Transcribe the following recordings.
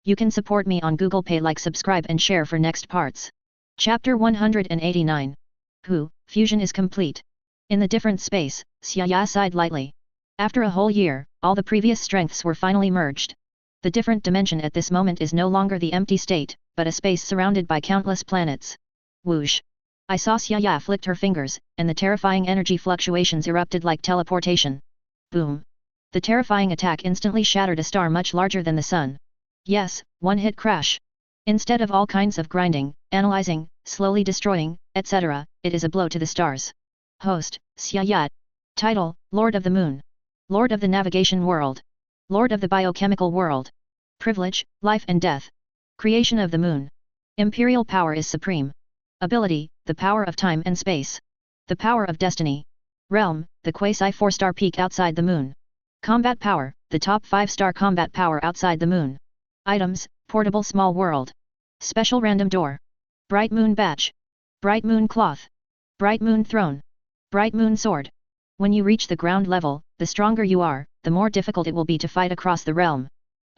You can support me on Google Pay, like, subscribe and share for next parts. Chapter 189. Fusion is complete. In the different space, Xia sighed lightly. After a whole year, all the previous strengths were finally merged. The different dimension at this moment is no longer the empty state, but a space surrounded by countless planets. Whoosh! I saw Xia flicked her fingers, and the terrifying energy fluctuations erupted like teleportation. Boom! The terrifying attack instantly shattered a star much larger than the sun. Yes, one-hit crash. Instead of all kinds of grinding, analyzing, slowly destroying, etc., it is a blow to the stars. Host, Xia. Title, Lord of the Moon. Lord of the Navigation World. Lord of the Biochemical World. Privilege, Life and Death. Creation of the Moon. Imperial power is supreme. Ability, the power of time and space. The power of destiny. Realm, the quasi-4-star peak outside the moon. Combat power, the top 5-star combat power outside the moon. Items, portable small world. Special random door. Bright moon badge. Bright moon cloth. Bright moon throne. Bright moon sword. When you reach the ground level, the stronger you are, the more difficult it will be to fight across the realm.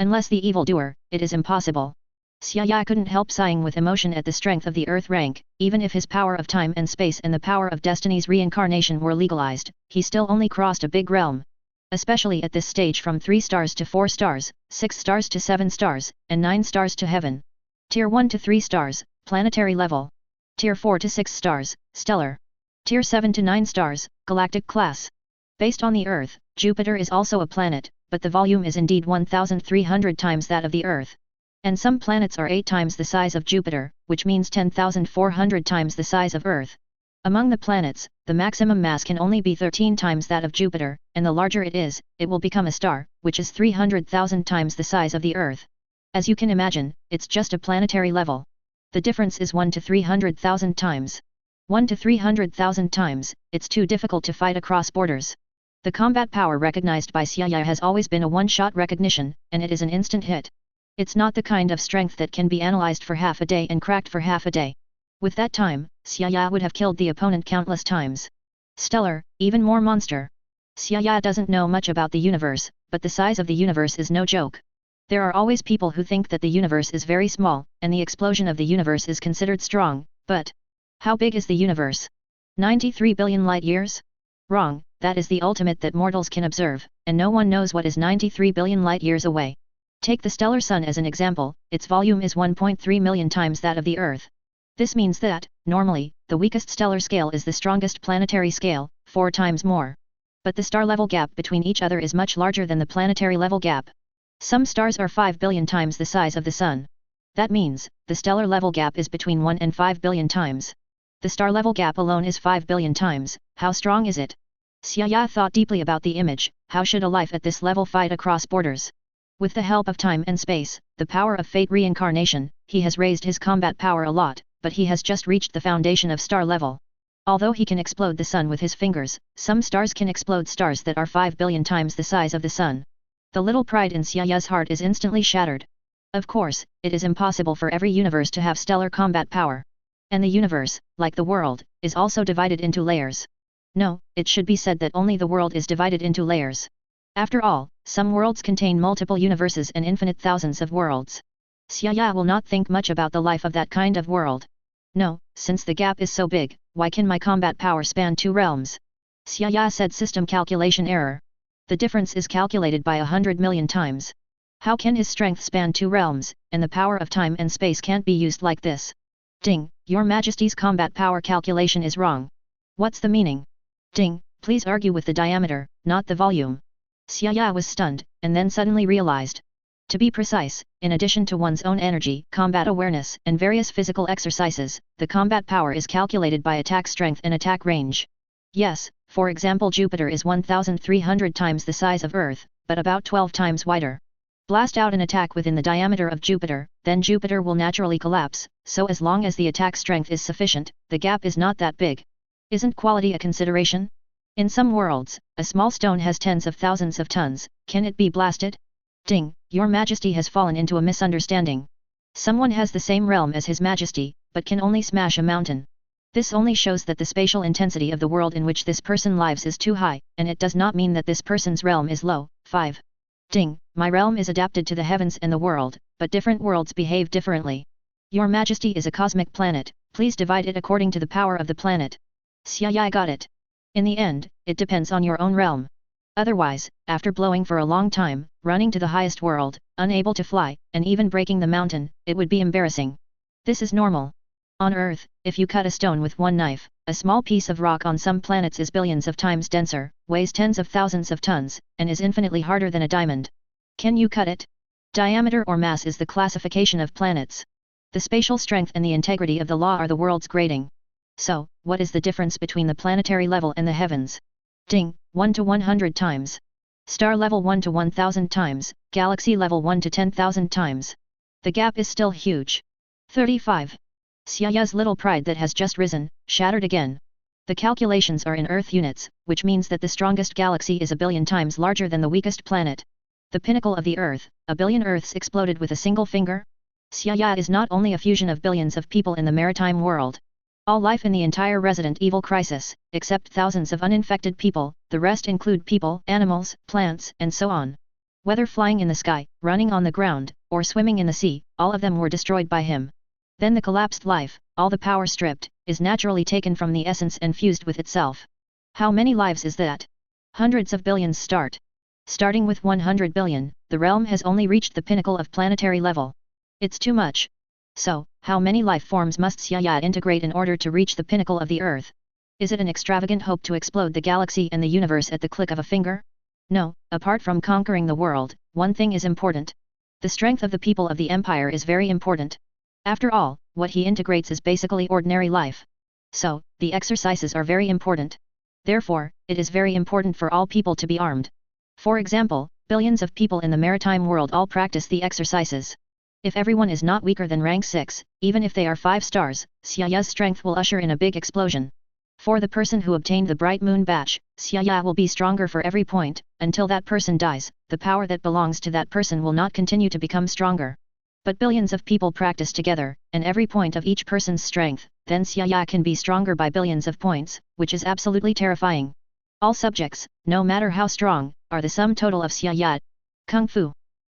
Unless the evildoer, it is impossible. Xia couldn't help sighing with emotion at the strength of the Earth rank. Even if his power of time and space and the power of destiny's reincarnation were legalized, he still only crossed a big realm. Especially at this stage, from 3 stars to 4 stars, 6 stars to 7 stars, and 9 stars to heaven. Tier 1 to 3 stars, planetary level. Tier 4 to 6 stars, stellar. Tier 7 to 9 stars, galactic class. Based on the Earth, Jupiter is also a planet, but the volume is indeed 1,300 times that of the Earth. And some planets are 8 times the size of Jupiter, which means 10,400 times the size of Earth. Among the planets, the maximum mass can only be 13 times that of Jupiter, and the larger it is, it will become a star, which is 300,000 times the size of the Earth. As you can imagine, it's just a planetary level. The difference is 1 to 300,000 times. 1 to 300,000 times, it's too difficult to fight across borders. The combat power recognized by Xia has always been a one-shot recognition, and it is an instant hit. It's not the kind of strength that can be analyzed for half a day and cracked for half a day. With that time, Xia would have killed the opponent countless times. Stellar, even more monster. Xia doesn't know much about the universe, but the size of the universe is no joke. There are always people who think that the universe is very small, and the explosion of the universe is considered strong, but how big is the universe? 93 billion light-years? Wrong, that is the ultimate that mortals can observe, and no one knows what is 93 billion light-years away. Take the stellar sun as an example. Its volume is 1.3 million times that of the Earth. This means that, normally, the weakest stellar scale is the strongest planetary scale, 4 times more. But the star level gap between each other is much larger than the planetary level gap. Some stars are 5 billion times the size of the Sun. That means, the stellar level gap is between 1 and 5 billion times. The star level gap alone is 5 billion times. How strong is it? Xia thought deeply about the image. How should a life at this level fight across borders? With the help of time and space, the power of fate reincarnation, he has raised his combat power a lot, but he has just reached the foundation of star level. Although he can explode the sun with his fingers, some stars can explode stars that are 5 billion times the size of the sun. The little pride in Xia's heart is instantly shattered. Of course, it is impossible for every universe to have stellar combat power. And the universe, like the world, is also divided into layers. No, it should be said that only the world is divided into layers. After all, some worlds contain multiple universes and infinite thousands of worlds. Xia will not think much about the life of that kind of world. No, since the gap is so big, why can my combat power span 2 realms? Xia said system calculation error. The difference is calculated by 100 million times. How can his strength span 2 realms, and the power of time and space can't be used like this? Ding, Your Majesty's combat power calculation is wrong. What's the meaning? Ding, please argue with the diameter, not the volume. Xia was stunned, and then suddenly realized. To be precise, in addition to one's own energy, combat awareness, and various physical exercises, the combat power is calculated by attack strength and attack range. Yes, for example, Jupiter is 1,300 times the size of Earth, but about 12 times wider. Blast out an attack within the diameter of Jupiter, then Jupiter will naturally collapse, so as long as the attack strength is sufficient, the gap is not that big. Isn't quality a consideration? In some worlds, a small stone has tens of thousands of tons. Can it be blasted? Ding, Your Majesty has fallen into a misunderstanding. Someone has the same realm as His Majesty, but can only smash a mountain. This only shows that the spatial intensity of the world in which this person lives is too high, and it does not mean that this person's realm is low. 5. Ding, my realm is adapted to the heavens and the world, but different worlds behave differently. Your Majesty is a cosmic planet, please divide it according to the power of the planet. Xiaoya got it. In the end, it depends on your own realm. Otherwise, after blowing for a long time, running to the highest world, unable to fly, and even breaking the mountain, it would be embarrassing. This is normal. On Earth, if you cut a stone with one knife, a small piece of rock on some planets is billions of times denser, weighs tens of thousands of tons, and is infinitely harder than a diamond. Can you cut it? Diameter or mass is the classification of planets. The spatial strength and the integrity of the law are the world's grading. So, what is the difference between the planetary level and the heavens? Ding, 1 to 100 times. Star level 1 to 1000 times, galaxy level 1 to 10,000 times. The gap is still huge. 35. Xiaoya's little pride that has just risen, shattered again. The calculations are in Earth units, which means that the strongest galaxy is a billion times larger than the weakest planet. The pinnacle of the Earth, a billion Earths exploded with a single finger? Xiaoya is not only a fusion of billions of people in the maritime world. All life in the entire Resident Evil crisis, except thousands of uninfected people, the rest include people, animals, plants, and so on. Whether flying in the sky, running on the ground, or swimming in the sea, all of them were destroyed by him. Then the collapsed life, all the power stripped, is naturally taken from the essence and fused with itself. How many lives is that? Hundreds of billions start. Starting with 100 billion, the realm has only reached the pinnacle of planetary level. It's too much. So, how many life forms must Xiaoya integrate in order to reach the pinnacle of the Earth? Is it an extravagant hope to explode the galaxy and the universe at the click of a finger? No, apart from conquering the world, one thing is important. The strength of the people of the Empire is very important. After all, what he integrates is basically ordinary life. So, the exercises are very important. Therefore, it is very important for all people to be armed. For example, billions of people in the maritime world all practice the exercises. If everyone is not weaker than rank 6, even if they are 5 stars, Xiaoya's strength will usher in a big explosion. For the person who obtained the Bright Moon Badge, Xiaoya will be stronger for every point. Until that person dies, the power that belongs to that person will not continue to become stronger. But billions of people practice together, and every point of each person's strength, then Xiaoya can be stronger by billions of points, which is absolutely terrifying. All subjects, no matter how strong, are the sum total of Xiaoya. Kung Fu.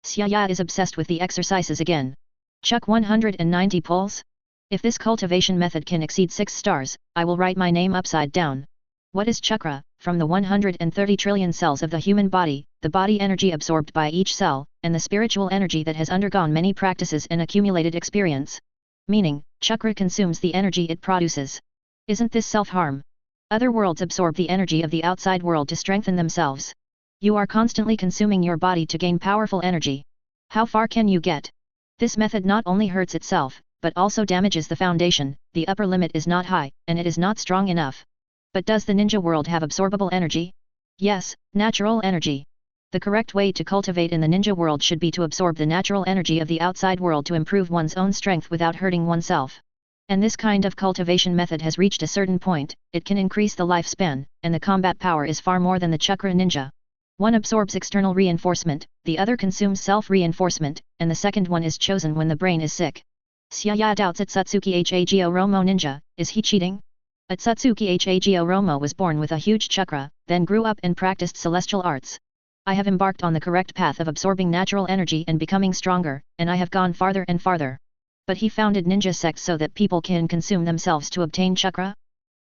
Xiaoya is obsessed with the exercises again. Chuck 190 poles? If this cultivation method can exceed 6 stars, I will write my name upside down. What is chakra? From the 130 trillion cells of the human body, the body energy absorbed by each cell, and the spiritual energy that has undergone many practices and accumulated experience. Meaning, chakra consumes the energy it produces. Isn't this self-harm? Other worlds absorb the energy of the outside world to strengthen themselves. You are constantly consuming your body to gain powerful energy. How far can you get? This method not only hurts itself, but also damages the foundation. The upper limit is not high, and it is not strong enough. But does the ninja world have absorbable energy? Yes, natural energy. The correct way to cultivate in the ninja world should be to absorb the natural energy of the outside world to improve one's own strength without hurting oneself. And this kind of cultivation method has reached a certain point, it can increase the lifespan, and the combat power is far more than the chakra ninja. One absorbs external reinforcement, the other consumes self-reinforcement, and the second one is chosen when the brain is sick. Xiaoya doubts Atsutsuki Hago Romo ninja, is he cheating? Atsutsuki Hago Romo was born with a huge chakra, then grew up and practiced celestial arts. I have embarked on the correct path of absorbing natural energy and becoming stronger, and I have gone farther and farther. But he founded ninja sects so that people can consume themselves to obtain chakra?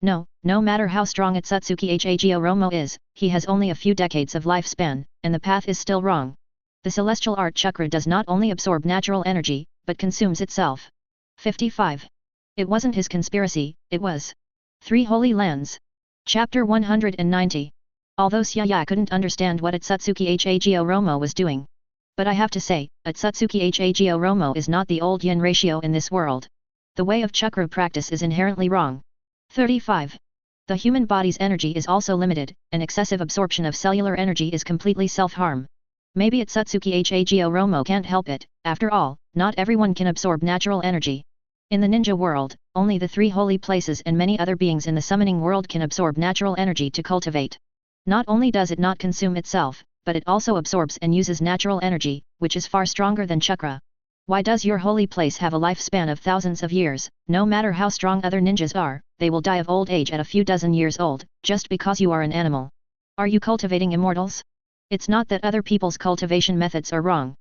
No, no matter how strong Atsutsuki Hago Romo is, he has only a few decades of lifespan, and the path is still wrong. The celestial art chakra does not only absorb natural energy, but consumes itself. 55. It wasn't his conspiracy, it was 3 Holy Lands. Chapter 190. Although Xiaoya couldn't understand what Atsutsuki Hago Romo was doing. But I have to say, Atsutsuki Hago Romo is not the old yin ratio in this world. The way of chakra practice is inherently wrong. 35. The human body's energy is also limited, and excessive absorption of cellular energy is completely self-harm. Maybe Atsutsuki Hago Romo can't help it, after all, not everyone can absorb natural energy. In the ninja world, only the 3 holy places and many other beings in the summoning world can absorb natural energy to cultivate. Not only does it not consume itself, but it also absorbs and uses natural energy, which is far stronger than chakra. Why does your holy place have a lifespan of thousands of years? No matter how strong other ninjas are, they will die of old age at a few dozen years old, just because you are an animal. Are you cultivating immortals? It's not that other people's cultivation methods are wrong.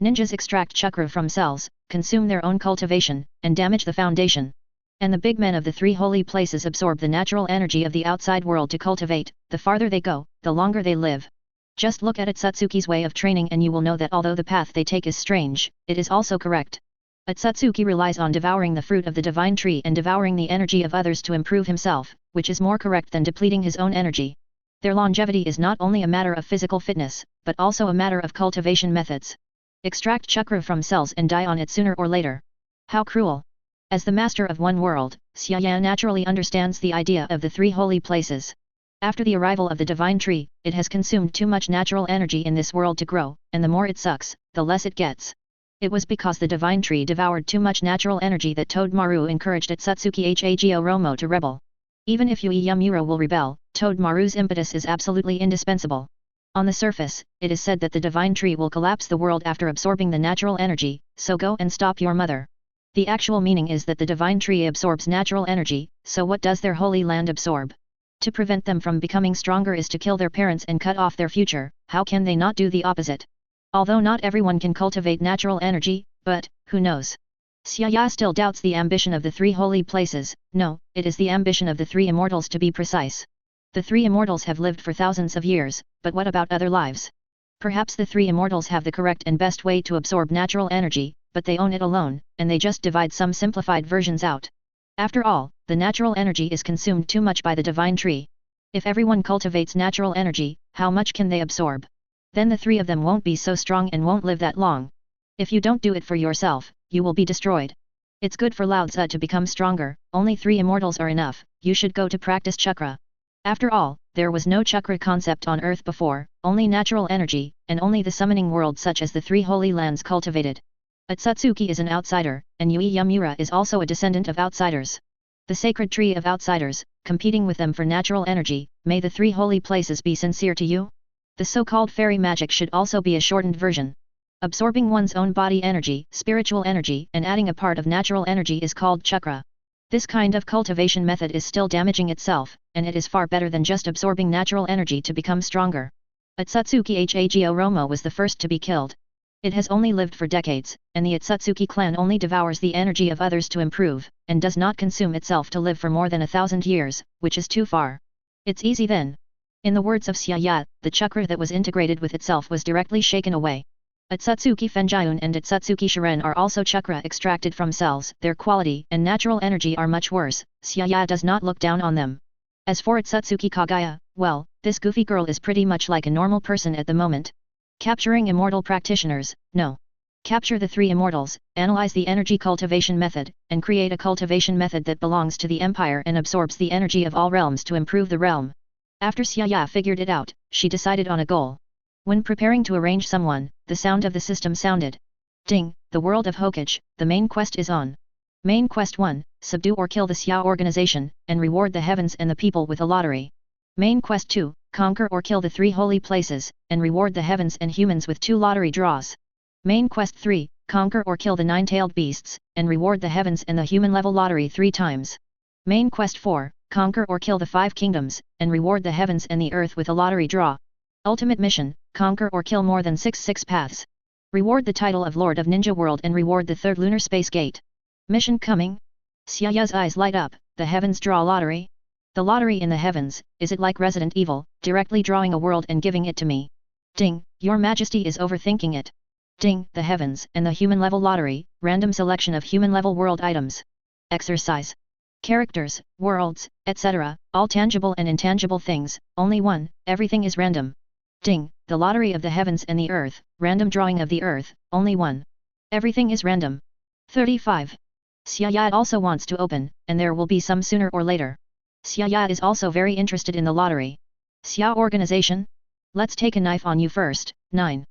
Ninjas extract chakra from cells, consume their own cultivation, and damage the foundation. And the big men of the three holy places absorb the natural energy of the outside world to cultivate. The farther they go, the longer they live. Just look at Otsutsuki's way of training and you will know that although the path they take is strange, it is also correct. Otsutsuki relies on devouring the fruit of the divine tree and devouring the energy of others to improve himself, which is more correct than depleting his own energy. Their longevity is not only a matter of physical fitness, but also a matter of cultivation methods. Extract chakra from cells and die on it sooner or later. How cruel! As the master of one world, Xia naturally understands the idea of the three holy places. After the arrival of the divine tree, it has consumed too much natural energy in this world to grow, and the more it sucks, the less it gets. It was because the divine tree devoured too much natural energy that Toad Maru encouraged Otsutsuki Hago Romo to rebel. Even if Yui Yamura will rebel, Toad Maru's impetus is absolutely indispensable. On the surface, it is said that the divine tree will collapse the world after absorbing the natural energy, so go and stop your mother. The actual meaning is that the divine tree absorbs natural energy, so what does their holy land absorb? To prevent them from becoming stronger is to kill their parents and cut off their future. How can they not do the opposite? Although not everyone can cultivate natural energy, but, who knows? Xia still doubts the ambition of the three holy places. No, it is the ambition of the three immortals to be precise. The three immortals have lived for thousands of years, but what about other lives? Perhaps the three immortals have the correct and best way to absorb natural energy, but they own it alone, and they just divide some simplified versions out. After all, the natural energy is consumed too much by the divine tree. If everyone cultivates natural energy, how much can they absorb? Then the three of them won't be so strong and won't live that long. If you don't do it for yourself, you will be destroyed. It's good for Lao Tzu to become stronger, only three immortals are enough, you should go to practice chakra. After all, there was no chakra concept on earth before, only natural energy, and only the summoning world such as the three holy lands cultivated. Otsutsuki is an outsider, and Yui Yamura is also a descendant of outsiders. The sacred tree of outsiders, competing with them for natural energy, may the three holy places be sincere to you? The so-called fairy magic should also be a shortened version. Absorbing one's own body energy, spiritual energy, and adding a part of natural energy is called chakra. This kind of cultivation method is still damaging itself, and it is far better than just absorbing natural energy to become stronger. Otsutsuki Hago Romo was the first to be killed. It has only lived for decades, and the Otsutsuki clan only devours the energy of others to improve, and does not consume itself to live for more than 1,000 years, which is too far. It's easy then. In the words of Xia, the chakra that was integrated with itself was directly shaken away. Otsutsuki Fenjiun and Otsutsuki Shiren are also chakra extracted from cells. Their quality and natural energy are much worse. Xia does not look down on them. As for Otsutsuki Kagaya, well, this goofy girl is pretty much like a normal person at the moment. Capturing immortal practitioners, no. Capture the three immortals, analyze the energy cultivation method, and create a cultivation method that belongs to the empire and absorbs the energy of all realms to improve the realm. After Xia figured it out, she decided on a goal. When preparing to arrange someone, the sound of the system sounded. Ding, the world of Hokage, the main quest is on. Main quest 1, subdue or kill the Xia organization, and reward the heavens and the people with a lottery. Main quest 2, conquer or kill the three holy places, and reward the heavens and humans with 2 lottery draws. Main quest 3, conquer or kill the 9-tailed beasts, and reward the heavens and the human level lottery 3 times. Main quest 4, conquer or kill the 5 kingdoms, and reward the heavens and the earth with a lottery draw. Ultimate mission, conquer or kill more than 6 paths. Reward the title of Lord of Ninja World and reward the 3rd lunar space gate. Mission coming? Xiaoya's eyes light up. The heavens draw lottery? The lottery in the heavens, is it like Resident Evil, directly drawing a world and giving it to me? Ding, your majesty is overthinking it. Ding, the heavens and the human level lottery, random selection of human level world items. Exercise. Characters, worlds, etc., all tangible and intangible things, only one, everything is random. Ding, the lottery of the heavens and the earth, random drawing of the earth, only one. Everything is random. 35. Xia also wants to open, and there will be some sooner or later. Xia is also very interested in the lottery. Xia organization? Let's take a knife on you first. 9.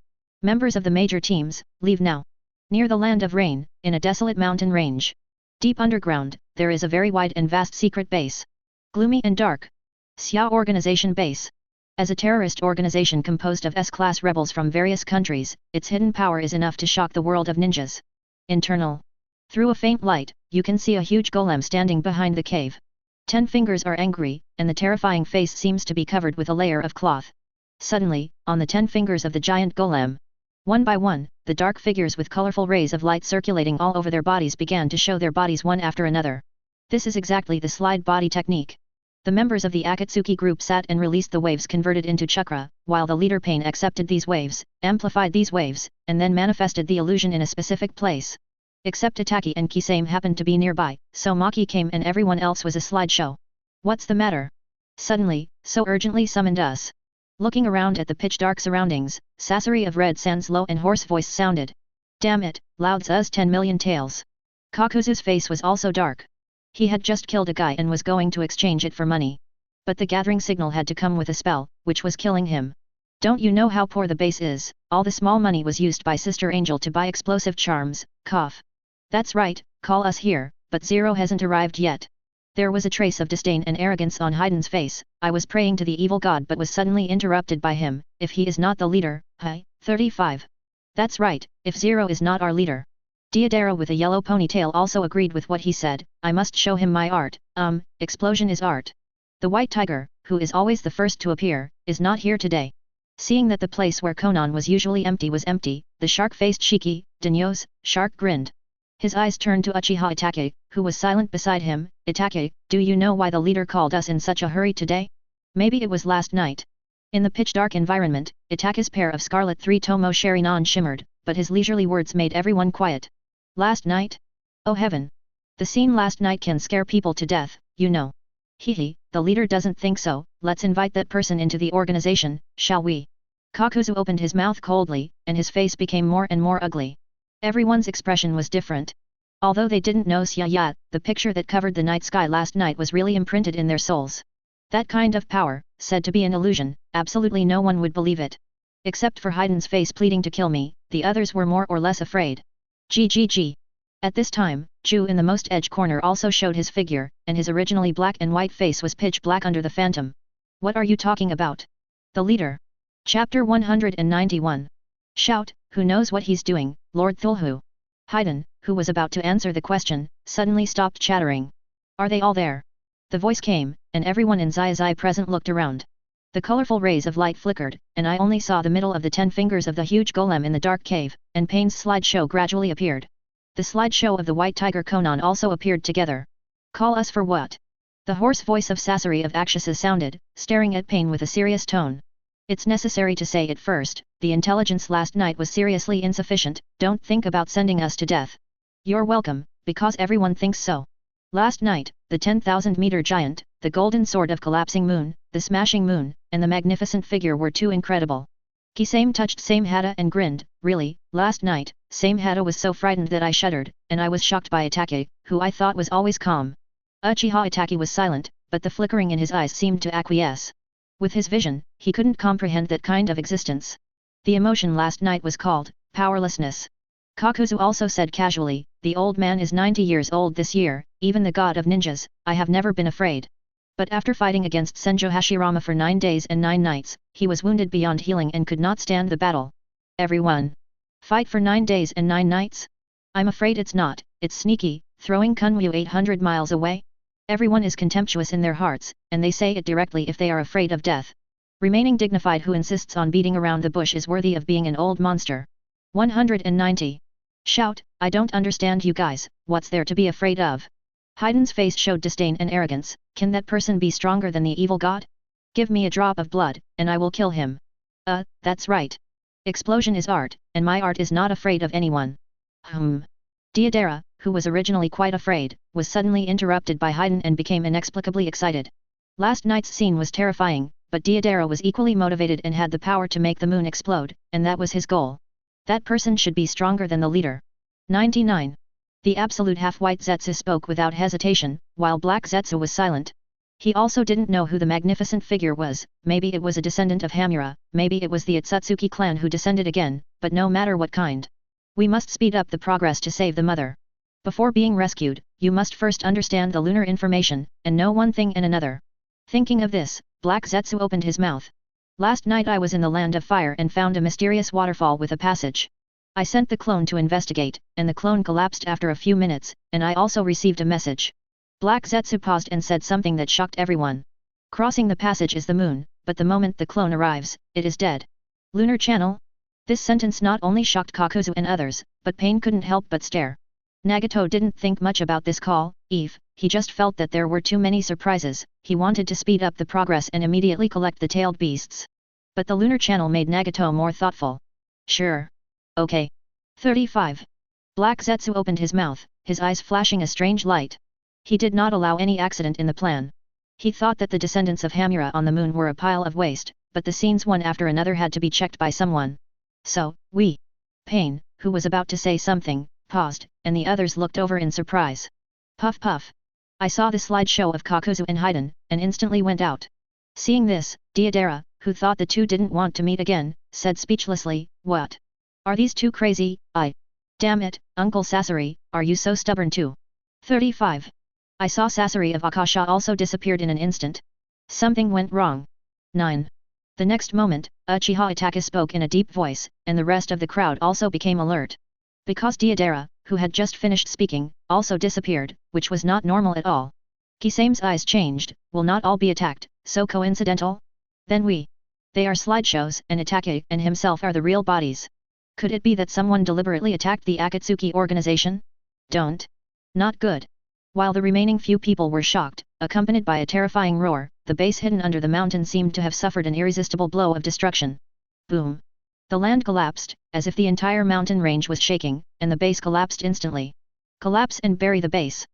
Members of the major teams, leave now. Near the land of rain, in a desolate mountain range. Deep underground, there is a very wide and vast secret base. Gloomy and dark. Xia Organization Base. As a terrorist organization composed of S-class rebels from various countries, its hidden power is enough to shock the world of ninjas. Internal. Through a faint light, you can see a huge golem standing behind the cave. 10 fingers are angry, and the terrifying face seems to be covered with a layer of cloth. Suddenly, on the 10 fingers of the giant golem, One by one, the dark figures with colorful rays of light circulating all over their bodies began to show their bodies one after another. This is exactly the slide body technique. The members of the Akatsuki group sat and released the waves converted into chakra, while the leader Pain accepted these waves, amplified these waves, and then manifested the illusion in a specific place. Except Itaki and Kisame happened to be nearby, so Maki came and everyone else was a slideshow. What's the matter? Suddenly, so urgently summoned us. Looking around at the pitch-dark surroundings, Sasori of Red Sand's low and hoarse voice sounded. Damn it, Loud's us 10 million tails. Kakuzu's face was also dark. He had just killed a guy and was going to exchange it for money. But the gathering signal had to come with a spell, which was killing him. Don't you know how poor the base is? All the small money was used by Sister Angel to buy explosive charms, cough. That's right, call us here, but Zero hasn't arrived yet. There was a trace of disdain and arrogance on Hayden's face. I was praying to the evil god but was suddenly interrupted by him. If he is not the leader, 35. That's right, if Zero is not our leader. Deidara with a yellow ponytail also agreed with what he said. I must show him my art. Explosion is art. The white tiger, who is always the first to appear, is not here today. Seeing that the place where Konan was usually empty was empty, the shark-faced Shiki, Dinyo's, shark grinned. His eyes turned to Uchiha Itake, who was silent beside him. Itake, do you know why the leader called us in such a hurry today? Maybe it was last night. In the pitch-dark environment, Itake's pair of scarlet three-tomo sharinon shimmered, but his leisurely words made everyone quiet. Last night? Oh heaven! The scene last night can scare people to death, you know. Hehe, the leader doesn't think so. Let's invite that person into the organization, shall we? Kakuzu opened his mouth coldly, and his face became more and more ugly. Everyone's expression was different. Although they didn't know Xia yet, the picture that covered the night sky last night was really imprinted in their souls. That kind of power, said to be an illusion, absolutely no one would believe it. Except for Hayden's face pleading to kill me, the others were more or less afraid. GGG. At this time, Ju in the most edge corner also showed his figure, and his originally black and white face was pitch black under the phantom. What are you talking about? The leader. Chapter 191. Shout, who knows what he's doing, Lord Thulhu. Hayden, who was about to answer the question, suddenly stopped chattering. Are they all there? The voice came, and everyone in Xiaozai present looked around. The colorful rays of light flickered, and I only saw the middle of the 10 fingers of the huge golem in the dark cave, and Pain's slideshow gradually appeared. The slideshow of the white tiger Konan also appeared together. Call us for what? The hoarse voice of Sasori of Akshasa sounded, staring at Pain with a serious tone. It's necessary to say it first, the intelligence last night was seriously insufficient. Don't think about sending us to death. You're welcome, because everyone thinks so. Last night, the 10,000-meter giant, the golden sword of collapsing moon, the smashing moon, and the magnificent figure were too incredible. Kisame touched Samehada and grinned. Really, last night, Samehada was so frightened that I shuddered, and I was shocked by Itake, who I thought was always calm. Uchiha Itake was silent, but the flickering in his eyes seemed to acquiesce. With his vision, he couldn't comprehend that kind of existence. The emotion last night was called powerlessness. Kakuzu also said casually, the old man is 90 years old this year, even the god of ninjas. I have never been afraid. But after fighting against Senjo Hashirama for 9 days and 9 nights, he was wounded beyond healing and could not stand the battle. Everyone. Fight for 9 days and 9 nights? I'm afraid it's not. It's sneaky, throwing Kunwu 800 miles away? Everyone is contemptuous in their hearts, and they say it directly if they are afraid of death. Remaining dignified who insists on beating around the bush is worthy of being an old monster. 190. Shout, I don't understand you guys, what's there to be afraid of? Hayden's face showed disdain and arrogance. Can that person be stronger than the evil god? Give me a drop of blood, and I will kill him. That's right. Explosion is art, and my art is not afraid of anyone. Deidara, who was originally quite afraid, was suddenly interrupted by Hayden and became inexplicably excited. Last night's scene was terrifying, but Deidara was equally motivated and had the power to make the moon explode, and that was his goal. That person should be stronger than the leader. 99. The absolute half-white Zetsu spoke without hesitation, while Black Zetsu was silent. He also didn't know who the magnificent figure was. Maybe it was a descendant of Hamura, maybe it was the Otsutsuki clan who descended again, but no matter what kind. We must speed up the progress to save the mother. Before being rescued, you must first understand the lunar information, and know one thing and another. Thinking of this, Black Zetsu opened his mouth. Last night I was in the land of fire and found a mysterious waterfall with a passage. I sent the clone to investigate, and the clone collapsed after a few minutes, and I also received a message. Black Zetsu paused and said something that shocked everyone. Crossing the passage is the moon, but the moment the clone arrives, it is dead. Lunar channel? This sentence not only shocked Kakuzu and others, but Pain couldn't help but stare. Nagato didn't think much about this call, he just felt that there were too many surprises. He wanted to speed up the progress and immediately collect the tailed beasts. But the lunar channel made Nagato more thoughtful. Sure. Okay. 35. Black Zetsu opened his mouth, his eyes flashing a strange light. He did not allow any accident in the plan. He thought that the descendants of Hamura on the moon were a pile of waste, but the scenes one after another had to be checked by someone. So, Pain, who was about to say something, paused, and the others looked over in surprise. Puff puff. I saw the slideshow of Kakuzu and Haiden, and instantly went out. Seeing this, Deidara, who thought the two didn't want to meet again, said speechlessly, What? Are these two crazy? Damn it, Uncle Sasori, are you so stubborn too? 35. I saw Sasori of Akasha also disappeared in an instant. Something went wrong. 9. The next moment, Uchiha Itachi spoke in a deep voice, and the rest of the crowd also became alert. Because Deidara, who had just finished speaking, also disappeared, which was not normal at all. Kisame's eyes changed. Will not all be attacked, so coincidental? Then They are slideshows and Itachi and himself are the real bodies. Could it be that someone deliberately attacked the Akatsuki organization? Not good. While the remaining few people were shocked, accompanied by a terrifying roar, the base hidden under the mountain seemed to have suffered an irresistible blow of destruction. Boom! The land collapsed, as if the entire mountain range was shaking, and the base collapsed instantly. Collapse and bury the base.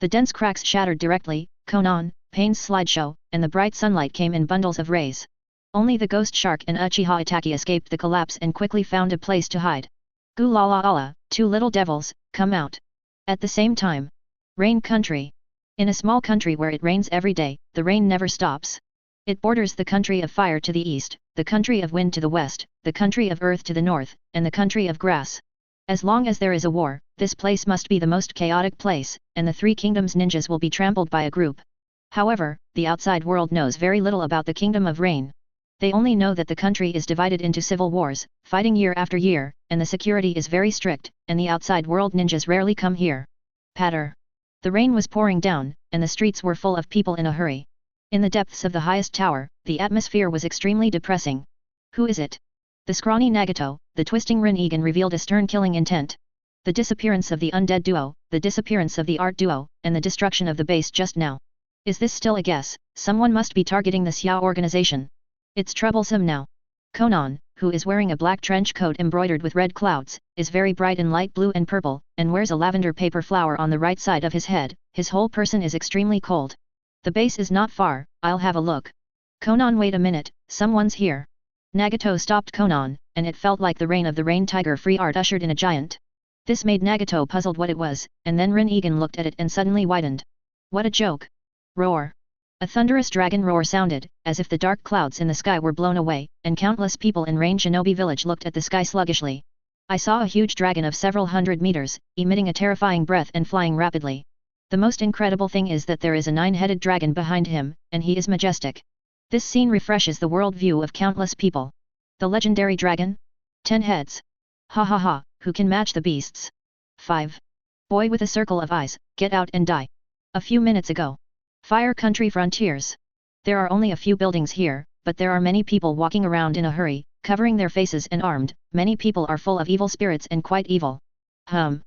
The dense cracks shattered directly. Konan, Pain's slideshow, and the bright sunlight came in bundles of rays. Only the ghost shark and Uchiha Itachi escaped the collapse and quickly found a place to hide. Gu la la la, two little devils, come out. At the same time. Rain country. In a small country where it rains every day, the rain never stops. It borders the country of fire to the east, the country of wind to the west, the country of earth to the north, and the country of grass. As long as there is a war, this place must be the most chaotic place, and the Three Kingdoms ninjas will be trampled by a group. However, the outside world knows very little about the Kingdom of Rain. They only know that the country is divided into civil wars, fighting year after year, and the security is very strict, and the outside world ninjas rarely come here. Patter. The rain was pouring down, and the streets were full of people in a hurry. In the depths of the highest tower, the atmosphere was extremely depressing. Who is it? The scrawny Nagato, the twisting Rin-Egan revealed a stern killing intent. The disappearance of the undead duo, the disappearance of the art duo, and the destruction of the base just now. Is this still a guess? Someone must be targeting the Xiao organization. It's troublesome now. Konan, who is wearing a black trench coat embroidered with red clouds, is very bright in light blue and purple, and wears a lavender paper flower on the right side of his head. His whole person is extremely cold. The base is not far, I'll have a look. Konan, wait a minute, someone's here. Nagato stopped Konan, and it felt like the reign of the Rain Tiger free art ushered in a giant. This made Nagato puzzled what it was, and then Rin-Egan looked at it and suddenly widened. What a joke! Roar! A thunderous dragon roar sounded, as if the dark clouds in the sky were blown away, and countless people in Rain Shinobi village looked at the sky sluggishly. I saw a huge dragon of several hundred meters, emitting a terrifying breath and flying rapidly. The most incredible thing is that there is a 9-headed dragon behind him, and he is majestic. This scene refreshes the world view of countless people. The legendary dragon? 10 heads. Ha ha ha, who can match the beasts? 5. Boy with a circle of eyes, get out and die. A few minutes ago. Fire Country Frontiers. There are only a few buildings here, but there are many people walking around in a hurry, covering their faces and armed. Many people are full of evil spirits and quite evil. An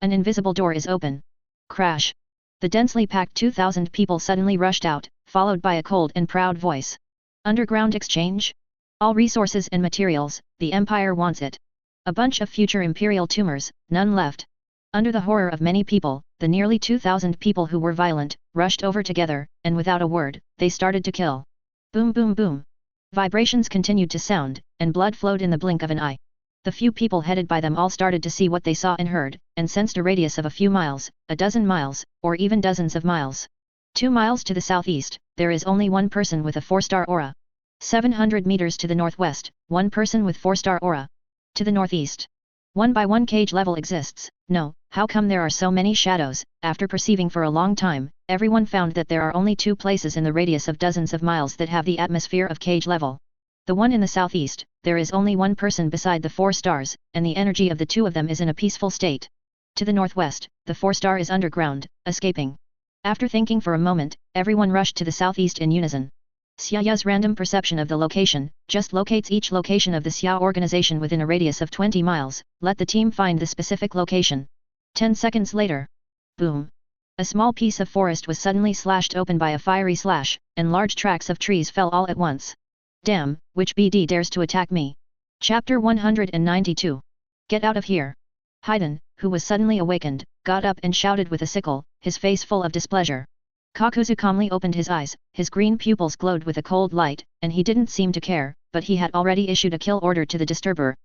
invisible door is open. Crash. The densely packed 2,000 people suddenly rushed out, followed by a cold and proud voice. Underground exchange? All resources and materials, the Empire wants it. A bunch of future imperial tumors, none left. Under the horror of many people, the nearly 2,000 people who were violent, rushed over together, and without a word, they started to kill. Boom boom boom. Vibrations continued to sound, and blood flowed in the blink of an eye. The few people headed by them all started to see what they saw and heard, and sensed a radius of a few miles, a dozen miles, or even dozens of miles. 2 miles to the southeast, there is only one person with a 4-star aura. 700 meters to the northwest, one person with 4-star aura. To the northeast. 1 by 1 cage level exists. No, how come there are so many shadows? After perceiving for a long time, everyone found that there are only 2 places in the radius of dozens of miles that have the atmosphere of cage level. The one in the southeast, there is only one person beside the 4 stars, and the energy of the 2 of them is in a peaceful state. To the northwest, the 4-star is underground, escaping. After thinking for a moment, everyone rushed to the southeast in unison. Xiaoya's random perception of the location just locates each location of the Xiao organization within a radius of 20 miles, let the team find the specific location. 10 seconds later. Boom. A small piece of forest was suddenly slashed open by a fiery slash, and large tracts of trees fell all at once. Damn, which BD dares to attack me? Chapter 192. Get out of here. Haydn, who was suddenly awakened, got up and shouted with a sickle, his face full of displeasure. Kakuzu calmly opened his eyes, his green pupils glowed with a cold light, and he didn't seem to care, but he had already issued a kill order to the disturber.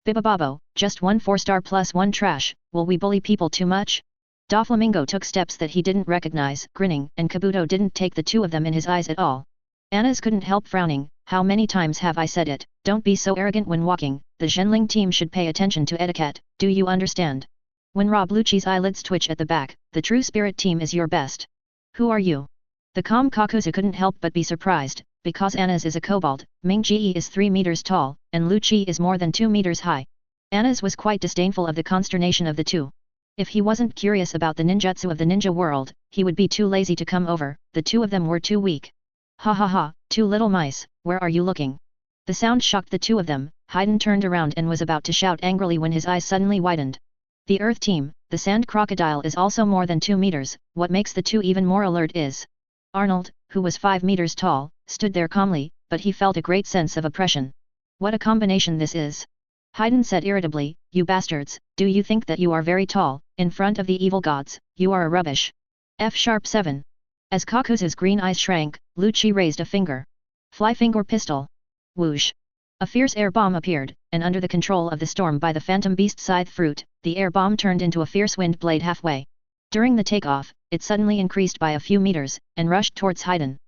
Bibababo, just 1 4-star plus 1 trash, will we bully people too much? Doflamingo took steps that he didn't recognize, grinning, and Kabuto didn't take the two of them in his eyes at all. Anas couldn't help frowning. How many times have I said it, don't be so arrogant when walking, the Zhenling team should pay attention to etiquette, do you understand? When Rob Lucci's eyelids twitch at the back, the true spirit team is your best. Who are you? The calm Kakuzu couldn't help but be surprised, because Anas is a kobold, Ming Ji is 3 meters tall, and Lucci is more than 2 meters high. Anas was quite disdainful of the consternation of the two. If he wasn't curious about the ninjutsu of the ninja world, he would be too lazy to come over, the two of them were too weak. Ha ha ha, 2 little mice, where are you looking? The sound shocked the two of them. Haydn turned around and was about to shout angrily when his eyes suddenly widened. The Earth team, the sand crocodile is also more than 2 meters, what makes the two even more alert is. Arnold, who was 5 meters tall, stood there calmly, but he felt a great sense of oppression. What a combination this is! Haydn said irritably, you bastards, do you think that you are very tall, in front of the evil gods, you are a rubbish. F#7. As Kakuzu's green eyes shrank, Lucci raised a finger. Fly finger pistol. Whoosh. A fierce air bomb appeared, and under the control of the storm by the phantom beast scythe fruit, the air bomb turned into a fierce wind blade halfway. During the takeoff, it suddenly increased by a few meters, and rushed towards Haydn.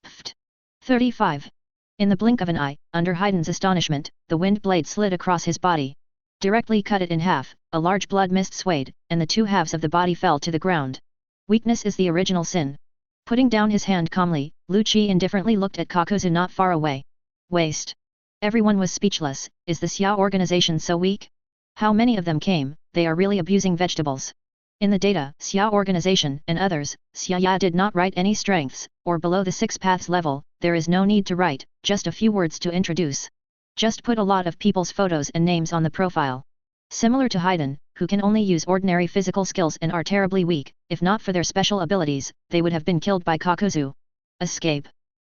Pfft. 35. In the blink of an eye, under Haydn's astonishment, the wind blade slid across his body. Directly cut it in half, a large blood mist swayed, and the two halves of the body fell to the ground. Weakness is the original sin. Putting down his hand calmly, Lucci indifferently looked at Kakuzu not far away. Waste. Everyone was speechless. Is the Xiao organization so weak? How many of them came? They are really abusing vegetables. In the data, Xiao organization and others, Xiaoya did not write any strengths, or below the 6 paths level, there is no need to write, just a few words to introduce. Just put a lot of people's photos and names on the profile. Similar to Haydn, who can only use ordinary physical skills and are terribly weak, if not for their special abilities, they would have been killed by Kakuzu. Escape.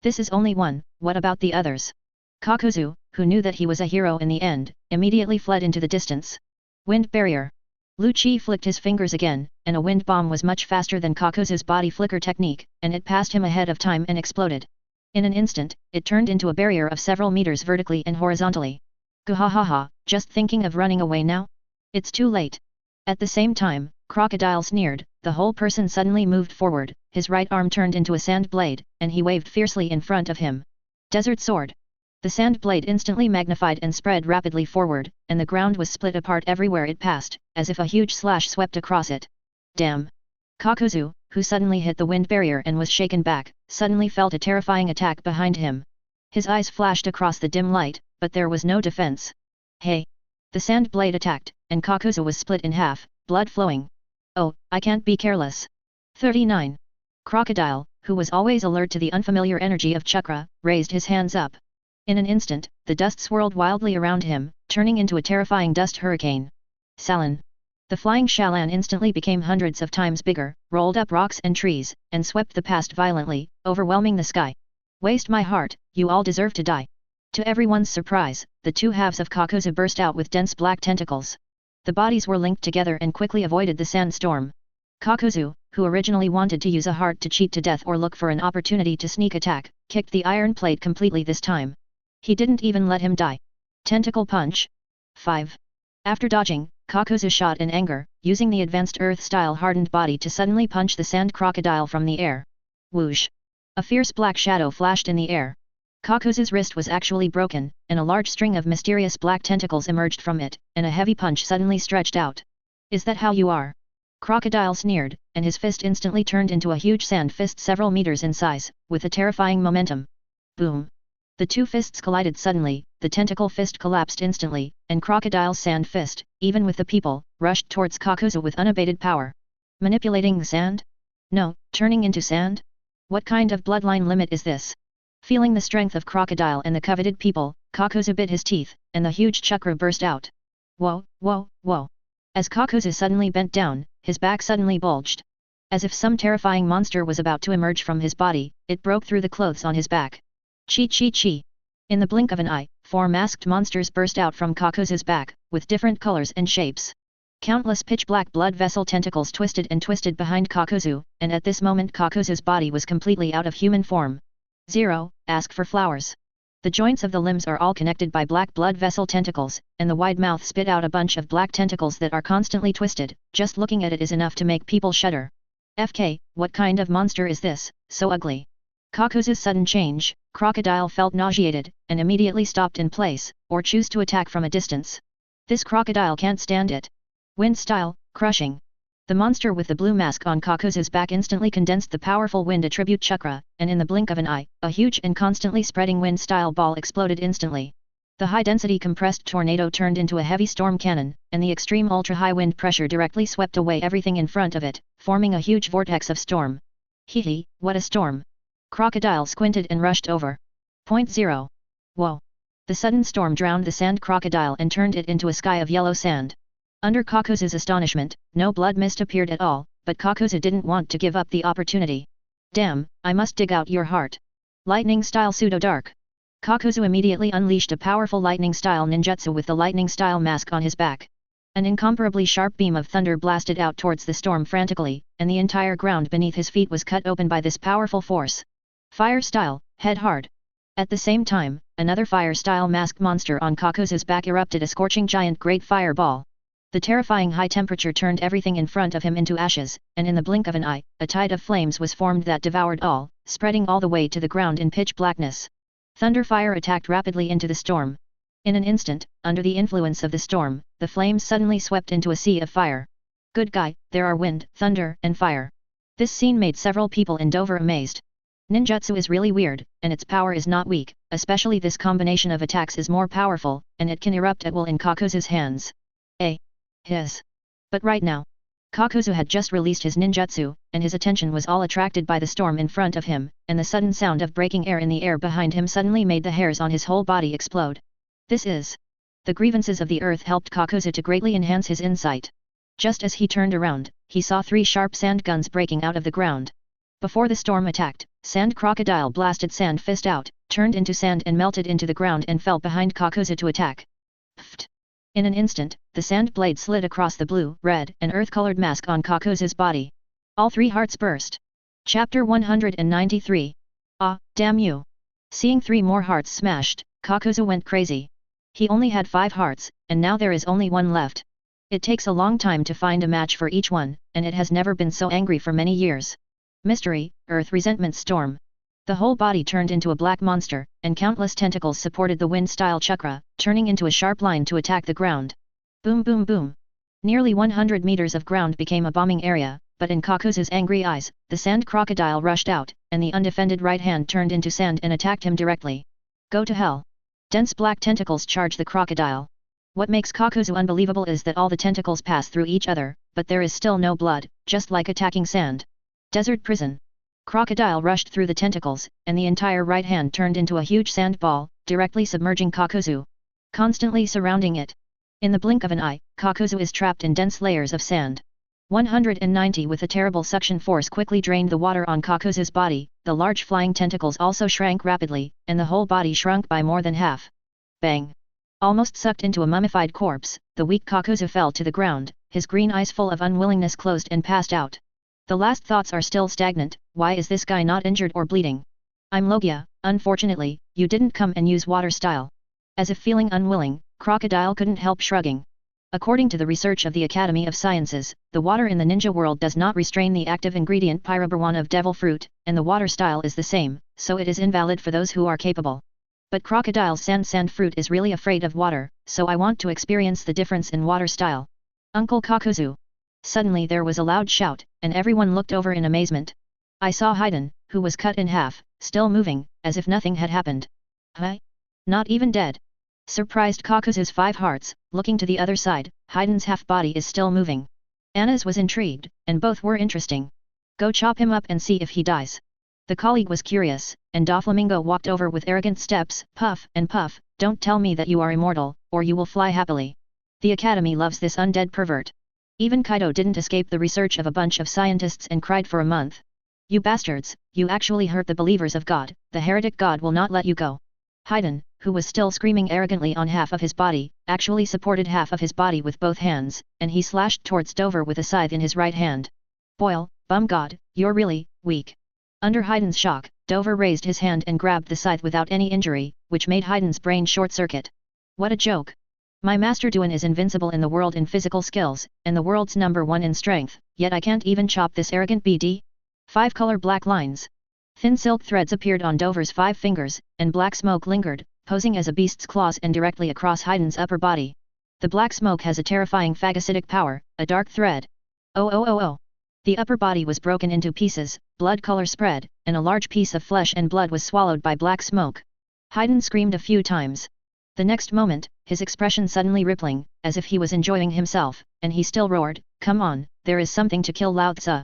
This is only one, what about the others? Kakuzu, who knew that he was a hero in the end, immediately fled into the distance. Wind barrier. Lucci flicked his fingers again, and a wind bomb was much faster than Kakuzu's body flicker technique, and it passed him ahead of time and exploded. In an instant, it turned into a barrier of several meters vertically and horizontally. Guhahaha, just thinking of running away now? It's too late. At the same time, Crocodile sneered, the whole person suddenly moved forward, his right arm turned into a sand blade, and he waved fiercely in front of him. Desert Sword. The sand blade instantly magnified and spread rapidly forward, and the ground was split apart everywhere it passed, as if a huge slash swept across it. Damn! Kakuzu, who suddenly hit the wind barrier and was shaken back, suddenly felt a terrifying attack behind him. His eyes flashed across the dim light, but there was no defense. Hey! The sand blade attacked, and Kakuzu was split in half, blood flowing. Oh, I can't be careless. 39. Crocodile, who was always alert to the unfamiliar energy of chakra, raised his hands up. In an instant, the dust swirled wildly around him, turning into a terrifying dust hurricane. Salon. The flying Shalan instantly became hundreds of times bigger, rolled up rocks and trees, and swept the past violently, overwhelming the sky. Waste my heart, you all deserve to die. To everyone's surprise, the two halves of Kakuzu burst out with dense black tentacles. The bodies were linked together and quickly avoided the sandstorm. Kakuzu, who originally wanted to use a heart to cheat to death or look for an opportunity to sneak attack, kicked the iron plate completely this time. He didn't even let him die. Tentacle punch. 5. After dodging, Kakuzu shot in anger, using the advanced earth-style hardened body to suddenly punch the sand crocodile from the air. Whoosh! A fierce black shadow flashed in the air. Kakuzu's wrist was actually broken, and a large string of mysterious black tentacles emerged from it, and a heavy punch suddenly stretched out. Is that how you are? Crocodile sneered, and his fist instantly turned into a huge sand fist several meters in size, with a terrifying momentum. Boom! The two fists collided suddenly, the tentacle fist collapsed instantly, and Crocodile's sand fist, even with the people, rushed towards Kakuzu with unabated power. Manipulating sand? No, turning into sand? What kind of bloodline limit is this? Feeling the strength of crocodile and the coveted people, Kakuzu bit his teeth, and the huge chakra burst out. Whoa, whoa, whoa. As Kakuzu suddenly bent down, his back suddenly bulged. As if some terrifying monster was about to emerge from his body, it broke through the clothes on his back. Chi chi chi. In the blink of an eye, 4 masked monsters burst out from Kakuzu's back, with different colors and shapes. Countless pitch-black blood vessel tentacles twisted and twisted behind Kakuzu, and at this moment Kakuzu's body was completely out of human form. 0. Ask for flowers. The joints of the limbs are all connected by black blood vessel tentacles, and the wide mouth spit out a bunch of black tentacles that are constantly twisted. Just looking at it is enough to make people shudder. FK, what kind of monster is this, so ugly? Kakuzu's sudden change, crocodile felt nauseated, and immediately stopped in place, or choose to attack from a distance. This crocodile can't stand it. Wind style, crushing. The monster with the blue mask on Kakuzu's back instantly condensed the powerful wind attribute chakra, and in the blink of an eye, a huge and constantly spreading wind style ball exploded instantly. The high-density compressed tornado turned into a heavy storm cannon, and the extreme ultra-high wind pressure directly swept away everything in front of it, forming a huge vortex of storm. Hee, what a storm! Crocodile squinted and rushed over. 0. Whoa! The sudden storm drowned the sand crocodile and turned it into a sky of yellow sand. Under Kakuzu's astonishment, no blood mist appeared at all, but Kakuzu didn't want to give up the opportunity. Damn, I must dig out your heart. Lightning-style pseudo-dark. Kakuzu immediately unleashed a powerful lightning-style ninjutsu with the lightning-style mask on his back. An incomparably sharp beam of thunder blasted out towards the storm frantically, and the entire ground beneath his feet was cut open by this powerful force. Fire-style, head hard. At the same time, another fire-style masked monster on Kakuzu's back erupted a scorching giant great fireball. The terrifying high temperature turned everything in front of him into ashes, and in the blink of an eye, a tide of flames was formed that devoured all, spreading all the way to the ground in pitch blackness. Thunderfire attacked rapidly into the storm. In an instant, under the influence of the storm, the flames suddenly swept into a sea of fire. Good guy, there are wind, thunder, and fire. This scene made several people in Dover amazed. Ninjutsu is really weird, and its power is not weak, especially this combination of attacks is more powerful, and it can erupt at will in Kakuzu's hands. His. But right now, Kakuzu had just released his ninjutsu, and his attention was all attracted by the storm in front of him, and the sudden sound of breaking air in the air behind him suddenly made the hairs on his whole body explode. This is. The grievances of the earth helped Kakuzu to greatly enhance his insight. Just as he turned around, he saw 3 sharp sand guns breaking out of the ground. Before the storm attacked, Sand Crocodile blasted Sand Fist out, turned into sand and melted into the ground and fell behind Kakuzu to attack. Pfft! In an instant, the sand blade slid across the blue, red, and earth-colored mask on Kakuzu's body. All 3 hearts burst. Chapter 193. Ah, damn you! Seeing 3 more hearts smashed, Kakuzu went crazy. He only had 5 hearts, and now there is only 1 left. It takes a long time to find a match for each one, and it has never been so angry for many years. Mystery, Earth Resentment Storm. The whole body turned into a black monster, and countless tentacles supported the wind-style chakra, turning into a sharp line to attack the ground. Boom boom boom. Nearly 100 meters of ground became a bombing area, but in Kakuzu's angry eyes, the sand crocodile rushed out, and the undefended right hand turned into sand and attacked him directly. Go to hell. Dense black tentacles charge the crocodile. What makes Kakuzu unbelievable is that all the tentacles pass through each other, but there is still no blood, just like attacking sand. Desert prison. Crocodile rushed through the tentacles, and the entire right hand turned into a huge sand ball, directly submerging Kakuzu. Constantly surrounding it. In the blink of an eye, Kakuzu is trapped in dense layers of sand. 190 with a terrible suction force quickly drained the water on Kakuzu's body, the large flying tentacles also shrank rapidly, and the whole body shrunk by more than half. Bang! Almost sucked into a mummified corpse, the weak Kakuzu fell to the ground, his green eyes full of unwillingness closed and passed out. The last thoughts are still stagnant. Why is this guy not injured or bleeding? I'm Logia, unfortunately, you didn't come and use water style. As if feeling unwilling, Crocodile couldn't help shrugging. According to the research of the Academy of Sciences, the water in the ninja world does not restrain the active ingredient pyrobarwan of devil fruit, and the water style is the same, so it is invalid for those who are capable. But Crocodile's sand fruit is really afraid of water, so I want to experience the difference in water style. Uncle Kakuzu. Suddenly there was a loud shout, and everyone looked over in amazement. I saw Haiden, who was cut in half, still moving, as if nothing had happened. Huh? Not even dead. Surprised Kakuzu's 5 hearts, looking to the other side, Haiden's half-body is still moving. Anna's was intrigued, and both were interesting. Go chop him up and see if he dies. The colleague was curious, and Doflamingo walked over with arrogant steps, puff and puff, don't tell me that you are immortal, or you will fly happily. The Academy loves this undead pervert. Even Kaido didn't escape the research of a bunch of scientists and cried for a month. You bastards, you actually hurt the believers of God, the heretic God will not let you go. Haydn, who was still screaming arrogantly on half of his body, actually supported half of his body with both hands, and he slashed towards Dover with a scythe in his right hand. Boil, bum god, you're really weak. Under Haydn's shock, Dover raised his hand and grabbed the scythe without any injury, which made Haydn's brain short-circuit. What a joke. My master Duan is invincible in the world in physical skills, and the world's #1 in strength, yet I can't even chop this arrogant BD? 5 color black lines. Thin silk threads appeared on Dover's 5 fingers, and black smoke lingered, posing as a beast's claws and directly across Haydn's upper body. The black smoke has a terrifying phagocytic power, a dark thread. Oh. The upper body was broken into pieces, blood color spread, and a large piece of flesh and blood was swallowed by black smoke. Haydn screamed a few times. The next moment, his expression suddenly rippling, as if he was enjoying himself, and he still roared, come on, there is something to kill Lao Tzu.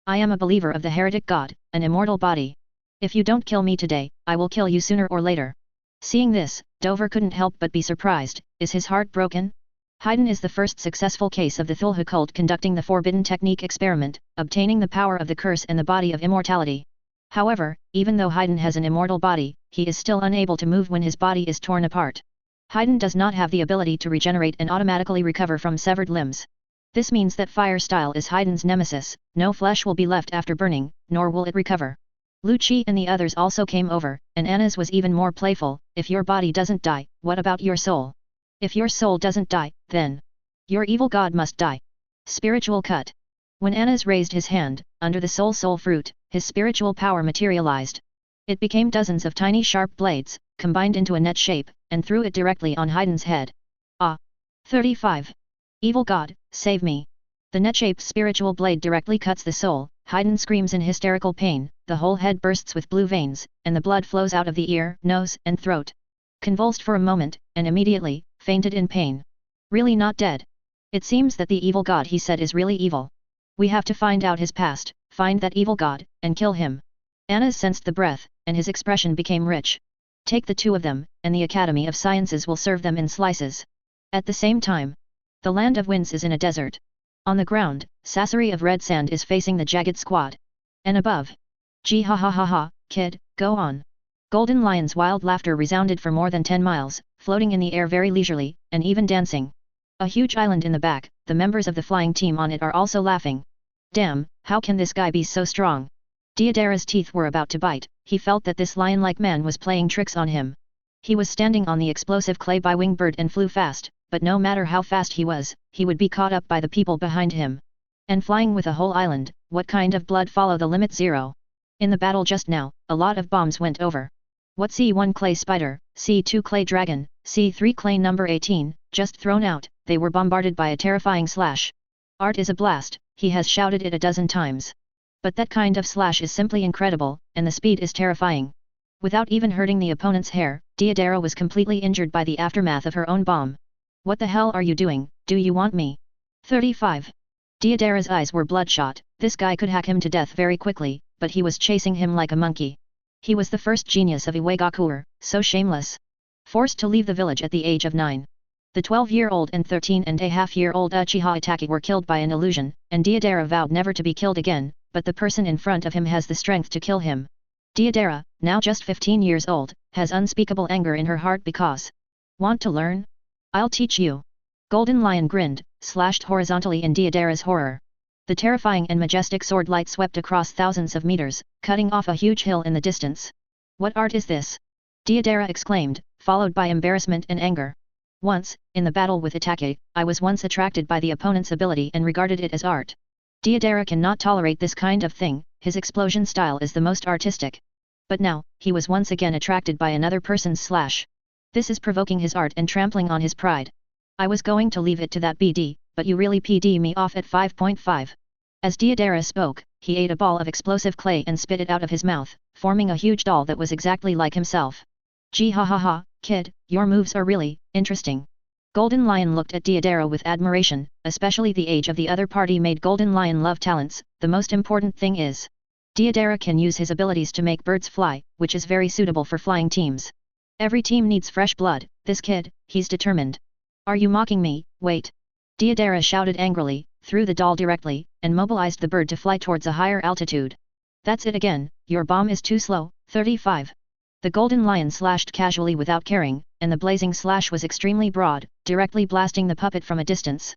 I am a believer of the heretic God, an immortal body. If you don't kill me today, I will kill you sooner or later. Seeing this, Dover couldn't help but be surprised. Is his heart broken? Haydn is the first successful case of the Thulhu cult conducting the forbidden technique experiment, obtaining the power of the curse and the body of immortality. However, even though Haydn has an immortal body, he is still unable to move when his body is torn apart. Haydn does not have the ability to regenerate and automatically recover from severed limbs. This means that fire style is Haydn's nemesis, no flesh will be left after burning, nor will it recover. Lu Chi and the others also came over, and Anna's was even more playful, if your body doesn't die, what about your soul? If your soul doesn't die, then your evil god must die. Spiritual cut. When Anna's raised his hand, under the soul fruit, his spiritual power materialized. It became dozens of tiny sharp blades, combined into a net shape, and threw it directly on Haydn's head. Ah! 35. Evil God, save me! The net-shaped spiritual blade directly cuts the soul. Haydn screams in hysterical pain, the whole head bursts with blue veins, and the blood flows out of the ear, nose, and throat. Convulsed for a moment, and immediately, fainted in pain. Really not dead. It seems that the evil god he said is really evil. We have to find out his past, find that evil god, and kill him. Anna sensed the breath, and his expression became rich. Take the 2 of them, and the Academy of Sciences will serve them in slices. At the same time, the land of winds is in a desert. On the ground, Sassari of red sand is facing the jagged squad. And above. Gee ha ha ha ha, kid, go on. Golden Lion's wild laughter resounded for more than 10 miles, floating in the air very leisurely, and even dancing. A huge island in the back, the members of the flying team on it are also laughing. Damn, how can this guy be so strong? Deodara's teeth were about to bite, he felt that this lion-like man was playing tricks on him. He was standing on the explosive clay bi-wing bird and flew fast, but no matter how fast he would be caught up by the people behind him. And flying with a whole island, what kind of blood follow the limit 0? In the battle just now, a lot of bombs went over. What C1 clay spider, C2 clay dragon, C3 clay number 18, just thrown out, they were bombarded by a terrifying slash. Art is a blast, he has shouted it a dozen times. But that kind of slash is simply incredible, and the speed is terrifying. Without even hurting the opponent's hair, Deodara was completely injured by the aftermath of her own bomb. What the hell are you doing, do you want me? 35. Deodara's eyes were bloodshot, this guy could hack him to death very quickly, but he was chasing him like a monkey. He was the first genius of Iwagakuer, so shameless. Forced to leave the village at the age of 9. The 12-year-old and 13-and-a-half-year-old Uchiha Itaki were killed by an illusion, and Deodara vowed never to be killed again, but the person in front of him has the strength to kill him. Deodara, now just 15 years old, has unspeakable anger in her heart because. Want to learn? I'll teach you. Golden Lion grinned, slashed horizontally in Deodara's horror. The terrifying and majestic sword light swept across thousands of meters, cutting off a huge hill in the distance. What art is this? Deodara exclaimed, followed by embarrassment and anger. Once, in the battle with Itake, I was once attracted by the opponent's ability and regarded it as art. Deodara cannot tolerate this kind of thing, his explosion style is the most artistic. But now, he was once again attracted by another person's slash. This is provoking his art and trampling on his pride. I was going to leave it to that BD, but you really PD me off at 5.5. As Deodara spoke, he ate a ball of explosive clay and spit it out of his mouth, forming a huge doll that was exactly like himself. Gee ha ha ha, kid, your moves are really interesting. Golden Lion looked at Deodara with admiration, especially the age of the other party made Golden Lion love talents, the most important thing is. Deodara can use his abilities to make birds fly, which is very suitable for flying teams. Every team needs fresh blood, this kid, he's determined. Are you mocking me? Wait. Deodara shouted angrily, threw the doll directly, and mobilized the bird to fly towards a higher altitude. That's it again, your bomb is too slow. 35. The golden lion slashed casually without caring, and the blazing slash was extremely broad, directly blasting the puppet from a distance.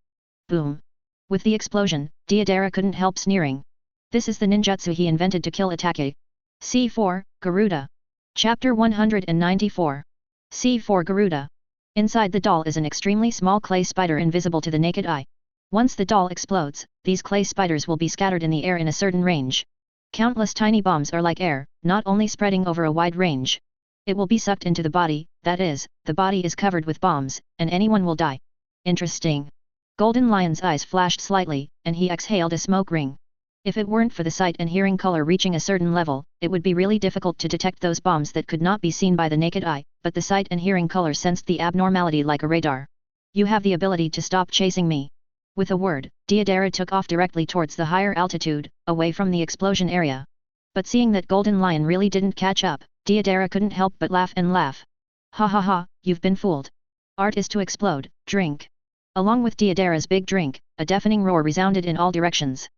Boom. With the explosion, Deodara couldn't help sneering. This is the ninjutsu he invented to kill Atake. C4, Garuda. Chapter 194. C4 Garuda. Inside the doll is an extremely small clay spider invisible to the naked eye. Once the doll explodes, these clay spiders will be scattered in the air in a certain range. Countless tiny bombs are like air, not only spreading over a wide range. It will be sucked into the body, that is, the body is covered with bombs, and anyone will die. Interesting. Golden Lion's eyes flashed slightly, and he exhaled a smoke ring. If it weren't for the sight and hearing color reaching a certain level, it would be really difficult to detect those bombs that could not be seen by the naked eye, but the sight and hearing color sensed the abnormality like a radar. You have the ability to stop chasing me. With a word, Deodara took off directly towards the higher altitude, away from the explosion area. But seeing that Golden Lion really didn't catch up, Deodara couldn't help but laugh and laugh. Ha ha ha, you've been fooled. Art is to explode, drink. Along with Deodara's big drink, a deafening roar resounded in all directions.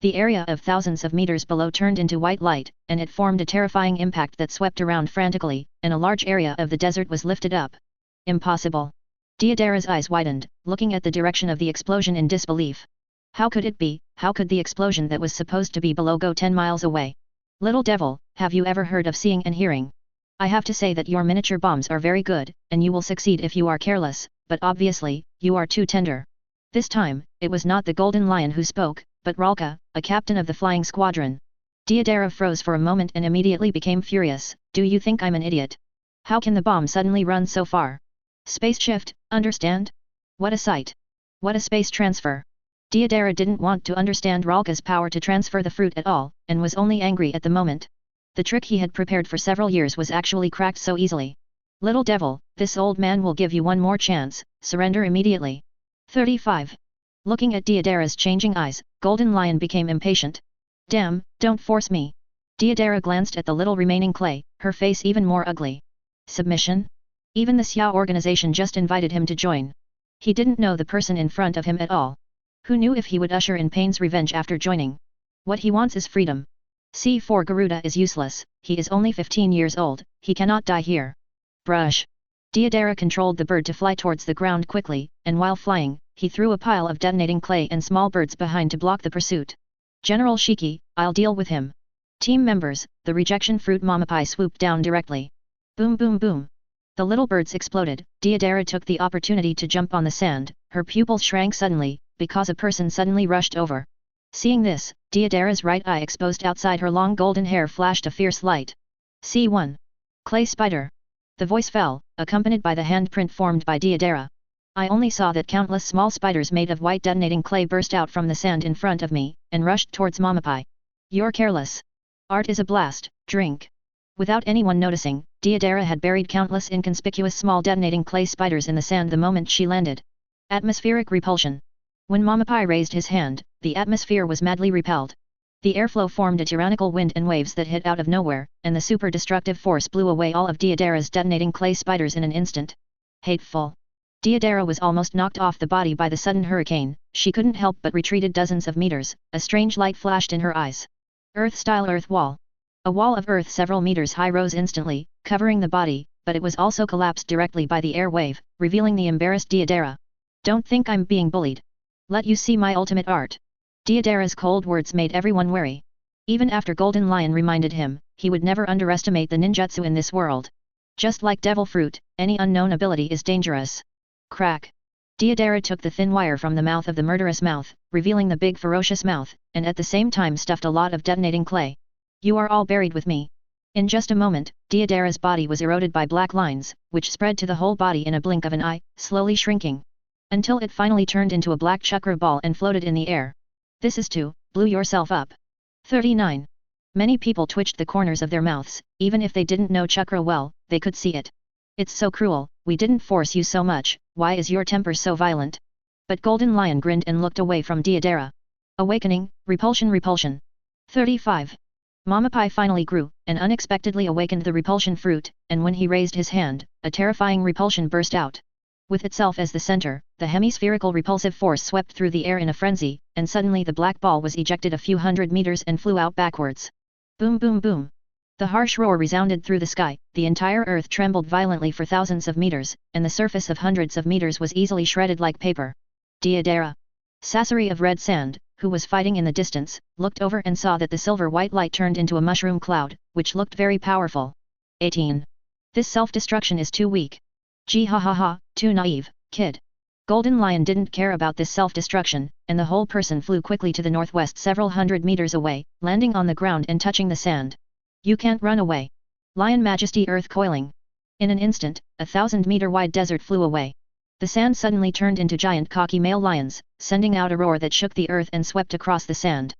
The area of thousands of meters below turned into white light, and it formed a terrifying impact that swept around frantically, and a large area of the desert was lifted up. Impossible. Deodara's eyes widened, looking at the direction of the explosion in disbelief. How could it be? How could the explosion that was supposed to be below go 10 miles away? Little devil, have you ever heard of seeing and hearing? I have to say that your miniature bombs are very good, and you will succeed if you are careless, but obviously, you are too tender. This time, it was not the Golden Lion who spoke, but Ralka, a captain of the flying squadron. Deodara froze for a moment and immediately became furious. Do you think I'm an idiot? How can the bomb suddenly run so far? Space shift, understand? What a sight! What a space transfer! Deodara didn't want to understand Ralka's power to transfer the fruit at all, and was only angry at the moment. The trick he had prepared for several years was actually cracked so easily. Little devil, this old man will give you one more chance, surrender immediately. 35. Looking at Deodara's changing eyes, Golden Lion became impatient. Damn, don't force me. Deodara glanced at the little remaining clay, her face even more ugly. Submission? Even the Xiao organization just invited him to join. He didn't know the person in front of him at all. Who knew if he would usher in Pain's revenge after joining? What he wants is freedom. C4 Garuda is useless, he is only 15 years old, he cannot die here. Brush. Deodara controlled the bird to fly towards the ground quickly, and while flying, he threw a pile of detonating clay and small birds behind to block the pursuit. General Shiki, I'll deal with him. Team members, the rejection fruit Mamapai swooped down directly. Boom boom boom. The little birds exploded. Deodara took the opportunity to jump on the sand, her pupils shrank suddenly, because a person suddenly rushed over. Seeing this, Deodara's right eye exposed outside her long golden hair flashed a fierce light. C1. Clay Spider. The voice fell, accompanied by the handprint formed by Deodara. I only saw that countless small spiders made of white detonating clay burst out from the sand in front of me, and rushed towards Mamapai. You're careless. Art is a blast, drink. Without anyone noticing, Deodara had buried countless inconspicuous small detonating clay spiders in the sand the moment she landed. Atmospheric repulsion. When Mamapai raised his hand, the atmosphere was madly repelled. The airflow formed a tyrannical wind and waves that hit out of nowhere, and the super destructive force blew away all of Deodara's detonating clay spiders in an instant. Hateful. Deodara was almost knocked off the body by the sudden hurricane. She couldn't help but retreated dozens of meters. A strange light flashed in her eyes. Earth-style earth wall. A wall of earth several meters high rose instantly, covering the body, but it was also collapsed directly by the air wave, revealing the embarrassed Deodara. Don't think I'm being bullied. Let you see my ultimate art. Deodara's cold words made everyone wary. Even after Golden Lion reminded him, he would never underestimate the ninjutsu in this world. Just like devil fruit, any unknown ability is dangerous. Crack. Deodara took the thin wire from the mouth of the murderous mouth, revealing the big ferocious mouth, and at the same time stuffed a lot of detonating clay. You are all buried with me. In just a moment, Deodara's body was eroded by black lines, which spread to the whole body in a blink of an eye, slowly shrinking. Until it finally turned into a black chakra ball and floated in the air. This is to, blew yourself up. 39. Many people twitched the corners of their mouths, even if they didn't know chakra well, they could see it. It's so cruel, we didn't force you so much, why is your temper so violent? But Golden Lion grinned and looked away from Deodara. Awakening, repulsion repulsion. 35. Mamapai finally grew, and unexpectedly awakened the repulsion fruit, and when he raised his hand, a terrifying repulsion burst out. With itself as the center, the hemispherical repulsive force swept through the air in a frenzy, and suddenly the black ball was ejected a few hundred meters and flew out backwards. Boom boom boom! The harsh roar resounded through the sky, the entire earth trembled violently for thousands of meters, and the surface of hundreds of meters was easily shredded like paper. Deodara! Sasori of red sand, who was fighting in the distance, looked over and saw that the silver-white light turned into a mushroom cloud, which looked very powerful. 18. This self-destruction is too weak. Gee ha ha ha, too naive, kid. Golden Lion didn't care about this self-destruction, and the whole person flew quickly to the northwest several hundred meters away, landing on the ground and touching the sand. You can't run away. Lion Majesty Earth coiling. In an instant, 1,000-meter-wide desert flew away. The sand suddenly turned into giant cocky male lions, sending out a roar that shook the earth and swept across the sand.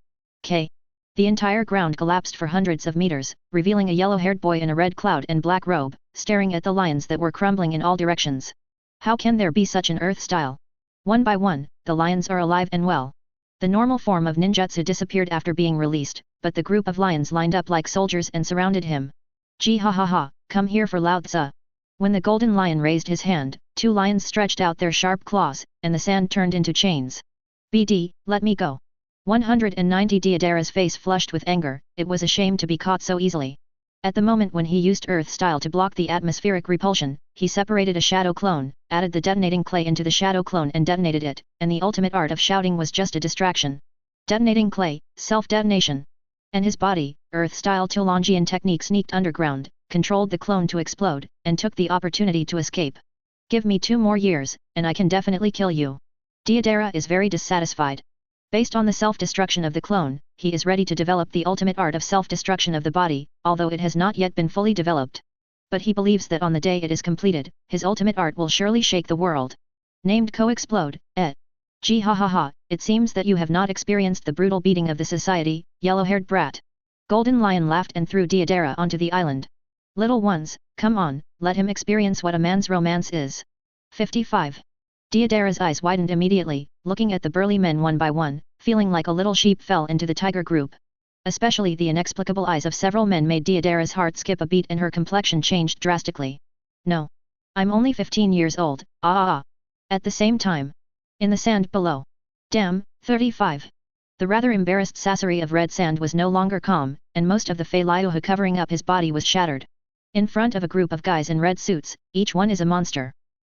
The entire ground collapsed for hundreds of meters, revealing a yellow-haired boy in a red cloud and black robe, staring at the lions that were crumbling in all directions. How can there be such an earth style? One by one, the lions are alive and well. The normal form of ninjutsu disappeared after being released, but the group of lions lined up like soldiers and surrounded him. Gee ha ha ha, come here for Lao Tzu. When the golden lion raised his hand, 2 lions stretched out their sharp claws, and the sand turned into chains. BD, let me go. 190 Deodara's face flushed with anger, it was a shame to be caught so easily. At the moment when he used earth style to block the atmospheric repulsion, he separated a shadow clone, added the detonating clay into the shadow clone and detonated it, and the ultimate art of shouting was just a distraction. Detonating clay, self-detonation. And his body, earth style Tuolongian technique sneaked underground, controlled the clone to explode, and took the opportunity to escape. Give me 2 more years, and I can definitely kill you. Deodara is very dissatisfied. Based on the self-destruction of the clone, he is ready to develop the ultimate art of self-destruction of the body, although it has not yet been fully developed. But he believes that on the day it is completed, his ultimate art will surely shake the world. Named Co-Explode, Gee ha ha ha, it seems that you have not experienced the brutal beating of the society, yellow-haired brat. Golden Lion laughed and threw Deodara onto the island. Little ones, come on, let him experience what a man's romance is. 55. Deodara's eyes widened immediately, looking at the burly men one by one, feeling like a little sheep fell into the tiger group. Especially the inexplicable eyes of several men made Deodara's heart skip a beat and her complexion changed drastically. No. I'm only 15 years old, At the same time. In the sand below. Damn, 35. The rather embarrassed Sasori of red sand was no longer calm, and most of the Fei Liuhu covering up his body was shattered. In front of a group of guys in red suits, each one is a monster.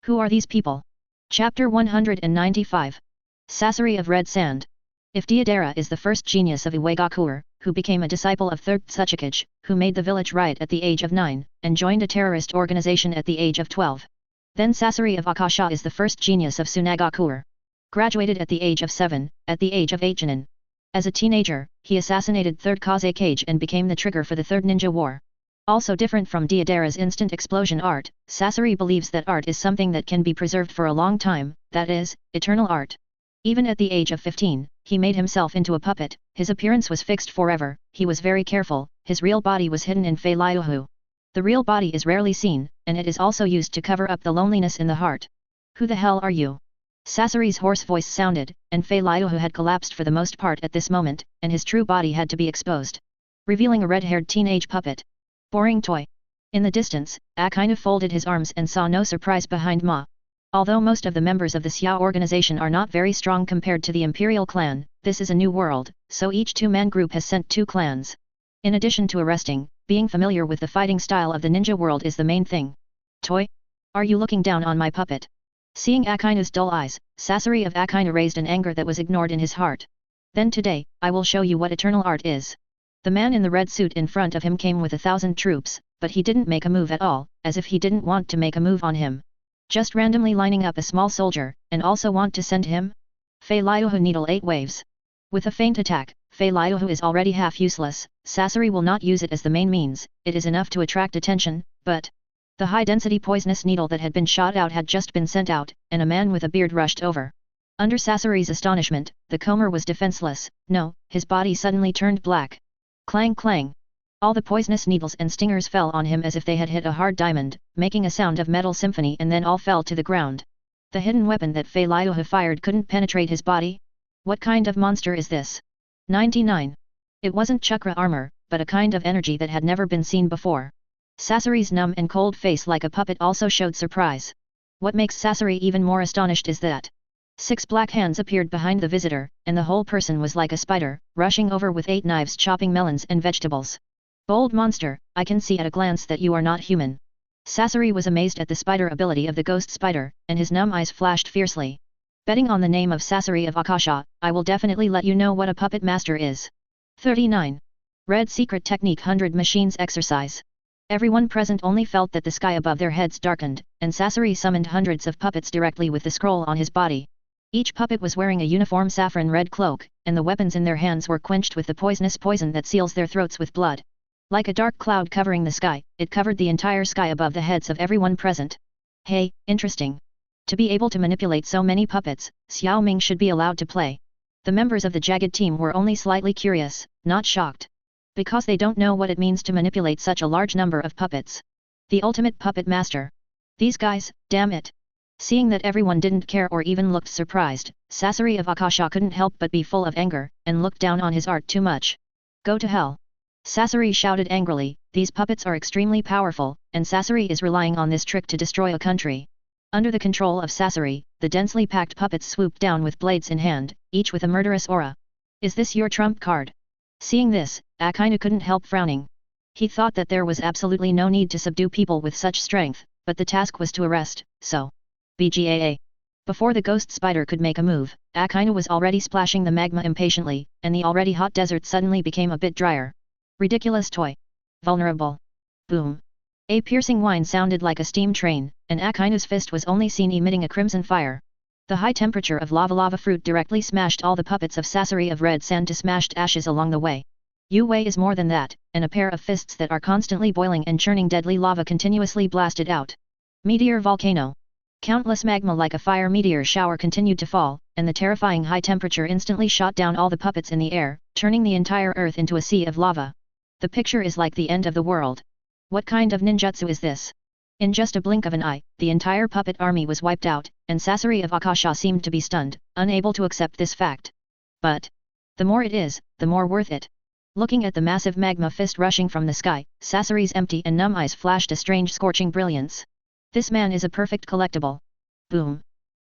Who are these people? Chapter 195. Sasori of red sand. If Deodara is the first genius of Iwagakuer, who became a disciple of Third Tsuchikage, who made the village riot at the age of 9, and joined a terrorist organization at the age of 12. Then Sasori of Akasha is the first genius of Tsunagakuer. Graduated at the age of 7, at the age of 8 Jinin. As a teenager, he assassinated Third Kazekage and became the trigger for the Third Ninja War. Also different from Deodara's instant explosion art, Sasori believes that art is something that can be preserved for a long time, that is, eternal art. Even at the age of 15, he made himself into a puppet, his appearance was fixed forever, he was very careful, his real body was hidden in Fei Liuhu. The real body is rarely seen, and it is also used to cover up the loneliness in the heart. Who the hell are you? Sasori's hoarse voice sounded, and Fei Liuhu had collapsed for the most part at this moment, and his true body had to be exposed. Revealing a red-haired teenage puppet. Boring toy. In the distance, Akainu folded his arms and saw no surprise behind Ma. Although most of the members of the Xia organization are not very strong compared to the Imperial clan, this is a new world, so each 2-man group has sent 2 clans. In addition to arresting, being familiar with the fighting style of the ninja world is the main thing. Toy? Are you looking down on my puppet? Seeing Akainu's dull eyes, Sasori of Akainu raised an anger that was ignored in his heart. Then today, I will show you what eternal art is. The man in the red suit in front of him came with 1,000 troops, but he didn't make a move at all, as if he didn't want to make a move on him. Just randomly lining up a small soldier, and also want to send him? Fei Liuhu needle 8 waves. With a feint attack, Fei Liuhu is already half useless, Sasori will not use it as the main means, it is enough to attract attention, but... The high-density poisonous needle that had been shot out had just been sent out, and a man with a beard rushed over. Under Sasori's astonishment, the comer was defenseless, no, his body suddenly turned black. Clang clang. All the poisonous needles and stingers fell on him as if they had hit a hard diamond, making a sound of metal symphony, and then all fell to the ground. The hidden weapon that Fei Liuhu fired couldn't penetrate his body? What kind of monster is this? 99. It wasn't chakra armor, but a kind of energy that had never been seen before. Sasori's numb and cold face like a puppet also showed surprise. What makes Sasori even more astonished is that 6 black hands appeared behind the visitor, and the whole person was like a spider, rushing over with 8 knives chopping melons and vegetables. Bold monster, I can see at a glance that you are not human. Sasori was amazed at the spider ability of the ghost spider, and his numb eyes flashed fiercely. Betting on the name of Sasori of Akasha, I will definitely let you know what a puppet master is. 39. Red Secret Technique 100 Machines Exercise. Everyone present only felt that the sky above their heads darkened, and Sasori summoned hundreds of puppets directly with the scroll on his body. Each puppet was wearing a uniform saffron red cloak, and the weapons in their hands were quenched with the poisonous poison that seals their throats with blood. Like a dark cloud covering the sky, it covered the entire sky above the heads of everyone present. Hey, interesting. To be able to manipulate so many puppets, Xiao Ming should be allowed to play. The members of the Jagged team were only slightly curious, not shocked. Because they don't know what it means to manipulate such a large number of puppets. The ultimate puppet master. These guys, damn it. Seeing that everyone didn't care or even looked surprised, Sasori of Akasha couldn't help but be full of anger, and looked down on his art too much. Go to hell. Sasori shouted angrily, these puppets are extremely powerful, and Sasori is relying on this trick to destroy a country. Under the control of Sasori, the densely packed puppets swooped down with blades in hand, each with a murderous aura. Is this your trump card? Seeing this, Akainu couldn't help frowning. He thought that there was absolutely no need to subdue people with such strength, but the task was to arrest, so. BGAA. Before the ghost spider could make a move, Akainu was already splashing the magma impatiently, and the already hot desert suddenly became a bit drier. Ridiculous toy. Vulnerable. Boom. A piercing whine sounded like a steam train, and Akainu's fist was only seen emitting a crimson fire. The high temperature of lava fruit directly smashed all the puppets of Sasori of red sand to smashed ashes along the way. Yue is more than that, and a pair of fists that are constantly boiling and churning deadly lava continuously blasted out. Meteor volcano. Countless magma like a fire meteor shower continued to fall, and the terrifying high temperature instantly shot down all the puppets in the air, turning the entire earth into a sea of lava. The picture is like the end of the world. What kind of ninjutsu is this? In just a blink of an eye, the entire puppet army was wiped out, and Sasori of Akasha seemed to be stunned, unable to accept this fact. But the more it is, the more worth it. Looking at the massive magma fist rushing from the sky, Sasori's empty and numb eyes flashed a strange scorching brilliance. This man is a perfect collectible. Boom.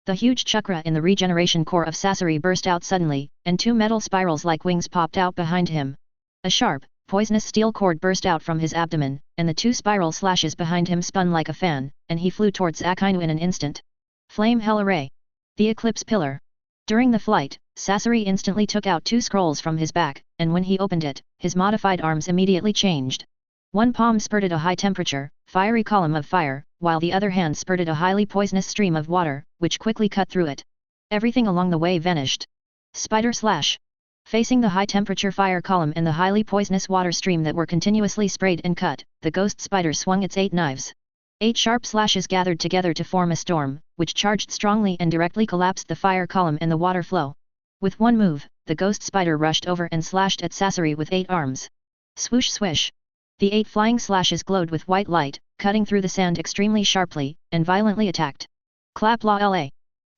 The huge chakra in the regeneration core of Sasori burst out suddenly, and 2 metal spirals like wings popped out behind him. A sharp, poisonous steel cord burst out from his abdomen, and the 2 spiral slashes behind him spun like a fan, and he flew towards Akainu in an instant. Flame Hell Array. The Eclipse Pillar. During the flight, Sasori instantly took out 2 scrolls from his back, and when he opened it, his modified arms immediately changed. One palm spurted a high-temperature, fiery column of fire, while the other hand spurted a highly poisonous stream of water, which quickly cut through it. Everything along the way vanished. Spider Slash. Facing the high-temperature fire column and the highly poisonous water stream that were continuously sprayed and cut, the ghost spider swung its 8 knives. 8 sharp slashes gathered together to form a storm, which charged strongly and directly collapsed the fire column and the water flow. With one move, the ghost spider rushed over and slashed at Sasori with 8 arms. Swoosh swish. The 8 flying slashes glowed with white light, cutting through the sand extremely sharply, and violently attacked. Clap la la.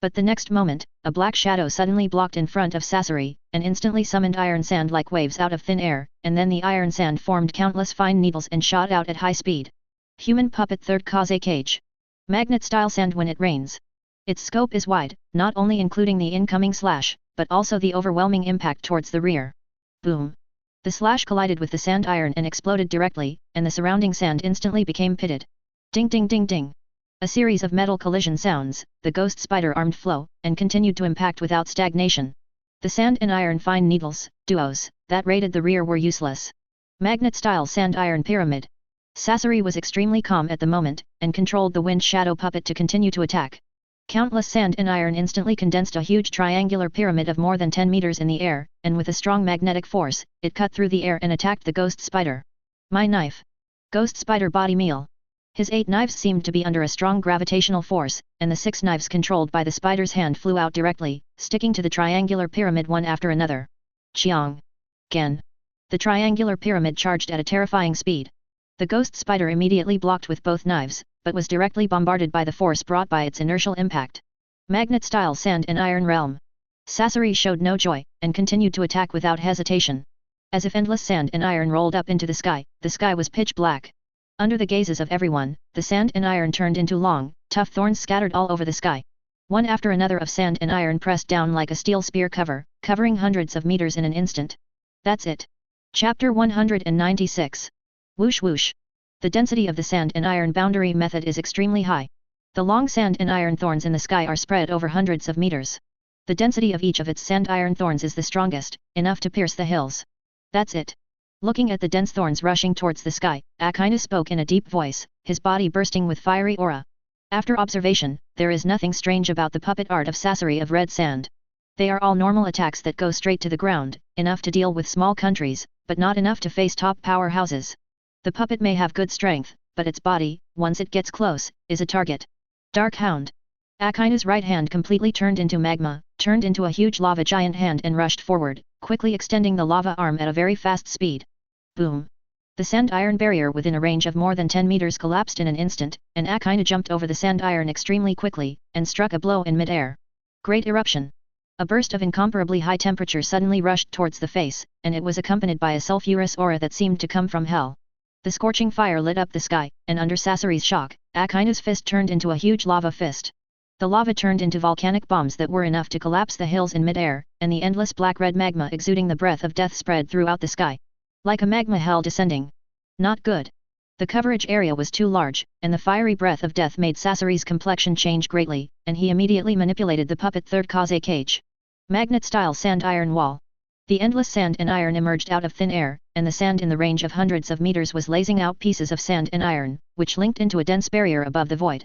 But the next moment, a black shadow suddenly blocked in front of Sasori, and instantly summoned iron sand like waves out of thin air, and then the iron sand formed countless fine needles and shot out at high speed. Human puppet third cause cage. Magnet-style sand when it rains. Its scope is wide, not only including the incoming slash, but also the overwhelming impact towards the rear. Boom. The slash collided with the sand iron and exploded directly, and the surrounding sand instantly became pitted. Ding ding ding ding. A series of metal collision sounds, the ghost spider armed flow, and continued to impact without stagnation. The sand and iron fine needles, duos, that raided the rear were useless. Magnet-style sand iron pyramid. Sasori was extremely calm at the moment, and controlled the wind shadow puppet to continue to attack. Countless sand and iron instantly condensed a huge triangular pyramid of more than 10 meters in the air, and with a strong magnetic force, it cut through the air and attacked the ghost spider. My knife. Ghost spider body meal. His 8 knives seemed to be under a strong gravitational force, and the 6 knives controlled by the spider's hand flew out directly, sticking to the triangular pyramid one after another. Chiang. Gen. The triangular pyramid charged at a terrifying speed. The ghost spider immediately blocked with both knives, but was directly bombarded by the force brought by its inertial impact. Magnet-style sand and iron realm. Sasori showed no joy, and continued to attack without hesitation. As if endless sand and iron rolled up into the sky was pitch black. Under the gazes of everyone, the sand and iron turned into long, tough thorns scattered all over the sky. One after another of sand and iron pressed down like a steel spear covering hundreds of meters in an instant. That's it. Chapter 196. Whoosh whoosh. The density of the sand and iron boundary method is extremely high. The long sand and iron thorns in the sky are spread over hundreds of meters. The density of each of its sand-iron thorns is the strongest, enough to pierce the hills. That's it. Looking at the dense thorns rushing towards the sky, Akina spoke in a deep voice, his body bursting with fiery aura. After observation, there is nothing strange about the puppet art of Sasori of red sand. They are all normal attacks that go straight to the ground, enough to deal with small countries, but not enough to face top powerhouses. The puppet may have good strength, but its body, once it gets close, is a target. Dark Hound. Akina's right hand completely turned into magma, turned into a huge lava giant hand and rushed forward, quickly extending the lava arm at a very fast speed. Boom! The sand-iron barrier within a range of more than 10 meters collapsed in an instant, and Akina jumped over the sand-iron extremely quickly, and struck a blow in mid-air. Great eruption! A burst of incomparably high temperature suddenly rushed towards the face, and it was accompanied by a sulphurous aura that seemed to come from hell. The scorching fire lit up the sky, and under Sasori's shock, Akina's fist turned into a huge lava fist. The lava turned into volcanic bombs that were enough to collapse the hills in mid-air, and the endless black-red magma exuding the breath of death spread throughout the sky. Like a magma hell descending. Not good. The coverage area was too large, and the fiery breath of death made Sasori's complexion change greatly, and he immediately manipulated the puppet third kaze cage. Magnet-style sand-iron wall. The endless sand and iron emerged out of thin air, and the sand in the range of hundreds of meters was lasing out pieces of sand and iron, which linked into a dense barrier above the void.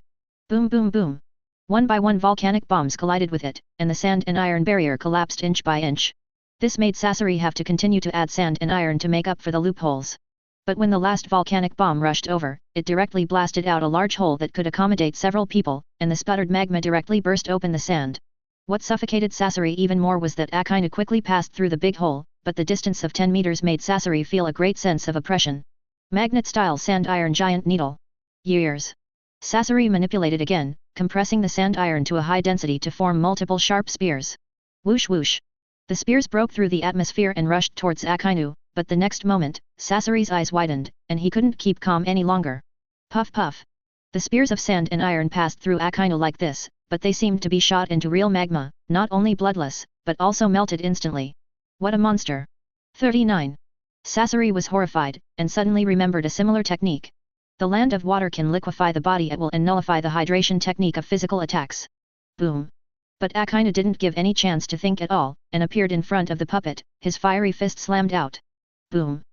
Boom boom boom. One by one volcanic bombs collided with it, and the sand and iron barrier collapsed inch by inch. This made Sasori have to continue to add sand and iron to make up for the loopholes. But when the last volcanic bomb rushed over, it directly blasted out a large hole that could accommodate several people, and the sputtered magma directly burst open the sand. What suffocated Sasori even more was that Akina quickly passed through the big hole, but the distance of 10 meters made Sasori feel a great sense of oppression. Magnet-style sand-iron giant needle. Years. Sasori manipulated again, compressing the sand-iron to a high density to form multiple sharp spears. Whoosh whoosh. The spears broke through the atmosphere and rushed towards Akinu, but the next moment, Sasori's eyes widened, and he couldn't keep calm any longer. Puff puff. The spears of sand and iron passed through Akinu like this, but they seemed to be shot into real magma, not only bloodless, but also melted instantly. What a monster! 39. Sasori was horrified, and suddenly remembered a similar technique. The land of water can liquefy the body at will and nullify the hydration technique of physical attacks. Boom! But Akina didn't give any chance to think at all, and appeared in front of the puppet, his fiery fist slammed out. Boom!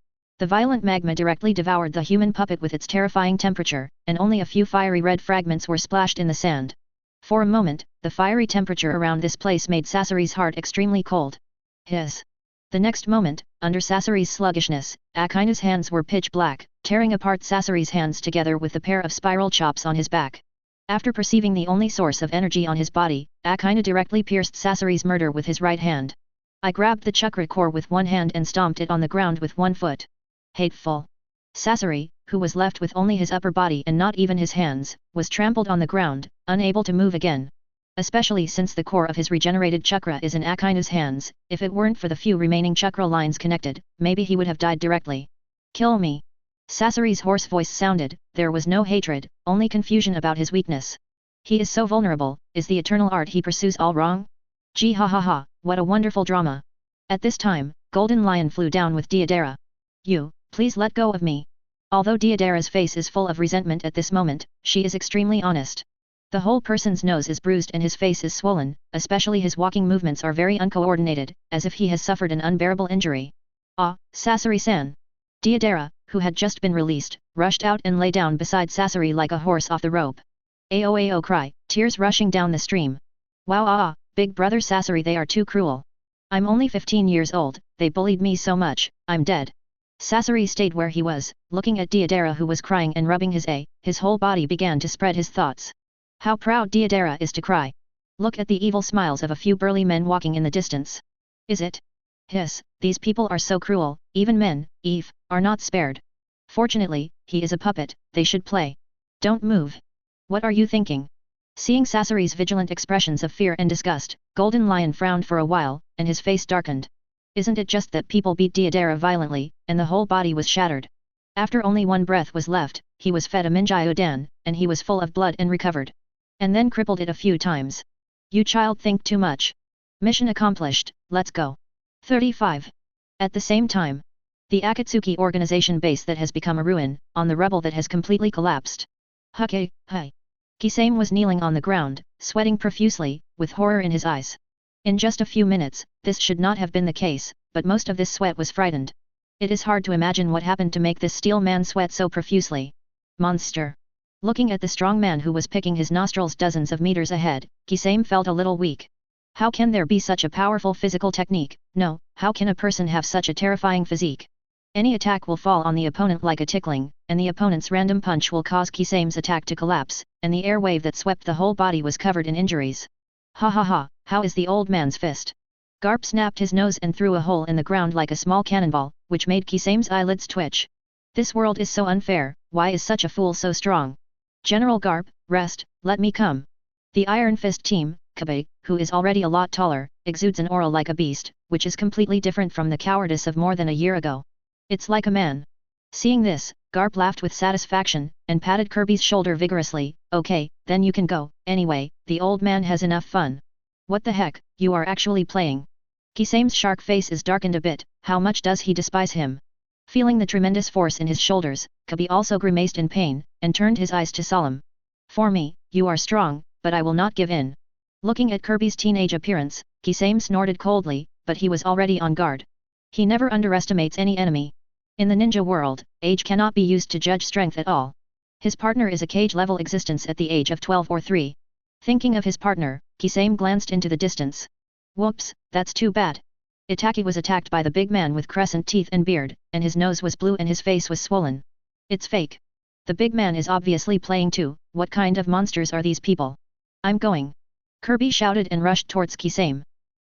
The violent magma directly devoured the human puppet with its terrifying temperature, and only a few fiery red fragments were splashed in the sand. For a moment, the fiery temperature around this place made Sasori's heart extremely cold. Hiss! The next moment, under Sasori's sluggishness, Akina's hands were pitch black, tearing apart Sasori's hands together with the pair of spiral chops on his back. After perceiving the only source of energy on his body, Akina directly pierced Sasori's murder with his right hand. I grabbed the chakra core with one hand and stomped it on the ground with one foot. Hateful! Sasori, who was left with only his upper body and not even his hands, was trampled on the ground, unable to move again. Especially since the core of his regenerated chakra is in Akina's hands, if it weren't for the few remaining chakra lines connected, maybe he would have died directly. Kill me! Sasori's hoarse voice sounded, there was no hatred, only confusion about his weakness. He is so vulnerable, is the eternal art he pursues all wrong? Gee ha ha ha, what a wonderful drama! At this time, Golden Lion flew down with Deidara. You, please let go of me. Although Deidara's face is full of resentment at this moment, she is extremely honest. The whole person's nose is bruised and his face is swollen, especially his walking movements are very uncoordinated, as if he has suffered an unbearable injury. Ah, Sasori-san! Deidara, who had just been released, rushed out and lay down beside Sasori like a horse off the rope. Ao cry, tears rushing down the stream. Wow big brother Sasori, they are too cruel. I'm only 15 years old, they bullied me so much, I'm dead. Sasori stayed where he was, looking at Deidara who was crying and rubbing his whole body began to spread his thoughts. How proud Deidara is to cry. Look at the evil smiles of a few burly men walking in the distance. Is it? Hiss, these people are so cruel, even men, Eve, are not spared. Fortunately, he is a puppet, they should play. Don't move. What are you thinking? Seeing Sasori's vigilant expressions of fear and disgust, Golden Lion frowned for a while, and his face darkened. Isn't it just that people beat Deidara violently, and the whole body was shattered? After only one breath was left, he was fed a Minjiodan, and he was full of blood and recovered. And then crippled it a few times. You child think too much. Mission accomplished, let's go. 35. At the same time, the Akatsuki organization base that has become a ruin, on the rubble that has completely collapsed. Hukke, hi. Kisame was kneeling on the ground, sweating profusely, with horror in his eyes. In just a few minutes, this should not have been the case, but most of this sweat was frightened. It is hard to imagine what happened to make this steel man sweat so profusely. Monster. Looking at the strong man who was picking his nostrils dozens of meters ahead, Kisame felt a little weak. How can there be such a powerful physical technique? No, how can a person have such a terrifying physique? Any attack will fall on the opponent like a tickling, and the opponent's random punch will cause Kisame's attack to collapse, and the air wave that swept the whole body was covered in injuries. Ha ha ha, how is the old man's fist? Garp snapped his nose and threw a hole in the ground like a small cannonball, which made Kisame's eyelids twitch. This world is so unfair, why is such a fool so strong? General Garp, rest, let me come. The Iron Fist team, Kabe, who is already a lot taller, exudes an aura like a beast, which is completely different from the cowardice of more than a year ago. It's like a man. Seeing this, Garp laughed with satisfaction, and patted Kirby's shoulder vigorously. Okay, then you can go, anyway, the old man has enough fun. What the heck, you are actually playing. Kisame's shark face is darkened a bit, how much does he despise him? Feeling the tremendous force in his shoulders, Kabe also grimaced in pain, and turned his eyes to Solemn. For me, you are strong, but I will not give in. Looking at Kirby's teenage appearance, Kisame snorted coldly, but he was already on guard. He never underestimates any enemy. In the ninja world, age cannot be used to judge strength at all. His partner is a cage-level existence at the age of 12 or 3. Thinking of his partner, Kisame glanced into the distance. Whoops, that's too bad. Itaki was attacked by the big man with crescent teeth and beard, and his nose was blue and his face was swollen. It's fake. The big man is obviously playing too. What kind of monsters are these people? I'm going. Kirby shouted and rushed towards Kisame.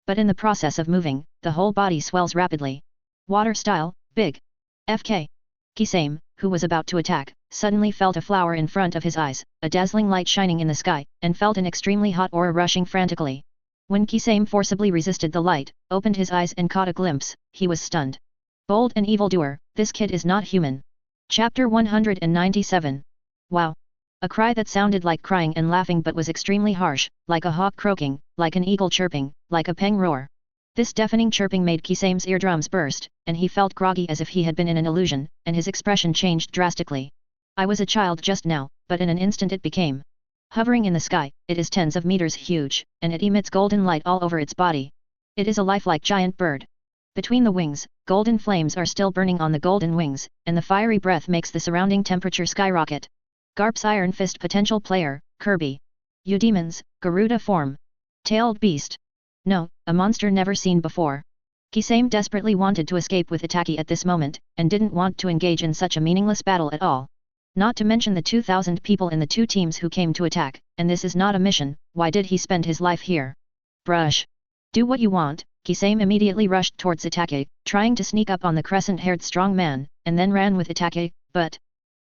But in the process of moving, the whole body swells rapidly. Water style, big. FK. Kisame, who was about to attack, suddenly felt a flower in front of his eyes, a dazzling light shining in the sky, and felt an extremely hot aura rushing frantically. When Kisame forcibly resisted the light, opened his eyes and caught a glimpse, he was stunned. Bold and evildoer, this kid is not human. Chapter 197. Wow. A cry that sounded like crying and laughing but was extremely harsh, like a hawk croaking, like an eagle chirping, like a peng roar. This deafening chirping made Kisame's eardrums burst, and he felt groggy as if he had been in an illusion, and his expression changed drastically. I was a child just now, but in an instant it became. Hovering in the sky, it is tens of meters huge, and it emits golden light all over its body. It is a lifelike giant bird. Between the wings, golden flames are still burning on the golden wings, and the fiery breath makes the surrounding temperature skyrocket. Garp's Iron Fist potential player, Kirby. Eudemons, Garuda form. Tailed beast. No, a monster never seen before. Kisame desperately wanted to escape with Itaki at this moment, and didn't want to engage in such a meaningless battle at all. Not to mention the 2,000 people in the two teams who came to attack, and this is not a mission, why did he spend his life here? Brush. Do what you want. Kisame immediately rushed towards Itaki, trying to sneak up on the crescent-haired strong man, and then ran with Itaki, but...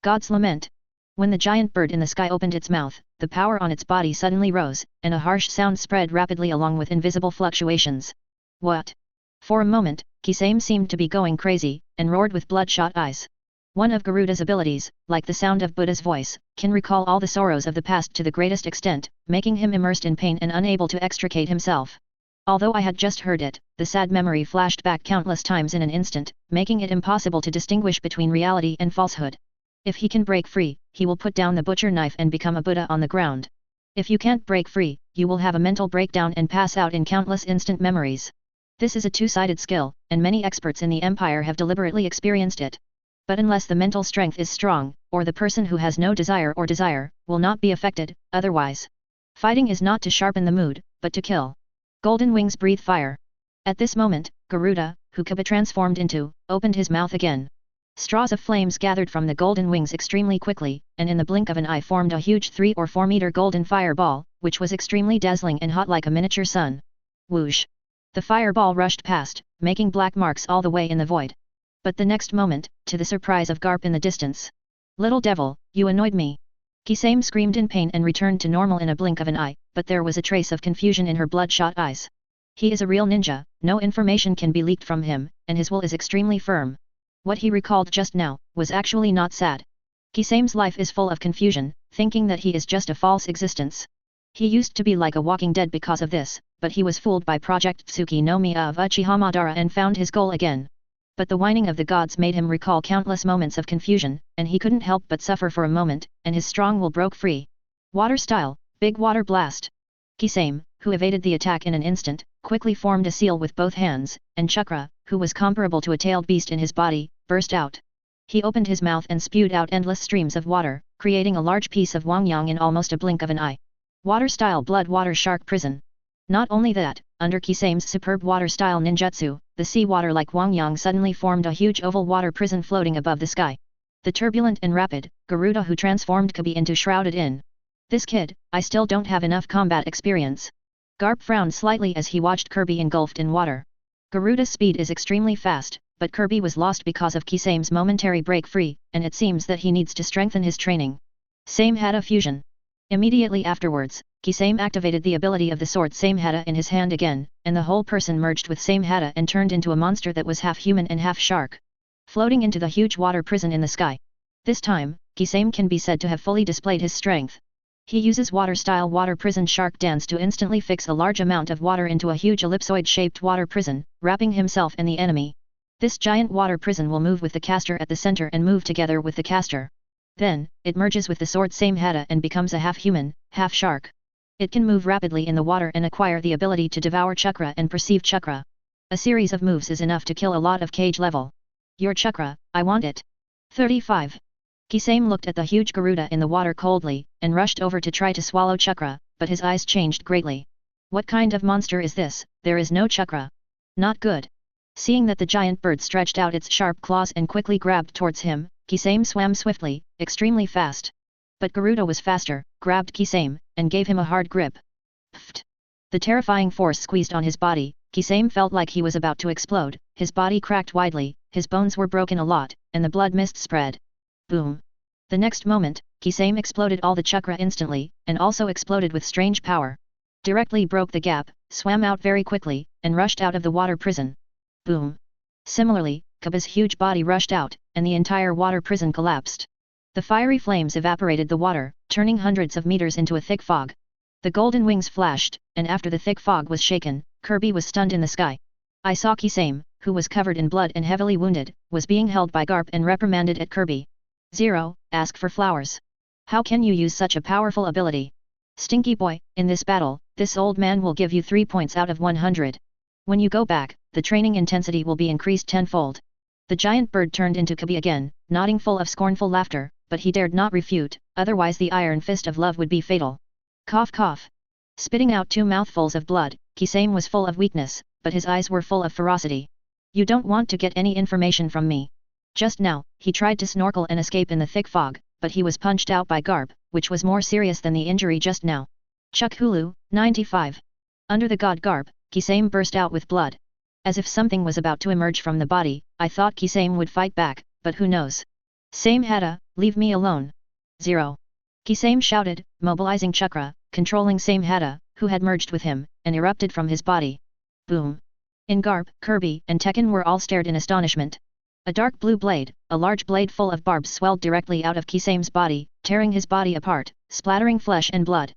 God's lament. When the giant bird in the sky opened its mouth, the power on its body suddenly rose, and a harsh sound spread rapidly along with invisible fluctuations. What? For a moment, Kisame seemed to be going crazy, and roared with bloodshot eyes. One of Garuda's abilities, like the sound of Buddha's voice, can recall all the sorrows of the past to the greatest extent, making him immersed in pain and unable to extricate himself. Although I had just heard it, the sad memory flashed back countless times in an instant, making it impossible to distinguish between reality and falsehood. If he can break free, he will put down the butcher knife and become a Buddha on the ground. If you can't break free, you will have a mental breakdown and pass out in countless instant memories. This is a two-sided skill, and many experts in the Empire have deliberately experienced it. But unless the mental strength is strong, or the person who has no desire or desire, will not be affected, otherwise. Fighting is not to sharpen the mood, but to kill. Golden wings breathe fire. At this moment, Garuda, who Kaba transformed into, opened his mouth again. Straws of flames gathered from the golden wings extremely quickly, and in the blink of an eye formed a huge 3 or 4 meter golden fireball, which was extremely dazzling and hot like a miniature sun. Whoosh! The fireball rushed past, making black marks all the way in the void. But the next moment, to the surprise of Garp in the distance. Little devil, you annoyed me! Kisame screamed in pain and returned to normal in a blink of an eye, but there was a trace of confusion in her bloodshot eyes. He is a real ninja, no information can be leaked from him, and his will is extremely firm. What he recalled just now, was actually not sad. Kisame's life is full of confusion, thinking that he is just a false existence. He used to be like a walking dead because of this, but he was fooled by Project Tsuki no Miya of Uchiha Madara and found his goal again. But the whining of the gods made him recall countless moments of confusion, and he couldn't help but suffer for a moment, and his strong will broke free. Water style, big water blast. Kisame, who evaded the attack in an instant, quickly formed a seal with both hands, and Chakra, who was comparable to a tailed beast in his body, burst out. He opened his mouth and spewed out endless streams of water, creating a large piece of Wangyang in almost a blink of an eye. Water-style blood water shark prison. Not only that, under Kisame's superb water-style ninjutsu, the sea water like Wangyang suddenly formed a huge oval water prison floating above the sky. The turbulent and rapid, Garuda who transformed Kabi into shrouded in. This kid, I still don't have enough combat experience. Garp frowned slightly as he watched Kirby engulfed in water. Garuda's speed is extremely fast, but Kirby was lost because of Kisame's momentary break free, and it seems that he needs to strengthen his training. Samehada fusion. Immediately afterwards, Kisame activated the ability of the sword Samehada in his hand again, and the whole person merged with Samehada and turned into a monster that was half human and half shark. Floating into the huge water prison in the sky. This time, Kisame can be said to have fully displayed his strength. He uses water-style water prison shark dance to instantly fix a large amount of water into a huge ellipsoid-shaped water prison, wrapping himself and the enemy. This giant water prison will move with the caster at the center and move together with the caster. Then, it merges with the sword Samehada and becomes a half-human, half-shark. It can move rapidly in the water and acquire the ability to devour chakra and perceive chakra. A series of moves is enough to kill a lot of cage level. Your chakra, I want it. 35. Kisame looked at the huge Garuda in the water coldly, and rushed over to try to swallow chakra, but his eyes changed greatly. What kind of monster is this? There is no chakra. Not good. Seeing that the giant bird stretched out its sharp claws and quickly grabbed towards him, Kisame swam swiftly, extremely fast. But Garuda was faster, grabbed Kisame, and gave him a hard grip. Pfft! The terrifying force squeezed on his body. Kisame felt like he was about to explode, his body cracked widely, his bones were broken a lot, and the blood mist spread. Boom! The next moment, Kisame exploded all the chakra instantly, and also exploded with strange power. Directly broke the gap, swam out very quickly, and rushed out of the water prison. Boom! Similarly, Kaba's huge body rushed out, and the entire water prison collapsed. The fiery flames evaporated the water, turning hundreds of meters into a thick fog. The golden wings flashed, and after the thick fog was shaken, Kirby was stunned in the sky. I saw Kisame, who was covered in blood and heavily wounded, was being held by Garp and reprimanded at Kirby. 0. Ask for flowers. How can you use such a powerful ability? Stinky boy, in this battle, this old man will give you 3 points out of 100. When you go back, the training intensity will be increased tenfold. The giant bird turned into Kabi again, nodding full of scornful laughter, but he dared not refute, otherwise the iron fist of love would be fatal. Cough cough. Spitting out 2 mouthfuls of blood, Kisame was full of weakness, but his eyes were full of ferocity. You don't want to get any information from me. Just now, he tried to snorkel and escape in the thick fog, but he was punched out by Garp, which was more serious than the injury just now. Chuck Hulu, 95. Under the god Garp, Kisame burst out with blood. As if something was about to emerge from the body, I thought Kisame would fight back, but who knows. Samehada, leave me alone. 0. Kisame shouted, mobilizing chakra, controlling Samehada, who had merged with him, and erupted from his body. Boom! In Garp, Kirby, and Tekken were all stared in astonishment. A dark blue blade, a large blade full of barbs swelled directly out of Kisame's body, tearing his body apart, splattering flesh and blood.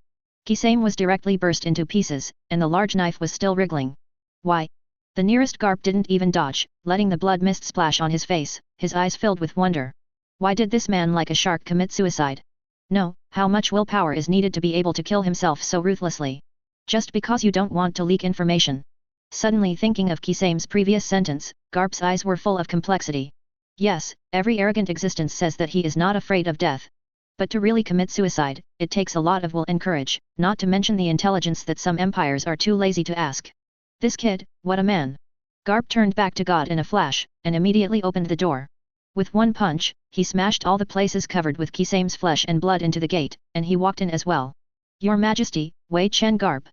Kisame was directly burst into pieces, and the large knife was still wriggling. Why? The nearest Garp didn't even dodge, letting the blood mist splash on his face, his eyes filled with wonder. Why did this man like a shark commit suicide? No, how much willpower is needed to be able to kill himself so ruthlessly? Just because you don't want to leak information. Suddenly thinking of Kisame's previous sentence, Garp's eyes were full of complexity. Yes, every arrogant existence says that he is not afraid of death. But to really commit suicide, it takes a lot of will and courage, not to mention the intelligence that some empires are too lazy to ask. This kid, what a man! Garp turned back to God in a flash, and immediately opened the door. With one punch, he smashed all the places covered with Kisame's flesh and blood into the gate, and he walked in as well. Your Majesty, Wei Chen Garp.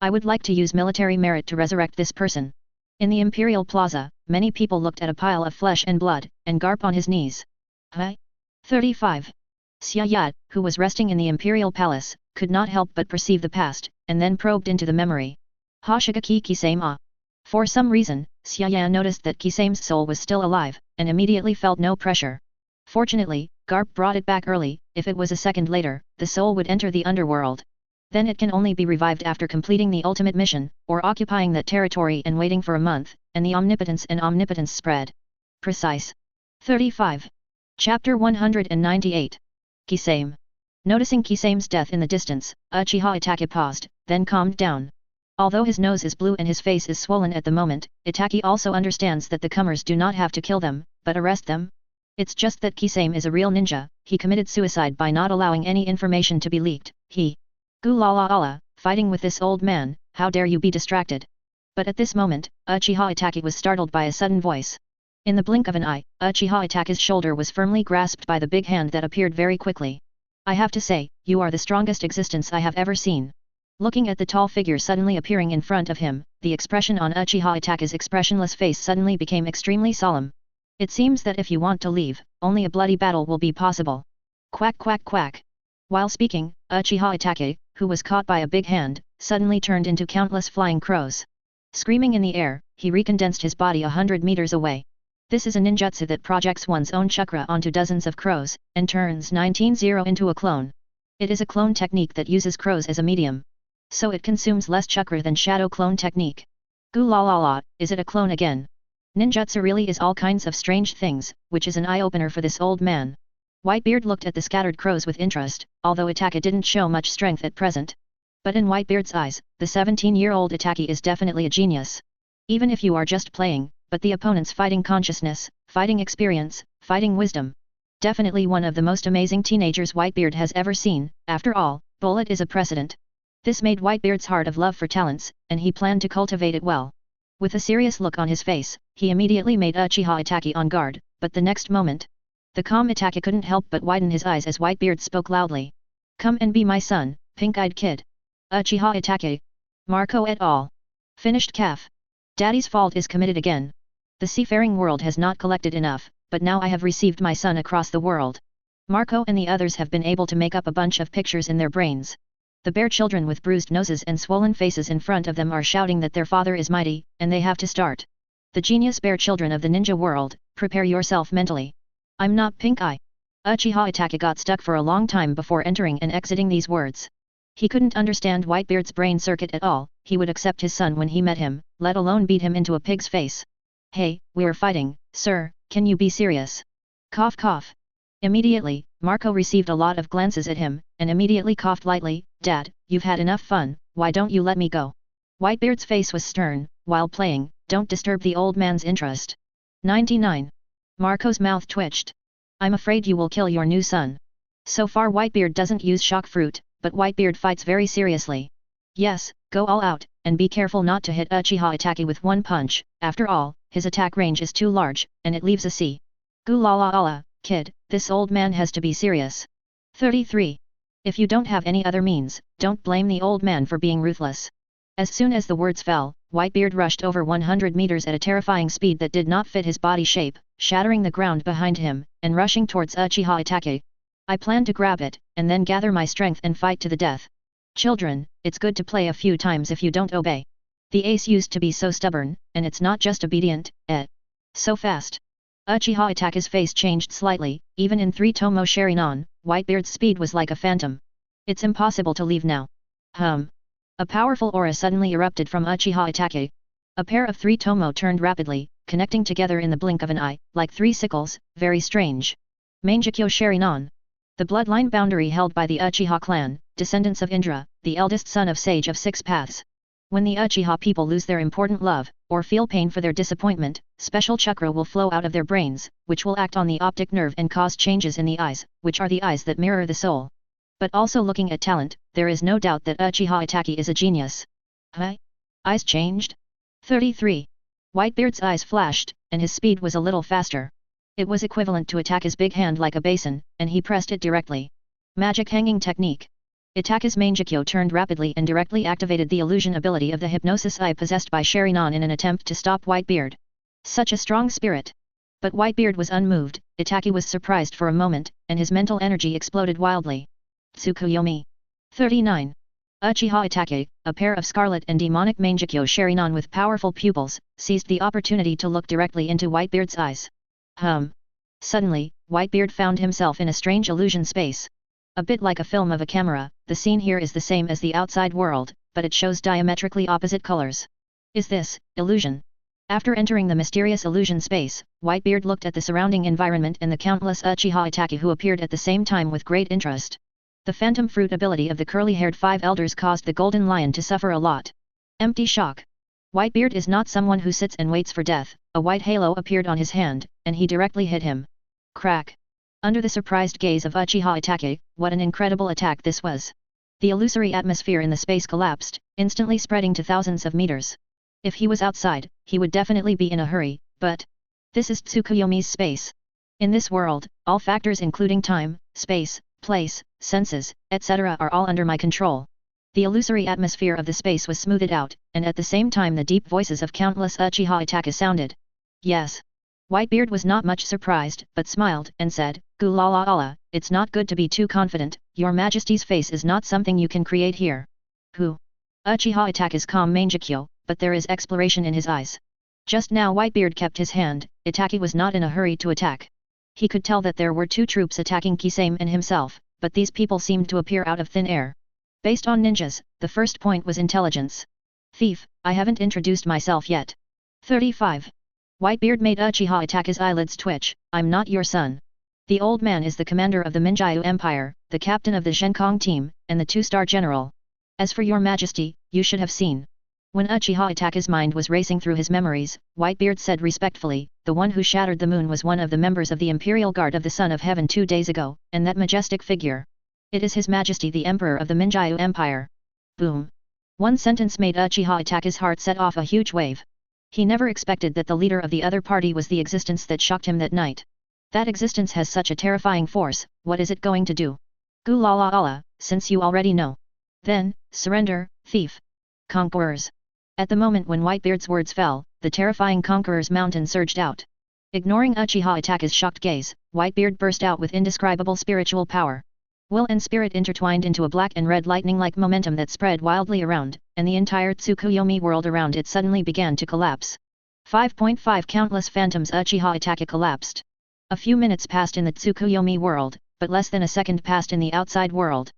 I would like to use military merit to resurrect this person. In the Imperial Plaza, many people looked at a pile of flesh and blood, and Garp on his knees. Huh? 35. Xia Yat, who was resting in the Imperial Palace, could not help but perceive the past, and then probed into the memory. Hoshigaki Kisame. For some reason, Xiaoyan noticed that Kisame's soul was still alive, and immediately felt no pressure. Fortunately, Garp brought it back early. If it was a second later, the soul would enter the underworld. Then it can only be revived after completing the ultimate mission, or occupying that territory and waiting for a month, and the omnipotence spread. Precise. 35. Chapter 198. Kisame. Noticing Kisame's death in the distance, Uchiha Itachi paused, then calmed down. Although his nose is blue and his face is swollen at the moment, Itachi also understands that the comers do not have to kill them, but arrest them. It's just that Kisame is a real ninja. He committed suicide by not allowing any information to be leaked. Gu la la la, fighting with this old man, how dare you be distracted. But at this moment, Uchiha Itachi was startled by a sudden voice. In the blink of an eye, Uchiha Itachi's shoulder was firmly grasped by the big hand that appeared very quickly. I have to say, you are the strongest existence I have ever seen. Looking at the tall figure suddenly appearing in front of him, the expression on Uchiha Itachi's expressionless face suddenly became extremely solemn. It seems that if you want to leave, only a bloody battle will be possible. Quack quack quack. While speaking, Uchiha Itachi, who was caught by a big hand, suddenly turned into countless flying crows. Screaming in the air, he recondensed his body 100 meters away. This is a ninjutsu that projects one's own chakra onto dozens of crows, and turns 19-0 into a clone. It is a clone technique that uses crows as a medium. So it consumes less chakra than shadow clone technique. Gu la la la, is it a clone again? Ninjutsu really is all kinds of strange things, which is an eye-opener for this old man. Whitebeard looked at the scattered crows with interest, although Itachi didn't show much strength at present. But in Whitebeard's eyes, the 17-year-old Itachi is definitely a genius. Even if you are just playing, but the opponent's fighting consciousness, fighting experience, fighting wisdom. Definitely one of the most amazing teenagers Whitebeard has ever seen. After all, bullet is a precedent. This made Whitebeard's heart of love for talents, and he planned to cultivate it well. With a serious look on his face, he immediately made Uchiha Itachi on guard, but the next moment, the calm Itachi couldn't help but widen his eyes as Whitebeard spoke loudly. Come and be my son, pink-eyed kid. Uchiha Itachi. Marco et al. Finished calf. Daddy's fault is committed again. The seafaring world has not collected enough, but now I have received my son across the world. Marco and the others have been able to make up a bunch of pictures in their brains. The bear children with bruised noses and swollen faces in front of them are shouting that their father is mighty, and they have to start. The genius bear children of the ninja world, prepare yourself mentally. I'm not pink eye. Uchiha Itachi got stuck for a long time before entering and exiting these words. He couldn't understand Whitebeard's brain circuit at all. He would accept his son when he met him, let alone beat him into a pig's face. Hey, we're fighting, sir, can you be serious? Cough cough. Immediately, Marco received a lot of glances at him, and immediately coughed lightly. Dad, you've had enough fun, why don't you let me go? Whitebeard's face was stern. While playing, don't disturb the old man's interest. 99. Marco's mouth twitched. I'm afraid you will kill your new son. So far Whitebeard doesn't use shock fruit, but Whitebeard fights very seriously. Yes, go all out, and be careful not to hit Uchiha Itachi with one punch. After all, his attack range is too large, and it leaves a C. Gu la la la, kid, this old man has to be serious. 33. If you don't have any other means, don't blame the old man for being ruthless. As soon as the words fell, Whitebeard rushed over 100 meters at a terrifying speed that did not fit his body shape, shattering the ground behind him, and rushing towards Uchiha Itachi. I plan to grab it, and then gather my strength and fight to the death. Children, it's good to play a few times if you don't obey. The ace used to be so stubborn, and it's not just obedient, so fast. Uchiha Itachi's face changed slightly. Even in 3 Tomo Sharingan, Whitebeard's speed was like a phantom. It's impossible to leave now. A powerful aura suddenly erupted from Uchiha Itachi. A pair of 3 Tomo turned rapidly, connecting together in the blink of an eye, like 3 sickles. Very strange. Mangekyo Sharingan. The bloodline boundary held by the Uchiha clan, descendants of Indra, the eldest son of Sage of 6 Paths. When the Uchiha people lose their important love, or feel pain for their disappointment, special chakra will flow out of their brains, which will act on the optic nerve and cause changes in the eyes, which are the eyes that mirror the soul. But also looking at talent, there is no doubt that Uchiha Itachi is a genius. Eyes changed? 33. Whitebeard's eyes flashed, and his speed was a little faster. It was equivalent to Itachi's big hand like a basin, and he pressed it directly. Magic hanging technique. Itachi's Mangekyo turned rapidly and directly activated the illusion ability of the hypnosis eye possessed by Sharingan in an attempt to stop Whitebeard. Such a strong spirit. But Whitebeard was unmoved. Itachi was surprised for a moment, and his mental energy exploded wildly. Tsukuyomi. 39. Uchiha Itachi, a pair of scarlet and demonic Mangekyo Sharinon with powerful pupils, seized the opportunity to look directly into Whitebeard's eyes. Suddenly, Whitebeard found himself in a strange illusion space. A bit like a film of a camera, the scene here is the same as the outside world, but it shows diametrically opposite colors. Is this illusion? After entering the mysterious illusion space, Whitebeard looked at the surrounding environment and the countless Uchiha Itachi who appeared at the same time with great interest. The phantom fruit ability of the curly-haired five elders caused the golden lion to suffer a lot. Empty shock. Whitebeard is not someone who sits and waits for death. A white halo appeared on his hand, and he directly hit him. Crack. Under the surprised gaze of Uchiha Itachi, what an incredible attack this was. The illusory atmosphere in the space collapsed, instantly spreading to thousands of meters. If he was outside, he would definitely be in a hurry, but this is Tsukuyomi's space. In this world, all factors including time, space, place, senses, etc. are all under my control. The illusory atmosphere of the space was smoothed out, and at the same time the deep voices of countless Uchiha Itachi sounded. Yes. Whitebeard was not much surprised, but smiled and said, "Gulala, it's not good to be too confident, your majesty's face is not something you can create here." Who? Uchiha Itachi's calm Mangekyo, but there is exploration in his eyes. Just now Whitebeard kept his hand. Itachi was not in a hurry to attack. He could tell that there were two troops attacking Kisame and himself, but these people seemed to appear out of thin air. Based on ninjas, the first point was intelligence. Thief, I haven't introduced myself yet. 35. Whitebeard made Uchiha Itachi's eyelids twitch. I'm not your son. The old man is the commander of the Minjyu Empire, the captain of the Zhenkong team, and the two-star general. As for your majesty, you should have seen. When Uchiha Itachi's mind was racing through his memories, Whitebeard said respectfully, the one who shattered the moon was one of the members of the Imperial Guard of the Son of Heaven 2 days ago, and that majestic figure. It is His Majesty the Emperor of the Minjyu Empire. Boom. One sentence made Uchiha Itachi's heart set off a huge wave. He never expected that the leader of the other party was the existence that shocked him that night. That existence has such a terrifying force, what is it going to do? Gulala, since you already know. Then, surrender, thief. Conquerors. At the moment when Whitebeard's words fell, the terrifying Conqueror's mountain surged out. Ignoring Uchiha Itachi's shocked gaze, Whitebeard burst out with indescribable spiritual power. Will and spirit intertwined into a black and red lightning-like momentum that spread wildly around, and the entire Tsukuyomi world around it suddenly began to collapse. 5.5 Countless phantoms Uchiha Itachi collapsed. A few minutes passed in the Tsukuyomi world, but less than a second passed in the outside world.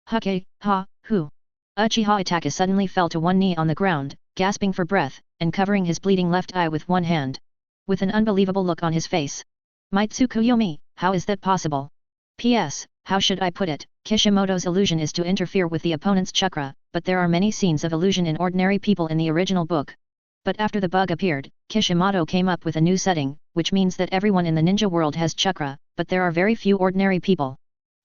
Uchiha Itachi suddenly fell to one knee on the ground, gasping for breath, and covering his bleeding left eye with one hand. With an unbelievable look on his face. My Tsukuyomi, how is that possible? P.S. How should I put it, Kishimoto's illusion is to interfere with the opponent's chakra, but there are many scenes of illusion in ordinary people in the original book. But after the bug appeared, Kishimoto came up with a new setting, which means that everyone in the ninja world has chakra, but there are very few ordinary people.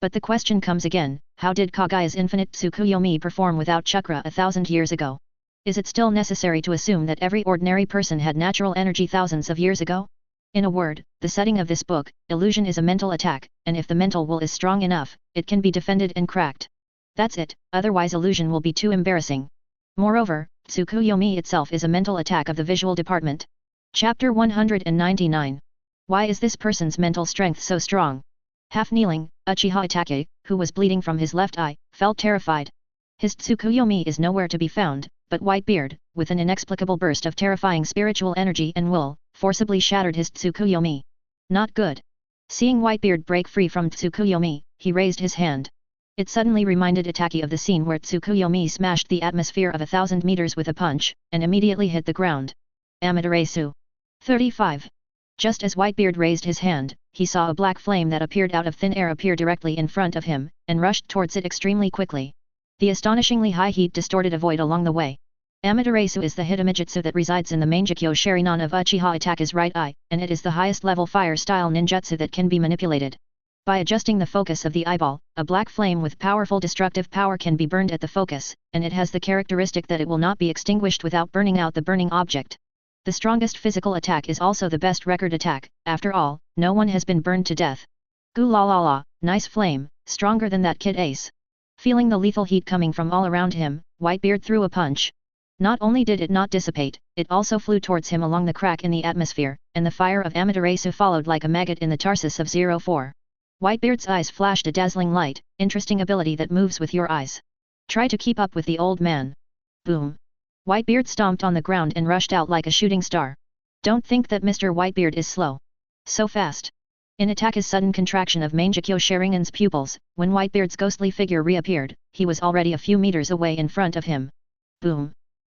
But the question comes again, how did Kagaya's infinite Tsukuyomi perform without chakra 1,000 years ago? Is it still necessary to assume that every ordinary person had natural energy thousands of years ago? In a word, the setting of this book, illusion is a mental attack, and if the mental will is strong enough, it can be defended and cracked. That's it, otherwise illusion will be too embarrassing. Moreover, Tsukuyomi itself is a mental attack of the visual department. Chapter 199. Why is this person's mental strength so strong? Half-kneeling, Uchiha Itachi, who was bleeding from his left eye, felt terrified. His Tsukuyomi is nowhere to be found, but Whitebeard, with an inexplicable burst of terrifying spiritual energy and will, forcibly shattered his Tsukuyomi. Not good. Seeing Whitebeard break free from Tsukuyomi, he raised his hand. It suddenly reminded Itachi of the scene where Tsukuyomi smashed the atmosphere of 1,000 meters with a punch, and immediately hit the ground. Amaterasu. 35. Just as Whitebeard raised his hand, he saw a black flame that appeared out of thin air appear directly in front of him, and rushed towards it extremely quickly. The astonishingly high heat distorted a void along the way. Amaterasu is the Hitamijutsu that resides in the Mangekyo Sharinon of Uchiha Itachi's right eye, and it is the highest level fire-style ninjutsu that can be manipulated. By adjusting the focus of the eyeball, a black flame with powerful destructive power can be burned at the focus, and it has the characteristic that it will not be extinguished without burning out the burning object. The strongest physical attack is also the best record attack. After all, no one has been burned to death. Gulala, nice flame, stronger than that kid Ace. Feeling the lethal heat coming from all around him, Whitebeard threw a punch. Not only did it not dissipate, it also flew towards him along the crack in the atmosphere, and the fire of Amaterasu followed like a maggot in the tarsus of 04. Whitebeard's eyes flashed a dazzling light, interesting ability that moves with your eyes. Try to keep up with the old man. Boom. Whitebeard stomped on the ground and rushed out like a shooting star. Don't think that Mr. Whitebeard is slow. So fast. In Itake's sudden contraction of Mangekyo Sharingan's pupils, when Whitebeard's ghostly figure reappeared, he was already a few meters away in front of him. Boom.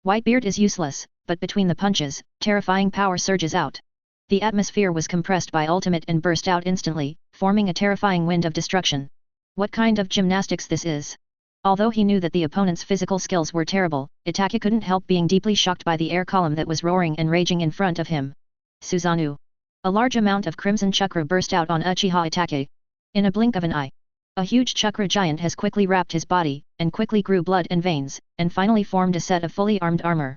Whitebeard is useless, but between the punches, terrifying power surges out. The atmosphere was compressed by ultimate and burst out instantly, forming a terrifying wind of destruction. What kind of gymnastics this is? Although he knew that the opponent's physical skills were terrible, Itake couldn't help being deeply shocked by the air column that was roaring and raging in front of him. Susanoo. A large amount of crimson chakra burst out on Uchiha Itake. In a blink of an eye. A huge chakra giant has quickly wrapped his body, and quickly grew blood and veins, and finally formed a set of fully armed armor.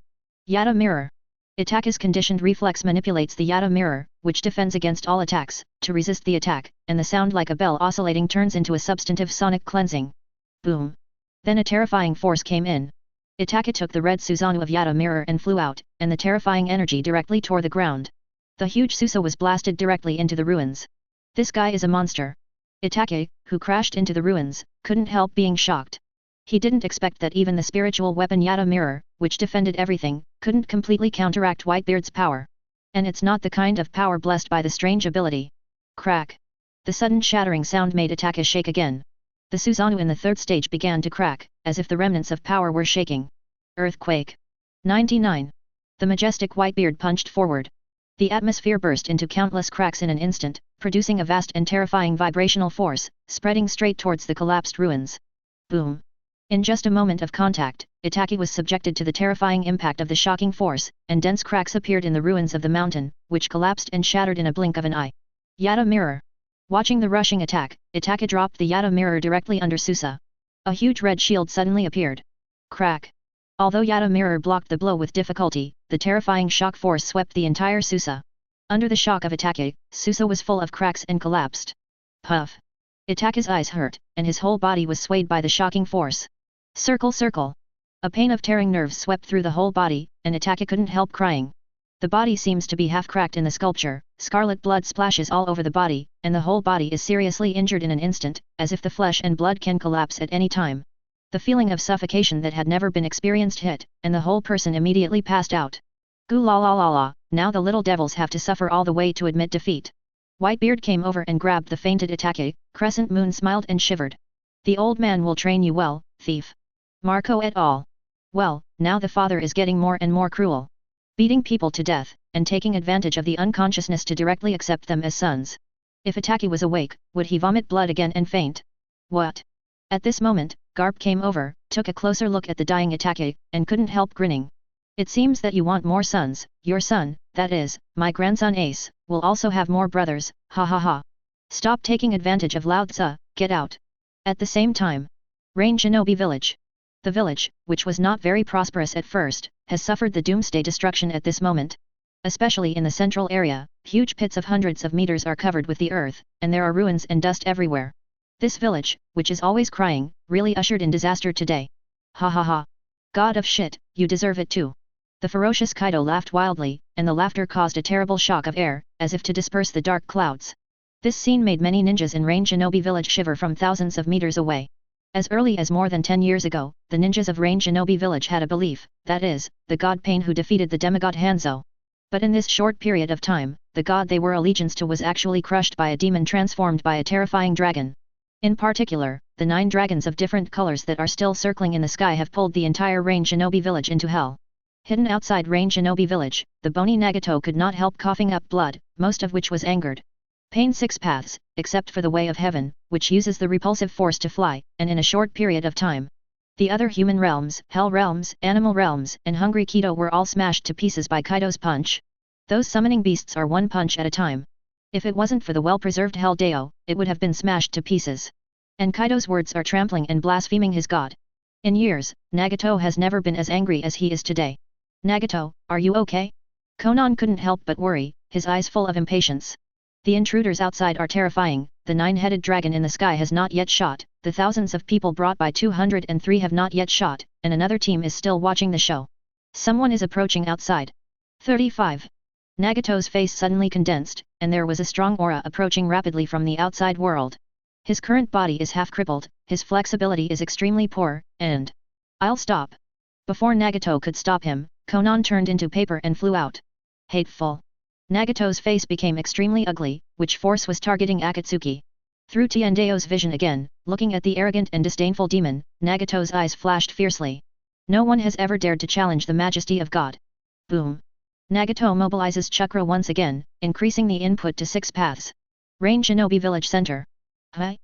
Yata Mirror. Itake's conditioned reflex manipulates the Yata Mirror, which defends against all attacks, to resist the attack, and the sound like a bell oscillating turns into a substantive sonic cleansing. Boom. Then a terrifying force came in. Itake took the red Susanoo of Yata Mirror and flew out, and the terrifying energy directly tore the ground. The huge Susa was blasted directly into the ruins. This guy is a monster. Itake, who crashed into the ruins, couldn't help being shocked. He didn't expect that even the spiritual weapon Yata Mirror, which defended everything, couldn't completely counteract Whitebeard's power. And it's not the kind of power blessed by the strange ability. Crack. The sudden shattering sound made Itake shake again. The Susanoo in the third stage began to crack, as if the remnants of power were shaking. Earthquake. 99. The majestic Whitebeard punched forward. The atmosphere burst into countless cracks in an instant, producing a vast and terrifying vibrational force, spreading straight towards the collapsed ruins. Boom. In just a moment of contact, Itake was subjected to the terrifying impact of the shocking force, and dense cracks appeared in the ruins of the mountain, which collapsed and shattered in a blink of an eye. Yata Mirror. Watching the rushing attack, Itake dropped the Yata Mirror directly under Susa. A huge red shield suddenly appeared. Crack. Although Yata Mirror blocked the blow with difficulty, the terrifying shock force swept the entire Susa. Under the shock of Itake, Susa was full of cracks and collapsed. Puff. Itake's eyes hurt, and his whole body was swayed by the shocking force. Circle circle. A pain of tearing nerves swept through the whole body, and Itake couldn't help crying. The body seems to be half cracked in the sculpture, scarlet blood splashes all over the body, and the whole body is seriously injured in an instant, as if the flesh and blood can collapse at any time. The feeling of suffocation that had never been experienced hit, and the whole person immediately passed out. Goo la la la la, now the little devils have to suffer all the way to admit defeat. Whitebeard came over and grabbed the fainted Itake. Crescent Moon smiled and shivered. The old man will train you well, thief. Marco et al. Well, now the father is getting more and more cruel. Beating people to death, and taking advantage of the unconsciousness to directly accept them as sons. If Itake was awake, would he vomit blood again and faint? What? At this moment, Garp came over, took a closer look at the dying Itake, and couldn't help grinning. It seems that you want more sons. Your son, that is, my grandson Ace, will also have more brothers, ha ha ha. Stop taking advantage of Lao Tzu, get out. At the same time. Rain Shinobi Village. The village, which was not very prosperous at first, has suffered the doomsday destruction at this moment. Especially in the central area, huge pits of hundreds of meters are covered with the earth, and there are ruins and dust everywhere. This village, which is always crying, really ushered in disaster today. Ha ha ha. God of shit, you deserve it too. The ferocious Kaido laughed wildly, and the laughter caused a terrible shock of air, as if to disperse the dark clouds. This scene made many ninjas in Rain Shinobi Village shiver from thousands of meters away. As early as more than 10 years ago, the ninjas of Rain Shinobi Village had a belief, that is, the god Pain who defeated the demigod Hanzo. But in this short period of time, the god they were allegiance to was actually crushed by a demon transformed by a terrifying dragon. In particular, the 9 dragons of different colors that are still circling in the sky have pulled the entire Rain Shinobi Village into hell. Hidden outside Rain Shinobi Village, the bony Nagato could not help coughing up blood, most of which was angered. Pain's 6 paths, except for the way of heaven, which uses the repulsive force to fly, and in a short period of time. The other human realms, hell realms, animal realms, and hungry Kido were all smashed to pieces by Kaido's punch. Those summoning beasts are one punch at a time. If it wasn't for the well-preserved Hell Deo, it would have been smashed to pieces. And Kaido's words are trampling and blaspheming his god. In years, Nagato has never been as angry as he is today. Nagato, are you okay? Konan couldn't help but worry, his eyes full of impatience. The intruders outside are terrifying, the 9-headed dragon in the sky has not yet shot, the thousands of people brought by 203 have not yet shot, and another team is still watching the show. Someone is approaching outside. 35. Nagato's face suddenly condensed, and there was a strong aura approaching rapidly from the outside world. His current body is half crippled, his flexibility is extremely poor, and I'll stop. Before Nagato could stop him, Konan turned into paper and flew out. Hateful. Nagato's face became extremely ugly, which force was targeting Akatsuki. Through Tiandao's vision again, looking at the arrogant and disdainful demon, Nagato's eyes flashed fiercely. No one has ever dared to challenge the majesty of God. Boom. Nagato mobilizes chakra once again, increasing the input to 6 paths. Rain Shinobi Village Center. Huh?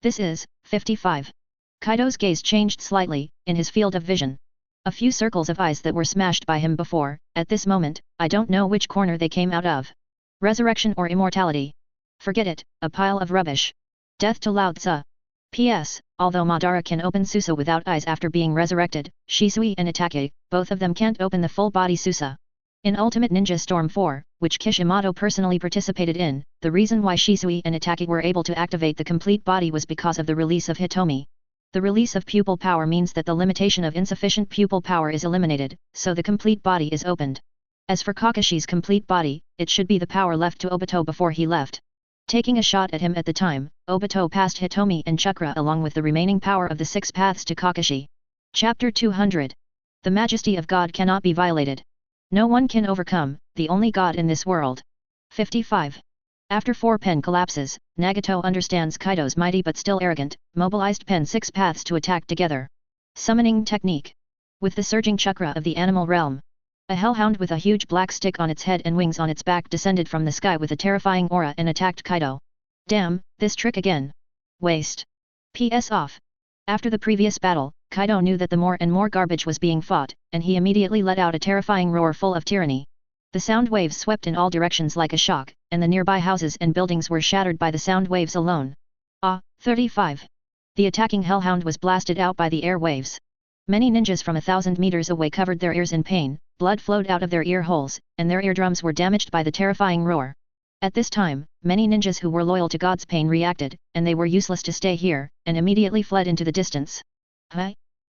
This is 55. Kaido's gaze changed slightly, in his field of vision. A few circles of eyes that were smashed by him before, at this moment, I don't know which corner they came out of. Resurrection or immortality? Forget it, a pile of rubbish. Death to Lao Tzu. P.S. Although Madara can open Susa without eyes after being resurrected, Shisui and Itake, both of them can't open the full-body Susa. In Ultimate Ninja Storm 4, which Kishimoto personally participated in, the reason why Shisui and Itake were able to activate the complete body was because of the release of Hitomi. The release of pupil power means that the limitation of insufficient pupil power is eliminated, so the complete body is opened. As for Kakashi's complete body, it should be the power left to Obito before he left. Taking a shot at him at the time, Obito passed Hitomi and Chakra along with the remaining power of the 6 paths to Kakashi. Chapter 200. The majesty of God cannot be violated. No one can overcome, the only God in this world. 55. After 4 pen collapses, Nagato understands Kaido's mighty but still arrogant, mobilized pen 6 paths to attack together. Summoning technique. With the surging chakra of the animal realm. A hellhound with a huge black stick on its head and wings on its back descended from the sky with a terrifying aura and attacked Kaido. Damn, this trick again. Waste. PS off. After the previous battle, Kaido knew that the more and more garbage was being fought, and he immediately let out a terrifying roar full of tyranny. The sound waves swept in all directions like a shock, and the nearby houses and buildings were shattered by the sound waves alone. 35. The attacking hellhound was blasted out by the air waves. Many ninjas from 1,000 meters away covered their ears in pain, blood flowed out of their ear holes, and their eardrums were damaged by the terrifying roar. At this time, many ninjas who were loyal to God's pain reacted, and they were useless to stay here, and immediately fled into the distance. Huh?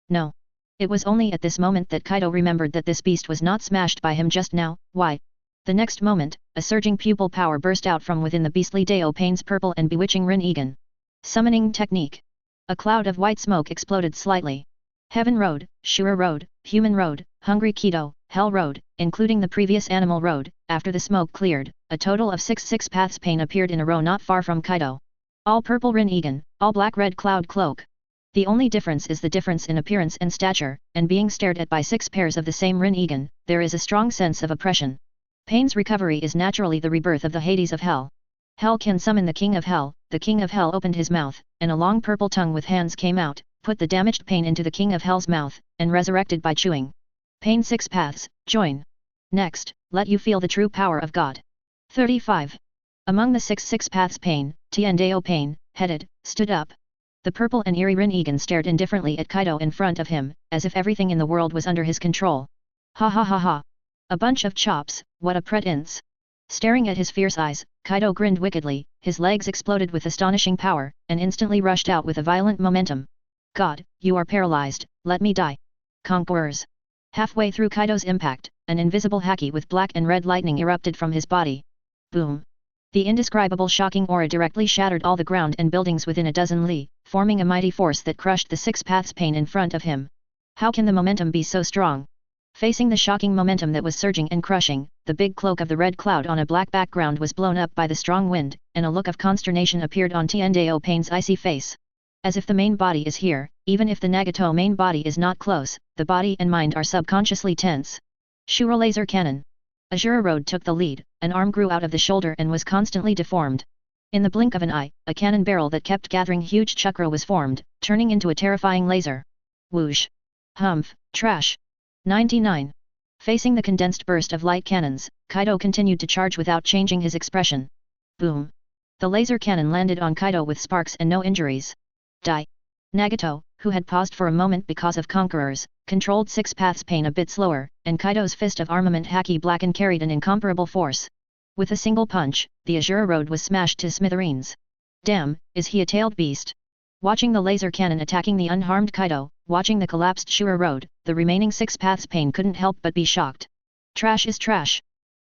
No. It was only at this moment that Kaido remembered that this beast was not smashed by him just now. Why? The next moment, a surging pupil power burst out from within the beastly Dao Pain's purple and bewitching Rin-Egan. Summoning technique. A cloud of white smoke exploded slightly. Heaven Road, Shura Road, Human Road, Hungry Kido, Hell Road, including the previous Animal Road. After the smoke cleared, a total of 6 paths pain appeared in a row not far from Kaido. All purple Rin-Egan, all black red cloud cloak. The only difference is the difference in appearance and stature, and being stared at by 6 pairs of the same Rin-Egan, there is a strong sense of oppression. Pain's recovery is naturally the rebirth of the Hades of Hell. Hell can summon the King of Hell. The King of Hell opened his mouth, and a long purple tongue with hands came out, put the damaged Pain into the King of Hell's mouth, and resurrected by chewing. Pain 6 paths, join. Next, let you feel the true power of God. 35. Among the 6 paths Pain, Tiandao Pain, headed, stood up. The purple and eerie Rin-Egan stared indifferently at Kaido in front of him, as if everything in the world was under his control. Ha ha ha ha. A bunch of chops, what a pretence. Staring at his fierce eyes, Kaido grinned wickedly, his legs exploded with astonishing power, and instantly rushed out with a violent momentum. God, you are paralyzed, let me die. Conquerors. Halfway through Kaido's impact, an invisible haki with black and red lightning erupted from his body. Boom. The indescribable shocking aura directly shattered all the ground and buildings within a dozen li, forming a mighty force that crushed the 6 paths Pain in front of him. How can the momentum be so strong? Facing the shocking momentum that was surging and crushing, the big cloak of the red cloud on a black background was blown up by the strong wind, and a look of consternation appeared on Tiandao Pain's icy face. As if the main body is here, even if the Nagato main body is not close, the body and mind are subconsciously tense. Shura Laser Cannon. Azura Road took the lead, an arm grew out of the shoulder and was constantly deformed. In the blink of an eye, a cannon barrel that kept gathering huge chakra was formed, turning into a terrifying laser. Whoosh. Humph, trash. 99. Facing the condensed burst of light cannons, Kaido continued to charge without changing his expression. Boom. The laser cannon landed on Kaido with sparks and no injuries. Die. Nagato, who had paused for a moment because of Conquerors, controlled 6 paths Pain a bit slower, and Kaido's fist of armament haki blackened carried an incomparable force. With a single punch, the Azura Road was smashed to smithereens. Damn, is he a tailed beast? Watching the laser cannon attacking the unharmed Kaido, watching the collapsed Shura Road, the remaining 6 paths Pain couldn't help but be shocked. Trash is trash.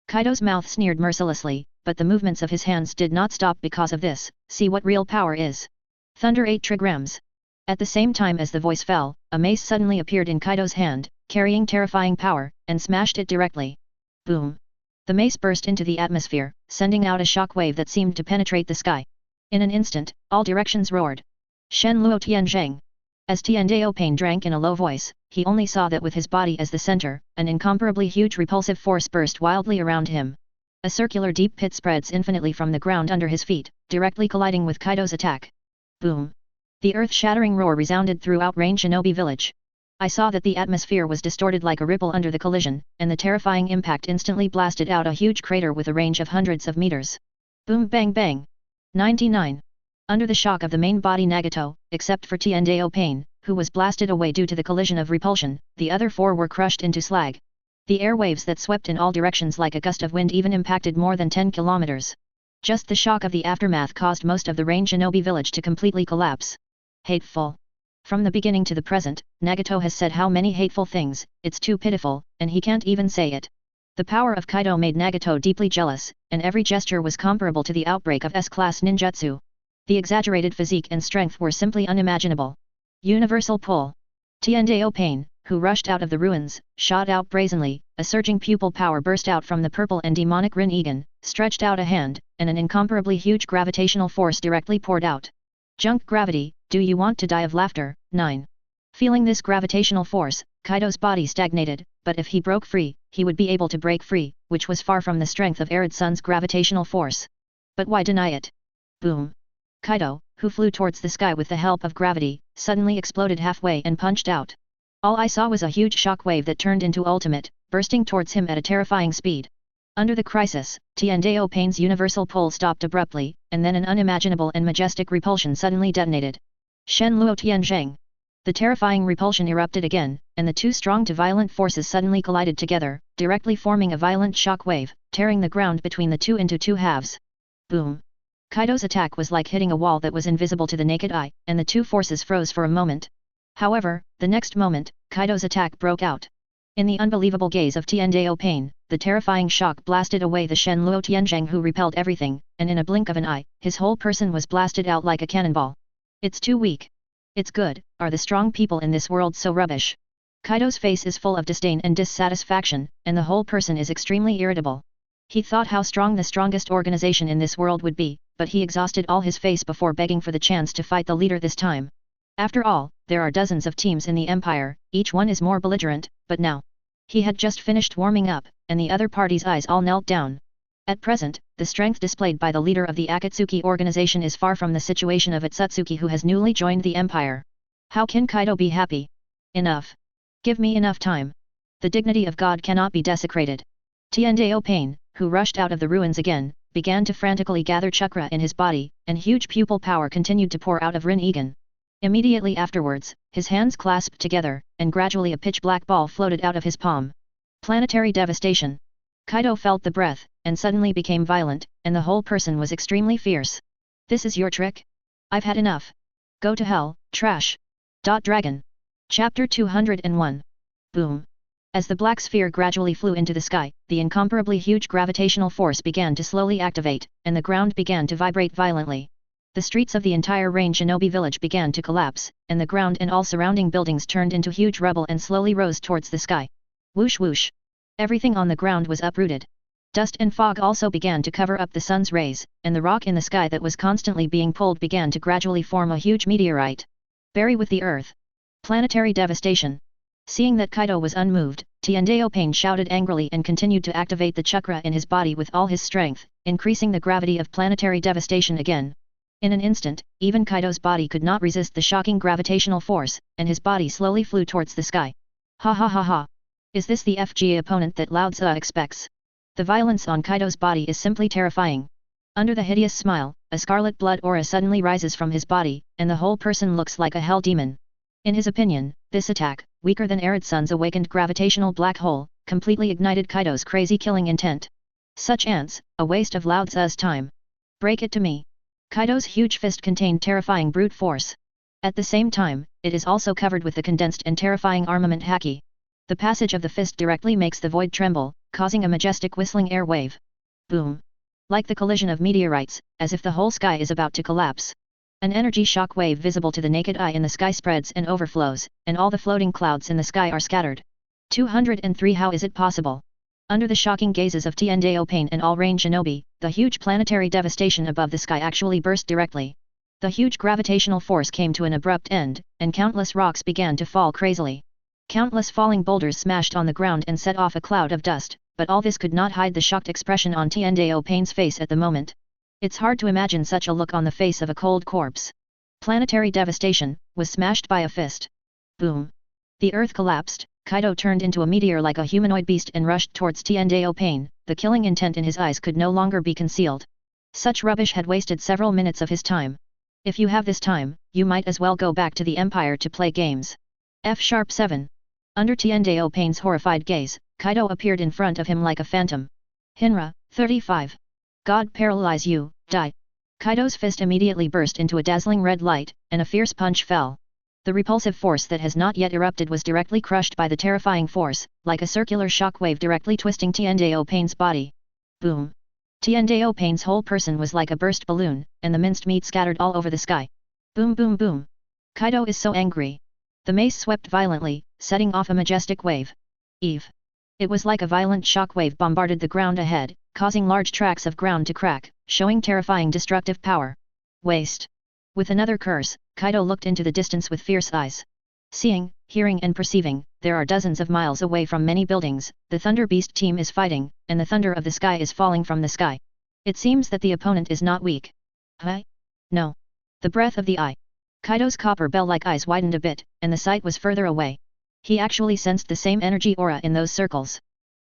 Kaido's mouth sneered mercilessly, but the movements of his hands did not stop because of this. See what real power is. Thunder 8 trigrams. At the same time as the voice fell, a mace suddenly appeared in Kaido's hand, carrying terrifying power, and smashed it directly. Boom! The mace burst into the atmosphere, sending out a shock wave that seemed to penetrate the sky. In an instant, all directions roared. Shen Luo Tianzheng. As Tiandao Pain drank in a low voice, he only saw that with his body as the center, an incomparably huge repulsive force burst wildly around him. A circular deep pit spreads infinitely from the ground under his feet, directly colliding with Kaido's attack. Boom! The earth-shattering roar resounded throughout Rain Shinobi Village. I saw that the atmosphere was distorted like a ripple under the collision, and the terrifying impact instantly blasted out a huge crater with a range of hundreds of meters. Boom bang bang! 99. Under the shock of the main body Nagato, except for Tiandao Pain, who was blasted away due to the collision of repulsion, the other four were crushed into slag. The air waves that swept in all directions like a gust of wind even impacted more than 10 kilometers. Just the shock of the aftermath caused most of the Rain Shinobi village to completely collapse. Hateful. From the beginning to the present, Nagato has said how many hateful things, it's too pitiful, and he can't even say it. The power of Kaido made Nagato deeply jealous, and every gesture was comparable to the outbreak of S-class ninjutsu. The exaggerated physique and strength were simply unimaginable. Universal pull. Tiandao Pain, who rushed out of the ruins, shot out brazenly, a surging pupil power burst out from the purple and demonic Rin Egan, stretched out a hand, and an incomparably huge gravitational force directly poured out. Junk gravity, do you want to die of laughter? 9. Feeling this gravitational force, Kaido's body stagnated, but if he broke free, he would be able to break free, which was far from the strength of Arid Sun's gravitational force. But why deny it? Boom! Kaido, who flew towards the sky with the help of gravity, suddenly exploded halfway and punched out. All I saw was a huge shock wave that turned into ultimate, bursting towards him at a terrifying speed. Under the crisis, Tiandao Pain's universal pull stopped abruptly, and then an unimaginable and majestic repulsion suddenly detonated. Shen Luo Tianzheng. The terrifying repulsion erupted again, and the two strong to violent forces suddenly collided together, directly forming a violent shock wave, tearing the ground between the two into two halves. Boom! Kaido's attack was like hitting a wall that was invisible to the naked eye, and the two forces froze for a moment. However, the next moment, Kaido's attack broke out. In the unbelievable gaze of Tiandao Pain, the terrifying shock blasted away the Shen Luo Tianzheng who repelled everything, and in a blink of an eye, his whole person was blasted out like a cannonball. It's too weak. It's good, are the strong people in this world so rubbish? Kaido's face is full of disdain and dissatisfaction, and the whole person is extremely irritable. He thought how strong the strongest organization in this world would be, but he exhausted all his face before begging for the chance to fight the leader this time. After all, there are dozens of teams in the empire, each one is more belligerent, but now. He had just finished warming up, and the other party's eyes all knelt down. At present, the strength displayed by the leader of the Akatsuki organization is far from the situation of Otsutsuki who has newly joined the empire. How can Kaido be happy? Enough. Give me enough time. The dignity of God cannot be desecrated. Tiandao Pain, who rushed out of the ruins again, began to frantically gather chakra in his body, and huge pupil power continued to pour out of Rin Egan. Immediately afterwards, his hands clasped together, and gradually a pitch-black ball floated out of his palm. Planetary devastation. Kaido felt the breath, and suddenly became violent, and the whole person was extremely fierce. This is your trick? I've had enough. Go to hell, trash. Dragon. Chapter 201. Boom. As the black sphere gradually flew into the sky, the incomparably huge gravitational force began to slowly activate, and the ground began to vibrate violently. The streets of the entire Rain Shinobi village began to collapse, and the ground and all surrounding buildings turned into huge rubble and slowly rose towards the sky. Whoosh whoosh. Everything on the ground was uprooted. Dust and fog also began to cover up the sun's rays, and the rock in the sky that was constantly being pulled began to gradually form a huge meteorite. Bury with the earth. Planetary devastation. Seeing that Kaido was unmoved, Tiandao Pain shouted angrily and continued to activate the chakra in his body with all his strength, increasing the gravity of planetary devastation again. In an instant, even Kaido's body could not resist the shocking gravitational force, and his body slowly flew towards the sky. Ha ha ha ha! Is this the FG opponent that Lao Tzu expects? The violence on Kaido's body is simply terrifying. Under the hideous smile, a scarlet blood aura suddenly rises from his body, and the whole person looks like a hell demon. In his opinion, this attack, weaker than Arid Sun's awakened gravitational black hole, completely ignited Kaido's crazy killing intent. Such ants, a waste of Lao Tzu's time. Break it to me. Kaido's huge fist contained terrifying brute force. At the same time, it is also covered with the condensed and terrifying armament haki. The passage of the fist directly makes the void tremble, causing a majestic whistling air wave. Boom! Like the collision of meteorites, as if the whole sky is about to collapse. An energy shock wave visible to the naked eye in the sky spreads and overflows, and all the floating clouds in the sky are scattered. 203 How is it possible? Under the shocking gazes of Tiandao Pain and all range shinobi, the huge planetary devastation above the sky actually burst directly. The huge gravitational force came to an abrupt end, and countless rocks began to fall crazily. Countless falling boulders smashed on the ground and set off a cloud of dust, but all this could not hide the shocked expression on Tiandao Pain's face at the moment. It's hard to imagine such a look on the face of a cold corpse. Planetary devastation was smashed by a fist. Boom! The earth collapsed. Kaido turned into a meteor like a humanoid beast and rushed towards Tiandao Pain. The killing intent in his eyes could no longer be concealed. Such rubbish had wasted several minutes of his time. If you have this time, you might as well go back to the Empire to play games. F#7. Under Tiandao Pain's horrified gaze, Kaido appeared in front of him like a phantom. Hinra, 35. God paralyze you, die. Kaido's fist immediately burst into a dazzling red light, and a fierce punch fell. The repulsive force that has not yet erupted was directly crushed by the terrifying force, like a circular shock wave directly twisting Tiandao Pain's body. Boom! Tiandao Pain's whole person was like a burst balloon, and the minced meat scattered all over the sky. Boom boom boom! Kaido is so angry. The mace swept violently, setting off a majestic wave. Eve! It was like a violent shock wave bombarded the ground ahead, causing large tracts of ground to crack, showing terrifying destructive power. Waste! With another curse, Kaido looked into the distance with fierce eyes. Seeing, hearing and perceiving, there are dozens of miles away from many buildings, the Thunder Beast team is fighting, and the thunder of the sky is falling from the sky. It seems that the opponent is not weak. Huh? No. The breath of the eye. Kaido's copper bell-like eyes widened a bit, and the sight was further away. He actually sensed the same energy aura in those circles.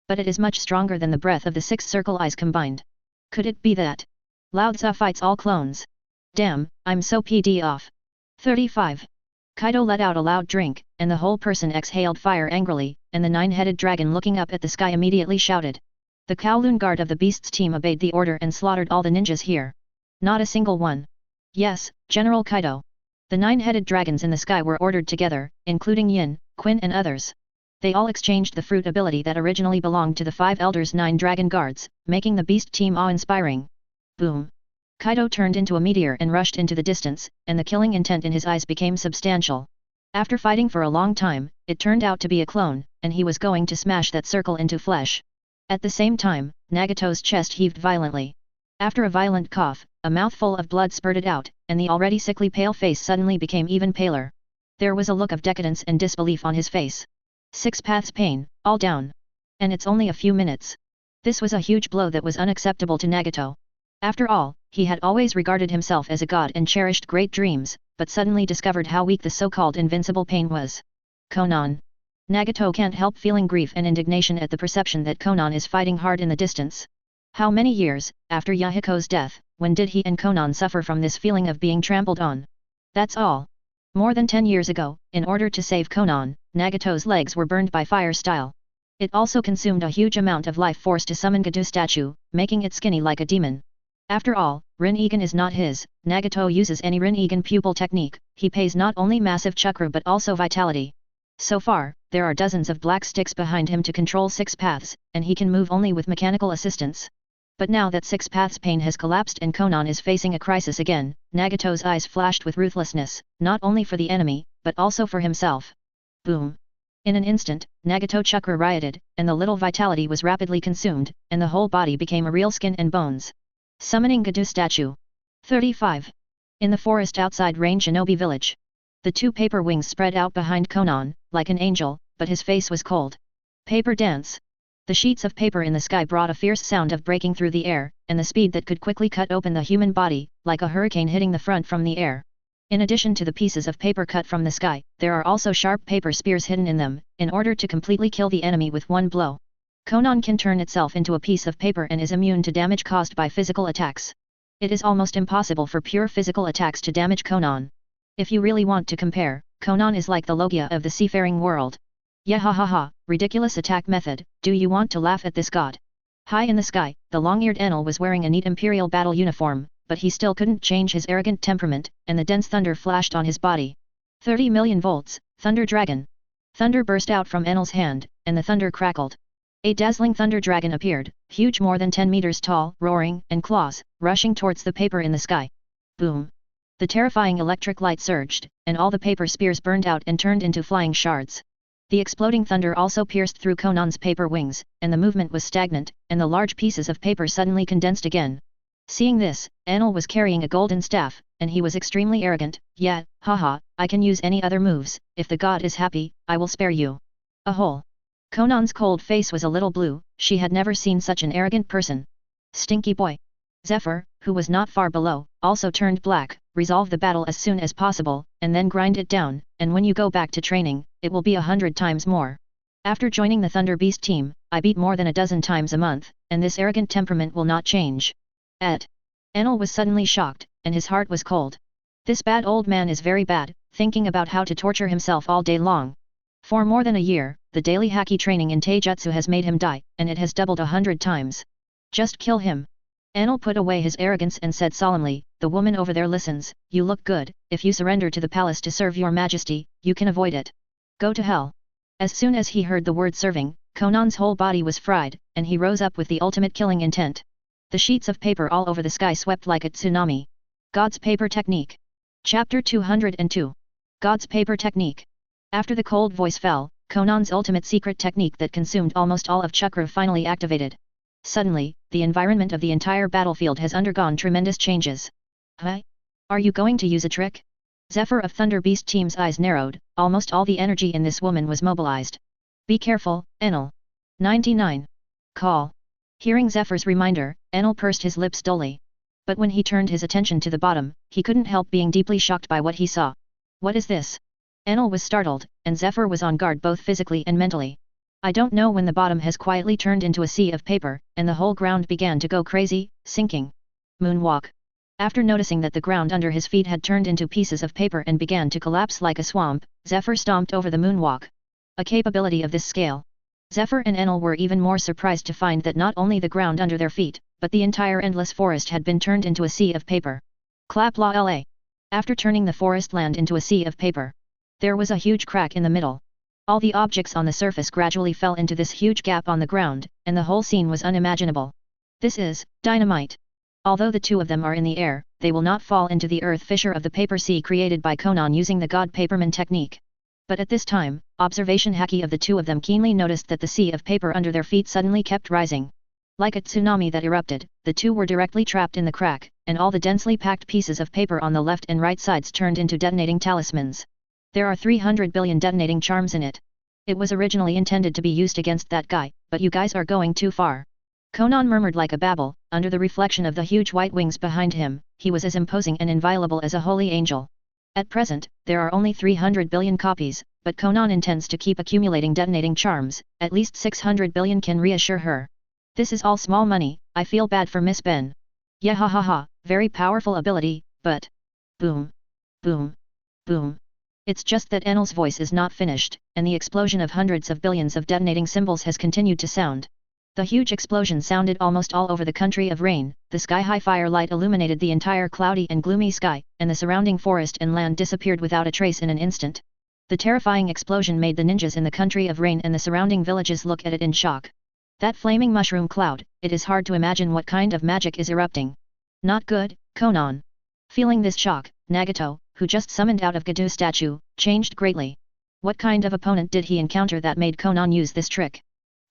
But it is much stronger than the breath of the 6 circle eyes combined. Could it be that Lao Tzu fights all clones? Damn, I'm so PD off. 35. Kaido let out a loud drink, and the whole person exhaled fire angrily, and the 9-headed dragon looking up at the sky immediately shouted. The Kowloon guard of the beast's team obeyed the order and slaughtered all the ninjas here. Not a single one. Yes, General Kaido. The 9-headed dragons in the sky were ordered together, including Yin, Quinn and others. They all exchanged the fruit ability that originally belonged to the 5 elders' 9 dragon guards, making the beast team awe-inspiring. Boom! Kaido turned into a meteor and rushed into the distance, and the killing intent in his eyes became substantial. After fighting for a long time, it turned out to be a clone, and he was going to smash that circle into flesh. At the same time, Nagato's chest heaved violently. After a violent cough, a mouthful of blood spurted out, and the already sickly pale face suddenly became even paler. There was a look of decadence and disbelief on his face. 6 paths pain, all down. And it's only a few minutes. This was a huge blow that was unacceptable to Nagato. After all, he had always regarded himself as a god and cherished great dreams, but suddenly discovered how weak the so-called invincible pain was. Konan. Nagato can't help feeling grief and indignation at the perception that Konan is fighting hard in the distance. How many years, after Yahiko's death, when did he and Konan suffer from this feeling of being trampled on? That's all. More than 10 years ago, in order to save Konan, Nagato's legs were burned by fire style. It also consumed a huge amount of life force to summon Gadu statue, making it skinny like a demon. After all, Rin-Egan is not his. Nagato uses any Rin-Egan pupil technique, he pays not only massive chakra but also vitality. So far, there are dozens of black sticks behind him to control 6 paths, and he can move only with mechanical assistance. But now that 6 paths pain has collapsed and Konan is facing a crisis again, Nagato's eyes flashed with ruthlessness, not only for the enemy, but also for himself. Boom! In an instant, Nagato chakra rioted, and the little vitality was rapidly consumed, and the whole body became a real skin and bones. Summoning Gadu statue. 35. In the forest outside Rain Shinobi village. The 2 paper wings spread out behind Konan, like an angel, but his face was cold. Paper dance. The sheets of paper in the sky brought a fierce sound of breaking through the air, and the speed that could quickly cut open the human body, like a hurricane hitting the front from the air. In addition to the pieces of paper cut from the sky, there are also sharp paper spears hidden in them, in order to completely kill the enemy with one blow. Konan can turn itself into a piece of paper and is immune to damage caused by physical attacks. It is almost impossible for pure physical attacks to damage Konan. If you really want to compare, Konan is like the Logia of the seafaring world. Yahahaha, ridiculous attack method, do you want to laugh at this god? High in the sky, the long-eared Enel was wearing a neat imperial battle uniform, but he still couldn't change his arrogant temperament, and the dense thunder flashed on his body. 30 million volts, Thunder Dragon. Thunder burst out from Enel's hand, and the thunder crackled. A dazzling thunder dragon appeared, huge more than 10 meters tall, roaring, and claws, rushing towards the paper in the sky. Boom! The terrifying electric light surged, and all the paper spears burned out and turned into flying shards. The exploding thunder also pierced through Conan's paper wings, and the movement was stagnant, and the large pieces of paper suddenly condensed again. Seeing this, Enel was carrying a golden staff, and he was extremely arrogant. Yeah, haha, I can use any other moves, if the god is happy, I will spare you. A hole. Conan's cold face was a little blue, she had never seen such an arrogant person. Stinky boy. Zephyr, who was not far below, also turned black. Resolve the battle as soon as possible, and then grind it down, and when you go back to training, it will be 100 times more. After joining the Thunder Beast team, I beat more than a dozen times a month, and this arrogant temperament will not change. Enel was suddenly shocked, and his heart was cold. This bad old man is very bad, thinking about how to torture himself all day long. For more than a year, the daily haki training in taijutsu has made him die, and it has doubled 100 times. Just kill him. Enel put away his arrogance and said solemnly, the woman over there listens, you look good, if you surrender to the palace to serve your majesty, you can avoid it. Go to hell. As soon as he heard the word serving, Conan's whole body was fried, and he rose up with the ultimate killing intent. The sheets of paper all over the sky swept like a tsunami. God's Paper Technique. Chapter 202. God's Paper Technique. After the cold voice fell, Conan's ultimate secret technique that consumed almost all of chakra finally activated. Suddenly, the environment of the entire battlefield has undergone tremendous changes. Huh? Are you going to use a trick? Zephyr of Thunder Beast team's eyes narrowed, almost all the energy in this woman was mobilized. Be careful, Enel. 99. Call. Hearing Zephyr's reminder, Enel pursed his lips dully. But when he turned his attention to the bottom, he couldn't help being deeply shocked by what he saw. What is this? Enel was startled, and Zephyr was on guard both physically and mentally. I don't know when the bottom has quietly turned into a sea of paper, and the whole ground began to go crazy, sinking. Moonwalk. After noticing that the ground under his feet had turned into pieces of paper and began to collapse like a swamp, Zephyr stomped over the moonwalk. A capability of this scale. Zephyr and Enel were even more surprised to find that not only the ground under their feet, but the entire endless forest had been turned into a sea of paper. Clap la la. After turning the forest land into a sea of paper, there was a huge crack in the middle. All the objects on the surface gradually fell into this huge gap on the ground, and the whole scene was unimaginable. This is dynamite. Although the two of them are in the air, they will not fall into the earth fissure of the paper sea created by Conan using the God Paperman technique. But at this time, observation haki of the two of them keenly noticed that the sea of paper under their feet suddenly kept rising. Like a tsunami that erupted, the two were directly trapped in the crack, and all the densely packed pieces of paper on the left and right sides turned into detonating talismans. There are 300 billion detonating charms in it. It was originally intended to be used against that guy, but you guys are going too far. Conan murmured like a babble, under the reflection of the huge white wings behind him, he was as imposing and inviolable as a holy angel. At present, there are only 300 billion copies, but Conan intends to keep accumulating detonating charms, at least 600 billion can reassure her. This is all small money, I feel bad for Miss Ben. Yeah ha ha ha, very powerful ability, but... Boom. Boom. Boom. It's just that Enel's voice is not finished, and the explosion of hundreds of billions of detonating symbols has continued to sound. The huge explosion sounded almost all over the country of Rain, the sky-high firelight illuminated the entire cloudy and gloomy sky, and the surrounding forest and land disappeared without a trace in an instant. The terrifying explosion made the ninjas in the country of Rain and the surrounding villages look at it in shock. That flaming mushroom cloud, it is hard to imagine what kind of magic is erupting. Not good, Conan. Feeling this shock, Nagato, who just summoned out of Gadu statue, changed greatly. What kind of opponent did he encounter that made Conan use this trick?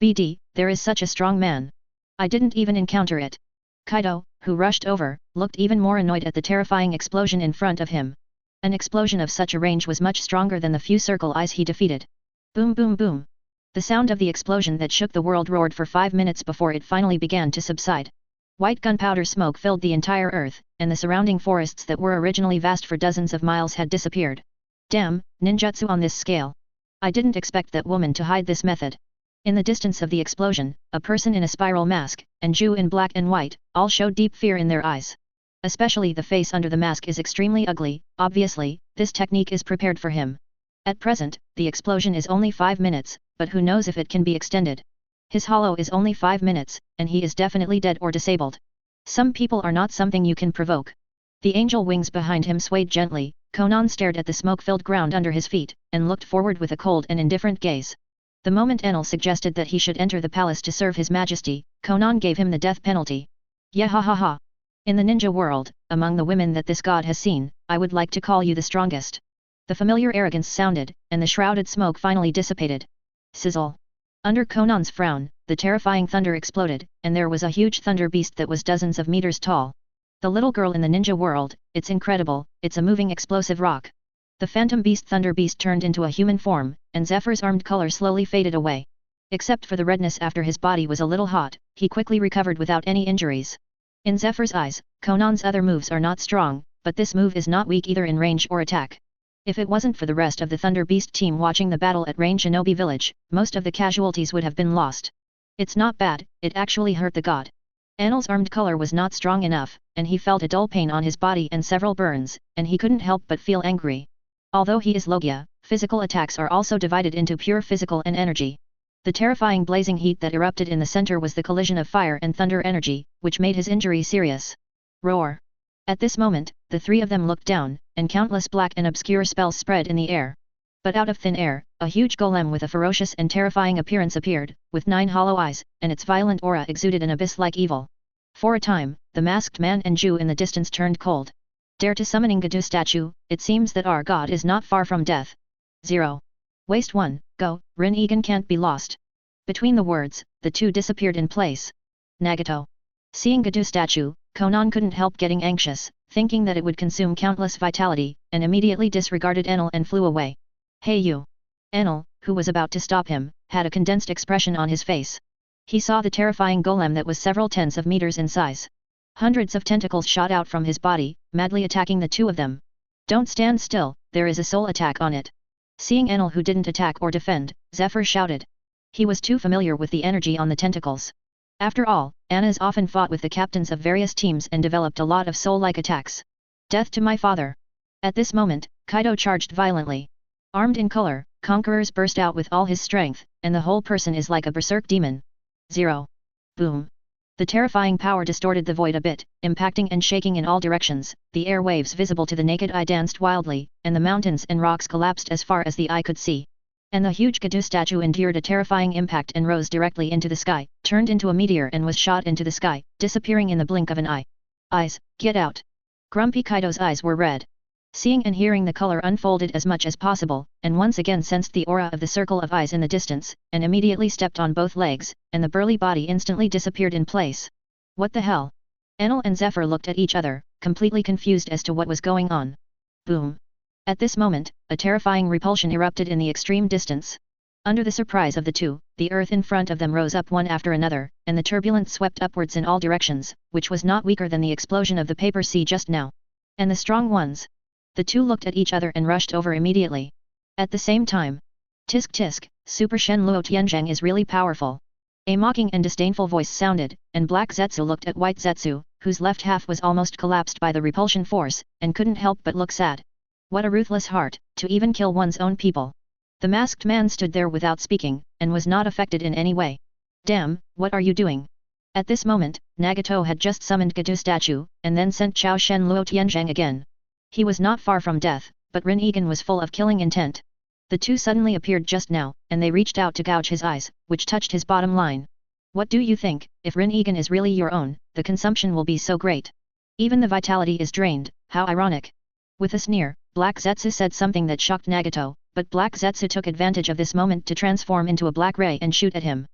BD, there is such a strong man. I didn't even encounter it. Kaido, who rushed over, looked even more annoyed at the terrifying explosion in front of him. An explosion of such a range was much stronger than the few circle eyes he defeated. Boom boom boom. The sound of the explosion that shook the world roared for 5 minutes before it finally began to subside. White gunpowder smoke filled the entire earth, and the surrounding forests that were originally vast for dozens of miles had disappeared. Damn, ninjutsu on this scale. I didn't expect that woman to hide this method. In the distance of the explosion, a person in a spiral mask, and Jew in black and white, all showed deep fear in their eyes. Especially the face under the mask is extremely ugly, obviously, this technique is prepared for him. At present, the explosion is only 5 minutes, but who knows if it can be extended. His hollow is only 5 minutes, and he is definitely dead or disabled. Some people are not something you can provoke. The angel wings behind him swayed gently, Conan stared at the smoke-filled ground under his feet, and looked forward with a cold and indifferent gaze. The moment Enel suggested that he should enter the palace to serve his majesty, Conan gave him the death penalty. Yeah ha ha ha. In the ninja world, among the women that this god has seen, I would like to call you the strongest. The familiar arrogance sounded, and the shrouded smoke finally dissipated. Sizzle. Under Conan's frown, the terrifying thunder exploded, and there was a huge thunder beast that was dozens of meters tall. The little girl in the ninja world, it's incredible, it's a moving explosive rock. The phantom beast thunder beast turned into a human form, and Zephyr's armed color slowly faded away. Except for the redness after his body was a little hot, he quickly recovered without any injuries. In Zephyr's eyes, Conan's other moves are not strong, but this move is not weak either in range or attack. If it wasn't for the rest of the Thunder Beast team watching the battle at Rain Shinobi Village, most of the casualties would have been lost. It's not bad, it actually hurt the god. Anil's armed color was not strong enough, and he felt a dull pain on his body and several burns, and he couldn't help but feel angry. Although he is Logia, physical attacks are also divided into pure physical and energy. The terrifying blazing heat that erupted in the center was the collision of fire and thunder energy, which made his injury serious. Roar! At this moment, the three of them looked down, and countless black and obscure spells spread in the air. But out of thin air, a huge golem with a ferocious and terrifying appearance appeared, with 9 hollow eyes, and its violent aura exuded an abyss-like evil. For a time, the masked man and Jew in the distance turned cold. Dare to summoning Gadu statue, it seems that our god is not far from death. 0. Waste 1, go, Rin Egan can't be lost. Between the words, the two disappeared in place. Nagato. Seeing Gadu statue, Conan couldn't help getting anxious, thinking that it would consume countless vitality, and immediately disregarded Enel and flew away. Hey you! Enel, who was about to stop him, had a condensed expression on his face. He saw the terrifying golem that was several tens of meters in size. Hundreds of tentacles shot out from his body, madly attacking the two of them. Don't stand still, there is a soul attack on it. Seeing Enel who didn't attack or defend, Zephyr shouted. He was too familiar with the energy on the tentacles. After all, Anna's often fought with the captains of various teams and developed a lot of soul-like attacks. Death to my father! At this moment, Kaido charged violently. Armed in color, Conquerors burst out with all his strength, and the whole person is like a berserk demon. 0. Boom! The terrifying power distorted the void a bit, impacting and shaking in all directions, the air waves visible to the naked eye danced wildly, and the mountains and rocks collapsed as far as the eye could see. And the huge Gadu statue endured a terrifying impact and rose directly into the sky, turned into a meteor and was shot into the sky, disappearing in the blink of an eye. Eyes, get out! Grumpy Kaido's eyes were red. Seeing and hearing the color unfolded as much as possible, and once again sensed the aura of the circle of eyes in the distance, and immediately stepped on both legs, and the burly body instantly disappeared in place. What the hell? Enel and Zephyr looked at each other, completely confused as to what was going on. Boom! At this moment, a terrifying repulsion erupted in the extreme distance. Under the surprise of the two, the earth in front of them rose up one after another, and the turbulence swept upwards in all directions, which was not weaker than the explosion of the paper sea just now. And the strong ones? The two looked at each other and rushed over immediately. At the same time, tisk tisk, Super Shen Luo Tianzhang is really powerful. A mocking and disdainful voice sounded, and Black Zetsu looked at White Zetsu, whose left half was almost collapsed by the repulsion force, and couldn't help but look sad. What a ruthless heart, to even kill one's own people. The masked man stood there without speaking, and was not affected in any way. Damn, what are you doing? At this moment, Nagato had just summoned Gadu statue, and then sent Chao Shen Luo Tianzhang again. He was not far from death, but Rin Egan was full of killing intent. The two suddenly appeared just now, and they reached out to gouge his eyes, which touched his bottom line. What do you think? If Rin Egan is really your own, the consumption will be so great. Even the vitality is drained, how ironic. With a sneer, Black Zetsu said something that shocked Nagato, but Black Zetsu took advantage of this moment to transform into a black ray and shoot at him.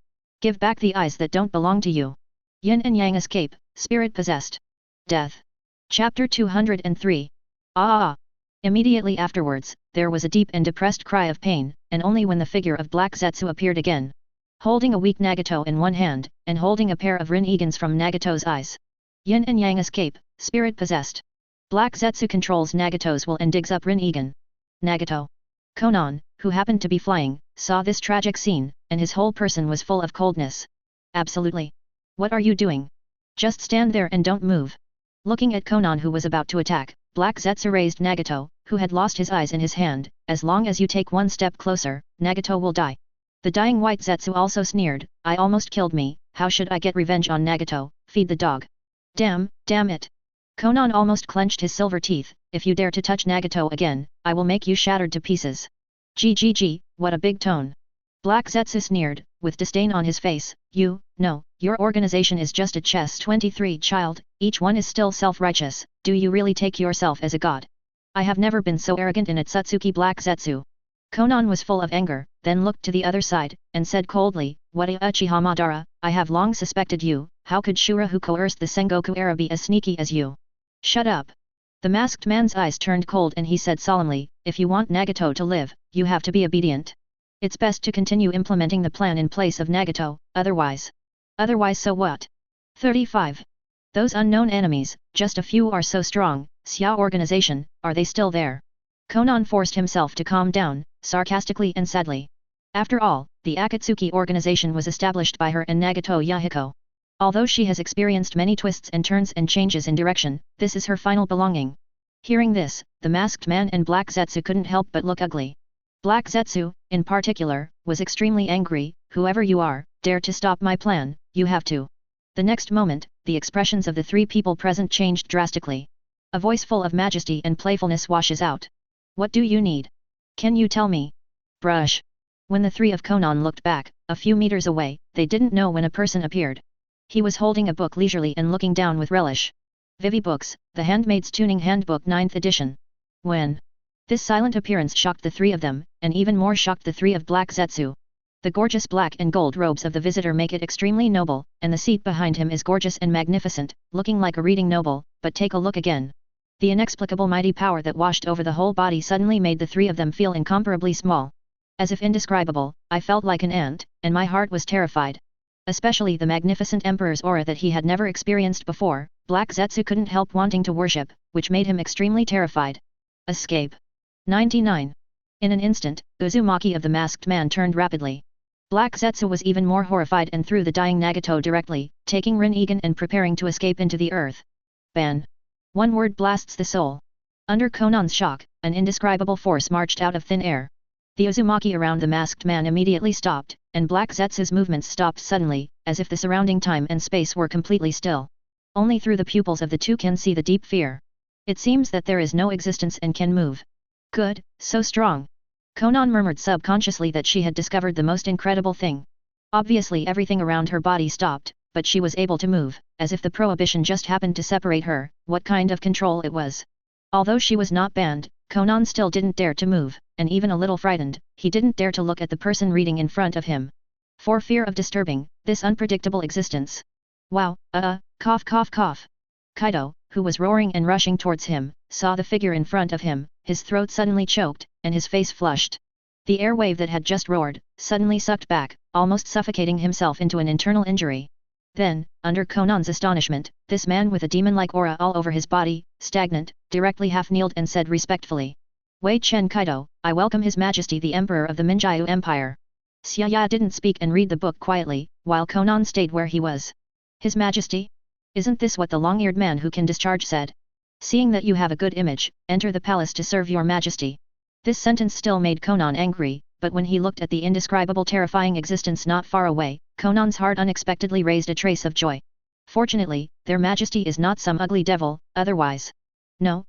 Give back the eyes that don't belong to you. Yin and Yang escape, spirit possessed. Death. Chapter 203. Ah! Immediately afterwards, there was a deep and depressed cry of pain, and only when the figure of Black Zetsu appeared again. Holding a weak Nagato in one hand, and holding a pair of Rin Egans from Nagato's eyes. Yin and Yang escape, spirit possessed. Black Zetsu controls Nagato's will and digs up Rin Egan. Nagato. Conan, who happened to be flying, saw this tragic scene, and his whole person was full of coldness. Absolutely. What are you doing? Just stand there and don't move. Looking at Conan who was about to attack, Black Zetsu raised Nagato, who had lost his eyes in his hand. As long as you take one step closer, Nagato will die. The dying White Zetsu also sneered, I almost killed me, how should I get revenge on Nagato? Feed the dog. Damn it. Conan almost clenched his silver teeth, if you dare to touch Nagato again, I will make you shattered to pieces. GGG, what a big tone. Black Zetsu sneered, with disdain on his face, you Your organization is just a chess 23 child, each one is still self-righteous, do you really take yourself as a god? I have never been so arrogant in Atsutsuki Black Zetsu. Konan was full of anger, then looked to the other side, and said coldly, Wada Uchiha Madara, I have long suspected you, how could Shura who coerced the Sengoku era be as sneaky as you? Shut up. The masked man's eyes turned cold and he said solemnly, if you want Nagato to live, you have to be obedient. It's best to continue implementing the plan in place of Nagato, otherwise so what? 35. Those unknown enemies, just a few are so strong, Xiao organization, are they still there? Konan forced himself to calm down, sarcastically and sadly. After all, the Akatsuki organization was established by her and Nagato Yahiko. Although she has experienced many twists and turns and changes in direction, this is her final belonging. Hearing this, the masked man and Black Zetsu couldn't help but look ugly. Black Zetsu, in particular, was extremely angry, whoever you are, dare to stop my plan, you have to. The next moment, the expressions of the three people present changed drastically. A voice full of majesty and playfulness washes out. What do you need? Can you tell me? Brush. When the three of Konan looked back, a few meters away, they didn't know when a person appeared. He was holding a book leisurely and looking down with relish. Vivi Books, The Handmaid's Tuning Handbook 9th edition. When? This silent appearance shocked the three of them, and even more shocked the three of Black Zetsu. The gorgeous black and gold robes of the visitor make it extremely noble, and the seat behind him is gorgeous and magnificent, looking like a reading noble, but take a look again. The inexplicable mighty power that washed over the whole body suddenly made the three of them feel incomparably small. As if indescribable, I felt like an ant, and my heart was terrified. Especially the magnificent emperor's aura that he had never experienced before, Black Zetsu couldn't help wanting to worship, which made him extremely terrified. Escape. 99. In an instant, Uzumaki of the masked man turned rapidly. Black Zetsu was even more horrified and threw the dying Nagato directly, taking Rin-Egan and preparing to escape into the earth. Ban. One word blasts the soul. Under Konan's shock, an indescribable force marched out of thin air. The Uzumaki around the masked man immediately stopped, and Black Zetsu's movements stopped suddenly, as if the surrounding time and space were completely still. Only through the pupils of the two can see the deep fear. It seems that there is no existence and can move. Good, so strong. Konan murmured subconsciously that she had discovered the most incredible thing. Obviously everything around her body stopped, but she was able to move, as if the prohibition just happened to separate her, what kind of control it was. Although she was not banned, Konan still didn't dare to move, and even a little frightened, he didn't dare to look at the person reading in front of him. For fear of disturbing this unpredictable existence. Wow, cough cough cough. Kaido, who was roaring and rushing towards him, saw the figure in front of him, his throat suddenly choked, and his face flushed. The air wave that had just roared, suddenly sucked back, almost suffocating himself into an internal injury. Then, under Konan's astonishment, this man with a demon-like aura all over his body, stagnant, directly half-kneeled and said respectfully. Wei Chen Kaido, I welcome His Majesty the Emperor of the Minjiu Empire. Xiaya didn't speak and read the book quietly, while Konan stayed where he was. His Majesty? Isn't this what the long-eared man who can discharge said? Seeing that you have a good image, enter the palace to serve your Majesty. This sentence still made Konan angry, but when he looked at the indescribable terrifying existence not far away, Konan's heart unexpectedly raised a trace of joy. Fortunately, their Majesty is not some ugly devil, otherwise. No,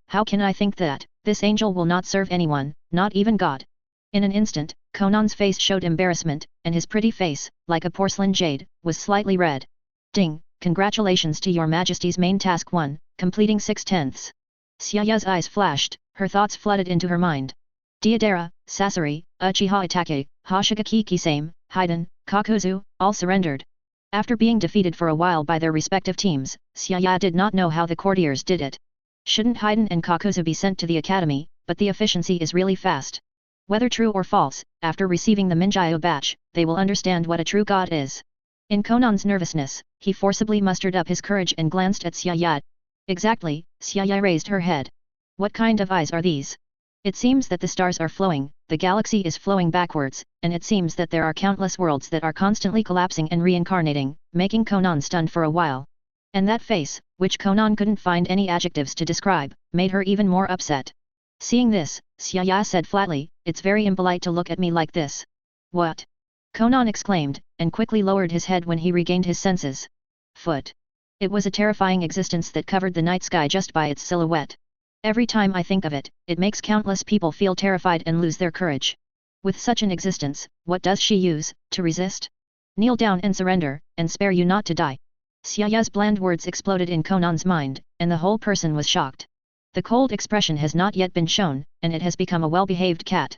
how can I think that? This angel will not serve anyone, not even God. In an instant, Konan's face showed embarrassment, and his pretty face, like a porcelain jade, was slightly red. Ding, congratulations to your Majesty's main task 1, completing 6/10. Xiaya's eyes flashed, her thoughts flooded into her mind. Deidara, Sasori, Uchiha Itake, Hoshigaki Kisame, Haiden, Kakuzu, all surrendered. After being defeated for a while by their respective teams, Xiaya did not know how the courtiers did it. Shouldn't Haiden and Kakuzu be sent to the academy, but the efficiency is really fast. Whether true or false, after receiving the Minjiu batch, they will understand what a true god is. In Konan's nervousness, he forcibly mustered up his courage and glanced at Xiaya. Exactly, Xiaya raised her head. What kind of eyes are these? It seems that the stars are flowing, the galaxy is flowing backwards, and it seems that there are countless worlds that are constantly collapsing and reincarnating, making Konan stunned for a while. And that face, which Konan couldn't find any adjectives to describe, made her even more upset. Seeing this, Xiaya said flatly, it's very impolite to look at me like this. What? Konan exclaimed, and quickly lowered his head when he regained his senses. Foot. It was a terrifying existence that covered the night sky just by its silhouette. Every time I think of it, it makes countless people feel terrified and lose their courage. With such an existence, what does she use, to resist? Kneel down and surrender, and spare you not to die. Xiaya's bland words exploded in Conan's mind, and the whole person was shocked. The cold expression has not yet been shown, and it has become a well-behaved cat.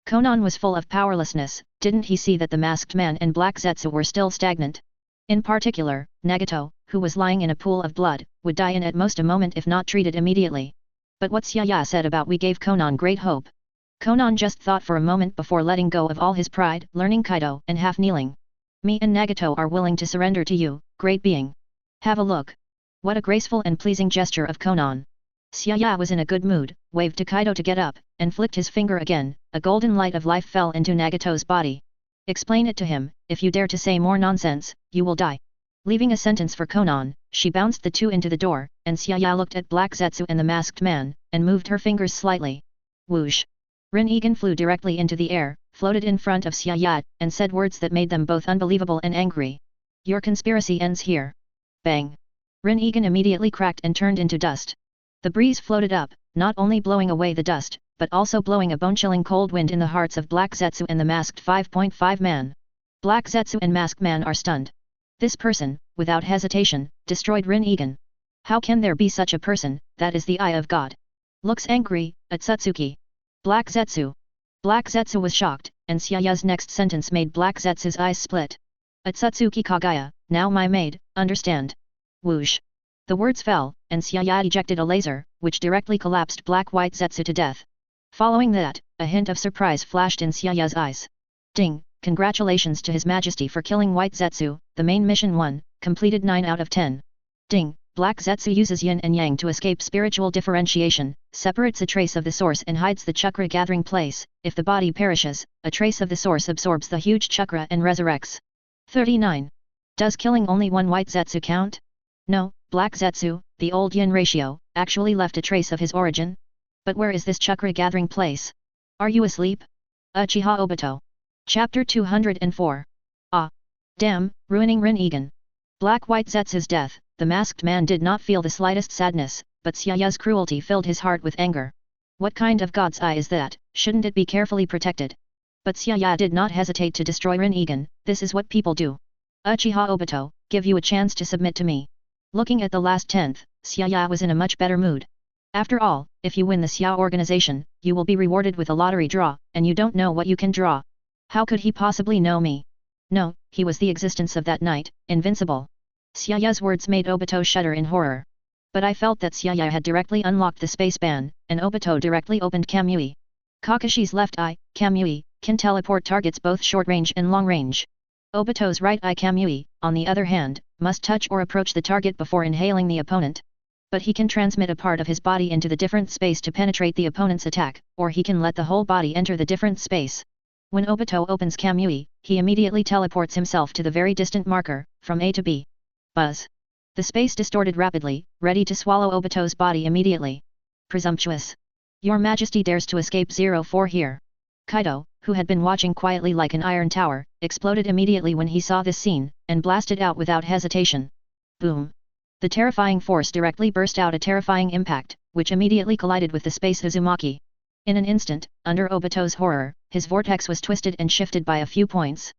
Conan was full of powerlessness. Didn't he see that the masked man and Black Zetsu were still stagnant? In particular, Nagato, who was lying in a pool of blood, would die in at most a moment if not treated immediately. But what Xiaya said about we gave Conan great hope. Conan just thought for a moment before letting go of all his pride, learning Kaido, and half-kneeling. Me and Nagato are willing to surrender to you, great being. Have a look. What a graceful and pleasing gesture of Conan. Xiaya was in a good mood, waved to Kaido to get up, and flicked his finger again. A golden light of life fell into Nagato's body. Explain it to him, if you dare to say more nonsense, you will die. Leaving a sentence for Conan, she bounced the two into the door, and Xiaya looked at Black Zetsu and the masked man, and moved her fingers slightly. Whoosh! Rin Egan flew directly into the air, floated in front of Xiaya, and said words that made them both unbelievable and angry. Your conspiracy ends here. Bang! Rin Egan immediately cracked and turned into dust. The breeze floated up, not only blowing away the dust, but also blowing a bone-chilling cold wind in the hearts of Black Zetsu and the masked 5.5 man. Black Zetsu and masked man are stunned. This person, without hesitation, destroyed Rin Egan. How can there be such a person? That is the eye of God. Looks angry, Atsutsuki. Black Zetsu. Black Zetsu was shocked, and Xiaya's next sentence made Black Zetsu's eyes split. Atsutsuki Kagaya, now my maid, understand. Whoosh. The words fell, and Xiaya ejected a laser, which directly collapsed Black White Zetsu to death. Following that, a hint of surprise flashed in Xiaya's eyes. Ding! Congratulations to His Majesty for killing White Zetsu, the main mission 1, completed 9 out of 10. Ding! Black Zetsu uses yin and yang to escape spiritual differentiation, separates a trace of the source and hides the chakra gathering place. If the body perishes, a trace of the source absorbs the huge chakra and resurrects. 39. Does killing only one White Zetsu count? No, Black Zetsu, the old yin ratio, actually left a trace of his origin. But where is this chakra gathering place? Are you asleep? Uchiha Obito. Chapter 204. Ah! Damn, ruining Rin Egan. Black White Zetsu's death, the masked man did not feel the slightest sadness, but Xiaya's cruelty filled his heart with anger. What kind of God's eye is that? Shouldn't it be carefully protected? But Xiaya did not hesitate to destroy Rin Egan. This is what people do. Uchiha Obito, give you a chance to submit to me. Looking at the last 10th, Xiaya was in a much better mood. After all, if you win the Xiao organization, you will be rewarded with a lottery draw, and you don't know what you can draw. How could he possibly know me? No, he was the existence of that night, invincible. Xiaya's words made Obito shudder in horror. But I felt that Xiaya had directly unlocked the space ban, and Obito directly opened Kamui. Kakashi's left eye, Kamui, can teleport targets both short range and long range. Obito's right eye Kamui, on the other hand, must touch or approach the target before inhaling the opponent. But he can transmit a part of his body into the different space to penetrate the opponent's attack, or he can let the whole body enter the different space. When Obito opens Kamui, he immediately teleports himself to the very distant marker, from A to B. Buzz. The space distorted rapidly, ready to swallow Obito's body immediately. Presumptuous. Your Majesty dares to escape 04 here. Kaido, who had been watching quietly like an iron tower, exploded immediately when he saw this scene, and blasted out without hesitation. Boom! The terrifying force directly burst out a terrifying impact, which immediately collided with the space Uzumaki. In an instant, under Obito's horror, his vortex was twisted and shifted by a few points.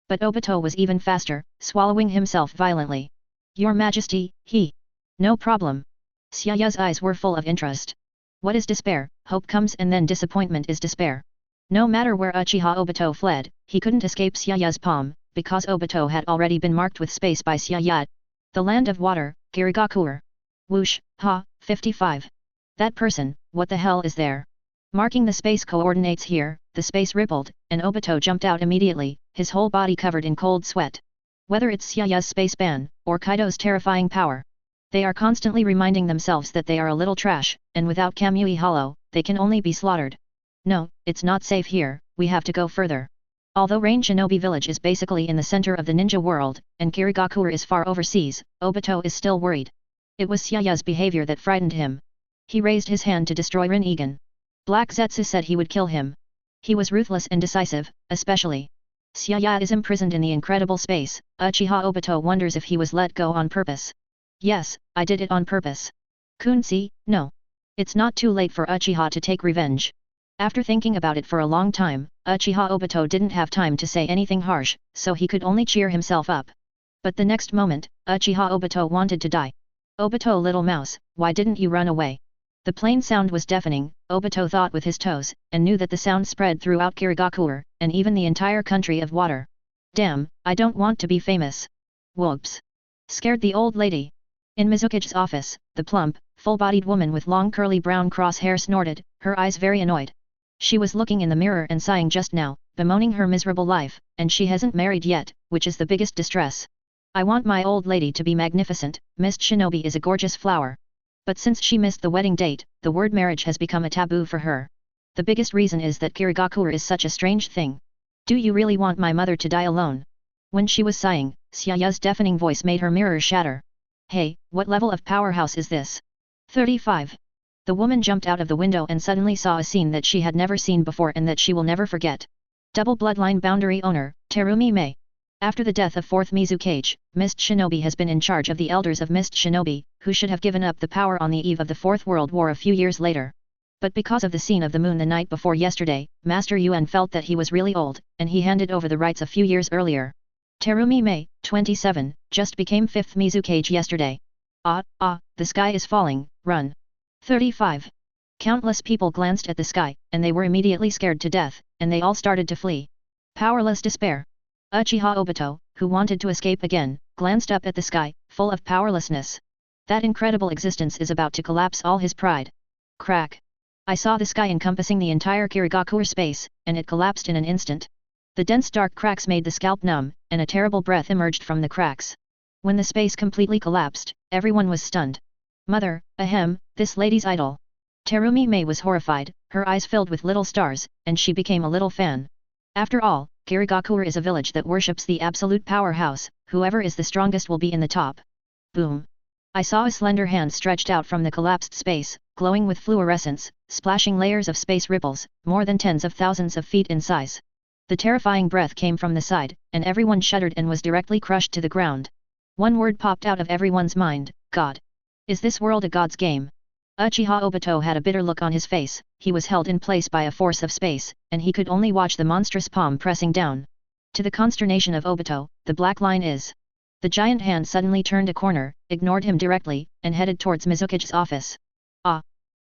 But Obito was even faster, swallowing himself violently. Your Majesty, he. No problem. Xiaya's eyes were full of interest. What is despair? Hope comes and then disappointment is despair. No matter where Uchiha Obito fled, he couldn't escape Xiaya's palm, because Obito had already been marked with space by Xiaya. The land of water, Kirigakuer. Whoosh, ha, 55. That person, what the hell is there? Marking the space coordinates here, the space rippled, and Obito jumped out immediately, his whole body covered in cold sweat. Whether it's Xiaya's space ban, or Kaido's terrifying power, they are constantly reminding themselves that they are a little trash, and without Kamui Hollow, they can only be slaughtered. No, it's not safe here, we have to go further. Although Rain Shinobi Village is basically in the center of the ninja world, and Kirigakuer is far overseas, Obito is still worried. It was Xiaya's behavior that frightened him. He raised his hand to destroy Rin Egan. Black Zetsu said he would kill him. He was ruthless and decisive, especially. Xiaya is imprisoned in the incredible space. Uchiha Obito wonders if he was let go on purpose. Yes, I did it on purpose. Kunsi, no. It's not too late for Uchiha to take revenge. After thinking about it for a long time, Uchiha Obito didn't have time to say anything harsh, so he could only cheer himself up. But the next moment, Uchiha Obito wanted to die. Obito, little mouse, why didn't you run away? The plain sound was deafening, Obito thought with his toes, and knew that the sound spread throughout Kirigakure, and even the entire country of water. Damn, I don't want to be famous. Whoops. Scared the old lady. In Mizuki's office, the plump, full-bodied woman with long curly brown cross hair snorted, her eyes very annoyed. She was looking in the mirror and sighing just now, bemoaning her miserable life, and she hasn't married yet, which is the biggest distress. I want my old lady to be magnificent, Mist Shinobi is a gorgeous flower. But since she missed the wedding date, the word marriage has become a taboo for her. The biggest reason is that Kirigakure is such a strange thing. Do you really want my mother to die alone? When she was sighing, Xiaoya's deafening voice made her mirror shatter. Hey, what level of powerhouse is this? 35. The woman jumped out of the window and suddenly saw a scene that she had never seen before and that she will never forget. Double bloodline boundary owner, Terumi Mei. After the death of 4th Mizukage, Mist Shinobi has been in charge of the elders of Mist Shinobi, who should have given up the power on the eve of the Fourth World War a few years later. But because of the scene of the moon the night before yesterday, Master Yuan felt that he was really old, and he handed over the rights a few years earlier. Terumi Mei, 27, just became 5th Mizukage yesterday. The sky is falling, run. 35. Countless people glanced at the sky, and they were immediately scared to death, and they all started to flee. Powerless despair. Uchiha Obito, who wanted to escape again, glanced up at the sky, full of powerlessness. That incredible existence is about to collapse all his pride. Crack. I saw the sky encompassing the entire Kirigakure space, and it collapsed in an instant. The dense dark cracks made the scalp numb, and a terrible breath emerged from the cracks. When the space completely collapsed, everyone was stunned. Mother, ahem, this lady's idol. Terumi Mei was horrified, her eyes filled with little stars, and she became a little fan. After all, Kirigakure is a village that worships the absolute powerhouse, whoever is the strongest will be in the top. Boom. I saw a slender hand stretched out from the collapsed space, glowing with fluorescence, splashing layers of space ripples, more than tens of thousands of feet in size. The terrifying breath came from the side, and everyone shuddered and was directly crushed to the ground. One word popped out of everyone's mind, God. Is this world a god's game? Uchiha Obito had a bitter look on his face, he was held in place by a force of space, and he could only watch the monstrous palm pressing down. To the consternation of Obito, the black line is. The giant hand suddenly turned a corner, ignored him directly, and headed towards Mizuki's office.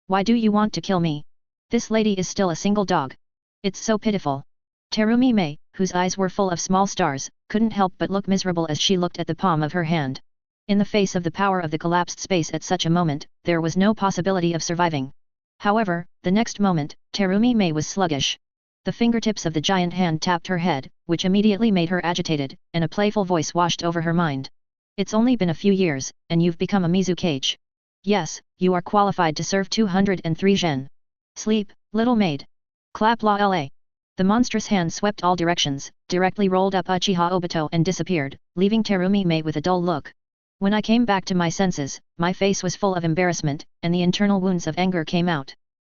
Why do you want to kill me? This lady is still a single dog. It's so pitiful. Terumi Mei, whose eyes were full of small stars, couldn't help but look miserable as she looked at the palm of her hand. In the face of the power of the collapsed space at such a moment, there was no possibility of surviving. However, the next moment, Terumi Mei was sluggish. The fingertips of the giant hand tapped her head, which immediately made her agitated, and a playful voice washed over her mind. It's only been a few years, and you've become a Mizukage. Yes, you are qualified to serve 203 gen. Sleep, little maid. Clap la la. The monstrous hand swept all directions, directly rolled up Uchiha Obito and disappeared, leaving Terumi Mei with a dull look. When I came back to my senses, my face was full of embarrassment, and the internal wounds of anger came out.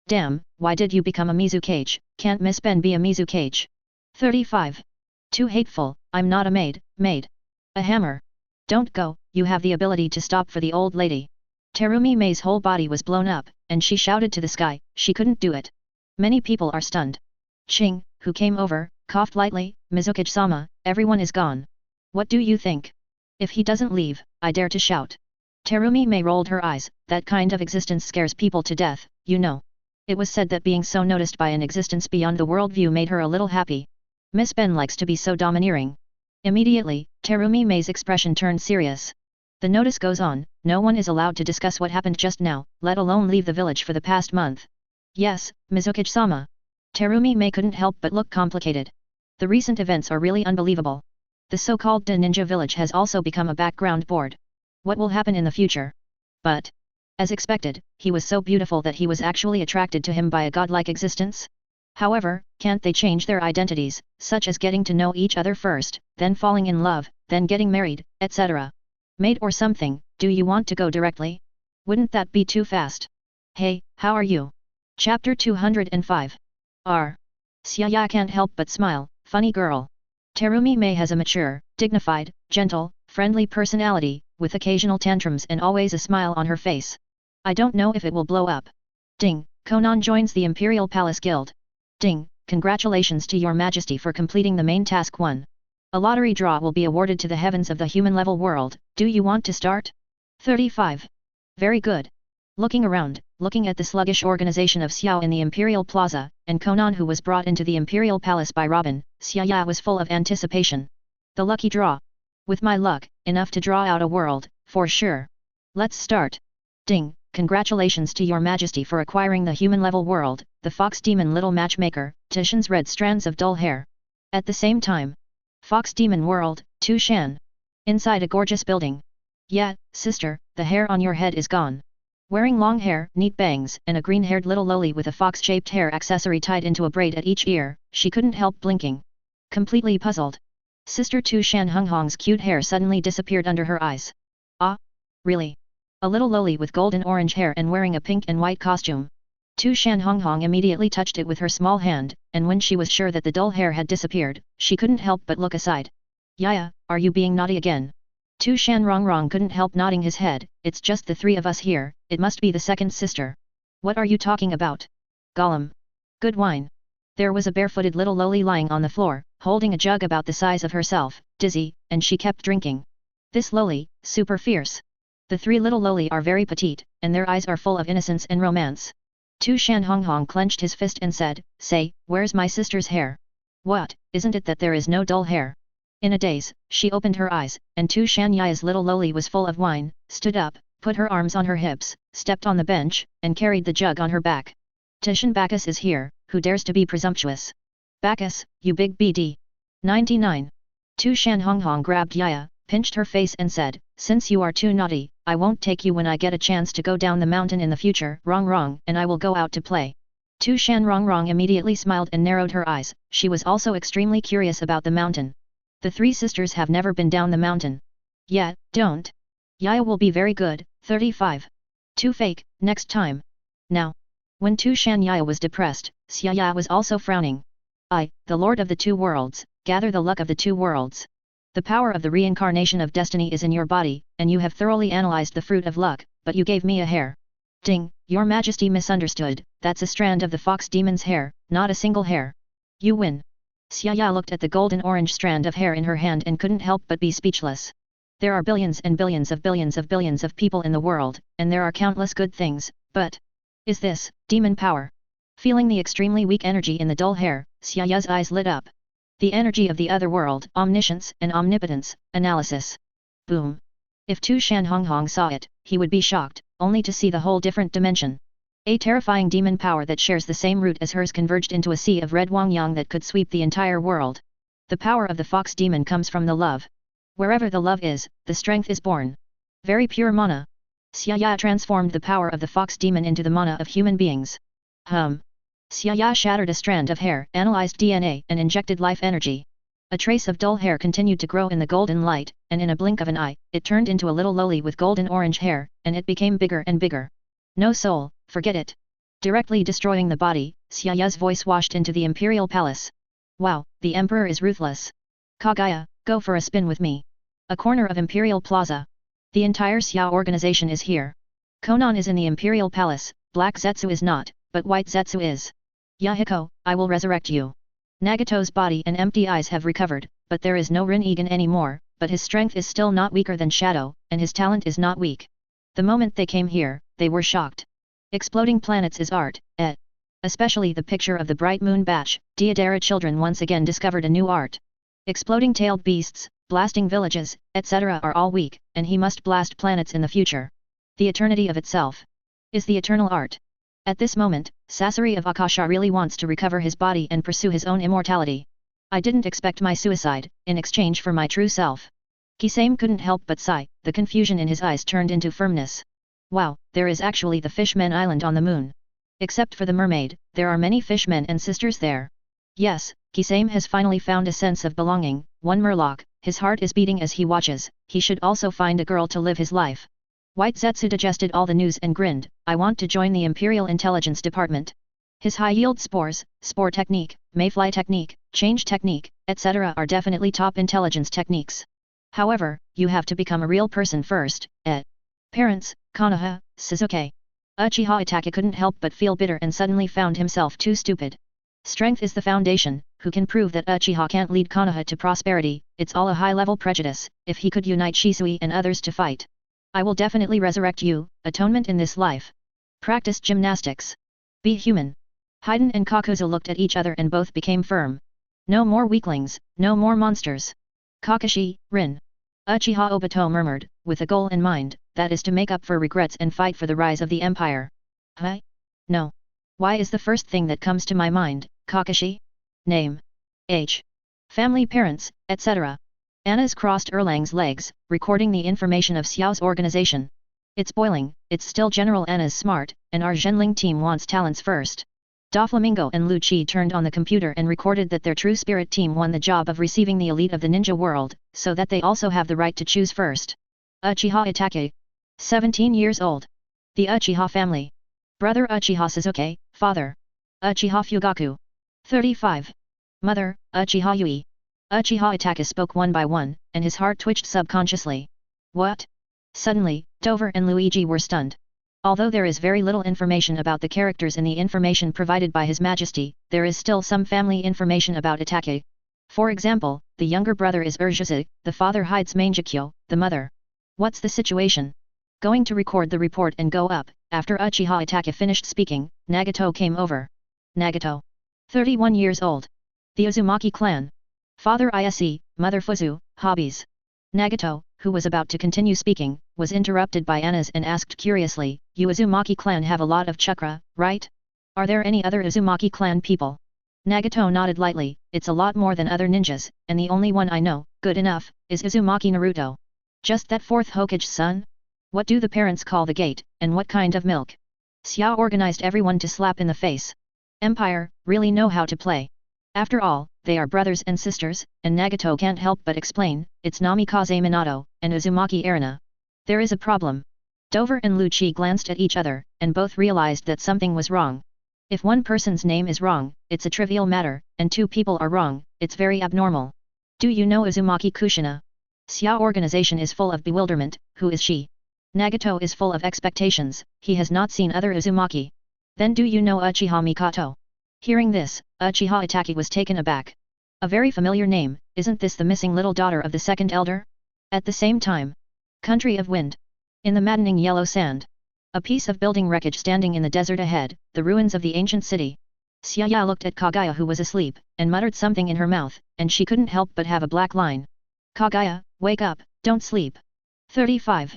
Damn, why did you become a Mizukage? Can't Miss Ben be a Mizukage? 35. Too hateful, I'm not a maid. A hammer. Don't go, you have the ability to stop for the old lady. Terumi Mei's whole body was blown up, and she shouted to the sky, she couldn't do it. Many people are stunned. Ching, who came over, coughed lightly, Mizukage-sama, everyone is gone. What do you think? If he doesn't leave, I dare to shout. Terumi Mei rolled her eyes, that kind of existence scares people to death, you know. It was said that being so noticed by an existence beyond the worldview made her a little happy. Miss Ben likes to be so domineering. Immediately, Terumi Mei's expression turned serious. The notice goes on, no one is allowed to discuss what happened just now, let alone leave the village for the past month. Yes, Mizukage-sama. Terumi Mei couldn't help but look complicated. The recent events are really unbelievable. The so-called Da Ninja village has also become a background board. What will happen in the future? But, as expected, he was so beautiful that he was actually attracted to him by a godlike existence. However, can't they change their identities, such as getting to know each other first, then falling in love, then getting married, etc. Mate or something, do you want to go directly? Wouldn't that be too fast? Hey, how are you? Chapter 205. Xiaya can't help but smile, funny girl. Terumi Mei has a mature, dignified, gentle, friendly personality, with occasional tantrums and always a smile on her face. I don't know if it will blow up. Ding, Conan joins the Imperial Palace Guild. Ding, congratulations to your majesty for completing the main task 1. A lottery draw will be awarded to the heavens of the human level world, do you want to start? 35. Very good. Looking around, looking at the sluggish organization of Xiao in the Imperial Plaza, and Conan who was brought into the Imperial Palace by Robin, Xiaya was full of anticipation. The lucky draw. With my luck, enough to draw out a world, for sure. Let's start. Ding, congratulations to your majesty for acquiring the human level world, the fox demon little matchmaker, Tishan's red strands of dull hair. At the same time. Fox demon world, Tu Shan. Inside a gorgeous building. Yeah, sister, the hair on your head is gone. Wearing long hair, neat bangs, and a green-haired little loli with a fox-shaped hair accessory tied into a braid at each ear, she couldn't help blinking. Completely puzzled. Sister Tu Shan Hunghong's cute hair suddenly disappeared under her eyes. Ah? Really? A little loli with golden orange hair and wearing a pink and white costume. Tu Shan Hunghong immediately touched it with her small hand, and when she was sure that the dull hair had disappeared, she couldn't help but look aside. Yaya, are you being naughty again? Tu Shan Rongrong couldn't help nodding his head, it's just the 3 of us here, it must be the second sister. What are you talking about? Gollum. Good wine. There was a barefooted little loli lying on the floor, holding a jug about the size of herself, dizzy, and she kept drinking. This loli, super fierce. The 3 little loli are very petite, and their eyes are full of innocence and romance. Tu Shan Hunghong clenched his fist and said, say, where's my sister's hair? What, isn't it that there is no dull hair? In a daze, she opened her eyes, and Tu Shan Yaya's little loli was full of wine, stood up, put her arms on her hips, stepped on the bench, and carried the jug on her back. Tishan Bacchus is here, who dares to be presumptuous? Bacchus, you big BD. 99. Tu Shan Hunghong grabbed Yaya, pinched her face and said, since you are too naughty, I won't take you when I get a chance to go down the mountain in the future, Rongrong, and I will go out to play. Tu Shan Rongrong immediately smiled and narrowed her eyes, she was also extremely curious about the mountain. The 3 sisters have never been down the mountain. Yeah, don't. Yaya will be very good, 35. Too fake, next time. Now. When Tu Shan Yaya was depressed, Xiaya was also frowning. I, the Lord of the 2 worlds, gather the luck of the 2 worlds. The power of the reincarnation of destiny is in your body, and you have thoroughly analyzed the fruit of luck, but you gave me a hair. Ding, your majesty misunderstood, that's a strand of the fox demon's hair, not a single hair. You win. Xiaya looked at the golden orange strand of hair in her hand and couldn't help but be speechless. There are billions and billions of billions of billions of people in the world, and there are countless good things, but... is this, demon power? Feeling the extremely weak energy in the dull hair, Xiaya's eyes lit up. The energy of the other world, omniscience and omnipotence, analysis. Boom. If Tu Shan Hunghong saw it, he would be shocked, only to see the whole different dimension. A terrifying demon power that shares the same root as hers converged into a sea of red Wangyang that could sweep the entire world. The power of the fox demon comes from the love. Wherever the love is, the strength is born. Very pure mana. Xiaya transformed the power of the fox demon into the mana of human beings. Xiaya shattered a strand of hair, analyzed DNA, and injected life energy. A trace of dull hair continued to grow in the golden light, and in a blink of an eye, it turned into a little loli with golden orange hair, and it became bigger and bigger. No soul, forget it. Directly destroying the body, Xiaya's voice washed into the imperial palace. Wow, the emperor is ruthless. Kagaya, go for a spin with me. A corner of Imperial Plaza. The entire Xiao organization is here. Conan is in the imperial palace, black Zetsu is not, but white Zetsu is. Yahiko, I will resurrect you. Nagato's body and empty eyes have recovered, but there is no Rin Egan anymore, but his strength is still not weaker than Shadow, and his talent is not weak. The moment they came here, they were shocked. Exploding planets is art, especially the picture of the bright moon batch, Deodara children once again discovered a new art. Exploding tailed beasts, blasting villages, etc. are all weak, and he must blast planets in the future. The eternity of itself is the eternal art. At this moment, Sasori of Akasha really wants to recover his body and pursue his own immortality. I didn't expect my suicide, in exchange for my true self. Kisame couldn't help but sigh, the confusion in his eyes turned into firmness. Wow, there is actually the Fishmen Island on the moon. Except for the mermaid, there are many fishmen and sisters there. Yes, Kisame has finally found a sense of belonging, one Murloc, his heart is beating as he watches, he should also find a girl to live his life. White Zetsu digested all the news and grinned, I want to join the Imperial Intelligence Department. His high-yield spores, spore technique, mayfly technique, change technique, etc. are definitely top intelligence techniques. However, you have to become a real person first, Parents, Konoha, Suzuki. Uchiha Itaka couldn't help but feel bitter and suddenly found himself too stupid. Strength is the foundation. Who can prove that Uchiha can't lead Konoha to prosperity? It's all a high-level prejudice. If he could unite Shisui and others to fight, I will definitely resurrect you. Atonement in this life. Practice gymnastics. Be human. Haiden and Kakuzu looked at each other and both became firm. No more weaklings, no more monsters. Kakashi, Rin. Uchiha Obito murmured, with a goal in mind, that is to make up for regrets and fight for the rise of the empire. Huh? No. Why is the first thing that comes to my mind, Kakashi? Name. Age. Family, parents, etc. Anna's crossed Erlang's legs, recording the information of Xiao's organization. It's boiling, it's still General Anna's smart, and our Zhenling team wants talents first. Doflamingo and Lu Chi turned on the computer and recorded that their True Spirit team won the job of receiving the elite of the ninja world, so that they also have the right to choose first. Uchiha Itachi. 17 years old. The Uchiha family. Brother Uchiha Sasuke, father. Uchiha Fugaku. 35. Mother, Uchiha Yui. Uchiha Itachi spoke one by one, and his heart twitched subconsciously. What? Suddenly, Dover and Luigi were stunned. Although there is very little information about the characters in the information provided by His Majesty, there is still some family information about Itachi. For example, the younger brother is Urjusa, the father hides Manjikyo, the mother. What's the situation? Going to record the report and go up. After Uchiha Itachi finished speaking, Nagato came over. Nagato. 31 years old. The Uzumaki clan. Father Ise, mother Fuzu, hobbies. Nagato, who was about to continue speaking, was interrupted by Anas and asked curiously, you Uzumaki clan have a lot of chakra, right? Are there any other Uzumaki clan people? Nagato nodded lightly, it's a lot more than other ninjas, and the only one I know, good enough, is Uzumaki Naruto. Just that fourth Hokage's son? What do the parents call the gate, and what kind of milk? Xiao organized everyone to slap in the face. Empire, really know how to play. After all, they are brothers and sisters, and Nagato can't help but explain, it's Namikaze Minato, and Uzumaki Arena. There is a problem. Dover and Lu Chi glanced at each other, and both realized that something was wrong. If one person's name is wrong, it's a trivial matter, and two people are wrong, it's very abnormal. Do you know Uzumaki Kushina? Xiao organization is full of bewilderment, who is she? Nagato is full of expectations, he has not seen other Uzumaki. Then do you know Uchiha Mikoto? Hearing this, Uchiha Itachi was taken aback. A very familiar name, isn't this the missing little daughter of the second elder? At the same time. Country of Wind. In the maddening yellow sand. A piece of building wreckage standing in the desert ahead, the ruins of the ancient city. Xiaya looked at Kagaya who was asleep, and muttered something in her mouth, and she couldn't help but have a black line. Kagaya, wake up, don't sleep. 35.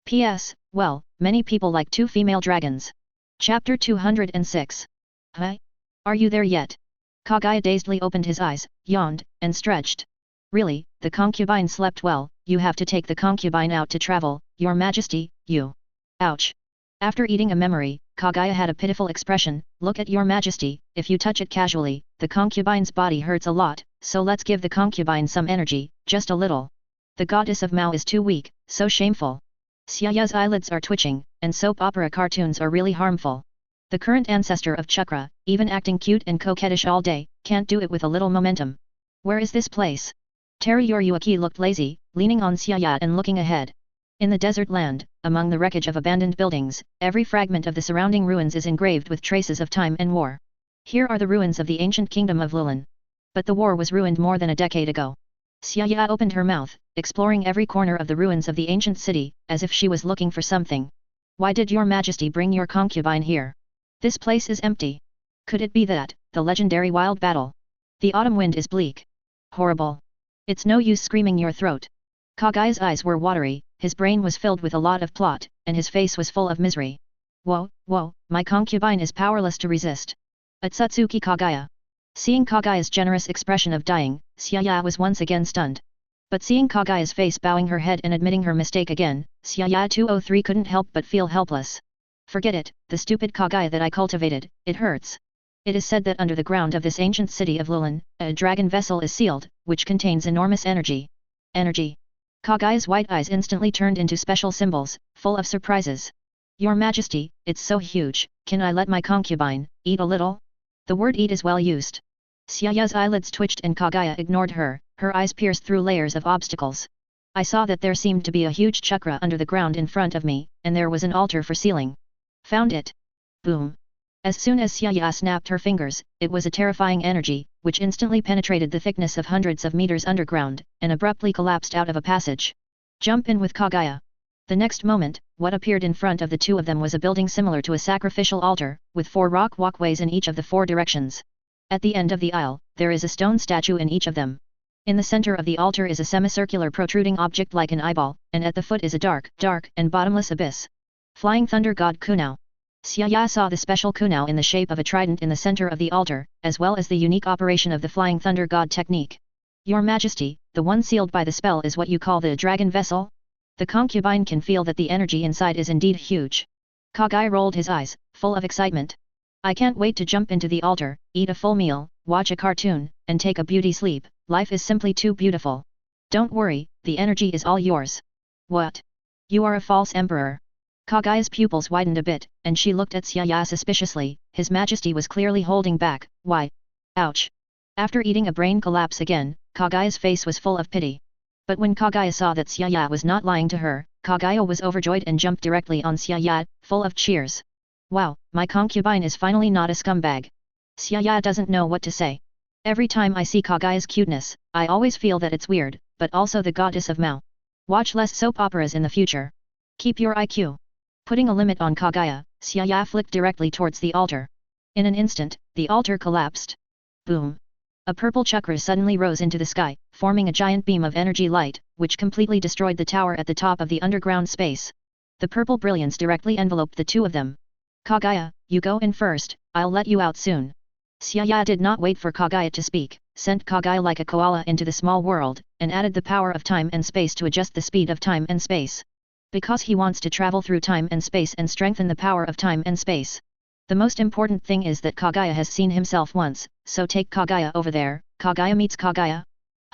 P.S. Well, many people like two female dragons. Chapter 206. Huh? Are you there yet? Kagaya dazedly opened his eyes, yawned, and stretched. Really, the concubine slept well, you have to take the concubine out to travel, your majesty, you. Ouch. After eating a memory, Kagaya had a pitiful expression, look at your majesty, if you touch it casually, the concubine's body hurts a lot, so let's give the concubine some energy, just a little. The goddess of Mao is too weak, so shameful. Xiaya's eyelids are twitching, and soap opera cartoons are really harmful. The current ancestor of Chakra, even acting cute and coquettish all day, can't do it with a little momentum. Where is this place? Teriyuki looked lazy, leaning on Xiaya and looking ahead. In the desert land, among the wreckage of abandoned buildings, every fragment of the surrounding ruins is engraved with traces of time and war. Here are the ruins of the ancient kingdom of Lulan. But the war was ruined more than a decade ago. Xiaya opened her mouth, exploring every corner of the ruins of the ancient city, as if she was looking for something. Why did your majesty bring your concubine here? This place is empty. Could it be that, the legendary wild battle? The autumn wind is bleak. Horrible. It's no use screaming your throat. Kagaya's eyes were watery, his brain was filled with a lot of plot, and his face was full of misery. Whoa, my concubine is powerless to resist. Atsutsuki Kagaya. Seeing Kagaya's generous expression of dying, Xiaya was once again stunned. But seeing Kagaya's face bowing her head and admitting her mistake again, Xiaya 203 couldn't help but feel helpless. Forget it, the stupid Kagaya that I cultivated, it hurts. It is said that under the ground of this ancient city of Lulan, a dragon vessel is sealed, which contains enormous energy. Energy. Kagaya's white eyes instantly turned into special symbols, full of surprises. Your Majesty, it's so huge, can I let my concubine eat a little? The word eat is well used. Xiaya's eyelids twitched and Kagaya ignored her, her eyes pierced through layers of obstacles. I saw that there seemed to be a huge chakra under the ground in front of me, and there was an altar for sealing. Found it. Boom. As soon as Xiaya snapped her fingers, it was a terrifying energy, which instantly penetrated the thickness of hundreds of meters underground, and abruptly collapsed out of a passage. Jump in with Kaguya. The next moment, what appeared in front of the two of them was a building similar to a sacrificial altar, with 4 rock walkways in each of the 4 directions. At the end of the aisle, there is a stone statue in each of them. In the center of the altar is a semicircular protruding object like an eyeball, and at the foot is a dark and bottomless abyss. Flying Thunder God Kunao. Xiaya saw the special kunao in the shape of a trident in the center of the altar, as well as the unique operation of the Flying Thunder God technique. Your Majesty, the one sealed by the spell is what you call the dragon vessel? The concubine can feel that the energy inside is indeed huge. Kaguya rolled his eyes, full of excitement. I can't wait to jump into the altar, eat a full meal, watch a cartoon, and take a beauty sleep. Life is simply too beautiful. Don't worry, the energy is all yours. What? You are a false emperor. Kaguya's pupils widened a bit, and she looked at Xiaya suspiciously. His Majesty was clearly holding back. Why? Ouch. After eating a brain collapse again, Kaguya's face was full of pity. But when Kaguya saw that Xiaya was not lying to her, Kaguya was overjoyed and jumped directly on Xiaya, full of cheers. Wow, my concubine is finally not a scumbag. Xiaya doesn't know what to say. Every time I see Kaguya's cuteness, I always feel that it's weird, but also the goddess of Mao. Watch less soap operas in the future. Keep your IQ. Putting a limit on Kaguya, Xiaya flicked directly towards the altar. In an instant, the altar collapsed. Boom! A purple chakra suddenly rose into the sky, forming a giant beam of energy light, which completely destroyed the tower at the top of the underground space. The purple brilliance directly enveloped the two of them. Kaguya, you go in first, I'll let you out soon. Xiaya did not wait for Kaguya to speak, sent Kaguya like a koala into the small world, and added the power of time and space to adjust the speed of time and space. Because he wants to travel through time and space and strengthen the power of time and space. The most important thing is that Kaguya has seen himself once, so take Kaguya over there. Kaguya meets Kaguya.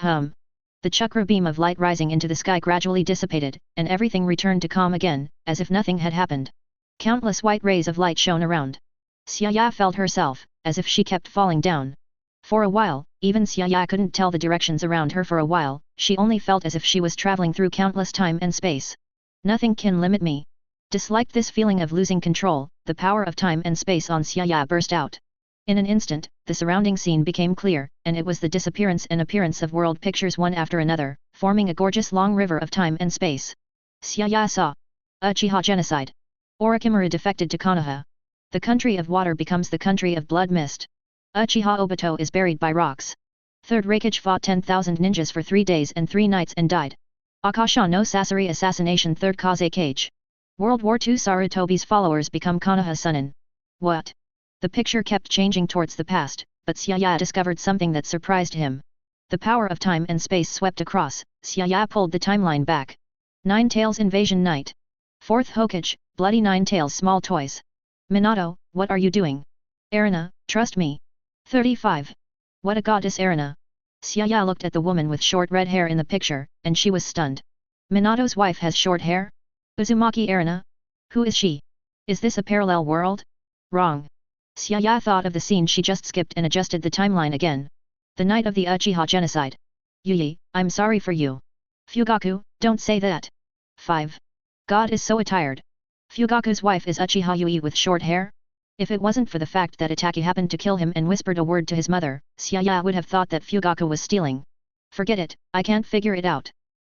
The chakra beam of light rising into the sky gradually dissipated, and everything returned to calm again, as if nothing had happened. Countless white rays of light shone around. Xiaya felt herself, as if she kept falling down. For a while, even Xiaya couldn't tell the directions around her. For a while, she only felt as if she was traveling through countless time and space. Nothing can limit me. Disliked this feeling of losing control, the power of time and space on Xiaya burst out. In an instant, the surrounding scene became clear, and it was the disappearance and appearance of world pictures one after another, forming a gorgeous long river of time and space. Xiaya saw. Uchiha genocide. Orochimaru defected to Konoha. The country of water becomes the country of blood mist. Uchiha Obito is buried by rocks. Third Raikage fought 10,000 ninjas for 3 days and 3 nights and died. Akasha no Sasori assassination. Third Kaze Cage. World War II. Sarutobi's followers become Konoha Sunin. What? The picture kept changing towards the past, but Xiaya discovered something that surprised him. The power of time and space swept across. Xiaya pulled the timeline back. Nine Tails Invasion Night. Fourth Hokage, Bloody Nine Tails Small Toys. Minato, what are you doing? Erina, trust me. 35. What a goddess Erina. Xiaya looked at the woman with short red hair in the picture, and she was stunned. Minato's wife has short hair? Uzumaki Erina? Who is she? Is this a parallel world? Wrong. Xiaya thought of the scene she just skipped and adjusted the timeline again. The night of the Uchiha genocide. Yui, I'm sorry for you. Fugaku, don't say that. 5. God is so tired. Fugaku's wife is Uchiha Yui with short hair? If it wasn't for the fact that Itaki happened to kill him and whispered a word to his mother, Xiaya would have thought that Fugaku was stealing. Forget it, I can't figure it out.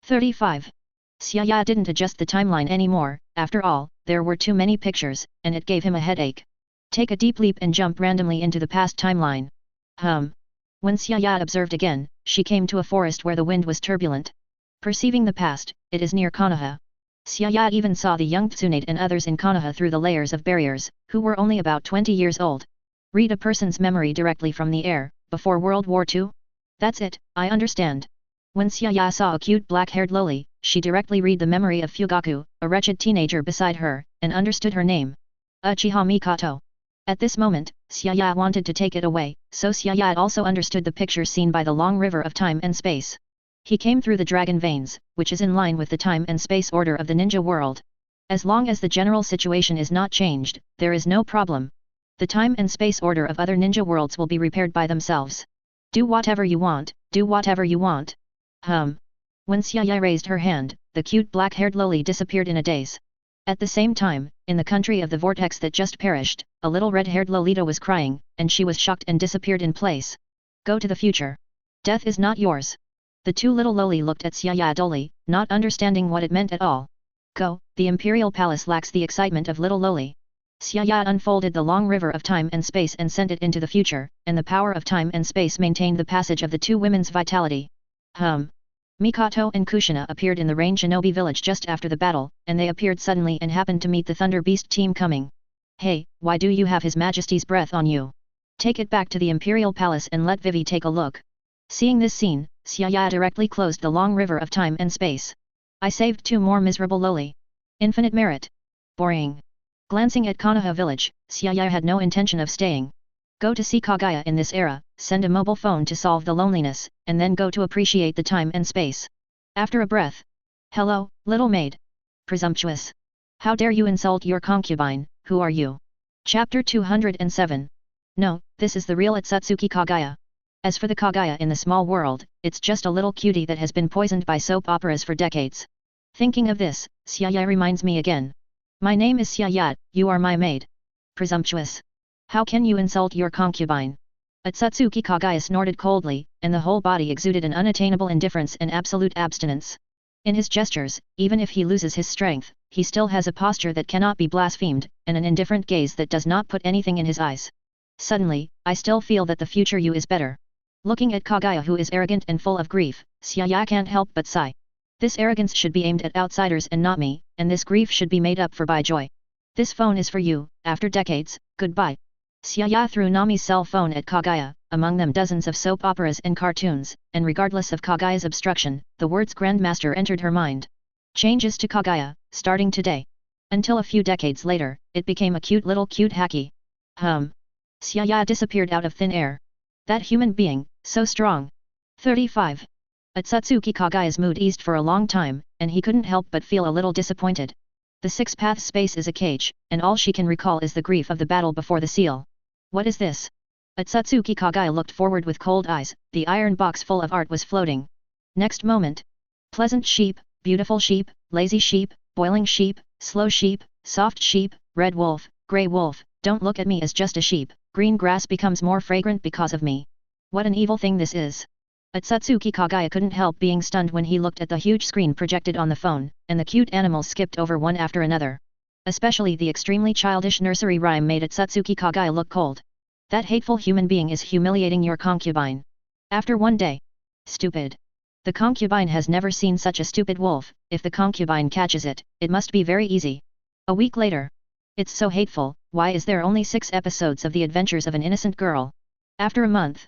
35. Xiaya didn't adjust the timeline anymore. After all, there were too many pictures, and it gave him a headache. Take a deep leap and jump randomly into the past timeline. When Xiaya observed again, she came to a forest where the wind was turbulent. Perceiving the past, it is near Konoha. Xiaya even saw the young Tsunade and others in Konoha through the layers of barriers, who were only about 20 years old. Read a person's memory directly from the air, before World War II? That's it, I understand. When Xiaya saw a cute black-haired loli, she directly read the memory of Fugaku, a wretched teenager beside her, and understood her name. Uchiha Mikoto. At this moment, Xiaya wanted to take it away, so Xiaya also understood the picture seen by the long river of time and space. He came through the dragon veins, which is in line with the time and space order of the ninja world. As long as the general situation is not changed, there is no problem. The time and space order of other ninja worlds will be repaired by themselves. Do whatever you want, do whatever you want. When Xiaya raised her hand, the cute black-haired loli disappeared in a daze. At the same time, in the country of the vortex that just perished, a little red-haired Lolita was crying, and she was shocked and disappeared in place. Go to the future. Death is not yours. The two little Loli looked at Xia dully, not understanding what it meant at all. Go, the imperial palace lacks the excitement of little Loli. Xia unfolded the long river of time and space and sent it into the future, and the power of time and space maintained the passage of the two women's vitality. Mikoto and Kushina appeared in the Rain Shinobi village just after the battle, and they appeared suddenly and happened to meet the Thunder Beast team coming. Hey, why do you have His Majesty's breath on you? Take it back to the Imperial Palace and let Vivi take a look. Seeing this scene, Xia directly closed the long river of time and space. I saved two more miserable Loli. Infinite merit. Boring. Glancing at Konoha village, Xia had no intention of staying. Go to see Kaguya in this era, send a mobile phone to solve the loneliness, and then go to appreciate the time and space. After a breath. Hello, little maid. Presumptuous. How dare you insult your concubine, who are you? Chapter 207. No, this is the real Atsutsuki Kaguya. As for the Kaguya in the small world, it's just a little cutie that has been poisoned by soap operas for decades. Thinking of this, Xia reminds me again. My name is Xia, you are my maid. Presumptuous. How can you insult your concubine? Atsutsuki Kaguya snorted coldly, and the whole body exuded an unattainable indifference and absolute abstinence. In his gestures, even if he loses his strength, he still has a posture that cannot be blasphemed, and an indifferent gaze that does not put anything in his eyes. Suddenly, I still feel that the future you is better. Looking at Kaguya who is arrogant and full of grief, Xia can't help but sigh. This arrogance should be aimed at outsiders and not me, and this grief should be made up for by joy. This phone is for you, after decades, goodbye. Xia threw Nami's cell phone at Kaguya, among them dozens of soap operas and cartoons, and regardless of Kaguya's obstruction, the words Grandmaster entered her mind. Changes to Kaguya, starting today. Until a few decades later, it became a cute hacky. Xia disappeared out of thin air. That human being, so strong. 35. Atsutsuki Kaguya's mood eased for a long time, and he couldn't help but feel a little disappointed. The six-path space is a cage, and all she can recall is the grief of the battle before the seal. What is this? Atsutsuki Kaguya looked forward with cold eyes, the iron box full of art was floating. Next moment. Pleasant sheep, beautiful sheep, lazy sheep, boiling sheep, slow sheep, soft sheep, red wolf, grey wolf, don't look at me as just a sheep, green grass becomes more fragrant because of me. What an evil thing this is. Atsutsuki Kaguya couldn't help being stunned when he looked at the huge screen projected on the phone, and the cute animals skipped over one after another. Especially the extremely childish nursery rhyme made Atsutsuki Kaguya look cold. That hateful human being is humiliating your concubine. After one day. Stupid. The concubine has never seen such a stupid wolf, if the concubine catches it, it must be very easy. A week later. It's so hateful, why is there only 6 episodes of the adventures of an innocent girl? After a month.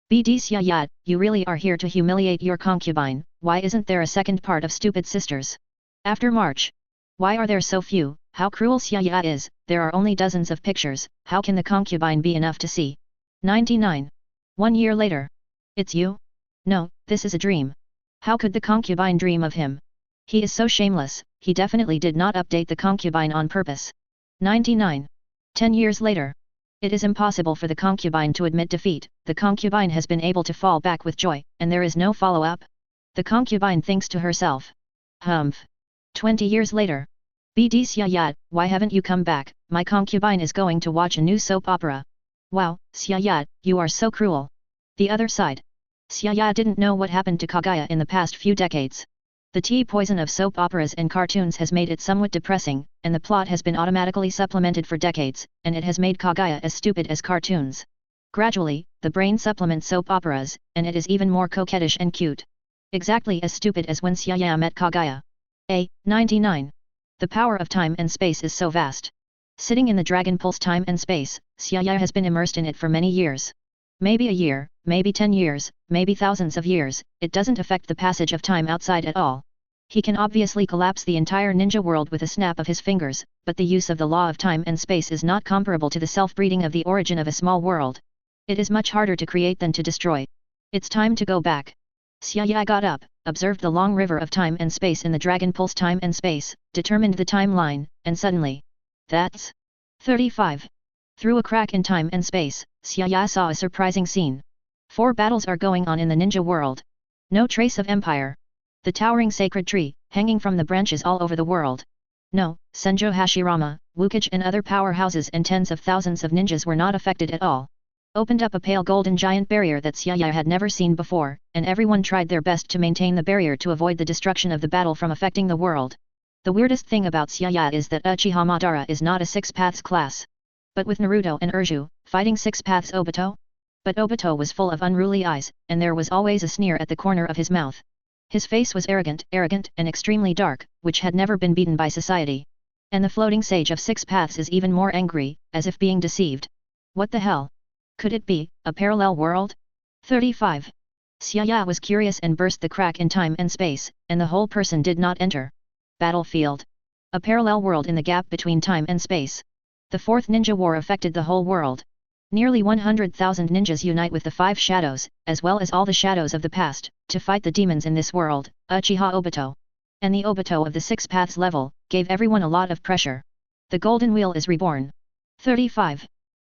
BD Xia, you really are here to humiliate your concubine, why isn't there a second part of Stupid Sisters? After March. Why are there so few? How cruel Xia is, there are only dozens of pictures, how can the concubine be enough to see? 99. 1 year later. It's you? No, this is a dream. How could the concubine dream of him? He is so shameless, he definitely did not update the concubine on purpose. 99. 10 years later. It is impossible for the concubine to admit defeat, the concubine has been able to fall back with joy, and there is no follow-up? The concubine thinks to herself. 20 years later. BD Xia, why haven't you come back, my concubine is going to watch a new soap opera. Wow, Xia, you are so cruel. The other side. Xia didn't know what happened to Kaguya in the past few decades. The tea poison of soap operas and cartoons has made it somewhat depressing, and the plot has been automatically supplemented for decades, and it has made Kaguya as stupid as cartoons. Gradually, the brain supplements soap operas, and it is even more coquettish and cute. Exactly as stupid as when Xia met Kaguya. 99. The power of time and space is so vast. Sitting in the Dragon Pulse time and space, Xia has been immersed in it for many years. Maybe a year, maybe 10 years, maybe thousands of years, it doesn't affect the passage of time outside at all. He can obviously collapse the entire ninja world with a snap of his fingers, but the use of the law of time and space is not comparable to the self-breeding of the origin of a small world. It is much harder to create than to destroy. It's time to go back. Xia got up, observed the long river of time and space in the Dragon Pulse time and space, determined the timeline, and suddenly. That's 35. Through a crack in time and space, Xia saw a surprising scene. 4 battles are going on in the ninja world. No trace of empire. The towering sacred tree, hanging from the branches all over the world. No, Senjo Hashirama, Wukage and other powerhouses and tens of thousands of ninjas were not affected at all. Opened up a pale golden giant barrier that Xiaya had never seen before, and everyone tried their best to maintain the barrier to avoid the destruction of the battle from affecting the world. The weirdest thing about Xiaya is that Uchiha Madara is not a Six Paths class. But with Naruto and Urju, fighting Six Paths Obito? But Obito was full of unruly eyes, and there was always a sneer at the corner of his mouth. His face was arrogant, and extremely dark, which had never been beaten by society. And the floating sage of Six Paths is even more angry, as if being deceived. What the hell? Could it be a parallel world? 35. Xiaya was curious and burst the crack in time and space, and the whole person did not enter. Battlefield. A parallel world in the gap between time and space. The Fourth Ninja War affected the whole world. Nearly 100,000 ninjas unite with the Five Shadows, as well as all the shadows of the past, to fight the demons in this world, Uchiha Obito. And the Obito of the Six Paths level, gave everyone a lot of pressure. The Golden Wheel is reborn. 35.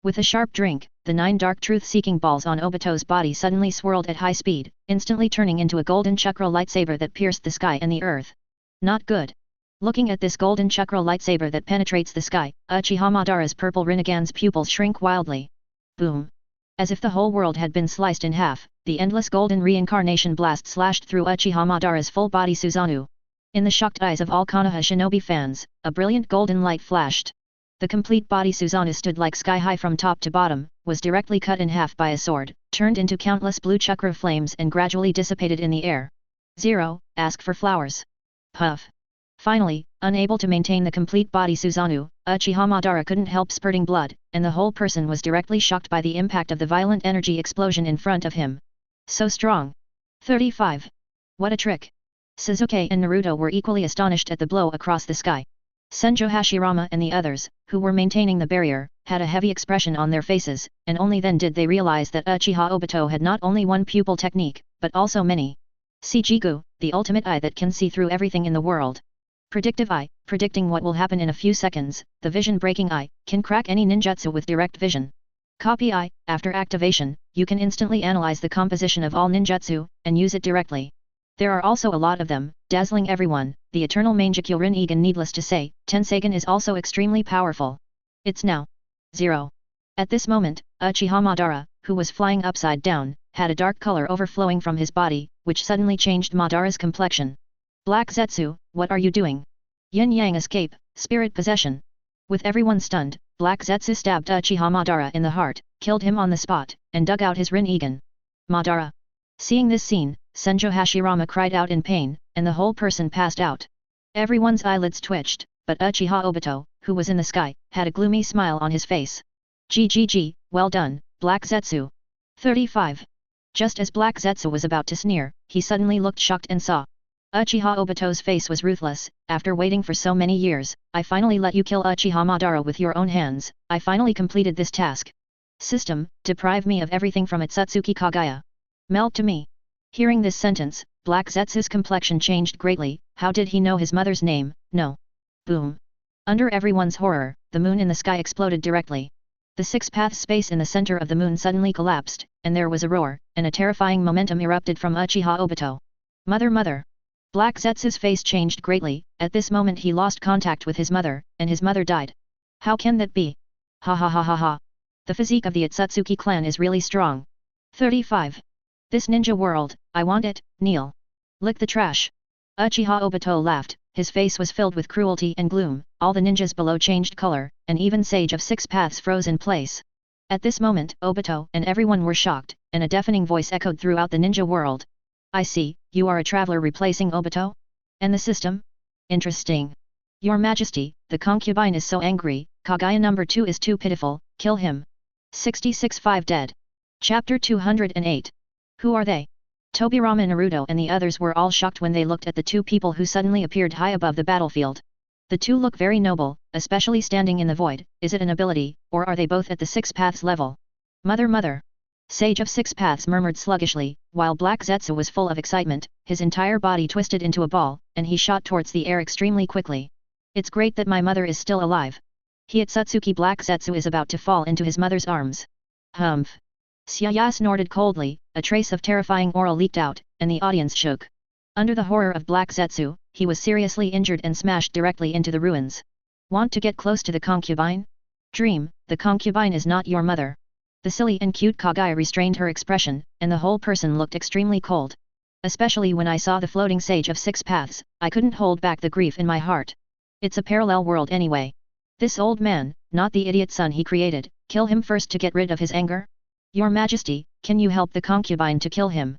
With a sharp drink, the 9 dark truth-seeking balls on Obito's body suddenly swirled at high speed, instantly turning into a golden chakra lightsaber that pierced the sky and the earth. Not good. Looking at this golden chakra lightsaber that penetrates the sky, Uchiha Madara's purple Rinnegan's pupils shrink wildly. Boom. As if the whole world had been sliced in half, the endless golden reincarnation blast slashed through Uchiha Madara's full body Susanoo. In the shocked eyes of all Konoha shinobi fans, a brilliant golden light flashed. The complete body Susanoo stood like sky-high from top to bottom, was directly cut in half by a sword, turned into countless blue chakra flames and gradually dissipated in the air. 0. Ask for flowers. Puff. Finally, unable to maintain the complete body Susanoo, Uchiha Madara couldn't help spurting blood, and the whole person was directly shocked by the impact of the violent energy explosion in front of him. So strong. 35. What a trick. Sasuke and Naruto were equally astonished at the blow across the sky. Senjo Hashirama and the others, who were maintaining the barrier, had a heavy expression on their faces, and only then did they realize that Uchiha Obito had not only one pupil technique, but also many. Shijigu, the ultimate eye that can see through everything in the world. Predictive eye, predicting what will happen in a few seconds. The vision-breaking eye, can crack any ninjutsu with direct vision. Copy eye, after activation, you can instantly analyze the composition of all ninjutsu, and use it directly. There are also a lot of them, dazzling everyone. The eternal Mangekyo Rinnegan, needless to say, Tensagen is also extremely powerful. It's now. 0. At this moment, Uchiha Madara, who was flying upside down, had a dark color overflowing from his body, which suddenly changed Madara's complexion. Black Zetsu, what are you doing? Yin-yang escape, spirit possession. With everyone stunned, Black Zetsu stabbed Uchiha Madara in the heart, killed him on the spot, and dug out his Rinnegan. Madara. Seeing this scene, Senjo Hashirama cried out in pain, and the whole person passed out. Everyone's eyelids twitched, but Uchiha Obito, who was in the sky, had a gloomy smile on his face. GGG, well done, Black Zetsu. 35. Just as Black Zetsu was about to sneer, he suddenly looked shocked and saw. Uchiha Obito's face was ruthless. After waiting for so many years, I finally let you kill Uchiha Madara with your own hands. I finally completed this task. System, deprive me of everything from Itsutsuki Kagaya. Melt to me. Hearing this sentence, Black Zetsu's complexion changed greatly. How did he know his mother's name? No. Boom. Under everyone's horror, the moon in the sky exploded directly. The six-path space in the center of the moon suddenly collapsed, and there was a roar, and a terrifying momentum erupted from Uchiha Obito. Mother! Black Zetsu's face changed greatly. At this moment he lost contact with his mother, and his mother died. How can that be? Ha ha ha ha ha. The physique of the Itsutsuki clan is really strong. 35. This ninja world, I want it, kneel. Lick the trash. Uchiha Obito laughed, his face was filled with cruelty and gloom. All the ninjas below changed color, and even Sage of Six Paths froze in place. At this moment, Obito and everyone were shocked, and a deafening voice echoed throughout the ninja world. I see, you are a traveler replacing Obito? And the system? Interesting. Your Majesty, the concubine is so angry. Kagaya number 2 is too pitiful, kill him. 66-5 dead. Chapter 208. Who are they? Tobirama, Naruto and the others were all shocked when they looked at the two people who suddenly appeared high above the battlefield. The two look very noble, especially standing in the void. Is it an ability, or are they both at the Six Paths level? Mother! Sage of Six Paths murmured sluggishly, while Black Zetsu was full of excitement. His entire body twisted into a ball, and he shot towards the air extremely quickly. It's great that my mother is still alive. Itsutsuki Black Zetsu is about to fall into his mother's arms. Humph. Xiaya snorted coldly, a trace of terrifying aura leaked out, and the audience shook. Under the horror of Black Zetsu, he was seriously injured and smashed directly into the ruins. Want to get close to the concubine? Dream, the concubine is not your mother. The silly and cute Kaguya restrained her expression, and the whole person looked extremely cold. Especially when I saw the floating sage of 6 paths, I couldn't hold back the grief in my heart. It's a parallel world anyway. This old man, not the idiot son he created, kill him first to get rid of his anger? Your Majesty, can you help the concubine to kill him?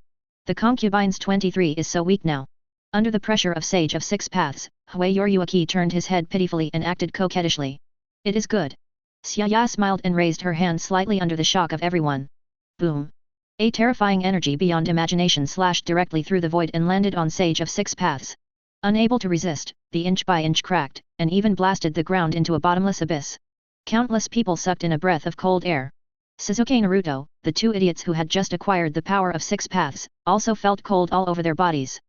The concubine's 23 is so weak now. Under the pressure of Sage of 6 Paths, Hui Yoryuaki turned his head pitifully and acted coquettishly. It is good. Xia smiled and raised her hand slightly under the shock of everyone. Boom. A terrifying energy beyond imagination slashed directly through the void and landed on Sage of 6 Paths. Unable to resist, the inch by inch cracked, and even blasted the ground into a bottomless abyss. Countless people sucked in a breath of cold air. Sasuke Naruto, the 2 idiots who had just acquired the power of 6 paths, also felt cold all over their bodies.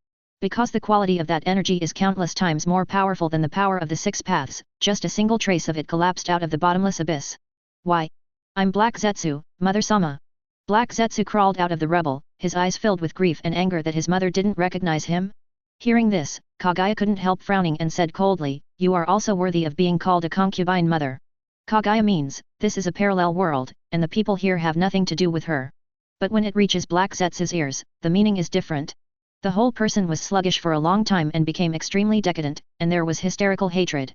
Because the quality of that energy is countless times more powerful than the power of the 6 paths, just a single trace of it collapsed out of the bottomless abyss. Why? I'm Black Zetsu, Mother-sama. Black Zetsu crawled out of the rubble, his eyes filled with grief and anger that his mother didn't recognize him. Hearing this, Kaguya couldn't help frowning and said coldly, you are also worthy of being called a concubine mother. Kaguya means, this is a parallel world, and the people here have nothing to do with her. But when it reaches Black Zetsu's ears, the meaning is different. The whole person was sluggish for a long time and became extremely decadent, and there was hysterical hatred.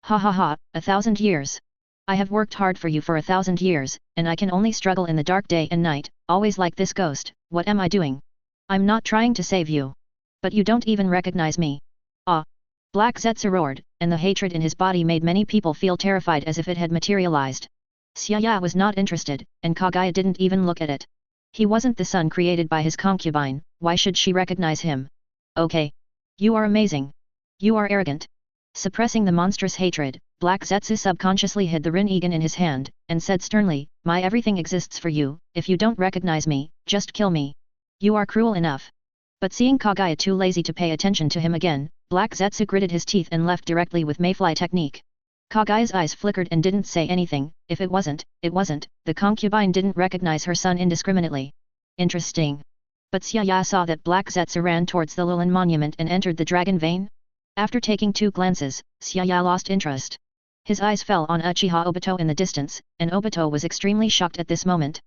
Ha ha ha, 1,000 years. I have worked hard for you for 1,000 years, and I can only struggle in the dark day and night, always like this ghost, what am I doing? I'm not trying to save you. But you don't even recognize me. Ah! Black Zetsu roared, and the hatred in his body made many people feel terrified as if it had materialized. Xia was not interested, and Kaguya didn't even look at it. He wasn't the son created by his concubine, why should she recognize him? Okay. You are amazing. You are arrogant. Suppressing the monstrous hatred, Black Zetsu subconsciously hid the Rinnegan in his hand, and said sternly, my everything exists for you, if you don't recognize me, just kill me. You are cruel enough. But seeing Kaguya too lazy to pay attention to him again, Black Zetsu gritted his teeth and left directly with Mayfly technique. Kaguya's eyes flickered and didn't say anything, if it wasn't, the concubine didn't recognize her son indiscriminately. Interesting. But Xia saw that Black Zetsu ran towards the Lilin monument and entered the dragon vein. After taking 2 glances, Xia lost interest. His eyes fell on Uchiha Obito in the distance, and Obito was extremely shocked at this moment.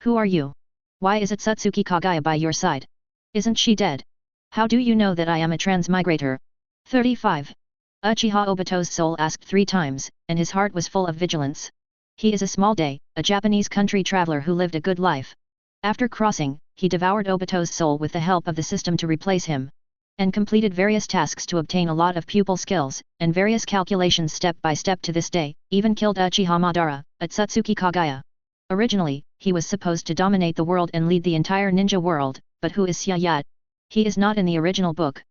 Who are you? Why is it Satsuki Kaguya by your side? Isn't she dead? How do you know that I am a transmigrator? 35. Uchiha Obito's soul asked 3 times, and his heart was full of vigilance. He is a small day, a Japanese country traveler who lived a good life. After crossing, he devoured Obito's soul with the help of the system to replace him. And completed various tasks to obtain a lot of pupil skills, and various calculations step by step to this day, even killed Uchiha Madara, Satsuki Kaguya. Originally, he was supposed to dominate the world and lead the entire ninja world, but who is Xia? He is not in the original book.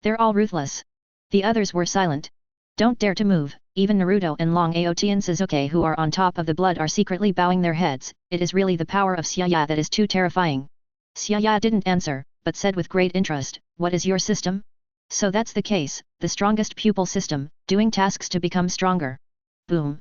They're all ruthless. The others were silent. Don't dare to move, even Naruto and Long Aote and Sasuke who are on top of the blood are secretly bowing their heads, it is really the power of Xia that is too terrifying. Xia didn't answer, but said with great interest, what is your system? So that's the case, the strongest pupil system, doing tasks to become stronger. Boom.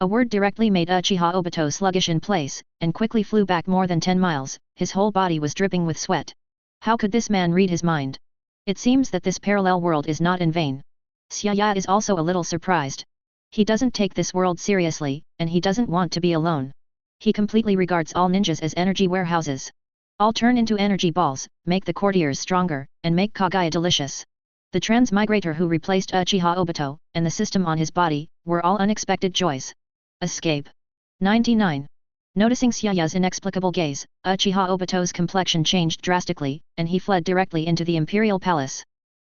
A word directly made Uchiha Obito sluggish in place, and quickly flew back more than 10 miles, his whole body was dripping with sweat. How could this man read his mind? It seems that this parallel world is not in vain. Xia is also a little surprised. He doesn't take this world seriously, and he doesn't want to be alone. He completely regards all ninjas as energy warehouses. All turn into energy balls, make the courtiers stronger, and make Kaguya delicious. The transmigrator who replaced Uchiha Obito, and the system on his body, were all unexpected joys. Escape. 99. Noticing Xiaoya's inexplicable gaze, Uchiha Obito's complexion changed drastically, and he fled directly into the imperial palace.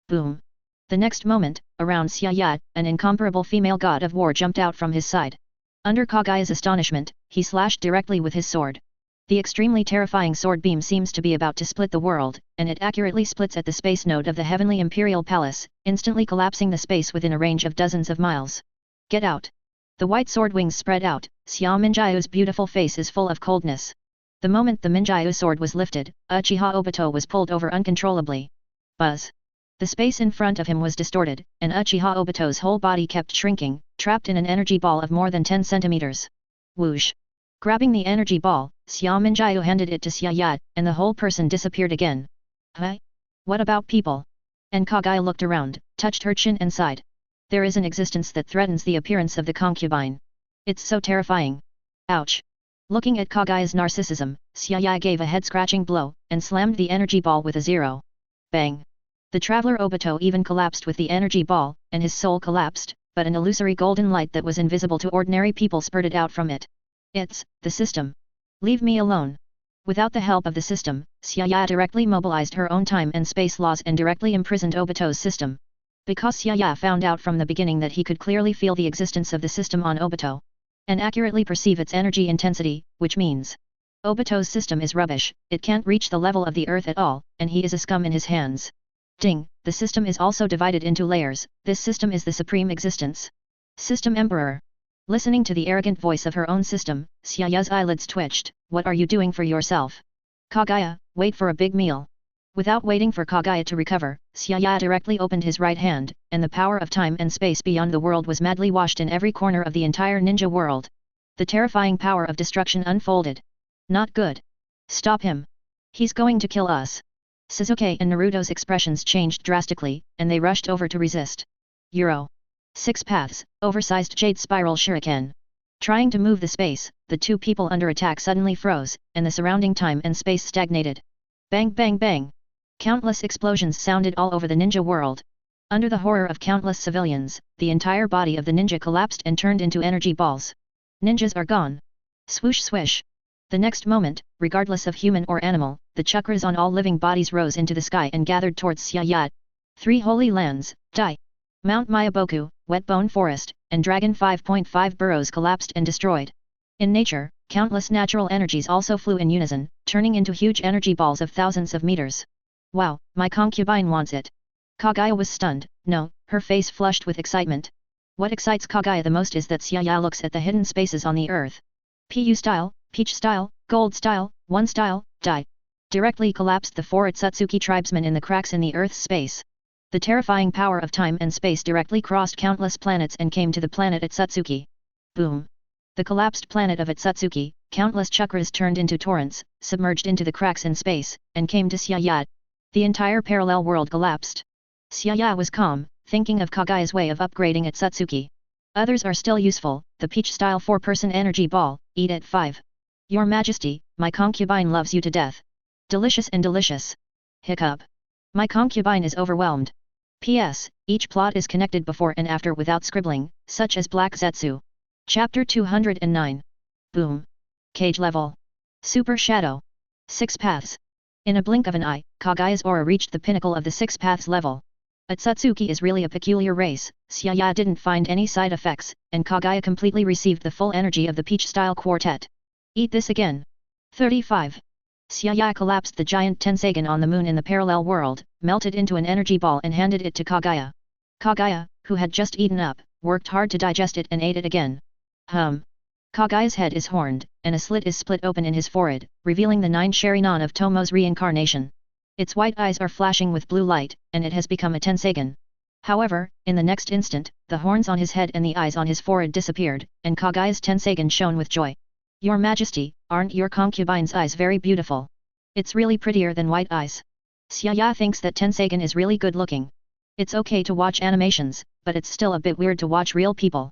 Boom. The next moment, around Xiaoya, an incomparable female god of war jumped out from his side. Under Kaguya's astonishment, he slashed directly with his sword. The extremely terrifying sword beam seems to be about to split the world, and it accurately splits at the space node of the heavenly imperial palace, instantly collapsing the space within a range of dozens of miles. Get out! The white sword wings spread out, Xiao Minjiu's beautiful face is full of coldness. The moment the Minjiu sword was lifted, Uchiha Obito was pulled over uncontrollably. Buzz! The space in front of him was distorted, and Uchiha Obito's whole body kept shrinking, trapped in an energy ball of more than 10 centimeters. Whoosh! Grabbing the energy ball, Xiao Minjiu handed it to Xia, and the whole person disappeared again. Huh? What about people? And Kagaya looked around, touched her chin and sighed. There is an existence that threatens the appearance of the concubine. It's so terrifying. Ouch. Looking at Kagaya's narcissism, Xiaoya gave a head-scratching blow, and slammed the energy ball with a 0. Bang. The traveler Obito even collapsed with the energy ball, and his soul collapsed, but an illusory golden light that was invisible to ordinary people spurted out from it. It's the system. Leave me alone. Without the help of the system, Xiaoya directly mobilized her own time and space laws and directly imprisoned Obito's system. Because Xiaoya found out from the beginning that he could clearly feel the existence of the system on Obito, and accurately perceive its energy intensity, which means Obito's system is rubbish, it can't reach the level of the earth at all, and he is a scum in his hands. Ding, the system is also divided into layers, this system is the supreme existence. System Emperor. Listening to the arrogant voice of her own system, Xiaoya's eyelids twitched. What are you doing for yourself? Kagaya, wait for a big meal. Without waiting for Kagaya to recover, Xiaoya directly opened his right hand, and the power of time and space beyond the world was madly washed in every corner of the entire ninja world. The terrifying power of destruction unfolded. Not good. Stop him. He's going to kill us. Sasuke and Naruto's expressions changed drastically, and they rushed over to resist. Euro. 6 paths, oversized jade spiral shuriken. Trying to move the space, the two people under attack suddenly froze, and the surrounding time and space stagnated. Bang bang bang. Countless explosions sounded all over the ninja world. Under the horror of countless civilians, the entire body of the ninja collapsed and turned into energy balls. Ninjas are gone. Swoosh swish. The next moment, regardless of human or animal, the chakras on all living bodies rose into the sky and gathered towards Xiaoya. 3 holy lands, Dai, Mount Mayaboku, Wet Bone Forest, and Dragon 5.5 burrows collapsed and destroyed. In nature, countless natural energies also flew in unison, turning into huge energy balls of thousands of meters. Wow, my concubine wants it. Kagaya was stunned, no, her face flushed with excitement. What excites Kagaya the most is that Xiaoya looks at the hidden spaces on the earth. PU style, Peach style, Gold style, One style, Dai. Directly collapsed the 4 Otsutsuki tribesmen in the cracks in the earth's space. The terrifying power of time and space directly crossed countless planets and came to the planet Otsutsuki. Boom. The collapsed planet of Otsutsuki, countless chakras turned into torrents, submerged into the cracks in space, and came to Xiaoya. The entire parallel world collapsed. Xiaoya was calm, thinking of Kagaya's way of upgrading Otsutsuki. Others are still useful, the peach-style 4-person energy ball, eat at 5. Your Majesty, my concubine loves you to death. Delicious and delicious. Hiccup. My concubine is overwhelmed. P.S. Each plot is connected before and after without scribbling, such as Black Zetsu. Chapter 209. Boom. Cage level. Super Shadow. 6 paths. In a blink of an eye, Kagaya's aura reached the pinnacle of the 6 paths level. Otsutsuki is really a peculiar race, Xiaoya didn't find any side effects, and Kagaya completely received the full energy of the peach-style quartet. Eat this again. 35. Xiaoya collapsed the giant Tensagen on the moon in the parallel world, melted into an energy ball and handed it to Kagaya. Kagaya, who had just eaten up, worked hard to digest it and ate it again. Kagaya's head is horned, and a slit is split open in his forehead, revealing the 9 Sharingan of Tomo's reincarnation. Its white eyes are flashing with blue light, and it has become a Tensagen. However, in the next instant, the horns on his head and the eyes on his forehead disappeared, and Kagaya's Tensagen shone with joy. Your Majesty, aren't your concubine's eyes very beautiful? It's really prettier than white eyes. Xiaoya thinks that Tensagen is really good looking. It's okay to watch animations, but it's still a bit weird to watch real people.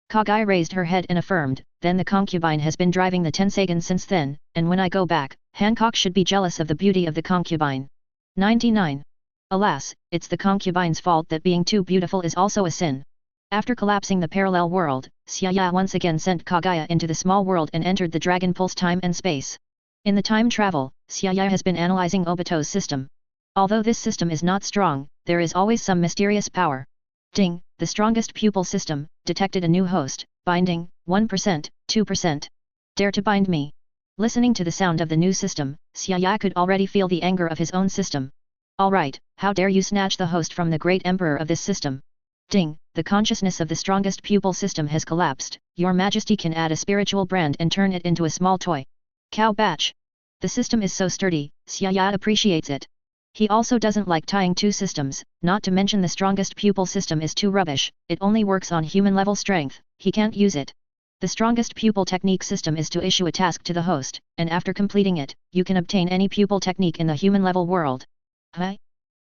Kagaya raised her head and affirmed, then the concubine has been driving the Tensagen since then, and when I go back, Hancock should be jealous of the beauty of the concubine. 99. Alas, it's the concubine's fault that being too beautiful is also a sin. After collapsing the parallel world, Xiaoya once again sent Kagaya into the small world and entered the Dragon Pulse time and space. In the time travel, Xiaoya has been analyzing Obito's system. Although this system is not strong, there is always some mysterious power. Ding, the strongest pupil system, detected a new host, binding, 1%, 2%. Dare to bind me. Listening to the sound of the new system, Xiaoya could already feel the anger of his own system. Alright, how dare you snatch the host from the great emperor of this system? Ding, the consciousness of the strongest pupil system has collapsed, Your Majesty can add a spiritual brand and turn it into a small toy. Cow batch. The system is so sturdy, Xiaoya appreciates it. He also doesn't like tying 2 systems, not to mention the strongest pupil system is too rubbish, it only works on human level strength, he can't use it. The strongest pupil technique system is to issue a task to the host, and after completing it, you can obtain any pupil technique in the human level world.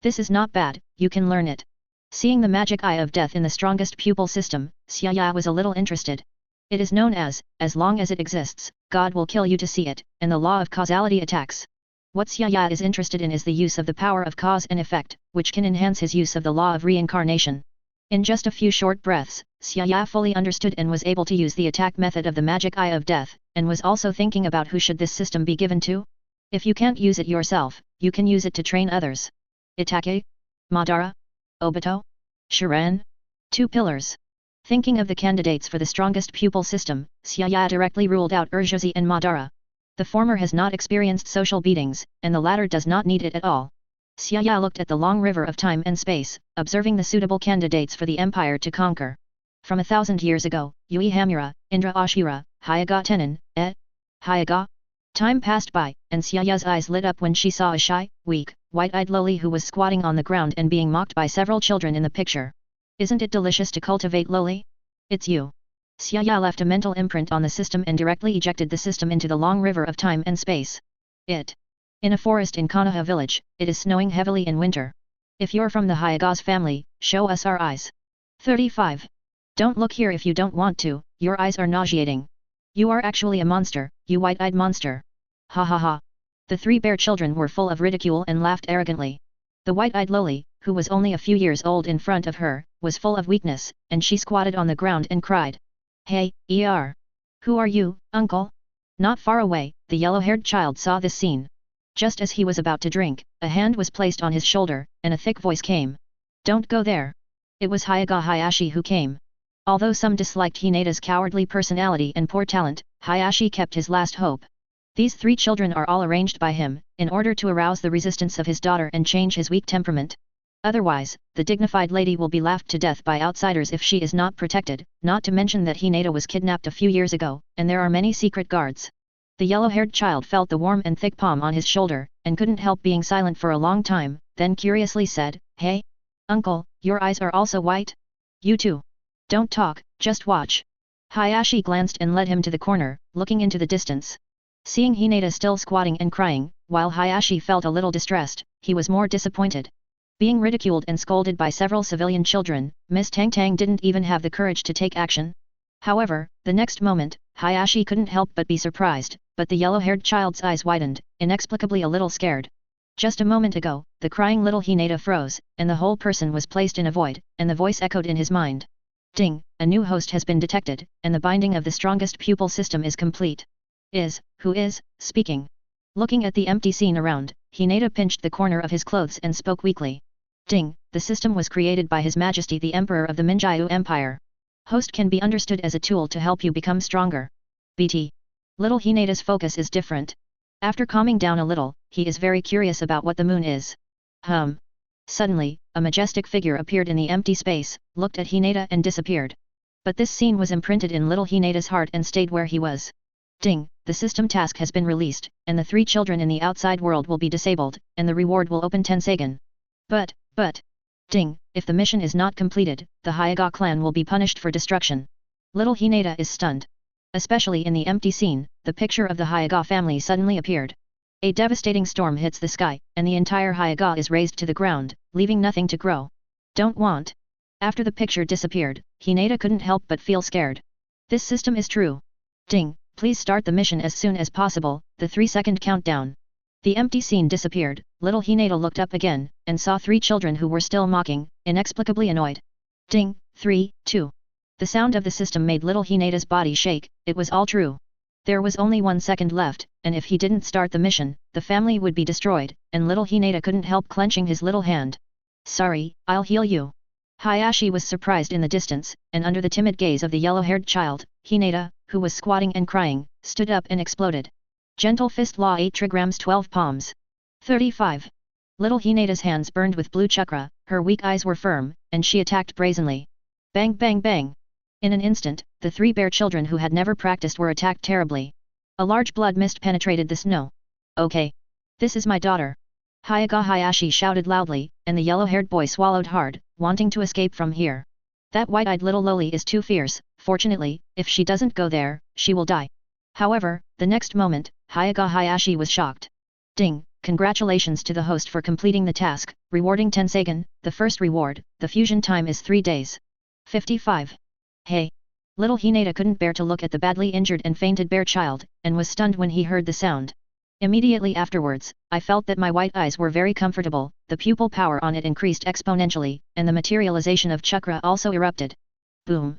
This is not bad, you can learn it. Seeing the magic eye of death in the strongest pupil system, Xia was a little interested. It is known as long as it exists, God will kill you to see it, and the law of causality attacks. What Xia is interested in is the use of the power of cause and effect, which can enhance his use of the law of reincarnation. In just a few short breaths, Xia fully understood and was able to use the attack method of the magic eye of death, and was also thinking about who should this system be given to? If you can't use it yourself, you can use it to train others. Itake? Madara? Obito? Shiran? 2 pillars. Thinking of the candidates for the strongest pupil system, Xia directly ruled out Urjuzi and Madara. The former has not experienced social beatings, and the latter does not need it at all. Xia looked at the long river of time and space, observing the suitable candidates for the empire to conquer. From 1,000 years ago, Yui Hamura, Indra Ashura, Hyaga Tenin, Hyaga? Time passed by, and Xiaoya's eyes lit up when she saw a shy, weak, white-eyed loli who was squatting on the ground and being mocked by several children in the picture. Isn't it delicious to cultivate loli? It's you. Xiaoya left a mental imprint on the system and directly ejected the system into the long river of time and space. In a forest in Konoha village, it is snowing heavily in winter. If you're from the Hyaga's family, show us our eyes. 35. Don't look here if you don't want to, your eyes are nauseating. You are actually a monster, you white-eyed monster. Ha ha ha. The 3 bear children were full of ridicule and laughed arrogantly. The white-eyed loli, who was only a few years old in front of her, was full of weakness, and she squatted on the ground and cried. Hey, Who are you, uncle? Not far away, the yellow-haired child saw this scene. Just as he was about to drink, a hand was placed on his shoulder, and a thick voice came. Don't go there. It was Hyaga Hayashi who came. Although some disliked Hinata's cowardly personality and poor talent, Hayashi kept his last hope. These 3 children are all arranged by him, in order to arouse the resistance of his daughter and change his weak temperament. Otherwise, the dignified lady will be laughed to death by outsiders if she is not protected, not to mention that Hinata was kidnapped a few years ago, and there are many secret guards. The yellow-haired child felt the warm and thick palm on his shoulder, and couldn't help being silent for a long time, then curiously said, Hey? Uncle, your eyes are also white? You too. Don't talk, just watch. Hayashi glanced and led him to the corner, looking into the distance. Seeing Hinata still squatting and crying, while Hayashi felt a little distressed, he was more disappointed. Being ridiculed and scolded by several civilian children, Miss Tang Tang didn't even have the courage to take action. However, the next moment, Hayashi couldn't help but be surprised, but the yellow-haired child's eyes widened, inexplicably a little scared. Just a moment ago, the crying little Hinata froze, and the whole person was placed in a void, and the voice echoed in his mind. Ding, a new host has been detected, and the binding of the strongest pupil system is complete. Who is, speaking? Looking at the empty scene around, Hinata pinched the corner of his clothes and spoke weakly. Ding, the system was created by His Majesty the Emperor of the Minjiu Empire. Host can be understood as a tool to help you become stronger. BT. Little Hinata's focus is different. After calming down a little, he is very curious about what the moon is. Suddenly, a majestic figure appeared in the empty space, looked at Hinata and disappeared. But this scene was imprinted in little Hinata's heart and stayed where he was. Ding, the system task has been released, and the 3 children in the outside world will be disabled, and the reward will open Tensagen. But, Ding, if the mission is not completed, the Hyaga clan will be punished for destruction. Little Hinata is stunned. Especially in the empty scene, the picture of the Hyaga family suddenly appeared. A devastating storm hits the sky, and the entire Hyaga is razed to the ground, leaving nothing to grow. Don't want. After the picture disappeared, Hinata couldn't help but feel scared. This system is true. Ding, please start the mission as soon as possible, the 3-second countdown. The empty scene disappeared, little Hinata looked up again, and saw 3 children who were still mocking, inexplicably annoyed. Ding, 3, 2. The sound of the system made little Hinata's body shake, it was all true. There was only 1 second left, and if he didn't start the mission, the family would be destroyed, and little Hinata couldn't help clenching his little hand. Sorry, I'll heal you. Hayashi was surprised in the distance, and under the timid gaze of the yellow-haired child, Hinata, who was squatting and crying, stood up and exploded. Gentle Fist Law 8 trigrams 12 palms. 35. Little Hinata's hands burned with blue chakra, her weak eyes were firm, and she attacked brazenly. Bang bang bang! In an instant, the 3 bear children who had never practiced were attacked terribly. A large blood mist penetrated the snow. Okay. This is my daughter. Hyaga Hayashi shouted loudly, and the yellow-haired boy swallowed hard, wanting to escape from here. That white-eyed little loli is too fierce, fortunately, if she doesn't go there, she will die. However, the next moment, Hyaga Hayashi was shocked. Ding, Congratulations to the host for completing the task, rewarding 10 Sagan, the first reward, the fusion time is 3 days. 55. Hey! Little Hinata couldn't bear to look at the badly injured and fainted bear child, and was stunned when he heard the sound. Immediately afterwards, I felt that my white eyes were very comfortable, the pupil power on it increased exponentially, and the materialization of chakra also erupted. Boom!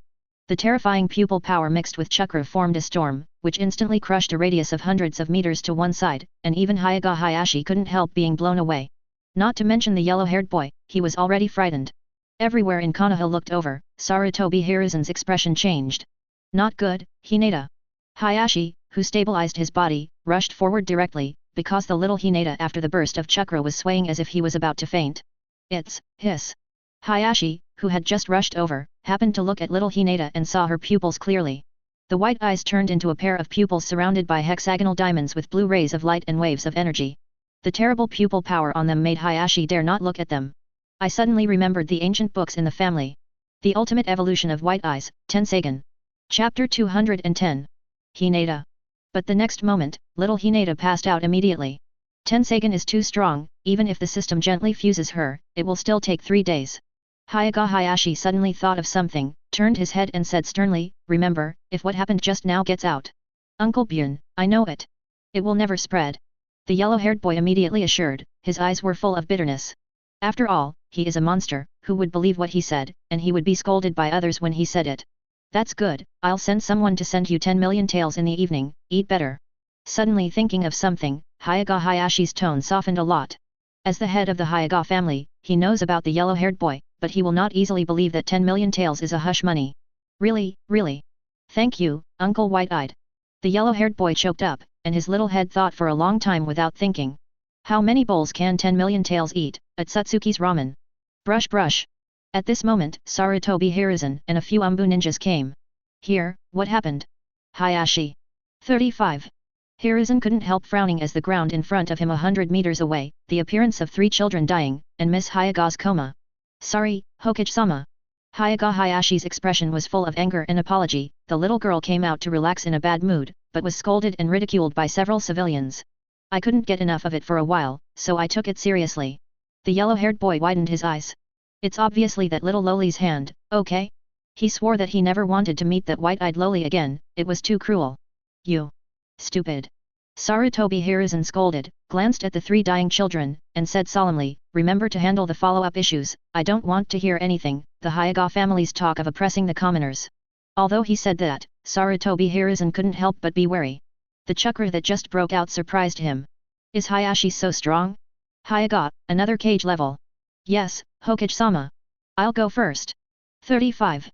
The terrifying pupil power mixed with chakra formed a storm, which instantly crushed a radius of hundreds of meters to one side, and even Hyaga Hayashi couldn't help being blown away. Not to mention the yellow-haired boy, he was already frightened. Everywhere in Konoha looked over, Sarutobi Hiruzen's expression changed. Not good, Hinata. Hayashi, who stabilized his body, rushed forward directly, because the little Hinata after the burst of chakra was swaying as if he was about to faint. It's, hiss. Hayashi, who had just rushed over, happened to look at little Hinata and saw her pupils clearly. The white eyes turned into a pair of pupils surrounded by hexagonal diamonds with blue rays of light and waves of energy. The terrible pupil power on them made Hayashi dare not look at them. I suddenly remembered the ancient books in the family. The Ultimate Evolution of White Eyes, 10 Sagan. Chapter 210. Hinata. But the next moment, little Hinata passed out immediately. 10 Sagan is too strong, even if the system gently fuses her, it will still take 3 days. Hyaga Hayashi suddenly thought of something, turned his head and said sternly, remember, if what happened just now gets out. Uncle Byun, I know it. It will never spread. The yellow-haired boy immediately assured, his eyes were full of bitterness. After all, he is a monster, who would believe what he said, and he would be scolded by others when he said it. That's good, I'll send someone to send you 10 million taels in the evening, eat better. Suddenly thinking of something, Hyaga Hayashi's tone softened a lot. As the head of the Hyaga family, he knows about the yellow-haired boy, but he will not easily believe that 10 million taels is a hush money. Really, really. Thank you, Uncle White-Eyed. The yellow-haired boy choked up, and his little head thought for a long time without thinking. How many bowls can 10 million taels eat, at Satsuki's ramen? Brush brush. At this moment, Sarutobi Hiruzen and a few Umbu ninjas came. Here, what happened? Hayashi. 35. Hiruzen couldn't help frowning as the ground in front of him 100 meters away, the appearance of 3 children dying, and Miss Hayaga's coma. Sorry, Hokage-sama. Hyaga Hayashi's expression was full of anger and apology. The little girl came out to relax in a bad mood, but was scolded and ridiculed by several civilians. I couldn't get enough of it for a while, so I took it seriously. The yellow-haired boy widened his eyes. It's obviously that little Loli's hand, okay? He swore that he never wanted to meet that white-eyed Loli again, it was too cruel. You. Stupid. Sarutobi Hiruzen scolded, glanced at the 3 dying children, and said solemnly, remember to handle the follow-up issues, I don't want to hear anything, the Hyaga family's talk of oppressing the commoners. Although he said that, Sarutobi Hiruzen couldn't help but be wary. The chakra that just broke out surprised him. Is Hayashi so strong? Hyaga, another cage level. Yes, Hokage-sama. I'll go first. 35.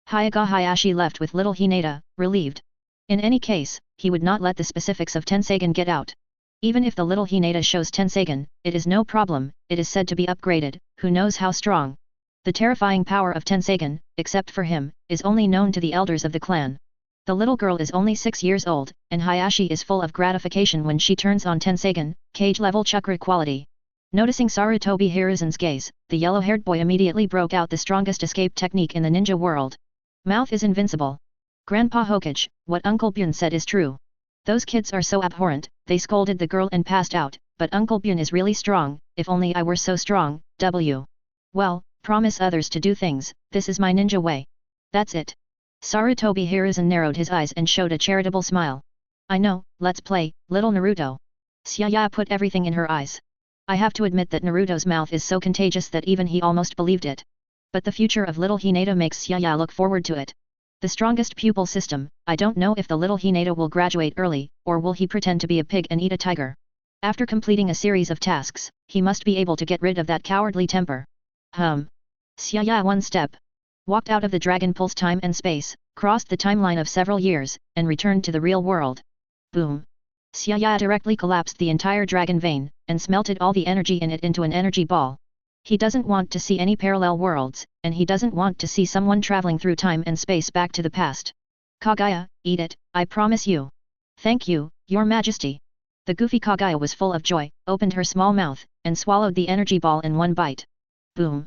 Hyaga Hayashi left with little Hinata, relieved. In any case, he would not let the specifics of 10 Sagan get out. Even if the little Hinata shows 10 Sagan, it is no problem, it is said to be upgraded, who knows how strong. The terrifying power of 10 Sagan, except for him, is only known to the elders of the clan. The little girl is only 6 years old, and Hayashi is full of gratification when she turns on 10 Sagan, cage-level chakra quality. Noticing Sarutobi Hiruzen's gaze, the yellow-haired boy immediately broke out the strongest escape technique in the ninja world. Mouth is invincible. Grandpa Hokage, what Uncle Byun said is true. Those kids are so abhorrent, they scolded the girl and passed out, but Uncle Byun is really strong, if only I were so strong, Well, promise others to do things, this is my ninja way. That's it. Sarutobi Hiruzen narrowed his eyes and showed a charitable smile. I know, let's play, little Naruto. Syaya put everything in her eyes. I have to admit that Naruto's mouth is so contagious that even he almost believed it. But the future of little Hinata makes Syaya look forward to it. The strongest pupil system, I don't know if the little Hinata will graduate early, or will he pretend to be a pig and eat a tiger. After completing a series of tasks, he must be able to get rid of that cowardly temper. Syaya one step. Walked out of the Dragon Pulse time and space, crossed the timeline of several years, and returned to the real world. Boom. Syaya directly collapsed the entire dragon vein, and smelted all the energy in it into an energy ball. He doesn't want to see any parallel worlds, and he doesn't want to see someone traveling through time and space back to the past. Kagaya, eat it, I promise you. Thank you, Your Majesty. The goofy Kagaya was full of joy, opened her small mouth, and swallowed the energy ball in one bite. Boom.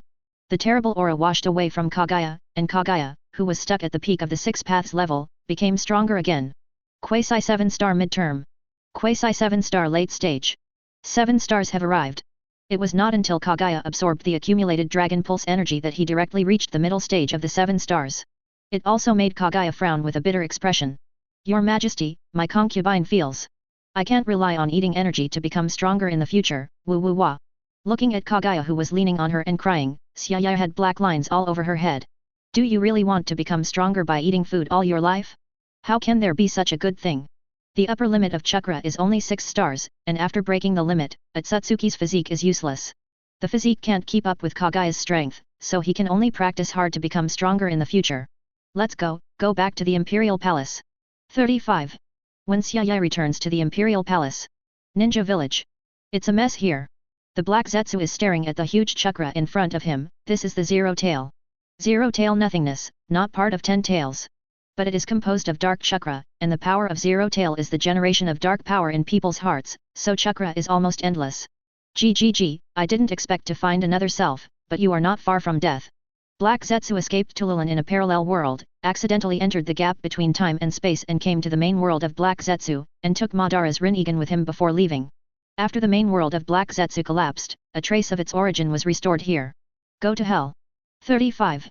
The terrible aura washed away from Kagaya, and Kagaya, who was stuck at the peak of the 6 paths level, became stronger again. Quasi 7-star midterm. Quasi 7-star late stage. 7 stars have arrived. It was not until Kagaya absorbed the accumulated dragon pulse energy that he directly reached the middle stage of the 7 stars. It also made Kagaya frown with a bitter expression. Your Majesty, my concubine feels. I can't rely on eating energy to become stronger in the future, woo woo wah. Looking at Kagaya who was leaning on her and crying, Xiaya had black lines all over her head. Do you really want to become stronger by eating food all your life? How can there be such a good thing? The upper limit of chakra is only 6 stars, and after breaking the limit, Atsutsuki's physique is useless. The physique can't keep up with Kagaya's strength, so he can only practice hard to become stronger in the future. Let's go back to the Imperial Palace. 35. When Xiaoyai returns to the Imperial Palace. Ninja Village. It's a mess here. The Black Zetsu is staring at the huge chakra in front of him. This is the Zero Tail. Zero Tail nothingness, not part of 10 tails. But it is composed of dark chakra, and the power of Zero Tail is the generation of dark power in people's hearts, so chakra is almost endless. GGG, I didn't expect to find another self, but you are not far from death. Black Zetsu escaped Tululan in a parallel world, accidentally entered the gap between time and space and came to the main world of Black Zetsu, and took Madara's Rinnegan with him before leaving. After the main world of Black Zetsu collapsed, a trace of its origin was restored here. Go to hell. 35.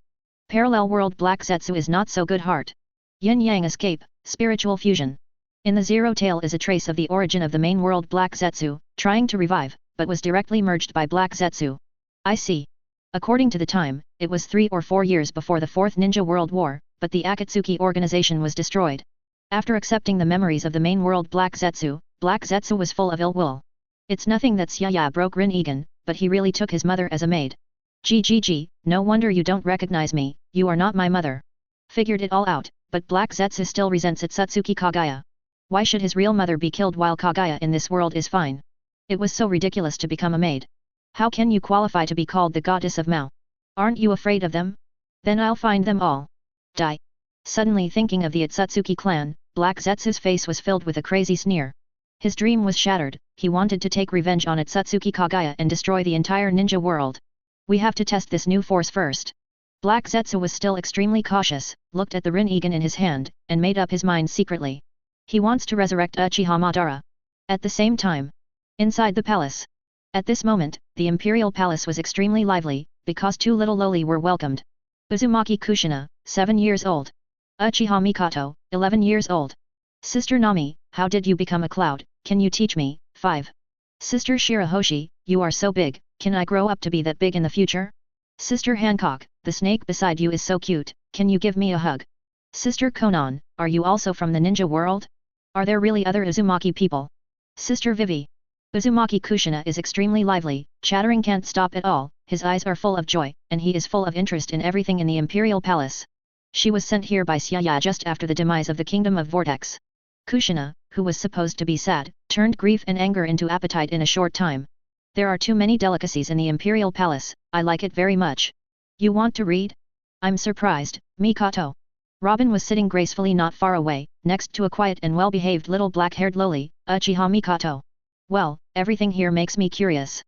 Parallel world Black Zetsu is not so good heart. Yin-Yang escape, spiritual fusion. In the Zero Tail is a trace of the origin of the main world Black Zetsu, trying to revive, but was directly merged by Black Zetsu. I see. According to the time, it was 3 or 4 years before the 4th Ninja World War, but the Akatsuki organization was destroyed. After accepting the memories of the main world Black Zetsu was full of ill will. It's nothing that Xiaya broke Rinnegan, but he really took his mother as a maid. GGG, no wonder you don't recognize me, you are not my mother. Figured it all out, but Black Zetsu still resents Atsutsuki Kagaya. Why should his real mother be killed while Kagaya in this world is fine? It was so ridiculous to become a maid. How can you qualify to be called the goddess of Mao? Aren't you afraid of them? Then I'll find them all. Die. Suddenly thinking of the Atsutsuki clan, Black Zetsu's face was filled with a crazy sneer. His dream was shattered, he wanted to take revenge on Atsutsuki Kagaya and destroy the entire ninja world. We have to test this new force first. Black Zetsu was still extremely cautious, looked at the Rinnegan in his hand, and made up his mind secretly. He wants to resurrect Uchiha Madara. At the same time, inside the palace. At this moment, the Imperial Palace was extremely lively, because 2 little loli were welcomed. Uzumaki Kushina, 7 years old. Uchiha Mikoto, 11 years old. Sister Nami, how did you become a cloud, can you teach me? 5. Sister Shirahoshi, you are so big, can I grow up to be that big in the future? Sister Hancock, the snake beside you is so cute, can you give me a hug? Sister Konan, are you also from the ninja world? Are there really other Uzumaki people? Sister Vivi. Uzumaki Kushina is extremely lively, chattering can't stop at all, his eyes are full of joy, and he is full of interest in everything in the Imperial Palace. She was sent here by Xiaya just after the demise of the Kingdom of Vortex. Kushina, who was supposed to be sad, turned grief and anger into appetite in a short time. There are too many delicacies in the Imperial Palace, I like it very much. You want to read? I'm surprised, Mikoto. Robin was sitting gracefully not far away, next to a quiet and well-behaved little black-haired loli, Uchiha Mikoto. Well, everything here makes me curious.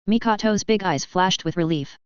Mikoto's big eyes flashed with relief.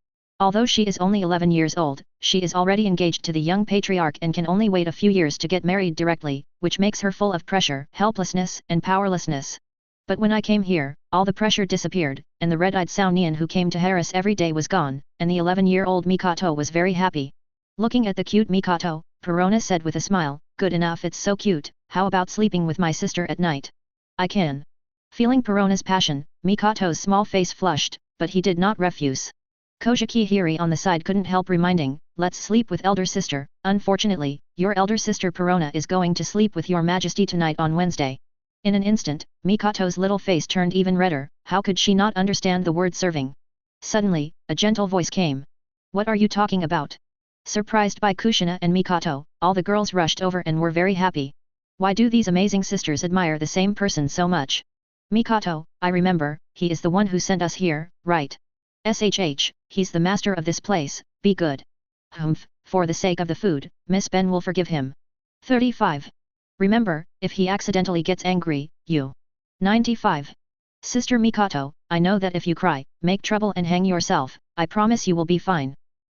Although she is only 11 years old, she is already engaged to the young patriarch and can only wait a few years to get married directly, which makes her full of pressure, helplessness, and powerlessness. But when I came here, all the pressure disappeared, and the red-eyed Saonian who came to harass every day was gone, and the 11-year-old Mikoto was very happy. Looking at the cute Mikoto, Perona said with a smile, good enough, it's so cute, how about sleeping with my sister at night? I can. Feeling Perona's passion, Mikoto's small face flushed, but he did not refuse. Kojiki Hiri on the side couldn't help reminding, let's sleep with elder sister, unfortunately, your elder sister Perona is going to sleep with your majesty tonight on Wednesday. In an instant, Mikoto's little face turned even redder, how could she not understand the word serving? Suddenly, a gentle voice came. What are you talking about? Surprised by Kushina and Mikoto, all the girls rushed over and were very happy. Why do these amazing sisters admire the same person so much? Mikoto, I remember, he is the one who sent us here, right? SHH, he's the master of this place, be good. Humph, for the sake of the food, Miss Ben will forgive him. 35. Remember, if he accidentally gets angry, you. 95. Sister Mikoto, I know that if you cry, make trouble and hang yourself, I promise you will be fine.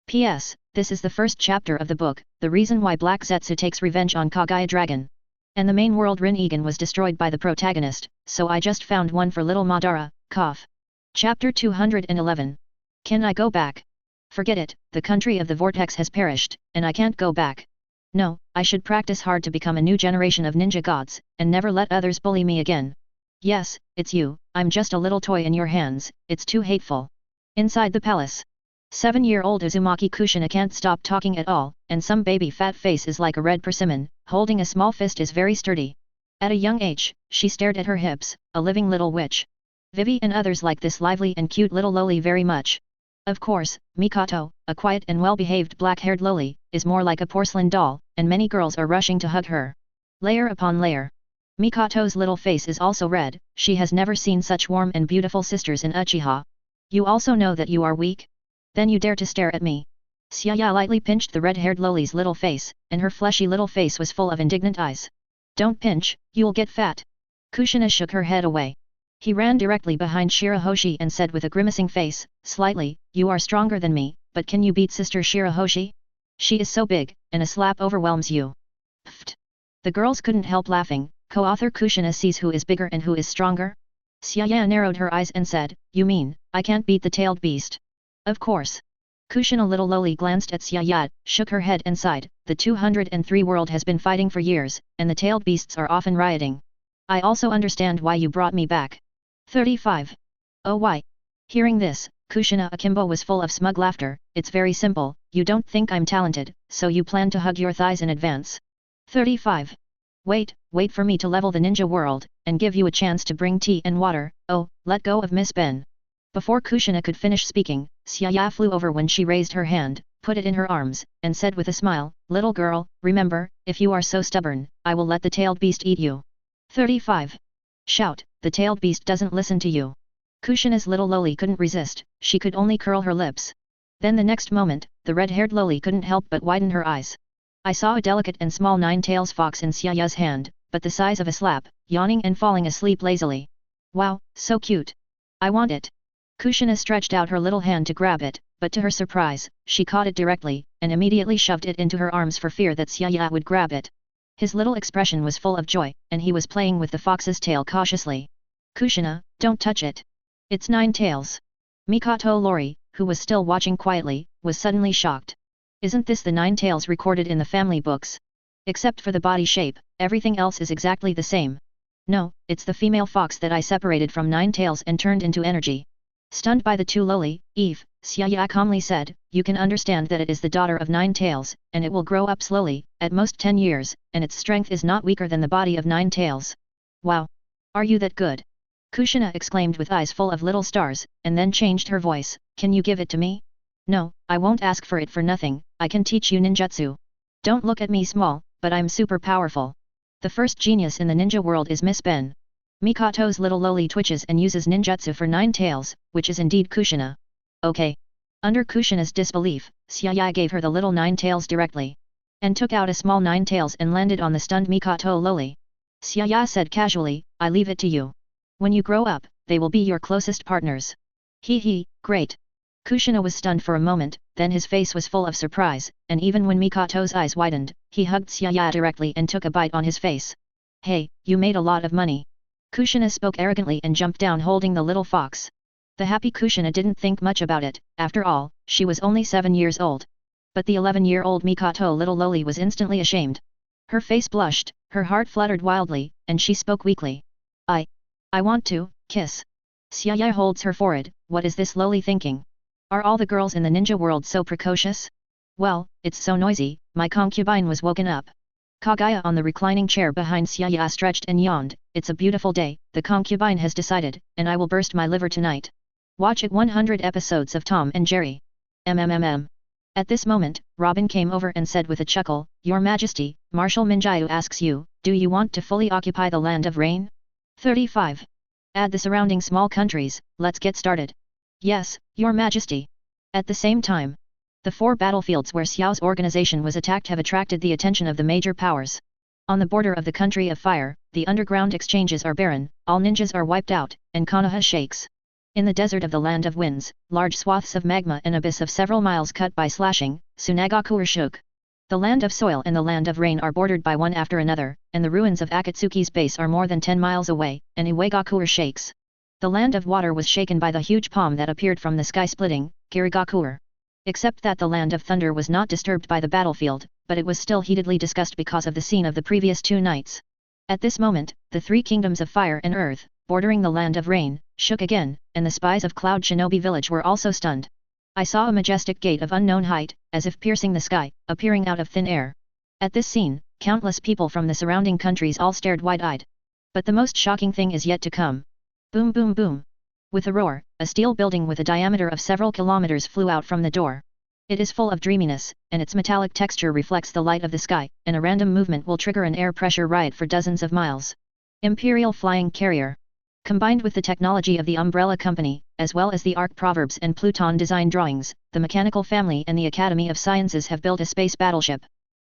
P.S. This is the first chapter of the book, the reason why Black Zetsu takes revenge on Kagaya Dragon. And the main world Rin Egan was destroyed by the protagonist, so I just found one for little Madara, cough. Chapter 211. Can I go back? Forget it, the country of the vortex has perished, and I can't go back. No, I should practice hard to become a new generation of ninja gods, and never let others bully me again. Yes, it's you, I'm just a little toy in your hands, it's too hateful. Inside the palace. 7-year-old Uzumaki Kushina can't stop talking at all, and some baby fat face is like a red persimmon, holding a small fist is very sturdy. At a young age, she stared at her hips, a living little witch. Vivi and others like this lively and cute little loli very much. Of course, Mikoto, a quiet and well-behaved black-haired loli, is more like a porcelain doll, and many girls are rushing to hug her. Layer upon layer. Mikoto's little face is also red, she has never seen such warm and beautiful sisters in Uchiha. You also know that you are weak? Then you dare to stare at me. Xiaya lightly pinched the red-haired loli's little face, and her fleshy little face was full of indignant eyes. Don't pinch, you'll get fat. Kushina shook her head away. He ran directly behind Shirahoshi and said with a grimacing face, slightly, you are stronger than me, but can you beat sister Shirahoshi? She is so big, and a slap overwhelms you. Pfft. The girls couldn't help laughing. Co-author Kushina sees who is bigger and who is stronger? Xiaya narrowed her eyes and said, you mean, I can't beat the tailed beast? Of course. Kushina little loli glanced at Xiaya, shook her head and sighed, the 203 world has been fighting for years, and the tailed beasts are often rioting. I also understand why you brought me back. 35. Oh why? Hearing this, Kushina Akimbo was full of smug laughter, it's very simple, you don't think I'm talented, so you plan to hug your thighs in advance. 35. Wait for me to level the ninja world, and give you a chance to bring tea and water, oh, let go of Miss Ben. Before Kushina could finish speaking, Xiaya flew over when she raised her hand, put it in her arms, and said with a smile, little girl, remember, if you are so stubborn, I will let the tailed beast eat you. 35. Shout, the tailed beast doesn't listen to you. Kushina's little loli couldn't resist, she could only curl her lips. Then the next moment, the red-haired loli couldn't help but widen her eyes. I saw a delicate and small nine-tails fox in Xiaya's hand, but the size of a slap, yawning and falling asleep lazily. Wow, so cute. I want it. Kushina stretched out her little hand to grab it, but to her surprise, she caught it directly, and immediately shoved it into her arms for fear that Xiaya would grab it. His little expression was full of joy, and he was playing with the fox's tail cautiously. Kushina, don't touch it. It's 9 tails. Mikoto Lori, who was still watching quietly, was suddenly shocked. Isn't this the 9 tails recorded in the family books? Except for the body shape, everything else is exactly the same. No, it's the female fox that I separated from 9 tails and turned into energy. Stunned by the two loli, Eve, Xiaya calmly said, you can understand that it is the daughter of 9 tails, and it will grow up slowly, at most 10 years, and its strength is not weaker than the body of 9 tails. Wow! Are you that good? Kushina exclaimed with eyes full of little stars, and then changed her voice, can you give it to me? No, I won't ask for it for nothing, I can teach you ninjutsu. Don't look at me small, but I'm super powerful. The first genius in the ninja world is Miss Ben. Mikoto's little loli twitches and uses ninjutsu for 9 tails, which is indeed Kushina. Okay. Under Kushina's disbelief, Xiaya gave her the little 9 tails directly. And took out a small 9 tails and landed on the stunned Mikoto loli. Xiaya said casually, I leave it to you. When you grow up, they will be your closest partners. Hee, great. Kushina was stunned for a moment, then his face was full of surprise, and even when Mikoto's eyes widened, he hugged Xiaya directly and took a bite on his face. Hey, you made a lot of money. Kushina spoke arrogantly and jumped down holding the little fox. The happy Kushina didn't think much about it, after all, she was only 7 years old. But the 11-year-old Mikoto little loli was instantly ashamed. Her face blushed, her heart fluttered wildly, and she spoke weakly. I want to, kiss. Xiaya holds her forehead, what is this loli thinking? Are all the girls in the ninja world so precocious? Well, it's so noisy, my concubine was woken up. Kaguya on the reclining chair behind Xiaya stretched and yawned, it's a beautiful day, the concubine has decided, and I will burst my liver tonight. Watch it 100 episodes of Tom and Jerry. MMMM. At this moment, Robin came over and said with a chuckle, Your Majesty, Marshal Minjayu asks you, do you want to fully occupy the land of rain? 35. Add the surrounding small countries, let's get started. Yes, Your Majesty. At the same time, the 4 battlefields where Xiao's organization was attacked have attracted the attention of the major powers. On the border of the country of fire, the underground exchanges are barren, all ninjas are wiped out, and Konoha shakes. In the desert of the land of winds, large swaths of magma and abyss of several miles cut by slashing, Sunagaku are shook. The land of soil and the land of rain are bordered by one after another, and the ruins of Akatsuki's base are more than 10 miles away, and Iwagakure shakes. The land of water was shaken by the huge palm that appeared from the sky splitting, Kirigakure. Except that the land of thunder was not disturbed by the battlefield, but it was still heatedly discussed because of the scene of the previous 2 nights. At this moment, the 3 kingdoms of fire and earth, bordering the land of rain, shook again, and the spies of Cloud Shinobi village were also stunned. I saw a majestic gate of unknown height, as if piercing the sky, appearing out of thin air. At this scene, countless people from the surrounding countries all stared wide-eyed. But the most shocking thing is yet to come. Boom boom boom. With a roar, a steel building with a diameter of several kilometers flew out from the door. It is full of dreaminess, and its metallic texture reflects the light of the sky, and a random movement will trigger an air pressure riot for dozens of miles. Imperial Flying Carrier. Combined with the technology of the Umbrella Company, as well as the Arc Proverbs and Pluton design drawings, the Mechanical Family and the Academy of Sciences have built a space battleship.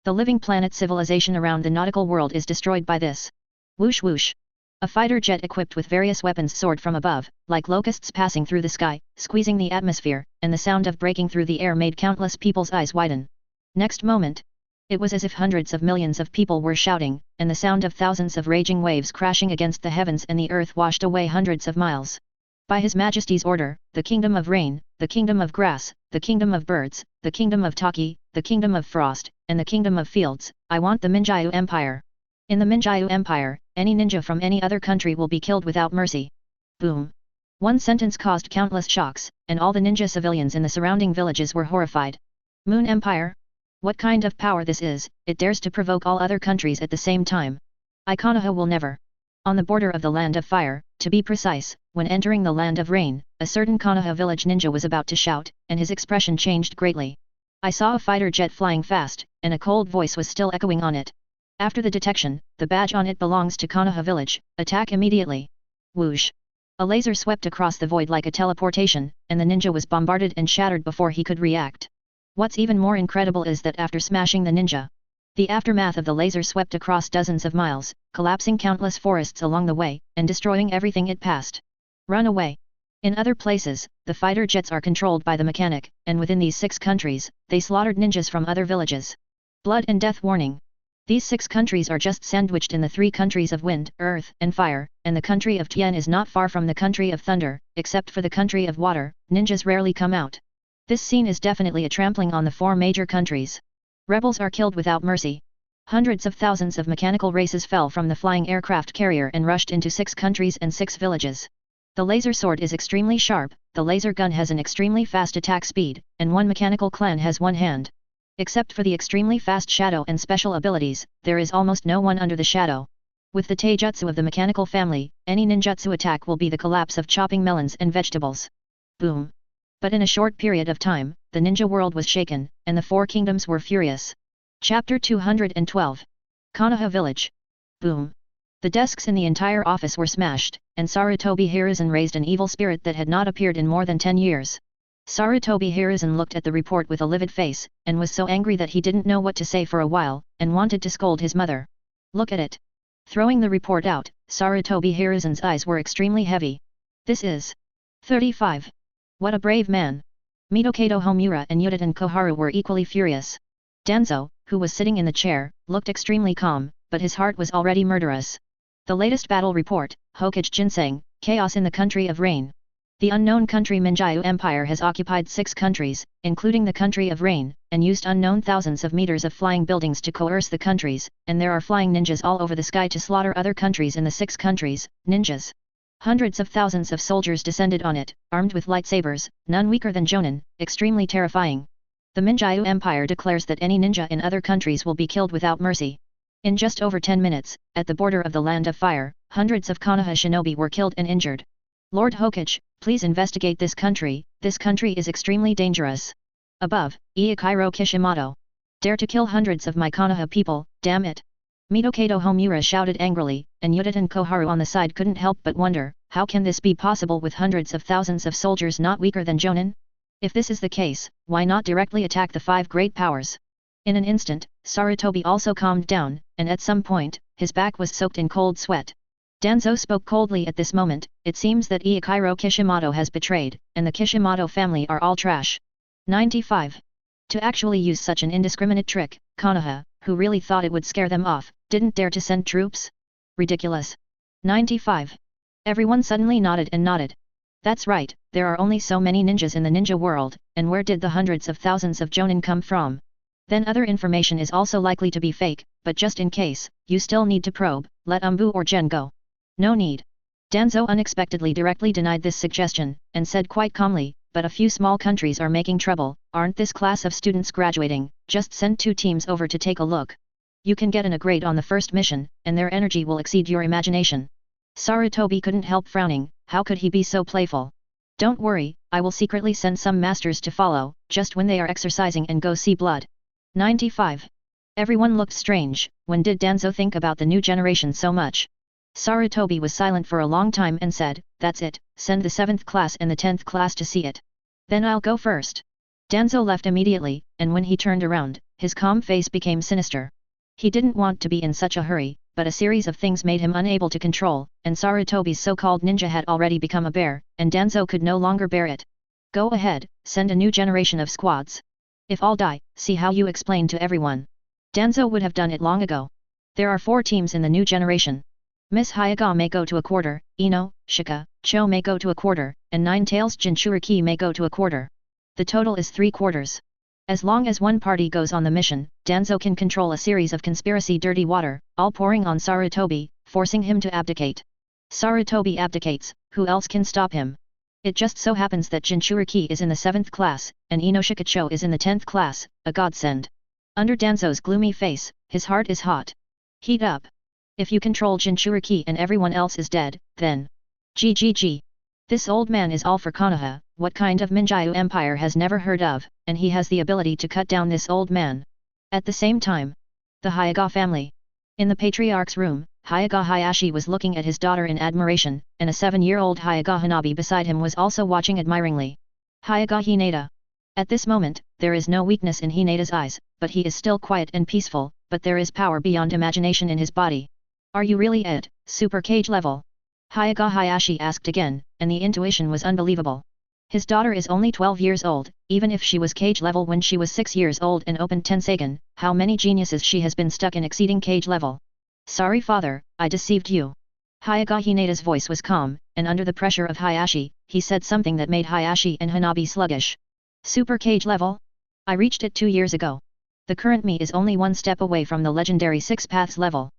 The living planet civilization around the nautical world is destroyed by this. Whoosh whoosh. A fighter jet equipped with various weapons soared from above, like locusts passing through the sky, squeezing the atmosphere, and the sound of breaking through the air made countless people's eyes widen. Next moment, it was as if hundreds of millions of people were shouting, and the sound of thousands of raging waves crashing against the heavens and the earth washed away hundreds of miles. By His Majesty's order, the Kingdom of Rain, the Kingdom of Grass, the Kingdom of Birds, the Kingdom of Taki, the Kingdom of Frost, and the Kingdom of Fields, I want the Minjayu Empire. In the Minjayu Empire, any ninja from any other country will be killed without mercy. Boom. One sentence caused countless shocks, and all the ninja civilians in the surrounding villages were horrified. Moon Empire? What kind of power this is, it dares to provoke all other countries at the same time. Konoha will never. On the border of the land of fire, to be precise, when entering the land of rain, a certain Konoha village ninja was about to shout, and his expression changed greatly. I saw a fighter jet flying fast, and a cold voice was still echoing on it. After the detection, the badge on it belongs to Konoha village, attack immediately. Whoosh. A laser swept across the void like a teleportation, and the ninja was bombarded and shattered before he could react. What's even more incredible is that after smashing the ninja, the aftermath of the laser swept across dozens of miles, collapsing countless forests along the way, and destroying everything it passed. Run away. In other places, the fighter jets are controlled by the mechanic, and within these 6 countries, they slaughtered ninjas from other villages. Blood and death warning. These 6 countries are just sandwiched in the 3 countries of wind, earth, and fire, and the country of Tien is not far from the country of thunder, except for the country of water, ninjas rarely come out. This scene is definitely a trampling on the 4 major countries. Rebels are killed without mercy. Hundreds of thousands of mechanical races fell from the flying aircraft carrier and rushed into 6 countries and 6 villages. The laser sword is extremely sharp, the laser gun has an extremely fast attack speed, and one mechanical clan has 1 hand. Except for the extremely fast shadow and special abilities, there is almost no one under the shadow. With the taijutsu of the mechanical family, any ninjutsu attack will be the collapse of chopping melons and vegetables. Boom. But in a short period of time, the ninja world was shaken, and the 4 kingdoms were furious. Chapter 212. Konoha Village. Boom. The desks in the entire office were smashed, and Sarutobi Hiruzen raised an evil spirit that had not appeared in more than 10 years. Sarutobi Hiruzen looked at the report with a livid face, and was so angry that he didn't know what to say for a while, and wanted to scold his mother. Look at it. Throwing the report out, Sarutobi Hiruzen's eyes were extremely heavy. This is 35. What a brave man! Mitokado Homura and Yudatan Koharu were equally furious. Danzo, who was sitting in the chair, looked extremely calm, but his heart was already murderous. The latest battle report, Hokage Ginseng, Chaos in the Country of Rain. The unknown country Minjayu Empire has occupied 6 countries, including the country of Rain, and used unknown thousands of meters of flying buildings to coerce the countries, and there are flying ninjas all over the sky to slaughter other countries in the 6 countries, ninjas. Hundreds of thousands of soldiers descended on it, armed with lightsabers, none weaker than Jonin, extremely terrifying. The Minjayu Empire declares that any ninja in other countries will be killed without mercy. In just over 10 minutes, at the border of the Land of Fire, hundreds of Konoha shinobi were killed and injured. Lord Hokage, please investigate this country is extremely dangerous. Above, Iyakiro Kishimoto. Dare to kill hundreds of my Konoha people, damn it! Mitokado Homura shouted angrily, and Yudatan Koharu on the side couldn't help but wonder, how can this be possible with hundreds of thousands of soldiers not weaker than Jonin? If this is the case, why not directly attack the 5 great powers? In an instant, Sarutobi also calmed down, and at some point, his back was soaked in cold sweat. Danzo spoke coldly at this moment, it seems that Iyakiro Kishimoto has betrayed, and the Kishimoto family are all trash. 95. To actually use such an indiscriminate trick, Konoha, who really thought it would scare them off, didn't dare to send troops? Ridiculous. 95. Everyone suddenly nodded and nodded. That's right, there are only so many ninjas in the ninja world, and where did the hundreds of thousands of jonin come from? Then other information is also likely to be fake, but just in case, you still need to probe, let Umbu or Jen go. No need. Danzo unexpectedly directly denied this suggestion, and said quite calmly, but a few small countries are making trouble, aren't this class of students graduating, just send 2 teams over to take a look. You can get a grade on the first mission, and their energy will exceed your imagination. Sarutobi couldn't help frowning, how could he be so playful? Don't worry, I will secretly send some masters to follow, just when they are exercising and go see blood. 95. Everyone looked strange, when did Danzo think about the new generation so much? Sarutobi was silent for a long time and said, that's it, send the 7th class and the 10th class to see it. Then I'll go first. Danzo left immediately, and when he turned around, his calm face became sinister. He didn't want to be in such a hurry, but a series of things made him unable to control, and Sarutobi's so-called ninja had already become a bear, and Danzo could no longer bear it. Go ahead, send a new generation of squads. If all die, see how you explain to everyone. Danzo would have done it long ago. There are 4 teams in the new generation. Miss Hyaga may go to a quarter, Ino, Shika, Cho may go to a quarter, and Nine-Tails Jinchuriki may go to a quarter. The total is 3 quarters. As long as one party goes on the mission, Danzo can control a series of conspiracy dirty water, all pouring on Sarutobi, forcing him to abdicate. Sarutobi abdicates, who else can stop him? It just so happens that Jinchuriki is in the 7th class, and Inoshika Cho is in the 10th class, a godsend. Under Danzo's gloomy face, his heart is hot. Heat up. If you control Jinchuriki and everyone else is dead, then... GGG. This old man is all for Konoha, what kind of Minjayu empire has never heard of, and he has the ability to cut down this old man. At the same time, the Hyaga family. In the patriarch's room, Hyaga Hayashi was looking at his daughter in admiration, and a 7-year-old Hyaga Hanabi beside him was also watching admiringly. Hyaga Hinata. At this moment, there is no weakness in Hinata's eyes, but he is still quiet and peaceful, but there is power beyond imagination in his body. Are you really at super cage level? Hyaga Hayashi asked again, and the intuition was unbelievable. His daughter is only 12 years old, even if she was cage level when she was 6 years old and opened Tensagen, how many geniuses she has been stuck in exceeding cage level. Sorry father, I deceived you. Hyaga Hinata's voice was calm, and under the pressure of Hayashi, he said something that made Hayashi and Hanabi sluggish. Super cage level? I reached it 2 years ago. The current me is only 1 step away from the legendary 6 paths level.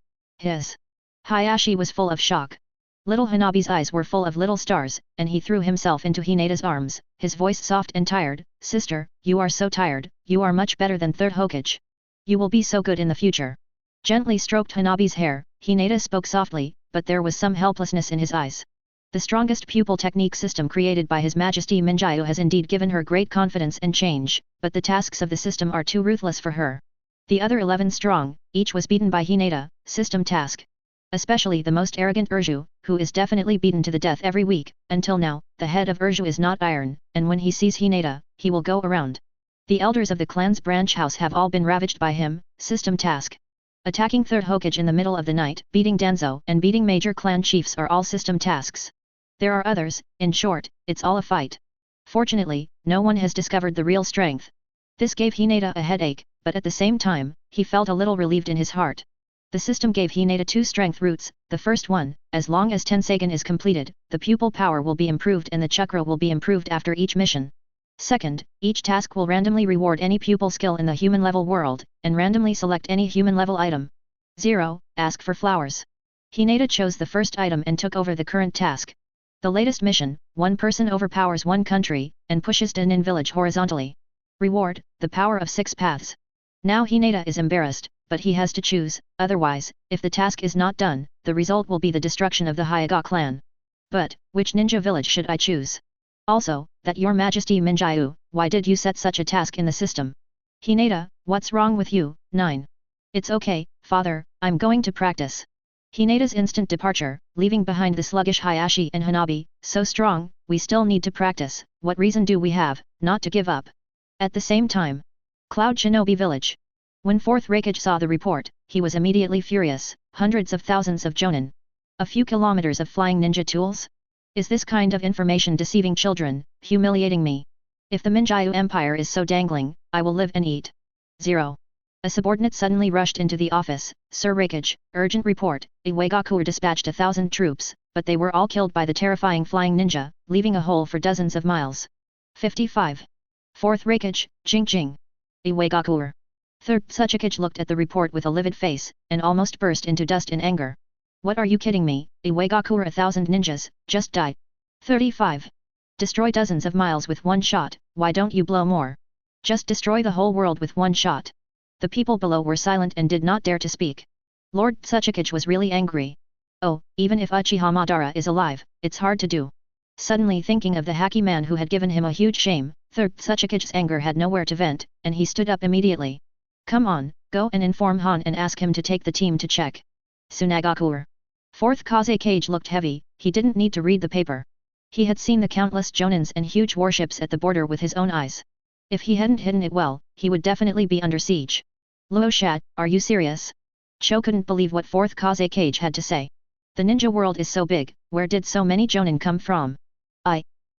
Hayashi was full of shock. Little Hanabi's eyes were full of little stars, and he threw himself into Hinata's arms, his voice soft and tired, sister, you are so tired, you are much better than 3rd Hokage. You will be so good in the future. Gently stroked Hanabi's hair, Hinata spoke softly, but there was some helplessness in his eyes. The strongest pupil technique system created by His Majesty Minjayu has indeed given her great confidence and change, but the tasks of the system are too ruthless for her. The other 11 strong, each was beaten by Hinata, system task. Especially the most arrogant Urju, who is definitely beaten to the death every week, until now, the head of Urju is not iron, and when he sees Hinata, he will go around. The elders of the clan's branch house have all been ravaged by him, system task. Attacking 3rd Hokage in the middle of the night, beating Danzo and beating major clan chiefs are all system tasks. There are others, in short, it's all a fight. Fortunately, no one has discovered the real strength. This gave Hinata a headache, but at the same time, he felt a little relieved in his heart. The system gave Hinata 2 strength roots, the first one, as long as Tensagen is completed, the pupil power will be improved and the chakra will be improved after each mission. Second, each task will randomly reward any pupil skill in the human level world, and randomly select any human level item. 0. Ask for flowers. Hinata chose the first item and took over the current task. The latest mission, 1 person overpowers 1 country, and pushes Danin village horizontally. Reward, the power of 6 paths. Now Hinata is embarrassed, but he has to choose, otherwise, if the task is not done, the result will be the destruction of the Hyaga clan. But, which ninja village should I choose? Also, that your majesty Minjayu, why did you set such a task in the system? Hinata, what's wrong with you? 9. It's okay, father, I'm going to practice. Hinata's instant departure, leaving behind the sluggish Hayashi and Hanabi, so strong, we still need to practice, what reason do we have, not to give up? At the same time, Cloud Shinobi Village. When 4th Raikage saw the report, he was immediately furious, hundreds of thousands of jonin. A few kilometers of flying ninja tools? Is this kind of information deceiving children, humiliating me? If the Minjayu Empire is so dangling, I will live and eat. 0. A subordinate suddenly rushed into the office. Sir Rakage, urgent report. Iwagaku dispatched 1,000 troops, but they were all killed by the terrifying flying ninja, leaving a hole for dozens of miles. 55. Fourth Rakage, Jing. Iwagaku. Third Tsuchikage looked at the report with a livid face, and almost burst into dust in anger. What are you kidding me? Iwagaku, 1,000 ninjas, just died. 35. Destroy dozens of miles with one shot, why don't you blow more? Just destroy the whole world with one shot. The people below were silent and did not dare to speak. Lord Tsuchikage was really angry. Oh, even if Uchiha Madara is alive, it's hard to do. Suddenly thinking of the hacky man who had given him a huge shame, Third Tsuchikage's anger had nowhere to vent, and he stood up immediately. Come on, go and inform Han and ask him to take the team to check. Tsunagaku. Fourth Kazekage looked heavy, he didn't need to read the paper. He had seen the countless jonins and huge warships at the border with his own eyes. If he hadn't hidden it well, he would definitely be under siege. Luoshat, are you serious? Cho couldn't believe what Fourth Kazekage had to say. The ninja world is so big, where did so many jonin come from?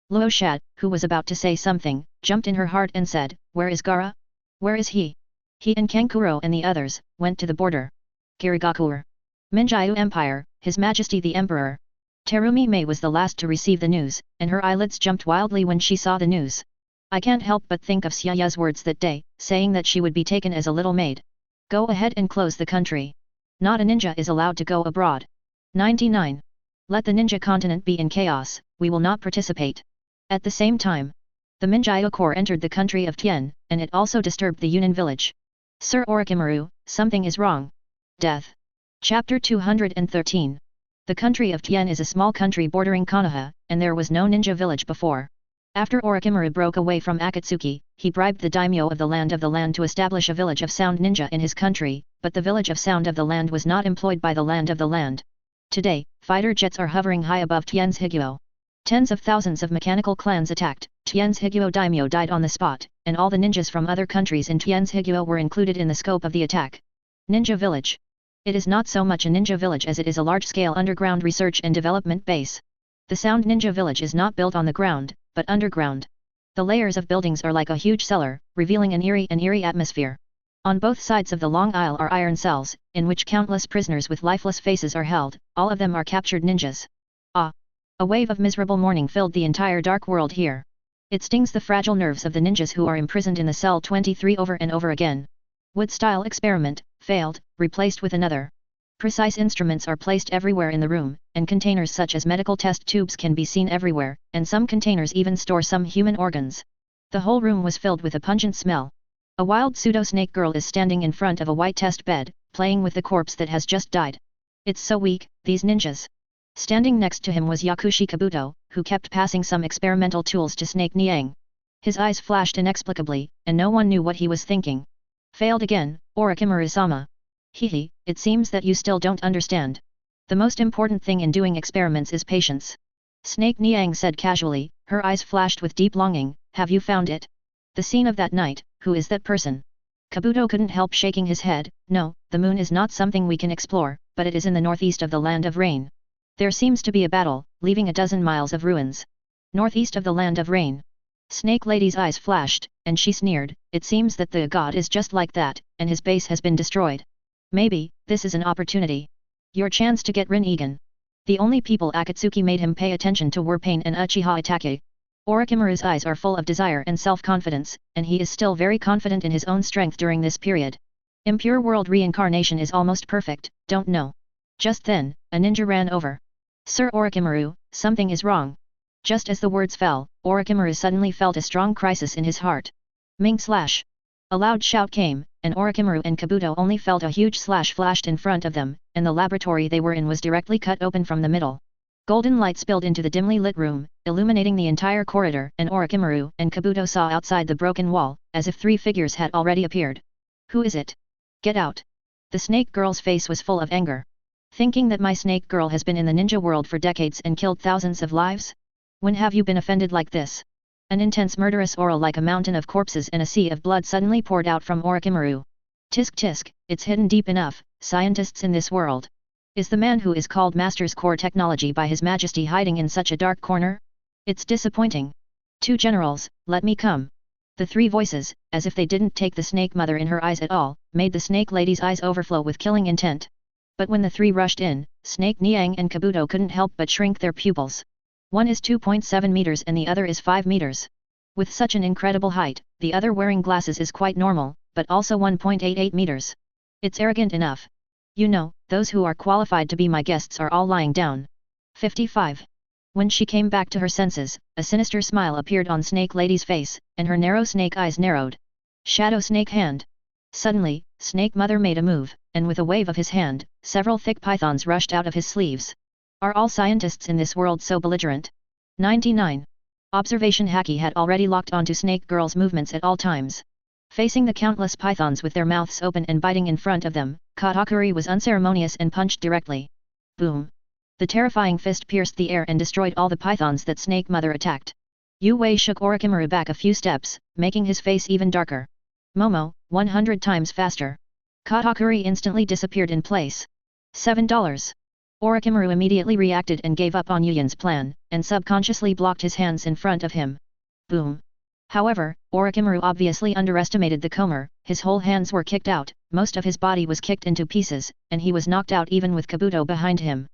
Luoshat, who was about to say something, jumped in her heart and said, where is Gaara? Where is he? He and Kankuro and the others went to the border. Kirigaku. Minjyu Empire, His Majesty the Emperor. Terumi Mei was the last to receive the news, and her eyelids jumped wildly when she saw the news. I can't help but think of Xiaoya's words that day, saying that she would be taken as a little maid. Go ahead and close the country. Not a ninja is allowed to go abroad. 99. Let the ninja continent be in chaos, we will not participate. At the same time, the Minjyu Corps entered the country of Tien, and it also disturbed the Yunin village. Sir Orochimaru, something is wrong. Death. Chapter 213. The country of Tien is a small country bordering Konoha, and there was no ninja village before. After Orochimaru broke away from Akatsuki, he bribed the daimyo of the land to establish a village of sound ninja in his country, but the village of sound of the land was not employed by the land of the land. Today, fighter jets are hovering high above Tien's Higuo. Tens of thousands of mechanical clans attacked, Tien's Higuo daimyo died on the spot, and all the ninjas from other countries in Tien's Higuo were included in the scope of the attack. Ninja Village. It is not so much a ninja village as it is a large-scale underground research and development base. The Sound Ninja Village is not built on the ground, but underground. The layers of buildings are like a huge cellar, revealing an eerie atmosphere. On both sides of the long aisle are iron cells, in which countless prisoners with lifeless faces are held, all of them are captured ninjas. A wave of miserable mourning filled the entire dark world here. It stings the fragile nerves of the ninjas who are imprisoned in the cell 23 over and over again. Wood-style experiment, failed, replaced with another. Precise instruments are placed everywhere in the room, and containers such as medical test tubes can be seen everywhere, and some containers even store some human organs. The whole room was filled with a pungent smell. A wild pseudo-snake girl is standing in front of a white test bed, playing with the corpse that has just died. It's so weak, these ninjas. Standing next to him was Yakushi Kabuto, who kept passing some experimental tools to Snake Niang. His eyes flashed inexplicably, and no one knew what he was thinking. Failed again, Orochimaru-sama. Hehe, it seems that you still don't understand. The most important thing in doing experiments is patience. Snake Niang said casually, her eyes flashed with deep longing, have you found it? The scene of that night, who is that person? Kabuto couldn't help shaking his head, no, the moon is not something we can explore, but it is in the northeast of the Land of Rain. There seems to be a battle, leaving a dozen miles of ruins. Northeast of the Land of Rain. Snake Lady's eyes flashed, and she sneered, it seems that the god is just like that, and his base has been destroyed. Maybe, this is an opportunity. Your chance to get Rin-Egan. The only people Akatsuki made him pay attention to were Pain and Uchiha Itachi. Orochimaru's eyes are full of desire and self-confidence, and he is still very confident in his own strength during this period. Impure world reincarnation is almost perfect, don't know. Just then, a ninja ran over. Sir Orochimaru, something is wrong. Just as the words fell, Orochimaru suddenly felt a strong crisis in his heart. Ming slash! A loud shout came, and Orochimaru and Kabuto only felt a huge slash flashed in front of them, and the laboratory they were in was directly cut open from the middle. Golden light spilled into the dimly lit room, illuminating the entire corridor, and Orochimaru and Kabuto saw outside the broken wall, as if 3 figures had already appeared. Who is it? Get out! The snake girl's face was full of anger. Thinking that my snake girl has been in the ninja world for decades and killed thousands of lives? When have you been offended like this? An intense murderous aura like a mountain of corpses and a sea of blood suddenly poured out from Orochimaru. Tisk tisk, it's hidden deep enough, scientists in this world. Is the man who is called Master's Core Technology by His Majesty hiding in such a dark corner? It's disappointing. 2 generals, let me come. The three voices, as if they didn't take the snake mother in her eyes at all, made the snake lady's eyes overflow with killing intent. But when the three rushed in, Snake Niang and Kabuto couldn't help but shrink their pupils. One is 2.7 meters and the other is 5 meters. With such an incredible height, the other wearing glasses is quite normal, but also 1.88 meters. It's arrogant enough. You know, those who are qualified to be my guests are all lying down. 55. When she came back to her senses, a sinister smile appeared on Snake Lady's face, and her narrow snake eyes narrowed. Shadow Snake Hand. Suddenly, Snake Mother made a move, and with a wave of his hand, several thick pythons rushed out of his sleeves. Are all scientists in this world so belligerent? 99. Observation Haki had already locked onto Snake Girl's movements at all times. Facing the countless pythons with their mouths open and biting in front of them, Katakuri was unceremonious and punched directly. Boom! The terrifying fist pierced the air and destroyed all the pythons that Snake Mother attacked. Yu Wei shook Orochimaru back a few steps, making his face even darker. Momo, 100 times faster. Katakuri instantly disappeared in place. $7. Orochimaru immediately reacted and gave up on Yuyan's plan, and subconsciously blocked his hands in front of him. Boom! However, Orochimaru obviously underestimated the Komer, his whole hands were kicked out, most of his body was kicked into pieces, and he was knocked out even with Kabuto behind him.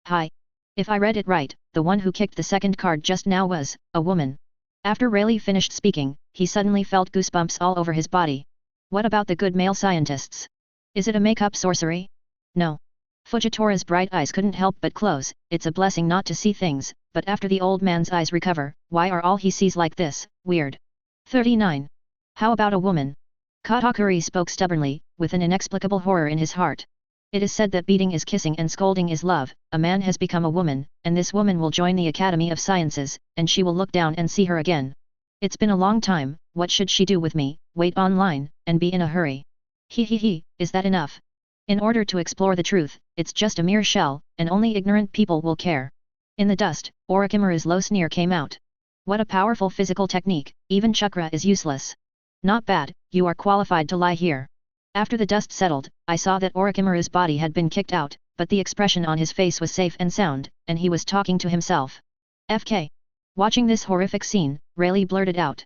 Hi! If I read it right, the one who kicked the second card just now was a woman. After Rayleigh finished speaking, he suddenly felt goosebumps all over his body. What about the good male scientists? Is it a make-up sorcery? No. Fujitora's bright eyes couldn't help but close. It's a blessing not to see things, but after the old man's eyes recover, why are all he sees like this? Weird. 39. How about a woman? Katakuri spoke stubbornly, with an inexplicable horror in his heart. It is said that beating is kissing and scolding is love. A man has become a woman, and this woman will join the Academy of Sciences, and she will look down and see her again. It's been a long time, what should she do with me? Wait online, and be in a hurry. He, is that enough? In order to explore the truth, it's just a mere shell, and only ignorant people will care. In the dust, Orochimaru's low sneer came out. What a powerful physical technique, even chakra is useless. Not bad, you are qualified to lie here. After the dust settled, I saw that Orochimaru's body had been kicked out, but the expression on his face was safe and sound, and he was talking to himself. FK. Watching this horrific scene, Rayleigh blurted out.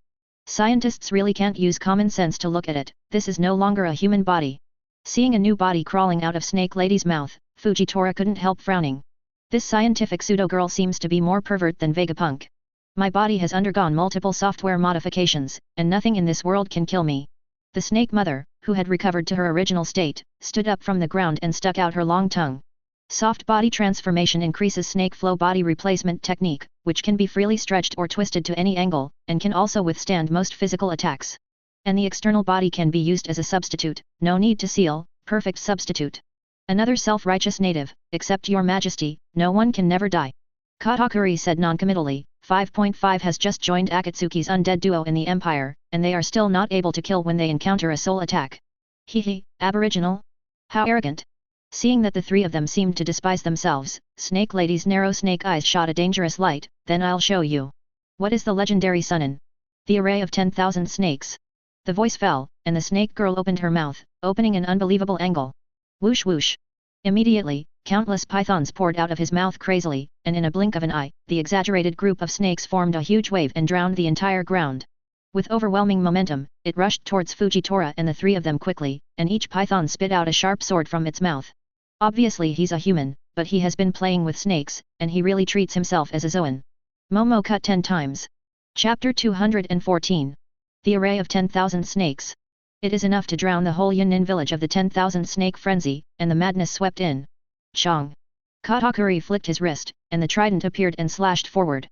Scientists really can't use common sense to look at it, this is no longer a human body. Seeing a new body crawling out of Snake Lady's mouth, Fujitora couldn't help frowning. This scientific pseudo-girl seems to be more pervert than Vegapunk. My body has undergone multiple software modifications, and nothing in this world can kill me. The Snake Mother, who had recovered to her original state, stood up from the ground and stuck out her long tongue. Soft body transformation increases snake flow body replacement technique, which can be freely stretched or twisted to any angle, and can also withstand most physical attacks. And the external body can be used as a substitute, no need to seal, perfect substitute. Another self-righteous native, except your majesty, no one can never die. Katakuri said noncommittally. 5.5 has just joined Akatsuki's undead duo in the Empire, and they are still not able to kill when they encounter a soul attack. Hehe, aboriginal? How arrogant. Seeing that the three of them seemed to despise themselves, Snake Lady's narrow snake eyes shot a dangerous light. Then I'll show you. What is the legendary Sunin? The array of 10,000 snakes. The voice fell, and the snake girl opened her mouth, opening an unbelievable angle. Whoosh whoosh. Immediately, countless pythons poured out of his mouth crazily, and in a blink of an eye, the exaggerated group of snakes formed a huge wave and drowned the entire ground. With overwhelming momentum, it rushed towards Fujitora and the three of them quickly, and each python spit out a sharp sword from its mouth. Obviously he's a human, but he has been playing with snakes, and he really treats himself as a Zoan. Momo cut 10 times. Chapter 214. The array of 10,000 snakes. It is enough to drown the whole Yunnan village of the 10,000 snake frenzy, and the madness swept in. Chong. Katakuri flicked his wrist, and the trident appeared and slashed forward.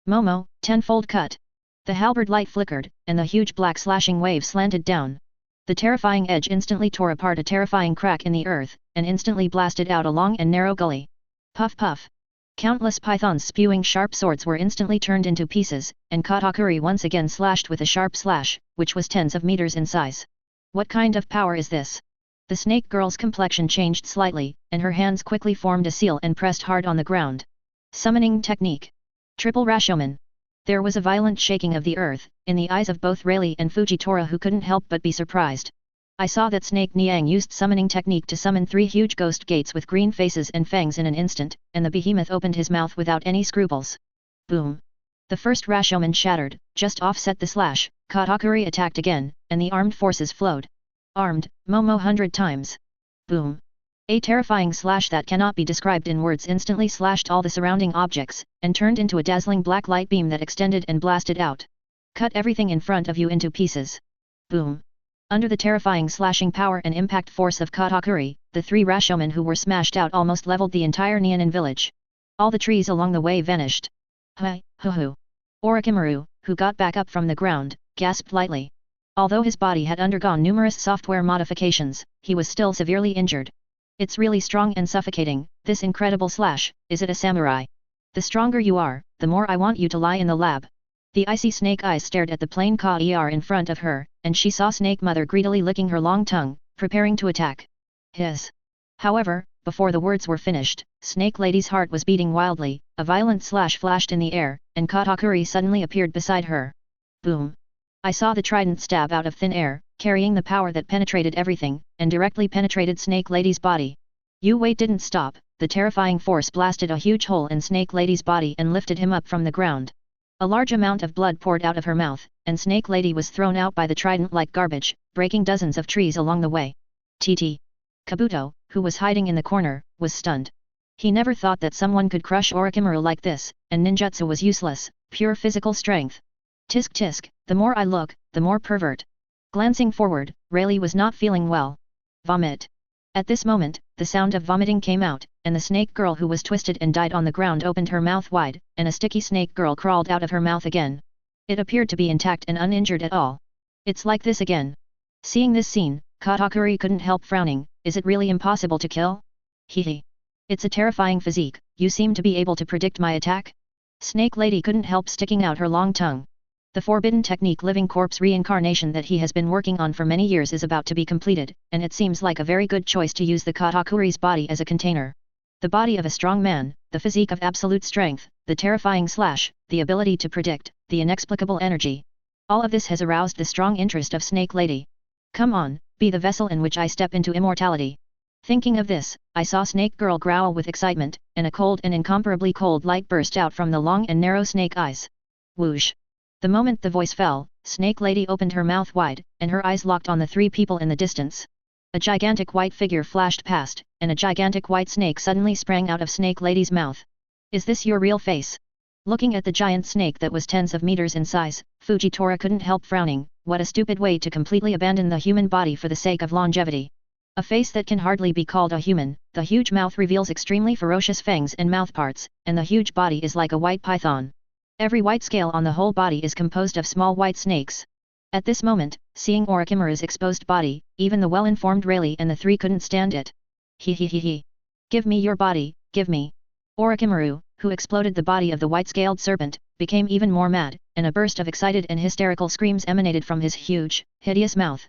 Momo, 10-fold cut. The halberd light flickered, and the huge black slashing wave slanted down. The terrifying edge instantly tore apart a terrifying crack in the earth, and instantly blasted out a long and narrow gully. Puff puff. Countless pythons spewing sharp swords were instantly turned into pieces, and Katakuri once again slashed with a sharp slash, which was tens of meters in size. What kind of power is this? The snake girl's complexion changed slightly, and her hands quickly formed a seal and pressed hard on the ground. Summoning technique. Triple Rashomon. There was a violent shaking of the earth, in the eyes of both Rayleigh and Fujitora, who couldn't help but be surprised. I saw that Snake Niang used summoning technique to summon 3 huge ghost gates with green faces and fangs in an instant, and the behemoth opened his mouth without any scruples. Boom! The first Rashomon shattered, just offset the slash. Katakuri attacked again, and the armed forces flowed. Armed, Momo 100 times. Boom. A terrifying slash that cannot be described in words instantly slashed all the surrounding objects, and turned into a dazzling black light beam that extended and blasted out. Cut everything in front of you into pieces. Boom. Under the terrifying slashing power and impact force of Katakuri, the 3 Rashomon who were smashed out almost leveled the entire Nyanin village. All the trees along the way vanished. Hi, hoo. Orochimaru, who got back up from the ground, gasped lightly. Although his body had undergone numerous software modifications, he was still severely injured. It's really strong and suffocating, this incredible slash. Is it a samurai? The stronger you are, the more I want you to lie in the lab. The icy snake eyes stared at the plain ka-er in front of her, and she saw Snake Mother greedily licking her long tongue, preparing to attack. However, before the words were finished, Snake Lady's heart was beating wildly, a violent slash flashed in the air, and Katakuri suddenly appeared beside her. Boom! I saw the trident stab out of thin air, carrying the power that penetrated everything, and directly penetrated Snake Lady's body. Wait didn't stop, the terrifying force blasted a huge hole in Snake Lady's body and lifted him up from the ground. A large amount of blood poured out of her mouth, and Snake Lady was thrown out by the trident like garbage, breaking dozens of trees along the way. Kabuto, who was hiding in the corner, was stunned. He never thought that someone could crush Orochimaru like this, and ninjutsu was useless, pure physical strength. Tisk, the more I look, the more pervert. Glancing forward, Rayleigh was not feeling well. Vomit. At this moment, the sound of vomiting came out, and the snake girl who was twisted and died on the ground opened her mouth wide, and a sticky snake girl crawled out of her mouth again. It appeared to be intact and uninjured at all. It's like this again. Seeing this scene, Katakuri couldn't help frowning. Is it really impossible to kill? Hehe. It's a terrifying physique. You seem to be able to predict my attack? Snake Lady couldn't help sticking out her long tongue. The forbidden technique living corpse reincarnation that he has been working on for many years is about to be completed, and it seems like a very good choice to use the Katakuri's body as a container. The body of a strong man, the physique of absolute strength, the terrifying slash, the ability to predict, the inexplicable energy. All of this has aroused the strong interest of Snake Lady. Come on, be the vessel in which I step into immortality. Thinking of this, I saw Snake Girl growl with excitement, and a cold and incomparably cold light burst out from the long and narrow snake eyes. Whoosh! The moment the voice fell, Snake Lady opened her mouth wide, and her eyes locked on the 3 people in the distance. A gigantic white figure flashed past, and a gigantic white snake suddenly sprang out of Snake Lady's mouth. Is this your real face? Looking at the giant snake that was tens of meters in size, Fujitora couldn't help frowning. What a stupid way to completely abandon the human body for the sake of longevity. A face that can hardly be called a human, the huge mouth reveals extremely ferocious fangs and mouthparts, and the huge body is like a white python. Every white scale on the whole body is composed of small white snakes. At this moment, seeing Orochimaru's exposed body, even the well-informed Rayleigh and the 3 couldn't stand it. He. Give me your body, give me. Orochimaru, who exploded the body of the white-scaled serpent, became even more mad, and a burst of excited and hysterical screams emanated from his huge, hideous mouth.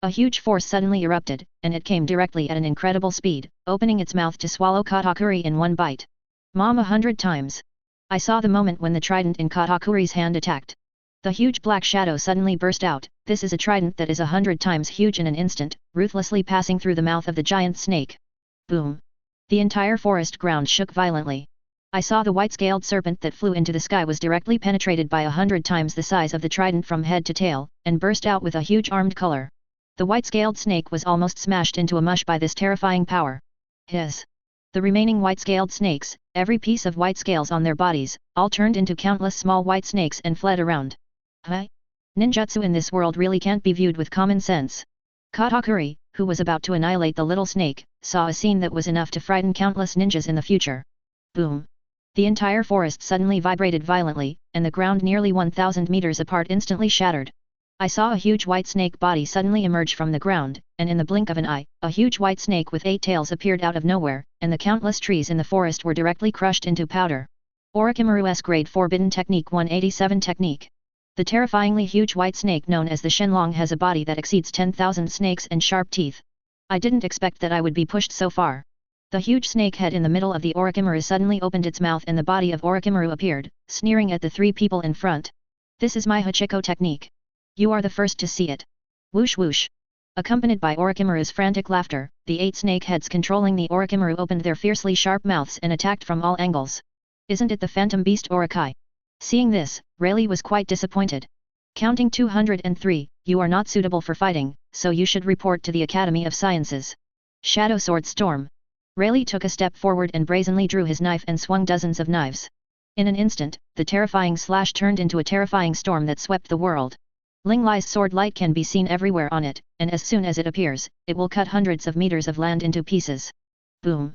A huge force suddenly erupted, and it came directly at an incredible speed, opening its mouth to swallow Katakuri in one bite. Mom 100 times. I saw the moment when the trident in Katakuri's hand attacked. The huge black shadow suddenly burst out. This is a trident that is 100 times huge in an instant, ruthlessly passing through the mouth of the giant snake. Boom! The entire forest ground shook violently. I saw the white-scaled serpent that flew into the sky was directly penetrated by 100 times the size of the trident from head to tail, and burst out with a huge armed color. The white-scaled snake was almost smashed into a mush by this terrifying power. The remaining white-scaled snakes, every piece of white scales on their bodies, all turned into countless small white snakes and fled around. Ninjutsu in this world really can't be viewed with common sense. Katakuri, who was about to annihilate the little snake, saw a scene that was enough to frighten countless ninjas in the future. Boom! The entire forest suddenly vibrated violently, and the ground nearly 1,000 meters apart instantly shattered. I saw a huge white snake body suddenly emerge from the ground, and in the blink of an eye, a huge white snake with 8 tails appeared out of nowhere, and the countless trees in the forest were directly crushed into powder. Orochimaru's Grade Forbidden Technique 187 Technique. The terrifyingly huge white snake known as the Shenlong has a body that exceeds 10,000 snakes and sharp teeth. I didn't expect that I would be pushed so far. The huge snake head in the middle of the Orochimaru suddenly opened its mouth and the body of Orochimaru appeared, sneering at the 3 people in front. This is my Hachiko technique. You are the first to see it. Whoosh whoosh. Accompanied by Orochimaru's frantic laughter, the 8 snake heads controlling the Orochimaru opened their fiercely sharp mouths and attacked from all angles. Isn't it the phantom beast Orokai? Seeing this, Rayleigh was quite disappointed. Counting 203, you are not suitable for fighting, so you should report to the Academy of Sciences. Shadow Sword Storm. Rayleigh took a step forward and brazenly drew his knife and swung dozens of knives. In an instant, the terrifying slash turned into a terrifying storm that swept the world. Ling Lai's sword light can be seen everywhere on it, and as soon as it appears, it will cut hundreds of meters of land into pieces. Boom!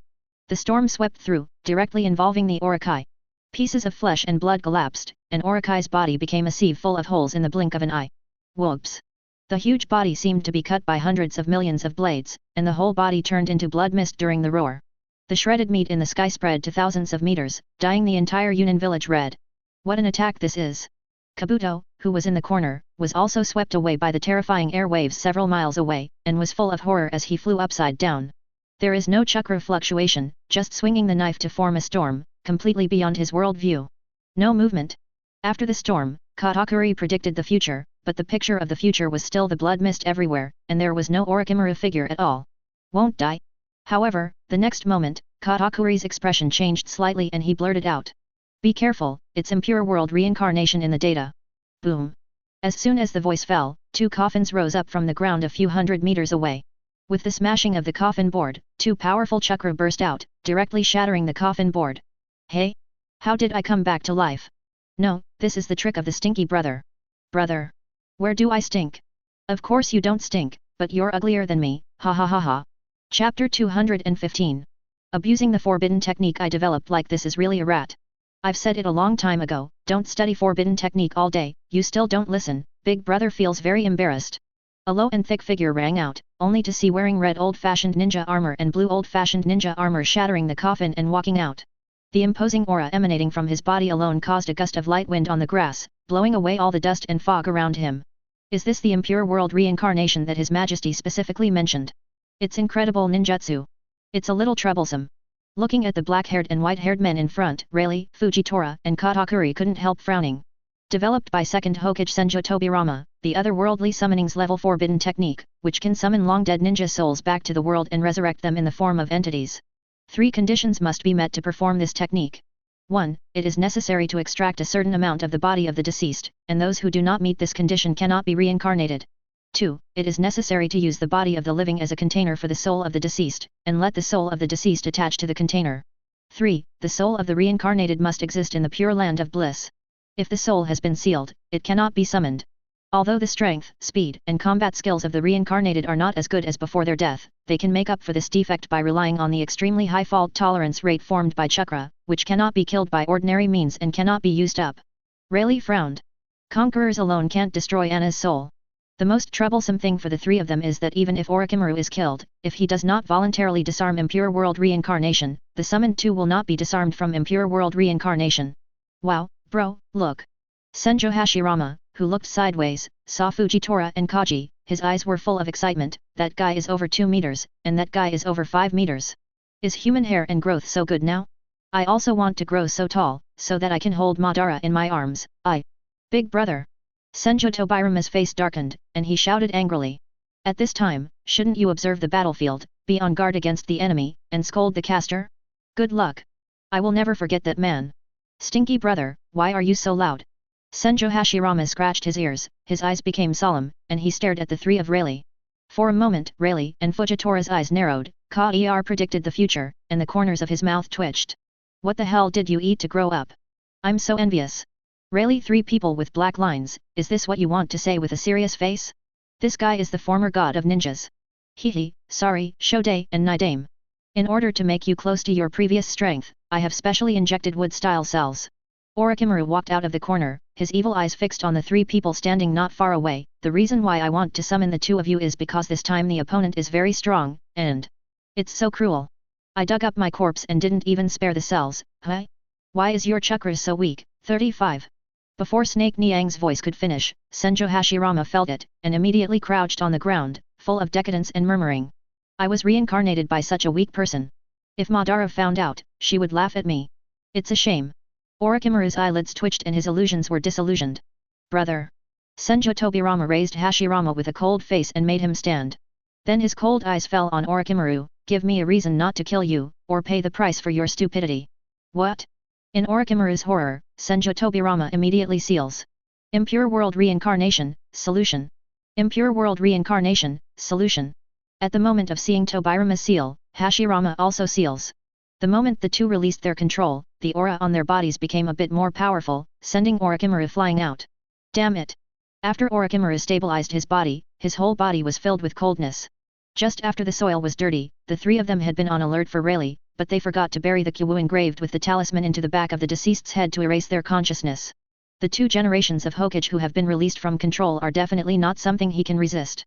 The storm swept through, directly involving the Orakai. Pieces of flesh and blood collapsed, and Orakai's body became a sieve full of holes in the blink of an eye. Whoops! The huge body seemed to be cut by hundreds of millions of blades, and the whole body turned into blood mist during the roar. The shredded meat in the sky spread to thousands of meters, dyeing the entire Yunnan village red. What an attack this is! Kabuto, who was in the corner, was also swept away by the terrifying air waves several miles away, and was full of horror as he flew upside down. There is no chakra fluctuation, just swinging the knife to form a storm, completely beyond his world view. No movement. After the storm, Katakuri predicted the future, but the picture of the future was still the blood mist everywhere, and there was no Orochimaru figure at all. Won't die? However, the next moment, Katakuri's expression changed slightly and he blurted out. Be careful, it's impure world reincarnation in the data. Boom. As soon as the voice fell, two coffins rose up from the ground a few hundred meters away. With the smashing of the coffin board, two powerful chakra burst out, directly shattering the coffin board. Hey? How did I come back to life? No, this is the trick of the stinky brother. Brother. Where do I stink? Of course you don't stink, but you're uglier than me, ha ha ha ha. Chapter 215. Abusing the forbidden technique I developed like this is really a rat. I've said it a long time ago, don't study forbidden technique all day, you still don't listen, big brother feels very embarrassed. A low and thick figure rang out, only to see wearing red old-fashioned ninja armor and blue old-fashioned ninja armor shattering the coffin and walking out. The imposing aura emanating from his body alone caused a gust of light wind on the grass, blowing away all the dust and fog around him. Is this the impure world reincarnation that His Majesty specifically mentioned? It's incredible ninjutsu. It's a little troublesome. Looking at the black-haired and white-haired men in front, Rayleigh, Fujitora, and Katakuri couldn't help frowning. Developed by second Hokage Senjo Tobirama, the otherworldly summoning's level forbidden technique, which can summon long-dead ninja souls back to the world and resurrect them in the form of entities. 3 conditions must be met to perform this technique. 1. It is necessary to extract a certain amount of the body of the deceased, and those who do not meet this condition cannot be reincarnated. 2. It is necessary to use the body of the living as a container for the soul of the deceased, and let the soul of the deceased attach to the container. 3. The soul of the reincarnated must exist in the pure land of bliss. If the soul has been sealed, it cannot be summoned. Although the strength, speed, and combat skills of the reincarnated are not as good as before their death, they can make up for this defect by relying on the extremely high fault tolerance rate formed by chakra, which cannot be killed by ordinary means and cannot be used up. Rayleigh frowned. Conquerors alone can't destroy Anna's soul. The most troublesome thing for the 3 of them is that even if Orochimaru is killed, if he does not voluntarily disarm impure world reincarnation, the summoned too will not be disarmed from impure world reincarnation. Wow, bro, look. Senjo Hashirama, who looked sideways, saw Fujitora and Kaji. His eyes were full of excitement. That guy is over 2 meters, and that guy is over 5 meters. Is human hair and growth so good now? I also want to grow so tall, so that I can hold Madara in my arms. Big brother. Senjo Tobirama's face darkened, and he shouted angrily. At this time, shouldn't you observe the battlefield, be on guard against the enemy, and scold the caster? Good luck. I will never forget that man. Stinky brother, why are you so loud? Senjo Hashirama scratched his ears, his eyes became solemn, and he stared at the 3 of Rayleigh. For a moment, Rayleigh and Fujitora's eyes narrowed. Ka-er predicted the future, and the corners of his mouth twitched. What the hell did you eat to grow up? I'm so envious. Rayleigh, 3 people with black lines, is this what you want to say with a serious face? This guy is the former god of ninjas. Hehe, sorry, Shode and Nidame. In order to make you close to your previous strength, I have specially injected wood-style cells. Orochimaru walked out of the corner, his evil eyes fixed on the 3 people standing not far away. The reason why I want to summon the 2 of you is because this time the opponent is very strong, and it's so cruel. I dug up my corpse and didn't even spare the cells, huh? Why is your chakra so weak? 35. Before Snake Niang's voice could finish, Senjo Hashirama felt it, and immediately crouched on the ground, full of decadence and murmuring. I was reincarnated by such a weak person. If Madara found out, she would laugh at me. It's a shame. Orochimaru's eyelids twitched and his illusions were disillusioned. Brother. Senjo Tobirama raised Hashirama with a cold face and made him stand. Then his cold eyes fell on Orochimaru. Give me a reason not to kill you, or pay the price for your stupidity. What? In Orochimaru's horror, Senjo Tobirama immediately seals. Impure world reincarnation, solution. Impure world reincarnation, solution. At the moment of seeing Tobirama's seal, Hashirama also seals. The moment the two released their control, the aura on their bodies became a bit more powerful, sending Orochimaru flying out. Damn it! After Orochimaru stabilized his body, his whole body was filled with coldness. Just after the soil was dirty, the three of them had been on alert for Rayleigh, but they forgot to bury the Kyu engraved with the talisman into the back of the deceased's head to erase their consciousness. The two generations of Hokage who have been released from control are definitely not something he can resist.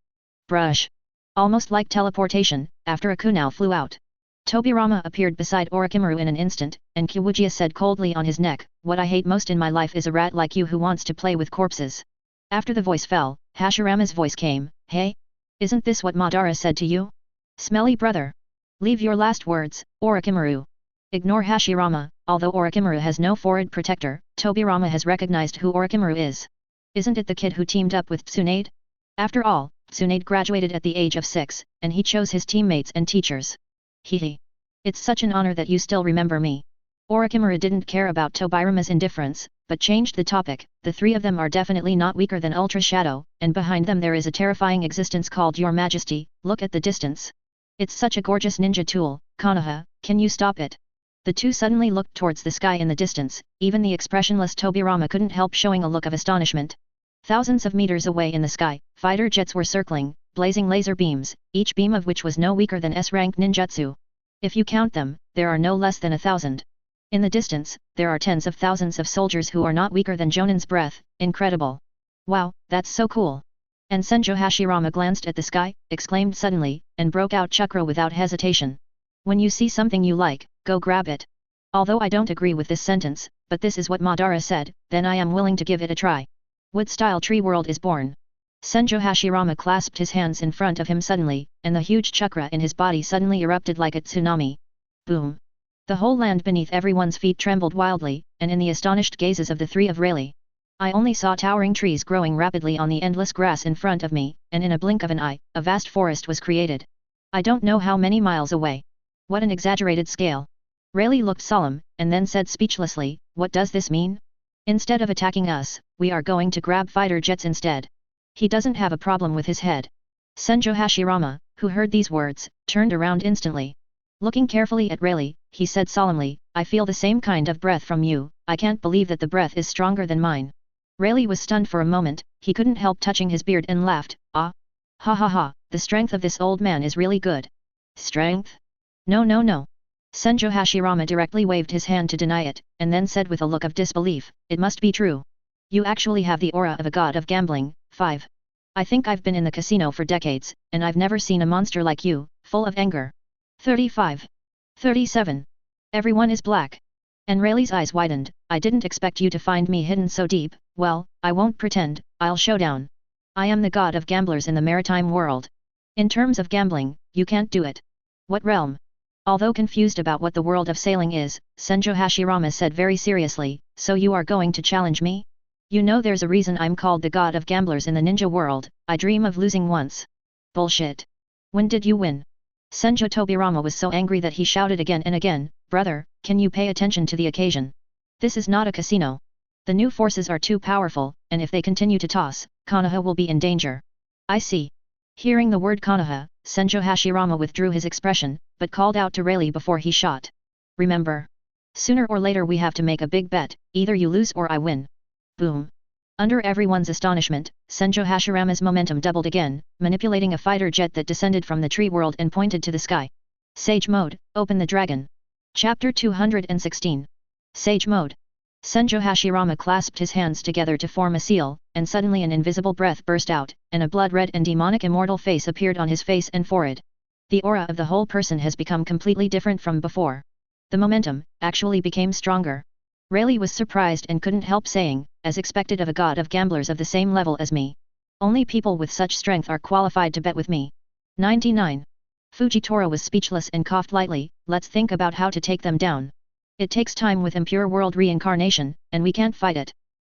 Brush. Almost like teleportation, after a kunai flew out. Tobirama appeared beside Orochimaru in an instant, and Kyuuji said coldly on his neck, "What I hate most in my life is a rat like you who wants to play with corpses." After the voice fell, Hashirama's voice came, "Hey? Isn't this what Madara said to you? Smelly brother. Leave your last words, Orochimaru." Ignore Hashirama, although Orochimaru has no forehead protector, Tobirama has recognized who Orochimaru is. Isn't it the kid who teamed up with Tsunade? After all, Tsunade graduated at the age of 6, and he chose his teammates and teachers. Hehe. It's such an honor that you still remember me. Orochimaru didn't care about Tobirama's indifference, but changed the topic. The three of them are definitely not weaker than Ultra Shadow, and behind them there is a terrifying existence called Your Majesty. Look at the distance. It's such a gorgeous ninja tool. Konoha, can you stop it? The two suddenly looked towards the sky in the distance. Even the expressionless Tobirama couldn't help showing a look of astonishment. Thousands of meters away in the sky, fighter jets were circling, blazing laser beams, each beam of which was no weaker than S-rank ninjutsu. If you count them, there are no less than 1,000. In the distance, there are tens of thousands of soldiers who are not weaker than Jonin's breath. Incredible. Wow, that's so cool. And Senjo Hashirama glanced at the sky, exclaimed suddenly, and broke out chakra without hesitation. When you see something you like, go grab it. Although I don't agree with this sentence, but this is what Madara said, then I am willing to give it a try. Wood-style tree world is born. Senjo Hashirama clasped his hands in front of him suddenly, and the huge chakra in his body suddenly erupted like a tsunami. Boom! The whole land beneath everyone's feet trembled wildly, and in the astonished gazes of the three of Rayleigh. I only saw towering trees growing rapidly on the endless grass in front of me, and in a blink of an eye, a vast forest was created. I don't know how many miles away. What an exaggerated scale. Rayleigh looked solemn, and then said speechlessly, "What does this mean? Instead of attacking us, we are going to grab fighter jets instead." He doesn't have a problem with his head. Senjo Hashirama, who heard these words, turned around instantly. Looking carefully at Rayleigh, he said solemnly, "I feel the same kind of breath from you. I can't believe that the breath is stronger than mine." Rayleigh was stunned for a moment. He couldn't help touching his beard and laughed. "Ah! Ha ha ha, the strength of this old man is really good." "Strength? No no no." Senjo Hashirama directly waved his hand to deny it, and then said with a look of disbelief, "It must be true. You actually have the aura of a god of gambling." 5. I think I've been in the casino for decades, and I've never seen a monster like you, full of anger. 35. 37. Everyone is black. And Rayleigh's eyes widened. "I didn't expect you to find me hidden so deep. Well, I won't pretend, I'll show down. I am the god of gamblers in the maritime world. In terms of gambling, you can't do it." "What realm?" Although confused about what the world of sailing is, Senjo Hashirama said very seriously, "So you are going to challenge me? You know there's a reason I'm called the god of gamblers in the ninja world. I dream of losing once." "Bullshit. When did you win?" Senjo Tobirama was so angry that he shouted again and again, "Brother, can you pay attention to the occasion? This is not a casino. The new forces are too powerful, and if they continue to toss, Konoha will be in danger." "I see." Hearing the word Konoha, Senjo Hashirama withdrew his expression, but called out to Rayleigh before he shot. "Remember. Sooner or later we have to make a big bet, either you lose or I win." Boom. Under everyone's astonishment, Senjo Hashirama's momentum doubled again, manipulating a fighter jet that descended from the tree world and pointed to the sky. Sage Mode, Open the Dragon. Chapter 216. Sage Mode. Senjo Hashirama clasped his hands together to form a seal, and suddenly an invisible breath burst out, and a blood-red and demonic immortal face appeared on his face and forehead. The aura of the whole person has become completely different from before. The momentum, actually became stronger. Rayleigh was surprised and couldn't help saying, "As expected of a god of gamblers of the same level as me. Only people with such strength are qualified to bet with me." 99. Fujitora was speechless and coughed lightly. "Let's think about how to take them down. It takes time with impure world reincarnation, and we can't fight it.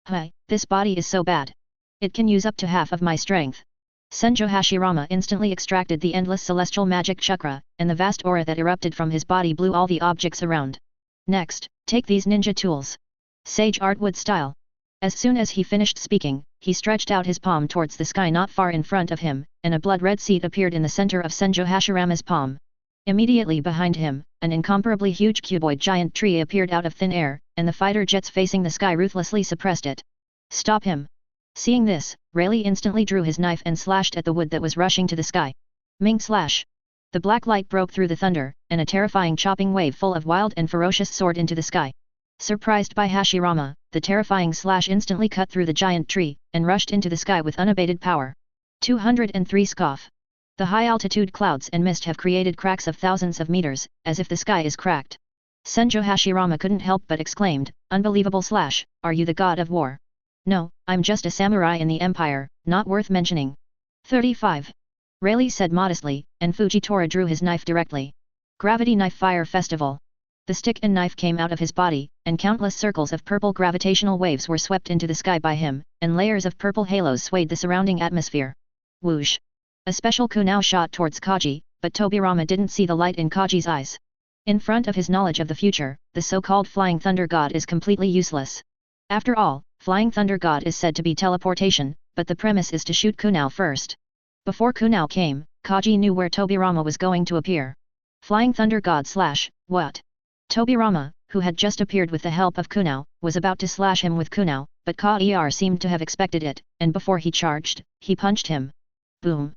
Hey, this body is so bad. It can use up to half of my strength." Senjo Hashirama instantly extracted the endless celestial magic chakra, and the vast aura that erupted from his body blew all the objects around. "Next, take these ninja tools. Sage Artwood style. As soon as he finished speaking, he stretched out his palm towards the sky not far in front of him, and a blood-red seed appeared in the center of Senjo Hashirama's palm. Immediately behind him, an incomparably huge cuboid giant tree appeared out of thin air, and the fighter jets facing the sky ruthlessly suppressed it. Stop him! Seeing this, Rayleigh instantly drew his knife and slashed at the wood that was rushing to the sky. Ming slash! The black light broke through the thunder, and a terrifying chopping wave full of wild and ferocious soared into the sky. Surprised by Hashirama, the terrifying slash instantly cut through the giant tree, and rushed into the sky with unabated power. 203 Scoff. The high-altitude clouds and mist have created cracks of thousands of meters, as if the sky is cracked. Senjo Hashirama couldn't help but exclaimed, "Unbelievable slash, are you the god of war?" "No, I'm just a samurai in the empire, not worth mentioning." 35. Rayleigh said modestly, and Fujitora drew his knife directly. Gravity Knife Fire Festival. The stick and knife came out of his body, and countless circles of purple gravitational waves were swept into the sky by him, and layers of purple halos swayed the surrounding atmosphere. Whoosh! A special kunao shot towards Kaji, but Tobirama didn't see the light in Kaji's eyes. In front of his knowledge of the future, the so-called Flying Thunder God is completely useless. After all, Flying Thunder God is said to be teleportation, but the premise is to shoot kunao first. Before kunao came, Kaji knew where Tobirama was going to appear. Flying Thunder God slash, what? Tobirama, who had just appeared with the help of kunao, was about to slash him with kunao, but Ka-er seemed to have expected it, and before he charged, he punched him. Boom!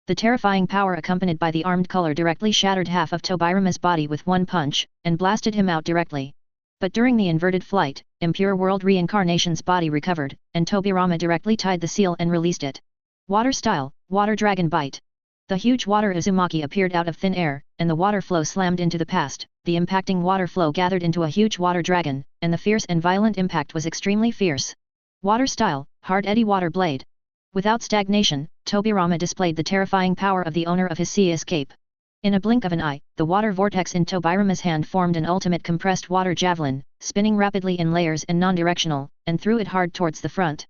The terrifying power accompanied by the armed color directly shattered half of Tobirama's body with one punch, and blasted him out directly. But during the inverted flight, Impure World Reincarnation's body recovered, and Tobirama directly tied the seal and released it. Water Style, Water Dragon Bite. The huge water Uzumaki appeared out of thin air, and the water flow slammed into the past. The impacting water flow gathered into a huge water dragon, and the fierce and violent impact was extremely fierce. Water Style, Hard Eddy Water Blade. Without stagnation, Tobirama displayed the terrifying power of the owner of his sea escape. In a blink of an eye, the water vortex in Tobirama's hand formed an ultimate compressed water javelin, spinning rapidly in layers and non-directional, and threw it hard towards the front.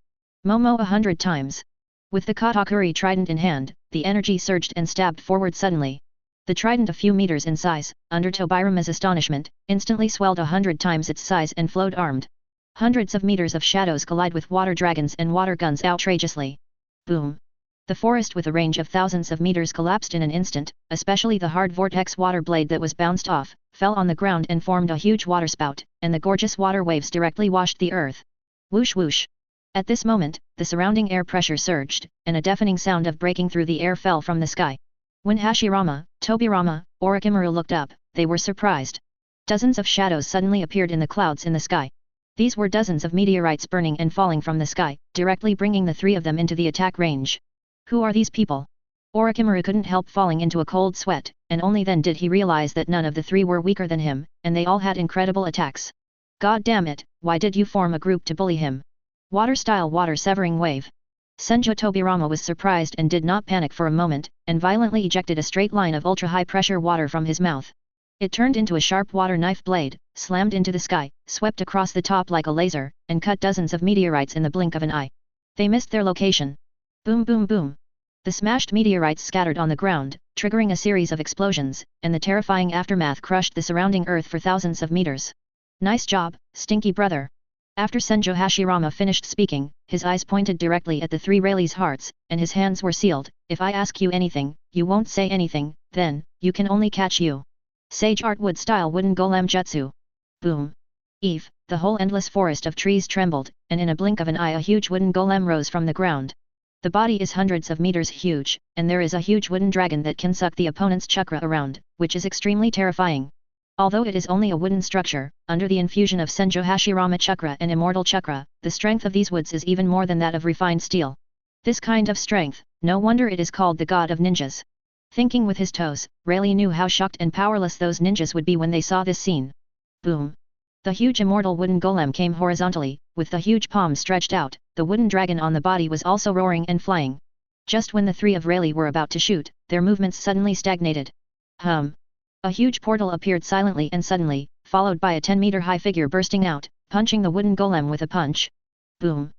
Momo 100 times. With the Katakuri trident in hand, the energy surged and stabbed forward suddenly. The trident, a few meters in size, under Tobirama's astonishment, instantly swelled 100 times its size and flowed armed. Hundreds of meters of shadows collide with water dragons and water guns outrageously. Boom! The forest with a range of thousands of meters collapsed in an instant, especially the hard vortex water blade that was bounced off, fell on the ground and formed a huge waterspout, and the gorgeous water waves directly washed the earth. Whoosh whoosh! At this moment, the surrounding air pressure surged, and a deafening sound of breaking through the air fell from the sky. When Hashirama, Tobirama, Orochimaru looked up, they were surprised. Dozens of shadows suddenly appeared in the clouds in the sky. These were dozens of meteorites burning and falling from the sky, directly bringing the three of them into the attack range. Who are these people? Orochimaru couldn't help falling into a cold sweat, and only then did he realize that none of the three were weaker than him, and they all had incredible attacks. God damn it, why did you form a group to bully him? Water Style Water Severing Wave. Senjo Tobirama was surprised and did not panic for a moment, and violently ejected a straight line of ultra-high pressure water from his mouth. It turned into a sharp water knife blade, slammed into the sky, swept across the top like a laser, and cut dozens of meteorites in the blink of an eye. They missed their location. Boom boom boom! The smashed meteorites scattered on the ground, triggering a series of explosions, and the terrifying aftermath crushed the surrounding earth for thousands of meters. Nice job, stinky brother! After Senjo Hashirama finished speaking, his eyes pointed directly at the three Rayleigh's hearts, and his hands were sealed. If I ask you anything, you won't say anything, then, you can only catch you. Sage Art Wood Style Wooden Golem Jutsu. Boom! Eve, the whole endless forest of trees trembled, and in a blink of an eye a huge wooden golem rose from the ground. The body is hundreds of meters huge, and there is a huge wooden dragon that can suck the opponent's chakra around, which is extremely terrifying. Although it is only a wooden structure, under the infusion of Senjo Hashirama chakra and immortal chakra, the strength of these woods is even more than that of refined steel. This kind of strength, no wonder it is called the god of ninjas. Thinking with his toes, Rayleigh knew how shocked and powerless those ninjas would be when they saw this scene. Boom! The huge immortal wooden golem came horizontally, with the huge palm stretched out. The wooden dragon on the body was also roaring and flying. Just when the three of Rayleigh were about to shoot, their movements suddenly stagnated. A huge portal appeared silently and suddenly, followed by a 10-meter-high figure bursting out, punching the wooden golem with a punch. Boom!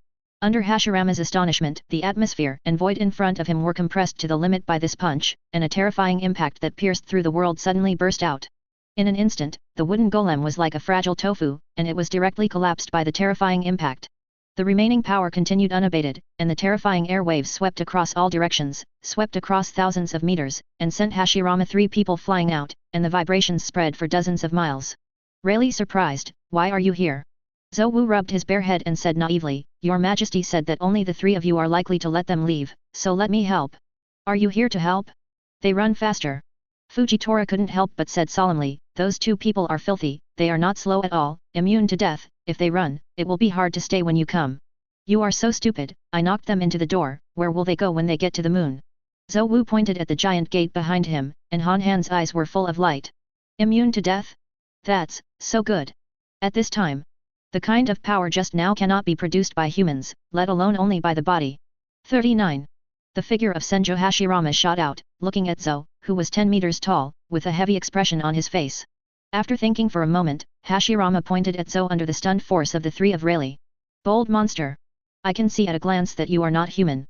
Under Hashirama's astonishment, the atmosphere and void in front of him were compressed to the limit by this punch, and a terrifying impact that pierced through the world suddenly burst out. In an instant, the wooden golem was like a fragile tofu, and it was directly collapsed by the terrifying impact. The remaining power continued unabated, and the terrifying airwaves swept across all directions, swept across thousands of meters, and sent Hashirama 3 people flying out, and the vibrations spread for dozens of miles. Really surprised, why are you here? Zhou Wu rubbed his bare head and said naively, Your Majesty said that only the 3 of you are likely to let them leave, so let me help. Are you here to help? They run faster. Fujitora couldn't help but said solemnly, those 2 people are filthy, they are not slow at all, immune to death, if they run, it will be hard to stay when you come. You are so stupid, I knocked them into the door, where will they go when they get to the moon? Zhou Wu pointed at the giant gate behind him, and Han Han's eyes were full of light. Immune to death? That's so good. At this time, the kind of power just now cannot be produced by humans, let alone only by the body. 39. The figure of Senjo Hashirama shot out, looking at Zhou, who was 10 meters tall, with a heavy expression on his face. After thinking for a moment, Hashirama pointed at Zhou under the stunned force of the 3 of Rayleigh. Bold monster! I can see at a glance that you are not human.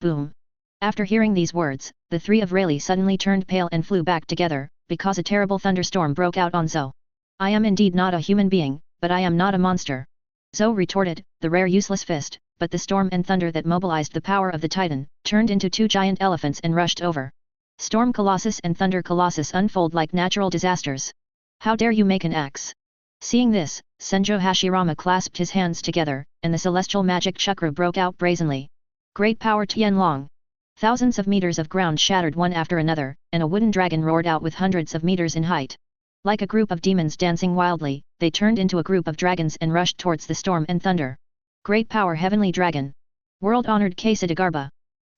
Boom! After hearing these words, the 3 of Rayleigh suddenly turned pale and flew back together, because a terrible thunderstorm broke out on Zhou. I am indeed not a human being, but I am not a monster. Zhou retorted, the rare useless fist, but the storm and thunder that mobilized the power of the Titan, turned into 2 giant elephants and rushed over. Storm Colossus and Thunder Colossus unfold like natural disasters. How dare you make an axe? Seeing this, Senjo Hashirama clasped his hands together, and the celestial magic chakra broke out brazenly. Great power Tianlong! Thousands of meters of ground shattered one after another, and a wooden dragon roared out with hundreds of meters in height. Like a group of demons dancing wildly, they turned into a group of dragons and rushed towards the storm and thunder. Great power Heavenly Dragon! World-honored Kesidagarba!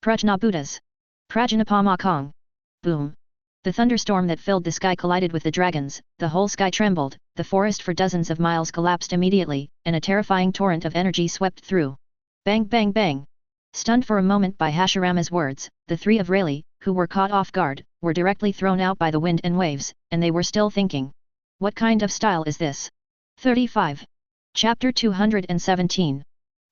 Prajna Buddhas! Prajnapamakong! Boom! The thunderstorm that filled the sky collided with the dragons, the whole sky trembled, the forest for dozens of miles collapsed immediately, and a terrifying torrent of energy swept through. Bang bang bang! Stunned for a moment by Hashirama's words, the 3 of Rayleigh, who were caught off guard, were directly thrown out by the wind and waves, and they were still thinking. What kind of style is this? 35. Chapter 217.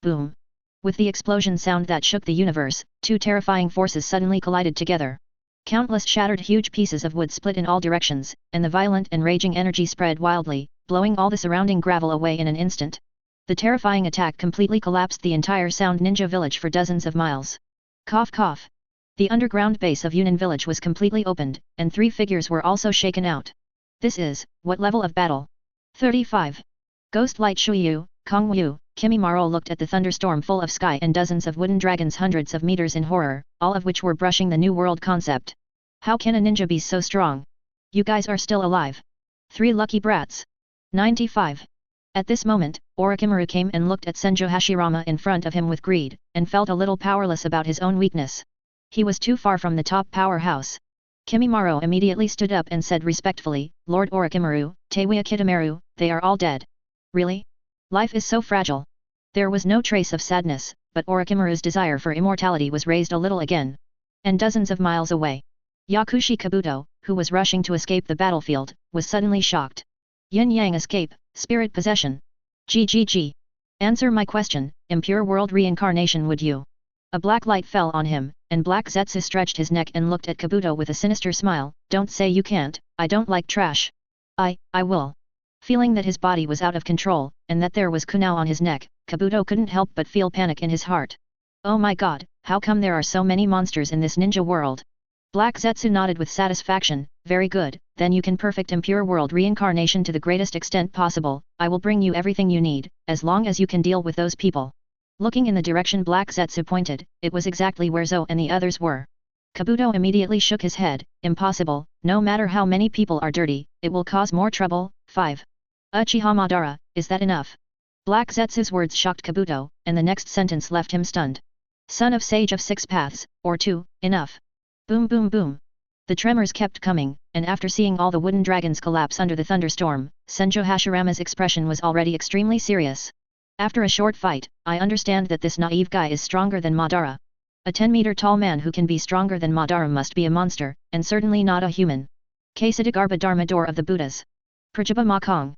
Boom! With the explosion sound that shook the universe, 2 terrifying forces suddenly collided together. Countless shattered huge pieces of wood split in all directions, and the violent and raging energy spread wildly, blowing all the surrounding gravel away in an instant. The terrifying attack completely collapsed the entire Sound Ninja village for dozens of miles. Cough cough. The underground base of Yunnan village was completely opened, and 3 figures were also shaken out. This is, what level of battle? 35. Ghost Light Shuiyu, Kong Wu, Kimimaro looked at the thunderstorm full of sky and dozens of wooden dragons hundreds of meters in horror, all of which were brushing the New World concept. How can a ninja be so strong? You guys are still alive. 3 lucky brats. 95. At this moment, Orochimaru came and looked at Senjo Hashirama in front of him with greed, and felt a little powerless about his own weakness. He was too far from the top powerhouse. Kimimaro immediately stood up and said respectfully, Lord Orochimaru, Teiwa Kitamaru, they are all dead. Really? Life is so fragile. There was no trace of sadness, but Orochimaru's desire for immortality was raised a little again. And dozens of miles away, Yakushi Kabuto, who was rushing to escape the battlefield, was suddenly shocked. Yin-yang escape, spirit possession. GGG. Answer my question, impure world reincarnation would you? A black light fell on him, and Black Zetsu stretched his neck and looked at Kabuto with a sinister smile, don't say you can't, I don't like trash. I will. Feeling that his body was out of control, and that there was kunao on his neck, Kabuto couldn't help but feel panic in his heart. Oh my god, how come there are so many monsters in this ninja world? Black Zetsu nodded with satisfaction, very good, then you can perfect impure world reincarnation to the greatest extent possible, I will bring you everything you need, as long as you can deal with those people. Looking in the direction Black Zetsu pointed, it was exactly where Zou and the others were. Kabuto immediately shook his head, impossible, no matter how many people are dirty, it will cause more trouble. 5. Uchiha Madara, is that enough? Black Zetsu's words shocked Kabuto, and the next sentence left him stunned. Son of Sage of Six Paths, or 2, enough. Boom boom boom. The tremors kept coming, and after seeing all the wooden dragons collapse under the thunderstorm, Senjo Hashirama's expression was already extremely serious. After a short fight, I understand that this naive guy is stronger than Madara. A 10-meter tall man who can be stronger than Madara must be a monster, and certainly not a human. Kesidagarba Dharma Door of the Buddhas. Prajaba Makong.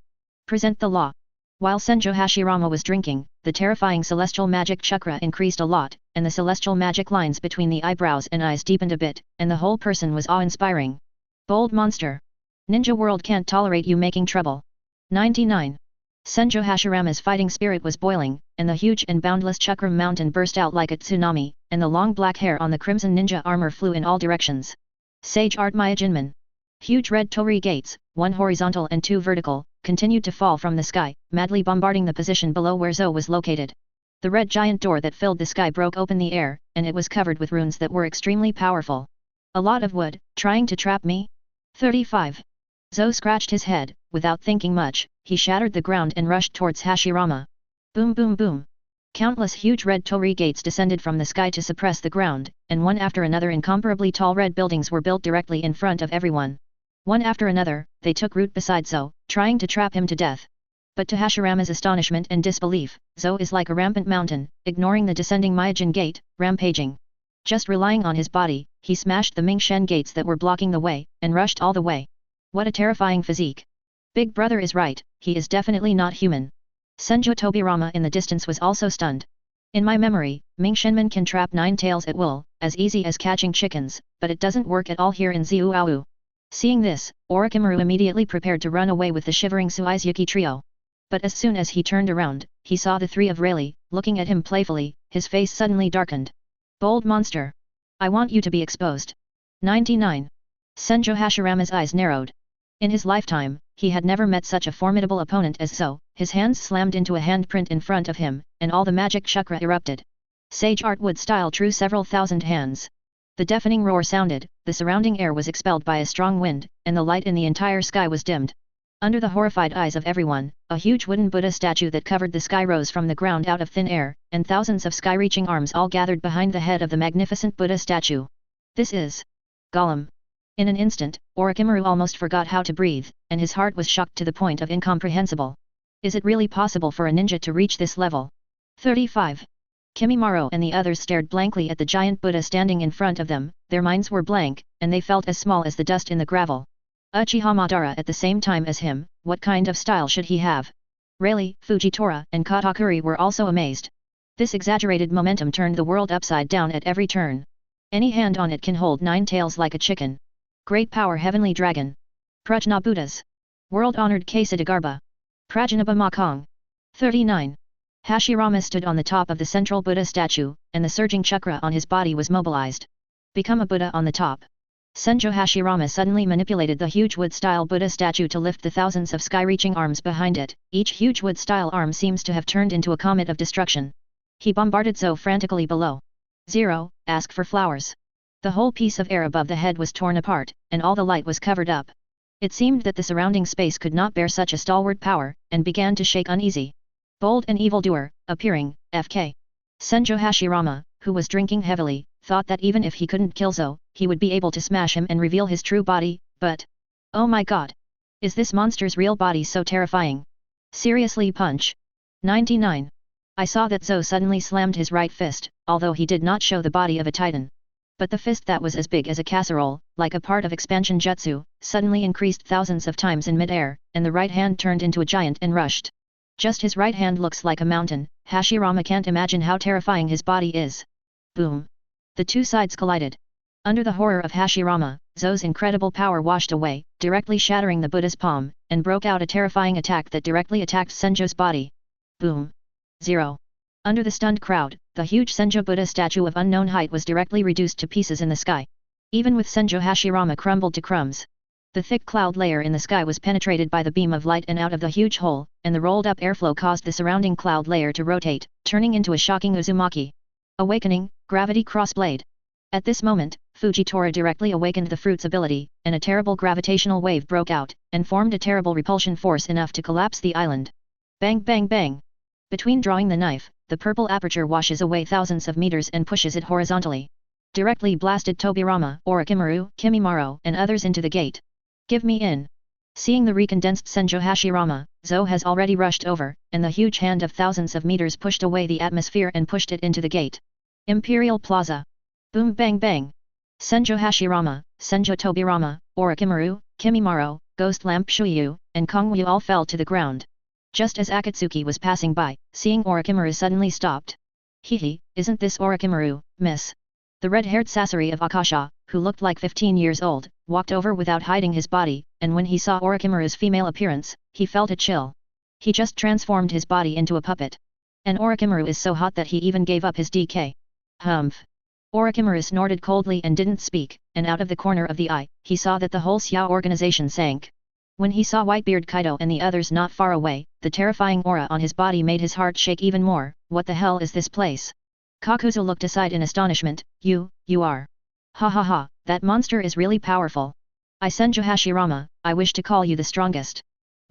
Present the law. While Senjo Hashirama was drinking, the terrifying celestial magic chakra increased a lot, and the celestial magic lines between the eyebrows and eyes deepened a bit, and the whole person was awe-inspiring. Bold monster. Ninja world can't tolerate you making trouble. 99. Senjo Hashirama's fighting spirit was boiling, and the huge and boundless Chakram mountain burst out like a tsunami, and the long black hair on the crimson ninja armor flew in all directions. Sage Art Maya Jinman. Huge red torii gates, one horizontal and two vertical, continued to fall from the sky, madly bombarding the position below where Zou was located. The red giant door that filled the sky broke open the air, and it was covered with runes that were extremely powerful. A lot of wood, trying to trap me? 35. Zou scratched his head. Without thinking much, he shattered the ground and rushed towards Hashirama. Boom boom boom. Countless huge red torii gates descended from the sky to suppress the ground, and one after another incomparably tall red buildings were built directly in front of everyone. One after another, they took root beside Zou, trying to trap him to death. But to Hashirama's astonishment and disbelief, Zou is like a rampant mountain, ignoring the descending Myojin gate, rampaging. Just relying on his body, he smashed the Mingshen gates that were blocking the way, and rushed all the way. What a terrifying physique. Big brother is right, he is definitely not human. Senjo Tobirama in the distance was also stunned. In my memory, Mingshenmen can trap 9 tails at will, as easy as catching chickens, but it doesn't work at all here in Xiuaowu. Seeing this, Orochimaru immediately prepared to run away with the shivering Suizuki trio. But as soon as he turned around, he saw the three of Rayleigh, looking at him playfully, his face suddenly darkened. Bold monster! I want you to be exposed. 99. Senjo Hashirama's eyes narrowed. In his lifetime, he had never met such a formidable opponent as Zou. His hands slammed into a handprint in front of him, and all the magic chakra erupted. Sage art would style drew several thousand hands. The deafening roar sounded, the surrounding air was expelled by a strong wind, and the light in the entire sky was dimmed. Under the horrified eyes of everyone, a huge wooden Buddha statue that covered the sky rose from the ground out of thin air, and thousands of sky-reaching arms all gathered behind the head of the magnificent Buddha statue. This is Gollum. In an instant, Orochimaru almost forgot how to breathe, and his heart was shocked to the point of incomprehensible. Is it really possible for a ninja to reach this level? 35. Kimimaro and the others stared blankly at the giant Buddha standing in front of them, their minds were blank, and they felt as small as the dust in the gravel. Uchiha Madara at the same time as him, what kind of style should he have? Rayleigh, Fujitora and Katakuri were also amazed. This exaggerated momentum turned the world upside down at every turn. Any hand on it can hold 9 tails like a chicken. Great power heavenly dragon. Prajna Buddhas. World-honored Kesidagarba. Prajanaba Makong. 39. Hashirama stood on the top of the central Buddha statue, and the surging chakra on his body was mobilized. Become a Buddha on the top. Senjo Hashirama suddenly manipulated the huge wood-style Buddha statue to lift the thousands of sky-reaching arms behind it. Each huge wood-style arm seems to have turned into a comet of destruction. He bombarded Zou frantically below. 0. Ask for flowers. The whole piece of air above the head was torn apart, and all the light was covered up. It seemed that the surrounding space could not bear such a stalwart power, and began to shake uneasy. Bold and evildoer, appearing, FK. Senjo Hashirama, who was drinking heavily, thought that even if he couldn't kill Zou, he would be able to smash him and reveal his true body, but... Oh my god! Is this monster's real body so terrifying? Seriously punch! 99. I saw that Zou suddenly slammed his right fist, although he did not show the body of a titan. But the fist that was as big as a casserole, like a part of expansion jutsu, suddenly increased thousands of times in mid-air, and the right hand turned into a giant and rushed. Just his right hand looks like a mountain, Hashirama can't imagine how terrifying his body is. Boom! The two sides collided. Under the horror of Hashirama, Zou's incredible power washed away, directly shattering the Buddha's palm, and broke out a terrifying attack that directly attacked Senjo's body. Boom! 0. Under the stunned crowd, the huge Senjo Buddha statue of unknown height was directly reduced to pieces in the sky. Even with Senjo Hashirama crumbled to crumbs. The thick cloud layer in the sky was penetrated by the beam of light and out of the huge hole, and the rolled-up airflow caused the surrounding cloud layer to rotate, turning into a shocking Uzumaki. Awakening, Gravity Crossblade. At this moment, Fujitora directly awakened the fruit's ability, and a terrible gravitational wave broke out, and formed a terrible repulsion force enough to collapse the island. Bang bang bang! Between drawing the knife, the purple aperture washes away thousands of meters and pushes it horizontally. Directly blasted Tobirama, Orochimaru, Kimimaro, and others into the gate. Give me in! Seeing the recondensed Senjo Hashirama, Zou has already rushed over, and the huge hand of thousands of meters pushed away the atmosphere and pushed it into the gate. Imperial Plaza. Boom bang bang! Senjo Hashirama, Senjo Tobirama, Orochimaru, Kimimaro, Ghost Lamp Shuyu, and Kongwu all fell to the ground. Just as Akatsuki was passing by, seeing Orochimaru suddenly stopped. Hehe, isn't this Orochimaru, miss? The red-haired Sasori of Akasha, who looked like 15 years old, walked over without hiding his body, and when he saw Orochimaru's female appearance, he felt a chill. He just transformed his body into a puppet. And Orochimaru is so hot that he even gave up his DK. Humph. Orochimaru snorted coldly and didn't speak, and out of the corner of the eye, he saw that the whole Xiao organization sank. When he saw Whitebeard Kaido and the others not far away, the terrifying aura on his body made his heart shake even more. What the hell is this place? Kakuzu looked aside in astonishment. You are. Ha ha ha, that monster is really powerful. Senju Hashirama, I wish to call you the strongest.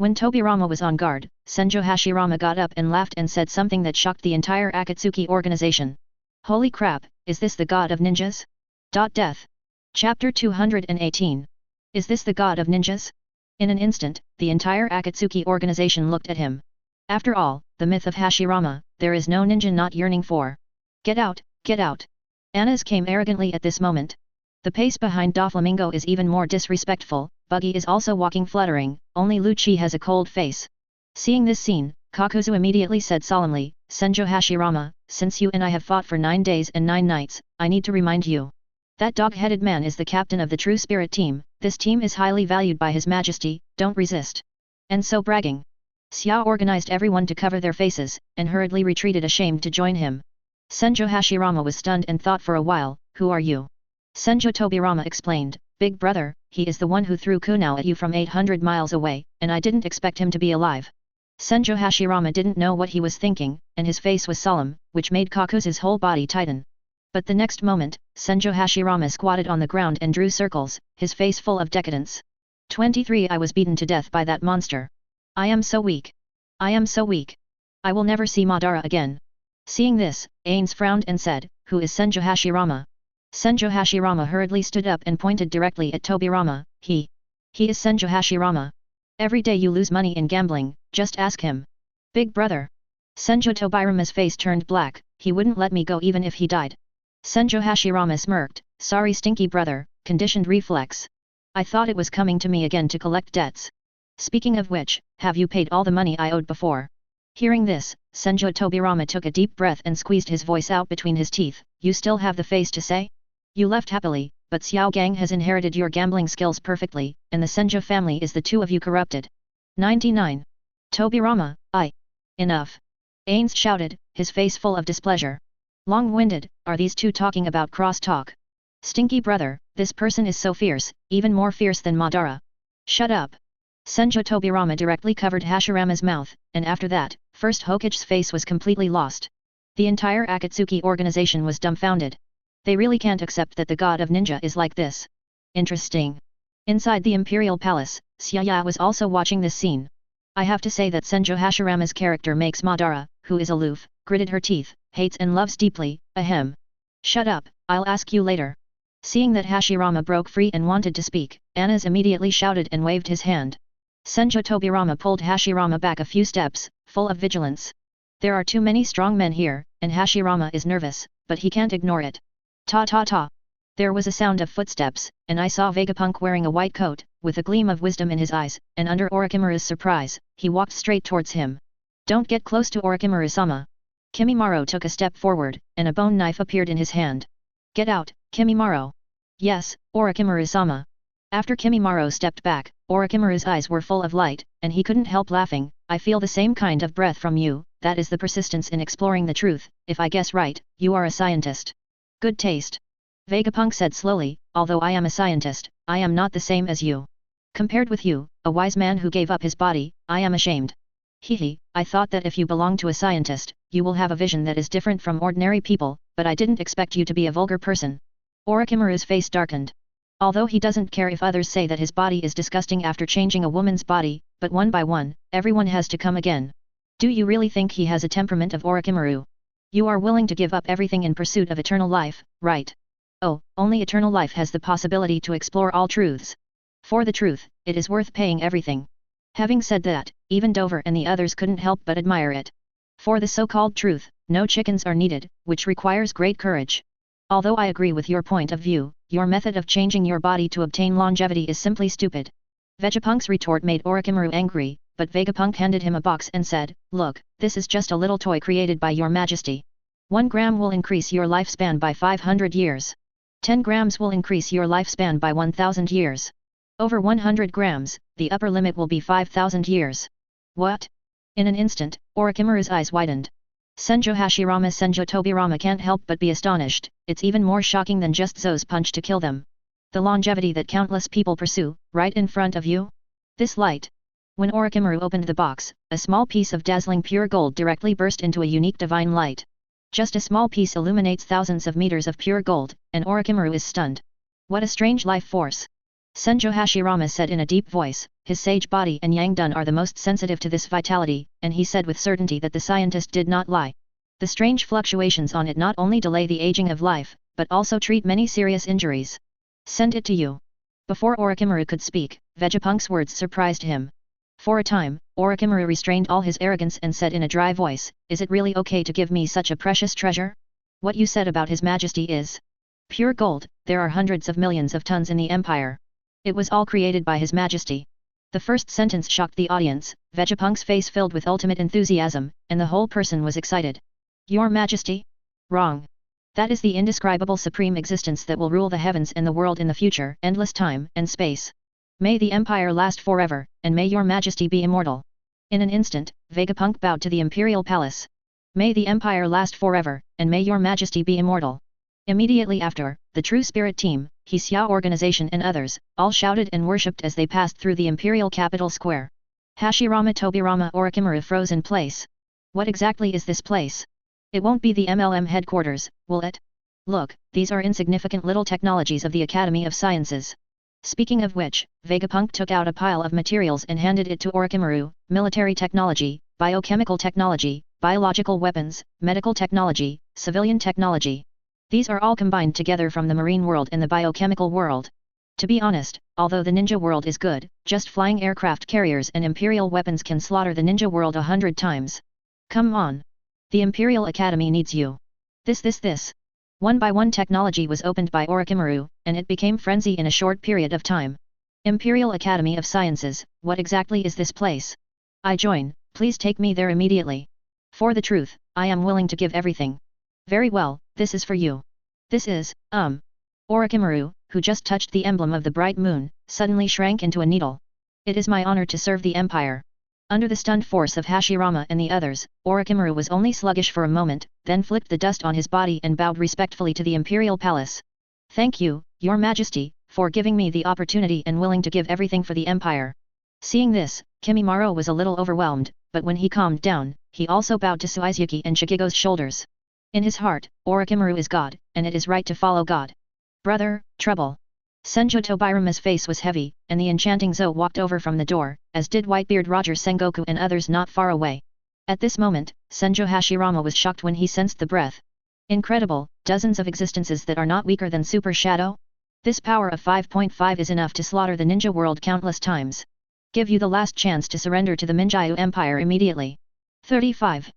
When Tobirama was on guard, Senju Hashirama got up and laughed and said something that shocked the entire Akatsuki organization. Holy crap, is this the god of ninjas? Death. Chapter 218. Is this the god of ninjas? In an instant, the entire Akatsuki organization looked at him. After all, the myth of Hashirama, there is no ninja not yearning for. Get out, get out. Anas came arrogantly at this moment. The pace behind Doflamingo is even more disrespectful. Buggy is also walking fluttering, only Lucci has a cold face. Seeing this scene, Kakuzu immediately said solemnly, Senju Hashirama, since you and I have fought for 9 days and 9 nights, I need to remind you. That dog-headed man is the captain of the True Spirit team, this team is highly valued by His Majesty, don't resist. And so bragging. Xiao organized everyone to cover their faces, and hurriedly retreated ashamed to join him. Senju Hashirama was stunned and thought for a while, who are you? Senju Tobirama explained, Big brother, he is the one who threw kunao at you from 800 miles away, and I didn't expect him to be alive. Senju Hashirama didn't know what he was thinking, and his face was solemn, which made Kakuzu's whole body tighten. But the next moment, Senju Hashirama squatted on the ground and drew circles, his face full of decadence. 23 I was beaten to death by that monster. I am so weak. I am so weak. I will never see Madara again. Seeing this, Ains frowned and said, Who is Senju Hashirama? Senju Hashirama hurriedly stood up and pointed directly at Tobirama, He is Senju Hashirama. Every day you lose money in gambling, just ask him. Big brother. Senju Tobirama's face turned black, he wouldn't let me go even if he died. Senju Hashirama smirked, Sorry stinky brother, conditioned reflex. I thought it was coming to me again to collect debts. Speaking of which, have you paid all the money I owed before? Hearing this, Senju Tobirama took a deep breath and squeezed his voice out between his teeth, You still have the face to say? You left happily, but Xiao Gang has inherited your gambling skills perfectly, and the Senju family is the two of you corrupted. 99. Tobirama, Enough. Ains shouted, his face full of displeasure. Long-winded, are these two talking about cross-talk? Stinky brother, this person is so fierce, even more fierce than Madara. Shut up. Senju Tobirama directly covered Hashirama's mouth, and after that, first Hokage's face was completely lost. The entire Akatsuki organization was dumbfounded. They really can't accept that the god of ninja is like this. Interesting. Inside the Imperial Palace, Xiaya was also watching this scene. I have to say that Senju Hashirama's character makes Madara, who is aloof, gritted her teeth, hates and loves deeply, ahem. Shut up, I'll ask you later. Seeing that Hashirama broke free and wanted to speak, Anas immediately shouted and waved his hand. Senju Tobirama pulled Hashirama back a few steps, full of vigilance. There are too many strong men here, and Hashirama is nervous, but he can't ignore it. Ta ta ta. There was a sound of footsteps, and I saw Vegapunk wearing a white coat, with a gleam of wisdom in his eyes, and under Orochimaru's surprise, he walked straight towards him. Don't get close to Orochimaru-sama. Kimimaro took a step forward, and a bone knife appeared in his hand. Get out, Kimimaro. Yes, Orochimaru-sama. After Kimimaro stepped back, Orochimaru's eyes were full of light, and he couldn't help laughing. I feel the same kind of breath from you, that is the persistence in exploring the truth. If I guess right, you are a scientist. Good taste. Vegapunk said slowly, although I am a scientist, I am not the same as you. Compared with you, a wise man who gave up his body, I am ashamed. Hehe, I thought that if you belong to a scientist, you will have a vision that is different from ordinary people, but I didn't expect you to be a vulgar person. Orochimaru's face darkened. Although he doesn't care if others say that his body is disgusting after changing a woman's body, but one by one, everyone has to come again. Do you really think he has a temperament of Orochimaru? You are willing to give up everything in pursuit of eternal life, right? Oh, only eternal life has the possibility to explore all truths. For the truth, it is worth paying everything. Having said that, even Dover and the others couldn't help but admire it. For the so-called truth, no chickens are needed, which requires great courage. Although I agree with your point of view, your method of changing your body to obtain longevity is simply stupid. Vegapunk's retort made Orochimaru angry, but Vegapunk handed him a box and said, Look, this is just a little toy created by your majesty. 1 gram will increase your lifespan by 500 years. 10 grams will increase your lifespan by 1000 years. Over 100 grams, the upper limit will be 5000 years. What? In an instant, Orochimaru's eyes widened. Senjo Tobirama can't help but be astonished, it's even more shocking than just Zo's punch to kill them. The longevity that countless people pursue, right in front of you? This light. When Orochimaru opened the box, a small piece of dazzling pure gold directly burst into a unique divine light. Just a small piece illuminates thousands of meters of pure gold, and Orochimaru is stunned. What a strange life force! Senjo Hashirama said in a deep voice, his sage body and Yang Dun are the most sensitive to this vitality, and he said with certainty that the scientist did not lie. The strange fluctuations on it not only delay the aging of life, but also treat many serious injuries. Send it to you. Before Orochimaru could speak, Vegapunk's words surprised him. For a time, Orochimaru restrained all his arrogance and said in a dry voice, is it really okay to give me such a precious treasure? What you said about His Majesty is pure gold, there are hundreds of millions of tons in the Empire. It was all created by His Majesty. The first sentence shocked the audience, Vegapunk's face filled with ultimate enthusiasm, and the whole person was excited. Your Majesty? Wrong. That is the indescribable supreme existence that will rule the heavens and the world in the future, endless time and space. May the Empire last forever, and may your Majesty be immortal. In an instant, Vegapunk bowed to the Imperial Palace. May the Empire last forever, and may your Majesty be immortal. Immediately after, the True Spirit Team, Hisya Organization and others, all shouted and worshipped as they passed through the Imperial Capital Square. Hashirama Tobirama Orochimaru froze in place. What exactly is this place? It won't be the MLM headquarters, will it? Look, these are insignificant little technologies of the Academy of Sciences. Speaking of which, Vegapunk took out a pile of materials and handed it to Orochimaru, military technology, biochemical technology, biological weapons, medical technology, civilian technology. These are all combined together from the marine world and the biochemical world. To be honest, although the ninja world is good, just flying aircraft carriers and imperial weapons can slaughter the ninja world 100 times. Come on. The Imperial Academy needs you. This. One by one technology was opened by Orochimaru, and it became frenzy in a short period of time. Imperial Academy of Sciences, what exactly is this place? I join, please take me there immediately. For the truth, I am willing to give everything. Very well, this is for you. This is, Orochimaru, who just touched the emblem of the bright moon, suddenly shrank into a needle. It is my honor to serve the Empire. Under the stunned force of Hashirama and the others, Orochimaru was only sluggish for a moment, then flicked the dust on his body and bowed respectfully to the Imperial Palace. Thank you, Your Majesty, for giving me the opportunity and willing to give everything for the Empire. Seeing this, Kimimaro was a little overwhelmed, but when he calmed down, he also bowed to Suizuki and Shikigo's shoulders. In his heart, Orochimaru is God, and it is right to follow God. Brother, trouble. Senjo Tobirama's face was heavy, and the enchanting Zo walked over from the door, as did Whitebeard Roger Sengoku and others not far away. At this moment, Senjo Hashirama was shocked when he sensed the breath. Incredible, dozens of existences that are not weaker than Super Shadow? This power of 5.5 is enough to slaughter the ninja world countless times. Give you the last chance to surrender to the Minjyu Empire immediately. 35.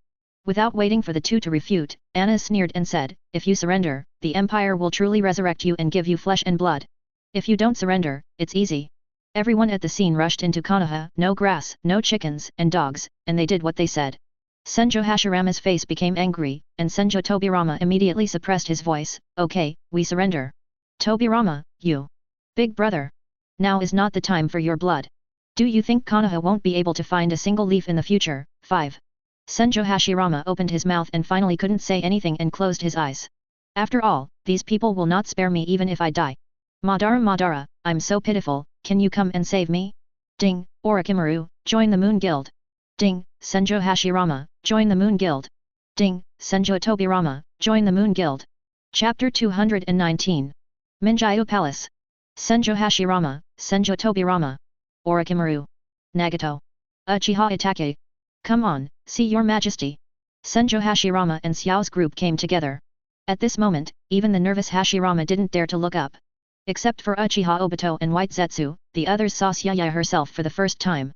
Without waiting for the two to refute, Anna sneered and said, if you surrender, the Empire will truly resurrect you and give you flesh and blood. If you don't surrender, it's easy. Everyone at the scene rushed into Konoha, no grass, no chickens, and dogs, and they did what they said. Senjo Hashirama's face became angry, and Senjo Tobirama immediately suppressed his voice, okay, we surrender. Tobirama, you. Big brother. Now is not the time for your blood. Do you think Konoha won't be able to find a single leaf in the future? 5. Senjo Hashirama opened his mouth and finally couldn't say anything and closed his eyes. After all, these people will not spare me even if I die. Madara, I'm so pitiful, can you come and save me? Ding, Orochimaru, join the Moon Guild. Ding, Senjo Hashirama, join the Moon Guild. Ding, Senjo Tobirama, join the Moon Guild. Chapter 219. Minjyu Palace. Senjo Hashirama, Senjo Tobirama. Orochimaru. Nagato. Uchiha Itake. Come on, see your majesty. Senjo Hashirama and Xiao's group came together. At this moment, even the nervous Hashirama didn't dare to look up. Except for Uchiha Obito and White Zetsu, the others saw Xiaoya herself for the first time.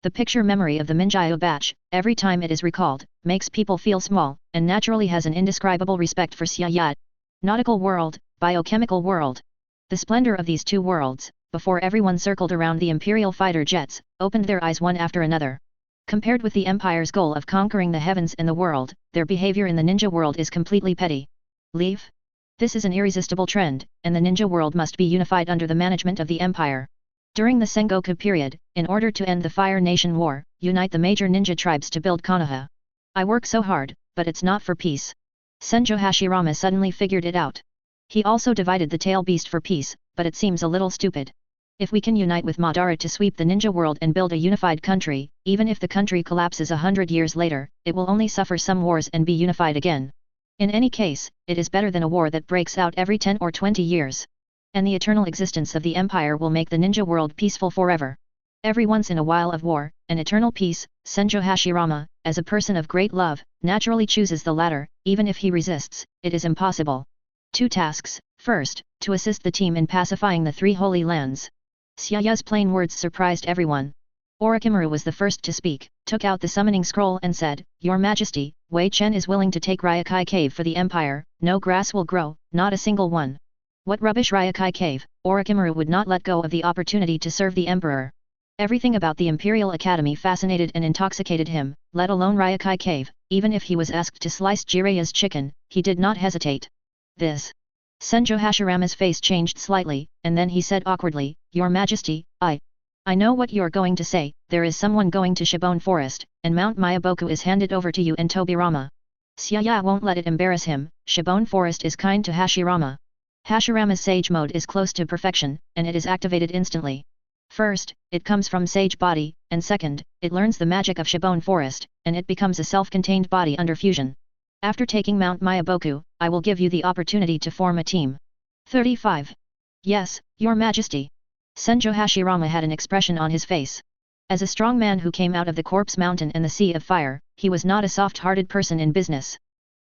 The picture memory of the Minjyu batch, every time it is recalled, makes people feel small, and naturally has an indescribable respect for Xiaoya. Nautical world, biochemical world. The splendor of these two worlds, before everyone circled around the Imperial fighter jets, opened their eyes one after another. Compared with the Empire's goal of conquering the heavens and the world, their behavior in the ninja world is completely petty. Leave? This is an irresistible trend, and the ninja world must be unified under the management of the Empire. During the Sengoku period, in order to end the Fire Nation War, unite the major ninja tribes to build Konoha. I work so hard, but it's not for peace. Senjo Hashirama suddenly figured it out. He also divided the tail beast for peace, but it seems a little stupid. If we can unite with Madara to sweep the ninja world and build a unified country, even if the country collapses 100 years later, it will only suffer some wars and be unified again. In any case, it is better than a war that breaks out every 10 or 20 years. And the eternal existence of the empire will make the ninja world peaceful forever. Every once in a while of war, an eternal peace, Senjo Hashirama, as a person of great love, naturally chooses the latter. Even if he resists, it is impossible. 2 tasks. First, to assist the team in pacifying the 3 holy lands. Xiaoya's plain words surprised everyone. Orochimaru was the first to speak, took out the summoning scroll and said, "Your Majesty, Wei Chen is willing to take Ryokai Cave for the Empire, no grass will grow, not a single one." What rubbish Ryokai Cave! Orochimaru would not let go of the opportunity to serve the Emperor. Everything about the Imperial Academy fascinated and intoxicated him, let alone Ryokai Cave. Even if he was asked to slice Jiraiya's chicken, he did not hesitate. This. Senjo Hashirama's face changed slightly, and then he said awkwardly, "Your Majesty, I know what you're going to say, there is someone going to Shibone Forest, and Mount Myaboku is handed over to you and Tobirama. Xiaoya won't let it embarrass him, Shibone Forest is kind to Hashirama. Hashirama's Sage Mode is close to perfection, and it is activated instantly. First, it comes from Sage Body, and second, it learns the magic of Shibone Forest, and it becomes a self-contained body under fusion. After taking Mount Myaboku, I will give you the opportunity to form a team." 35. Yes, Your Majesty. Senjo Hashirama had an expression on his face. As a strong man who came out of the Corpse Mountain and the Sea of Fire, he was not a soft-hearted person in business.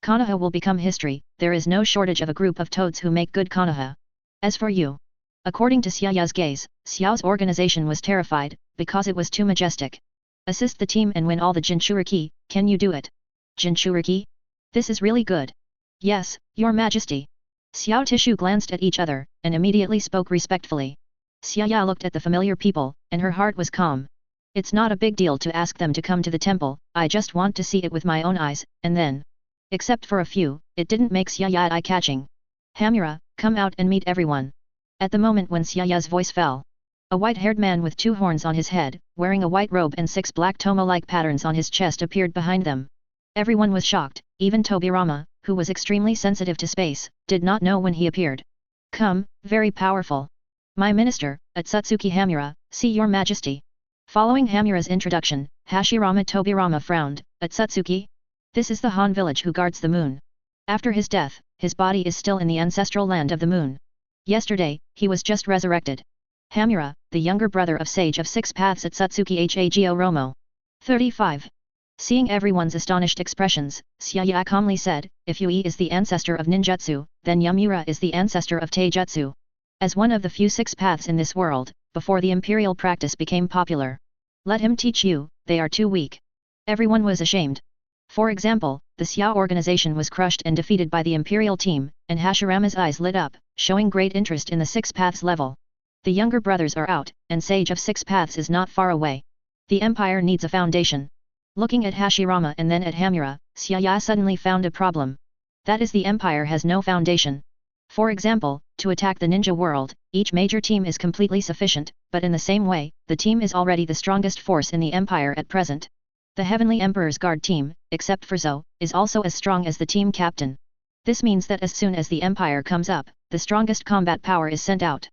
Konoha will become history, there is no shortage of a group of toads who make good Konoha. As for you. According to Xiaoya's gaze, Xiao's organization was terrified, because it was too majestic. Assist the team and win all the Jinchuriki, can you do it? Jinchuriki? This is really good. Yes, Your Majesty. Xiao Tishu glanced at each other, and immediately spoke respectfully. Xiaoya looked at the familiar people, and her heart was calm. It's not a big deal to ask them to come to the temple, I just want to see it with my own eyes, and then. Except for a few, it didn't make Xiaoya eye-catching. Hamura, come out and meet everyone. At the moment when Xiaoya's voice fell, a white-haired man with 2 horns on his head, wearing a white robe and 6 black tomo-like patterns on his chest appeared behind them. Everyone was shocked, even Tobirama, who was extremely sensitive to space, did not know when he appeared. Come, very powerful. My minister, Atsutsuki Hamura, see Your Majesty. Following Hamura's introduction, Hashirama Tobirama frowned, Atsutsuki? This is the Han village who guards the moon. After his death, his body is still in the ancestral land of the moon. Yesterday, he was just resurrected. Hamura, the younger brother of Sage of 6 Paths Atsutsuki Hago Romo. 35. Seeing everyone's astonished expressions, Xiaoya calmly said, if Yui is the ancestor of ninjutsu, then Yamura is the ancestor of taijutsu. As one of the few 6 paths in this world, before the imperial practice became popular. Let him teach you, they are too weak. Everyone was ashamed. For example, the Xiao organization was crushed and defeated by the imperial team, and Hashirama's eyes lit up, showing great interest in the 6 paths level. The younger brothers are out, and Sage of 6 paths is not far away. The empire needs a foundation. Looking at Hashirama and then at Hamura, Xiaoya suddenly found a problem. That is, the empire has no foundation. For example, to attack the ninja world, each major team is completely sufficient, but in the same way, the team is already the strongest force in the empire at present. The Heavenly Emperor's guard team, except for Zou, is also as strong as the team captain. This means that as soon as the empire comes up, the strongest combat power is sent out.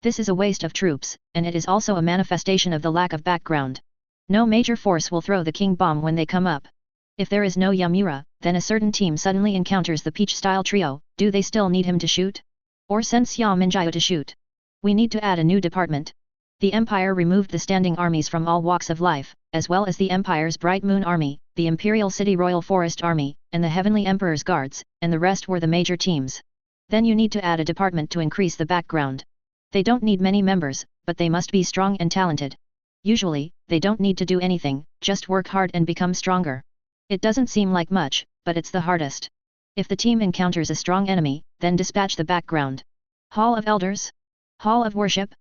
This is a waste of troops, and it is also a manifestation of the lack of background. No major force will throw the king bomb when they come up. If there is no Yamura, then a certain team suddenly encounters the Peach-style trio, do they still need him to shoot? Or send Xiao Minjiao to shoot? We need to add a new department. The empire removed the standing armies from all walks of life, as well as the empire's Bright Moon Army, the Imperial City Royal Forest Army, and the Heavenly Emperor's Guards, and the rest were the major teams. Then you need to add a department to increase the background. They don't need many members, but they must be strong and talented. Usually, they don't need to do anything, just work hard and become stronger. It doesn't seem like much, but it's the hardest. If the team encounters a strong enemy, then dispatch the background. Hall of Elders? Hall of Worship?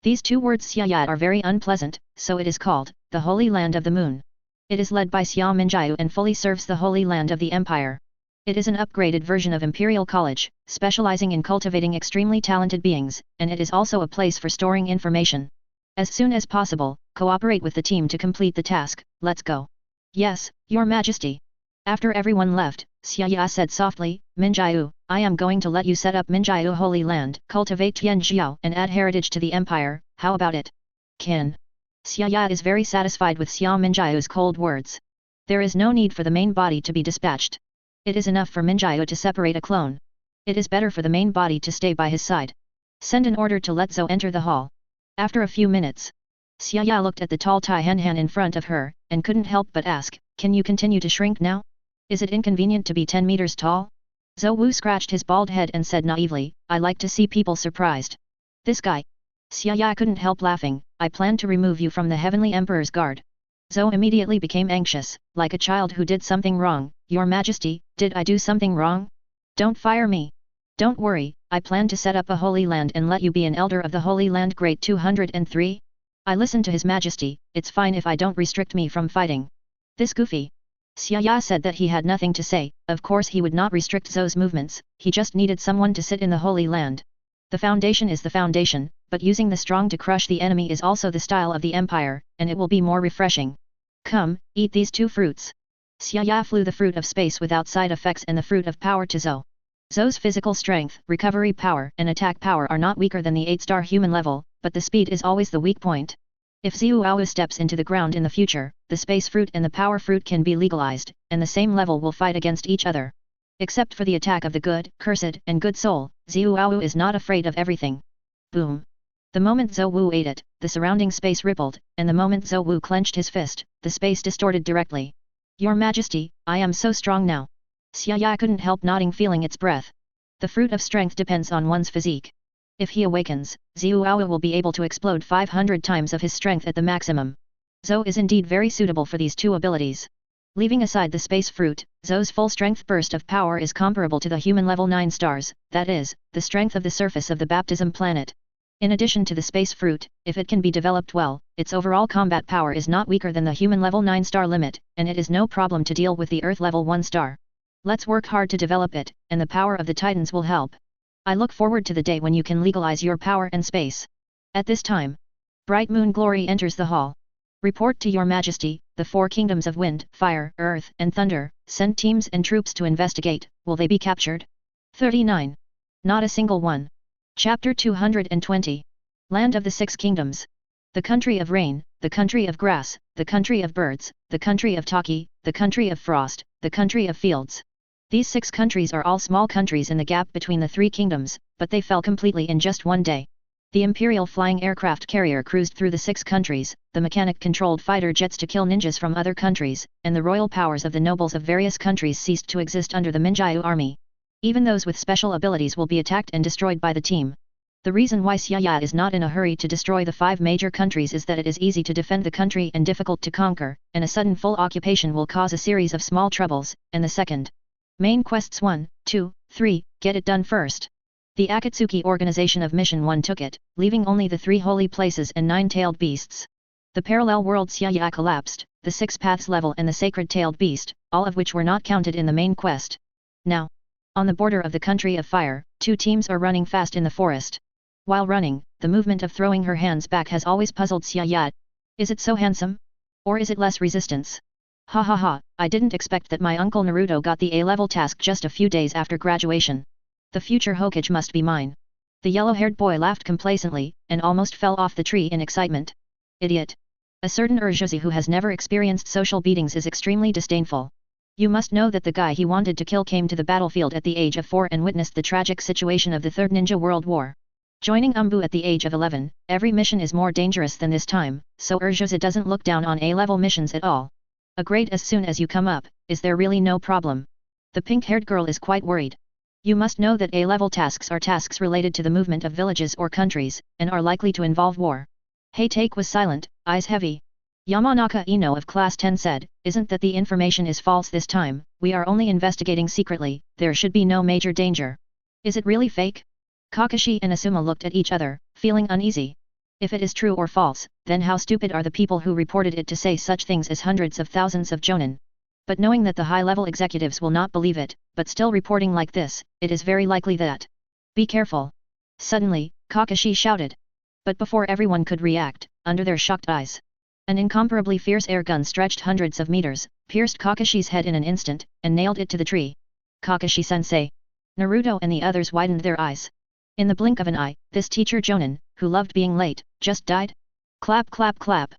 These 2 words Xiaoya are very unpleasant, so it is called, the Holy Land of the Moon. It is led by Xiao Minjiao and fully serves the Holy Land of the Empire. It is an upgraded version of Imperial College, specializing in cultivating extremely talented beings, and it is also a place for storing information. As soon as possible, cooperate with the team to complete the task, let's go. Yes, Your Majesty. After everyone left, Xia said softly, Minjiu, I am going to let you set up Minjiu Holy Land, cultivate Tianjiao and add heritage to the empire, how about it? Kin. Xia is very satisfied with Xia Minjiu's cold words. There is no need for the main body to be dispatched. It is enough for Minjiu to separate a clone. It is better for the main body to stay by his side. Send an order to let Zhou enter the hall. After a few minutes, Xia looked at the tall Tai Hanhan in front of her, and couldn't help but ask, can you continue to shrink now? Is it inconvenient to be 10 meters tall? Zhou Wu scratched his bald head and said naively, I like to see people surprised. This guy. Xia couldn't help laughing, I plan to remove you from the Heavenly Emperor's guard. Zhou immediately became anxious, like a child who did something wrong, Your Majesty, did I do something wrong? Don't fire me. Don't worry, I plan to set up a holy land and let you be an elder of the Holy Land Grade 203. I listen to His Majesty, it's fine if I don't restrict me from fighting. This goofy. Xia said that he had nothing to say, of course he would not restrict Zhou's movements, he just needed someone to sit in the Holy Land. The foundation is the foundation, but using the strong to crush the enemy is also the style of the empire, and it will be more refreshing. Come, eat these 2 fruits. Xia flew the fruit of space without side effects and the fruit of power to Zhou. Zhou's physical strength, recovery power and attack power are not weaker than the 8-star human level, but the speed is always the weak point. If Xiuao steps into the ground in the future, the space fruit and the power fruit can be legalized, and the same level will fight against each other. Except for the attack of the good, cursed and good soul, Xiuao is not afraid of everything. Boom. The moment Zhou Wu ate it, the surrounding space rippled, and the moment Zhou Wu clenched his fist, the space distorted directly. Your Majesty, I am so strong now. Xia couldn't help nodding, feeling its breath. The fruit of strength depends on one's physique. If he awakens, Xiuao will be able to explode 500 times of his strength at the maximum. Zhou is indeed very suitable for these 2 abilities. Leaving aside the space fruit, Zhou's full strength burst of power is comparable to the human level 9 stars, that is, the strength of the surface of the baptism planet. In addition to the space fruit, if it can be developed well, its overall combat power is not weaker than the human level 9 star limit, and it is no problem to deal with the earth level 1 star. Let's work hard to develop it, and the power of the titans will help. I look forward to the day when you can legalize your power and space. At this time, Bright Moon Glory enters the hall. Report to Your Majesty, the 4 kingdoms of wind, fire, earth and thunder, send teams and troops to investigate, will they be captured? 39. Not a single one. Chapter 220. Land of the 6 Kingdoms. The country of rain, the country of grass, the country of birds, the country of Taki, the country of frost, the country of fields. These 6 countries are all small countries in the gap between the 3 kingdoms, but they fell completely in just one day. The Imperial flying aircraft carrier cruised through the 6 countries, the mechanic-controlled fighter jets to kill ninjas from other countries, and the royal powers of the nobles of various countries ceased to exist under the Minjiu army. Even those with special abilities will be attacked and destroyed by the team. The reason why Xia is not in a hurry to destroy the 5 major countries is that it is easy to defend the country and difficult to conquer, and a sudden full occupation will cause a series of small troubles, and the second. Main quests 1, 2, 3, get it done first. The Akatsuki organization of Mission 1 took it, leaving only the 3 holy places and 9-tailed beasts. The parallel world Xia collapsed, the 6 paths level and the sacred-tailed beast, all of which were not counted in the main quest. Now, on the border of the country of fire, 2 teams are running fast in the forest. While running, the movement of throwing her hands back has always puzzled Xia. Is it so handsome? Or is it less resistance? Ha ha ha, I didn't expect that my uncle Naruto got the A-level task just a few days after graduation. The future Hokage must be mine. The yellow-haired boy laughed complacently, and almost fell off the tree in excitement. Idiot. A certain Urjuzi who has never experienced social beatings is extremely disdainful. You must know that the guy he wanted to kill came to the battlefield at the age of 4 and witnessed the tragic situation of the Third Ninja World War. Joining Umbu at the age of 11, every mission is more dangerous than this time, so Urjuzi doesn't look down on A-level missions at all. A grade as soon as you come up, is there really no problem? The pink-haired girl is quite worried. You must know that A-level tasks are tasks related to the movement of villages or countries, and are likely to involve war. Heitake was silent, eyes heavy. Yamanaka Ino of Class 10 said, isn't that the information is false this time, we are only investigating secretly, there should be no major danger. Is it really fake? Kakashi and Asuma looked at each other, feeling uneasy. If it is true or false, then how stupid are the people who reported it to say such things as hundreds of thousands of jonin. But knowing that the high-level executives will not believe it, but still reporting like this, it is very likely that. Be careful. Suddenly, Kakashi shouted. But before everyone could react, under their shocked eyes. An incomparably fierce air gun stretched hundreds of meters, pierced Kakashi's head in an instant, and nailed it to the tree. Kakashi-sensei. Naruto and the others widened their eyes. In the blink of an eye, this teacher Jonin, who loved being late, just died? Clap clap clap.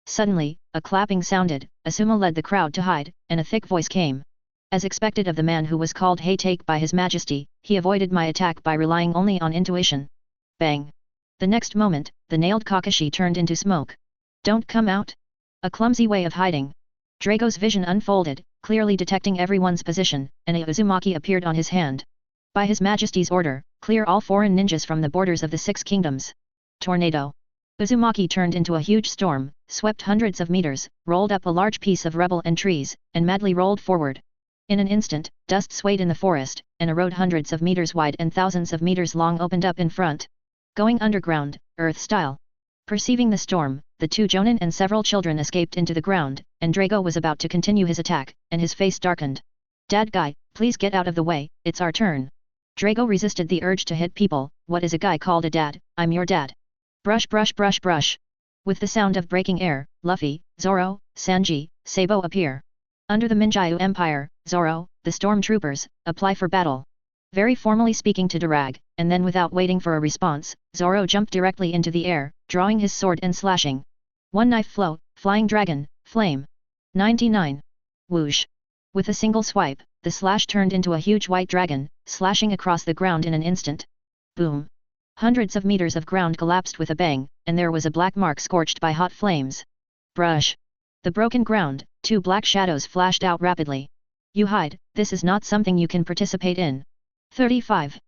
Suddenly, a clapping sounded, Asuma led the crowd to hide, and a thick voice came. As expected of the man who was called Hey-take by his majesty, he avoided my attack by relying only on intuition. Bang! The next moment, the nailed Kakashi turned into smoke. Don't come out! A clumsy way of hiding. Drago's vision unfolded, clearly detecting everyone's position, and a Uzumaki appeared on his hand. By his majesty's order, clear all foreign ninjas from the borders of the 6 kingdoms. Tornado. Uzumaki turned into a huge storm, swept hundreds of meters, rolled up a large piece of rubble and trees, and madly rolled forward. In an instant, dust swayed in the forest, and a road hundreds of meters wide and thousands of meters long opened up in front. Going underground, Earth-style. Perceiving the storm, the 2 Jonin and several children escaped into the ground, and Drago was about to continue his attack, and his face darkened. Dad guy, please get out of the way, it's our turn. Drago resisted the urge to hit people. What is a guy called a dad? I'm your dad. Brush brush brush brush. With the sound of breaking air, Luffy, Zoro, Sanji, Sabo appear. Under the Minjyu Empire, Zoro, the stormtroopers, apply for battle. Very formally speaking to Darag, and then without waiting for a response, Zoro jumped directly into the air, drawing his sword and slashing. One knife flow, flying dragon, flame. 99. Whoosh. With a single swipe, the slash turned into a huge white dragon, slashing across the ground in an instant. Boom. Hundreds of meters of ground collapsed with a bang, and there was a black mark scorched by hot flames. Brush. The broken ground, 2 black shadows flashed out rapidly. You hide, this is not something you can participate in. 35.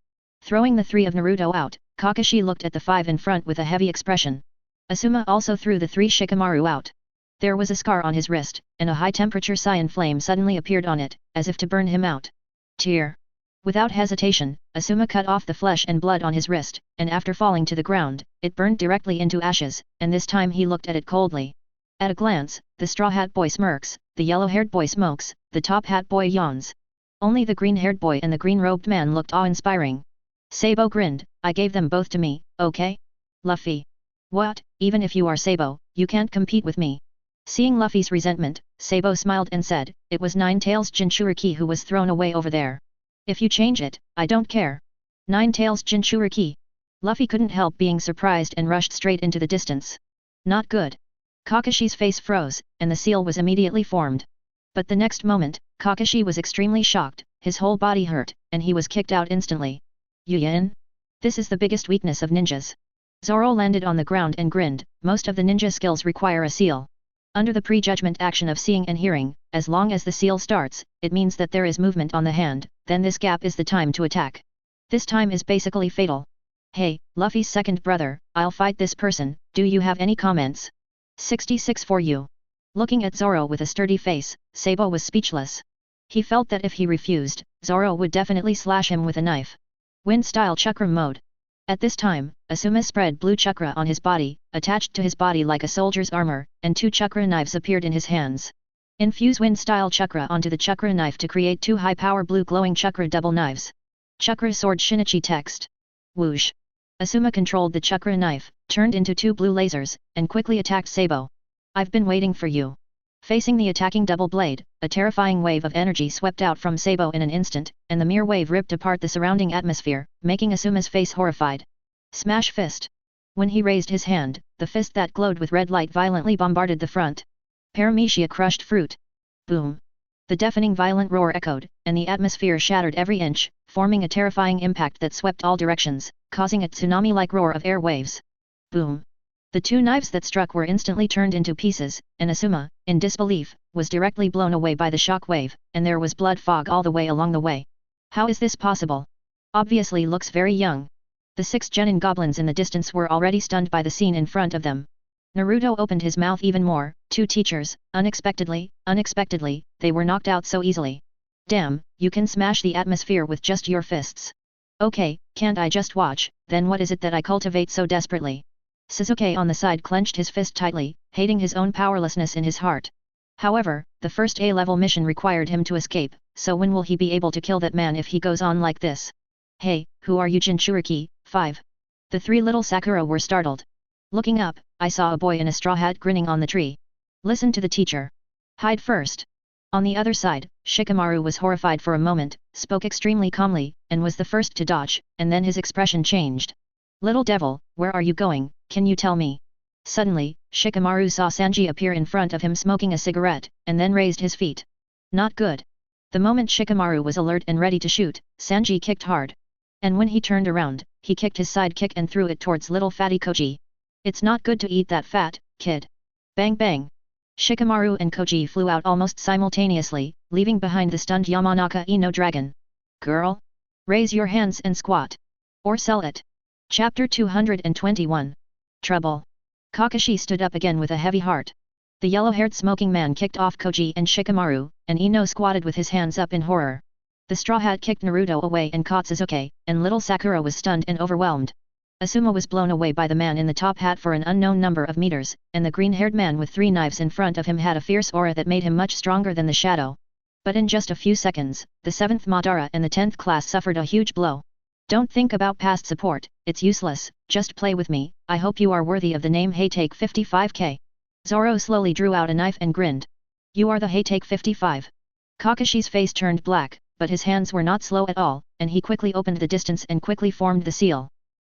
Throwing the 3 of Naruto out, Kakashi looked at the 5 in front with a heavy expression. Asuma also threw the 3 Shikamaru out. There was a scar on his wrist, and a high-temperature cyan flame suddenly appeared on it, as if to burn him out. Tear. Without hesitation, Asuma cut off the flesh and blood on his wrist, and after falling to the ground, it burned directly into ashes, and this time he looked at it coldly. At a glance, the straw hat boy smirks, the yellow-haired boy smokes, the top hat boy yawns. Only the green-haired boy and the green-robed man looked awe-inspiring. Sabo grinned, I gave them both to me, okay? Luffy. What, even if you are Sabo, you can't compete with me. Seeing Luffy's resentment, Sabo smiled and said, it was Nine-Tails Jinchuriki who was thrown away over there. If you change it, I don't care. Nine-Tails Jinchuriki. Luffy couldn't help being surprised and rushed straight into the distance. Not good. Kakashi's face froze, and the seal was immediately formed. But the next moment, Kakashi was extremely shocked, his whole body hurt, and he was kicked out instantly. Yin? This is the biggest weakness of ninjas. Zoro landed on the ground and grinned, most of the ninja skills require a seal. Under the prejudgment action of seeing and hearing, as long as the seal starts, it means that there is movement on the hand, then this gap is the time to attack. This time is basically fatal. Hey, Luffy's second brother, I'll fight this person, do you have any comments? 66 for you. Looking at Zoro with a sturdy face, Sabo was speechless. He felt that if he refused, Zoro would definitely slash him with a knife. Wind-style chakra mode. At this time, Asuma spread blue chakra on his body, attached to his body like a soldier's armor, and 2 chakra knives appeared in his hands. Infuse wind-style chakra onto the chakra knife to create 2 high-power blue glowing chakra double knives. Chakra sword Shinichi text. Whoosh. Asuma controlled the chakra knife, turned into 2 blue lasers, and quickly attacked Sabo. I've been waiting for you. Facing the attacking double blade, a terrifying wave of energy swept out from Sabo in an instant, and the mere wave ripped apart the surrounding atmosphere, making Asuma's face horrified. Smash fist. When he raised his hand, the fist that glowed with red light violently bombarded the front. Paramecia crushed fruit. Boom. The deafening violent roar echoed, and the atmosphere shattered every inch, forming a terrifying impact that swept all directions, causing a tsunami-like roar of air waves. Boom. The 2 knives that struck were instantly turned into pieces, and Asuma, in disbelief, was directly blown away by the shock wave, and there was blood fog all the way along the way. How is this possible? Obviously looks very young. The 6 genin goblins in the distance were already stunned by the scene in front of them. Naruto opened his mouth even more, 2 teachers, unexpectedly, they were knocked out so easily. Damn, you can smash the atmosphere with just your fists. Okay, can't I just watch, then what is it that I cultivate so desperately? Sasuke on the side clenched his fist tightly, hating his own powerlessness in his heart. However, the first A-level mission required him to escape, so when will he be able to kill that man if he goes on like this? Hey, who are you Jinchuriki? 5. The 3 little Sakura were startled. Looking up, I saw a boy in a straw hat grinning on the tree. Listen to the teacher. Hide first. On the other side, Shikamaru was horrified for a moment, spoke extremely calmly, and was the first to dodge, and then his expression changed. Little devil, where are you going, can you tell me? Suddenly, Shikamaru saw Sanji appear in front of him smoking a cigarette, and then raised his feet. Not good. The moment Shikamaru was alert and ready to shoot, Sanji kicked hard. And when he turned around, he kicked his sidekick and threw it towards little fatty Koji. It's not good to eat that fat, kid. Bang bang. Shikamaru and Koji flew out almost simultaneously, leaving behind the stunned Yamanaka Ino dragon. Girl? Raise your hands and squat. Or sell it. Chapter 221. Trouble. Kakashi stood up again with a heavy heart. The yellow-haired smoking man kicked off Koji and Shikamaru, and Ino squatted with his hands up in horror. The Straw Hat kicked Naruto away and caught Sasuke, and little Sakura was stunned and overwhelmed. Asuma was blown away by the man in the top hat for an unknown number of meters, and the green-haired man with 3 knives in front of him had a fierce aura that made him much stronger than the shadow. But in just a few seconds, the 7th Madara and the 10th class suffered a huge blow. Don't think about past support, it's useless, just play with me, I hope you are worthy of the name Hey Take 55k. Zoro slowly drew out a knife and grinned. You are the Hey Take 55. Kakashi's face turned black, but his hands were not slow at all, and he quickly opened the distance and quickly formed the seal.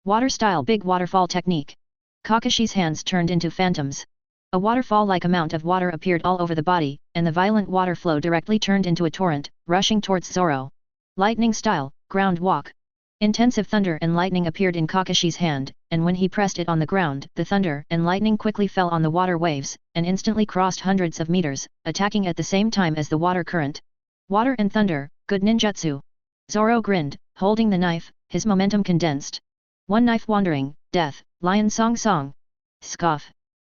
Water-style big waterfall technique. Kakashi's hands turned into phantoms. A waterfall-like amount of water appeared all over the body, and the violent water flow directly turned into a torrent, rushing towards Zoro. Lightning-style, ground walk. Intensive thunder and lightning appeared in Kakashi's hand, and when he pressed it on the ground, the thunder and lightning quickly fell on the water waves, and instantly crossed hundreds of meters, attacking at the same time as the water current. Water and thunder, good ninjutsu. Zoro grinned, holding the knife, his momentum condensed. One knife wandering, death, lion song song. Scoff.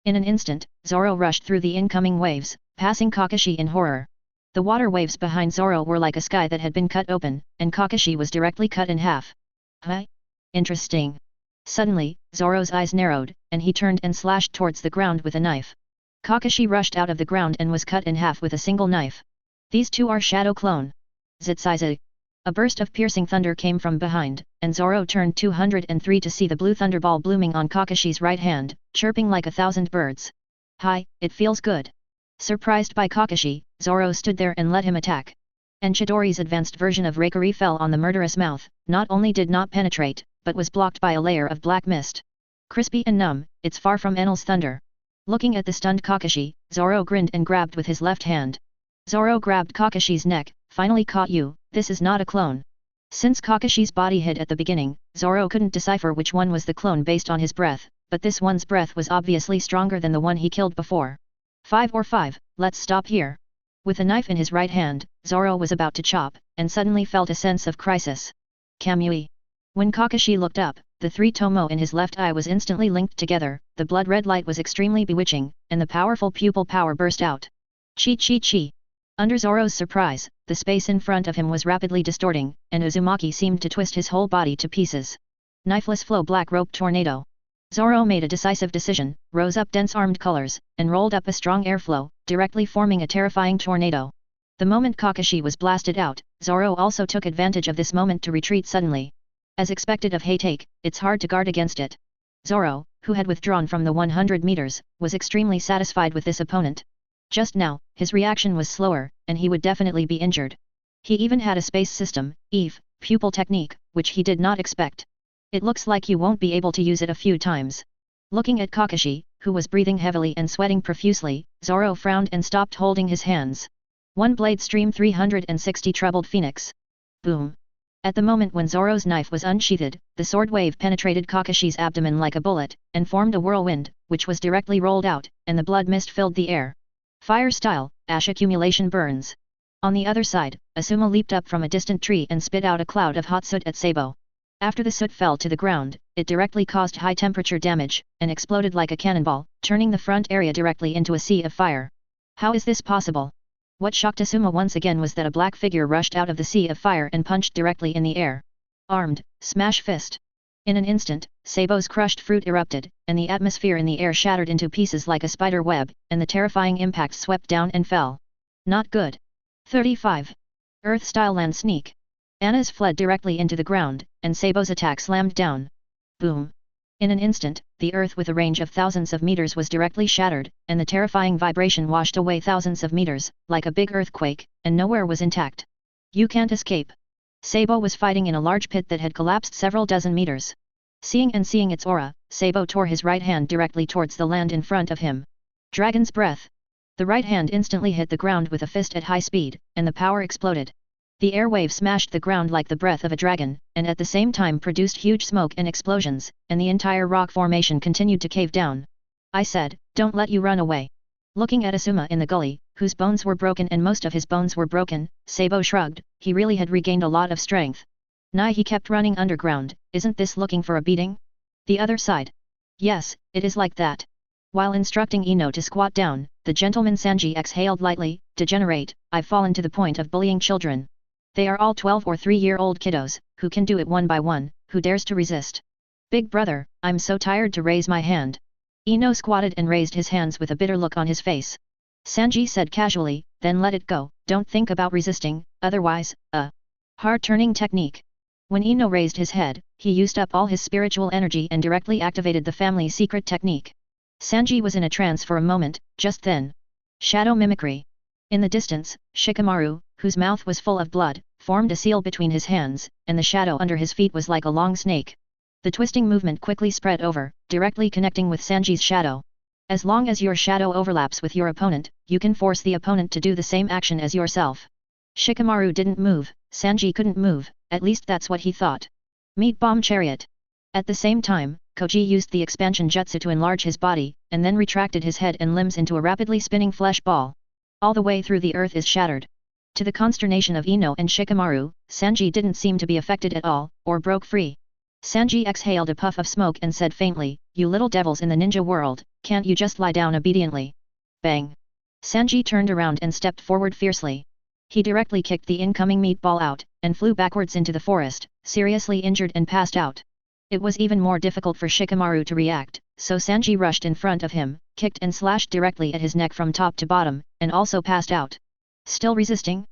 In an instant, Zoro rushed through the incoming waves, passing Kakashi in horror. The water waves behind Zoro were like a sky that had been cut open, and Kakashi was directly cut in half. Huh? Interesting. Suddenly, Zoro's eyes narrowed, and he turned and slashed towards the ground with a knife. Kakashi rushed out of the ground and was cut in half with a single knife. These two are shadow clone. Zitsaiza. A burst of piercing thunder came from behind, and Zoro turned 203 to see the blue thunderball blooming on Kakashi's right hand, chirping like 1,000 birds. Hi, it feels good. Surprised by Kakashi, Zoro stood there and let him attack. And Chidori's advanced version of Raikiri fell on the murderous mouth, not only did not penetrate, but was blocked by a layer of black mist. Crispy and numb, it's far from Enel's thunder. Looking at the stunned Kakashi, Zoro grinned and grabbed with his left hand. Zoro grabbed Kakashi's neck, finally caught you, this is not a clone. Since Kakashi's body hid at the beginning, Zoro couldn't decipher which one was the clone based on his breath, but this one's breath was obviously stronger than the one he killed before. 5 or 5, let's stop here. With a knife in his right hand, Zoro was about to chop, and suddenly felt a sense of crisis. Kamui. When Kakashi looked up, the 3 tomo in his left eye was instantly linked together, the blood-red light was extremely bewitching, and the powerful pupil power burst out. Chi chi chi. Under Zoro's surprise, the space in front of him was rapidly distorting, and Uzumaki seemed to twist his whole body to pieces. Knifeless flow black rope tornado. Zoro made a decisive decision, rose up dense armed colors, and rolled up a strong airflow, directly forming a terrifying tornado. The moment Kakashi was blasted out, Zoro also took advantage of this moment to retreat suddenly. As expected of Haytake, it's hard to guard against it. Zoro, who had withdrawn from the 100 meters, was extremely satisfied with this opponent. Just now, his reaction was slower, and he would definitely be injured. He even had a space system, Eve, pupil technique, which he did not expect. It looks like you won't be able to use it a few times. Looking at Kakashi, who was breathing heavily and sweating profusely, Zoro frowned and stopped holding his hands. One blade stream 360 trebled phoenix. Boom. At the moment when Zoro's knife was unsheathed, the sword wave penetrated Kakashi's abdomen like a bullet, and formed a whirlwind, which was directly rolled out, and the blood mist filled the air. Fire style, ash accumulation burns. On the other side, Asuma leaped up from a distant tree and spit out a cloud of hot soot at Sabo. After the soot fell to the ground, it directly caused high temperature damage, and exploded like a cannonball, turning the front area directly into a sea of fire. How is this possible? What shocked Asuma once again was that a black figure rushed out of the sea of fire and punched directly in the air. Armed, smash fist. In an instant, Sabo's crushed fruit erupted, and the atmosphere in the air shattered into pieces like a spider web, and the terrifying impact swept down and fell. Not good. 35. Earth-style land sneak. Anna's fled directly into the ground, and Sabo's attack slammed down. Boom. In an instant, the earth with a range of thousands of meters was directly shattered, and the terrifying vibration washed away thousands of meters, like a big earthquake, and nowhere was intact. You can't escape. Sabo was fighting in a large pit that had collapsed several dozen meters. Seeing its aura, Sabo tore his right hand directly towards the land in front of him. Dragon's breath. The right hand instantly hit the ground with a fist at high speed, and the power exploded. The airwave smashed the ground like the breath of a dragon, and at the same time produced huge smoke and explosions, and the entire rock formation continued to cave down. I said, don't let you run away. Looking at Asuma in the gully, whose bones were broken and most of his bones were broken, Sabo shrugged, he really had regained a lot of strength. Nah, he kept running underground, isn't this looking for a beating? The other side. Yes, it is like that. While instructing Ino to squat down, the gentleman Sanji exhaled lightly, degenerate, I've fallen to the point of bullying children. They are all 12 or 3-year-old kiddos, who can do it one by one, who dares to resist? Big brother, I'm so tired to raise my hand. Ino squatted and raised his hands with a bitter look on his face. Sanji said casually, then let it go, don't think about resisting, otherwise, hard-turning technique. When Ino raised his head, he used up all his spiritual energy and directly activated the family secret technique. Sanji was in a trance for a moment, just then. Shadow mimicry. In the distance, Shikamaru, whose mouth was full of blood, formed a seal between his hands, and the shadow under his feet was like a long snake. The twisting movement quickly spread over, directly connecting with Sanji's shadow. As long as your shadow overlaps with your opponent, you can force the opponent to do the same action as yourself. Shikamaru didn't move, Sanji couldn't move, at least that's what he thought. Meat bomb chariot. At the same time, Koji used the expansion jutsu to enlarge his body, and then retracted his head and limbs into a rapidly spinning flesh ball. All the way through the earth is shattered. To the consternation of Ino and Shikamaru, Sanji didn't seem to be affected at all, or broke free. Sanji exhaled a puff of smoke and said faintly, you little devils in the ninja world, can't you just lie down obediently? Bang! Sanji turned around and stepped forward fiercely. He directly kicked the incoming meatball out, and flew backwards into the forest, seriously injured and passed out. It was even more difficult for Shikamaru to react, so Sanji rushed in front of him, kicked and slashed directly at his neck from top to bottom, and also passed out. Still resisting?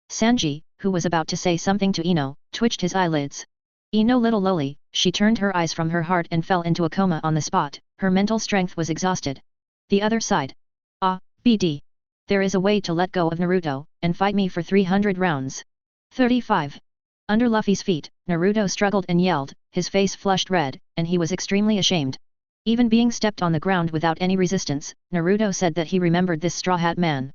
Sanji, who was about to say something to Ino, twitched his eyelids. Ino little lowly, she turned her eyes from her heart and fell into a coma on the spot, her mental strength was exhausted. The other side. BD. There is a way to let go of Naruto, and fight me for 300 rounds. 35. Under Luffy's feet, Naruto struggled and yelled, his face flushed red, and he was extremely ashamed. Even being stepped on the ground without any resistance, Naruto said that he remembered this Straw Hat Man.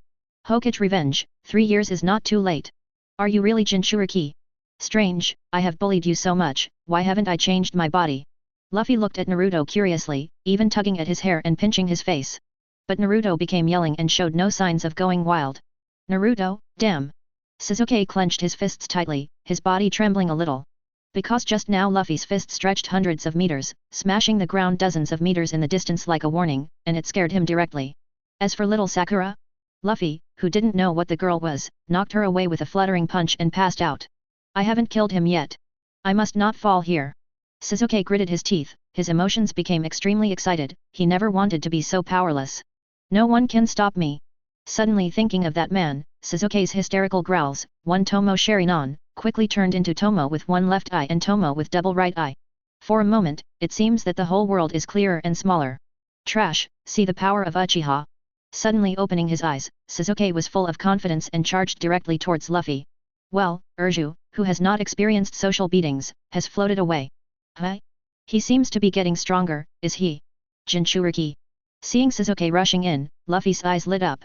Hokage revenge, 3 years is not too late. Are you really Jinchuriki? Strange, I have bullied you so much, why haven't I changed my body? Luffy looked at Naruto curiously, even tugging at his hair and pinching his face. But Naruto became yelling and showed no signs of going wild. Naruto, damn! Sasuke clenched his fists tightly, his body trembling a little. Because just now Luffy's fist stretched hundreds of meters, smashing the ground dozens of meters in the distance like a warning, and it scared him directly. As for little Sakura, Luffy, who didn't know what the girl was, knocked her away with a fluttering punch and passed out. I haven't killed him yet. I must not fall here. Sasuke gritted his teeth, his emotions became extremely excited, he never wanted to be so powerless. No one can stop me. Suddenly thinking of that man, Sasuke's hysterical growls, one Tomo Sharinon, quickly turned into Tomo with one left eye and Tomo with double right eye. For a moment, it seems that the whole world is clearer and smaller. Trash, see the power of Uchiha. Suddenly opening his eyes, Sasuke was full of confidence and charged directly towards Luffy. Well, Urju, who has not experienced social beatings, has floated away. He seems to be getting stronger, is he? Jinchuriki. Seeing Sasuke rushing in, Luffy's eyes lit up.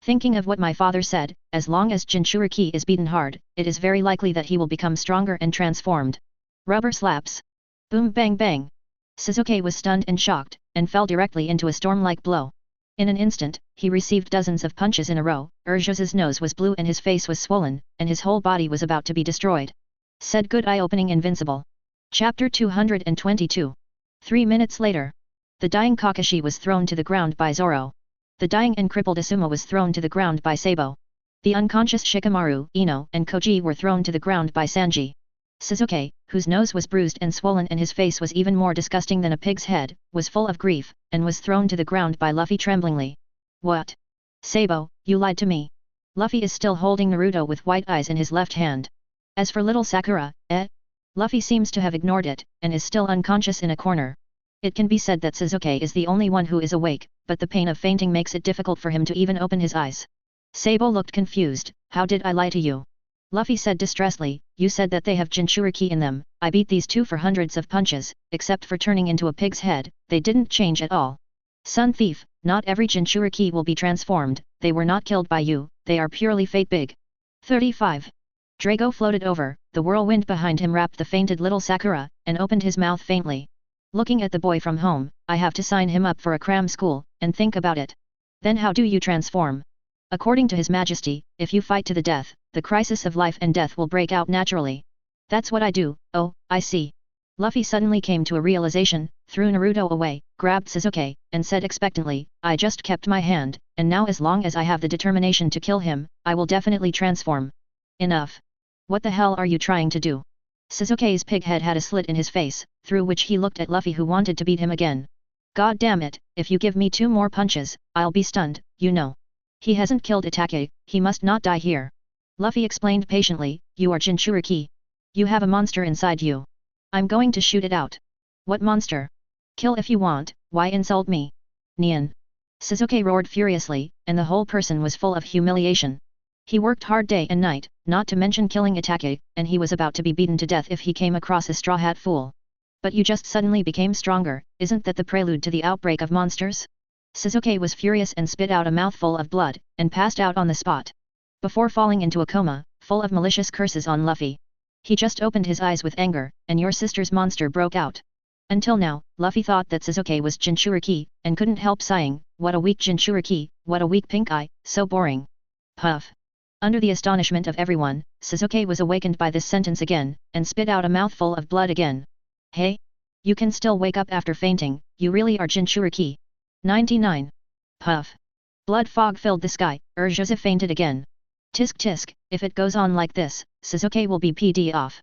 Thinking of what my father said, as long as Jinchuriki is beaten hard, it is very likely that he will become stronger and transformed. Rubber slaps. Boom bang bang. Sasuke was stunned and shocked, and fell directly into a storm-like blow. In an instant, he received dozens of punches in a row, Urju's nose was blue and his face was swollen, and his whole body was about to be destroyed. Said good eye-opening invincible. Chapter 222. 3 minutes later. The dying Kakashi was thrown to the ground by Zoro. The dying and crippled Asuma was thrown to the ground by Sabo. The unconscious Shikamaru, Ino, and Koji were thrown to the ground by Sanji. Sasuke, whose nose was bruised and swollen and his face was even more disgusting than a pig's head, was full of grief, and was thrown to the ground by Luffy tremblingly. What? Sabo, you lied to me. Luffy is still holding Naruto with white eyes in his left hand. As for little Sakura, Luffy seems to have ignored it, and is still unconscious in a corner. It can be said that Sasuke is the only one who is awake, but the pain of fainting makes it difficult for him to even open his eyes. Sabo looked confused. How did I lie to you? Luffy said distressedly, you said that they have Jinchuriki in them. I beat these two for hundreds of punches, except for turning into a pig's head, they didn't change at all. Son thief, not every Jinchuriki will be transformed, they were not killed by you, they are purely fate. Big 35. Drago floated over, the whirlwind behind him wrapped the fainted little Sakura, and opened his mouth faintly. Looking at the boy from home, I have to sign him up for a cram school, and think about it. Then how do you transform? According to His Majesty, if you fight to the death, the crisis of life and death will break out naturally. That's what I do. Oh, I see. Luffy suddenly came to a realization, threw Naruto away, grabbed Sasuke, and said expectantly, I just kept my hand, and now as long as I have the determination to kill him, I will definitely transform. Enough. What the hell are you trying to do? Sasuke's pig head had a slit in his face, through which he looked at Luffy who wanted to beat him again. God damn it, if you give me 2 more punches, I'll be stunned, you know. He hasn't killed Itachi, he must not die here. Luffy explained patiently, you are Jinchuriki. You have a monster inside you. I'm going to shoot it out. What monster? Kill if you want, why insult me? Nian. Sasuke roared furiously, and the whole person was full of humiliation. He worked hard day and night, not to mention killing Itachi, and he was about to be beaten to death if he came across a straw hat fool. But you just suddenly became stronger, isn't that the prelude to the outbreak of monsters? Sasuke was furious and spit out a mouthful of blood, and passed out on the spot. Before falling into a coma, full of malicious curses on Luffy. He just opened his eyes with anger, and your sister's monster broke out. Until now, Luffy thought that Sasuke was Jinchuriki, and couldn't help sighing, what a weak Jinchuriki, what a weak pink eye, so boring. Puff. Under the astonishment of everyone, Sasuke was awakened by this sentence again, and spit out a mouthful of blood again. Hey? You can still wake up after fainting, you really are Jinchuriki. 99. Puff. Blood fog filled the sky, Joseph fainted again. Tisk tisk, if it goes on like this, Sasuke will be PD off.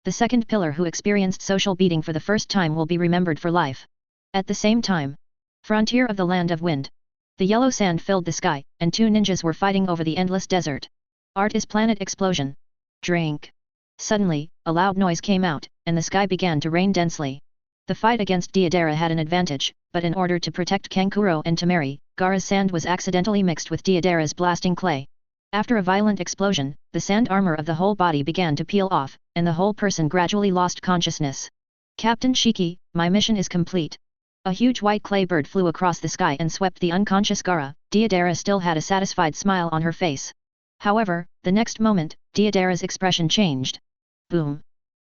The second pillar who experienced social beating for the first time will be remembered for life. At the same time, frontier of the land of wind. The yellow sand filled the sky, and 2 ninjas were fighting over the endless desert. Art is planet explosion. Drink. Suddenly, a loud noise came out, and the sky began to rain densely. The fight against Deidara had an advantage, but in order to protect Kankuro and Temari, Gaara's sand was accidentally mixed with Deidara's blasting clay. After a violent explosion, the sand armor of the whole body began to peel off, and the whole person gradually lost consciousness. Captain Shiki, my mission is complete. A huge white clay bird flew across the sky and swept the unconscious Gaara. Deidara still had a satisfied smile on her face. However, the next moment, Deidara's expression changed. Boom.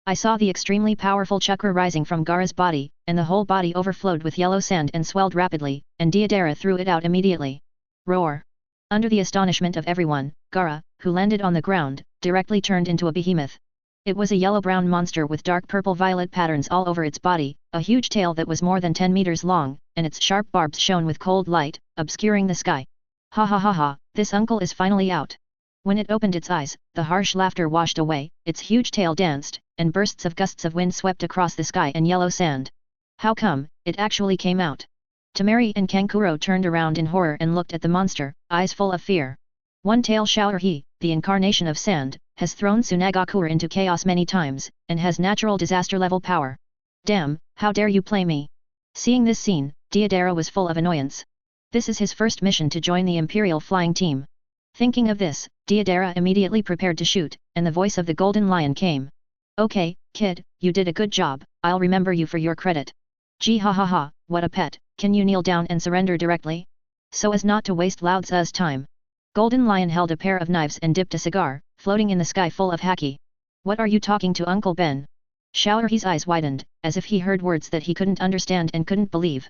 I saw the extremely powerful chakra rising from Gaara's body, and the whole body overflowed with yellow sand and swelled rapidly, and Deidara threw it out immediately. Roar. Under the astonishment of everyone, Gaara, who landed on the ground, directly turned into a behemoth. It was a yellow-brown monster with dark purple-violet patterns all over its body, a huge tail that was more than 10 meters long, and its sharp barbs shone with cold light, obscuring the sky. Ha ha ha ha, this uncle is finally out. When it opened its eyes, the harsh laughter washed away, its huge tail danced, and bursts of gusts of wind swept across the sky and yellow sand. How come, it actually came out? Temari and Kankuro turned around in horror and looked at the monster, eyes full of fear. One-tail Shao'er, the incarnation of sand, has thrown Tsunagakure into chaos many times, and has natural disaster-level power. Damn, how dare you play me? Seeing this scene, Deidara was full of annoyance. This is his first mission to join the Imperial Flying Team. Thinking of this, Deidara immediately prepared to shoot, and the voice of the Golden Lion came. Okay, kid, you did a good job, I'll remember you for your credit. Gee ha ha ha, what a pet, can you kneel down and surrender directly? So as not to waste Lao Tzu's time. Golden Lion held a pair of knives and dipped a cigar, floating in the sky full of haki. What are you talking to Uncle Ben? Shao'er's eyes widened, as if he heard words that he couldn't understand and couldn't believe.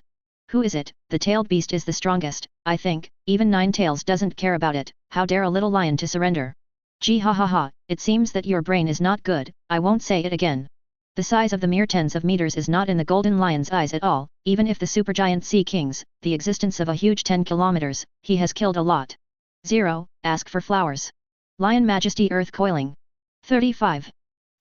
Who is it? The tailed beast is the strongest, I think, even Nine Tails doesn't care about it, how dare a little lion to surrender? Gee ha ha ha, it seems that your brain is not good, I won't say it again. The size of the mere tens of meters is not in the Golden Lion's eyes at all, even if the supergiant Sea Kings, the existence of a huge 10 kilometers, he has killed a lot. 0, ask for flowers. Lion Majesty Earth coiling. 35.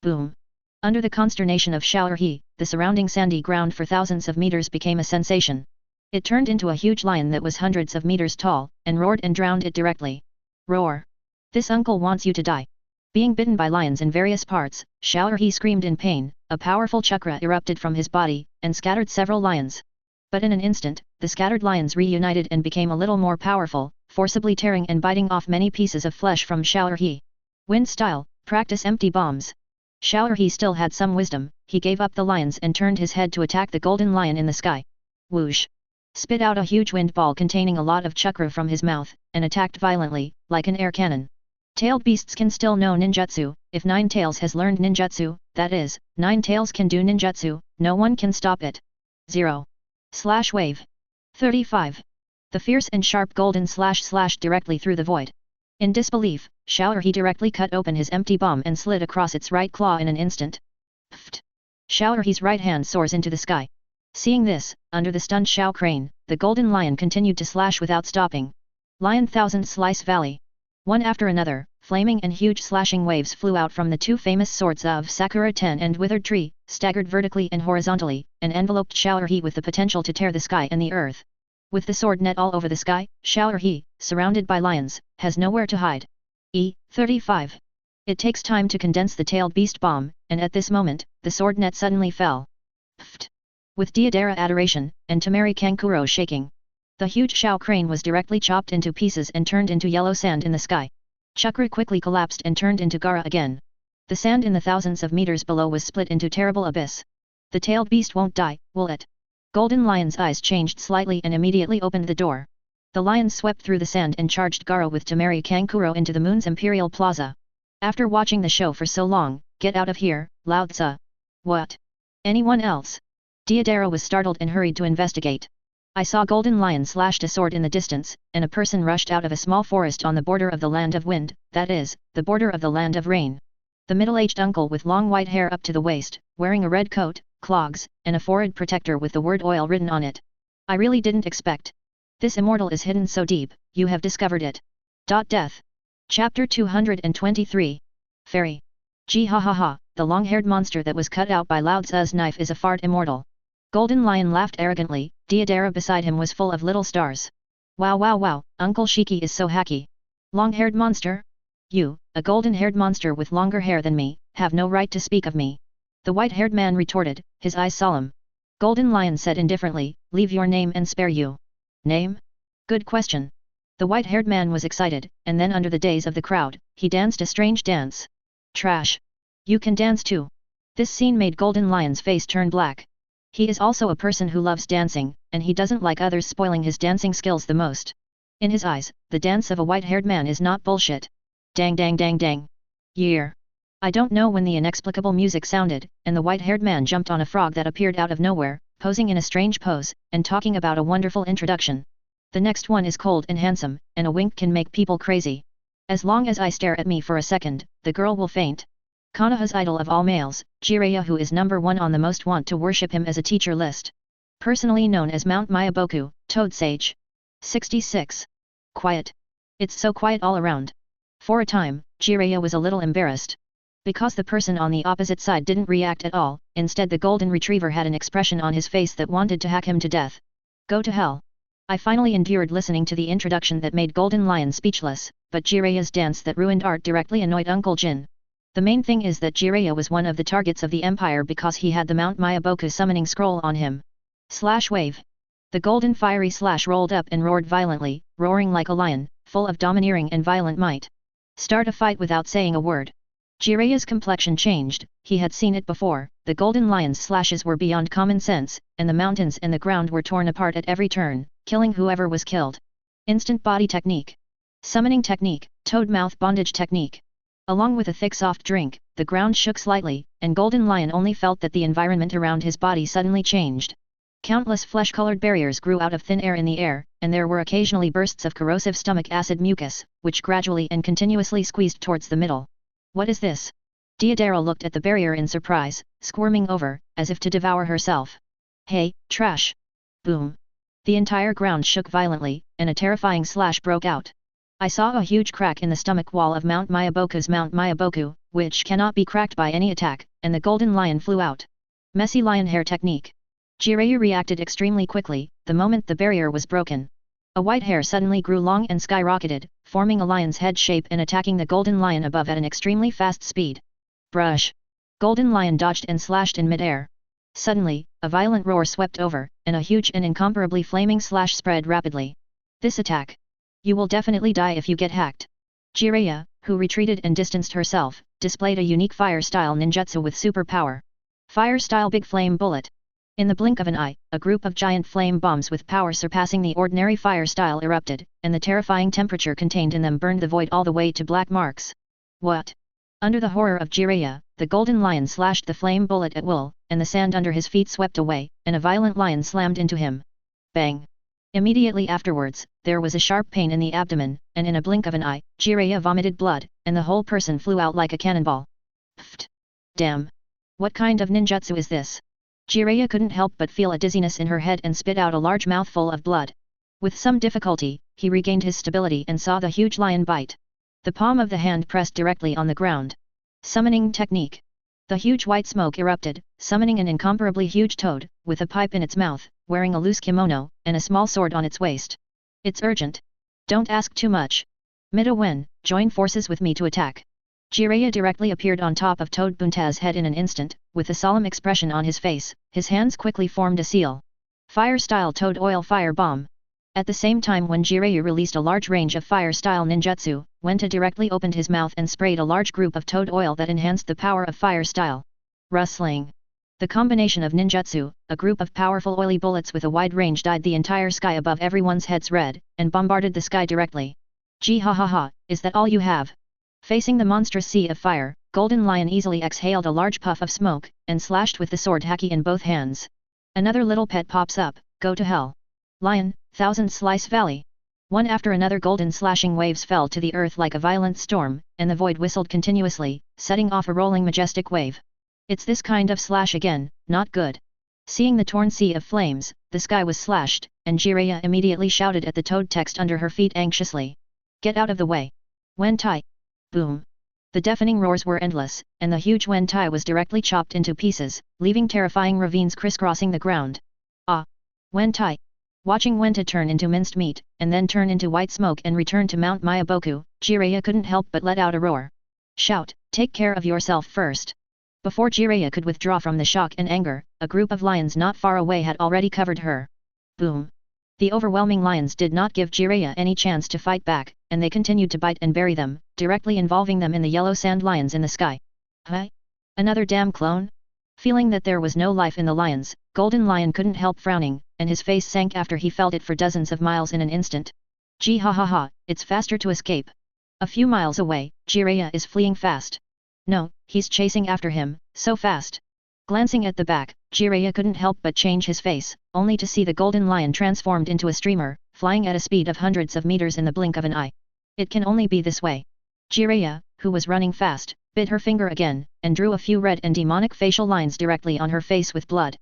Boom. Under the consternation of Shao'er, the surrounding sandy ground for thousands of meters became a sensation. It turned into a huge lion that was hundreds of meters tall, and roared and drowned it directly. Roar. This uncle wants you to die. Being bitten by lions in various parts, Xiaohe screamed in pain, a powerful chakra erupted from his body, and scattered several lions. But in an instant, the scattered lions reunited and became a little more powerful, forcibly tearing and biting off many pieces of flesh from Xiaohe. Wind style, practice empty bombs. Xiaohe still had some wisdom, he gave up the lions and turned his head to attack the golden lion in the sky. Whoosh! Spit out a huge wind ball containing a lot of chakra from his mouth, and attacked violently, like an air cannon. Tailed beasts can still know ninjutsu. If Nine Tails has learned ninjutsu, that is, Nine Tails can do ninjutsu, no one can stop it. 0. Slash wave. 35. The fierce and sharp golden slash slashed directly through the void. In disbelief, Xiaohe directly cut open his empty bomb and slid across its right claw in an instant. Pfft! Xiaohe's right hand soars into the sky. Seeing this, under the stunned Xiao Crane, the golden lion continued to slash without stopping. Lion Thousand Slice Valley. One after another, flaming and huge slashing waves flew out from the two famous swords of Sakura Ten and Withered Tree, staggered vertically and horizontally, and enveloped Xiaohe with the potential to tear the sky and the earth. With the sword net all over the sky, Xiaohe, surrounded by lions, has nowhere to hide. 35. It takes time to condense the tailed beast bomb, and at this moment, the sword net suddenly fell. Pfft! With Deodara adoration, and Tamari Kankuro shaking. The huge Xiao Crane was directly chopped into pieces and turned into yellow sand in the sky. Chakra quickly collapsed and turned into Gara again. The sand in the thousands of meters below was split into terrible abyss. The tailed beast won't die, will it? Golden Lion's eyes changed slightly and immediately opened the door. The lions swept through the sand and charged Gara with Tamari Kankuro into the moon's imperial plaza. After watching the show for so long, get out of here, Lao Tzu. What? Anyone else? Deodara was startled and hurried to investigate. I saw Golden Lion slashed a sword in the distance, and a person rushed out of a small forest on the border of the land of wind, that is, the border of the land of rain. The middle-aged uncle with long white hair up to the waist, wearing a red coat, clogs, and a forehead protector with the word oil written on it. I really didn't expect. This immortal is hidden so deep, you have discovered it. Death. Chapter 223. Fairy. Gee ha ha ha, the long-haired monster that was cut out by Lao Tzu's knife is a fart immortal. Golden Lion laughed arrogantly, Deodara beside him was full of little stars. Wow wow wow, Uncle Shiki is so hacky. Long-haired monster? You, a golden-haired monster with longer hair than me, have no right to speak of me. The white-haired man retorted, his eyes solemn. Golden Lion said indifferently, leave your name and spare you. Name? Good question. The white-haired man was excited, and then under the daze of the crowd, he danced a strange dance. Trash. You can dance too. This scene made Golden Lion's face turn black. He is also a person who loves dancing, and he doesn't like others spoiling his dancing skills the most. In his eyes, the dance of a white-haired man is not bullshit. Dang dang dang dang. Year. I don't know when the inexplicable music sounded, and the white-haired man jumped on a frog that appeared out of nowhere, posing in a strange pose, and talking about a wonderful introduction. The next one is cold and handsome, and a wink can make people crazy. As long as I stare at me for a second, the girl will faint. Konoha's idol of all males, Jiraiya, who is number one on the most want to worship him as a teacher list. Personally known as Mount Myaboku, Toad Sage. 66. Quiet. It's so quiet all around. For a time, Jiraiya was a little embarrassed. Because the person on the opposite side didn't react at all, instead the golden retriever had an expression on his face that wanted to hack him to death. Go to hell. I finally endured listening to the introduction that made Golden Lion speechless, but Jiraiya's dance that ruined art directly annoyed Uncle Jin. The main thing is that Jiraiya was one of the targets of the Empire because he had the Mount Myaboku summoning scroll on him. Slash wave. The golden fiery slash rolled up and roared violently, roaring like a lion, full of domineering and violent might. Start a fight without saying a word. Jiraiya's complexion changed, he had seen it before, the golden lion's slashes were beyond common sense, and the mountains and the ground were torn apart at every turn, killing whoever was killed. Instant body technique. Summoning technique, toad mouth bondage technique. Along with a thick soft drink, the ground shook slightly, and Golden Lion only felt that the environment around his body suddenly changed. Countless flesh-colored barriers grew out of thin air in the air, and there were occasionally bursts of corrosive stomach acid mucus, which gradually and continuously squeezed towards the middle. What is this? Deodara looked at the barrier in surprise, squirming over, as if to devour herself. Hey, trash! Boom! The entire ground shook violently, and a terrifying slash broke out. I saw a huge crack in the stomach wall of Mount Myaboku's Mount Myaboku, which cannot be cracked by any attack, and the golden lion flew out. Messy lion hair technique. Jiraiya reacted extremely quickly, the moment the barrier was broken. A white hair suddenly grew long and skyrocketed, forming a lion's head shape and attacking the golden lion above at an extremely fast speed. Brush! Golden lion dodged and slashed in midair. Suddenly, a violent roar swept over, and a huge and incomparably flaming slash spread rapidly. This attack. You will definitely die if you get hacked. Jiraiya, who retreated and distanced herself, displayed a unique fire-style ninjutsu with superpower. Fire-style Big Flame Bullet. In the blink of an eye, a group of giant flame bombs with power surpassing the ordinary fire style erupted, and the terrifying temperature contained in them burned the void all the way to black marks. What? Under the horror of Jiraiya, the golden lion slashed the flame bullet at will, and the sand under his feet swept away, and a violent lion slammed into him. Bang! Immediately afterwards, there was a sharp pain in the abdomen, and in a blink of an eye, Jiraiya vomited blood, and the whole person flew out like a cannonball. Pfft! Damn! What kind of ninjutsu is this? Jiraiya couldn't help but feel a dizziness in her head and spit out a large mouthful of blood. With some difficulty, he regained his stability and saw the huge lion bite. The palm of the hand pressed directly on the ground. Summoning technique. The huge white smoke erupted, summoning an incomparably huge toad, with a pipe in its mouth, wearing a loose kimono, and a small sword on its waist. It's urgent. Don't ask too much. Mida Wen, join forces with me to attack. Jiraiya directly appeared on top of Toad Bunta's head in an instant, with a solemn expression on his face. His hands quickly formed a seal. Fire-style Toad Oil Fire Bomb. At the same time when Jiraiya released a large range of fire-style ninjutsu, Wenta directly opened his mouth and sprayed a large group of toad oil that enhanced the power of fire-style. Rustling. The combination of ninjutsu, a group of powerful oily bullets with a wide range dyed the entire sky above everyone's heads red, and bombarded the sky directly. Gee ha ha ha, is that all you have? Facing the monstrous sea of fire, Golden Lion easily exhaled a large puff of smoke, and slashed with the sword haki in both hands. Another little pet pops up, go to hell. Lion, Thousand Slice Valley. One after another golden slashing waves fell to the earth like a violent storm, and the void whistled continuously, setting off a rolling majestic wave. It's this kind of slash again, not good. Seeing the torn sea of flames, the sky was slashed, and Jiraiya immediately shouted at the toad text under her feet anxiously. Get out of the way. Wen Tai. Boom. The deafening roars were endless, and the huge Wen Tai was directly chopped into pieces, leaving terrifying ravines crisscrossing the ground. Ah! Wen Tai. Watching Wenta turn into minced meat, and then turn into white smoke and return to Mount Mayaboku, Jiraiya couldn't help but let out a roar. Shout, take care of yourself first. Before Jiraiya could withdraw from the shock and anger, a group of lions not far away had already covered her. Boom! The overwhelming lions did not give Jiraiya any chance to fight back, and they continued to bite and bury them, directly involving them in the yellow sand lions in the sky. Huh? Another damn clone? Feeling that there was no life in the lions, Golden Lion couldn't help frowning, and his face sank after he felt it for dozens of miles in an instant. Gee ha ha ha, it's faster to escape. A few miles away, Jiraiya is fleeing fast. No, he's chasing after him, so fast. Glancing at the back, Jiraiya couldn't help but change his face, only to see the Golden Lion transformed into a streamer, flying at a speed of hundreds of meters in the blink of an eye. It can only be this way. Jiraiya, who was running fast, bit her finger again, and drew a few red and demonic facial lines directly on her face with blood.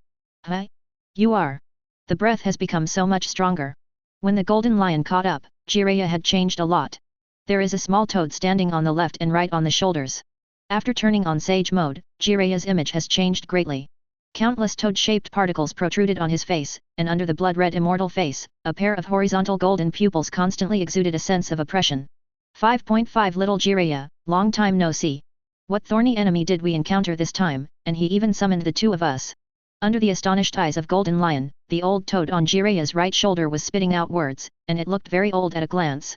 Huh? You are. The breath has become so much stronger. When the Golden Lion caught up, Jiraiya had changed a lot. There is a small toad standing on the left and right on the shoulders. After turning on Sage mode, Jiraiya's image has changed greatly. Countless toad-shaped particles protruded on his face, and under the blood-red immortal face, a pair of horizontal golden pupils constantly exuded a sense of oppression. 5.5 Little Jiraiya, long time no see. What thorny enemy did we encounter this time, and he even summoned the two of us. Under the astonished eyes of Golden Lion, the old toad on Jiraiya's right shoulder was spitting out words, and it looked very old at a glance.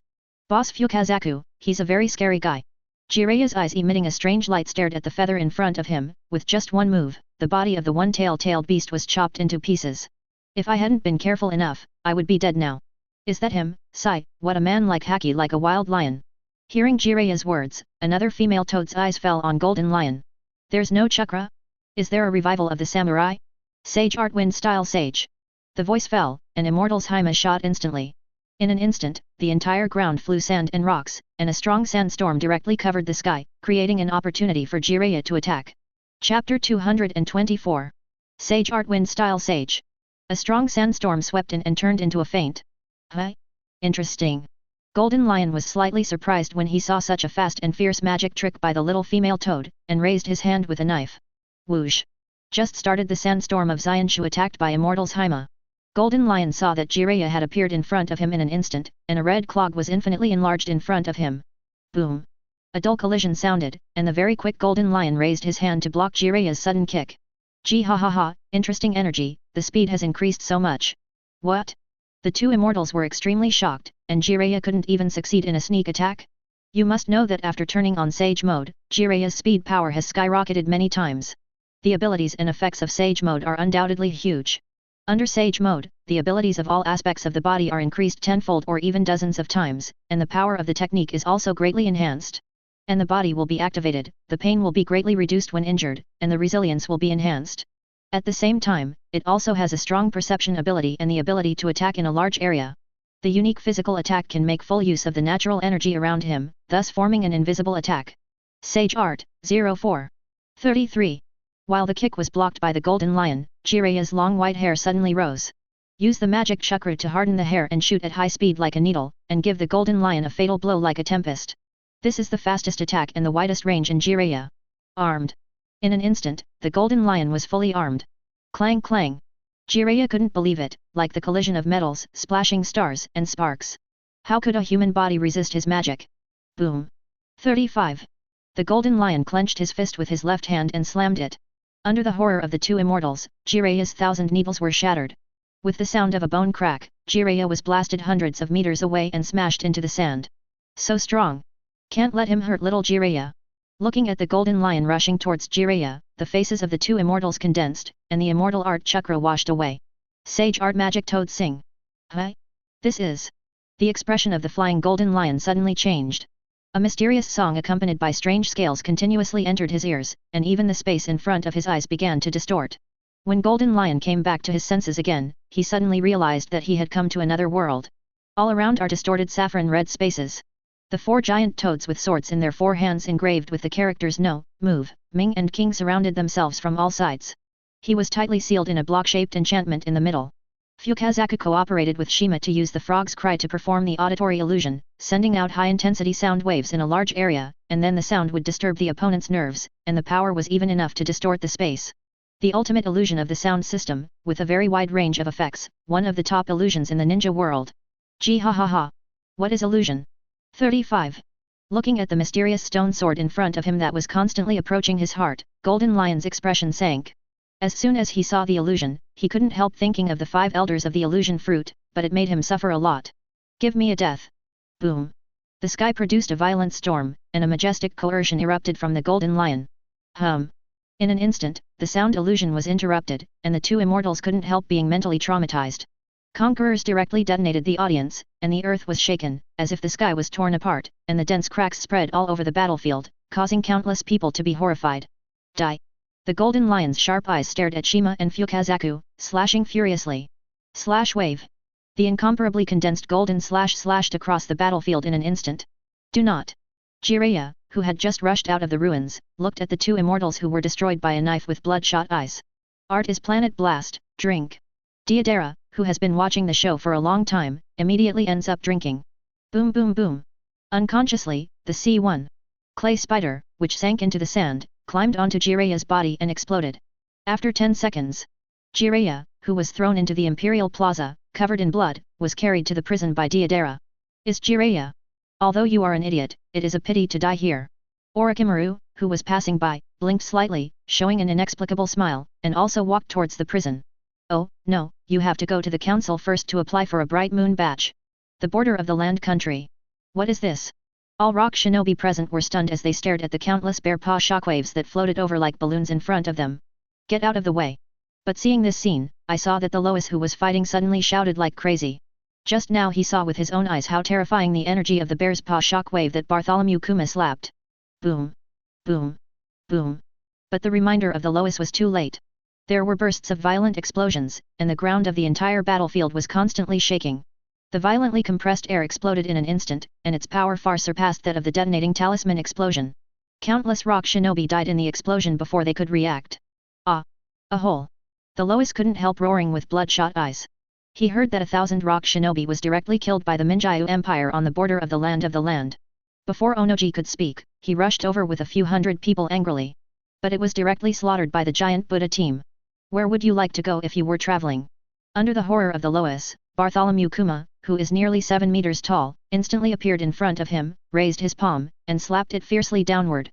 Boss Fukazaku, he's a very scary guy. Jiraiya's eyes emitting a strange light stared at the feather in front of him. With just one move, the body of the one-tailed beast was chopped into pieces. If I hadn't been careful enough, I would be dead now. Is that him? Sigh, what a man like haki like a wild lion. Hearing Jiraiya's words, another female toad's eyes fell on Golden Lion. There's no chakra? Is there a revival of the samurai? Sage Art Wind Style Sage. The voice fell, and Immortal's Haima shot instantly. In an instant, the entire ground flew sand and rocks, and a strong sandstorm directly covered the sky, creating an opportunity for Jiraiya to attack. Chapter 224. Sage Art Wind Style Sage. A strong sandstorm swept in and turned into a feint. Huh? Interesting. Golden Lion was slightly surprised when he saw such a fast and fierce magic trick by the little female toad, and raised his hand with a knife. Whoosh! Just started the sandstorm of Xianshu attacked by Immortal's Haima. Golden Lion saw that Jiraiya had appeared in front of him in an instant, and a red clog was infinitely enlarged in front of him. Boom! A dull collision sounded, and the very quick Golden Lion raised his hand to block Jiraiya's sudden kick. Gee ha ha ha, interesting energy, the speed has increased so much. What? The two immortals were extremely shocked, and Jiraiya couldn't even succeed in a sneak attack? You must know that after turning on Sage Mode, Jiraiya's speed power has skyrocketed many times. The abilities and effects of Sage Mode are undoubtedly huge. Under Sage Mode, the abilities of all aspects of the body are increased tenfold or even dozens of times, and the power of the technique is also greatly enhanced. And the body will be activated, the pain will be greatly reduced when injured, and the resilience will be enhanced. At the same time, it also has a strong perception ability and the ability to attack in a large area. The unique physical attack can make full use of the natural energy around him, thus forming an invisible attack. Sage Art, 04. 33. While the kick was blocked by the Golden Lion, Jiraiya's long white hair suddenly rose. Use the magic chakra to harden the hair and shoot at high speed like a needle, and give the Golden Lion a fatal blow like a tempest. This is the fastest attack and the widest range in Jiraiya. Armed. In an instant, the Golden Lion was fully armed. Clang clang. Jiraiya couldn't believe it, like the collision of metals, splashing stars, and sparks. How could a human body resist his magic? Boom. 35. The Golden Lion clenched his fist with his left hand and slammed it. Under the horror of the two immortals, Jiraiya's 1,000 needles were shattered. With the sound of a bone crack, Jiraiya was blasted hundreds of meters away and smashed into the sand. So strong. Can't let him hurt little Jiraiya. Looking at the Golden Lion rushing towards Jiraiya, the faces of the two immortals condensed, and the immortal art chakra washed away. Sage Art Magic Toad Sing. Huh? This is... The expression of the flying Golden Lion suddenly changed. A mysterious song accompanied by strange scales continuously entered his ears, and even the space in front of his eyes began to distort. When Golden Lion came back to his senses again, he suddenly realized that he had come to another world. All around are distorted saffron red spaces. The four giant toads with swords in their four hands engraved with the characters No, Move, Ming and King surrounded themselves from all sides. He was tightly sealed in a block-shaped enchantment in the middle. Fukazaku cooperated with Shima to use the frog's cry to perform the auditory illusion, sending out high-intensity sound waves in a large area, and then the sound would disturb the opponent's nerves, and the power was even enough to distort the space. The ultimate illusion of the sound system, with a very wide range of effects, one of the top illusions in the ninja world. Gee ha ha ha. What is illusion? 35. Looking at the mysterious stone sword in front of him that was constantly approaching his heart, Golden Lion's expression sank. As soon as he saw the illusion, he couldn't help thinking of the 5 elders of the illusion fruit, but it made him suffer a lot. Give me a death. Boom. The sky produced a violent storm, and a majestic coercion erupted from the Golden Lion. Hum. In an instant, the sound illusion was interrupted, and the two immortals couldn't help being mentally traumatized. Conquerors directly detonated the audience, and the earth was shaken, as if the sky was torn apart, and the dense cracks spread all over the battlefield, causing countless people to be horrified. Die. The Golden Lion's sharp eyes stared at Shima and Fukazaku, slashing furiously. Slash wave. The incomparably condensed golden slash slashed across the battlefield in an instant. Do not. Jiraiya, who had just rushed out of the ruins, looked at the two immortals who were destroyed by a knife with bloodshot eyes. Art is Planet Blast, drink. Deidara, who has been watching the show for a long time, immediately ends up drinking. Boom boom boom. Unconsciously, the C1 clay spider, which sank into the sand, climbed onto Jiraiya's body and exploded. After 10 seconds, Jiraiya, who was thrown into the Imperial Plaza, covered in blood, was carried to the prison by Deidara. Is Jiraiya? Although you are an idiot, it is a pity to die here. Orochimaru, who was passing by, blinked slightly, showing an inexplicable smile, and also walked towards the prison. Oh, no, you have to go to the council first to apply for a Bright Moon badge. The border of the land country. What is this? All rock shinobi present were stunned as they stared at the countless bear paw shockwaves that floated over like balloons in front of them. Get out of the way. But seeing this scene, I saw that the Lois who was fighting suddenly shouted like crazy. Just now he saw with his own eyes how terrifying the energy of the bear's paw shockwave that Bartholomew Kuma slapped. Boom. Boom. Boom. But the reminder of the Lois was too late. There were bursts of violent explosions, and the ground of the entire battlefield was constantly shaking. The violently compressed air exploded in an instant, and its power far surpassed that of the detonating talisman explosion. Countless rock shinobi died in the explosion before they could react. Ah! A hole! The Lois couldn't help roaring with bloodshot eyes. He heard that 1,000 rock shinobi was directly killed by the Minjayu Empire on the border of the land. Before Onoji could speak, he rushed over with a few hundred people angrily. But it was directly slaughtered by the giant Buddha team. Where would you like to go if you were traveling? Under the horror of the Lois, Bartholomew Kuma, who is nearly 7 meters tall, instantly appeared in front of him, raised his palm, and slapped it fiercely downward.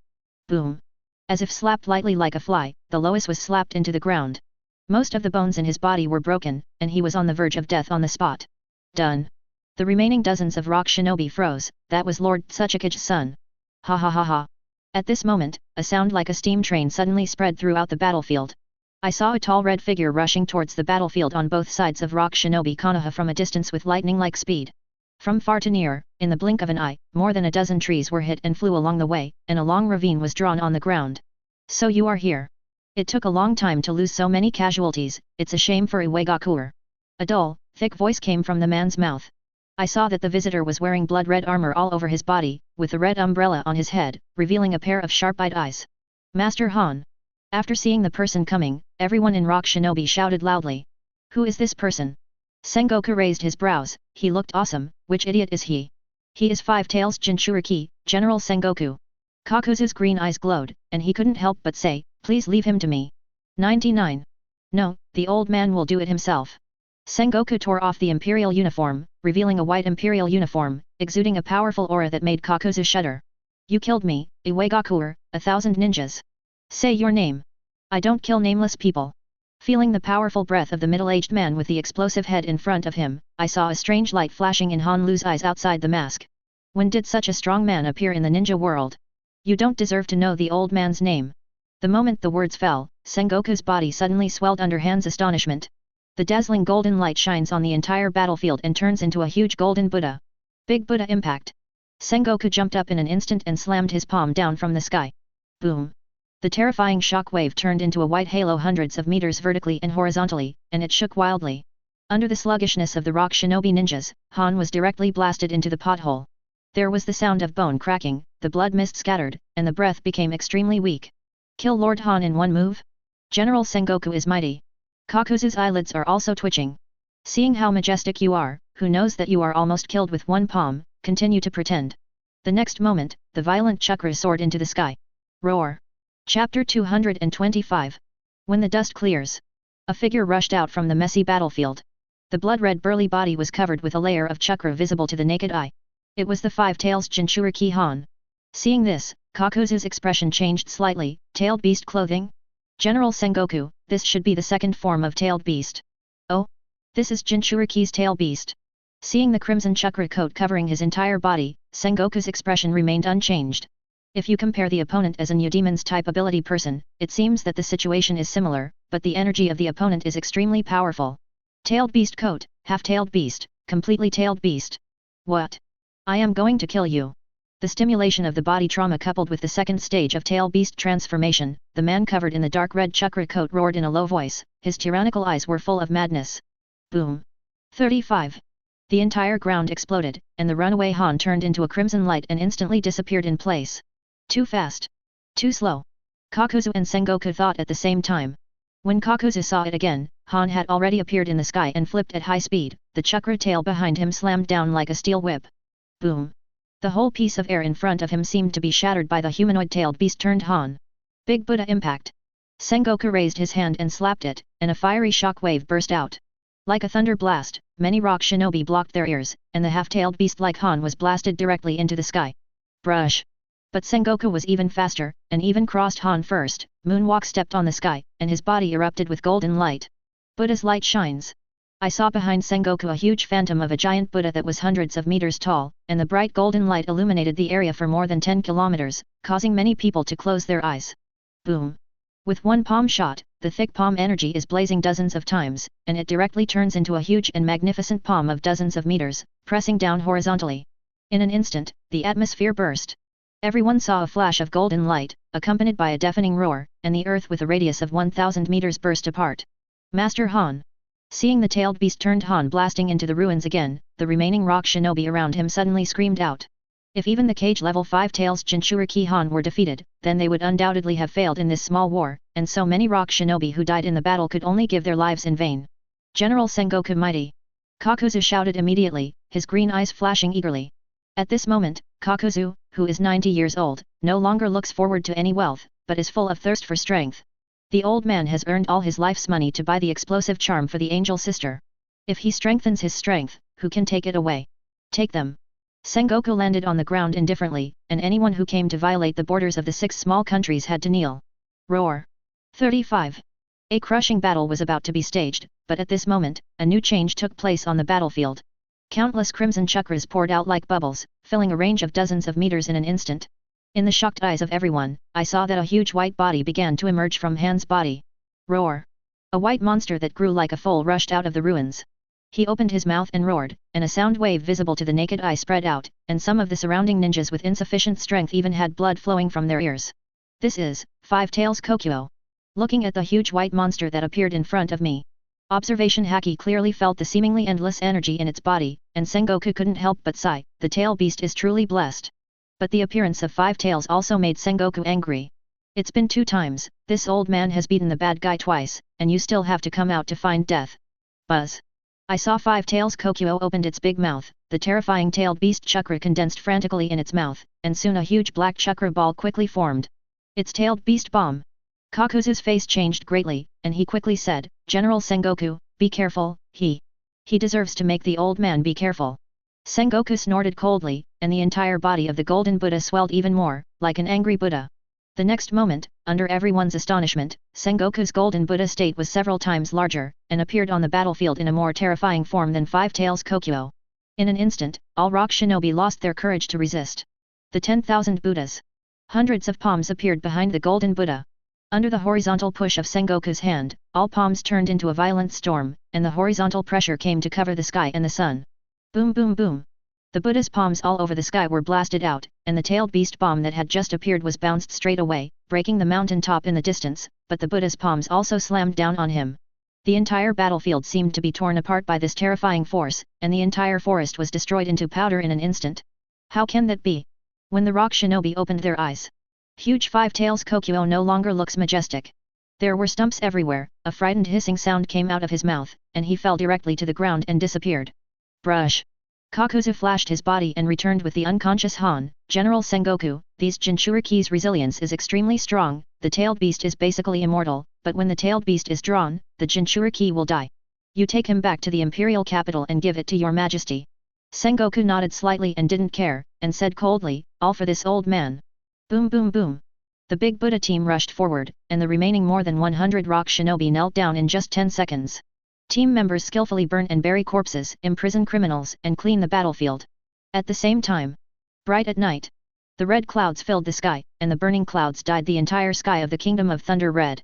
Boom! As if slapped lightly like a fly, the Lois was slapped into the ground. Most of the bones in his body were broken, and he was on the verge of death on the spot. Done. The remaining dozens of rock shinobi froze. That was Lord Tsuchikage's son. Ha ha ha ha. At this moment, a sound like a steam train suddenly spread throughout the battlefield. I saw a tall red figure rushing towards the battlefield on both sides of rock shinobi Konoha from a distance with lightning-like speed. From far to near, in the blink of an eye, more than a dozen trees were hit and flew along the way, and a long ravine was drawn on the ground. So you are here. It took a long time to lose so many casualties, it's a shame for Uegakuer. A dull, thick voice came from the man's mouth. I saw that the visitor was wearing blood-red armor all over his body, with a red umbrella on his head, revealing a pair of sharp-eyed eyes. Master Han. After seeing the person coming, everyone in Rock Shinobi shouted loudly. Who is this person? Sengoku raised his brows. He looked awesome. Which idiot is he? He is Five Tails Jinchuriki, General Sengoku. Kakuzu's green eyes glowed, and he couldn't help but say, please leave him to me. 99. No, the old man will do it himself. Sengoku tore off the imperial uniform, revealing a white imperial uniform, exuding a powerful aura that made Kakuzu shudder. You killed me, Uegakuer, 1,000 ninjas. Say your name. I don't kill nameless people. Feeling the powerful breath of the middle-aged man with the explosive head in front of him, I saw a strange light flashing in Han Lu's eyes outside the mask. When did such a strong man appear in the ninja world? You don't deserve to know the old man's name. The moment the words fell, Sengoku's body suddenly swelled under Han's astonishment. The dazzling golden light shines on the entire battlefield and turns into a huge golden Buddha. Big Buddha impact. Sengoku jumped up in an instant and slammed his palm down from the sky. Boom! The terrifying shock wave turned into a white halo hundreds of meters vertically and horizontally, and it shook wildly. Under the sluggishness of the rock shinobi ninjas, Han was directly blasted into the pothole. There was the sound of bone cracking, the blood mist scattered, and the breath became extremely weak. Kill Lord Han in one move? General Sengoku is mighty. Kakuzu's eyelids are also twitching. Seeing how majestic you are, who knows that you are almost killed with one palm, continue to pretend. The next moment, the violent chakra soared into the sky. Roar! Chapter 225. When the dust clears. A figure rushed out from the messy battlefield. The blood-red burly body was covered with a layer of chakra visible to the naked eye. It was the Five Tails Jinchuriki Han. Seeing this, Kakuzu's expression changed slightly. Tailed beast clothing? General Sengoku, this should be the second form of tailed beast. Oh? This is Jinchuriki's tail beast. Seeing the crimson chakra coat covering his entire body, Sengoku's expression remained unchanged. If you compare the opponent as a new demon's type ability person, it seems that the situation is similar, but the energy of the opponent is extremely powerful. Tailed beast coat, half-tailed beast, completely tailed beast. What? I am going to kill you. The stimulation of the body trauma coupled with the second stage of tail beast transformation, the man covered in the dark red chakra coat roared in a low voice, his tyrannical eyes were full of madness. Boom! 35. The entire ground exploded, and the runaway Han turned into a crimson light and instantly disappeared in place. Too fast. Too slow. Kakuzu and Sengoku thought at the same time. When Kakuzu saw it again, Han had already appeared in the sky and flipped at high speed, the chakra tail behind him slammed down like a steel whip. Boom! The whole piece of air in front of him seemed to be shattered by the humanoid-tailed beast turned Han. Big Buddha impact. Sengoku raised his hand and slapped it, and a fiery shock wave burst out. Like a thunder blast, many rock shinobi blocked their ears, and the half-tailed beast like Han was blasted directly into the sky. Brush! But Sengoku was even faster, and even crossed Han first. Moonwalk stepped on the sky, and his body erupted with golden light. Buddha's light shines. I saw behind Sengoku a huge phantom of a giant Buddha that was hundreds of meters tall, and the bright golden light illuminated the area for more than 10 kilometers, causing many people to close their eyes. Boom! With one palm shot, the thick palm energy is blazing dozens of times, and it directly turns into a huge and magnificent palm of dozens of meters, pressing down horizontally. In an instant, the atmosphere burst. Everyone saw a flash of golden light, accompanied by a deafening roar, and the earth with a radius of 1,000 meters burst apart. Master Han. Seeing the tailed beast turned Han blasting into the ruins again, the remaining rock shinobi around him suddenly screamed out. If even the cage level 5 Tails Jinchuriki Han were defeated, then they would undoubtedly have failed in this small war, and so many rock shinobi who died in the battle could only give their lives in vain. General Sengoku mighty! Kakuzu shouted immediately, his green eyes flashing eagerly. At this moment, Kakuzu, who is 90 years old, no longer looks forward to any wealth, but is full of thirst for strength. The old man has earned all his life's money to buy the explosive charm for the angel sister. If he strengthens his strength, who can take it away? Take them. Sengoku landed on the ground indifferently, and anyone who came to violate the borders of the 6 small countries had to kneel. Roar. 35. A crushing battle was about to be staged, but at this moment, a new change took place on the battlefield. Countless crimson chakras poured out like bubbles, filling a range of dozens of meters in an instant. In the shocked eyes of everyone, I saw that a huge white body began to emerge from Han's body. Roar. A white monster that grew like a foal rushed out of the ruins. He opened his mouth and roared, and a sound wave visible to the naked eye spread out, and some of the surrounding ninjas with insufficient strength even had blood flowing from their ears. This is 5 Tails Kokyo. Looking at the huge white monster that appeared in front of me. Observation Haki clearly felt the seemingly endless energy in its body, and Sengoku couldn't help but sigh, the tail beast is truly blessed. But the appearance of 5 tails also made Sengoku angry. It's been 2 times, this old man has beaten the bad guy twice, and you still have to come out to find death. Buzz. I saw 5 Tails Kokyo opened its big mouth, the terrifying tailed beast chakra condensed frantically in its mouth, and soon a huge black chakra ball quickly formed. Its tailed beast bomb. Kakuzu's face changed greatly, and he quickly said, General Sengoku, be careful, he deserves to make the old man be careful. Sengoku snorted coldly, and the entire body of the golden Buddha swelled even more, like an angry Buddha. The next moment, under everyone's astonishment, Sengoku's golden Buddha state was several times larger, and appeared on the battlefield in a more terrifying form than 5 Tails Kokyo. In an instant, all rock shinobi lost their courage to resist. The 10,000 Buddhas. Hundreds of palms appeared behind the golden Buddha. Under the horizontal push of Sengoku's hand, all palms turned into a violent storm, and the horizontal pressure came to cover the sky and the sun. Boom boom boom. The Buddha's palms all over the sky were blasted out, and the tailed beast bomb that had just appeared was bounced straight away, breaking the mountain top in the distance, but the Buddha's palms also slammed down on him. The entire battlefield seemed to be torn apart by this terrifying force, and the entire forest was destroyed into powder in an instant. How can that be? When the rock shinobi opened their eyes. Huge 5 Tails Kokyo no longer looks majestic. There were stumps everywhere, a frightened hissing sound came out of his mouth, and he fell directly to the ground and disappeared. Brush. Kakuzu flashed his body and returned with the unconscious Han, General Sengoku, these Jinchuriki's resilience is extremely strong, the tailed beast is basically immortal, but when the tailed beast is drawn, the Jinchuriki will die. You take him back to the imperial capital and give it to your majesty. Sengoku nodded slightly and didn't care, and said coldly, all for this old man. Boom boom boom. The big Buddha team rushed forward, and the remaining more than 100 rock shinobi knelt down in just 10 seconds. Team members skillfully burn and bury corpses, imprison criminals, and clean the battlefield. At the same time, bright at night, the red clouds filled the sky, and the burning clouds dyed the entire sky of the Kingdom of Thunder red.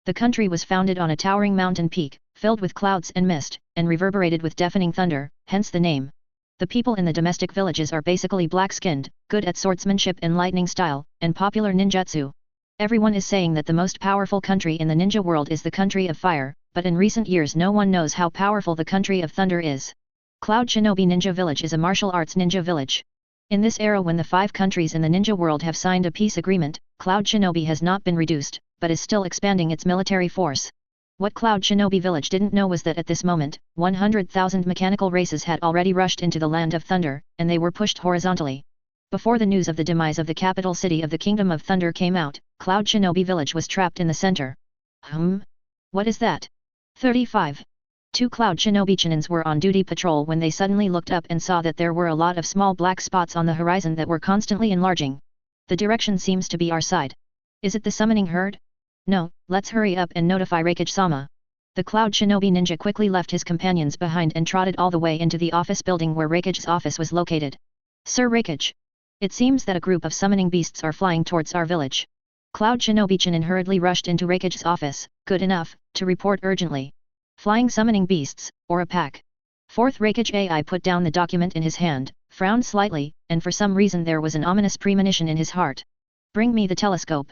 The country was founded on a towering mountain peak, filled with clouds and mist, and reverberated with deafening thunder, hence the name. The people in the domestic villages are basically black-skinned, good at swordsmanship and lightning style, and popular ninjutsu. Everyone is saying that the most powerful country in the ninja world is the country of fire, but in recent years no one knows how powerful the country of thunder is. Cloud Shinobi Ninja Village is a martial arts ninja village. In this era when the 5 countries in the ninja world have signed a peace agreement, Cloud Shinobi has not been reduced, but is still expanding its military force. What Cloud Shinobi Village didn't know was that at this moment, 100,000 mechanical races had already rushed into the Land of Thunder, and they were pushed horizontally. Before the news of the demise of the capital city of the Kingdom of Thunder came out, Cloud Shinobi Village was trapped in the center. What is that? 35. 2 Cloud Shinobi Chinins were on duty patrol when they suddenly looked up and saw that there were a lot of small black spots on the horizon that were constantly enlarging. The direction seems to be our side. Is it the summoning herd? No, let's hurry up and notify Raikage-sama. The Cloud Shinobi ninja quickly left his companions behind and trotted all the way into the office building where Raikage's office was located. Sir Raikage. It seems that a group of summoning beasts are flying towards our village. Cloud Shinobi Chinin hurriedly rushed into Raikage's office, good enough, to report urgently. Flying summoning beasts, or a pack. 4th Raikage AI put down the document in his hand, frowned slightly, and for some reason there was an ominous premonition in his heart. Bring me the telescope.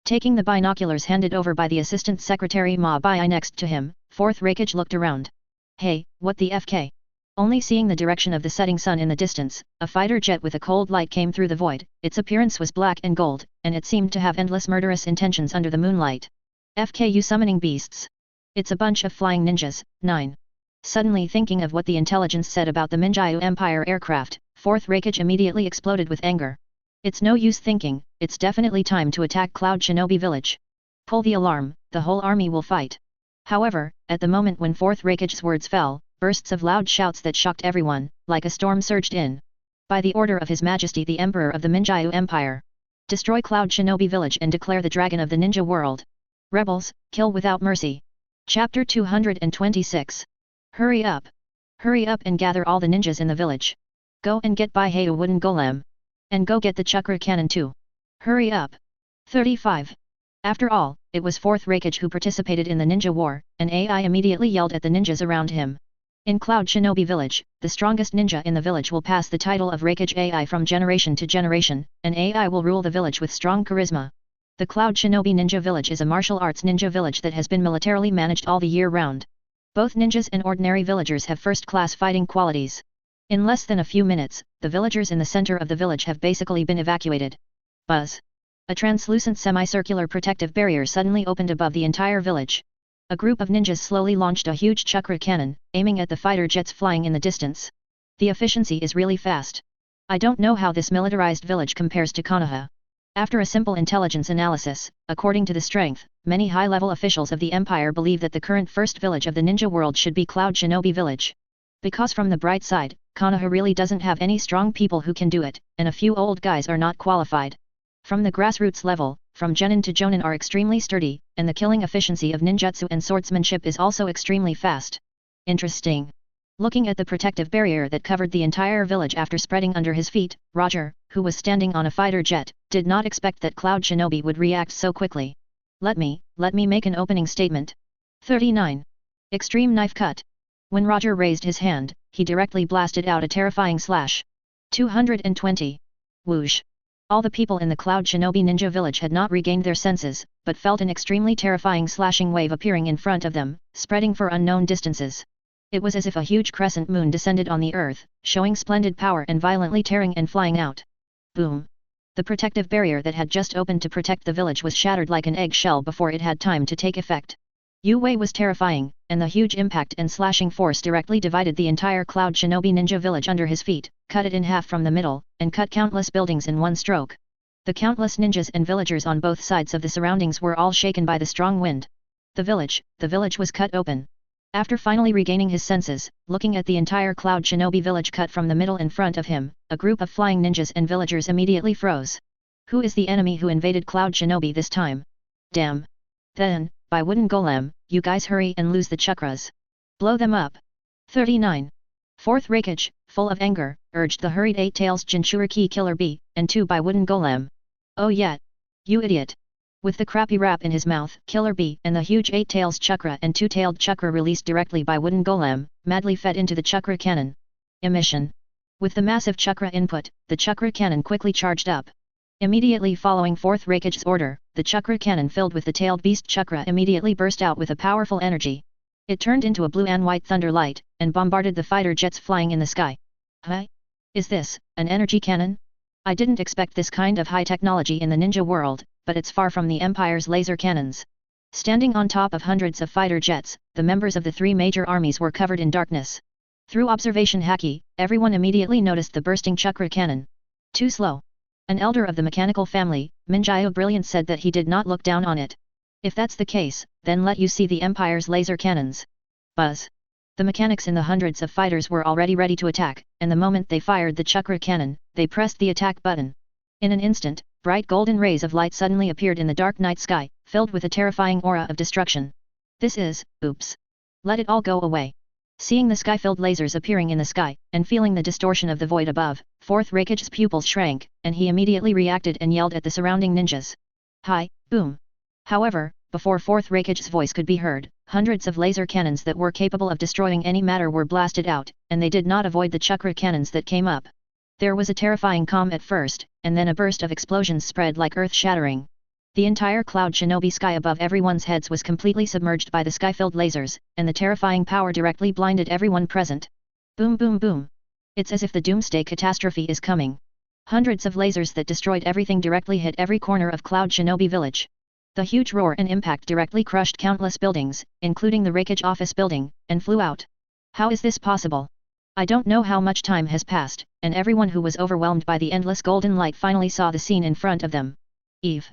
Taking the binoculars handed over by the assistant secretary Ma Bai next to him, 4th Raikage looked around. Hey, what the FK? Only seeing the direction of the setting sun in the distance, a fighter jet with a cold light came through the void, its appearance was black and gold, and it seemed to have endless murderous intentions under the moonlight. FKU summoning beasts. It's a bunch of flying ninjas. 9. Suddenly thinking of what the intelligence said about the Minjyu Empire aircraft, 4th Raikage immediately exploded with anger. It's no use thinking, it's definitely time to attack Cloud Shinobi Village. Pull the alarm, the whole army will fight. However, at the moment when 4th Raikage's words fell, bursts of loud shouts that shocked everyone, like a storm surged in. By the order of His Majesty the Emperor of the Minjyu Empire. Destroy Cloud Shinobi Village and declare the Dragon of the Ninja World. Rebels, kill without mercy. Chapter 226. Hurry up! Hurry up and gather all the ninjas in the village. Go and get Bai Hei a wooden golem. And go get the chakra cannon too. Hurry up! 35. After all, it was 4th Raikage who participated in the ninja war, and AI immediately yelled at the ninjas around him. In Cloud Shinobi Village, the strongest ninja in the village will pass the title of Raikage AI from generation to generation, and AI will rule the village with strong charisma. The Cloud Shinobi Ninja Village is a martial arts ninja village that has been militarily managed all the year round. Both ninjas and ordinary villagers have first-class fighting qualities. In less than a few minutes, the villagers in the center of the village have basically been evacuated. Buzz! A translucent semicircular protective barrier suddenly opened above the entire village. A group of ninjas slowly launched a huge chakra cannon, aiming at the fighter jets flying in the distance. The efficiency is really fast. I don't know how this militarized village compares to Konoha. After a simple intelligence analysis, according to the strength, many high-level officials of the Empire believe that the current first village of the ninja world should be Cloud Shinobi Village. Because from the bright side, Konoha really doesn't have any strong people who can do it, and a few old guys are not qualified. From the grassroots level, from Genin to Jonin are extremely sturdy, and the killing efficiency of ninjutsu and swordsmanship is also extremely fast. Interesting. Looking at the protective barrier that covered the entire village after spreading under his feet, Roger, who was standing on a fighter jet, did not expect that Cloud Shinobi would react so quickly. Let me make an opening statement. 39. Extreme Knife Cut. When Roger raised his hand, he directly blasted out a terrifying slash. 220. Whoosh. All the people in the Cloud Shinobi Ninja Village had not regained their senses, but felt an extremely terrifying slashing wave appearing in front of them, spreading for unknown distances. It was as if a huge crescent moon descended on the earth, showing splendid power and violently tearing and flying out. Boom! The protective barrier that had just opened to protect the village was shattered like an egg shell before it had time to take effect. Yu Wei was terrifying, and the huge impact and slashing force directly divided the entire Cloud Shinobi Ninja Village under his feet, cut it in half from the middle, and cut countless buildings in one stroke. The countless ninjas and villagers on both sides of the surroundings were all shaken by the strong wind. The village was cut open. After finally regaining his senses, looking at the entire Cloud Shinobi village cut from the middle in front of him, a group of flying ninjas and villagers immediately froze. Who is the enemy who invaded Cloud Shinobi this time? Damn! Then, by wooden golem, you guys hurry and lose the chakras. Blow them up. 39. 4th Raikage, full of anger, urged the hurried 8 Tails Jinchuriki Killer Bee, and 2 by wooden golem. Oh yeah! You idiot! With the crappy wrap in his mouth, Killer Bee and the huge 8 Tails chakra and 2-tailed chakra released directly by wooden golem, madly fed into the chakra cannon. Emission. With the massive chakra input, the chakra cannon quickly charged up. Immediately following 4th Raikage's order, the chakra cannon filled with the tailed beast chakra immediately burst out with a powerful energy. It turned into a blue and white thunder light, and bombarded the fighter jets flying in the sky. Huh? Is this an energy cannon? I didn't expect this kind of high technology in the ninja world, but it's far from the Empire's laser cannons. Standing on top of hundreds of fighter jets, the members of the 3 major armies were covered in darkness. Through observation haki, everyone immediately noticed the bursting chakra cannon. Too slow. An elder of the mechanical family, Minjyu Brilliant, said that he did not look down on it. If that's the case, then let you see the Empire's laser cannons. Buzz! The mechanics in the hundreds of fighters were already ready to attack, and the moment they fired the chakra cannon, they pressed the attack button. In an instant, bright golden rays of light suddenly appeared in the dark night sky, filled with a terrifying aura of destruction. This is, oops. Let it all go away. Seeing the sky-filled lasers appearing in the sky, and feeling the distortion of the void above, 4th Raikage's pupils shrank, and he immediately reacted and yelled at the surrounding ninjas. Hi, boom! However, before 4th Raikage's voice could be heard, hundreds of laser cannons that were capable of destroying any matter were blasted out, and they did not avoid the chakra cannons that came up. There was a terrifying calm at first, and then a burst of explosions spread like earth-shattering. The entire Cloud Shinobi sky above everyone's heads was completely submerged by the sky-filled lasers, and the terrifying power directly blinded everyone present. Boom boom boom! It's as if the doomsday catastrophe is coming. Hundreds of lasers that destroyed everything directly hit every corner of Cloud Shinobi village. The huge roar and impact directly crushed countless buildings, including the Raikage office building, and flew out. How is this possible? I don't know how much time has passed, and everyone who was overwhelmed by the endless golden light finally saw the scene in front of them. Eve.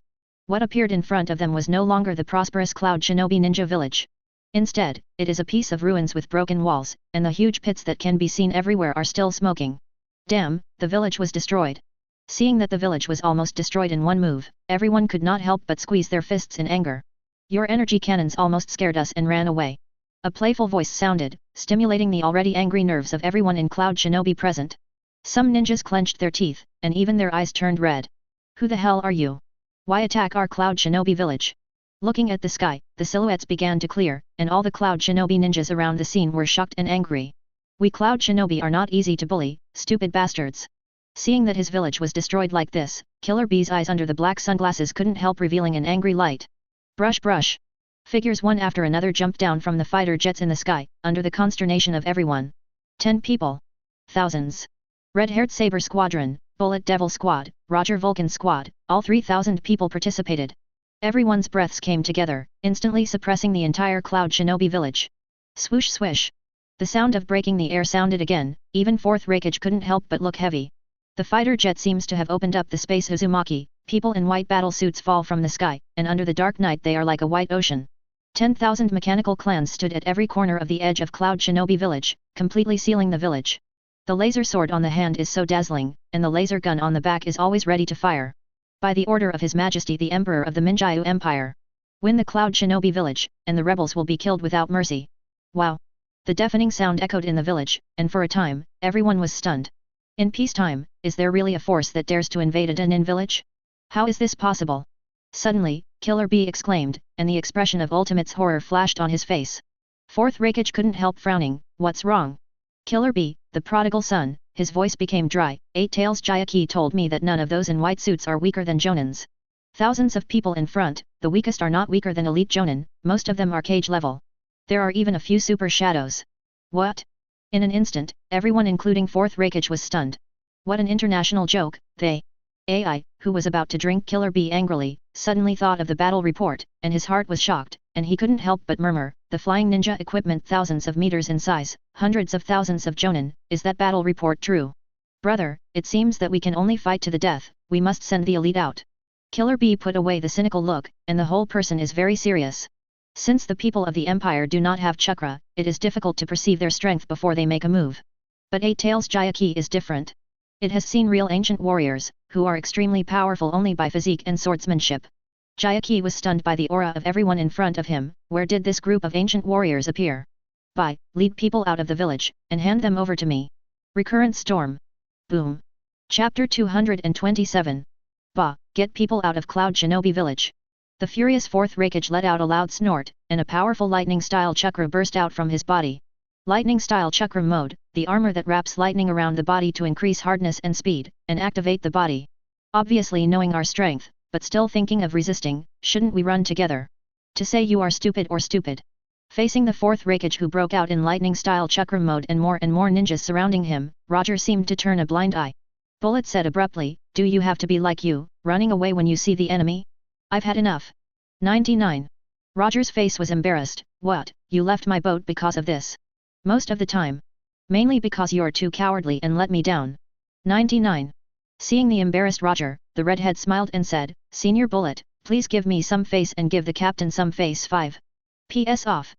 What appeared in front of them was no longer the prosperous Cloud Shinobi Ninja Village. Instead, it is a piece of ruins with broken walls, and the huge pits that can be seen everywhere are still smoking. Damn, the village was destroyed. Seeing that the village was almost destroyed in one move, everyone could not help but squeeze their fists in anger. Your energy cannons almost scared us and ran away. A playful voice sounded, stimulating the already angry nerves of everyone in Cloud Shinobi present. Some ninjas clenched their teeth, and even their eyes turned red. Who the hell are you? Why attack our Cloud Shinobi village? Looking at the sky, the silhouettes began to clear, and all the Cloud Shinobi ninjas around the scene were shocked and angry. We Cloud Shinobi are not easy to bully, stupid bastards. Seeing that his village was destroyed like this, Killer Bee's eyes under the black sunglasses couldn't help revealing an angry light. Brush brush. Figures one after another jumped down from the fighter jets in the sky, under the consternation of everyone. 10 people. Thousands. Red-haired Saber Squadron, Bullet Devil Squad, Roger Vulcan Squad, all 3,000 people participated. Everyone's breaths came together, instantly suppressing the entire Cloud Shinobi village. Swoosh swish. The sound of breaking the air sounded again, even fourth Raikage couldn't help but look heavy. The fighter jet seems to have opened up the space Uzumaki, people in white battle suits fall from the sky, and under the dark night they are like a white ocean. 10,000 mechanical clans stood at every corner of the edge of Cloud Shinobi village, completely sealing the village. The laser sword on the hand is so dazzling, and the laser gun on the back is always ready to fire. By the order of His Majesty the Emperor of the Minjiu Empire. Win the Cloud Shinobi village, and the rebels will be killed without mercy. Wow! The deafening sound echoed in the village, and for a time, everyone was stunned. In peacetime, is there really a force that dares to invade a Danin village? How is this possible? Suddenly, Killer Bee exclaimed, and the expression of Ultimate's horror flashed on his face. Fourth Raikage couldn't help frowning. What's wrong? Killer Bee, the prodigal son, his voice became dry. Eight Tails Jayaki told me that none of those in white suits are weaker than Jonins. Thousands of people in front, the weakest are not weaker than elite Jonin, most of them are cage level. There are even a few super shadows. What? In an instant, everyone including fourth Raikage was stunned. What an international joke, they. AI, who was about to drink Killer Bee angrily, suddenly thought of the battle report, and his heart was shocked, and he couldn't help but murmur, the flying ninja equipment thousands of meters in size, hundreds of thousands of Jonin, is that battle report true? Brother, it seems that we can only fight to the death, we must send the elite out. Killer Bee put away the cynical look, and the whole person is very serious. Since the people of the Empire do not have chakra, it is difficult to perceive their strength before they make a move. But Eight Tails Jayaki is different. It has seen real ancient warriors, who are extremely powerful only by physique and swordsmanship. Jayaki was stunned by the aura of everyone in front of him. Where did this group of ancient warriors appear? Lead people out of the village, and hand them over to me. Recurrent storm. Boom. Chapter 227. Get people out of Cloud Shinobi village. The furious fourth Raikage let out a loud snort, and a powerful lightning-style chakra burst out from his body. Lightning-style chakra mode, the armor that wraps lightning around the body to increase hardness and speed, and activate the body. Obviously knowing our strength, but still thinking of resisting, shouldn't we run together? To say you are stupid or stupid. Facing the fourth Raikage who broke out in lightning-style chakra mode and more ninjas surrounding him, Roger seemed to turn a blind eye. Bullet said abruptly, do you have to be like you, running away when you see the enemy? I've had enough. 99. Roger's face was embarrassed. What, you left my boat because of this? Most of the time. Mainly because you're too cowardly and let me down. 99. Seeing the embarrassed Roger, the redhead smiled and said, Senior Bullet, please give me some face and give the captain some face 5. PS off.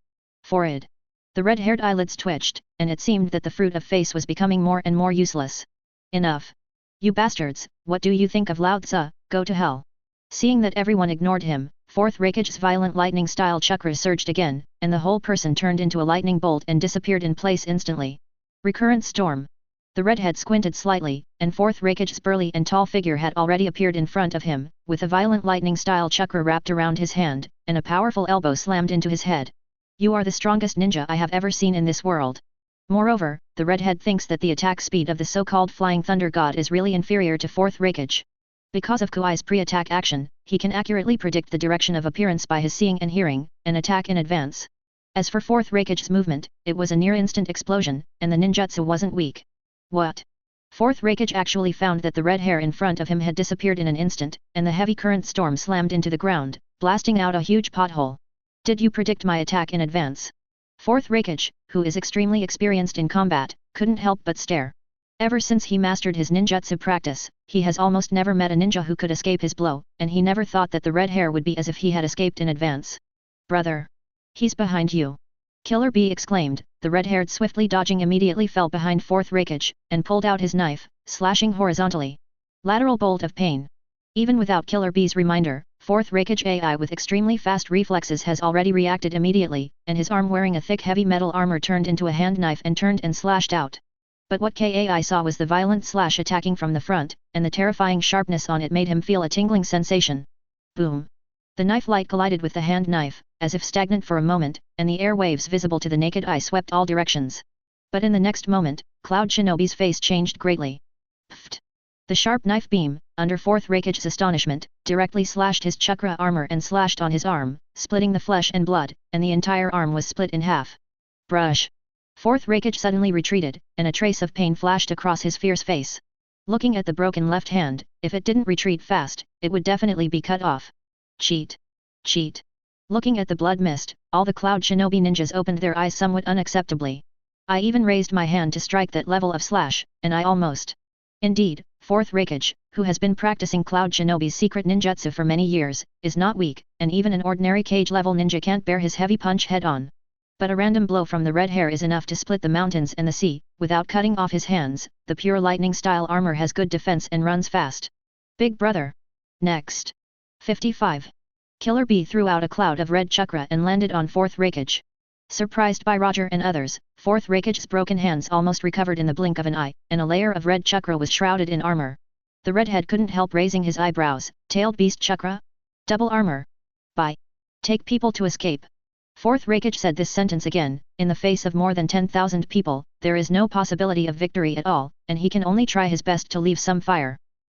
Forehead. The red-haired eyelids twitched, and it seemed that the fruit of face was becoming more and more useless. Enough. You bastards, what do you think of Lao Tzu? Go to hell. Seeing that everyone ignored him, fourth Raikage's violent lightning-style chakra surged again, and the whole person turned into a lightning bolt and disappeared in place instantly. Recurrent storm. The redhead squinted slightly, and fourth Raikage's burly and tall figure had already appeared in front of him, with a violent lightning-style chakra wrapped around his hand, and a powerful elbow slammed into his head. You are the strongest ninja I have ever seen in this world. Moreover, the redhead thinks that the attack speed of the so-called Flying Thunder God is really inferior to fourth Raikage. Because of Kuai's pre-attack action, he can accurately predict the direction of appearance by his seeing and hearing, and attack in advance. As for fourth Raikage's movement, it was a near-instant explosion, and the ninjutsu wasn't weak. What? Fourth Raikage actually found that the red hair in front of him had disappeared in an instant, and the heavy current storm slammed into the ground, blasting out a huge pothole. Did you predict my attack in advance? Fourth Raikage, who is extremely experienced in combat, couldn't help but stare. Ever since he mastered his ninjutsu practice, he has almost never met a ninja who could escape his blow, and he never thought that the red hair would be as if he had escaped in advance. Brother. He's behind you. Killer Bee exclaimed. The red-haired swiftly dodging immediately fell behind fourth Raikage, and pulled out his knife, slashing horizontally. Lateral bolt of pain. Even without Killer Bee's reminder, fourth Raikage AI with extremely fast reflexes has already reacted immediately, and his arm wearing a thick heavy metal armor turned into a hand knife and turned and slashed out. But what KAI saw was the violent slash attacking from the front, and the terrifying sharpness on it made him feel a tingling sensation. Boom! The knife light collided with the hand knife, as if stagnant for a moment, and the air waves visible to the naked eye swept all directions. But in the next moment, Cloud Shinobi's face changed greatly. Pfft! The sharp knife beam, under fourth Raikage's astonishment, directly slashed his chakra armor and slashed on his arm, splitting the flesh and blood, and the entire arm was split in half. Brush! Fourth Raikage suddenly retreated, and a trace of pain flashed across his fierce face. Looking at the broken left hand, if it didn't retreat fast, it would definitely be cut off. Cheat! Cheat! Looking at the blood mist, all the Cloud Shinobi ninjas opened their eyes somewhat unacceptably. I even raised my hand to strike that level of slash, and I almost. Indeed, fourth Raikage, who has been practicing Cloud Shinobi's secret ninjutsu for many years, is not weak, and even an ordinary cage-level ninja can't bear his heavy punch head-on. But a random blow from the red hair is enough to split the mountains and the sea, without cutting off his hands. The pure lightning-style armor has good defense and runs fast. Big brother! Next! 55. Killer Bee threw out a cloud of red chakra and landed on fourth Raikage. Surprised by Roger and others, fourth Raikage's broken hands almost recovered in the blink of an eye, and a layer of red chakra was shrouded in armor. The redhead couldn't help raising his eyebrows. Tailed beast chakra? Double armor? Bye. Take people to escape. Fourth Raikage said this sentence again. In the face of more than 10,000 people, there is no possibility of victory at all, and he can only try his best to leave some fire.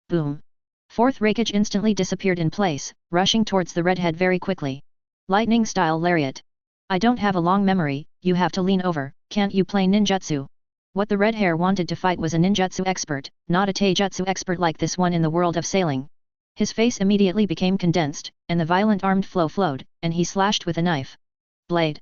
Boom! Fourth Raikage instantly disappeared in place, rushing towards the redhead very quickly. Lightning-style lariat. I don't have a long memory, you have to lean over, can't you play ninjutsu? What the red hair wanted to fight was a ninjutsu expert, not a taijutsu expert like this one in the world of sailing. His face immediately became condensed, and the violent armed flow flowed, and he slashed with a knife. Blade.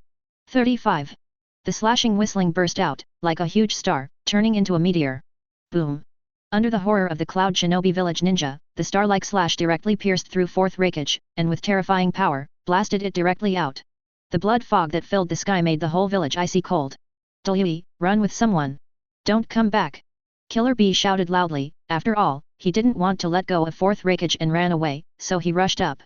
35. The slashing whistling burst out, like a huge star, turning into a meteor. Boom! Under the horror of the Cloud Shinobi village ninja, the star-like slash directly pierced through fourth Raikage, and with terrifying power, blasted it directly out. The blood fog that filled the sky made the whole village icy cold. Dului, run with someone. Don't come back. Killer Bee shouted loudly. After all, he didn't want to let go of fourth Raikage and ran away, so he rushed up.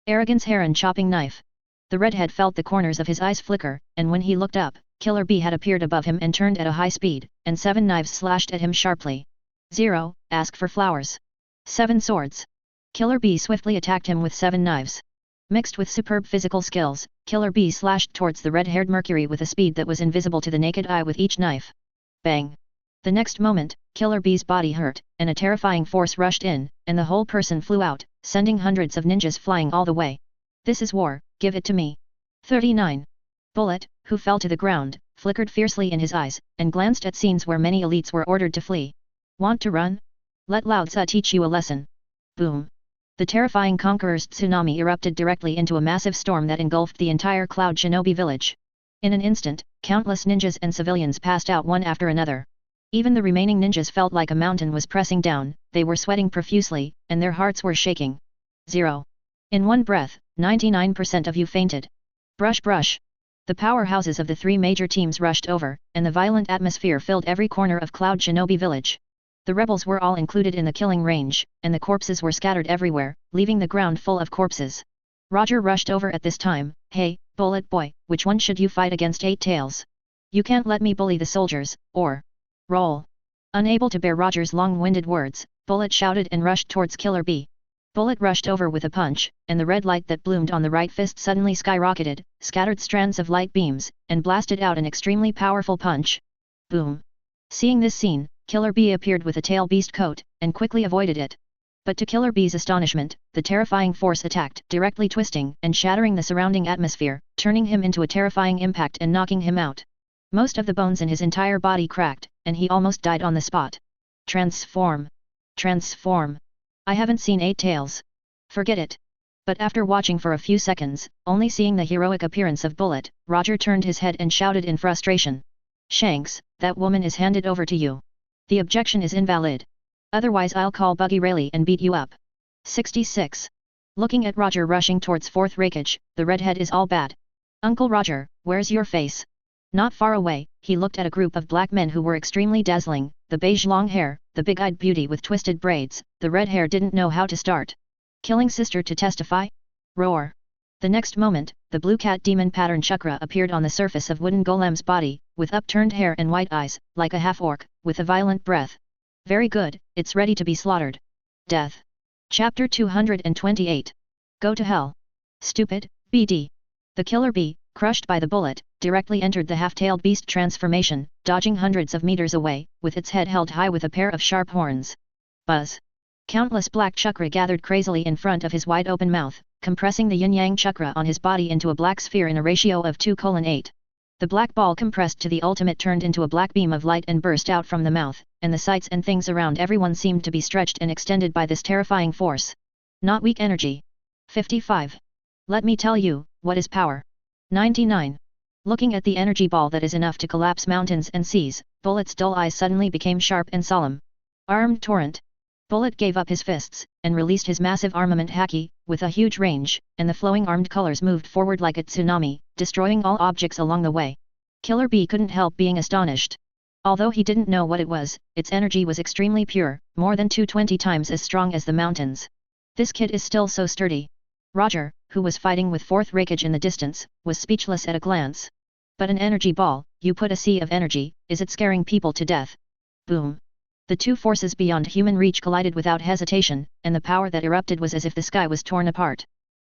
Arrogance heron chopping knife. The redhead felt the corners of his eyes flicker, and when he looked up, Killer Bee had appeared above him and turned at a high speed, and 7 knives slashed at him sharply. 0, ask for flowers. 7 swords. Killer Bee swiftly attacked him with 7 knives. Mixed with superb physical skills, Killer Bee slashed towards the red-haired Mercury with a speed that was invisible to the naked eye with each knife. Bang! The next moment, Killer Bee's body hurt, and a terrifying force rushed in, and the whole person flew out, sending hundreds of ninjas flying all the way. This is war, give it to me. 39. Bullet, who fell to the ground, flickered fiercely in his eyes, and glanced at scenes where many elites were ordered to flee. Want to run? Let Lao Tzu teach you a lesson. Boom! The terrifying conqueror's tsunami erupted directly into a massive storm that engulfed the entire Cloud Shinobi village. In an instant, countless ninjas and civilians passed out one after another. Even the remaining ninjas felt like a mountain was pressing down, they were sweating profusely, and their hearts were shaking. 0. In one breath, 99% of you fainted. Brush brush. The powerhouses of the 3 major teams rushed over, and the violent atmosphere filled every corner of Cloud Shinobi village. The rebels were all included in the killing range, and the corpses were scattered everywhere, leaving the ground full of corpses. Roger rushed over at this time. Hey, Bullet Boy, which one should you fight against 8 Tails? You can't let me bully the soldiers, or... Roll. Unable to bear Roger's long-winded words, Bullet shouted and rushed towards Killer Bee. Bullet rushed over with a punch, and the red light that bloomed on the right fist suddenly skyrocketed, scattered strands of light beams, and blasted out an extremely powerful punch. Boom. Seeing this scene, Killer Bee appeared with a tail beast coat, and quickly avoided it. But to Killer Bee's astonishment, the terrifying force attacked, directly twisting and shattering the surrounding atmosphere, turning him into a terrifying impact and knocking him out. Most of the bones in his entire body cracked, and he almost died on the spot. Transform! Transform! I haven't seen 8 Tails. Forget it. But after watching for a few seconds, only seeing the heroic appearance of Bullet, Roger turned his head and shouted in frustration. Shanks, that woman is handed over to you. The objection is invalid. Otherwise I'll call Buggy Rayleigh and beat you up. 66. Looking at Roger rushing towards fourth Raikage, the redhead is all bad. Uncle Roger, where's your face? Not far away, he looked at a group of black men who were extremely dazzling, the beige long hair, the big-eyed beauty with twisted braids, the red hair didn't know how to start. Killing sister to testify? Roar. The next moment, the blue cat demon pattern chakra appeared on the surface of wooden golem's body, with upturned hair and white eyes, like a half-orc, with a violent breath. Very good, it's ready to be slaughtered. Death. Chapter 228. Go to hell. Stupid, BD. The killer bee, crushed by the bullet, directly entered the half-tailed beast transformation, dodging hundreds of meters away, with its head held high with a pair of sharp horns. Buzz. Countless black chakra gathered crazily in front of his wide-open mouth, compressing the yin-yang chakra on his body into a black sphere in a ratio of 2:8. The black ball compressed to the ultimate turned into a black beam of light and burst out from the mouth, and the sights and things around everyone seemed to be stretched and extended by this terrifying force. Not weak energy. 55. Let me tell you, what is power? 99. Looking at the energy ball that is enough to collapse mountains and seas, Bullet's dull eyes suddenly became sharp and solemn. Armed torrent. Bullet gave up his fists, and released his massive armament haki, with a huge range, and the flowing armed colors moved forward like a tsunami, destroying all objects along the way. Killer Bee couldn't help being astonished. Although he didn't know what it was, its energy was extremely pure, more than 220 times as strong as the mountains. This kid is still so sturdy. Roger, who was fighting with fourth Rakage in the distance, was speechless at a glance. But an energy ball, you put a sea of energy, is it scaring people to death? Boom. The two forces beyond human reach collided without hesitation, and the power that erupted was as if the sky was torn apart.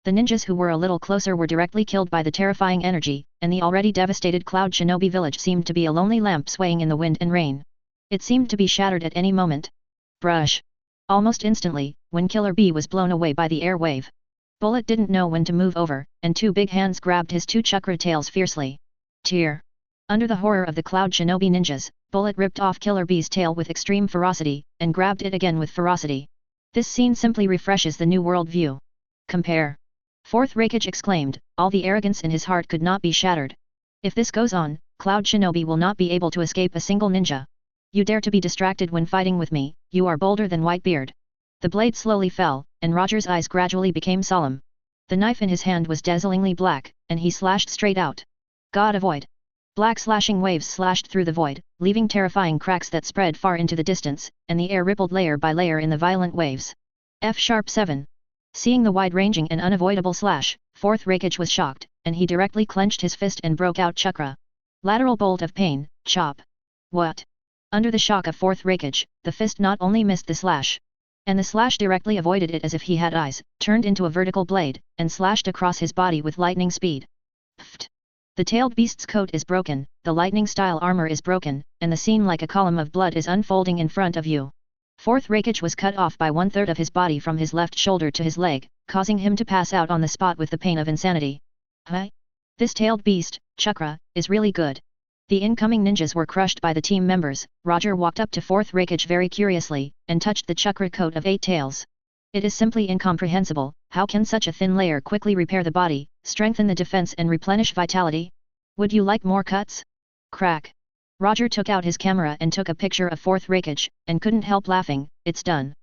The ninjas who were a little closer were directly killed by the terrifying energy, and the already devastated Cloud Shinobi village seemed to be a lonely lamp swaying in the wind and rain. It seemed to be shattered at any moment. Brush. Almost instantly, when Killer Bee was blown away by the air wave. Bullet didn't know when to move over, and two big hands grabbed his two chakra tails fiercely. Tear. Under the horror of the Cloud Shinobi ninjas, Bullet ripped off Killer Bee's tail with extreme ferocity, and grabbed it again with ferocity. This scene simply refreshes the new world view. Compare. Fourth Rakage exclaimed, all the arrogance in his heart could not be shattered. If this goes on, Cloud Shinobi will not be able to escape a single ninja. You dare to be distracted when fighting with me, you are bolder than Whitebeard. The blade slowly fell, and Roger's eyes gradually became solemn. The knife in his hand was dazzlingly black, and he slashed straight out. God avoid. Black slashing waves slashed through the void, leaving terrifying cracks that spread far into the distance, and the air rippled layer by layer in the violent waves. F#7. Seeing the wide-ranging and unavoidable slash, Fourth Rakage was shocked, and he directly clenched his fist and broke out chakra. Lateral bolt of pain, chop. What? Under the shock of Fourth Rakage, the fist not only missed the slash, and the slash directly avoided it as if he had eyes, turned into a vertical blade, and slashed across his body with lightning speed. Pfft. The tailed beast's coat is broken, the lightning-style armor is broken, and the scene like a column of blood is unfolding in front of you. Fourth Rakage was cut off by 1/3 of his body from his left shoulder to his leg, causing him to pass out on the spot with the pain of insanity. Huh? This tailed beast, chakra, is really good. The incoming ninjas were crushed by the team members. Roger walked up to Fourth Rakage very curiously, and touched the chakra coat of 8 tails. It is simply incomprehensible, how can such a thin layer quickly repair the body, strengthen the defense and replenish vitality? Would you like more cuts? Crack. Roger took out his camera and took a picture of Fourth Rakage, and couldn't help laughing. It's done.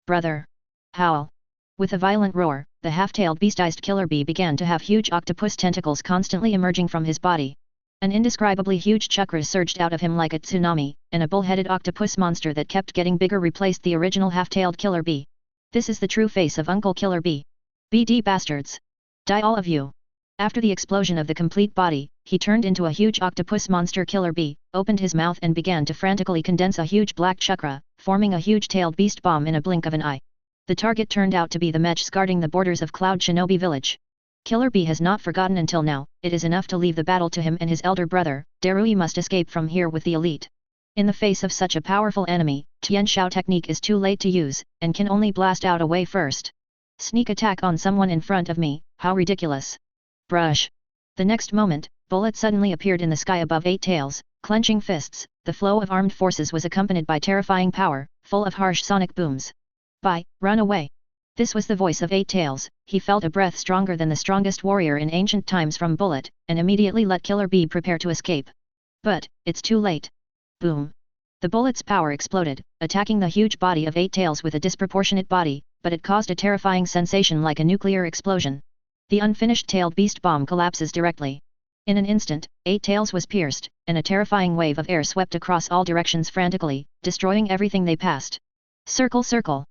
Brother. Howl. With a violent roar, the half-tailed beast-ized Killer Bee began to have huge octopus tentacles constantly emerging from his body. An indescribably huge chakra surged out of him like a tsunami, and a bull-headed octopus monster that kept getting bigger replaced the original half-tailed Killer Bee. This is the true face of Uncle Killer Bee. BD bastards. Die all of you. After the explosion of the complete body, he turned into a huge octopus monster Killer Bee, opened his mouth and began to frantically condense a huge black chakra, forming a huge tailed beast bomb in a blink of an eye. The target turned out to be the mechs guarding the borders of Cloud Shinobi village. Killer Bee has not forgotten until now. It is enough to leave the battle to him and his elder brother. Darui must escape from here with the elite. In the face of such a powerful enemy, Tian Shao technique is too late to use, and can only blast out a way first. Sneak attack on someone in front of me, how ridiculous. Brush. The next moment, Bullet suddenly appeared in the sky above 8 tails, clenching fists. The flow of armed forces was accompanied by terrifying power, full of harsh sonic booms. Bye, run away. This was the voice of 8 tails. He felt a breath stronger than the strongest warrior in ancient times from Bullet, and immediately let Killer Bee prepare to escape. But, it's too late. Boom. The bullet's power exploded, attacking the huge body of 8 tails with a disproportionate body, but it caused a terrifying sensation like a nuclear explosion. The unfinished tailed beast bomb collapses directly. In an instant, 8 Tails was pierced, and a terrifying wave of air swept across all directions frantically, destroying everything they passed. Circle circle.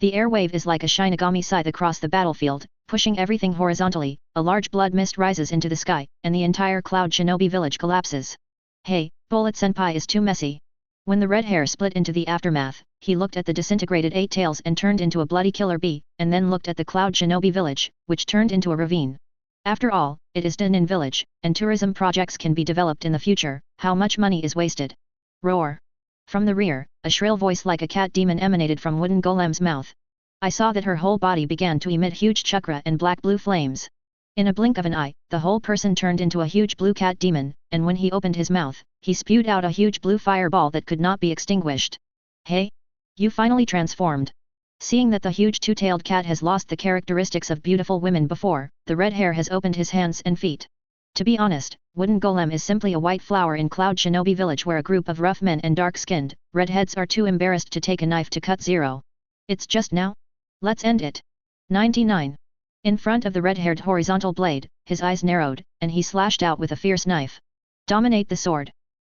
The air wave is like a Shinigami scythe across the battlefield, pushing everything horizontally. A large blood mist rises into the sky, and the entire Cloud Shinobi village collapses. Hey, Bullet Senpai is too messy. When the red hair split into the aftermath, he looked at the disintegrated 8 Tails and turned into a bloody killer bee, and then looked at the Cloud Shinobi village, which turned into a ravine. After all, it is Danin village, and tourism projects can be developed in the future. How much money is wasted? Roar. From the rear, a shrill voice like a cat demon emanated from Wooden Golem's mouth. I saw that her whole body began to emit huge chakra and black-blue flames. In a blink of an eye, the whole person turned into a huge blue cat demon, and when he opened his mouth, he spewed out a huge blue fireball that could not be extinguished. Hey? You finally transformed. Seeing that the huge two-tailed cat has lost the characteristics of beautiful women before, the red hair has opened his hands and feet. To be honest, Wooden Golem is simply a white flower in Cloud Shinobi village where a group of rough men and dark-skinned, redheads are too embarrassed to take a knife to cut zero. It's just now? Let's end it. 99. In front of the red-haired horizontal blade, his eyes narrowed, and he slashed out with a fierce knife. Dominate the sword.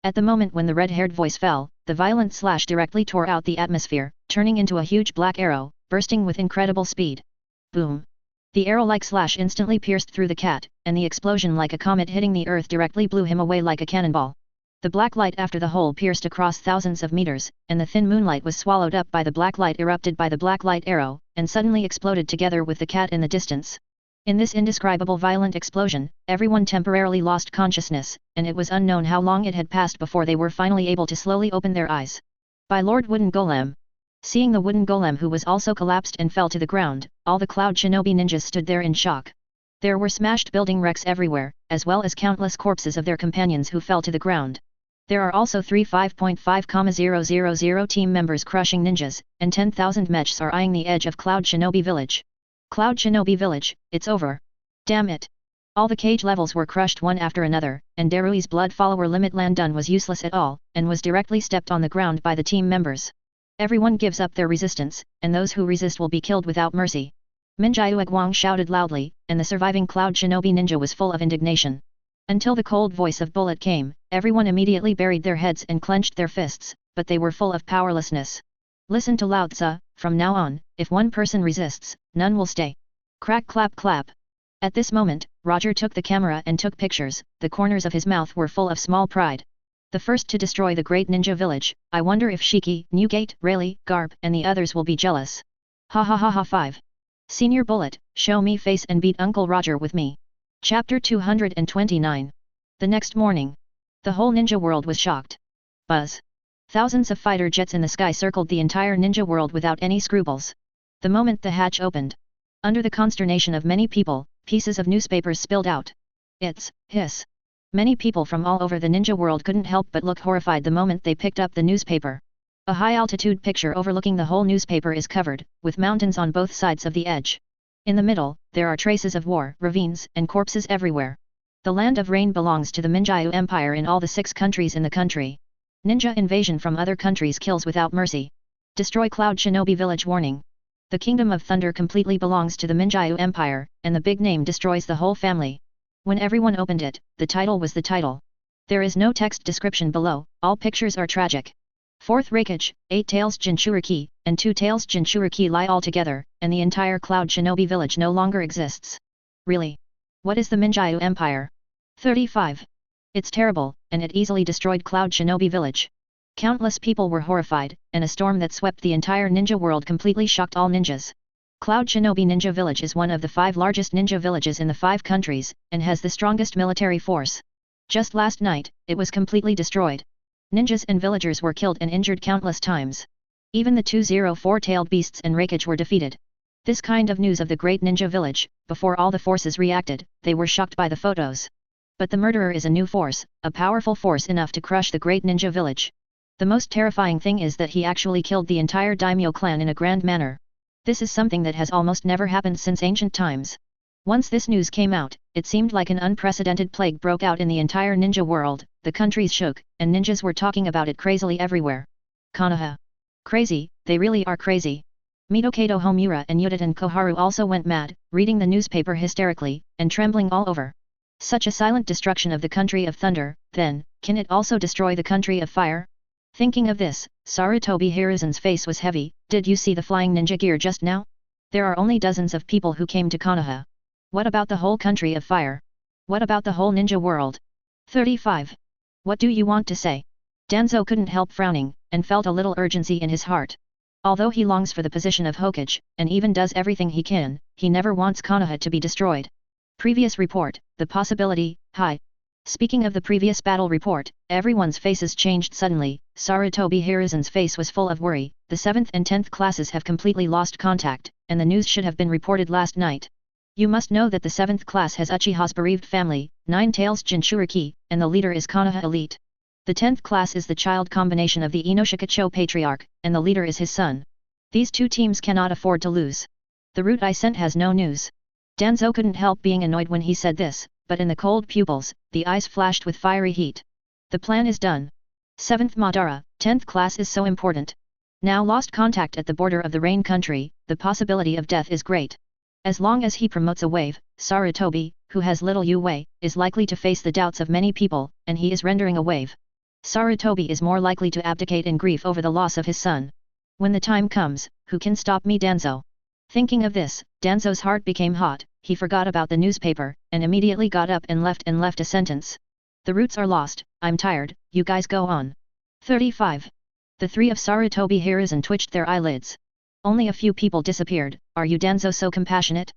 At the moment when the red-haired voice fell, the violent slash directly tore out the atmosphere, turning into a huge black arrow, bursting with incredible speed. Boom! The arrow-like slash instantly pierced through the cat, and the explosion like a comet hitting the earth directly blew him away like a cannonball. The black light after the hole pierced across thousands of meters, and the thin moonlight was swallowed up by the black light erupted by the black light arrow, and suddenly exploded together with the cat in the distance. In this indescribable violent explosion, everyone temporarily lost consciousness, and it was unknown how long it had passed before they were finally able to slowly open their eyes. By Lord Wooden Golem. Seeing the Wooden Golem who was also collapsed and fell to the ground, all the Cloud Shinobi ninjas stood there in shock. There were smashed building wrecks everywhere, as well as countless corpses of their companions who fell to the ground. There are also 35.5,000 team members crushing ninjas, and 10,000 mechs are eyeing the edge of Cloud Shinobi village. Cloud Shinobi village, it's over. Damn it. All the cage levels were crushed one after another, and Darui's blood follower Limit Landun was useless at all, and was directly stepped on the ground by the team members. Everyone gives up their resistance, and those who resist will be killed without mercy. Minjiu Guang shouted loudly, and the surviving Cloud Shinobi ninja was full of indignation. Until the cold voice of Bullet came, everyone immediately buried their heads and clenched their fists, but they were full of powerlessness. Listen to Lao Tzu, from now on, if one person resists, none will stay. Crack clap clap. At this moment, Roger took the camera and took pictures. The corners of his mouth were full of small pride. The first to destroy the great ninja village. I wonder if Shiki, Newgate, Rayleigh, Garb and the others will be jealous. Ha ha ha ha 5. Senior Bullet, show me face and beat Uncle Roger with me. Chapter 229. The next morning. The whole ninja world was shocked. Buzz. Thousands of fighter jets in the sky circled the entire ninja world without any scruples. The moment the hatch opened. Under the consternation of many people, pieces of newspapers spilled out. It's, hiss. Many people from all over the ninja world couldn't help but look horrified the moment they picked up the newspaper. A high-altitude picture overlooking the whole newspaper is covered, with mountains on both sides of the edge. In the middle, there are traces of war, ravines, and corpses everywhere. The land of rain belongs to the Minjiu Empire in all the 6 countries in the country. Ninja invasion from other countries kills without mercy. Destroy Cloud Shinobi village warning. The Kingdom of Thunder completely belongs to the Minjiu Empire, and the big name destroys the whole family. When everyone opened it, the title was the title. There is no text description below, all pictures are tragic. 4th Raikage, 8 Tails Jinchuriki, and 2 Tails Jinchuriki lie all together, and the entire Cloud Shinobi village no longer exists. Really? What is the Minjiu Empire? 35. It's terrible, and it easily destroyed Cloud Shinobi village. Countless people were horrified, and a storm that swept the entire ninja world completely shocked all ninjas. Cloud Shinobi Ninja Village is one of the 5 largest ninja villages in the 5 countries, and has the strongest military force. Just last night, it was completely destroyed. Ninjas and villagers were killed and injured countless times. Even the 204-tailed beasts and Raikage were defeated. This kind of news of the great ninja village, before all the forces reacted, they were shocked by the photos. But the murderer is a new force, a powerful force enough to crush the great ninja village. The most terrifying thing is that he actually killed the entire daimyo clan in a grand manner. This is something that has almost never happened since ancient times. Once this news came out, it seemed like an unprecedented plague broke out in the entire ninja world, the countries shook, and ninjas were talking about it crazily everywhere. Konoha. Crazy, they really are crazy. Mitokado Homura and Yudatan Koharu also went mad, reading the newspaper hysterically, and trembling all over. Such a silent destruction of the country of thunder, then, can it also destroy the country of fire? Thinking of this, Sarutobi Hiruzen's face was heavy. Did you see the flying ninja gear just now? There are only dozens of people who came to Konoha. What about the whole country of fire? What about the whole ninja world? 35. What do you want to say? Danzo couldn't help frowning, and felt a little urgency in his heart. Although he longs for the position of Hokage, and even does everything he can, he never wants Konoha to be destroyed. Previous report, the possibility, high. Speaking of the previous battle report, everyone's faces changed suddenly. Sarutobi Hiruzen's face was full of worry. The 7th and 10th classes have completely lost contact, and the news should have been reported last night. You must know that the 7th class has Uchiha's bereaved family, 9 Tails Jinchuriki, and the leader is Konoha elite. The 10th class is the child combination of the Inoshikacho patriarch, and the leader is his son. These two teams cannot afford to lose. The route I sent has no news. Danzo couldn't help being annoyed when he said this, but in the cold pupils, the eyes flashed with fiery heat. The plan is done. 7th Madara, 10th class is so important. Now lost contact at the border of the rain country, the possibility of death is great. As long as he promotes a wave, Sarutobi, who has little usse, is likely to face the doubts of many people, and he is rendering a wave. Sarutobi is more likely to abdicate in grief over the loss of his son. When the time comes, who can stop me, Danzo? Thinking of this, Danzo's heart became hot. He forgot about the newspaper, and immediately got up and left a sentence. The routes are lost, I'm tired, you guys go on. 35. The three of Sarutobi Hiruzen twitched their eyelids. Only a few people disappeared. Are you, Danzo, so compassionate?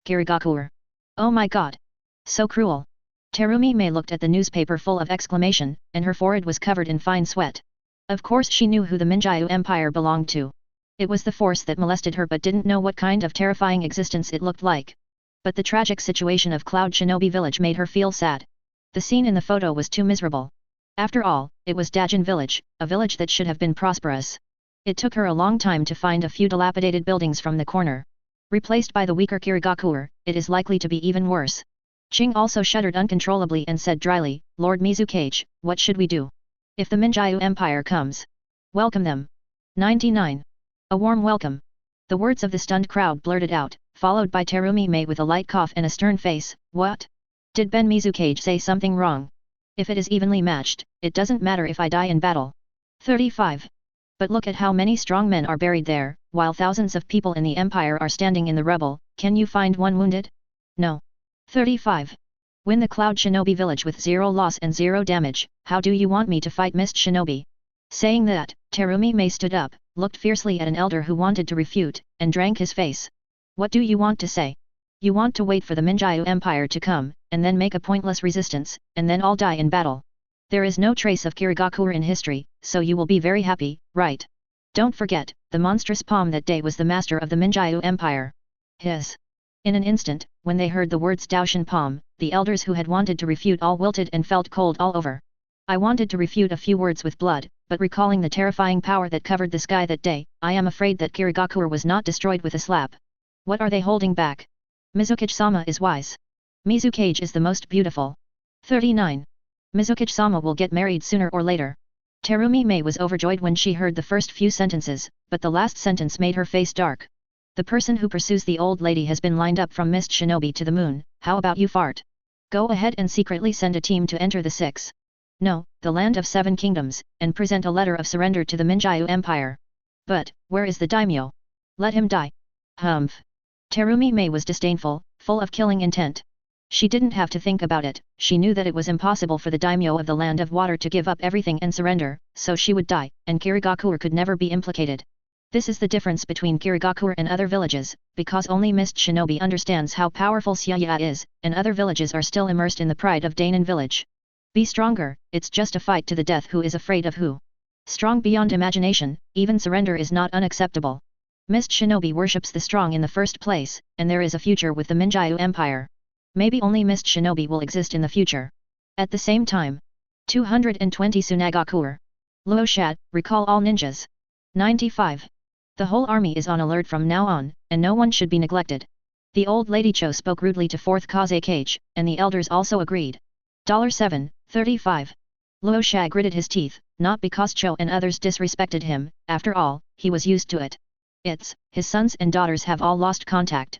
Kirigakuer. Oh my god. So cruel. Terumi Mei looked at the newspaper full of exclamation, and her forehead was covered in fine sweat. Of course she knew who the Minjyu Empire belonged to. It was the force that molested her, but didn't know what kind of terrifying existence it looked like. But the tragic situation of Cloud Shinobi Village made her feel sad. The scene in the photo was too miserable. After all, it was Dajin Village, a village that should have been prosperous. It took her a long time to find a few dilapidated buildings from the corner. Replaced by the weaker Kirigakuer, it is likely to be even worse. Ching also shuddered uncontrollably and said dryly, Lord Mizukage, what should we do? If the Minjyu Empire comes, welcome them. 99. A warm welcome. The words of the stunned crowd blurted out, followed by Terumi Mei with a light cough and a stern face. What? Did Ben Mizukage say something wrong? If it is evenly matched, it doesn't matter if I die in battle. 35. But look at how many strong men are buried there, while thousands of people in the Empire are standing in the rebel. Can you find one wounded? No. 35. Win the Cloud Shinobi Village with 0 loss and 0 damage. How do you want me to fight Mist Shinobi? Saying that, Terumi Mei stood up, looked fiercely at an elder who wanted to refute, and drank his face. What do you want to say? You want to wait for the Minjyu Empire to come, and then make a pointless resistance, and then all die in battle. There is no trace of Kirigakuer in history, so you will be very happy, right? Don't forget, the monstrous palm that day was the master of the Minjyu Empire. His. In an instant, when they heard the words Daoshin Palm, the elders who had wanted to refute all wilted and felt cold all over. I wanted to refute a few words with blood, but recalling the terrifying power that covered the sky that day, I am afraid that Kirigakuer was not destroyed with a slap. What are they holding back? Mizukage-sama is wise. Mizukage is the most beautiful. 39. Mizukage-sama will get married sooner or later. Terumi Mei was overjoyed when she heard the first few sentences, but the last sentence made her face dark. The person who pursues the old lady has been lined up from Mist Shinobi to the moon. How about you, fart? Go ahead and secretly send a team to enter the 6. No, the land of 7 kingdoms, and present a letter of surrender to the Minjyu Empire. But, where is the daimyo? Let him die. Humph. Terumi Mei was disdainful, full of killing intent. She didn't have to think about it, she knew that it was impossible for the daimyo of the land of water to give up everything and surrender, so she would die, and Kirigakuer could never be implicated. This is the difference between Kirigakuer and other villages, because only Mist Shinobi understands how powerful Xia is, and other villages are still immersed in the pride of Daenan village. Be stronger, it's just a fight to the death. Who is afraid of who? Strong beyond imagination, even surrender is not unacceptable. Mist Shinobi worships the strong in the first place, and there is a future with the Minjyu Empire. Maybe only Mist Shinobi will exist in the future. At the same time. 220 Tsunagakuer. Luoshad, recall all ninjas. 95. The whole army is on alert from now on, and no one should be neglected. The old lady Cho spoke rudely to 4th Kazekage, and the elders also agreed. $7, 35. Luoshad gritted his teeth, not because Cho and others disrespected him, after all, he was used to it. His sons and daughters have all lost contact,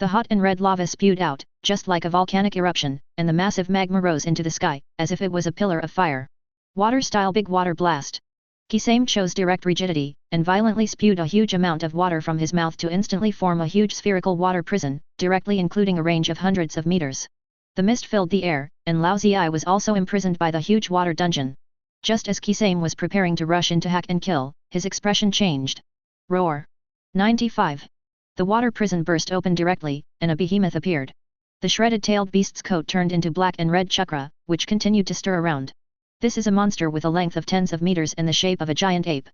The hot and red lava spewed out, just like a volcanic eruption, and the massive magma rose into the sky, as if it was a pillar of fire. Water-style big water blast. Kisame chose direct rigidity, and violently spewed a huge amount of water from his mouth to instantly form a huge spherical water prison, directly including a range of hundreds of meters. The mist filled the air, and Lao Ziyi was also imprisoned by the huge water dungeon. Just as Kisame was preparing to rush in to hack and kill, his expression changed. Roar! 95. The water prison burst open directly, and a behemoth appeared. The shredded-tailed beast's coat turned into black and red chakra, which continued to stir around. This is a monster with a length of tens of meters and the shape of a giant ape.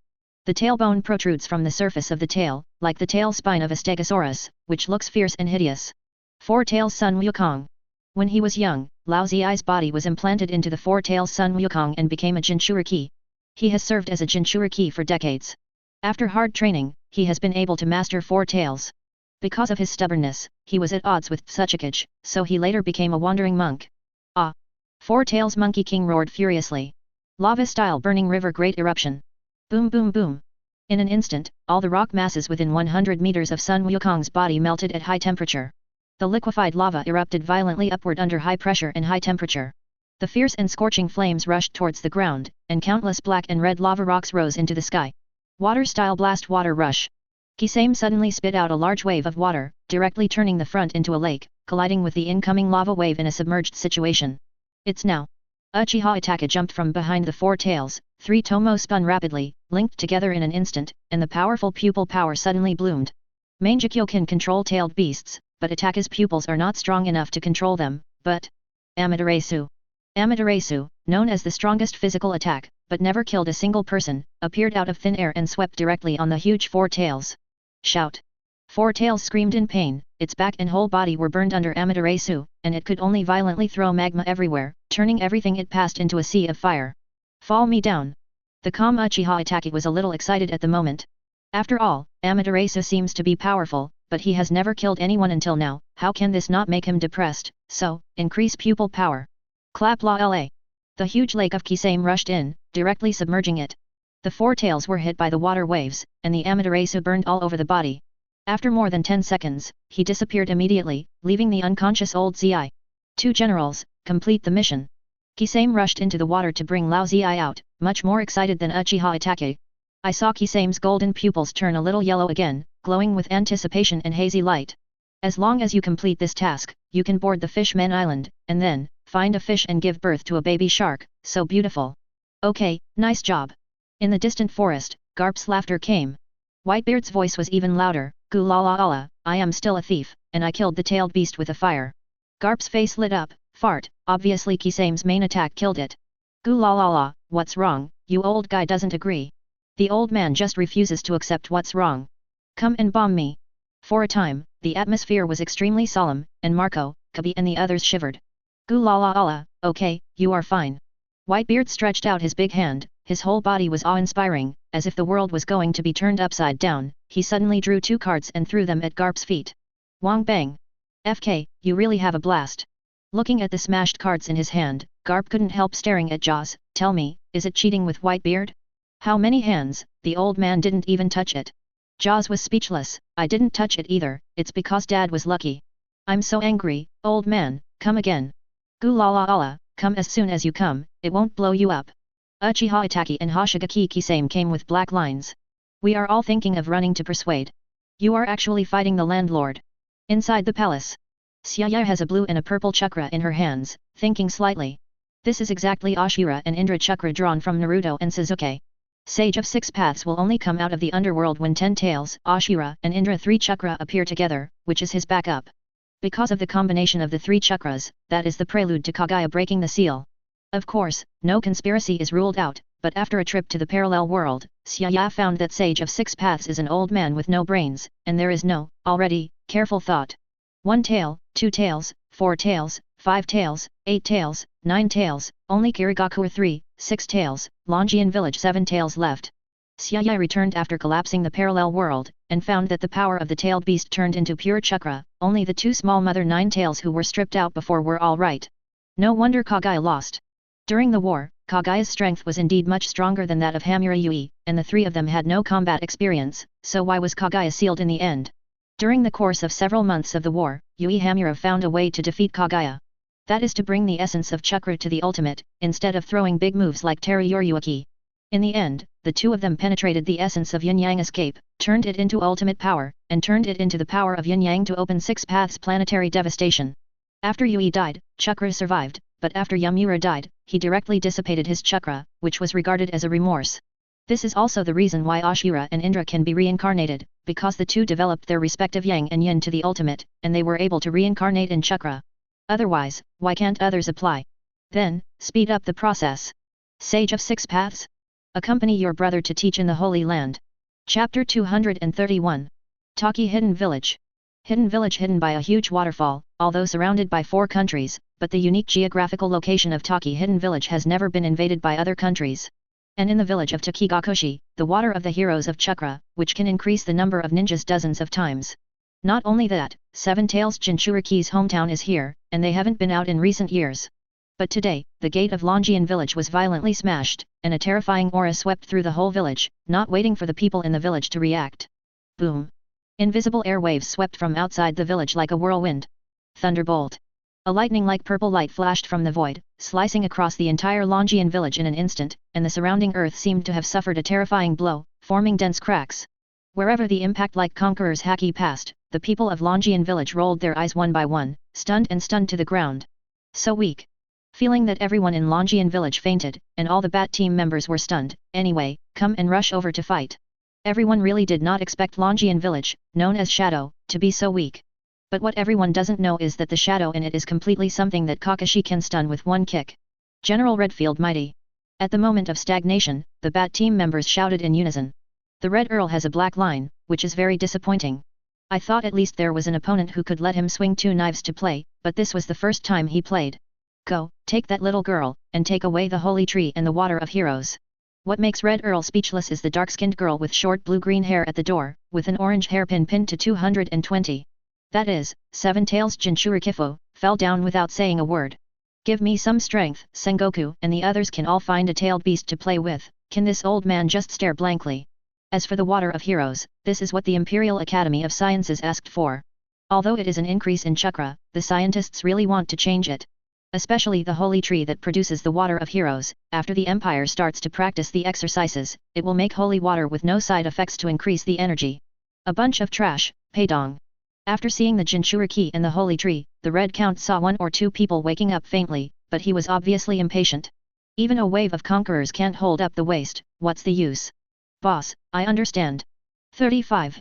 The tailbone protrudes from the surface of the tail, like the tail spine of a stegosaurus, which looks fierce and hideous. Four-tails Sun Wukong. When he was young, Lao Ziyi's body was implanted into the four-tails Sun Wukong and became a Jinchuerqi. He has served as a Jinchuerqi for decades. After hard training, he has been able to master four tails. Because of his stubbornness, he was at odds with Tsuchikage, so he later became a wandering monk. Ah! Four Tails Monkey King roared furiously. Lava-style burning river great eruption. Boom boom boom. In an instant, all the rock masses within 100 meters of Sun Wukong's body melted at high temperature. The liquefied lava erupted violently upward under high pressure and high temperature. The fierce and scorching flames rushed towards the ground, and countless black and red lava rocks rose into the sky. Water-style blast water rush. Kisame suddenly spit out a large wave of water, directly turning the front into a lake, colliding with the incoming lava wave in a submerged situation. It's now. Uchiha Itaka jumped from behind the four tails, three tomo spun rapidly, linked together in an instant, and the powerful pupil power suddenly bloomed. Mangekyo can control tailed beasts, but Itaka's pupils are not strong enough to control them, but... Amaterasu. Amaterasu, known as the strongest physical attack, but never killed a single person, appeared out of thin air and swept directly on the huge four tails. Shout! Four tails screamed in pain, its back and whole body were burned under Amaterasu, and it could only violently throw magma everywhere, turning everything it passed into a sea of fire. Fall me down! The calm Uchiha Itaki was a little excited at the moment. After all, Amaterasu seems to be powerful, but he has never killed anyone until now, how can this not make him depressed? So, increase pupil power. Clap la la! The huge lake of Kisame rushed in, directly submerging it. The four tails were hit by the water waves, and the Amaterasu burned all over the body. After more than 10 seconds, he disappeared immediately, leaving the unconscious old Ziyi. Two generals, complete the mission. Kisame rushed into the water to bring Lao Ziyi out, much more excited than Uchiha Itake. I saw Kisame's golden pupils turn a little yellow again, glowing with anticipation and hazy light. As long as you complete this task, you can board the Fishman Island, and then, find a fish and give birth to a baby shark, so beautiful. Okay, nice job. In the distant forest, Garp's laughter came. Whitebeard's voice was even louder. Gu la la la, I am still a thief, and I killed the tailed beast with a fire. Garp's face lit up. Fart, obviously Kisame's main attack killed it. Gu la la la, what's wrong, you old guy doesn't agree. The old man just refuses to accept what's wrong. Come and bomb me. For a time, the atmosphere was extremely solemn, and Marco, Kabi and the others shivered. Gu la la la, okay, you are fine. Whitebeard stretched out his big hand, his whole body was awe-inspiring, as if the world was going to be turned upside down. He suddenly drew two cards and threw them at Garp's feet. Wang bang! FK, you really have a blast. Looking at the smashed cards in his hand, Garp couldn't help staring at Jaws. Tell me, is it cheating with Whitebeard? How many hands? The old man didn't even touch it. Jaws was speechless. I didn't touch it either, it's because Dad was lucky. I'm so angry, old man, come again. Gu la la la, come as soon as you come, it won't blow you up. Uchiha Itaki and Hoshigaki Kisame came with black lines. We are all thinking of running to persuade. You are actually fighting the landlord. Inside the palace. Xiaya has a blue and a purple chakra in her hands, thinking slightly. This is exactly Ashura and Indra chakra drawn from Naruto and Sasuke. Sage of Six Paths will only come out of the underworld when 10 tails, Ashura and Indra 3 chakra appear together, which is his backup. Because of the combination of the 3 chakras, that is the prelude to Kagaya breaking the seal. Of course, no conspiracy is ruled out, but after a trip to the parallel world, Xiaya found that Sage of Six Paths is an old man with no brains, and there is no, already, careful thought. 1 tail, 2 tails, 4 tails, 5 tails, 8 tails, 9 tails, only Kirigaku 3, 6 tails, Longian village 7 tails left. Xiaya returned after collapsing the parallel world, and found that the power of the tailed beast turned into pure chakra, only the 2 small mother 9 tails who were stripped out before were all right. No wonder Kagaya lost. During the war, Kagaya's strength was indeed much stronger than that of Hamura Yui, and the 3 of them had no combat experience, so why was Kagaya sealed in the end? During the course of several months of the war, Yui Hamura found a way to defeat Kagaya. That is to bring the essence of chakra to the ultimate, instead of throwing big moves like Terayoryuki. In the end, the two of them penetrated the essence of yin-yang escape, turned it into ultimate power, and turned it into the power of yin-yang to open 6 paths planetary devastation. After Yue died, Chakra survived, but after Yamura died, he directly dissipated his chakra, which was regarded as a remorse. This is also the reason why Ashura and Indra can be reincarnated, because the two developed their respective yang and yin to the ultimate, and they were able to reincarnate in chakra. Otherwise, why can't others apply? Then, speed up the process. Sage of 6 Paths? Accompany your brother to teach in the Holy Land. Chapter 231. Taki Hidden Village. Hidden village hidden by a huge waterfall, although surrounded by 4 countries, but the unique geographical location of Taki Hidden Village has never been invaded by other countries. And in the village of Takigakushi, the water of the heroes of Chakra, which can increase the number of ninjas dozens of times. Not only that, Seven Tails Jinchuriki's hometown is here, and they haven't been out in recent years. But today, the gate of Longjian village was violently smashed, and a terrifying aura swept through the whole village, not waiting for the people in the village to react. Boom! Invisible air waves swept from outside the village like a whirlwind. Thunderbolt! A lightning-like purple light flashed from the void, slicing across the entire Longjian village in an instant, and the surrounding earth seemed to have suffered a terrifying blow, forming dense cracks. Wherever the impact like conqueror's haki passed, the people of Longjian village rolled their eyes one by one, stunned to the ground. So weak. Feeling that everyone in Longjian village fainted, and all the Bat team members were stunned, anyway, come and rush over to fight. Everyone really did not expect Longjian village, known as Shadow, to be so weak. But what everyone doesn't know is that the shadow in it is completely something that Kakashi can stun with one kick. General Redfield mighty. At the moment of stagnation, the Bat team members shouted in unison. The Red Earl has a black line, which is very disappointing. I thought at least there was an opponent who could let him swing 2 knives to play, but this was the first time he played. Go, take that little girl, and take away the holy tree and the water of heroes. What makes Red Earl speechless is the dark-skinned girl with short blue-green hair at the door, with an orange hairpin pinned to 220. That is, Seven Tails Jinchurikifu, fell down without saying a word. Give me some strength, Sengoku and the others can all find a tailed beast to play with, can this old man just stare blankly? As for the water of heroes, this is what the Imperial Academy of Sciences asked for. Although it is an increase in chakra, the scientists really want to change it. Especially the holy tree that produces the water of heroes, after the Empire starts to practice the exercises, it will make holy water with no side effects to increase the energy. A bunch of trash, Peidong. After seeing the Jinchuriki and the holy tree, the Red Count saw 1 or 2 people waking up faintly, but he was obviously impatient. Even a wave of conquerors can't hold up the waste, what's the use? Boss, I understand. 35.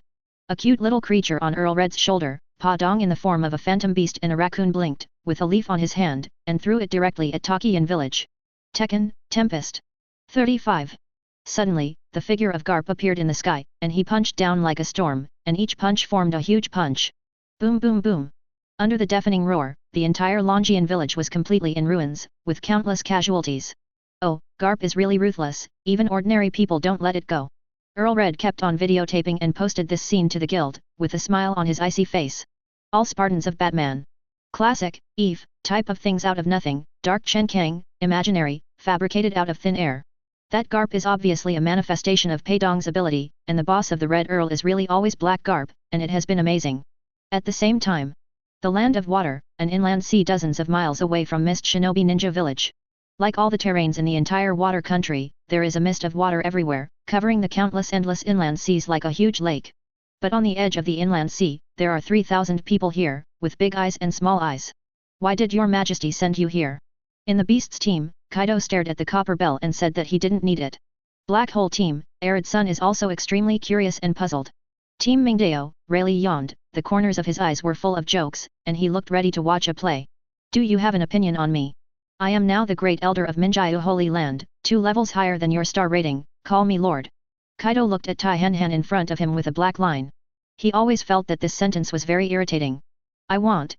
A cute little creature on Earl Red's shoulder, Pa Dong in the form of a phantom beast and a raccoon blinked, with a leaf on his hand, and threw it directly at Takiyan village. Tekken, Tempest. 35. Suddenly, the figure of Garp appeared in the sky, and he punched down like a storm, and each punch formed a huge punch. Boom boom boom. Under the deafening roar, the entire Longjian village was completely in ruins, with countless casualties. Oh, Garp is really ruthless, even ordinary people don't let it go. Earl Red kept on videotaping and posted this scene to the guild, with a smile on his icy face. All Spartans of Batman. Classic, Eve, type of things out of nothing, dark Chen Kang, imaginary, fabricated out of thin air. That Garp is obviously a manifestation of Peidong's ability, and the boss of the Red Earl is really always Black Garp, and it has been amazing. At the same time, the Land of Water, an inland sea dozens of miles away from Mist Shinobi Ninja Village. Like all the terrains in the entire water country, there is a mist of water everywhere, covering the countless endless inland seas like a huge lake. But on the edge of the inland sea, there are 3,000 people here, with big eyes and small eyes. Why did your majesty send you here? In the beasts team, Kaido stared at the copper bell and said that he didn't need it. Black Hole team, Arid Sun is also extremely curious and puzzled. Team Mingdao, Rayleigh yawned, the corners of his eyes were full of jokes, and he looked ready to watch a play. Do you have an opinion on me? I am now the great elder of Minjiu Holy Land, 2 levels higher than your star rating, call me lord. Kaido looked at Tai Henhan in front of him with a black line. He always felt that this sentence was very irritating. I want,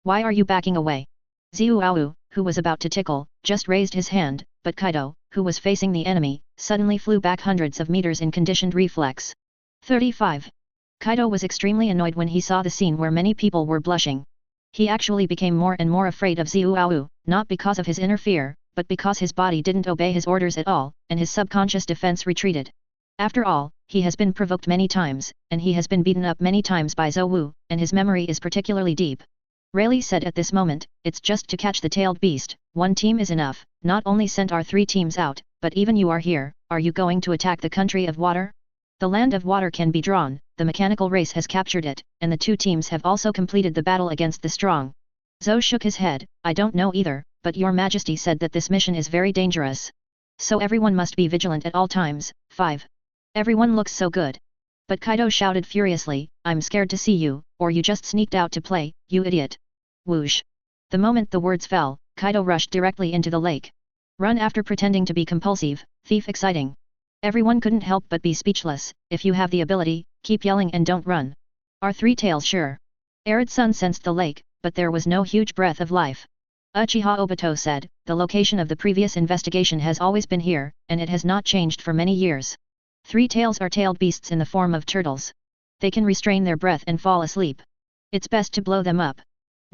Why are you backing away? Ziuao, who was about to tickle, just raised his hand, but Kaido, who was facing the enemy, suddenly flew back hundreds of meters in conditioned reflex. 35. Kaido was extremely annoyed when he saw the scene where many people were blushing. He actually became more and more afraid of Ziuao, not because of his inner fear, but because his body didn't obey his orders at all, and his subconscious defense retreated. After all, he has been provoked many times, and he has been beaten up many times by Zhou, and his memory is particularly deep. Rayleigh said at this moment, it's just to catch the tailed beast, 1 team is enough, not only sent our 3 teams out, but even you are here, are you going to attack the country of water? The land of water can be drawn, the mechanical race has captured it, and the two teams have also completed the battle against the strong. Zhou shook his head, I don't know either, but your majesty said that this mission is very dangerous. So everyone must be vigilant at all times. 5. Everyone looks so good. But Kaido shouted furiously, I'm scared to see you, or you just sneaked out to play, you idiot. Whoosh. The moment the words fell, Kaido rushed directly into the lake. Run after pretending to be compulsive, thief exciting. Everyone couldn't help but be speechless. If you have the ability, keep yelling and don't run. Are Three Tails sure? Arid Sun sensed the lake, but there was no huge breath of life. Uchiha Obito said, the location of the previous investigation has always been here, and it has not changed for many years. Three Tails are tailed beasts in the form of turtles. They can restrain their breath and fall asleep. It's best to blow them up.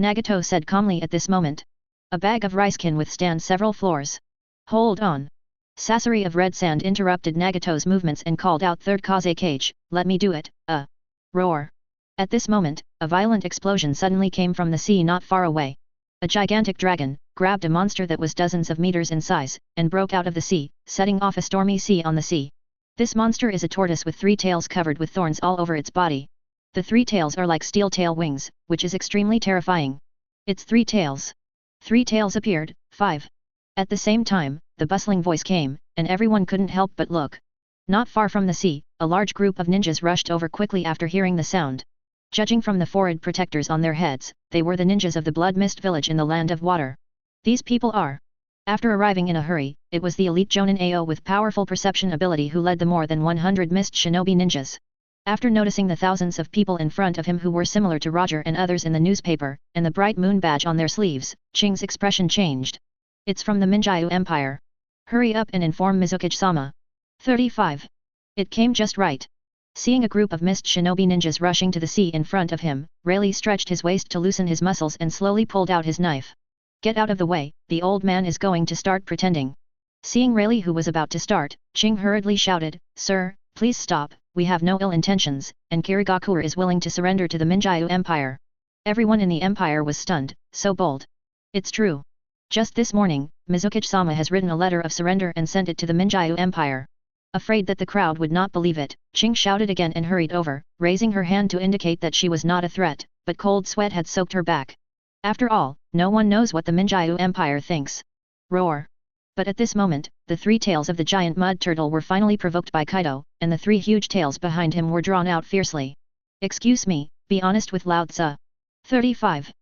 Nagato said calmly at this moment. A bag of rice can withstand several floors. Hold on. Sasori of Red Sand interrupted Nagato's movements and called out Third Kaze Cage, let me do it, roar. At this moment, a violent explosion suddenly came from the sea not far away. A gigantic dragon grabbed a monster that was dozens of meters in size, and broke out of the sea, setting off a stormy sea on the sea. This monster is a tortoise with 3 tails covered with thorns all over its body. The 3 tails are like steel tail wings, which is extremely terrifying. It's 3 tails. 3 tails appeared. 5. At the same time, the bustling voice came, and everyone couldn't help but look. Not far from the sea, a large group of ninjas rushed over quickly after hearing the sound. Judging from the forehead protectors on their heads, they were the ninjas of the Blood Mist village in the land of water. These people are. After arriving in a hurry, it was the elite Jonin Ao with powerful perception ability who led the more than 100 mist shinobi ninjas. After noticing the thousands of people in front of him who were similar to Roger and others in the newspaper, and the bright moon badge on their sleeves, Qing's expression changed. It's from the Minjiu Empire. Hurry up and inform Mizukage-sama. 35. It came just right. Seeing a group of mist shinobi ninjas rushing to the sea in front of him, Rayleigh stretched his waist to loosen his muscles and slowly pulled out his knife. Get out of the way, the old man is going to start pretending. Seeing Rayleigh who was about to start, Qing hurriedly shouted, Sir, please stop, we have no ill intentions, and Kirigakure is willing to surrender to the Minjiu Empire. Everyone in the empire was stunned, so bold. It's true. Just this morning, Mizukage-sama has written a letter of surrender and sent it to the Minjiu Empire. Afraid that the crowd would not believe it, Qing shouted again and hurried over, raising her hand to indicate that she was not a threat, but cold sweat had soaked her back. After all, no one knows what the Minjiu Empire thinks. Roar. But at this moment, the 3 tails of the giant mud turtle were finally provoked by Kaido, and the 3 huge tails behind him were drawn out fiercely. Excuse me, be honest with Lao Tzu. 35.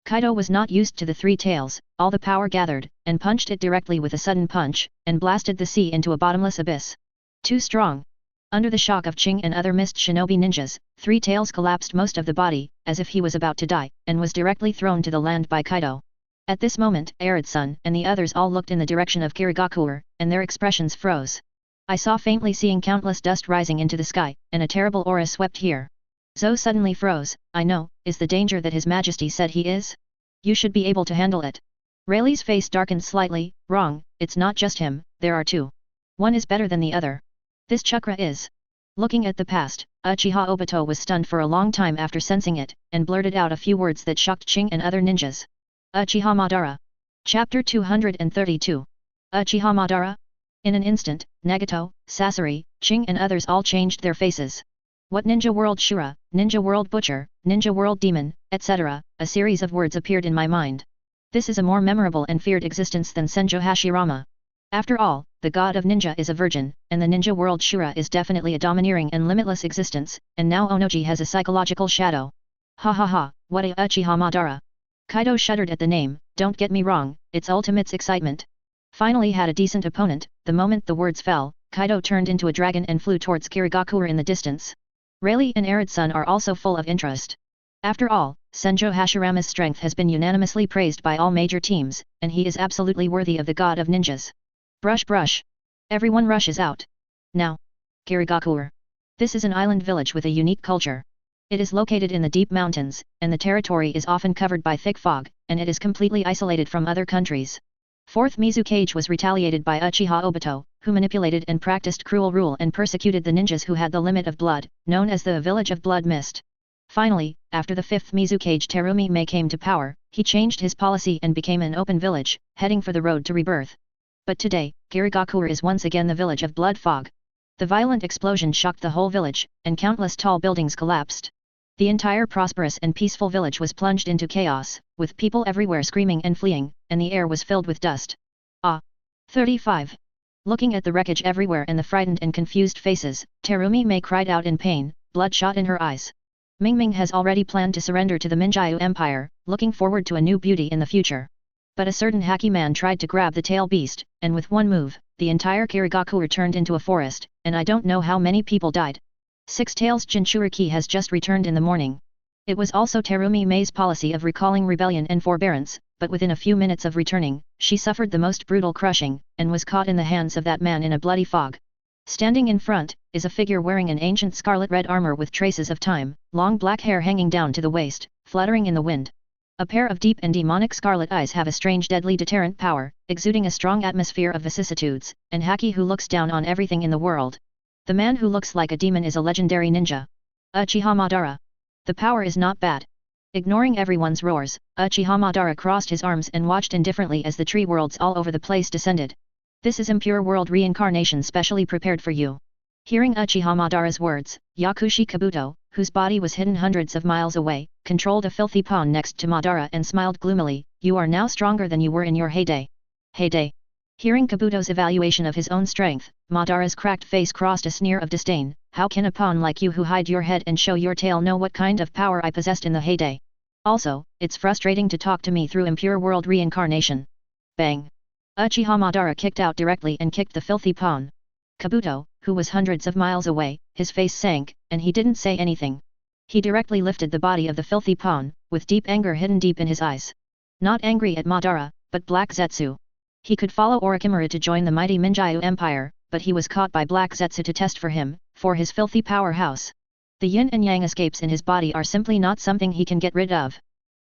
Kaido was not used to the 3 tails, all the power gathered, and punched it directly with a sudden punch, and blasted the sea into a bottomless abyss. Too strong. Under the shock of Qing and other mist shinobi ninjas, 3 tails collapsed most of the body, as if he was about to die, and was directly thrown to the land by Kaido. At this moment, Arid Sun and the others all looked in the direction of Kirigakure, and their expressions froze. I saw faintly seeing countless dust rising into the sky, and a terrible aura swept here. Zhou suddenly froze. I know, is the danger that His Majesty said he is? You should be able to handle it. Rayleigh's face darkened slightly. Wrong, it's not just him, there are 2. One is better than the other. This chakra is. Looking at the past, Uchiha Obito was stunned for a long time after sensing it, and blurted out a few words that shocked Qing and other ninjas. Uchiha Madara. Chapter 232. Uchiha Madara? In an instant, Nagato, Sasori, Qing and others all changed their faces. What Ninja World Shura, Ninja World Butcher, Ninja World Demon, etc., a series of words appeared in my mind. This is a more memorable and feared existence than Senjo Hashirama. After all, the god of ninja is a virgin, and the Ninja World Shura is definitely a domineering and limitless existence, and now Onoji has a psychological shadow. Ha ha ha, what a Uchiha Madara. Kaido shuddered at the name. Don't get me wrong, it's Ultimate's excitement. Finally had a decent opponent. The moment the words fell, Kaido turned into a dragon and flew towards Kirigakure in the distance. Rayleigh and Arid Sun are also full of interest. After all, Senjo Hashirama's strength has been unanimously praised by all major teams, and he is absolutely worthy of the god of ninjas. Brush brush. Everyone rushes out. Now. Kirigakure. This is an island village with a unique culture. It is located in the deep mountains, and the territory is often covered by thick fog, and it is completely isolated from other countries. 4th Mizukage was retaliated by Uchiha Obito, who manipulated and practiced cruel rule and persecuted the ninjas who had the limit of blood, known as the Village of Blood Mist. Finally, after the 5th Mizukage Terumi Mei came to power, he changed his policy and became an open village, heading for the road to rebirth. But today, Kirigakure is once again the village of blood fog. The violent explosion shocked the whole village, and countless tall buildings collapsed. The entire prosperous and peaceful village was plunged into chaos, with people everywhere screaming and fleeing, and the air was filled with dust. Ah! 35. Looking at the wreckage everywhere and the frightened and confused faces, Terumi Mei cried out in pain, bloodshot in her eyes. Mingming has already planned to surrender to the Minjiu Empire, looking forward to a new beauty in the future. But a certain hacky man tried to grab the tail beast, and with one move, the entire Kirigakure turned into a forest, and I don't know how many people died. Six Tails Jinchuriki has just returned in the morning. It was also Terumi Mei's policy of recalling rebellion and forbearance, but within a few minutes of returning, she suffered the most brutal crushing, and was caught in the hands of that man in a bloody fog. Standing in front, is a figure wearing an ancient scarlet-red armor with traces of time, long black hair hanging down to the waist, fluttering in the wind. A pair of deep and demonic scarlet eyes have a strange deadly deterrent power, exuding a strong atmosphere of vicissitudes, and Haki who looks down on everything in the world. The man who looks like a demon is a legendary ninja. Uchiha Madara. The power is not bad. Ignoring everyone's roars, Uchiha Madara crossed his arms and watched indifferently as the tree worlds all over the place descended. This is impure world reincarnation specially prepared for you. Hearing Uchiha Madara's words, Yakushi Kabuto, whose body was hidden hundreds of miles away, controlled a filthy pawn next to Madara and smiled gloomily, "You are now stronger than you were in your heyday." Heyday. Hearing Kabuto's evaluation of his own strength, Madara's cracked face crossed a sneer of disdain. "How can a pawn like you who hide your head and show your tail know what kind of power I possessed in the heyday? Also, it's frustrating to talk to me through impure world reincarnation." Bang! Uchiha Madara kicked out directly and kicked the filthy pawn. Kabuto, who was hundreds of miles away, his face sank, and he didn't say anything. He directly lifted the body of the filthy pawn, with deep anger hidden deep in his eyes. Not angry at Madara, but Black Zetsu. He could follow Orochimaru to join the mighty Minjiu Empire, but he was caught by Black Zetsu to test for him, for his filthy powerhouse. The yin and yang escapes in his body are simply not something he can get rid of.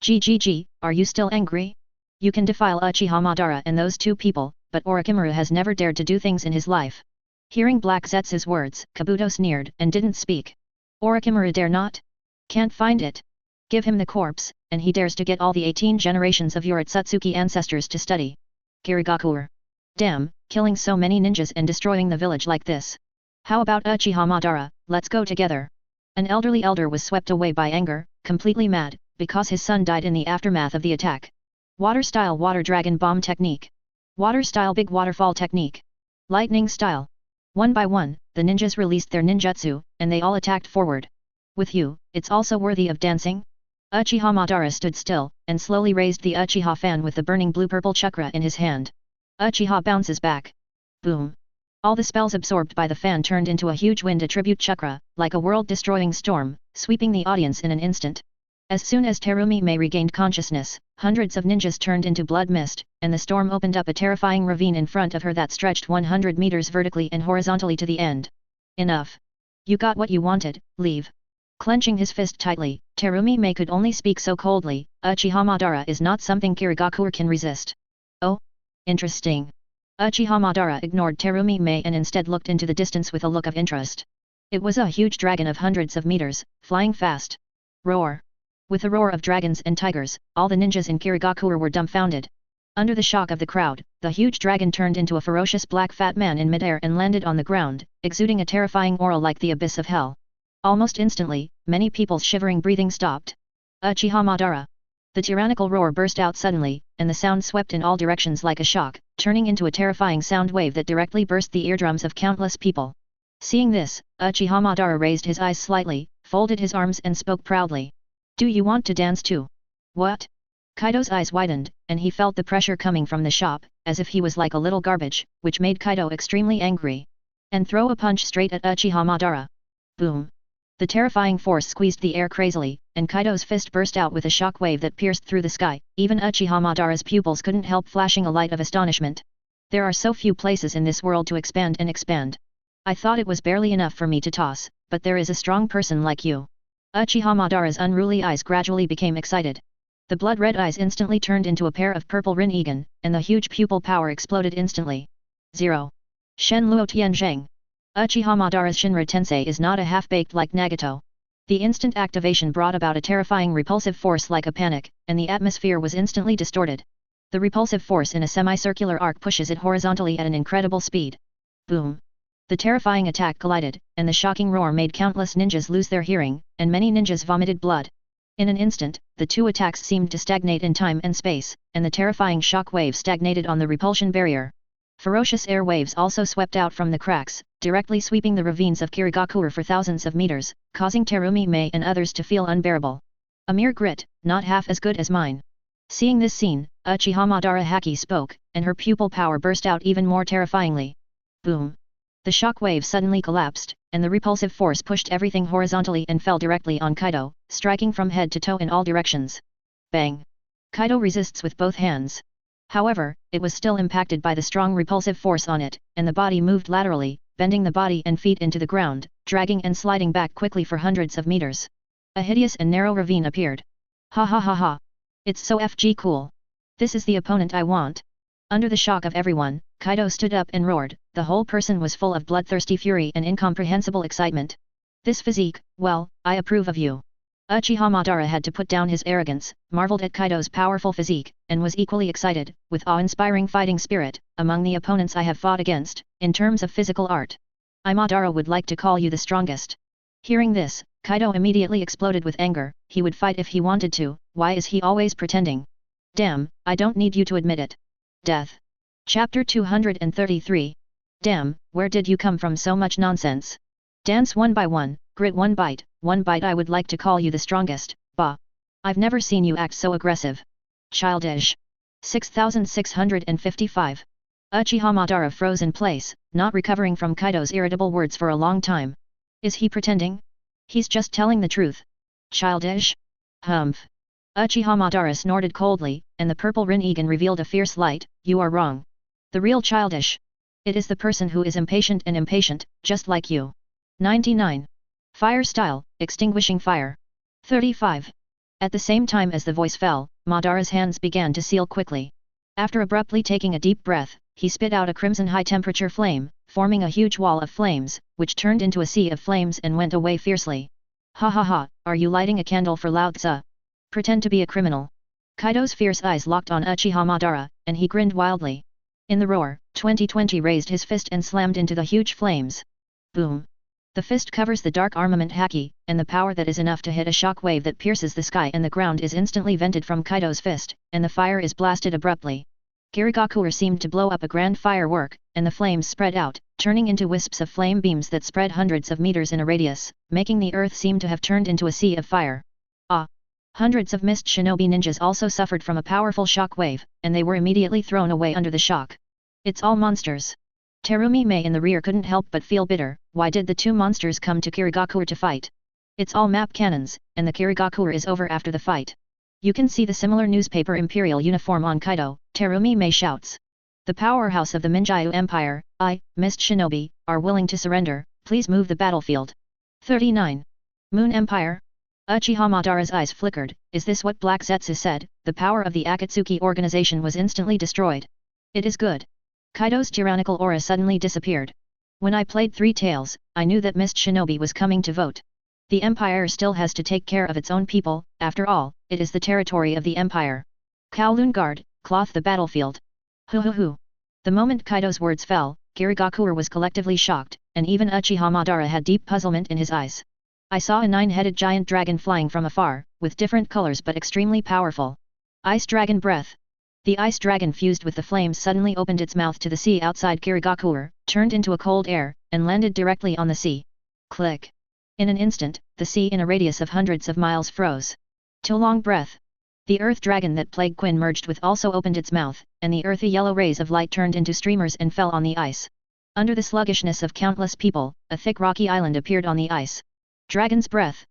GGG, are you still angry? You can defile Uchiha Madara and those two people, but Orochimaru has never dared to do things in his life. Hearing Black Zetsu's words, Kabuto sneered and didn't speak. Orochimaru dare not? Can't find it. Give him the corpse, and he dares to get all the 18 generations of your Atsutsuki ancestors to study. Kirigakure. Damn, killing so many ninjas and destroying the village like this. How about Uchiha Madara, let's go together. An elderly elder was swept away by anger, completely mad, because his son died in the aftermath of the attack. Water style water dragon bomb technique. Water style big waterfall technique. Lightning style. One by one, the ninjas released their ninjutsu, and they all attacked forward. With you, it's also worthy of dancing? Uchiha Madara stood still, and slowly raised the Uchiha fan with the burning blue-purple chakra in his hand. Uchiha bounces back. Boom! All the spells absorbed by the fan turned into a huge wind attribute chakra, like a world-destroying storm, sweeping the audience in an instant. As soon as Terumi Mei regained consciousness, hundreds of ninjas turned into blood mist, and the storm opened up a terrifying ravine in front of her that stretched 100 meters vertically and horizontally to the end. Enough. You got what you wanted, leave. Clenching his fist tightly, Terumi Mei could only speak so coldly, Uchiha Madara is not something Kirigakure can resist. Oh? Interesting. Uchiha Madara ignored Terumi Mei and instead looked into the distance with a look of interest. It was a huge dragon of hundreds of meters, flying fast. Roar! With the roar of dragons and tigers, all the ninjas in Kirigakure were dumbfounded. Under the shock of the crowd, the huge dragon turned into a ferocious black fat man in midair and landed on the ground, exuding a terrifying aura like the abyss of hell. Almost instantly, many people's shivering breathing stopped. Uchiha Madara! The tyrannical roar burst out suddenly, and the sound swept in all directions like a shock, turning into a terrifying sound wave that directly burst the eardrums of countless people. Seeing this, Uchiha Madara raised his eyes slightly, folded his arms and spoke proudly. Do you want to dance too? What? Kaido's eyes widened, and he felt the pressure coming from the shop, as if he was like a little garbage, which made Kaido extremely angry. And throw a punch straight at Uchiha Madara. Boom! The terrifying force squeezed the air crazily, and Kaido's fist burst out with a shock wave that pierced through the sky. Even Uchiha Madara's pupils couldn't help flashing a light of astonishment. There are so few places in this world to expand and expand. I thought it was barely enough for me to toss, but there is a strong person like you. Uchiha Madara's unruly eyes gradually became excited. The blood-red eyes instantly turned into a pair of purple Rinnegan, and the huge pupil power exploded instantly. 0. Shen Luo Tianzheng. Uchiha Madara's Shinra Tensei is not a half-baked like Nagato. The instant activation brought about a terrifying repulsive force like a panic, and the atmosphere was instantly distorted. The repulsive force in a semicircular arc pushes it horizontally at an incredible speed. Boom! The terrifying attack collided, and the shocking roar made countless ninjas lose their hearing, and many ninjas vomited blood. In an instant, the two attacks seemed to stagnate in time and space, and the terrifying shock wave stagnated on the repulsion barrier. Ferocious air waves also swept out from the cracks, directly sweeping the ravines of Kirigakure for thousands of meters, causing Terumi Mei and others to feel unbearable. A mere grit, not half as good as mine. Seeing this scene, Uchiha Madara Haki spoke, and her pupil power burst out even more terrifyingly. Boom! The shock wave suddenly collapsed, and the repulsive force pushed everything horizontally and fell directly on Kaido, striking from head to toe in all directions. Bang! Kaido resists with both hands. However, it was still impacted by the strong repulsive force on it, and the body moved laterally, bending the body and feet into the ground, dragging and sliding back quickly for hundreds of meters. A hideous and narrow ravine appeared. Ha ha ha ha! It's so FG cool! This is the opponent I want! Under the shock of everyone, Kaido stood up and roared. The whole person was full of bloodthirsty fury and incomprehensible excitement. This physique, well, I approve of you. Uchiha Madara had to put down his arrogance, marveled at Kaido's powerful physique, and was equally excited, with awe-inspiring fighting spirit, among the opponents I have fought against, in terms of physical art. Madara would like to call you the strongest. Hearing this, Kaido immediately exploded with anger. He would fight if he wanted to, why is he always pretending? Damn, I don't need you to admit it. Death. Chapter 233. Damn, where did you come from so much nonsense? Dance one by one, grit one bite, I would like to call you the strongest, bah. I've never seen you act so aggressive. Childish. 6655. Uchiha Madara froze in place, not recovering from Kaido's irritable words for a long time. Is he pretending? He's just telling the truth. Childish? Humph. Uchiha Madara snorted coldly, and the purple Rinnegan revealed a fierce light. You are wrong. The real childish. It is the person who is impatient and impatient, just like you. 99. Fire style, extinguishing fire. 35. At the same time as the voice fell, Madara's hands began to seal quickly. After abruptly taking a deep breath, he spit out a crimson high-temperature flame, forming a huge wall of flames, which turned into a sea of flames and went away fiercely. Ha ha ha, are you lighting a candle for Lao Tzu? Pretend to be a criminal. Kaido's fierce eyes locked on Uchiha Madara, and he grinned wildly. In the roar, 2020 raised his fist and slammed into the huge flames. Boom! The fist covers the dark armament haki, and the power that is enough to hit a shock wave that pierces the sky and the ground is instantly vented from Kaido's fist, and the fire is blasted abruptly. Kirigakure seemed to blow up a grand firework, and the flames spread out, turning into wisps of flame beams that spread hundreds of meters in a radius, making the earth seem to have turned into a sea of fire. Ah! Hundreds of mist shinobi ninjas also suffered from a powerful shock wave, and they were immediately thrown away under the shock. It's all monsters. Terumi Mei in the rear couldn't help but feel bitter. Why did the two monsters come to Kirigakure to fight? It's all map cannons, and the Kirigakure is over after the fight. You can see the similar newspaper imperial uniform on Kaido, Terumi Mei shouts. The powerhouse of the Minjyu Empire, Mist Shinobi, are willing to surrender. Please move the battlefield. 39. Moon Empire? Uchiha Madara's eyes flickered. Is this what Black Zetsu said? The power of the Akatsuki organization was instantly destroyed. It is good. Kaido's tyrannical aura suddenly disappeared. When I played Three Tails, I knew that Mist Shinobi was coming to vote. The Empire still has to take care of its own people, after all, it is the territory of the Empire. Kowloon Guard, cloth the battlefield. Hu hu hu. The moment Kaido's words fell, Kirigakure was collectively shocked, and even Uchiha Madara had deep puzzlement in his eyes. I saw a 9-headed giant dragon flying from afar, with different colors but extremely powerful. Ice Dragon Breath. The ice dragon fused with the flames suddenly opened its mouth to the sea outside Kirigakure, turned into a cold air, and landed directly on the sea. Click. In an instant, the sea in a radius of hundreds of miles froze. To long breath. The earth dragon that Plague Quinn merged with also opened its mouth, and the earthy yellow rays of light turned into streamers and fell on the ice. Under the sluggishness of countless people, a thick rocky island appeared on the ice. Dragon's Breath.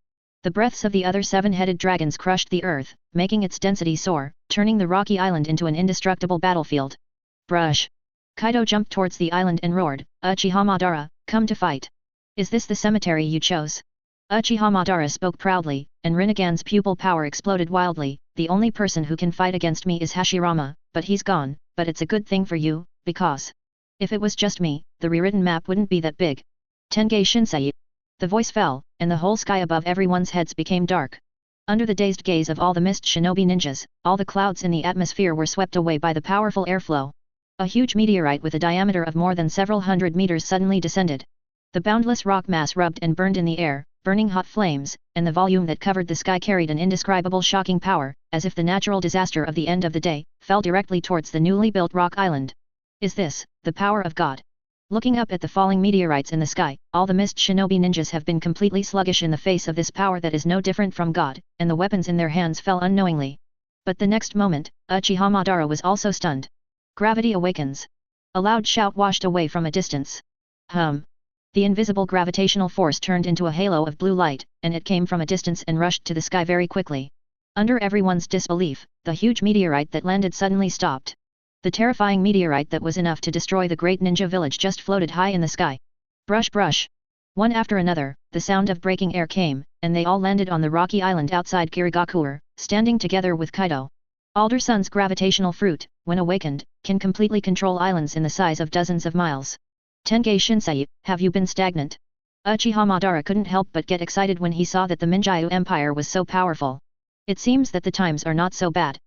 The breaths of the other 7-headed dragons crushed the earth, making its density soar, turning the rocky island into an indestructible battlefield. Brush. Kaido jumped towards the island and roared, Uchiha Madara, come to fight. Is this the cemetery you chose? Uchiha Madara spoke proudly, and Rinnegan's pupil power exploded wildly. The only person who can fight against me is Hashirama, but he's gone, but it's a good thing for you, because if it was just me, the rewritten map wouldn't be that big. Tenge Shinsei. The voice fell, and the whole sky above everyone's heads became dark. Under the dazed gaze of all the mist shinobi ninjas, all the clouds in the atmosphere were swept away by the powerful airflow. A huge meteorite with a diameter of more than several hundred meters suddenly descended. The boundless rock mass rubbed and burned in the air, burning hot flames, and the volume that covered the sky carried an indescribable shocking power, as if the natural disaster of the end of the day fell directly towards the newly built rock island. Is this the power of God? Looking up at the falling meteorites in the sky, all the mist shinobi ninjas have been completely sluggish in the face of this power that is no different from God, and the weapons in their hands fell unknowingly. But the next moment, Uchiha Madara was also stunned. Gravity awakens. A loud shout washed away from a distance. The invisible gravitational force turned into a halo of blue light, and it came from a distance and rushed to the sky very quickly. Under everyone's disbelief, the huge meteorite that landed suddenly stopped. The terrifying meteorite that was enough to destroy the great ninja village just floated high in the sky. Brush brush. One after another, the sound of breaking air came, and they all landed on the rocky island outside Kirigakuer, standing together with Kaido. Alder Sun's gravitational fruit, when awakened, can completely control islands in the size of dozens of miles. Tengai Shinsei, have you been stagnant? Uchiha Madara couldn't help but get excited when he saw that the Minjyu Empire was so powerful. It seems that the times are not so bad.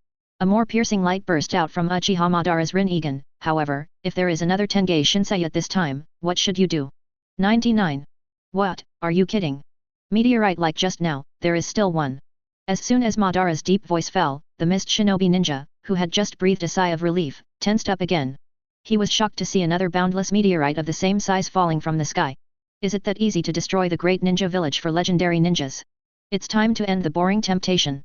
A more piercing light burst out from Uchiha Madara's Rinnegan. However, if there is another Tengai Shinsei at this time, what should you do? 99. What, are you kidding? Meteorite like just now, there is still one. As soon as Madara's deep voice fell, the mist shinobi ninja, who had just breathed a sigh of relief, tensed up again. He was shocked to see another boundless meteorite of the same size falling from the sky. Is it that easy to destroy the great ninja village for legendary ninjas? It's time to end the boring temptation.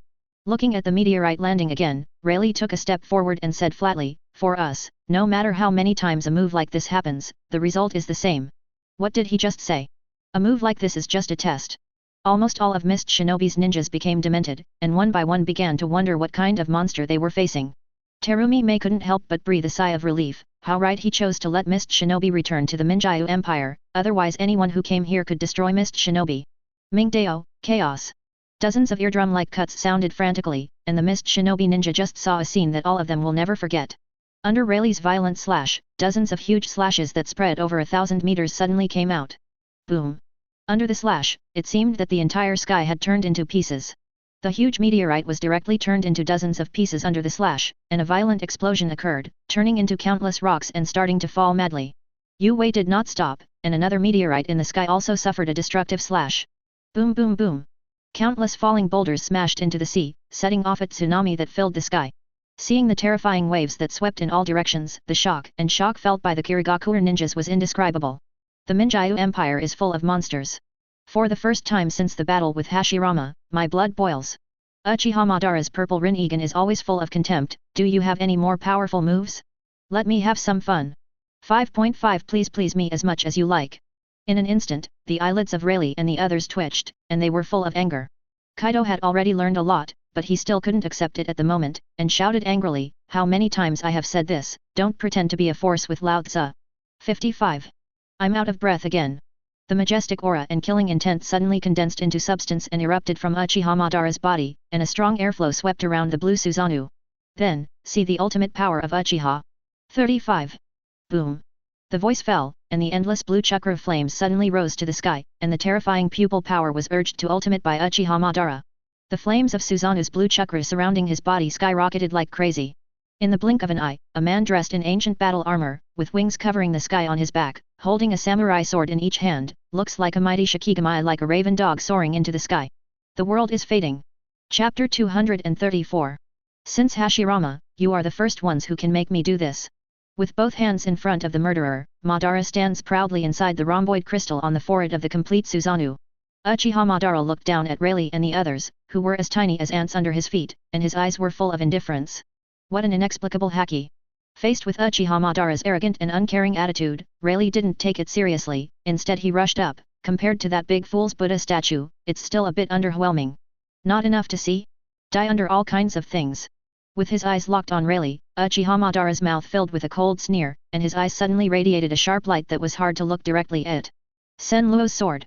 Looking at the meteorite landing again, Rayleigh took a step forward and said flatly, for us, no matter how many times a move like this happens, the result is the same. What did he just say? A move like this is just a test. Almost all of Mist Shinobi's ninjas became demented, and one by one began to wonder what kind of monster they were facing. Terumi May couldn't help but breathe a sigh of relief. How right he chose to let Mist Shinobi return to the Minjyu Empire, otherwise anyone who came here could destroy Mist Shinobi. Mingdao, chaos. Dozens of eardrum-like cuts sounded frantically, and the Mist Shinobi ninja just saw a scene that all of them will never forget. Under Rayleigh's violent slash, dozens of huge slashes that spread over 1,000 meters suddenly came out. Boom. Under the slash, it seemed that the entire sky had turned into pieces. The huge meteorite was directly turned into dozens of pieces under the slash, and a violent explosion occurred, turning into countless rocks and starting to fall madly. Yu Wei did not stop, and another meteorite in the sky also suffered a destructive slash. Boom boom boom. Countless falling boulders smashed into the sea, setting off a tsunami that filled the sky. Seeing the terrifying waves that swept in all directions, the shock felt by the Kirigakuer ninjas was indescribable. The Minjyu Empire is full of monsters. For the first time since the battle with Hashirama, my blood boils. Uchiha Madara's purple Rinnegan is always full of contempt. Do you have any more powerful moves? Let me have some fun. 5.5 Please me as much as you like. In an instant, the eyelids of Rayleigh and the others twitched, and they were full of anger. Kaido had already learned a lot, but he still couldn't accept it at the moment, and shouted angrily, how many times I have said this, don't pretend to be a force with Lao Tzu. 55. I'm out of breath again. The majestic aura and killing intent suddenly condensed into substance and erupted from Uchiha Madara's body, and a strong airflow swept around the blue Susanoo. Then, see the ultimate power of Uchiha. 35. Boom. The voice fell, and the endless blue chakra flames suddenly rose to the sky, and the terrifying pupil power was urged to ultimate by Uchiha Madara. The flames of Susanoo's blue chakra surrounding his body skyrocketed like crazy. In the blink of an eye, a man dressed in ancient battle armor, with wings covering the sky on his back, holding a samurai sword in each hand, looks like a mighty Shikigami like a raven dog soaring into the sky. The world is fading. Chapter 234. Since Hashirama, you are the first ones who can make me do this. With both hands in front of the murderer, Madara stands proudly inside the rhomboid crystal on the forehead of the complete Susanoo. Uchiha Madara looked down at Rayleigh and the others, who were as tiny as ants under his feet, and his eyes were full of indifference. What an inexplicable haki. Faced with Uchiha Madara's arrogant and uncaring attitude, Rayleigh didn't take it seriously. Instead he rushed up. Compared to that big fool's Buddha statue, it's still a bit underwhelming. Not enough to see? Die under all kinds of things. With his eyes locked on Rayleigh, Uchiha Madara's mouth filled with a cold sneer, and his eyes suddenly radiated a sharp light that was hard to look directly at. Sen Luo's sword.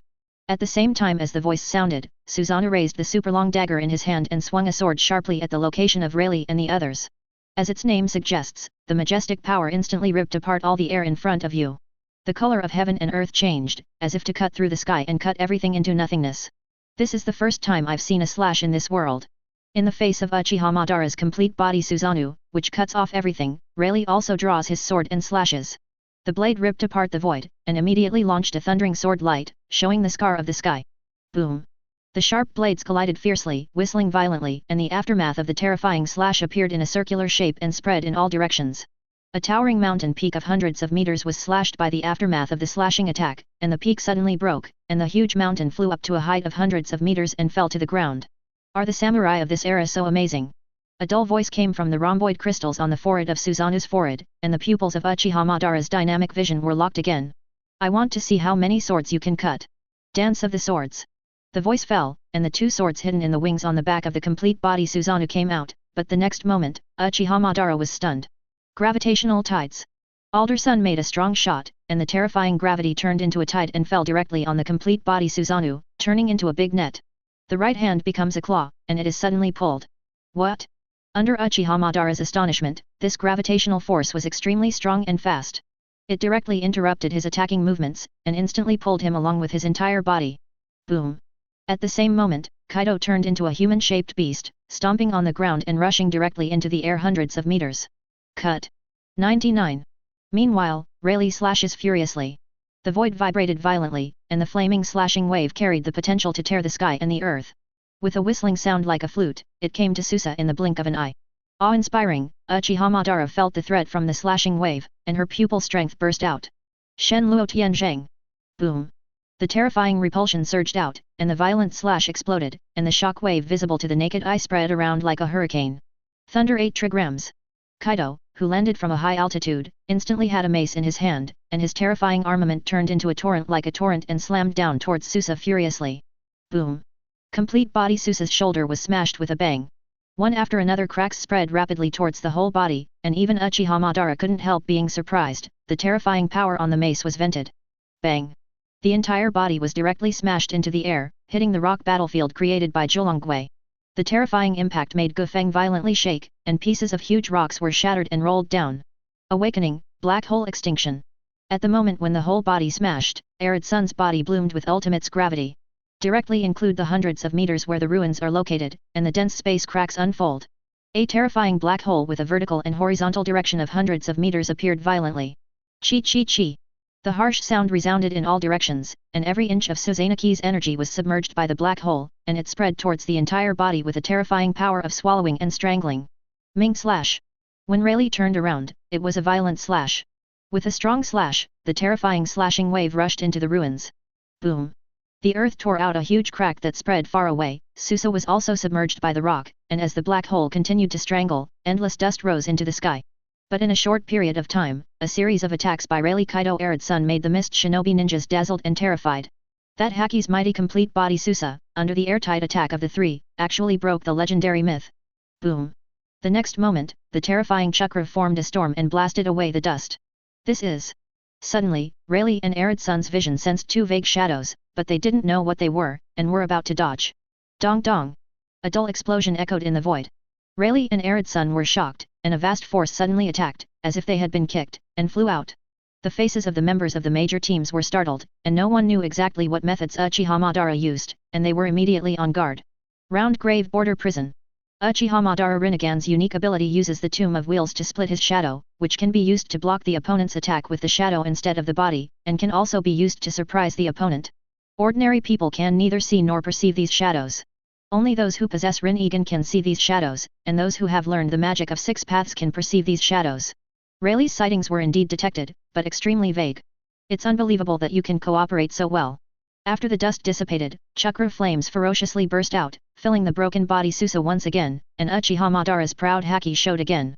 At the same time as the voice sounded, Susanoo raised the super long dagger in his hand and swung a sword sharply at the location of Rayleigh and the others. As its name suggests, the majestic power instantly ripped apart all the air in front of you. The color of heaven and earth changed, as if to cut through the sky and cut everything into nothingness. This is the first time I've seen a slash in this world. In the face of Uchiha Madara's complete body Susanoo, which cuts off everything, Rayleigh also draws his sword and slashes. The blade ripped apart the void, and immediately launched a thundering sword light, showing the scar of the sky. Boom! The sharp blades collided fiercely, whistling violently, and the aftermath of the terrifying slash appeared in a circular shape and spread in all directions. A towering mountain peak of hundreds of meters was slashed by the aftermath of the slashing attack, and the peak suddenly broke, and the huge mountain flew up to a height of hundreds of meters and fell to the ground. Are the samurai of this era so amazing? A dull voice came from the rhomboid crystals on the forehead of Susanoo's forehead, and the pupils of Uchiha Madara's dynamic vision were locked again. I want to see how many swords you can cut. Dance of the swords. The voice fell, and the two swords hidden in the wings on the back of the complete body Susanoo came out, but the next moment, Uchiha Madara was stunned. Gravitational tides. Alder-sun made a strong shot, and the terrifying gravity turned into a tide and fell directly on the complete body Susanoo, turning into a big net. The right hand becomes a claw, and it is suddenly pulled. What? Under Uchiha Madara's astonishment, this gravitational force was extremely strong and fast. It directly interrupted his attacking movements, and instantly pulled him along with his entire body. Boom! At the same moment, Kaido turned into a human-shaped beast, stomping on the ground and rushing directly into the air hundreds of meters. Cut. 99. Meanwhile, Rayleigh slashes furiously. The void vibrated violently, and the flaming slashing wave carried the potential to tear the sky and the earth. With a whistling sound like a flute, it came to Susa in the blink of an eye. Awe-inspiring, Uchiha Madara felt the threat from the slashing wave, and her pupil strength burst out. Shen Luo Tianzheng. Boom! The terrifying repulsion surged out, and the violent slash exploded, and the shock wave visible to the naked eye spread around like a hurricane. Thunder 8 trigrams. Kaido, who landed from a high altitude, instantly had a mace in his hand, and his terrifying armament turned into a torrent like a torrent and slammed down towards Susa furiously. Boom! Complete body Susa's shoulder was smashed with a bang. One after another cracks spread rapidly towards the whole body, and even Uchiha Madara couldn't help being surprised. The terrifying power on the mace was vented. Bang! The entire body was directly smashed into the air, hitting the rock battlefield created by Zhulanggui. The terrifying impact made Gufeng violently shake, and pieces of huge rocks were shattered and rolled down. Awakening, black hole extinction. At the moment when the whole body smashed, Arid Sun's body bloomed with ultimate's gravity. Directly include the hundreds of meters where the ruins are located, and the dense space cracks unfold. A terrifying black hole with a vertical and horizontal direction of hundreds of meters appeared violently. Chi chi chi. The harsh sound resounded in all directions, and every inch of Suzaneki's energy was submerged by the black hole, and it spread towards the entire body with a terrifying power of swallowing and strangling. Ming slash. When Rayleigh turned around, it was a violent slash. With a strong slash, the terrifying slashing wave rushed into the ruins. Boom! The earth tore out a huge crack that spread far away. Susa was also submerged by the rock, and as the black hole continued to strangle, endless dust rose into the sky. But in a short period of time, a series of attacks by Rayleigh Kaido Arid Sun made the mist shinobi ninjas dazzled and terrified. That Haki's mighty complete body Susa, under the airtight attack of the three, actually broke the legendary myth. Boom! The next moment, the terrifying chakra formed a storm and blasted away the dust. This is... Suddenly, Rayleigh and Arid Sun's vision sensed two vague shadows, but they didn't know what they were, and were about to dodge. Dong dong! A dull explosion echoed in the void. Rayleigh and Arid Sun were shocked, and a vast force suddenly attacked, as if they had been kicked, and flew out. The faces of the members of the major teams were startled, and no one knew exactly what methods Uchiha Madara used, and they were immediately on guard. Round Grave Border Prison. Uchiha Madara Rinnegan's unique ability uses the Tomb of Wheels to split his shadow, which can be used to block the opponent's attack with the shadow instead of the body, and can also be used to surprise the opponent. Ordinary people can neither see nor perceive these shadows. Only those who possess Rinnegan can see these shadows, and those who have learned the magic of 6 paths can perceive these shadows. Rayleigh's sightings were indeed detected, but extremely vague. It's unbelievable that you can cooperate so well. After the dust dissipated, chakra flames ferociously burst out, filling the broken body Susa once again, and Uchiha Madara's proud haki showed again.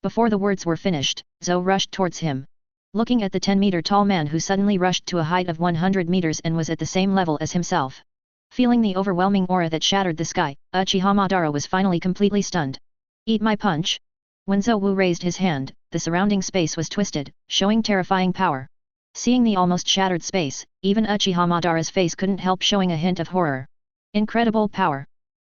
Before the words were finished, Zo rushed towards him. Looking at the 10-meter tall man who suddenly rushed to a height of 100 meters and was at the same level as himself. Feeling the overwhelming aura that shattered the sky, Uchiha Madara was finally completely stunned. Eat my punch! When Zou Wu raised his hand, the surrounding space was twisted, showing terrifying power. Seeing the almost shattered space, even Uchiha Madara's face couldn't help showing a hint of horror. Incredible power!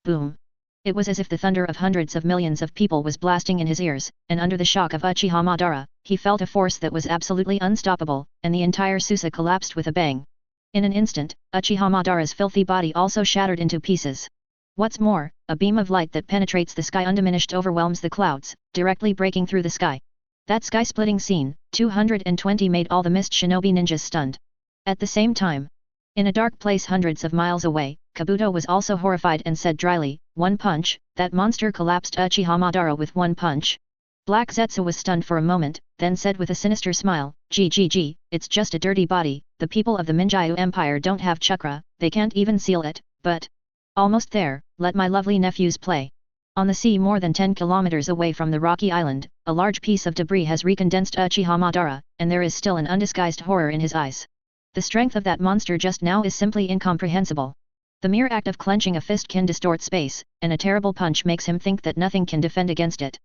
Boom! It was as if the thunder of hundreds of millions of people was blasting in his ears, and under the shock of Uchiha Madara, he felt a force that was absolutely unstoppable, and the entire Susa collapsed with a bang. In an instant, Uchiha Madara's filthy body also shattered into pieces. What's more, a beam of light that penetrates the sky undiminished overwhelms the clouds, directly breaking through the sky. That sky-splitting scene, 220 made all the mist shinobi ninjas stunned. At the same time, in a dark place hundreds of miles away, Kabuto was also horrified and said dryly, "One punch, that monster collapsed Uchiha Madara with one punch." Black Zetsu was stunned for a moment, then said with a sinister smile, "GGG, it's just a dirty body, the people of the Minjyu Empire don't have chakra, they can't even seal it, but..." Almost there, let my lovely nephews play. On the sea more than 10 kilometers away from the rocky island, a large piece of debris has recondensed Uchiha Madara, and there is still an undisguised horror in his eyes. The strength of that monster just now is simply incomprehensible. The mere act of clenching a fist can distort space, and a terrible punch makes him think that nothing can defend against it.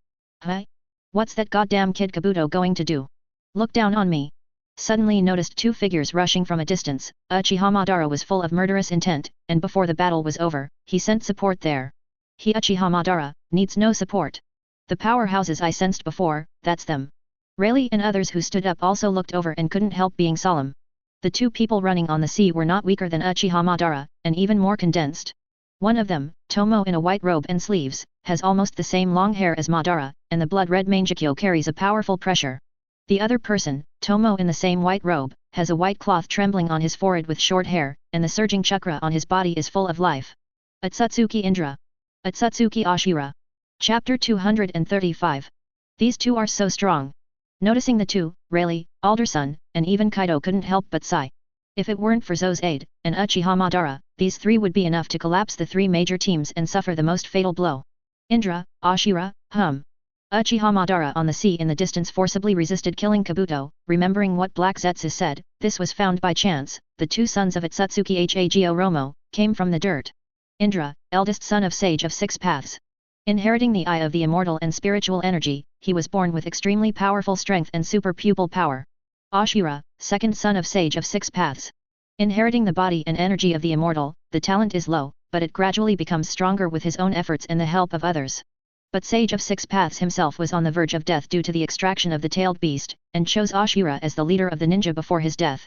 Huh? What's that goddamn kid Kabuto going to do? Look down on me. Suddenly noticed two figures rushing from a distance. Uchiha Madara was full of murderous intent, and before the battle was over, he sent support there. He Uchiha Madara needs no support. The powerhouses I sensed before, that's them. Rayleigh and others who stood up also looked over and couldn't help being solemn. The two people running on the sea were not weaker than Uchiha Madara, and even more condensed. One of them, Tomo in a white robe and sleeves, has almost the same long hair as Madara, and the blood-red mangekyo carries a powerful pressure. The other person, Tomo in the same white robe, has a white cloth trembling on his forehead with short hair, and the surging chakra on his body is full of life. Atsutsuki Indra. Atsutsuki Ashira. Chapter 235. These two are so strong. Noticing the two, Rayleigh, Alderson, and even Kaido couldn't help but sigh. If it weren't for Zo's aid, and Uchiha Madara, these three would be enough to collapse the three major teams and suffer the most fatal blow. Indra, Ashira, Uchiha Madara on the sea in the distance forcibly resisted killing Kabuto, remembering what Black Zetsu said, this was found by chance, the two sons of Atsutsuki Hago Romo, came from the dirt. Indra, eldest son of Sage of Six Paths. Inheriting the eye of the immortal and spiritual energy, he was born with extremely powerful strength and super pupil power. Ashira, second son of Sage of Six Paths. Inheriting the body and energy of the immortal, the talent is low, but it gradually becomes stronger with his own efforts and the help of others. But Sage of Six Paths himself was on the verge of death due to the extraction of the tailed beast, and chose Ashira as the leader of the ninja before his death.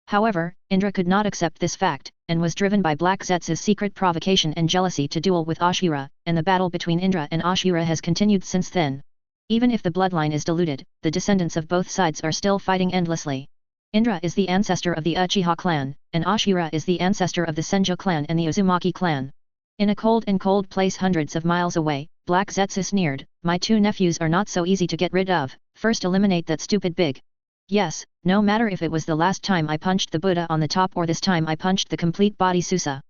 However, Indra could not accept this fact, and was driven by Black Zetsu's secret provocation and jealousy to duel with Ashira, and the battle between Indra and Ashira has continued since then. Even if the bloodline is diluted, the descendants of both sides are still fighting endlessly. Indra is the ancestor of the Uchiha clan, and Ashira is the ancestor of the Senju clan and the Uzumaki clan. In a cold place hundreds of miles away, Black Zetsu sneered, "My two nephews are not so easy to get rid of, first eliminate that stupid big. Yes, no matter if it was the last time I punched the Buddha on the top or this time I punched the complete body Susa."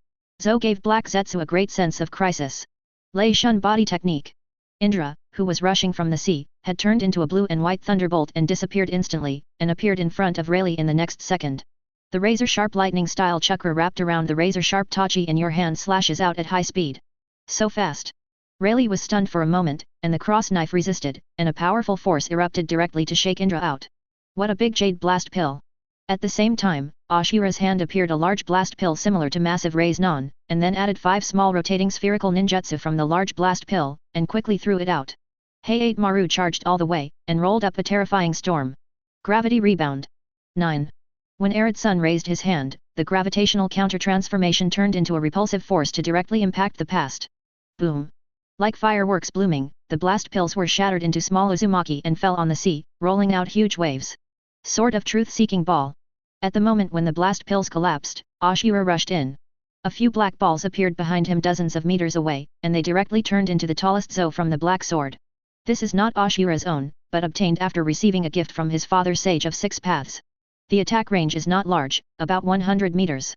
Zo gave Black Zetsu a great sense of crisis. Lei Shun body technique. Indra, who was rushing from the sea, had turned into a blue and white thunderbolt and disappeared instantly, and appeared in front of Rayleigh in the next second. The razor-sharp lightning-style chakra wrapped around the razor-sharp tachi in your hand slashes out at high speed. So fast. Rayleigh was stunned for a moment, and the cross knife resisted, and a powerful force erupted directly to shake Indra out. What a big jade blast pill! At the same time, Ashira's hand appeared a large blast pill similar to massive Ray's non, and then added 5 small rotating spherical ninjutsu from the large blast pill, and quickly threw it out. Heiate Maru charged all the way, and rolled up a terrifying storm. Gravity rebound. 9. When Arid Sun raised his hand, the gravitational counter-transformation turned into a repulsive force to directly impact the past. Boom! Like fireworks blooming, the blast pills were shattered into small uzumaki and fell on the sea, rolling out huge waves. Sword of truth-seeking ball. At the moment when the blast pills collapsed, Ashira rushed in. A few black balls appeared behind him dozens of meters away, and they directly turned into the tallest Zo from the black sword. This is not Ashira's own, but obtained after receiving a gift from his father Sage of Six Paths. The attack range is not large, about 100 meters.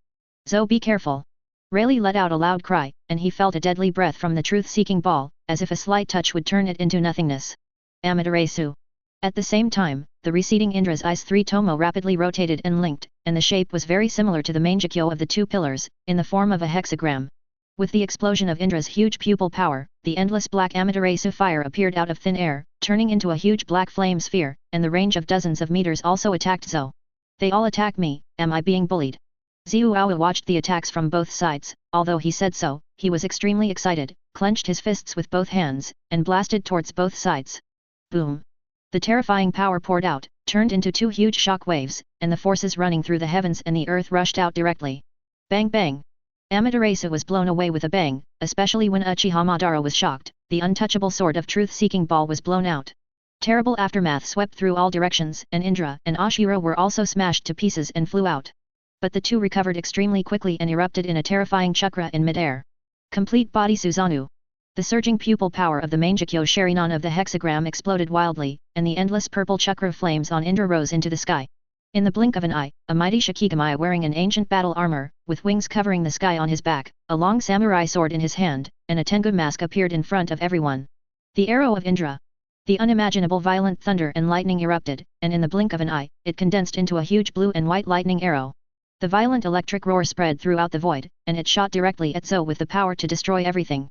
Zo, be careful. Rayleigh let out a loud cry, and he felt a deadly breath from the truth-seeking ball, as if a slight touch would turn it into nothingness. Amaterasu. At the same time, the receding Indra's eyes 3 Tomo rapidly rotated and linked, and the shape was very similar to the mangekyo of the two pillars, in the form of a hexagram. With the explosion of Indra's huge pupil power, the endless black Amaterasu fire appeared out of thin air, turning into a huge black flame sphere, and the range of dozens of meters also attacked Zo. They all attack me, am I being bullied? Xiuhua watched the attacks from both sides, although he said so, he was extremely excited, clenched his fists with both hands, and blasted towards both sides. Boom! The terrifying power poured out, turned into two huge shock waves, and the forces running through the heavens and the earth rushed out directly. Bang bang! Amaterasu was blown away with a bang, especially when Uchiha Madara was shocked. The untouchable sword of truth-seeking ball was blown out. Terrible aftermath swept through all directions, and Indra and Ashura were also smashed to pieces and flew out. But the two recovered extremely quickly and erupted in a terrifying chakra in midair. Complete body Susanoo. The surging pupil power of the Mangekyo Sharinan of the hexagram exploded wildly, and the endless purple chakra flames on Indra rose into the sky. In the blink of an eye, a mighty Shikigami wearing an ancient battle armor, with wings covering the sky on his back, a long samurai sword in his hand, and a Tengu mask appeared in front of everyone. The arrow of Indra. The unimaginable violent thunder and lightning erupted, and in the blink of an eye, it condensed into a huge blue and white lightning arrow. The violent electric roar spread throughout the void, and it shot directly at Zo with the power to destroy everything.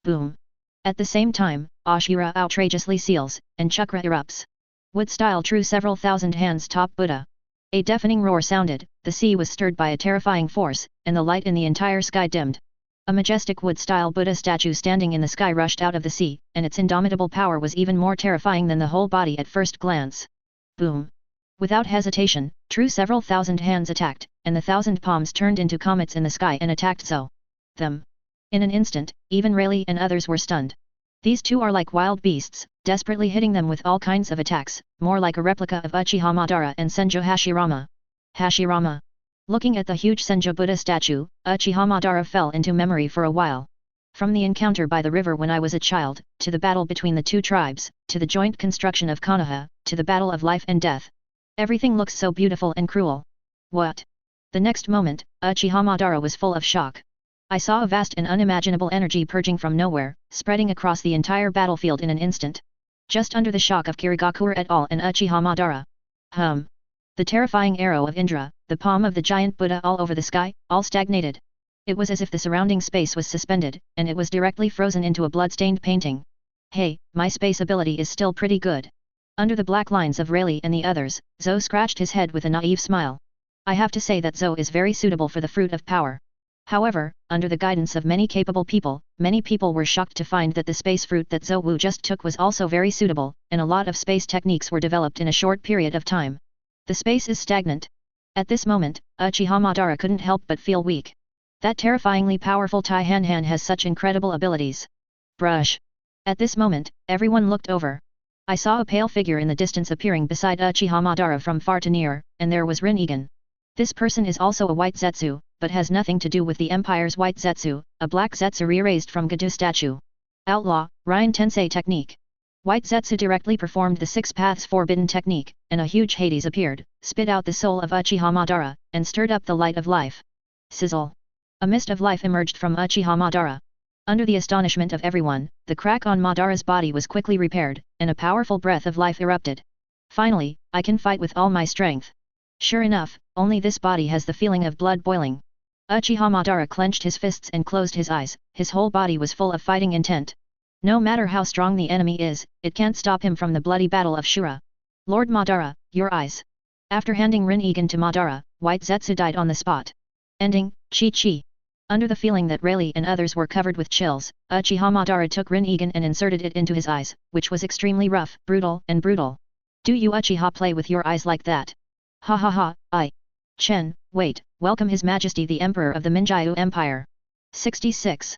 Boom! At the same time, Ashura outrageously seals, and chakra erupts. Wood-style true several thousand hands top Buddha. A deafening roar sounded, the sea was stirred by a terrifying force, and the light in the entire sky dimmed. A majestic wood-style Buddha statue standing in the sky rushed out of the sea, and its indomitable power was even more terrifying than the whole body at first glance. Boom! Without hesitation, true several thousand hands attacked, and the thousand palms turned into comets in the sky and attacked Zo. Them. In an instant, even Rayleigh and others were stunned. These two are like wild beasts, desperately hitting them with all kinds of attacks, more like a replica of Uchiha Madara and Senju Hashirama. Hashirama. Looking at the huge Senju Buddha statue, Uchiha Madara fell into memory for a while. From the encounter by the river when I was a child, to the battle between the two tribes, to the joint construction of Konoha, to the battle of life and death. Everything looks so beautiful and cruel. What? The next moment, Uchiha Madara was full of shock. I saw a vast and unimaginable energy purging from nowhere, spreading across the entire battlefield in an instant. Just under the shock of Kirigakura et al. And Uchiha Madara. The terrifying arrow of Indra, the palm of the giant Buddha all over the sky, all stagnated. It was as if the surrounding space was suspended, and it was directly frozen into a blood-stained painting. Hey, my space ability is still pretty good. Under the black lines of Rayleigh and the others, Zo scratched his head with a naive smile. I have to say that Zo is very suitable for the fruit of power. However, under the guidance of many capable people, many people were shocked to find that the space fruit that Zo Wu just took was also very suitable, and a lot of space techniques were developed in a short period of time. The space is stagnant. At this moment, Uchiha Madara couldn't help but feel weak. That terrifyingly powerful Tai Han Han has such incredible abilities. Brush. At this moment, everyone looked over. I saw a pale figure in the distance appearing beside Uchiha Madara from far to near, and there was Rin Egan. This person is also a white Zetsu, but has nothing to do with the Empire's white Zetsu, a black Zetsu re-raised from Gadu statue. Outlaw, Ryan Tensei technique. White Zetsu directly performed the Six Paths Forbidden technique, and a huge Hades appeared, spit out the soul of Uchiha Madara, and stirred up the light of life. Sizzle. A mist of life emerged from Uchiha Madara. Under the astonishment of everyone, the crack on Madara's body was quickly repaired, and a powerful breath of life erupted. Finally, I can fight with all my strength. Sure enough, only this body has the feeling of blood boiling. Uchiha Madara clenched his fists and closed his eyes, his whole body was full of fighting intent. No matter how strong the enemy is, it can't stop him from the bloody battle of Shura. Lord Madara, your eyes. After handing Rin Egan to Madara, White Zetsu died on the spot. Ending, Chi. Under the feeling that Rayleigh and others were covered with chills, Uchiha Madara took Rin Egan and inserted it into his eyes, which was extremely rough, brutal. Do you Uchiha play with your eyes like that? Ha ha ha, Chen, wait, welcome His Majesty the Emperor of the Minjyu Empire. 66.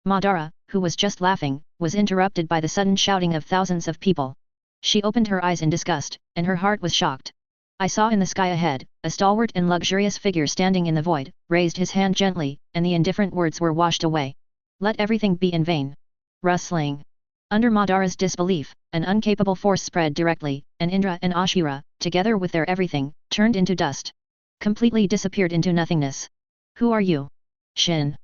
Madara, who was just laughing, was interrupted by the sudden shouting of thousands of people. She opened her eyes in disgust, and her heart was shocked. I saw in the sky ahead, a stalwart and luxurious figure standing in the void, raised his hand gently, and the indifferent words were washed away. Let everything be in vain. Rustling. Under Madara's disbelief, an uncapable force spread directly, and Indra and Ashura, together with their everything, turned into dust. Completely disappeared into nothingness. Who are you? Shin.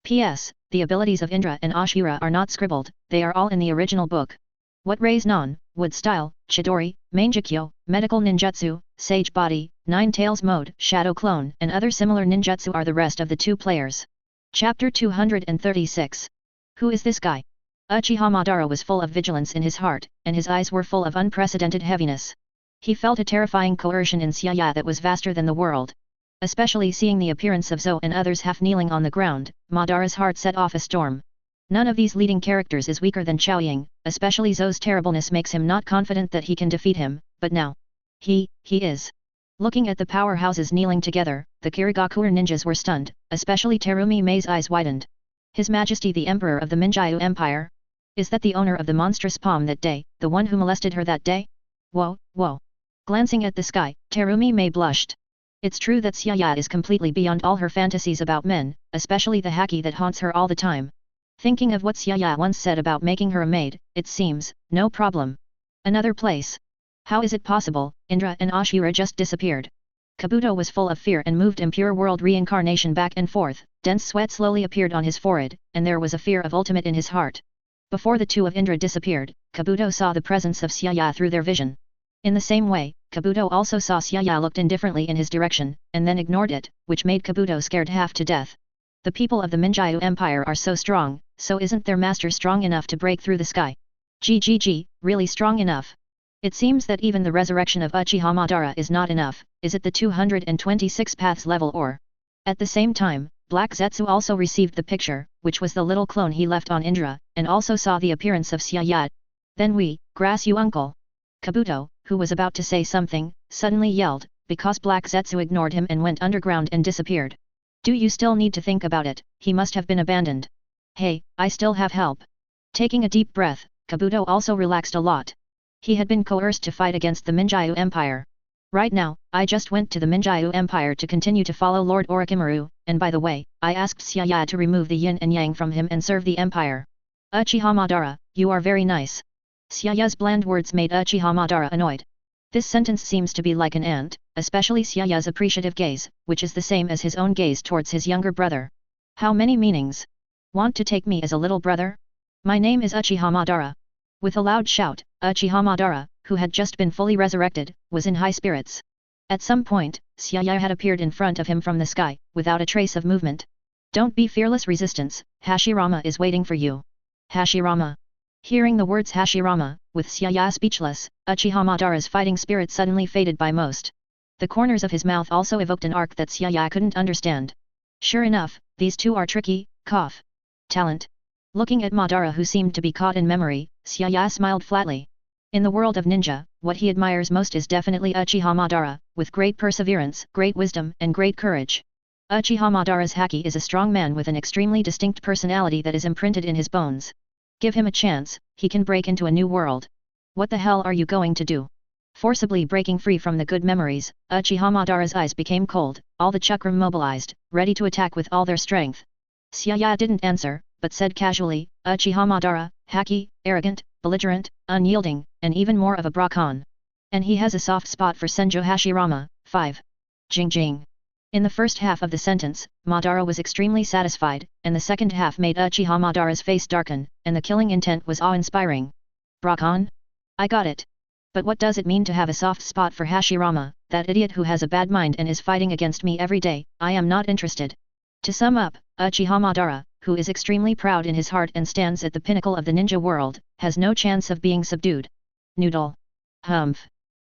P.S. The abilities of Indra and Ashura are not scribbled, they are all in the original book. What Raise Non, Wood Style, Chidori, Mangekyo, Medical Ninjutsu, Sage Body, Nine Tails Mode, Shadow Clone, and other similar ninjutsu are the rest of the two players. Chapter 236. Who is this guy? Uchiha Madara was full of vigilance in his heart, and his eyes were full of unprecedented heaviness. He felt a terrifying coercion in Xia that was vaster than the world. Especially seeing the appearance of Zo and others half kneeling on the ground, Madara's heart set off a storm. None of these leading characters is weaker than Chaoying, especially Zhou's terribleness makes him not confident that he can defeat him, but now. He is. Looking at the powerhouses kneeling together, the Kirigakuer ninjas were stunned, especially Terumi Mei's eyes widened. His Majesty the Emperor of the Minjiu Empire? Is that the owner of the monstrous palm that day, the one who molested her that day? Whoa. Glancing at the sky, Terumi Mei blushed. It's true that Xia is completely beyond all her fantasies about men, especially the haki that haunts her all the time. Thinking of what Xia once said about making her a maid, it seems, no problem. Another place. How is it possible? Indra and Ashura just disappeared. Kabuto was full of fear and moved impure world reincarnation back and forth, dense sweat slowly appeared on his forehead, and there was a fear of ultimate in his heart. Before the two of Indra disappeared, Kabuto saw the presence of Xia through their vision. In the same way, Kabuto also saw Xia looked indifferently in his direction, and then ignored it, which made Kabuto scared half to death. The people of the Minjiu Empire are so strong, so isn't their master strong enough to break through the sky? GGG, really strong enough? It seems that even the resurrection of Uchiha Madara is not enough. Is it the 226 paths level or? At the same time, Black Zetsu also received the picture, which was the little clone he left on Indra, and also saw the appearance of Xia. Then grass you uncle. Kabuto, who was about to say something, suddenly yelled, because Black Zetsu ignored him and went underground and disappeared. Do you still need to think about it? He must have been abandoned. Hey, I still have help. Taking a deep breath, Kabuto also relaxed a lot. He had been coerced to fight against the Minjiu Empire. Right now, I just went to the Minjiu Empire to continue to follow Lord Orochimaru, and by the way, I asked Xia to remove the yin and yang from him and serve the Empire. Uchiha Madara, you are very nice. Xia's bland words made Uchiha Madara annoyed. This sentence seems to be like an ant, especially Xia's appreciative gaze, which is the same as his own gaze towards his younger brother. How many meanings? Want to take me as a little brother? My name is Uchiha Madara. With a loud shout, Uchiha Madara, who had just been fully resurrected, was in high spirits. At some point, Xia had appeared in front of him from the sky, without a trace of movement. Don't be fearless resistance, Hashirama is waiting for you. Hashirama. Hearing the words Hashirama, with Xia speechless, Uchiha Madara's fighting spirit suddenly faded by most. The corners of his mouth also evoked an arc that Xia couldn't understand. Sure enough, these two are tricky, cough. Talent. Looking at Madara who seemed to be caught in memory, Xia smiled flatly. In the world of ninja, what he admires most is definitely Uchiha Madara, with great perseverance, great wisdom, and great courage. Uchiha Madara's haki is a strong man with an extremely distinct personality that is imprinted in his bones. Give him a chance, he can break into a new world. What the hell are you going to do? Forcibly breaking free from the good memories, Uchiha Madara's eyes became cold, all the chakram mobilized, ready to attack with all their strength. Xia didn't answer, but said casually, Uchiha Madara, haki, arrogant, belligerent, unyielding, and even more of a Brakan. And he has a soft spot for Senjo Hashirama. 5. Jing. In the first half of the sentence, Madara was extremely satisfied, and the second half made Uchiha Madara's face darken, and the killing intent was awe-inspiring. Brakan? I got it. But what does it mean to have a soft spot for Hashirama, that idiot who has a bad mind and is fighting against me every day? I am not interested. To sum up, Uchiha Madara, who is extremely proud in his heart and stands at the pinnacle of the ninja world, has no chance of being subdued. Noodle. Humph.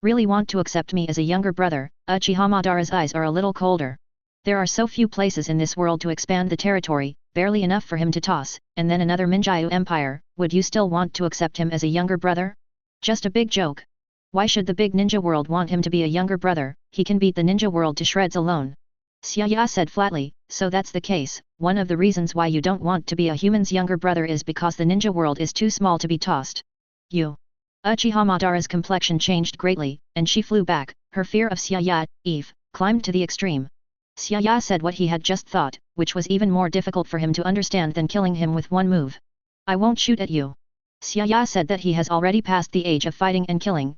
Really want to accept me as a younger brother? Uchiha Madara's eyes are a little colder. There are so few places in this world to expand the territory, barely enough for him to toss, and then another Minjiu Empire. Would you still want to accept him as a younger brother? Just a big joke. Why should the big ninja world want him to be a younger brother? He can beat the ninja world to shreds alone. Xia said flatly, so that's the case. One of the reasons why you don't want to be a human's younger brother is because the ninja world is too small to be tossed. You. Uchiha Madara's complexion changed greatly, and she flew back. Her fear of Xia, climbed to the extreme. Xia said what he had just thought, which was even more difficult for him to understand than killing him with one move. I won't shoot at you. Xia said that he has already passed the age of fighting and killing,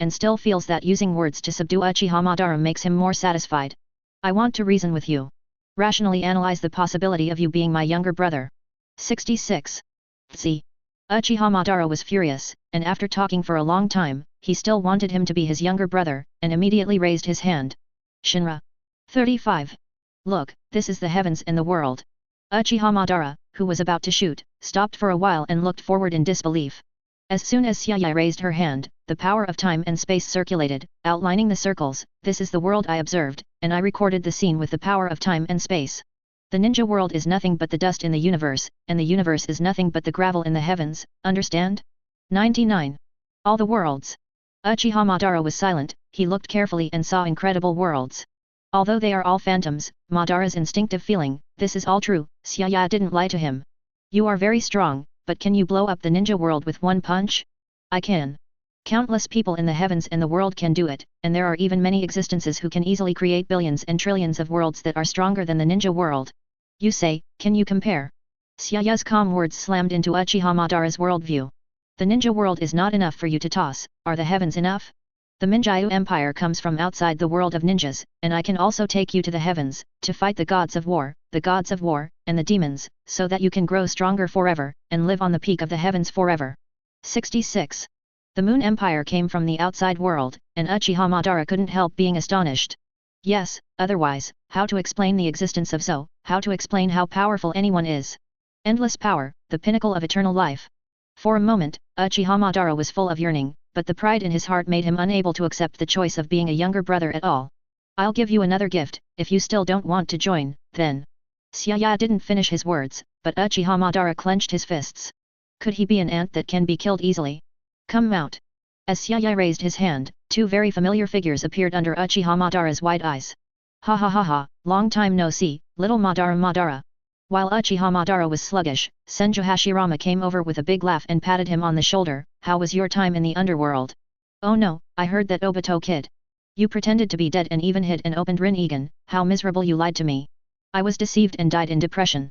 and still feels that using words to subdue Uchiha Madara makes him more satisfied. I want to reason with you. Rationally analyze the possibility of you being my younger brother. 66. Tsi. Uchiha Madara was furious, and after talking for a long time, he still wanted him to be his younger brother, and immediately raised his hand. Shinra. 35. Look, this is the heavens and the world. Uchiha Madara, who was about to shoot, stopped for a while and looked forward in disbelief. As soon as Xia raised her hand, the power of time and space circulated, outlining the circles. This is the world I observed, and I recorded the scene with the power of time and space. The ninja world is nothing but the dust in the universe, and the universe is nothing but the gravel in the heavens, understand? 99. All the worlds. Uchiha Madara was silent, he looked carefully and saw incredible worlds. Although they are all phantoms, Madara's instinctive feeling, this is all true, Xiaya didn't lie to him. You are very strong, but can you blow up the ninja world with one punch? I can. Countless people in the heavens and the world can do it, and there are even many existences who can easily create billions and trillions of worlds that are stronger than the ninja world. You say, can you compare? Xiaya's calm words slammed into Uchiha Madara's worldview. The ninja world is not enough for you to toss, are the heavens enough? The Minjyu Empire comes from outside the world of ninjas, and I can also take you to the heavens, to fight the gods of war, and the demons, so that you can grow stronger forever, and live on the peak of the heavens forever. 66. The Moon Empire came from the outside world, and Uchiha Madara couldn't help being astonished. Yes, otherwise, how to explain the existence of Zo, how to explain how powerful anyone is? Endless power, the pinnacle of eternal life. For a moment, Uchiha Madara was full of yearning, but the pride in his heart made him unable to accept the choice of being a younger brother at all. I'll give you another gift, if you still don't want to join, then. Xiaya didn't finish his words, but Uchiha Madara clenched his fists. Could he be an ant that can be killed easily? Come out. As Xiaya raised his hand, two very familiar figures appeared under Uchiha Madara's wide eyes. Ha ha ha ha, long time no see, little Madara. While Uchiha Madara was sluggish, Senju Hashirama came over with a big laugh and patted him on the shoulder. How was your time in the underworld? Oh no, I heard that Obito kid. You pretended to be dead and even hid and opened Rinnegan, how miserable you lied to me. I was deceived and died in depression.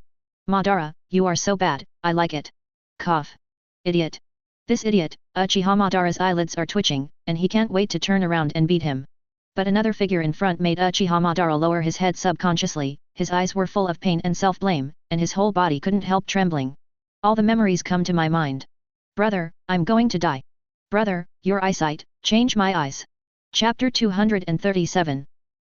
Madara, you are so bad, I like it. Cough. Idiot. This idiot, Uchiha Madara's eyelids are twitching, and he can't wait to turn around and beat him. But another figure in front made Uchiha Madara lower his head subconsciously, his eyes were full of pain and self-blame, and his whole body couldn't help trembling. All the memories come to my mind. Brother, I'm going to die. Brother, your eyesight, change my eyes. Chapter 237.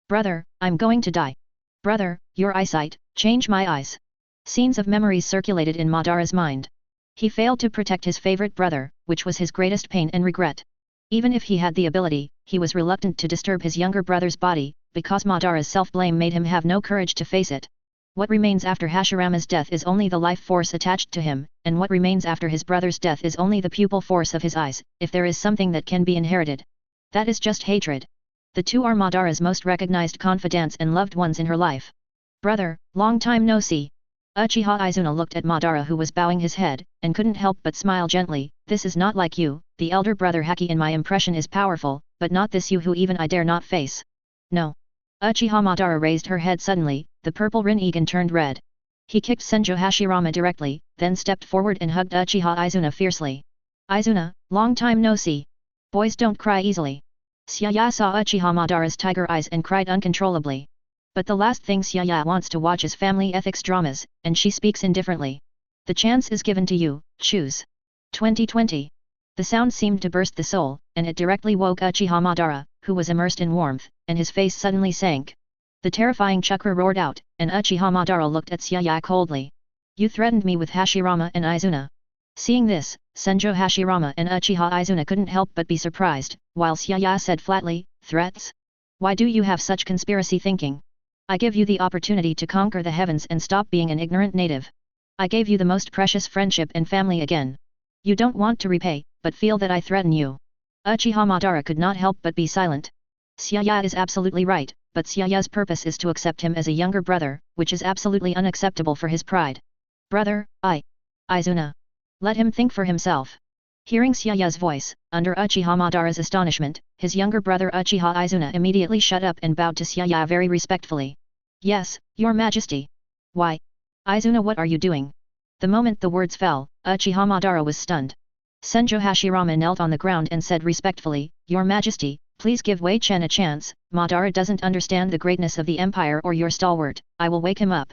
Brother, I'm going to die. Brother, your eyesight, change my eyes. Scenes of memories circulated in Madara's mind. He failed to protect his favorite brother, which was his greatest pain and regret. Even if he had the ability, he was reluctant to disturb his younger brother's body, because Madara's self-blame made him have no courage to face it. What remains after Hashirama's death is only the life force attached to him, and what remains after his brother's death is only the pupil force of his eyes, if there is something that can be inherited. That is just hatred. The two are Madara's most recognized confidants and loved ones in her life. Brother, long time no see. Uchiha Izuna looked at Madara who was bowing his head, and couldn't help but smile gently. This is not like you, the elder brother Haki in my impression is powerful, but not this you who even I dare not face. No. Uchiha Madara raised her head suddenly, the purple Rinnegan turned red. He kicked Senju Hashirama directly, then stepped forward and hugged Uchiha Izuna fiercely. Izuna, long time no see. Boys don't cry easily. Xiaya saw Uchiha Madara's tiger eyes and cried uncontrollably. But the last thing Xiaya wants to watch is family ethics dramas, and she speaks indifferently. The chance is given to you, choose. 2020. The sound seemed to burst the soul, and it directly woke Uchiha Madara, who was immersed in warmth, and his face suddenly sank. The terrifying chakra roared out, and Uchiha Madara looked at Xiaya coldly. You threatened me with Hashirama and Izuna. Seeing this, Senju Hashirama and Uchiha Izuna couldn't help but be surprised, while Xiaya said flatly, threats? Why do you have such conspiracy thinking? I give you the opportunity to conquer the heavens and stop being an ignorant native. I gave you the most precious friendship and family again. You don't want to repay, but feel that I threaten you. Uchiha Madara could not help but be silent. Xiaya is absolutely right, but Xiaya's purpose is to accept him as a younger brother, which is absolutely unacceptable for his pride. Brother, Izuna. Let him think for himself. Hearing Xiaya's voice, under Uchiha Madara's astonishment, his younger brother Uchiha Izuna immediately shut up and bowed to Xiaya very respectfully. Yes, your majesty. Why? Izuna, what are you doing? The moment the words fell, Uchiha Madara was stunned. Senju Hashirama knelt on the ground and said respectfully, Your Majesty, please give Wei Chen a chance. Madara doesn't understand the greatness of the empire or your stalwart, I will wake him up.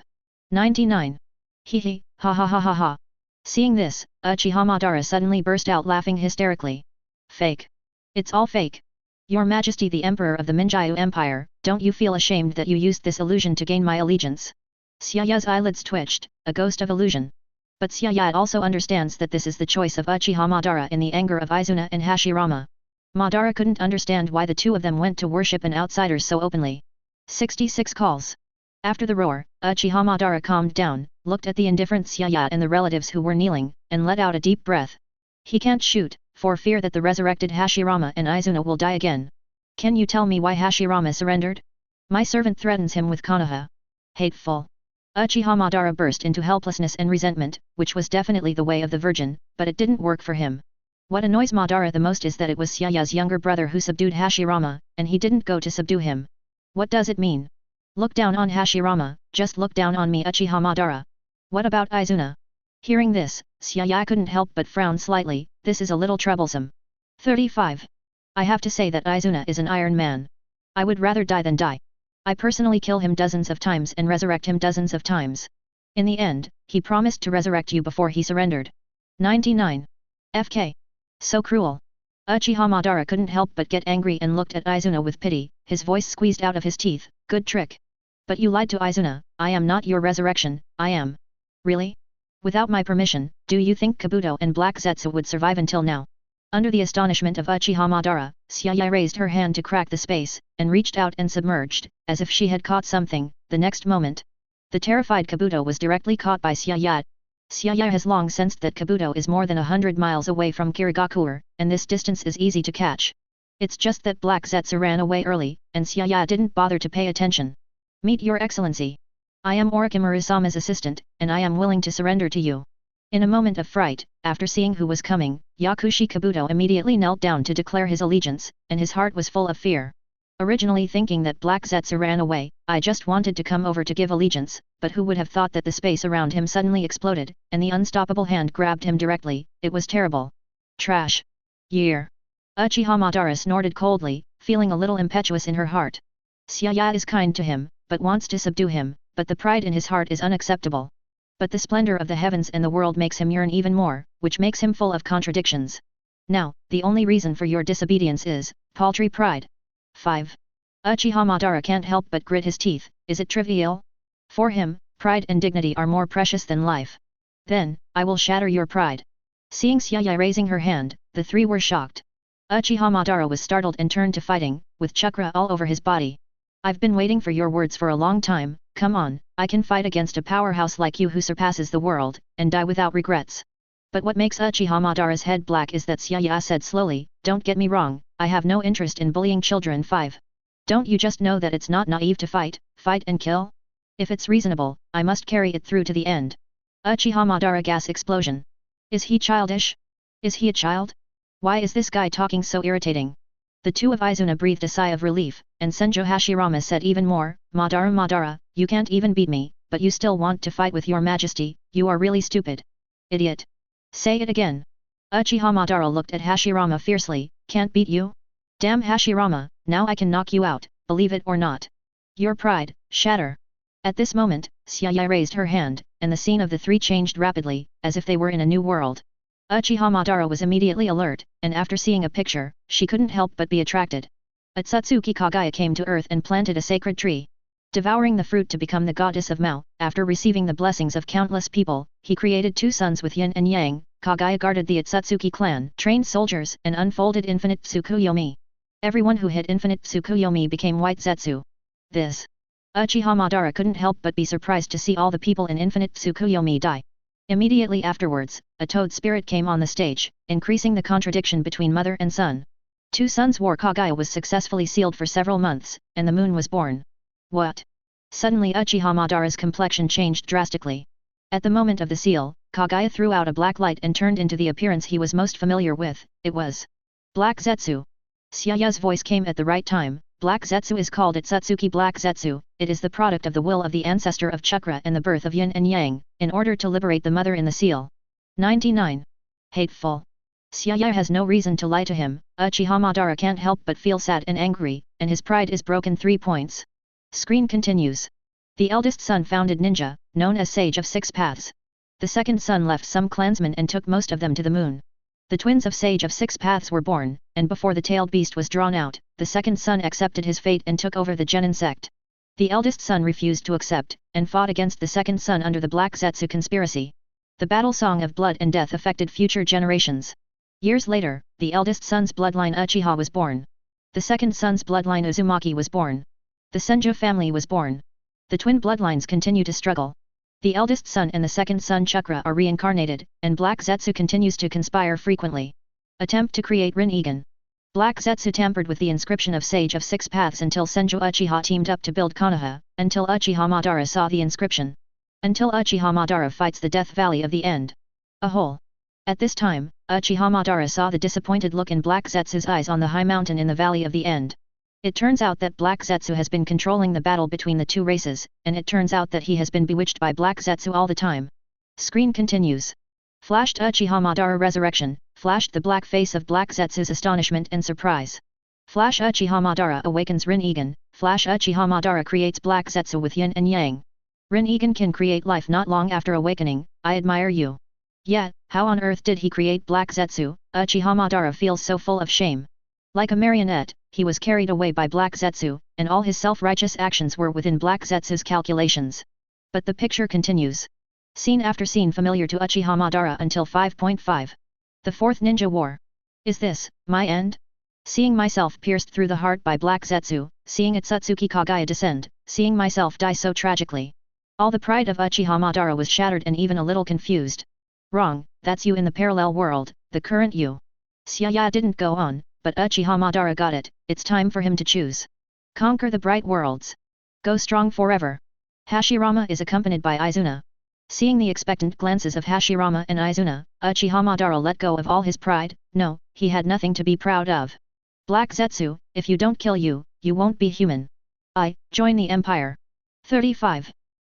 99. Hee ha ha ha ha ha. Seeing this, Uchiha Madara suddenly burst out laughing hysterically. Fake. It's all fake. Your Majesty the Emperor of the Minjyu Empire, don't you feel ashamed that you used this illusion to gain my allegiance? Xiaya's eyelids twitched, a ghost of illusion. But Xiaya also understands that this is the choice of Uchiha Madara in the anger of Izuna and Hashirama. Madara couldn't understand why the two of them went to worship an outsider so openly. 66 calls. After the roar, Uchiha Madara calmed down, looked at the indifferent Xiaya and the relatives who were kneeling, and let out a deep breath. He can't shoot, for fear that the resurrected Hashirama and Izuna will die again. Can you tell me why Hashirama surrendered? My servant threatens him with Konoha. Hateful. Uchiha Madara burst into helplessness and resentment, which was definitely the way of the virgin, but it didn't work for him. What annoys Madara the most is that it was Xiaoya's younger brother who subdued Hashirama, and he didn't go to subdue him. What does it mean? Look down on Hashirama, just look down on me, Uchiha Madara. What about Izuna? Hearing this, Xiaoya couldn't help but frown slightly. This is a little troublesome. 35. I have to say that Izuna is an Iron Man. I would rather die than die. I personally kill him dozens of times and resurrect him dozens of times. In the end, he promised to resurrect you before he surrendered. 99. FK. So cruel. Uchiha Madara couldn't help but get angry and looked at Izuna with pity, his voice squeezed out of his teeth. Good trick. But you lied to Izuna. I am not your resurrection, I am. Really? Without my permission, do you think Kabuto and Black Zetsu would survive until now? Under the astonishment of Uchiha Madara, Xiaoya raised her hand to crack the space, and reached out and submerged, as if she had caught something. The next moment, the terrified Kabuto was directly caught by Xiaoya. Xiaoya has long sensed that Kabuto is more than 100 miles away from Kirigakure, and this distance is easy to catch. It's just that Black Zetsu ran away early, and Xiaoya didn't bother to pay attention. Meet your excellency. I am Orochimaru-sama's assistant, and I am willing to surrender to you. In a moment of fright, after seeing who was coming, Yakushi Kabuto immediately knelt down to declare his allegiance, and his heart was full of fear. Originally thinking that Black Zetsu ran away, I just wanted to come over to give allegiance, but who would have thought that the space around him suddenly exploded, and the unstoppable hand grabbed him directly. It was terrible. Trash. Year. Uchiha Madara snorted coldly, feeling a little impetuous in her heart. Xiaoya is kind to him, but wants to subdue him, but the pride in his heart is unacceptable. But the splendor of the heavens and the world makes him yearn even more, which makes him full of contradictions. Now, the only reason for your disobedience is paltry pride. 5. Uchiha Madara can't help but grit his teeth. Is it trivial? For him, pride and dignity are more precious than life. Then, I will shatter your pride. Seeing Xiaoya raising her hand, the three were shocked. Uchiha Madara was startled and turned to fighting, with chakra all over his body. I've been waiting for your words for a long time. Come on, I can fight against a powerhouse like you who surpasses the world, and die without regrets. But what makes Uchiha Madara's head black is that Xiaoya said slowly, don't get me wrong, I have no interest in bullying children. 5. Don't you just know that it's not naive to fight and kill? If it's reasonable, I must carry it through to the end. Uchiha Madara gas explosion. Is he childish? Is he a child? Why is this guy talking so irritating? The two of Izuna breathed a sigh of relief, and Senjo Hashirama said even more, Madara, you can't even beat me, but you still want to fight with your majesty, you are really stupid. Idiot. Say it again. Uchiha Madara looked at Hashirama fiercely, can't beat you? Damn Hashirama, now I can knock you out, believe it or not. Your pride, shatter. At this moment, Xiaoya raised her hand, and the scene of the three changed rapidly, as if they were in a new world. Uchiha Madara was immediately alert, and after seeing a picture, she couldn't help but be attracted. Atsutsuki Kagaya came to earth and planted a sacred tree. Devouring the fruit to become the goddess of Mao, after receiving the blessings of countless people, he created two sons with yin and yang. Kagaya guarded the Atsutsuki clan, trained soldiers, and unfolded infinite Tsukuyomi. Everyone who hit infinite Tsukuyomi became white Zetsu. This. Uchiha Madara couldn't help but be surprised to see all the people in infinite Tsukuyomi die. Immediately afterwards, a toad spirit came on the stage, increasing the contradiction between mother and son. Two sons' war Kagaya was successfully sealed for several months, and the moon was born. What? Suddenly Uchiha Madara's complexion changed drastically. At the moment of the seal, Kagaya threw out a black light and turned into the appearance he was most familiar with. It was Black Zetsu. Xiaoya's voice came at the right time. Black Zetsu is called Atsutsuki Black Zetsu. It is the product of the will of the ancestor of chakra and the birth of yin and yang, in order to liberate the mother in the seal. 99. Hateful. Xiaoya has no reason to lie to him. Uchiha Madara can't help but feel sad and angry, and his pride is broken. 3 points. Screen continues. The eldest son founded ninja, known as Sage of Six Paths. The second son left some clansmen and took most of them to the moon. The twins of Sage of Six Paths were born, and before the tailed beast was drawn out, the second son accepted his fate and took over the Genin sect. The eldest son refused to accept, and fought against the second son under the Black Zetsu conspiracy. The battle song of blood and death affected future generations. Years later, the eldest son's bloodline Uchiha was born. The second son's bloodline Uzumaki was born. The Senjo family was born. The twin bloodlines continue to struggle. The eldest son and the second son chakra are reincarnated, and Black Zetsu continues to conspire frequently. Attempt to create Rin-Egan. Black Zetsu tampered with the inscription of Sage of Six Paths until Senju Uchiha teamed up to build Konoha, until Uchiha Madara saw the inscription. Until Uchiha Madara fights the Death Valley of the End. A hole. At this time, Uchiha Madara saw the disappointed look in Black Zetsu's eyes on the high mountain in the Valley of the End. It turns out that Black Zetsu has been controlling the battle between the two races, and it turns out that he has been bewitched by Black Zetsu all the time. Screen continues. Flashed Uchiha Madara resurrection, flashed the black face of Black Zetsu's astonishment and surprise. Flash Uchiha Madara awakens Rin-Egan, flash Uchiha Madara creates Black Zetsu with yin and yang. Rin-Egan can create life not long after awakening, I admire you. Yet, how on earth did he create Black Zetsu? Uchiha Madara feels so full of shame. Like a marionette, he was carried away by Black Zetsu, and all his self-righteous actions were within Black Zetsu's calculations. But the picture continues. Scene after scene familiar to Uchiha Madara until 5.5. The Fourth Ninja War. Is this, my end? Seeing myself pierced through the heart by Black Zetsu, seeing Itsutsuki Kagaya descend, seeing myself die so tragically. All the pride of Uchiha Madara was shattered and even a little confused. Wrong, that's you in the parallel world, the current you. Syaya didn't go on, but Uchiha Madara got it, it's time for him to choose. Conquer the bright worlds. Go strong forever. Hashirama is accompanied by Izuna. Seeing the expectant glances of Hashirama and Izuna, Uchiha Madara let go of all his pride. No, he had nothing to be proud of. Black Zetsu, if you don't kill you, you won't be human. Join the Empire. 35.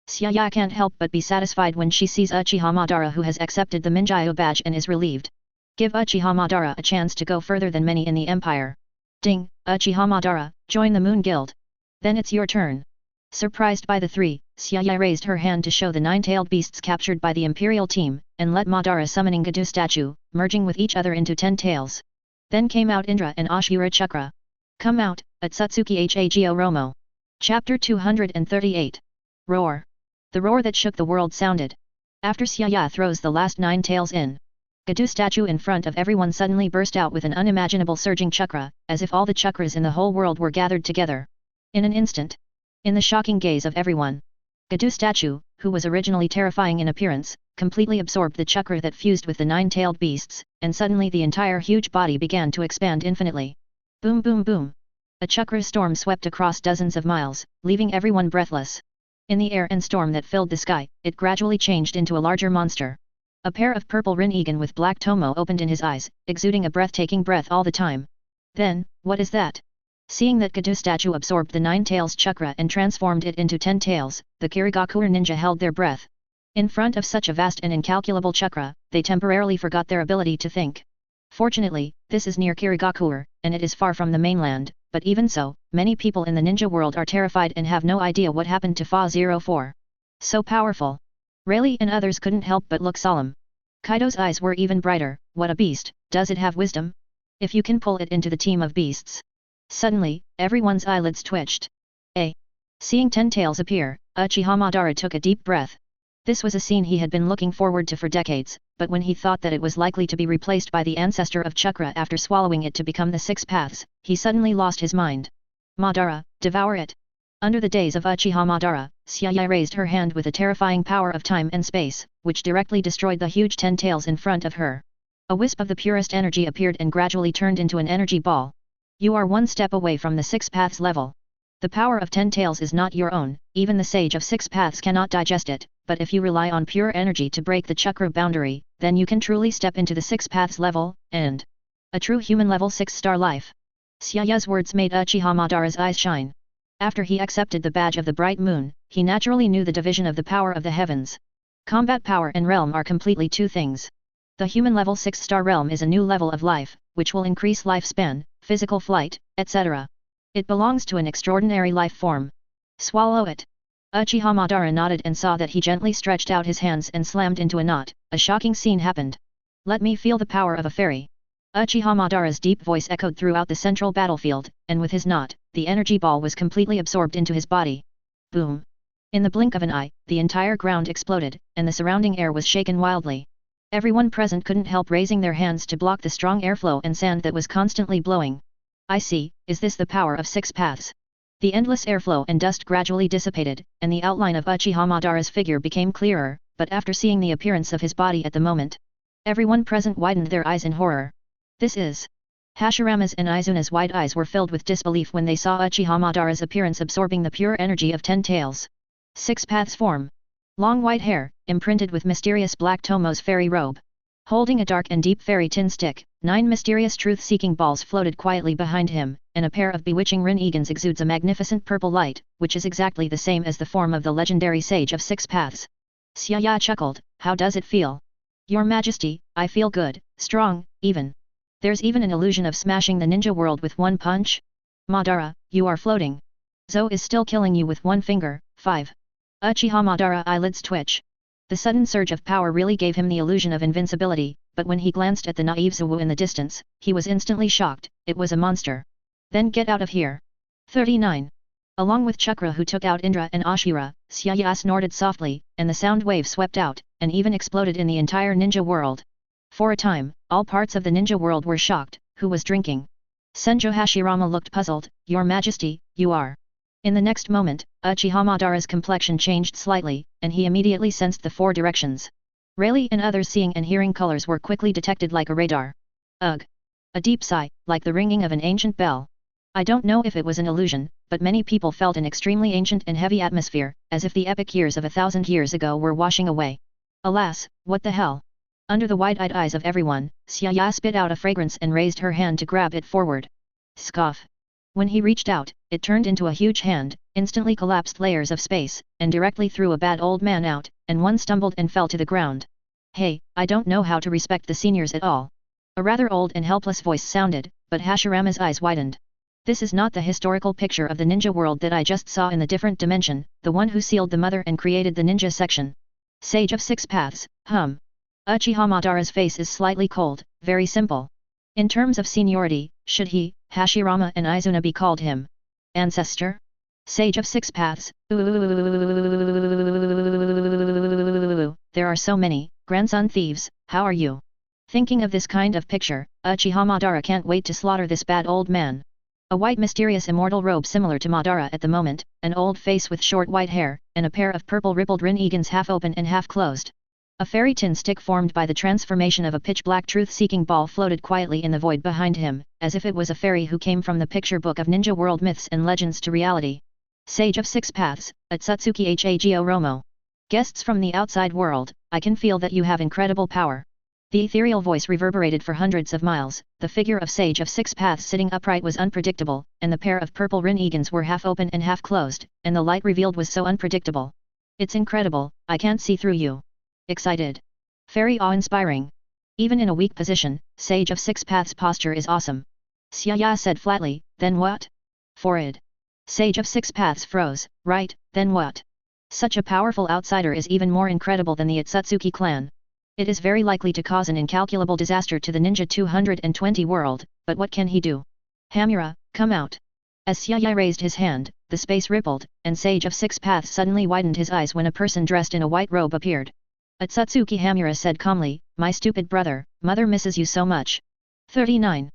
Syaya can't help but be satisfied when she sees Uchiha Madara who has accepted the Minjyo badge and is relieved. Give Uchiha Madara a chance to go further than many in the Empire. Ding, Uchiha Madara, join the Moon Guild. Then it's your turn. Surprised by the three, Syaya raised her hand to show the nine-tailed beasts captured by the Imperial team, and let Madara summoning Gadu statue, merging with each other into 10 tails. Then came out Indra and Ashura Chakra. Come out, Atsutsuki Hago Romo. Chapter 238. Roar. The roar that shook the world sounded. After Syaya throws the last 9 tails in. Gadu statue in front of everyone suddenly burst out with an unimaginable surging chakra, as if all the chakras in the whole world were gathered together. In an instant. In the shocking gaze of everyone. Gadu statue, who was originally terrifying in appearance, completely absorbed the chakra that fused with the 9-tailed beasts, and suddenly the entire huge body began to expand infinitely. Boom boom boom. A chakra storm swept across dozens of miles, leaving everyone breathless. In the air and storm that filled the sky, it gradually changed into a larger monster. A pair of purple Rin-Egan with black tomo opened in his eyes, exuding a breathtaking breath all the time. Then, what is that? Seeing that Gadu statue absorbed the 9 tails chakra and transformed it into 10 tails, the Kirigakuer ninja held their breath. In front of such a vast and incalculable chakra, they temporarily forgot their ability to think. Fortunately, this is near Kirigakuer, and it is far from the mainland, but even so, many people in the ninja world are terrified and have no idea what happened to Fa-04. So powerful. Rayleigh and others couldn't help but look solemn. Kaido's eyes were even brighter. What a beast, does it have wisdom? If you can pull it into the team of beasts. Suddenly, everyone's eyelids twitched. Seeing 10 tails appear, Uchiha Madara took a deep breath. This was a scene he had been looking forward to for decades, but when he thought that it was likely to be replaced by the ancestor of chakra after swallowing it to become the 6 paths, he suddenly lost his mind. Madara, devour it. Under the days of Uchiha Madara, Syaya raised her hand with a terrifying power of time and space, which directly destroyed the huge 10 tails in front of her. A wisp of the purest energy appeared and gradually turned into an energy ball. You are one step away from the 6 paths level. The power of 10 tails is not your own, even the sage of 6 paths cannot digest it, but if you rely on pure energy to break the chakra boundary, then you can truly step into the 6 paths level, and a true human level 6-star life. Syaya's words made Uchiha Madara's eyes shine. After he accepted the badge of the bright moon, he naturally knew the division of the power of the heavens. Combat power and realm are completely two things. The human level 6-star realm is a new level of life, which will increase lifespan, physical flight, etc. It belongs to an extraordinary life form. Swallow it. Uchiha Madara nodded and saw that he gently stretched out his hands and slammed into a knot. A shocking scene happened. Let me feel the power of a fairy. Uchiha Madara's deep voice echoed throughout the central battlefield, and with his knot, the energy ball was completely absorbed into his body. Boom. In the blink of an eye, the entire ground exploded, and the surrounding air was shaken wildly. Everyone present couldn't help raising their hands to block the strong airflow and sand that was constantly blowing. I see, is this the power of 6 paths? The endless airflow and dust gradually dissipated, and the outline of Uchiha Madara's figure became clearer, but after seeing the appearance of his body at the moment, everyone present widened their eyes in horror. This is... Hashirama's and Izuna's wide eyes were filled with disbelief when they saw Uchiha Madara's appearance absorbing the pure energy of 10 tails. 6 paths form. Long white hair, imprinted with mysterious black Tomo's fairy robe. Holding a dark and deep fairy tin stick, 9 mysterious truth-seeking balls floated quietly behind him, and a pair of bewitching rin-egans exudes a magnificent purple light, which is exactly the same as the form of the legendary sage of 6 paths. Xiaya chuckled, how does it feel? Your Majesty, I feel good, strong, even. There's even an illusion of smashing the ninja world with one punch? Madara, you are floating. Zo is still killing you with one finger. 5. Uchiha Madara eyelids twitch. The sudden surge of power really gave him the illusion of invincibility, but when he glanced at the naive Zuwu in the distance, he was instantly shocked. It was a monster. Then get out of here. 39. Along with Chakra who took out Indra and Ashura, Xiaya snorted softly, and the sound wave swept out, and even exploded in the entire ninja world. For a time, all parts of the ninja world were shocked. Who was drinking? Senjo Hashirama looked puzzled. Your Majesty, you are. In the next moment, Uchiha Madara's complexion changed slightly, and he immediately sensed the 4 directions. Rayleigh and others seeing and hearing colors were quickly detected like a radar. Ugh! A deep sigh, like the ringing of an ancient bell. I don't know if it was an illusion, but many people felt an extremely ancient and heavy atmosphere, as if the epic years of 1,000 years ago were washing away. Alas, what the hell? Under the wide-eyed eyes of everyone, Xiaya spit out a fragrance and raised her hand to grab it forward. Scoff! When he reached out, it turned into a huge hand, instantly collapsed layers of space, and directly threw a bad old man out, and one stumbled and fell to the ground. Hey, I don't know how to respect the seniors at all. A rather old and helpless voice sounded, but Hashirama's eyes widened. This is not the historical picture of the ninja world that I just saw in the different dimension, the one who sealed the mother and created the ninja section. Sage of 6 paths, Uchiha Madara's face is slightly cold, very simple. In terms of seniority, should he, Hashirama and Izuna be called him ancestor? Sage of 6 paths, there are so many, grandson thieves, how are you? Thinking of this kind of picture, Uchiha Madara can't wait to slaughter this bad old man. A white mysterious immortal robe similar to Madara at the moment, an old face with short white hair, and a pair of purple rippled rin-egans half open and half closed. A fairy tin stick formed by the transformation of a pitch-black truth-seeking ball floated quietly in the void behind him, as if it was a fairy who came from the picture book of ninja world myths and legends to reality. Sage of 6 paths, Atsutsuki Hago Romo. Guests from the outside world, I can feel that you have incredible power. The ethereal voice reverberated for hundreds of miles. The figure of Sage of 6 paths sitting upright was unpredictable, and the pair of purple rin-egans were half open and half closed, and the light revealed was so unpredictable. It's incredible, I can't see through you. Excited. Very awe-inspiring. Even in a weak position, Sage of 6 paths posture is awesome. Xiaya said flatly, then what? Forward. Sage of 6 paths froze, right, then what? Such a powerful outsider is even more incredible than the Atsutsuki clan. It is very likely to cause an incalculable disaster to the Ninja 220 world, but what can he do? Hamura, come out. As Xiaya raised his hand, the space rippled, and Sage of 6 paths suddenly widened his eyes when a person dressed in a white robe appeared. Atsutsuki Hamura said calmly, my stupid brother, mother misses you so much. 39.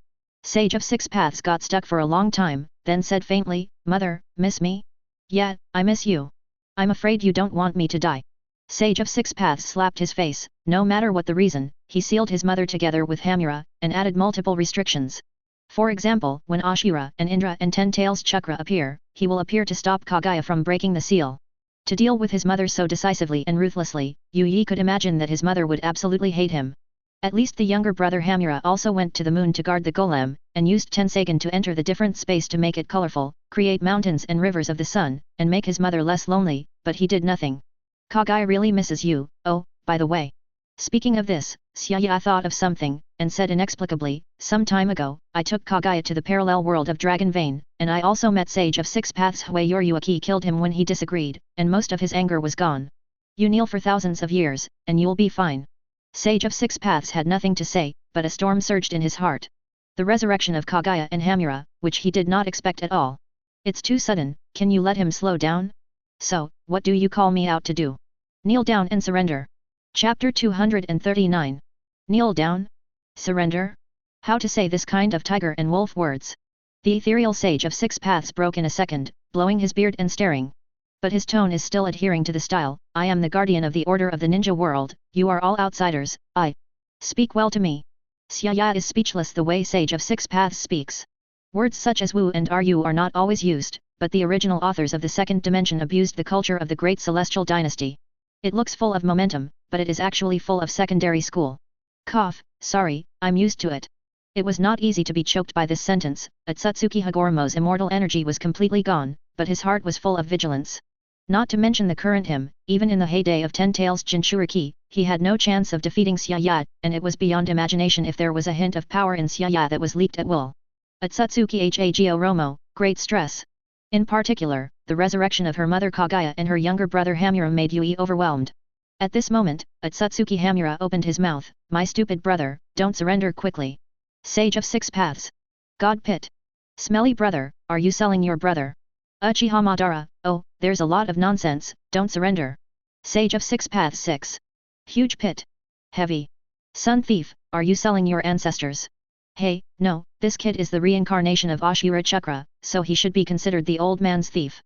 Sage of 6 paths got stuck for a long time, then said faintly, mother, miss me? Yeah, I miss you. I'm afraid you don't want me to die. Sage of 6 paths slapped his face. No matter what the reason, he sealed his mother together with Hamura, and added multiple restrictions. For example, when Ashura and Indra and 10 Tails Chakra appear, he will appear to stop Kaguya from breaking the seal. To deal with his mother so decisively and ruthlessly, Yu Yi could imagine that his mother would absolutely hate him. At least the younger brother Hamura also went to the moon to guard the golem, and used Tensagen to enter the different space to make it colorful, create mountains and rivers of the sun, and make his mother less lonely, but he did nothing. Kaguya really misses you. Oh, by the way. Speaking of this, Xiaya thought of something, and said inexplicably, some time ago, I took Kaguya to the parallel world of Dragon Vein, and I also met Sage of 6 paths Hui Yoryuaki killed him when he disagreed, and most of his anger was gone. You kneel for thousands of years, and you'll be fine. Sage of 6 paths had nothing to say, but a storm surged in his heart. The resurrection of Kaguya and Hamura, which he did not expect at all. It's too sudden, can you let him slow down? So, what do you call me out to do? Kneel down and surrender. Chapter 239. Kneel down? Surrender? How to say this kind of tiger and wolf words? The ethereal Sage of 6 paths broke in a second, blowing his beard and staring. But his tone is still adhering to the style. I am the guardian of the order of the ninja world, you are all outsiders, I speak well to me. Xia is speechless the way Sage of Six Paths speaks. Words such as wu and ru are not always used, but the original authors of the second dimension abused the culture of the great celestial dynasty. It looks full of momentum, but it is actually full of secondary school. Cough, sorry, I'm used to it. It was not easy to be choked by this sentence. Atsutsuki Hagoromo's immortal energy was completely gone, but his heart was full of vigilance. Not to mention the current him, even in the heyday of Ten Tails Jinchuriki, he had no chance of defeating Xia, and it was beyond imagination if there was a hint of power in Xia that was leaked at will. Atsutsuki Hagoromo, great stress. In particular, the resurrection of her mother Kaguya and her younger brother Hamura made Yui overwhelmed. At this moment, Atsutsuki Hamura opened his mouth, my stupid brother, don't surrender quickly. Sage of Six Paths. God Pit. Smelly brother, are you selling your brother? Uchiha Madara, oh, there's a lot of nonsense, don't surrender. Sage of Six Paths 6. Huge Pit. Heavy. Sun Thief, are you selling your ancestors? Hey, no, this kid is the reincarnation of Ashura Chakra, so he should be considered the old man's thief.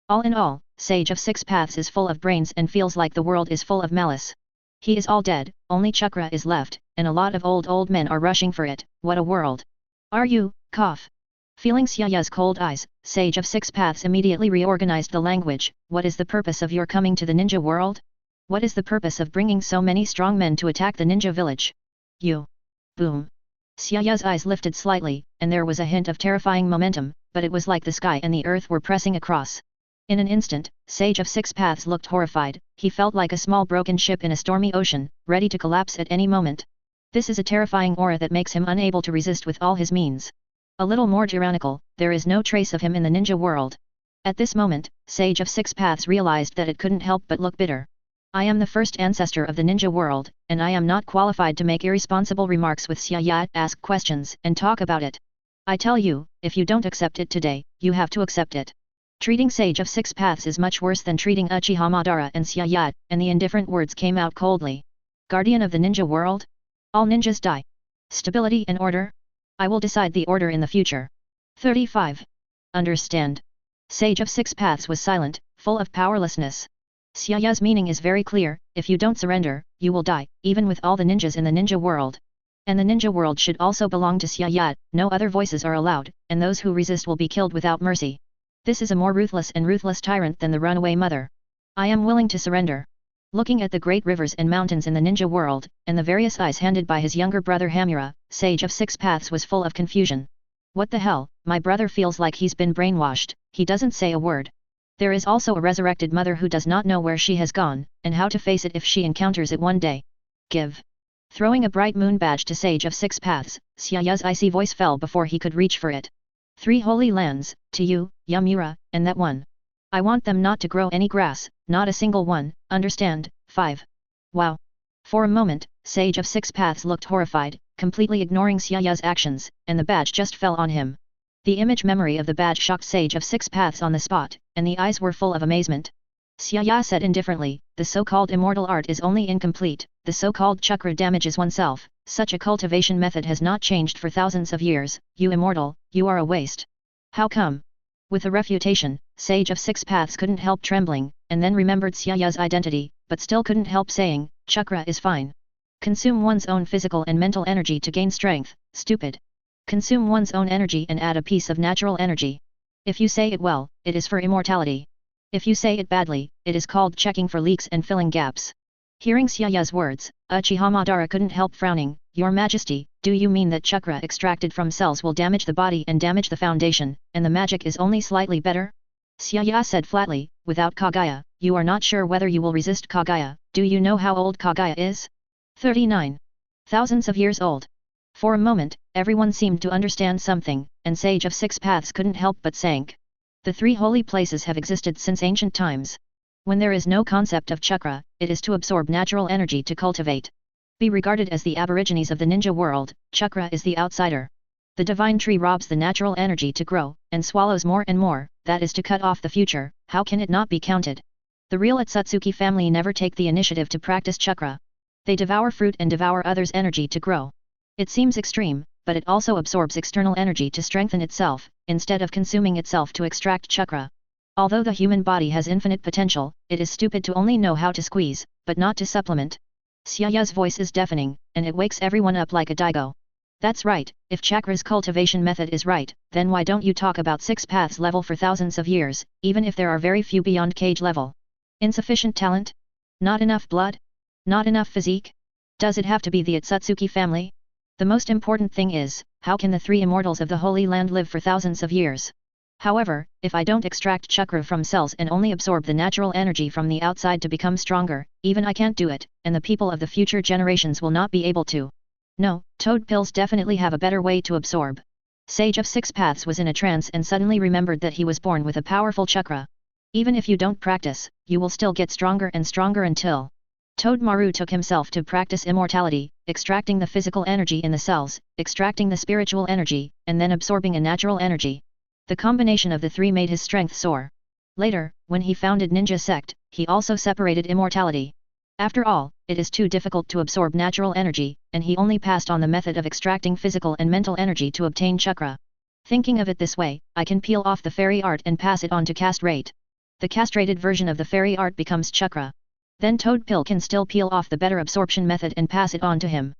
All in all, Sage of Six Paths is full of brains and feels like the world is full of malice. He is all dead, only Chakra is left, and a lot of old men are rushing for it, what a world. Are you, cough. Feeling Xiaoya's cold eyes, Sage of Six Paths immediately reorganized the language, what is the purpose of your coming to the ninja world? What is the purpose of bringing so many strong men to attack the ninja village? You. Boom. Xiaoya's eyes lifted slightly, and there was a hint of terrifying momentum, but it was like the sky and the earth were pressing across. In an instant, Sage of Six Paths looked horrified, he felt like a small broken ship in a stormy ocean, ready to collapse at any moment. This is a terrifying aura that makes him unable to resist with all his means. A little more tyrannical, there is no trace of him in the ninja world. At this moment, Sage of Six Paths realized that it couldn't help but look bitter. I am the first ancestor of the ninja world, and I am not qualified to make irresponsible remarks with Xia, ask questions, and talk about it. I tell you, if you don't accept it today, you have to accept it. Treating Sage of Six Paths is much worse than treating Uchiha Madara and Xia, and the indifferent words came out coldly. Guardian of the ninja world? All ninjas die. Stability and order? I will decide the order in the future. 35. Understand. Sage of Six Paths was silent, full of powerlessness. Xiaoya's meaning is very clear, if you don't surrender, you will die, even with all the ninjas in the ninja world. And the ninja world should also belong to Xia, no other voices are allowed, and those who resist will be killed without mercy. This is a more ruthless and ruthless tyrant than the runaway mother. I am willing to surrender. Looking at the great rivers and mountains in the ninja world, and the various eyes handed by his younger brother Hamura, Sage of Six Paths was full of confusion. What the hell, my brother feels like he's been brainwashed, he doesn't say a word. There is also a resurrected mother who does not know where she has gone, and how to face it if she encounters it one day. Give. Throwing a bright moon badge to Sage of Six Paths, Xiaoya's icy voice fell before he could reach for it. 3 holy lands, to you, Yamura, and that one. I want them not to grow any grass, not a single one, understand? 5. Wow. For a moment, Sage of Six Paths looked horrified, completely ignoring Xiaoya's actions, and the badge just fell on him. The image memory of the badge shocked Sage of Six Paths on the spot, and the eyes were full of amazement. Xiaoya said indifferently, the so-called immortal art is only incomplete, the so-called chakra damages oneself, such a cultivation method has not changed for thousands of years, you immortal, you are a waste. How come? With a refutation, Sage of Six Paths couldn't help trembling, and then remembered Xiaoya's identity, but still couldn't help saying, chakra is fine. Consume one's own physical and mental energy to gain strength, stupid. Consume one's own energy and add a piece of natural energy. If you say it well, it is for immortality. If you say it badly, it is called checking for leaks and filling gaps. Hearing Xiaoya's words, Uchiha Madara couldn't help frowning, Your Majesty, do you mean that chakra extracted from cells will damage the body and damage the foundation, and the magic is only slightly better? Xiaoya said flatly, without Kaguya, you are not sure whether you will resist Kaguya, do you know how old Kaguya is? 39. Thousands of years old. For a moment, everyone seemed to understand something, and Sage of Six Paths couldn't help but sank. The 3 holy places have existed since ancient times. When there is no concept of chakra, it is to absorb natural energy to cultivate. Be regarded as the aborigines of the ninja world, chakra is the outsider. The divine tree robs the natural energy to grow, and swallows more and more, that is to cut off the future, how can it not be counted? The real Atsutsuki family never take the initiative to practice chakra. They devour fruit and devour others' energy to grow. It seems extreme, but it also absorbs external energy to strengthen itself, instead of consuming itself to extract chakra. Although the human body has infinite potential, it is stupid to only know how to squeeze, but not to supplement. Xiaoya's voice is deafening, and it wakes everyone up like a daigo. That's right, if chakra's cultivation method is right, then why don't you talk about 6 paths level for thousands of years, even if there are very few beyond cage level? Insufficient talent? Not enough blood? Not enough physique? Does it have to be the Otsutsuki family? The most important thing is, how can the 3 immortals of the Holy Land live for thousands of years? However, if I don't extract chakra from cells and only absorb the natural energy from the outside to become stronger, even I can't do it, and the people of the future generations will not be able to. No, toad pills definitely have a better way to absorb. Sage of 6 Paths was in a trance and suddenly remembered that he was born with a powerful chakra. Even if you don't practice, you will still get stronger and stronger until... Toad Maru took himself to practice immortality, extracting the physical energy in the cells, extracting the spiritual energy, and then absorbing a natural energy. The combination of the 3 made his strength soar. Later, when he founded Ninja Sect, he also separated immortality. After all, it is too difficult to absorb natural energy, and he only passed on the method of extracting physical and mental energy to obtain chakra. Thinking of it this way, I can peel off the fairy art and pass it on to castrate. The castrated version of the fairy art becomes chakra. Then Toad Pill can still peel off the better absorption method and pass it on to him.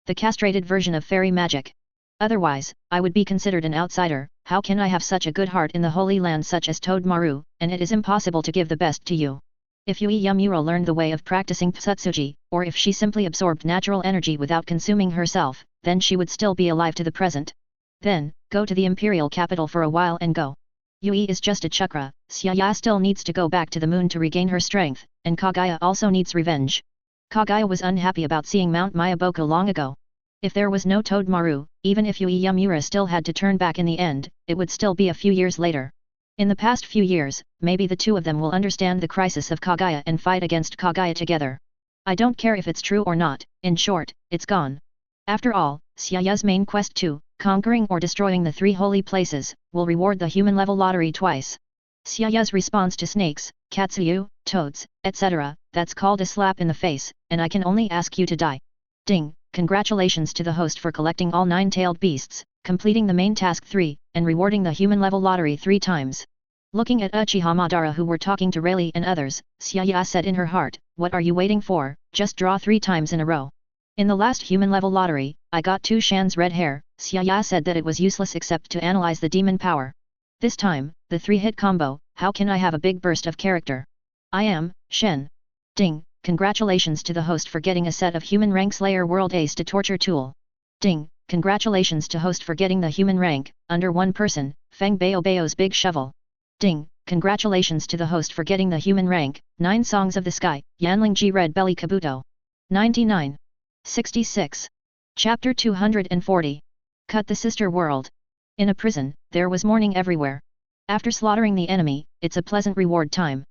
The castrated version of fairy magic. Otherwise, I would be considered an outsider. How can I have such a good heart in the Holy Land such as Toad Maru, and it is impossible to give the best to you. If Yui Yamura learned the way of practicing Psutsuji, or if she simply absorbed natural energy without consuming herself, then she would still be alive to the present. Then, go to the imperial capital for a while and go. Yui is just a chakra, Xiaya still needs to go back to the moon to regain her strength, and Kagaya also needs revenge. Kagaya was unhappy about seeing Mount Mayaboko long ago. If there was no Toad Maru, even if Yui Yamura still had to turn back in the end, it would still be a few years later. In the past few years, maybe the 2 of them will understand the crisis of Kagaya and fight against Kagaya together. I don't care if it's true or not, in short, it's gone. After all, Xiaya's main quest to, conquering or destroying the 3 holy places, will reward the human level lottery twice. Xiaya's response to snakes, katsuyu, toads, etc., that's called a slap in the face, and I can only ask you to die. Ding, congratulations to the host for collecting all 9-tailed beasts, completing the main task 3, and rewarding the human level lottery 3 times. Looking at Uchiha Madara who were talking to Rayleigh and others, Xiaya said in her heart, what are you waiting for, just draw 3 times in a row. In the last human level lottery, I got 2 Shan's red hair, Xiaya said that it was useless except to analyze the demon power. This time, the 3-hit combo, how can I have a big burst of character? I am, Shen. Ding, congratulations to the host for getting a set of human rank Slayer World Ace to torture tool. Ding, congratulations to host for getting the human rank, under 1 person, Feng Bao Bao's big shovel. Ding, congratulations to the host for getting the human rank, 9 Songs of the Sky, Yanling Ji Red Belly Kabuto. 99. 66. Chapter 240. Cut the Sister World. In a prison, there was mourning everywhere. After slaughtering the enemy, it's a pleasant reward time.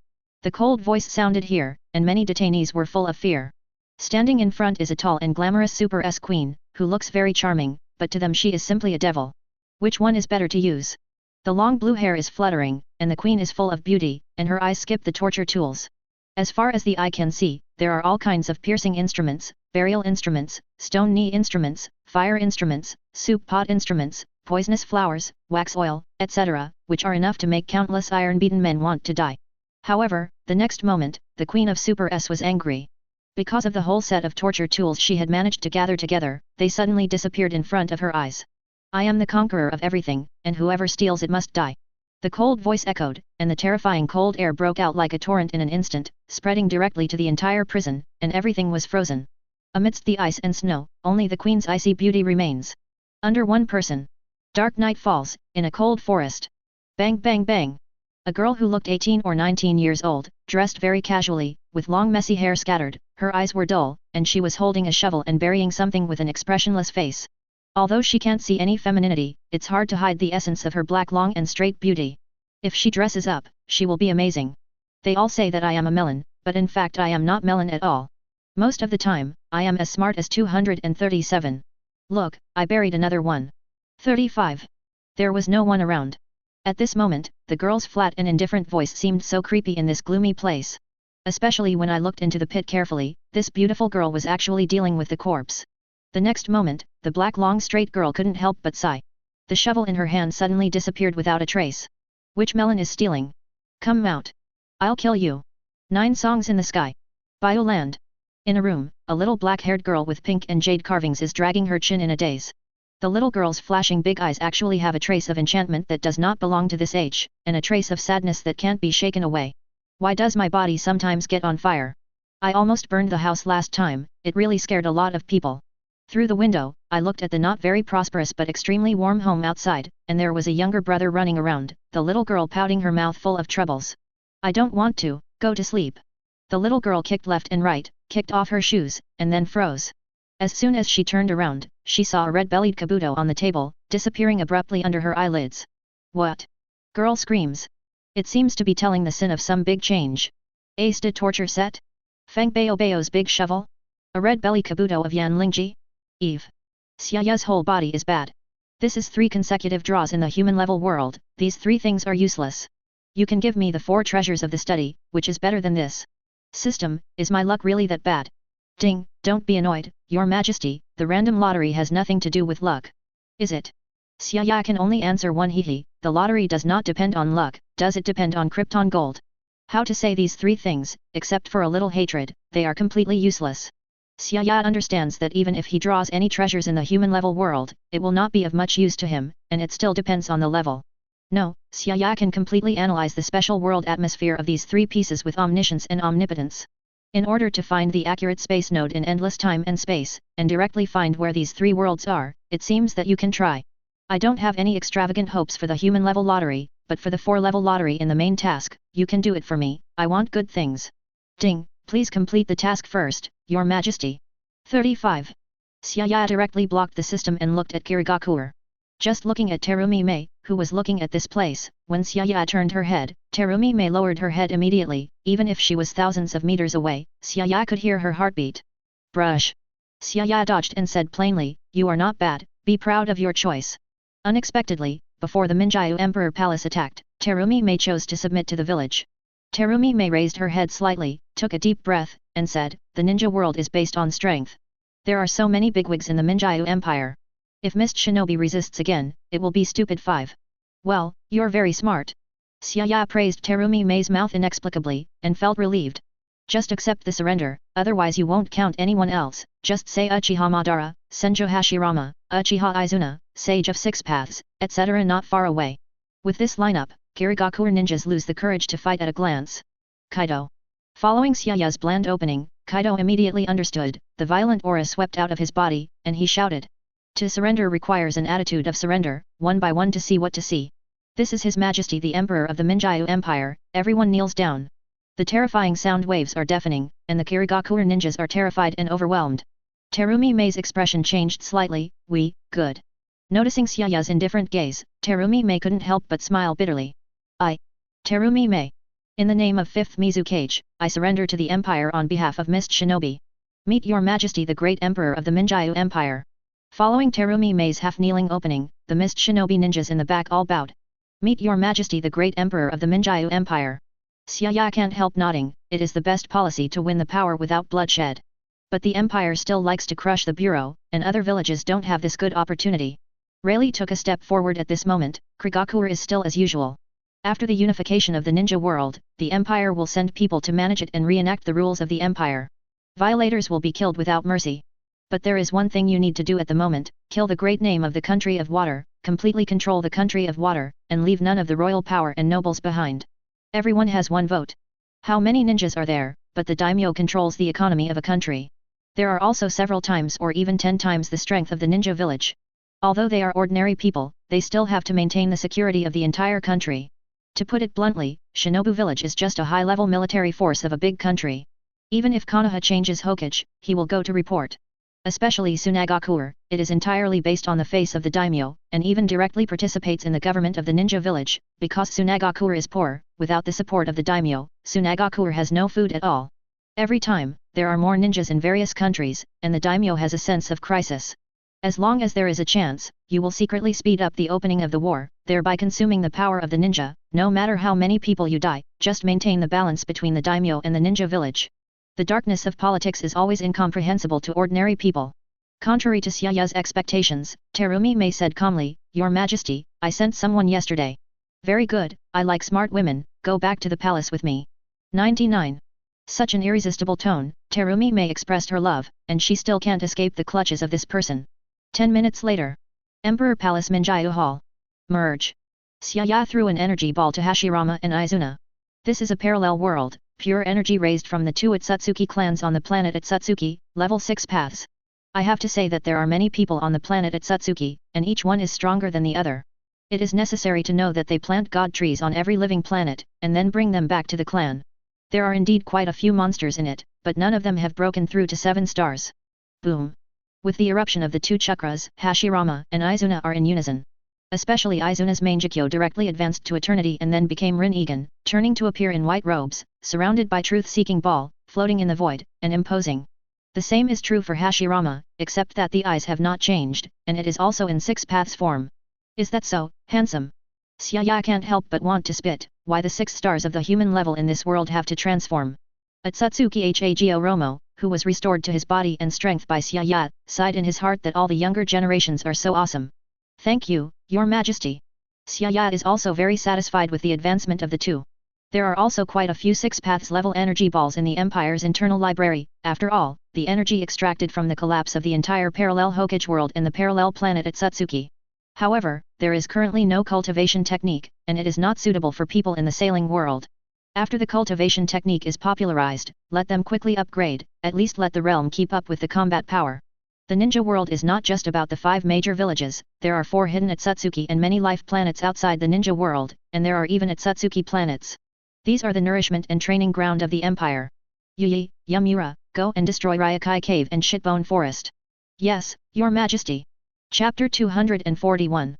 The cold voice sounded here, and many detainees were full of fear. Standing in front is a tall and glamorous Super S queen, who looks very charming, but to them she is simply a devil. Which one is better to use? The long blue hair is fluttering, and the queen is full of beauty, and her eyes skip the torture tools. As far as the eye can see, there are all kinds of piercing instruments, burial instruments, stone knee instruments, fire instruments, soup pot instruments, poisonous flowers, wax oil, etc., which are enough to make countless iron-beaten men want to die. However, the next moment, the Queen of Super S was angry. Because of the whole set of torture tools she had managed to gather together, they suddenly disappeared in front of her eyes. I am the conqueror of everything, and whoever steals it must die. The cold voice echoed, and the terrifying cold air broke out like a torrent in an instant, spreading directly to the entire prison, and everything was frozen. Amidst the ice and snow, only the queen's icy beauty remains. Under 1 person. Dark night falls, in a cold forest. Bang bang bang. A girl who looked 18 or 19 years old, dressed very casually, with long messy hair scattered, her eyes were dull, and she was holding a shovel and burying something with an expressionless face. Although she can't see any femininity, it's hard to hide the essence of her black long and straight beauty. If she dresses up, she will be amazing. They all say that I am a melon, but in fact I am not melon at all. Most of the time, I am as smart as 237. Look, I buried another one. 35. There was no one around. At this moment, the girl's flat and indifferent voice seemed so creepy in this gloomy place. Especially when I looked into the pit carefully, this beautiful girl was actually dealing with the corpse. The next moment, the black long straight girl couldn't help but sigh. The shovel in her hand suddenly disappeared without a trace. Which melon is stealing? Come out. I'll kill you. 9 songs in the sky. Bioland. In a room, a little black-haired girl with pink and jade carvings is dragging her chin in a daze. The little girl's flashing big eyes actually have a trace of enchantment that does not belong to this age, and a trace of sadness that can't be shaken away. Why does my body sometimes get on fire? I almost burned the house last time, it really scared a lot of people. Through the window, I looked at the not very prosperous but extremely warm home outside, and there was a younger brother running around, the little girl pouting her mouth full of troubles. I don't want to, go to sleep. The little girl kicked left and right, kicked off her shoes, and then froze. As soon as she turned around, she saw a red-bellied kabuto on the table, disappearing abruptly under her eyelids. What? Girl screams. It seems to be telling the sin of some big change. Ace de torture set? Feng Bao Bao's big shovel? A red-belly kabuto of Yan Lingji? Eve. Xiaya's whole body is bad. This is 3 consecutive draws in the human-level world, these 3 things are useless. You can give me the 4 treasures of the study, which is better than this. System, is my luck really that bad? Ding, don't be annoyed, Your Majesty, the random lottery has nothing to do with luck. Is it? Xiaya can only answer one hehe, the lottery does not depend on luck, does it depend on Krypton gold? How to say these 3 things, except for a little hatred, they are completely useless. Xiaya understands that even if he draws any treasures in the human-level world, it will not be of much use to him, and it still depends on the level. No, Xiaya can completely analyze the special world atmosphere of these 3 pieces with omniscience and omnipotence. In order to find the accurate space node in endless time and space, and directly find where these 3 worlds are, it seems that you can try. I don't have any extravagant hopes for the human-level lottery, but for the 4-level lottery in the main task, you can do it for me, I want good things. Ding, please complete the task first, Your Majesty. 35. Xiaya directly blocked the system and looked at Kirigakuer. Just looking at Terumi Mei, who was looking at this place, when Xiaya turned her head, Terumi Mei lowered her head immediately, even if she was thousands of meters away, Xiaya could hear her heartbeat. Brush. Xiaya dodged and said plainly, you are not bad, be proud of your choice. Unexpectedly, before the Minjiu Emperor Palace attacked, Terumi Mei chose to submit to the village. Terumi Mei raised her head slightly, took a deep breath, and said, the ninja world is based on strength. There are so many bigwigs in the Minjiu Empire. If Mist Shinobi resists again, it will be stupid 5. Well, you're very smart. Xiaya praised Terumi Mei's mouth inexplicably, and felt relieved. Just accept the surrender, otherwise you won't count anyone else, just say Uchiha Madara, Senjo Hashirama, Uchiha Izuna, Sage of 6 Paths, etc. not far away. With this lineup, Kirigakuer ninjas lose the courage to fight at a glance. Kaido. Following Xiaya's bland opening, Kaido immediately understood, the violent aura swept out of his body, and he shouted. To surrender requires an attitude of surrender, one by one to see what to see. This is His Majesty the Emperor of the Minjiu Empire, everyone kneels down. The terrifying sound waves are deafening, and the Kirigakuer ninjas are terrified and overwhelmed. Terumi Mei's expression changed slightly, good. Noticing Xiaya's indifferent gaze, Terumi Mei couldn't help but smile bitterly. Terumi Mei. In the name of 5th Mizukage, I surrender to the Empire on behalf of Mist Shinobi. Meet Your Majesty the Great Emperor of the Minjiu Empire. Following Terumi Mei's half-kneeling opening, the Mist Shinobi ninjas in the back all bowed. Meet Your Majesty the Great Emperor of the Minjiu Empire. Xiaya can't help nodding, it is the best policy to win the power without bloodshed. But the Empire still likes to crush the Bureau, and other villages don't have this good opportunity. Rayleigh took a step forward at this moment, Kirigakuer is still as usual. After the unification of the ninja world, the Empire will send people to manage it and reenact the rules of the Empire. Violators will be killed without mercy. But there is one thing you need to do at the moment, kill the great name of the country of water, completely control the country of water, and leave none of the royal power and nobles behind. Everyone has one vote. How many ninjas are there, but the daimyo controls the economy of a country. There are also several times or even 10 times the strength of the ninja village. Although they are ordinary people, they still have to maintain the security of the entire country. To put it bluntly, Shinobu village is just a high-level military force of a big country. Even if Konoha changes Hokage, he will go to report. Especially Tsunagakuer, it is entirely based on the face of the daimyo, and even directly participates in the government of the ninja village, because Tsunagakuer is poor, without the support of the daimyo, Tsunagakuer has no food at all. Every time, there are more ninjas in various countries, and the daimyo has a sense of crisis. As long as there is a chance, you will secretly speed up the opening of the war, thereby consuming the power of the ninja. No matter how many people you die, just maintain the balance between the daimyo and the ninja village. The darkness of politics is always incomprehensible to ordinary people. Contrary to Xiaya's expectations, Terumi Mei said calmly, Your Majesty, I sent someone yesterday. Very good, I like smart women, go back to the palace with me. 99. Such an irresistible tone, Terumi Mei expressed her love, and she still can't escape the clutches of this person. 10 minutes later. Emperor Palace Minjiu Hall. Merge. Xiaya threw an energy ball to Hashirama and Izuna. This is a parallel world, pure energy raised from the two Atsutsuki clans on the planet Atsutsuki, level 6 paths. I have to say that there are many people on the planet Atsutsuki, and each one is stronger than the other. It is necessary to know that they plant god trees on every living planet, and then bring them back to the clan. There are indeed quite a few monsters in it, but none of them have broken through to 7 stars. Boom. With the eruption of the two chakras, Hashirama and Izuna are in unison. Especially Izuna's Mangekyo directly advanced to eternity and then became Rin-Egan, turning to appear in white robes, surrounded by truth-seeking ball, floating in the void, and imposing. The same is true for Hashirama, except that the eyes have not changed, and it is also in 6 paths form. Is that so, handsome? Xiaya can't help but want to spit, why the 6 stars of the human level in this world have to transform. Atsutsuki Hago Romo, who was restored to his body and strength by Xiaya, sighed in his heart that all the younger generations are so awesome. Thank you, Your Majesty. Xiaya is also very satisfied with the advancement of the two. There are also quite a few 6 paths level energy balls in the Empire's internal library. After all, the energy extracted from the collapse of the entire parallel Hokage world and the parallel planet Atsutsuki. However, there is currently no cultivation technique, and it is not suitable for people in the sailing world. After the cultivation technique is popularized, let them quickly upgrade, at least let the realm keep up with the combat power. The ninja world is not just about the 5 major villages, there are 4 hidden Atsutsuki and many life planets outside the ninja world, and there are even Atsutsuki planets. These are the nourishment and training ground of the Empire. Yuyi, Yamura, go and destroy Ryokai Cave and Shitbone Forest. Yes, Your Majesty. Chapter 241.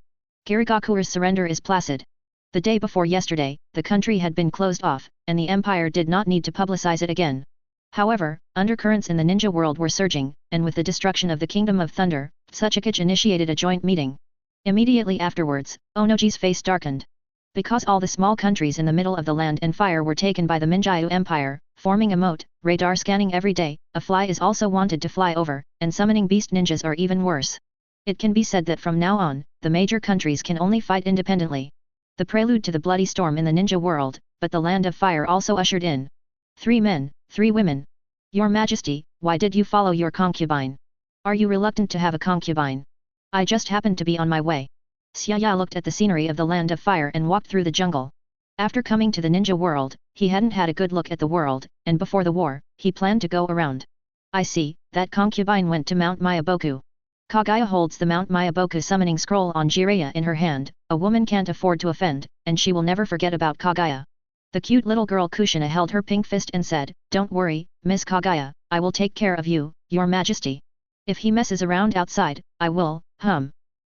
Kirigaku's surrender is placid. The day before yesterday, the country had been closed off, and the Empire did not need to publicize it again. However, undercurrents in the ninja world were surging, and with the destruction of the Kingdom of Thunder, Tsuchikage initiated a joint meeting. Immediately afterwards, Onoji's face darkened. Because all the small countries in the middle of the land and fire were taken by the Minjiu Empire, forming a moat, radar scanning every day, a fly is also wanted to fly over, and summoning beast ninjas are even worse. It can be said that from now on, the major countries can only fight independently. The prelude to the bloody storm in the ninja world, but the land of fire also ushered in. 3 men, 3 women. Your Majesty, why did you follow your concubine? Are you reluctant to have a concubine? I just happened to be on my way. Xiaya looked at the scenery of the land of fire and walked through the jungle. After coming to the ninja world, he hadn't had a good look at the world, and before the war, he planned to go around. I see, that concubine went to Mount Mayaboku. Kagaya holds the Mount Mayaboku summoning scroll on Jiraiya in her hand. A woman can't afford to offend, and she will never forget about Kagaya. The cute little girl Kushina held her pink fist and said, "Don't worry, Miss Kagaya, I will take care of you, Your Majesty. If he messes around outside, I will,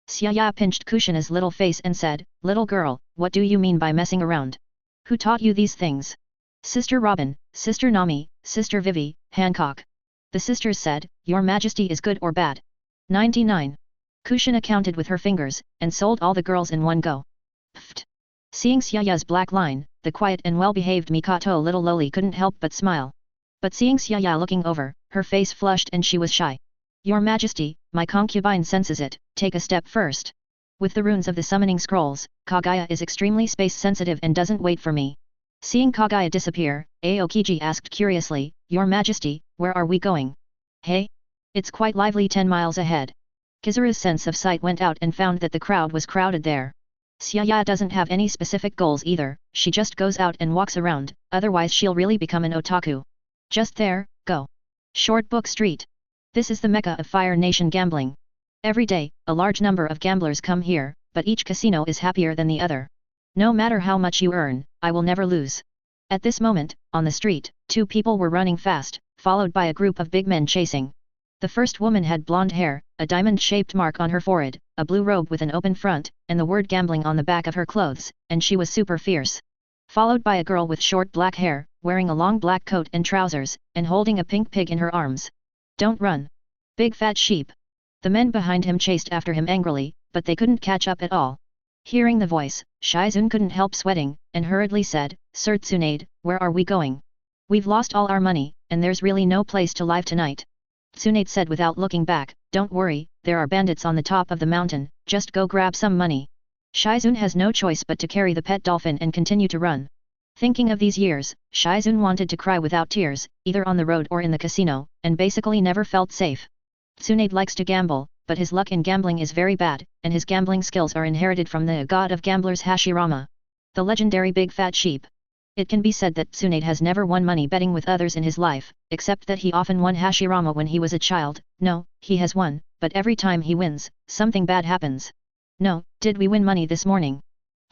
Xiaya pinched Kushina's little face and said, "Little girl, what do you mean by messing around? Who taught you these things?" "Sister Robin, Sister Nami, Sister Vivi, Hancock." The sisters said, "Your Majesty is good or bad?" 99. Kushina counted with her fingers, and sold all the girls in one go. Pfft. Seeing Xiaya's black line, the quiet and well-behaved Mikoto little loli couldn't help but smile. But seeing Xiaya looking over, her face flushed and she was shy. "Your Majesty, my concubine senses it, take a step first." With the runes of the summoning scrolls, Kagaya is extremely space-sensitive and doesn't wait for me. Seeing Kagaya disappear, Aokiji asked curiously, "Your Majesty, where are we going?" "Hey? It's quite lively 10 miles ahead." Kizaru's sense of sight went out and found that the crowd was crowded there. Xiaya doesn't have any specific goals either, she just goes out and walks around, otherwise she'll really become an otaku. Just there, go. Short Book Street. This is the mecca of Fire Nation gambling. Every day, a large number of gamblers come here, but each casino is happier than the other. No matter how much you earn, I will never lose. At this moment, on the street, 2 people were running fast, followed by a group of big men chasing. The first woman had blonde hair, a diamond-shaped mark on her forehead, a blue robe with an open front, and the word gambling on the back of her clothes, and she was super fierce. Followed by a girl with short black hair, wearing a long black coat and trousers, and holding a pink pig in her arms. "Don't run. Big fat sheep." The men behind him chased after him angrily, but they couldn't catch up at all. Hearing the voice, Shizun couldn't help sweating, and hurriedly said, "Sir Tsunade, where are we going? We've lost all our money, and there's really no place to live tonight." Tsunade said without looking back, "Don't worry, there are bandits on the top of the mountain, just go grab some money." Shizun has no choice but to carry the pet dolphin and continue to run. Thinking of these years, Shizun wanted to cry without tears, either on the road or in the casino, and basically never felt safe. Tsunade likes to gamble, but his luck in gambling is very bad, and his gambling skills are inherited from the god of gamblers Hashirama, the legendary big fat sheep. It can be said that Tsunade has never won money betting with others in his life, except that he often won Hashirama when he was a child. No, he has won, but every time he wins, something bad happens. No, did we win money this morning?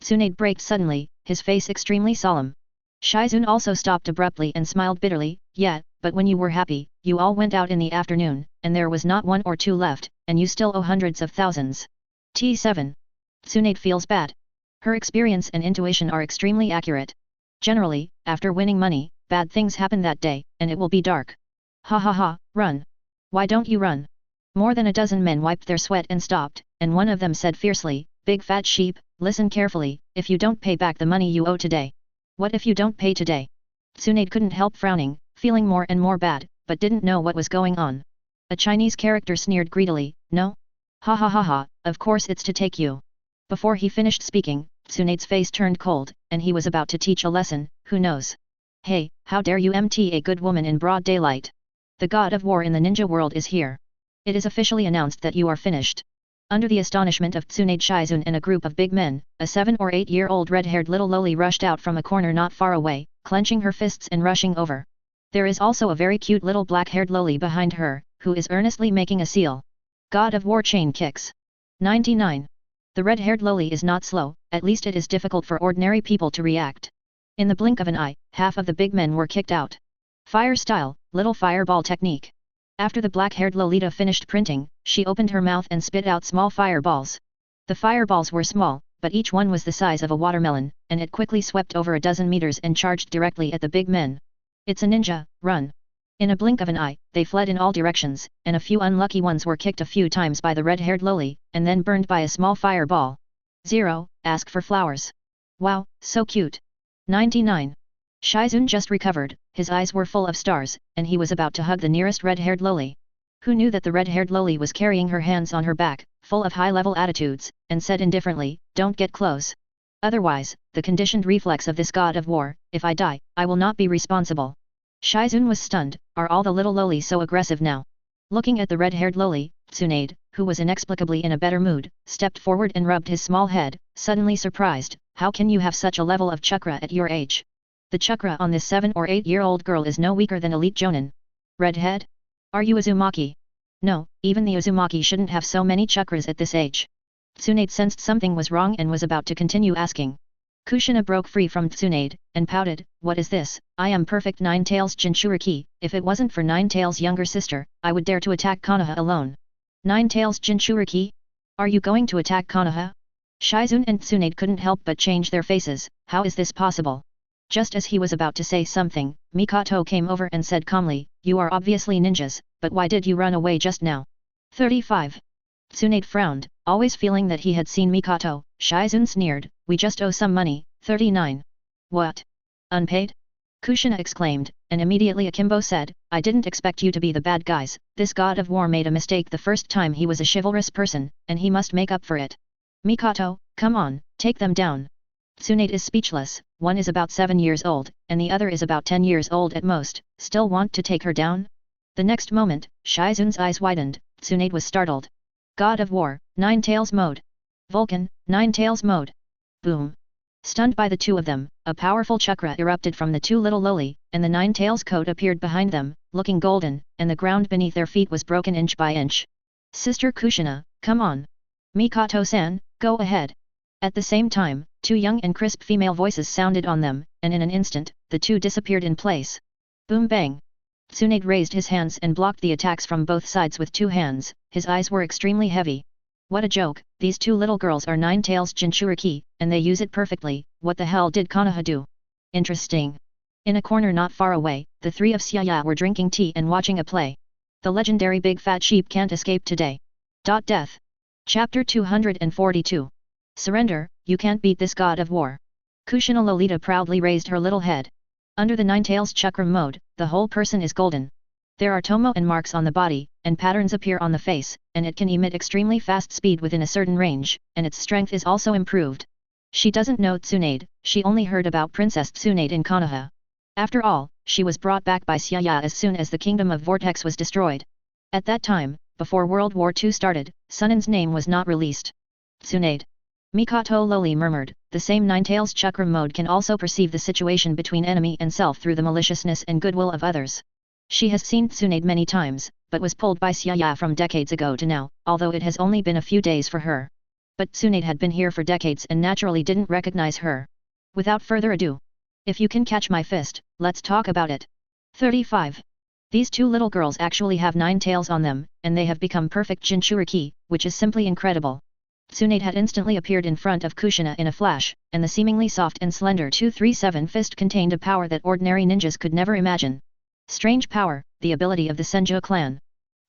Tsunade braked suddenly, his face extremely solemn. Shizun also stopped abruptly and smiled bitterly. Yeah, but when you were happy, you all went out in the afternoon, and there was not one or two left, and you still owe hundreds of thousands. T7. Tsunade feels bad. Her experience and intuition are extremely accurate. Generally, after winning money, bad things happen that day, and it will be dark. Ha ha ha, run. Why don't you run? More than a dozen men wiped their sweat and stopped, and one of them said fiercely, Big fat sheep, listen carefully, if you don't pay back the money you owe today. What if you don't pay today? Tsunade couldn't help frowning, feeling more and more bad, but didn't know what was going on. A Chinese character sneered greedily, no? Ha ha ha ha, of course it's to take you. Before he finished speaking, Tsunade's face turned cold, and he was about to teach a lesson. Who knows? Hey, how dare you MT a good woman in broad daylight? The god of war in the ninja world is here. It is officially announced that you are finished. Under the astonishment of Tsunade, Shizun and a group of big men, a 7 or 8-year-old red-haired little loli rushed out from a corner not far away, clenching her fists and rushing over. There is also a very cute little black-haired loli behind her, who is earnestly making a seal. God of war chain kicks. 99. The red-haired loli is not slow, at least it is difficult for ordinary people to react. In the blink of an eye, half of the big men were kicked out. Fire style, little fireball technique. After the black-haired Lolita finished printing, she opened her mouth and spit out small fireballs. The fireballs were small, but each one was the size of a watermelon, and it quickly swept over a dozen meters and charged directly at the big men. It's a ninja, run! In a blink of an eye, they fled in all directions, and a few unlucky ones were kicked a few times by the red-haired loli, and then burned by a small fireball. 0. Ask for flowers. Wow, so cute. 99. Shizun just recovered, his eyes were full of stars, and he was about to hug the nearest red-haired loli. Who knew that the red-haired loli was carrying her hands on her back, full of high-level attitudes, and said indifferently, don't get close. Otherwise, the conditioned reflex of this god of war, if I die, I will not be responsible. Shizun was stunned. Are all the little lolis so aggressive now? Looking at the red-haired loli, Tsunade, who was inexplicably in a better mood, stepped forward and rubbed his small head, suddenly surprised. How can you have such a level of chakra at your age? The chakra on this 7 or 8-year-old girl is no weaker than elite Jonin. Redhead? Are you Uzumaki? No, even the Uzumaki shouldn't have so many chakras at this age. Tsunade sensed something was wrong and was about to continue asking. Kushina broke free from Tsunade, and pouted, what is this? I am perfect Nine Tails Jinchuriki, if it wasn't for Nine Tails' younger sister, I would dare to attack Konoha alone. Nine Tails Jinchuriki? Are you going to attack Konoha? Shizun and Tsunade couldn't help but change their faces. How is this possible? Just as he was about to say something, Mikoto came over and said calmly, you are obviously ninjas, but why did you run away just now? 35. Tsunade frowned, always feeling that he had seen Mikoto. Shizun sneered, we just owe some money. 39. What? Unpaid? Kushina exclaimed, and immediately Akimbo said, I didn't expect you to be the bad guys. This god of war made a mistake the first time he was a chivalrous person, and he must make up for it. Mikoto, come on, take them down. Tsunade is speechless. One is about 7 years old, and the other is about 10 years old at most. Still want to take her down? The next moment, Shizun's eyes widened. Tsunade was startled. God of war, Nine Tails mode. Vulcan, Nine Tails mode. Boom. Stunned by the two of them, a powerful chakra erupted from the two little loli, and the Nine Tails coat appeared behind them, looking golden, and the ground beneath their feet was broken inch by inch. Sister Kushina, come on. Mikoto-san, go ahead. At the same time, two young and crisp female voices sounded on them, and in an instant, the two disappeared in place. Boom bang. Tsunade raised his hands and blocked the attacks from both sides with two hands. His eyes were extremely heavy. What a joke, these two little girls are Nine Tails Jinchuriki, and they use it perfectly. What the hell did Konoha do? Interesting. In a corner not far away, the three of Xiaya were drinking tea and watching a play. The legendary big fat sheep can't escape today. Death. Chapter 242. Surrender, you can't beat this god of war. Kushina Lolita proudly raised her little head. Under the Nine Tails chakra mode, the whole person is golden. There are tomo and marks on the body, and patterns appear on the face, and it can emit extremely fast speed within a certain range, and its strength is also improved. She doesn't know Tsunade, she only heard about Princess Tsunade in Konoha. After all, she was brought back by Xiaya as soon as the Kingdom of Vortex was destroyed. At that time, before World War II started, Sunen's name was not released. Tsunade. Mikoto lowly murmured, the same Ninetales chakra mode can also perceive the situation between enemy and self through the maliciousness and goodwill of others. She has seen Tsunade many times, but was pulled by Xiaya from decades ago to now, although it has only been a few days for her. But Tsunade had been here for decades and naturally didn't recognize her. Without further ado. If you can catch my fist, let's talk about it. 35. These two little girls actually have 9 tails on them, and they have become perfect Jinchuriki, which is simply incredible. Tsunade had instantly appeared in front of Kushina in a flash, and the seemingly soft and slender 237 fist contained a power that ordinary ninjas could never imagine. Strange power, the ability of the Senju clan.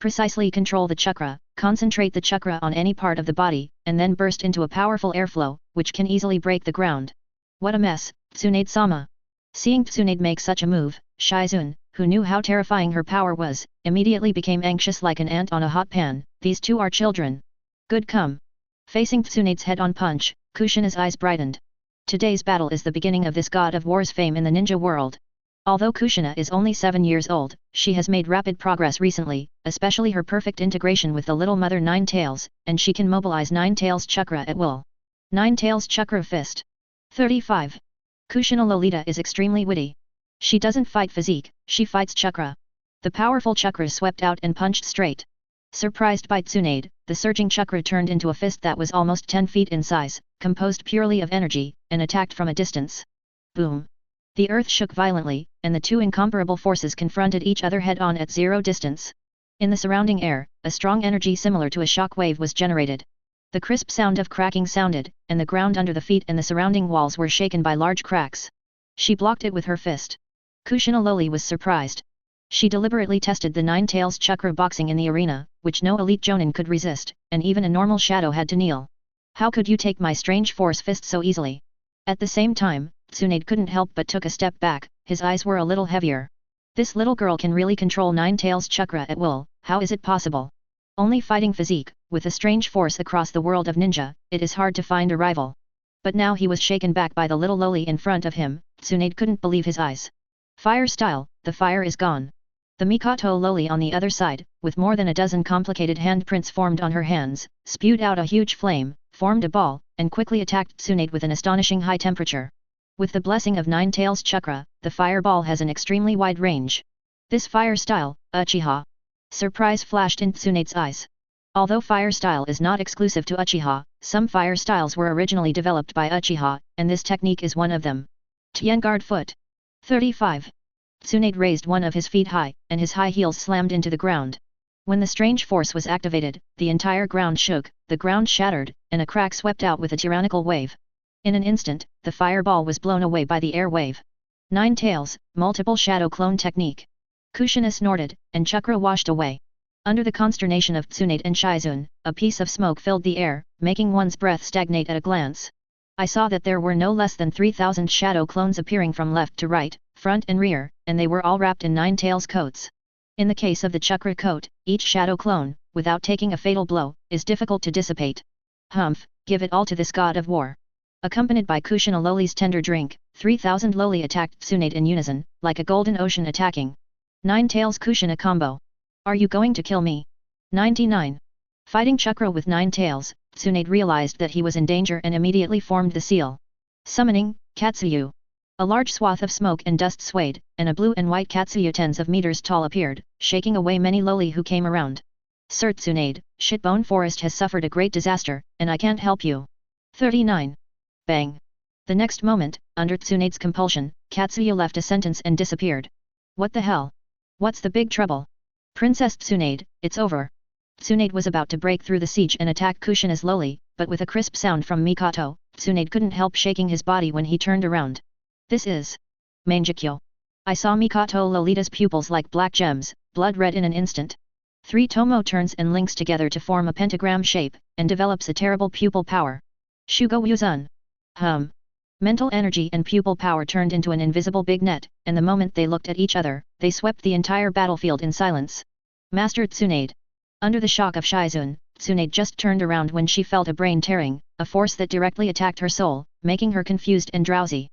Precisely control the chakra, concentrate the chakra on any part of the body, and then burst into a powerful airflow, which can easily break the ground. What a mess, Tsunade-sama. Seeing Tsunade make such a move, Shizune, who knew how terrifying her power was, immediately became anxious like an ant on a hot pan. These two are children. Good come. Facing Tsunade's head-on punch, Kushina's eyes brightened. Today's battle is the beginning of this god of war's fame in the ninja world. Although Kushina is only 7 years old, she has made rapid progress recently, especially her perfect integration with the little mother Nine Tails, and she can mobilize Nine Tails chakra at will. Nine Tails chakra fist. 35. Kushina Lolita is extremely witty. She doesn't fight physique, she fights chakra. The powerful chakra swept out and punched straight. Surprised by Tsunade, the surging chakra turned into a fist that was almost 10 feet in size, composed purely of energy, and attacked from a distance. Boom! The earth shook violently, and the two incomparable forces confronted each other head-on at 0 distance. In the surrounding air, a strong energy similar to a shock wave was generated. The crisp sound of cracking sounded, and the ground under the feet and the surrounding walls were shaken by large cracks. She blocked it with her fist. Kushina Loli was surprised. She deliberately tested the Nine Tails chakra boxing in the arena, which no elite jonin could resist, and even a normal shadow had to kneel. How could you take my strange force fist so easily? At the same time, Tsunade couldn't help but took a step back, his eyes were a little heavier. This little girl can really control Nine Tails chakra at will, how is it possible? Only fighting physique, with a strange force across the world of ninja, it is hard to find a rival. But now he was shaken back by the little loli in front of him. Tsunade couldn't believe his eyes. Fire style, the fire is gone. The Mikoto loli on the other side, with more than a dozen complicated handprints formed on her hands, spewed out a huge flame, formed a ball, and quickly attacked Tsunade with an astonishing high temperature. With the blessing of Nine Tails chakra, the fireball has an extremely wide range. This fire style, Uchiha. Surprise flashed in Tsunade's eyes. Although fire style is not exclusive to Uchiha, some fire styles were originally developed by Uchiha, and this technique is one of them. Tienguard foot. 35. Tsunade raised one of his feet high, and his high heels slammed into the ground. When the strange force was activated, the entire ground shook, the ground shattered, and a crack swept out with a tyrannical wave. In an instant, the fireball was blown away by the air wave. Nine Tails, multiple shadow clone technique. Kushina snorted, and chakra washed away. Under the consternation of Tsunade and Shizune, a piece of smoke filled the air, making one's breath stagnate at a glance. I saw that there were no less than 3,000 shadow clones appearing from left to right, front and rear, and they were all wrapped in Nine Tails coats. In the case of the chakra coat, each shadow clone, without taking a fatal blow, is difficult to dissipate. Humph, give it all to this god of war. Accompanied by Kushina Loli's tender drink, 3,000 Loli attacked Tsunade in unison, like a golden ocean attacking. Nine Tails Kushina combo. Are you going to kill me? 99. Fighting chakra with Nine Tails, Tsunade realized that he was in danger and immediately formed the seal. Summoning, Katsuyu. A large swath of smoke and dust swayed, and a blue and white Katsuyu tens of meters tall appeared, shaking away many Loli who came around. Sir Tsunade, Shitbone Forest has suffered a great disaster, and I can't help you. 39. Bang. The next moment, under Tsunade's compulsion, Katsuyu left a sentence and disappeared. What the hell? What's the big trouble? Princess Tsunade, it's over. Tsunade was about to break through the siege and attack Kushina's Loli, but with a crisp sound from Mikoto, Tsunade couldn't help shaking his body when he turned around. This is Mangekyo. I saw Mikoto Lolita's pupils like black gems, blood red in an instant. 3 Tomo turns and links together to form a pentagram shape, and develops a terrible pupil power. Shugo Wuzun. Mental energy and pupil power turned into an invisible big net, and the moment they looked at each other, they swept the entire battlefield in silence. Master Tsunade. Under the shock of Shizune, Tsunade just turned around when she felt a brain tearing, a force that directly attacked her soul, making her confused and drowsy.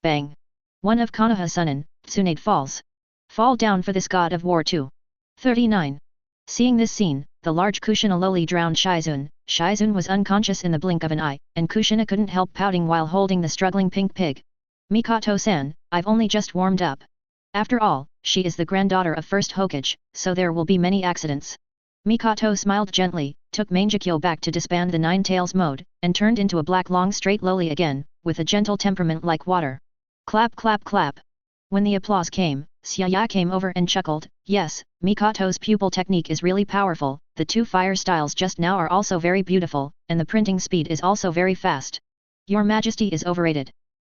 Bang! One of Konoha's Sunin, Tsunade falls. Fall down for this god of war too. 39. Seeing this scene, the large Kushina lowly drowned Shizune. Shizune was unconscious in the blink of an eye, and Kushina couldn't help pouting while holding the struggling pink pig. Mikoto-san, I've only just warmed up. After all, she is the granddaughter of first Hokage, so there will be many accidents. Mikoto smiled gently, took Mangekyo back to disband the Nine Tails mode, and turned into a black long straight loli again, with a gentle temperament like water. Clap clap clap. When the applause came, Xiaya came over and chuckled, yes, Mikoto's pupil technique is really powerful, the two fire styles just now are also very beautiful, and the printing speed is also very fast. Your Majesty is overrated.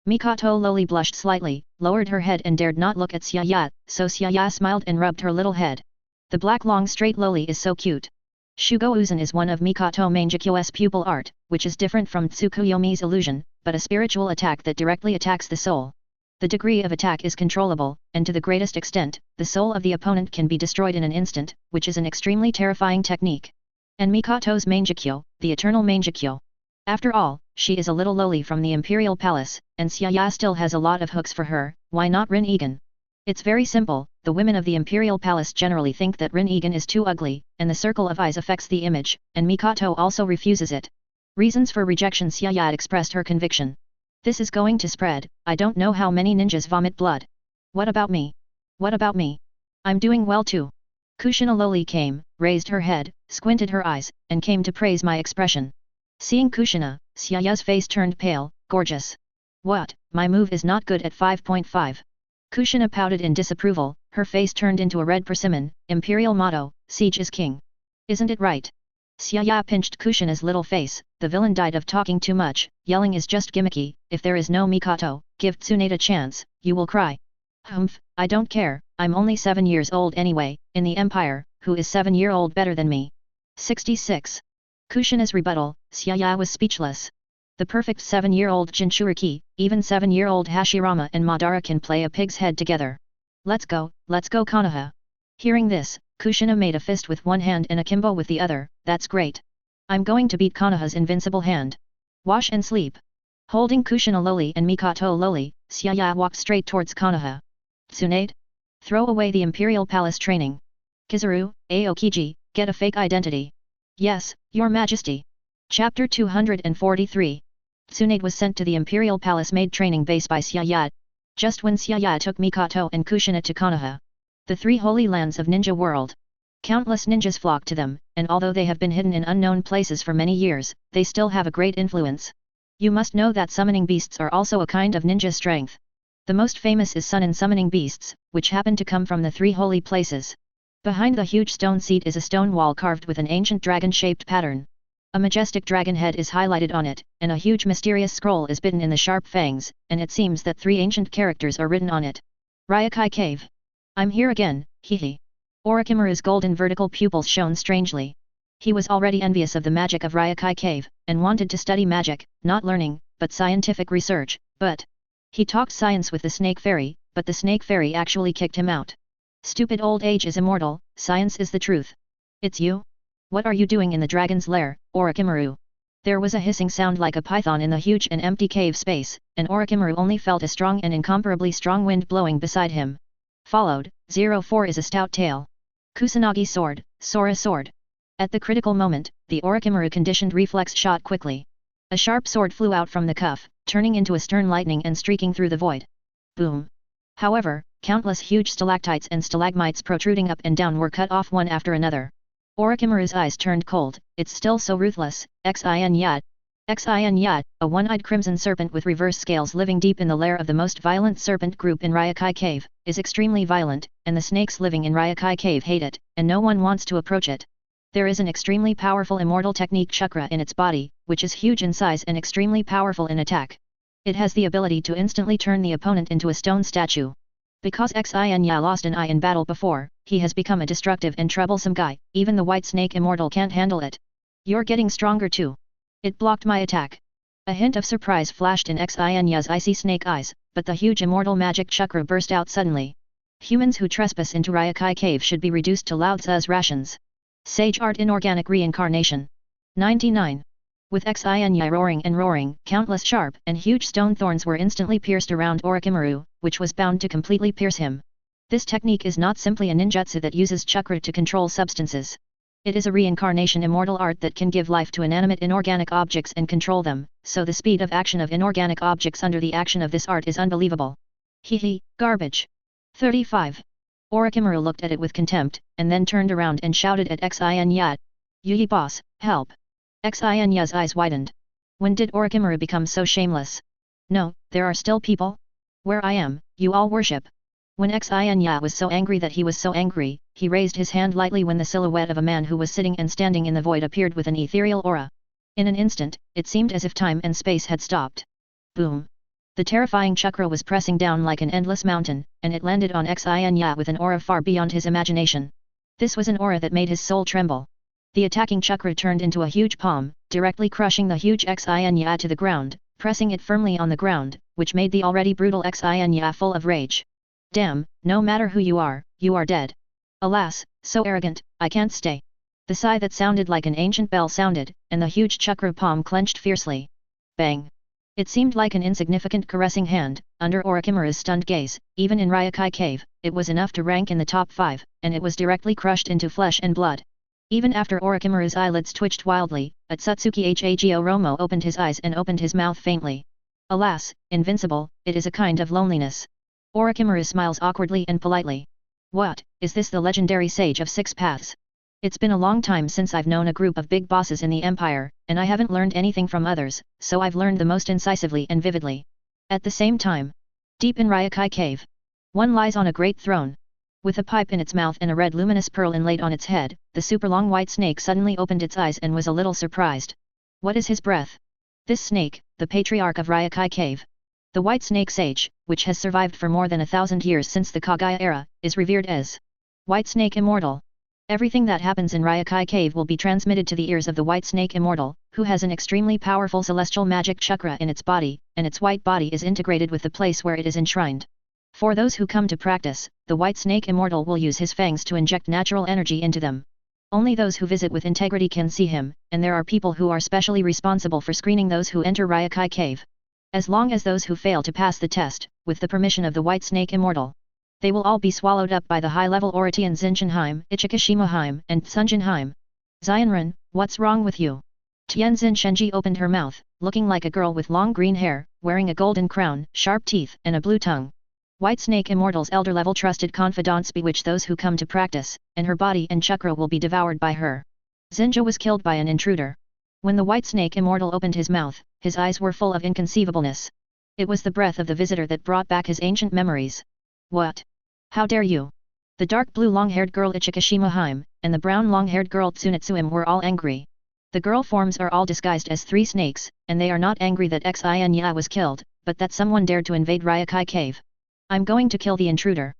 Mikoto lowly blushed slightly, lowered her head and dared not look at Xiaya, so Xiaya smiled and rubbed her little head. The black long straight loli is so cute. Shugo Uzan is one of Mikoto Mangekyo's pupil art, which is different from Tsukuyomi's illusion, but a spiritual attack that directly attacks the soul. The degree of attack is controllable, and to the greatest extent, the soul of the opponent can be destroyed in an instant, which is an extremely terrifying technique. And Mikoto's Mangekyo, the eternal Mangekyo. After all, she is a little lowly from the Imperial Palace, and Xiaya still has a lot of hooks for her, why not Rin Egan? It's very simple, the women of the Imperial Palace generally think that Rin Egan is too ugly, and the circle of eyes affects the image, and Mikoto also refuses it. Reasons for rejection. Xiaya expressed her conviction. This is going to spread, I don't know how many ninjas vomit blood. What about me? What about me? I'm doing well too. Kushina lowly came, raised her head, squinted her eyes, and came to praise my expression. Seeing Kushina, Xiaya's face turned pale, gorgeous. What, my move is not good at 5.5. Kushina pouted in disapproval, her face turned into a red persimmon, Imperial motto, siege is king. Isn't it right? Xiaya pinched Kushina's little face, the villain died of talking too much, yelling is just gimmicky, if there is no Mikoto, give Tsunade a chance, you will cry. Humph, I don't care, I'm only 7 years old anyway, in the Empire, who is 7-year-old better than me? 66. Kushina's rebuttal, Xiaya was speechless. The perfect 7-year-old Jinchuriki, even 7-year-old Hashirama and Madara can play a pig's head together. Let's go Konoha. Hearing this, Kushina made a fist with one hand and akimbo with the other, that's great. I'm going to beat Konoha's invincible hand. Wash and sleep. Holding Kushina lowly and Mikoto lowly, Xiaya walked straight towards Konoha. Tsunade? Throw away the Imperial Palace training. Kizaru, Aokiji, get a fake identity. Yes, Your Majesty. Chapter 243. Tsunade was sent to the Imperial Palace maid training base by Xiaya. Just when Xiaya took Mikoto and Kushina to Konoha, the 3 holy lands of ninja world. Countless ninjas flock to them, and although they have been hidden in unknown places for many years, they still have a great influence. You must know that summoning beasts are also a kind of ninja strength. The most famous is Sunin summoning beasts, which happen to come from the 3 holy places. Behind the huge stone seat is a stone wall carved with an ancient dragon-shaped pattern. A majestic dragon head is highlighted on it, and a huge mysterious scroll is bitten in the sharp fangs, and it seems that 3 ancient characters are written on it. Ryokai Cave. I'm here again, hehe. Orochimaru's golden vertical pupils shone strangely. He was already envious of the magic of Ryokai Cave, and wanted to study magic, not learning, but scientific research, but he talked science with the snake fairy, but the snake fairy actually kicked him out. Stupid old age is immortal, science is the truth. It's you? What are you doing in the dragon's lair, Orochimaru? There was a hissing sound like a python in the huge and empty cave space, and Orochimaru only felt a strong and incomparably strong wind blowing beside him. Followed, 04 is a stout tail. Kusanagi sword, Sora sword. At the critical moment, the Orochimaru conditioned reflex shot quickly. A sharp sword flew out from the cuff, turning into a stern lightning and streaking through the void. Boom. However, countless huge stalactites and stalagmites protruding up and down were cut off one after another. Orochimaru's eyes turned cold, it's still so ruthless, Xin Yat. Xin Yat, a one-eyed crimson serpent with reverse scales living deep in the lair of the most violent serpent group in Ryokai Cave, is extremely violent, and the snakes living in Ryokai Cave hate it, and no one wants to approach it. There is an extremely powerful immortal technique chakra in its body, which is huge in size and extremely powerful in attack. It has the ability to instantly turn the opponent into a stone statue. Because Xin Ya lost an eye in battle before, he has become a destructive and troublesome guy, even the white snake immortal can't handle it. You're getting stronger too. It blocked my attack. A hint of surprise flashed in Xin Ya's icy snake eyes, but the huge immortal magic chakra burst out suddenly. Humans who trespass into Ryokai Cave should be reduced to Lao Tzu's rations. Sage Art Inorganic Reincarnation. 99. With Xinya roaring and roaring, countless sharp and huge stone thorns were instantly pierced around Orochimaru, which was bound to completely pierce him. This technique is not simply a ninjutsu that uses chakra to control substances. It is a reincarnation immortal art that can give life to inanimate inorganic objects and control them, so the speed of action of inorganic objects under the action of this art is unbelievable. Hehe, garbage. 35. Orochimaru looked at it with contempt, and then turned around and shouted at Xinya. Yui boss, help. Xinya's eyes widened. When did Orochimaru become so shameless? No, there are still people? Where I am, you all worship. When Xinya was so angry that he was so angry, he raised his hand lightly when the silhouette of a man who was sitting and standing in the void appeared with an ethereal aura. In an instant, it seemed as if time and space had stopped. Boom! The terrifying chakra was pressing down like an endless mountain, and it landed on Xinya with an aura far beyond his imagination. This was an aura that made his soul tremble. The attacking chakra turned into a huge palm, directly crushing the huge Xinya to the ground, pressing it firmly on the ground, which made the already brutal Xinya full of rage. Damn, no matter who you are dead. Alas, so arrogant, I can't stay. The sigh that sounded like an ancient bell sounded, and the huge chakra palm clenched fiercely. Bang! It seemed like an insignificant caressing hand, under Orochimaru's stunned gaze. Even in Ryokai Cave, it was enough to rank in the top 5, and it was directly crushed into flesh and blood. Even after Orochimaru's eyelids twitched wildly, Atsutsuki Hagoromo opened his eyes and opened his mouth faintly. Alas, invincible, it is a kind of loneliness. Orochimaru smiles awkwardly and politely. What, is this the legendary sage of 6 paths? It's been a long time since I've known a group of big bosses in the empire, and I haven't learned anything from others, so I've learned the most incisively and vividly. At the same time, deep in Ryokai Cave, one lies on a great throne. With a pipe in its mouth and a red luminous pearl inlaid on its head, the super-long white snake suddenly opened its eyes and was a little surprised. What is his breath? This snake, the patriarch of Ryokai Cave. The white snake sage, which has survived for more than 1,000 years since the Kagaya era, is revered as White Snake Immortal. Everything that happens in Ryokai Cave will be transmitted to the ears of the White Snake Immortal, who has an extremely powerful celestial magic chakra in its body, and its white body is integrated with the place where it is enshrined. For those who come to practice, the White Snake Immortal will use his fangs to inject natural energy into them. Only those who visit with integrity can see him, and there are people who are specially responsible for screening those who enter Ryokai Cave. As long as those who fail to pass the test, with the permission of the White Snake Immortal, they will all be swallowed up by the high-level Oratian Zinshinheim, Ichikishimaheim, and Tsunjinheim. Xianren, what's wrong with you? Tianzin Shenji opened her mouth, looking like a girl with long green hair, wearing a golden crown, sharp teeth, and a blue tongue. White Snake Immortal's elder-level trusted confidants bewitch those who come to practice, and her body and chakra will be devoured by her. Zinja was killed by an intruder. When the White Snake Immortal opened his mouth, his eyes were full of inconceivableness. It was the breath of the visitor that brought back his ancient memories. What? How dare you? The dark blue long-haired girl Ichikishimaheim, and the brown long-haired girl Tsunetsuim were all angry. The girl forms are all disguised as 3 snakes, and they are not angry that Xinya was killed, but that someone dared to invade Ryokai Cave. I'm going to kill the intruder.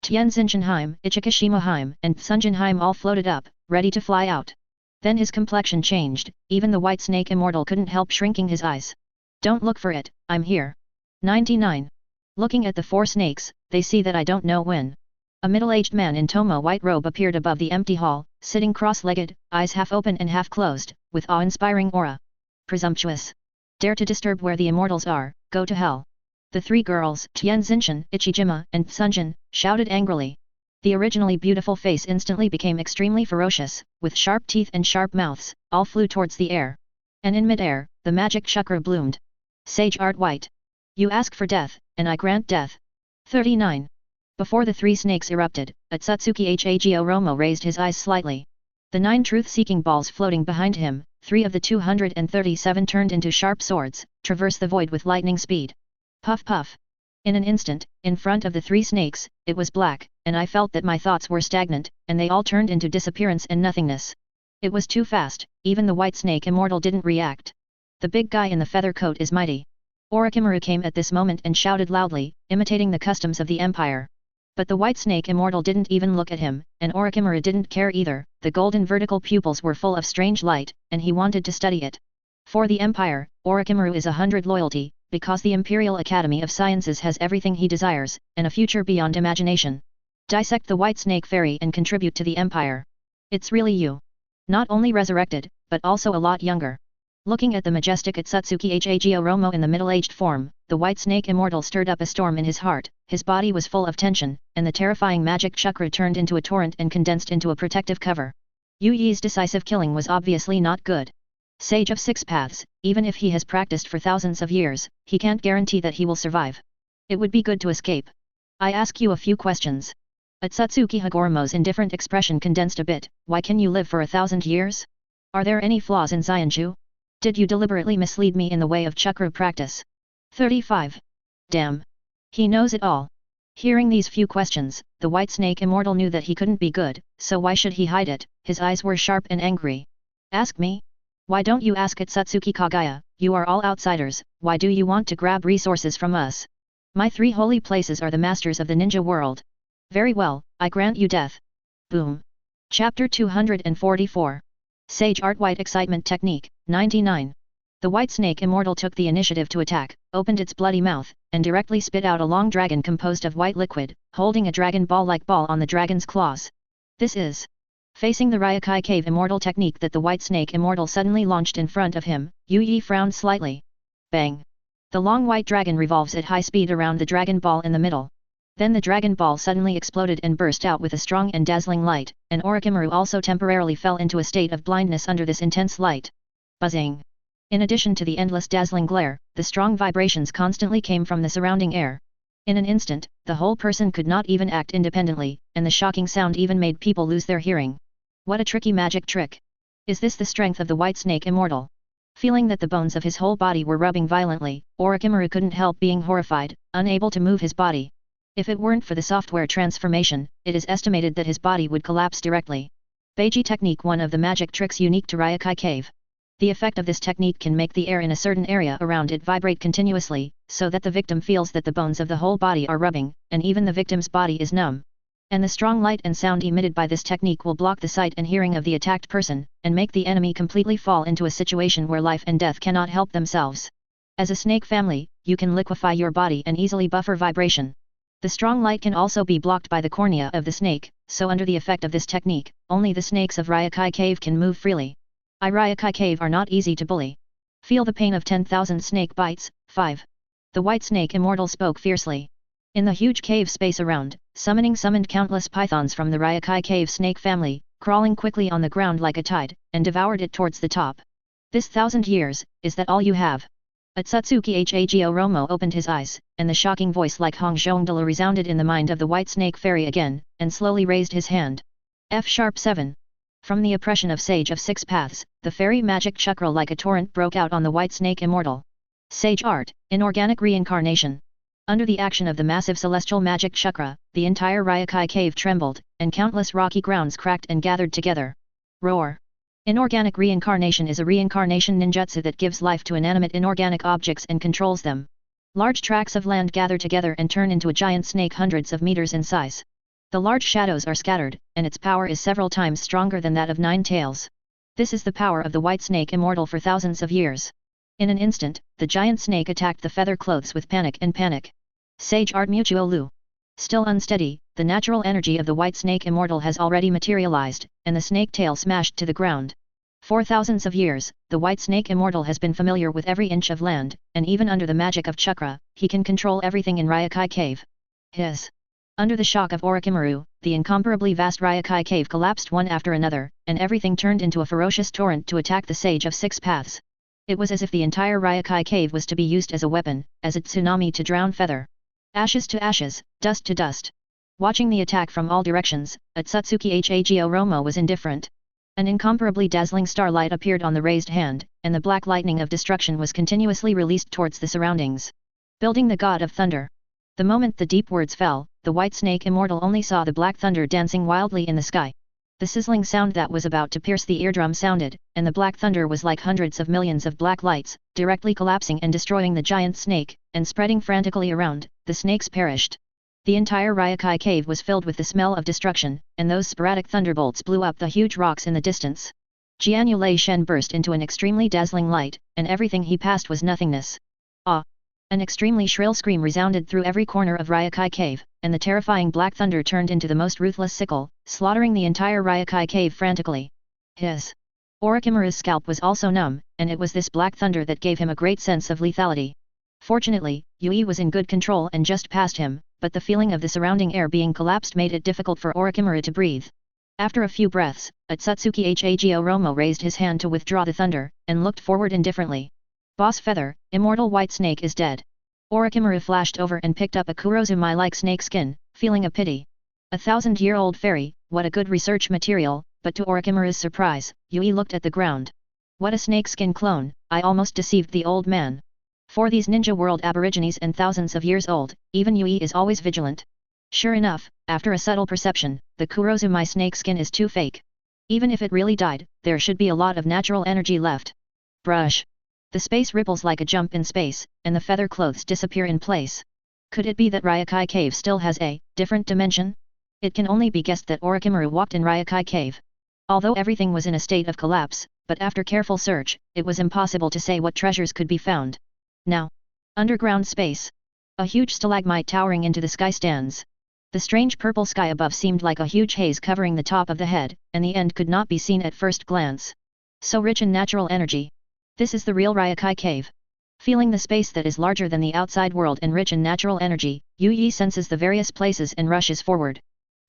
Tianzinshinheim, Ichikishimaheim, and Tsunjinheim all floated up, ready to fly out. Then his complexion changed, even the White Snake Immortal couldn't help shrinking his eyes. Don't look for it, I'm here. 99. Looking at the 4 snakes, they see that I don't know when. A middle-aged man in Tomo white robe appeared above the empty hall, sitting cross-legged, eyes half open and half closed, with awe-inspiring aura. Presumptuous. Dare to disturb where the immortals are, go to hell. The 3 girls, Tianzinshin, Ichijima, and Tsunjin, shouted angrily. The originally beautiful face instantly became extremely ferocious, with sharp teeth and sharp mouths, all flew towards the air. And in mid-air, the magic chakra bloomed. Sage Art White. You ask for death, and I grant death. 39. Before the 3 snakes erupted, Atsutsuki Hagoromo raised his eyes slightly. The 9 truth-seeking balls floating behind him, 3 of the 237 turned into sharp swords, traversed the void with lightning speed. Puff puff. In an instant, in front of the 3 snakes, it was black, and I felt that my thoughts were stagnant, and they all turned into disappearance and nothingness. It was too fast, even the White Snake Immortal didn't react. The big guy in the feather coat is mighty. Orochimaru came at this moment and shouted loudly, imitating the customs of the empire. But the White Snake Immortal didn't even look at him, and Orochimaru didn't care either. The golden vertical pupils were full of strange light, and he wanted to study it. For the empire, Orochimaru is 100 loyalty, because the Imperial Academy of Sciences has everything he desires, and a future beyond imagination. Dissect the White Snake Fairy and contribute to the empire. It's really you. Not only resurrected, but also a lot younger. Looking at the majestic Atsutsuki Hagio Romo in the middle-aged form, the white snake immortal stirred up a storm in his heart, his body was full of tension, and the terrifying magic chakra turned into a torrent and condensed into a protective cover. Yu Yi's decisive killing was obviously not good. Sage of Six Paths, even if he has practiced for thousands of years, he can't guarantee that he will survive. It would be good to escape. I ask you a few questions. Atsutsuki Hagoromo's indifferent expression condensed a bit. Why can you live for 1,000 years? Are there any flaws in Xianju? Did you deliberately mislead me in the way of chakra practice? 35. Damn. He knows it all. Hearing these few questions, the white snake immortal knew that he couldn't be good, so why should he hide it? His eyes were sharp and angry. Ask me? Why don't you ask Atsutsuki Kagaya? You are all outsiders, why do you want to grab resources from us? My 3 holy places are the masters of the ninja world. Very well, I grant you death. Boom. Chapter 244. Sage Art White Excitement Technique, 99. The white snake immortal took the initiative to attack, opened its bloody mouth, and directly spit out a long dragon composed of white liquid, holding a dragon ball-like ball on the dragon's claws. This is facing the Ryokai Cave immortal technique that the white snake immortal suddenly launched in front of him. Yu Yi frowned slightly. Bang! The long white dragon revolves at high speed around the dragon ball in the middle. Then the dragon ball suddenly exploded and burst out with a strong and dazzling light, and Orochimaru also temporarily fell into a state of blindness under this intense light. Buzzing! In addition to the endless dazzling glare, the strong vibrations constantly came from the surrounding air. In an instant, the whole person could not even act independently, and the shocking sound even made people lose their hearing. What a tricky magic trick! Is this the strength of the white snake immortal? Feeling that the bones of his whole body were rubbing violently, Orochimaru couldn't help being horrified, unable to move his body. If it weren't for the software transformation, it is estimated that his body would collapse directly. Beiji technique, one of the magic tricks unique to Ryokai Cave. The effect of this technique can make the air in a certain area around it vibrate continuously, so that the victim feels that the bones of the whole body are rubbing, and even the victim's body is numb. And the strong light and sound emitted by this technique will block the sight and hearing of the attacked person, and make the enemy completely fall into a situation where life and death cannot help themselves. As a snake family, you can liquefy your body and easily buffer vibration. The strong light can also be blocked by the cornea of the snake, so under the effect of this technique, only the snakes of Ryokai Cave can move freely. Ryokai Cave are not easy to bully. Feel the pain of 10,000 snake bites. 5. The white snake immortal spoke fiercely. In the huge cave space around, summoned countless pythons from the Ryokai Cave snake family, crawling quickly on the ground like a tide, and devoured it towards the top. This 1,000 years, is that all you have? Atsutsuki Hagio Romo opened his eyes, and the shocking voice like Hong Zhongdala resounded in the mind of the white snake fairy again, and slowly raised his hand. F#7. From the oppression of Sage of Six Paths, the fairy magic chakra like a torrent broke out on the white snake immortal. Sage Art, Inorganic Reincarnation. Under the action of the massive celestial magic chakra, the entire Ryokai Cave trembled, and countless rocky grounds cracked and gathered together. Roar! Inorganic reincarnation is a reincarnation ninjutsu that gives life to inanimate inorganic objects and controls them. Large tracts of land gather together and turn into a giant snake hundreds of meters in size. The large shadows are scattered, and its power is several times stronger than that of Nine Tails. This is the power of the white snake immortal for thousands of years. In an instant, the giant snake attacked the feather clothes with panic. Sage Art Mutuo Lu. Still unsteady, the natural energy of the white snake immortal has already materialized, and the snake tail smashed to the ground. For thousands of years, the white snake immortal has been familiar with every inch of land, and even under the magic of chakra, he can control everything in Ryokai Cave. Under the shock of Orochimaru, the incomparably vast Ryokai Cave collapsed one after another, and everything turned into a ferocious torrent to attack the Sage of Six Paths. It was as if the entire Ryokai Cave was to be used as a weapon, as a tsunami to drown feather. Ashes to ashes, dust to dust. Watching the attack from all directions, Atsutsuki Hagio Romo was indifferent. An incomparably dazzling starlight appeared on the raised hand, and the black lightning of destruction was continuously released towards the surroundings. Building the God of Thunder. The moment the deep words fell, the white snake immortal only saw the black thunder dancing wildly in the sky. The sizzling sound that was about to pierce the eardrum sounded, and the black thunder was like hundreds of millions of black lights, directly collapsing and destroying the giant snake, and spreading frantically around. The snakes perished. The entire Ryokai Cave was filled with the smell of destruction, and those sporadic thunderbolts blew up the huge rocks in the distance. Jianyu Lei Shen burst into an extremely dazzling light, and everything he passed was nothingness. Ah! An extremely shrill scream resounded through every corner of Ryokai Cave, and the terrifying black thunder turned into the most ruthless sickle, slaughtering the entire Ryokai Cave frantically. Orochimaru's scalp was also numb, and it was this black thunder that gave him a great sense of lethality. Fortunately, Yui was in good control and just passed him, but the feeling of the surrounding air being collapsed made it difficult for Orochimaru to breathe. After a few breaths, Otsutsuki Hago Romo raised his hand to withdraw the thunder, and looked forward indifferently. Boss Feather, immortal white snake is dead. Orochimaru flashed over and picked up a Kurozumai-like snake skin, feeling a pity. 1,000-year-old fairy, what a good research material, but to Orochimaru's surprise, Yui looked at the ground. What a snakeskin clone, I almost deceived the old man. For these ninja world aborigines and thousands of years old, even Yui is always vigilant. Sure enough, after a subtle perception, the Kurozumai snakeskin is too fake. Even if it really died, there should be a lot of natural energy left. Brush. The space ripples like a jump in space, and the feather clothes disappear in place. Could it be that Ryokai Cave still has a different dimension? It can only be guessed that Orochimaru walked in Ryokai Cave. Although everything was in a state of collapse, but after careful search, it was impossible to say what treasures could be found. Now, underground space. A huge stalagmite towering into the sky stands. The strange purple sky above seemed like a huge haze covering the top of the head, and the end could not be seen at first glance. So rich in natural energy. This is the real Ryokai Cave. Feeling the space that is larger than the outside world and rich in natural energy, Yui senses the various places and rushes forward.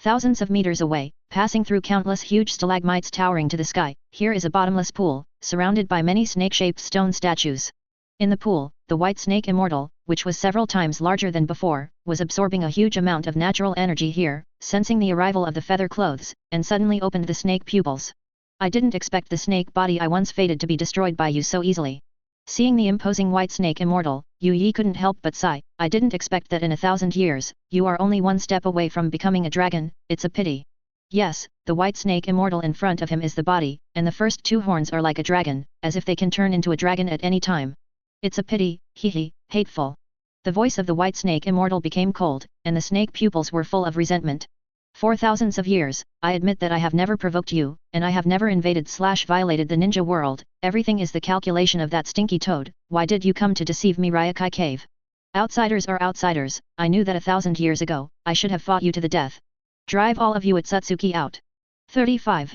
Thousands of meters away, passing through countless huge stalagmites towering to the sky, here is a bottomless pool, surrounded by many snake-shaped stone statues. In the pool, the white snake immortal, which was several times larger than before, was absorbing a huge amount of natural energy here, sensing the arrival of the feather clothes, and suddenly opened the snake pupils. I didn't expect the snake body I once fated to be destroyed by you so easily. Seeing the imposing white snake immortal, Yui couldn't help but sigh. I didn't expect that in 1,000 years, you are only one step away from becoming a dragon, it's a pity. Yes, the white snake immortal in front of him is the body, and the first two horns are like a dragon, as if they can turn into a dragon at any time. It's a pity, hee, hateful. The voice of the white snake immortal became cold, and the snake pupils were full of resentment. For thousands of years, I admit that I have never provoked you, and I have never invaded/violated the ninja world, everything is the calculation of that stinky toad. Why did you come to deceive me, Ryokai Cave? Outsiders are outsiders, I knew that 1,000 years ago, I should have fought you to the death. Drive all of you Otsutsuki out. 35.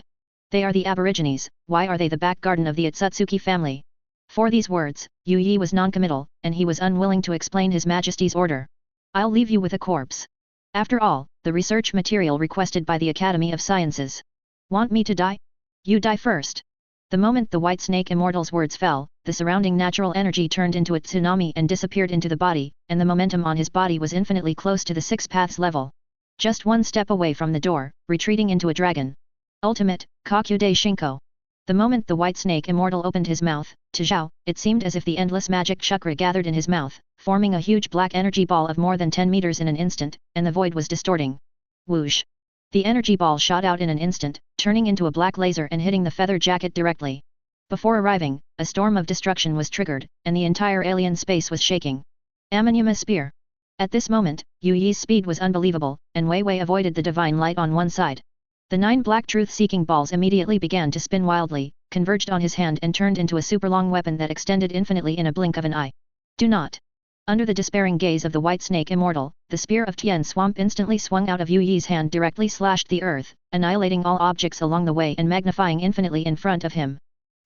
They are the aborigines, why are they the back garden of the Otsutsuki family? For these words, Yui was non-committal, and he was unwilling to explain His Majesty's order. I'll leave you with a corpse. After all, the research material requested by the Academy of Sciences. Want me to die? You die first. The moment the white snake immortal's words fell, the surrounding natural energy turned into a tsunami and disappeared into the body, and the momentum on his body was infinitely close to the six paths level. Just one step away from the door, retreating into a dragon. Ultimate, Kakude Shinko. The moment the white snake immortal opened his mouth, to Zhao, it seemed as if the endless magic chakra gathered in his mouth, forming a huge black energy ball of more than 10 meters in an instant, and the void was distorting. Whoosh! The energy ball shot out in an instant, turning into a black laser and hitting the feather jacket directly. Before arriving, a storm of destruction was triggered, and the entire alien space was shaking. Amenyama Spear. At this moment, Yuyi's speed was unbelievable, and Wei Wei avoided the divine light on one side. The 9 black truth-seeking balls immediately began to spin wildly, converged on his hand and turned into a super-long weapon that extended infinitely in a blink of an eye. Do not! Under the despairing gaze of the white snake immortal, the spear of Tian Swamp instantly swung out of Yuyi's hand, directly slashed the earth, annihilating all objects along the way and magnifying infinitely in front of him.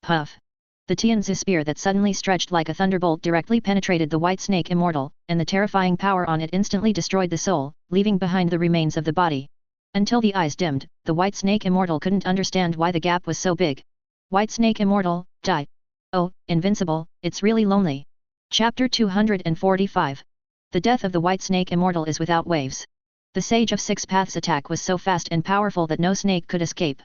Puff! The Tianzi spear that suddenly stretched like a thunderbolt directly penetrated the white snake immortal, and the terrifying power on it instantly destroyed the soul, leaving behind the remains of the body. Until the eyes dimmed, the white snake immortal couldn't understand why the gap was so big. White snake immortal, die! Oh, invincible, it's really lonely. Chapter 245. The death of the white snake immortal is without waves. The Sage of Six Paths attack was so fast and powerful that no snake could escape.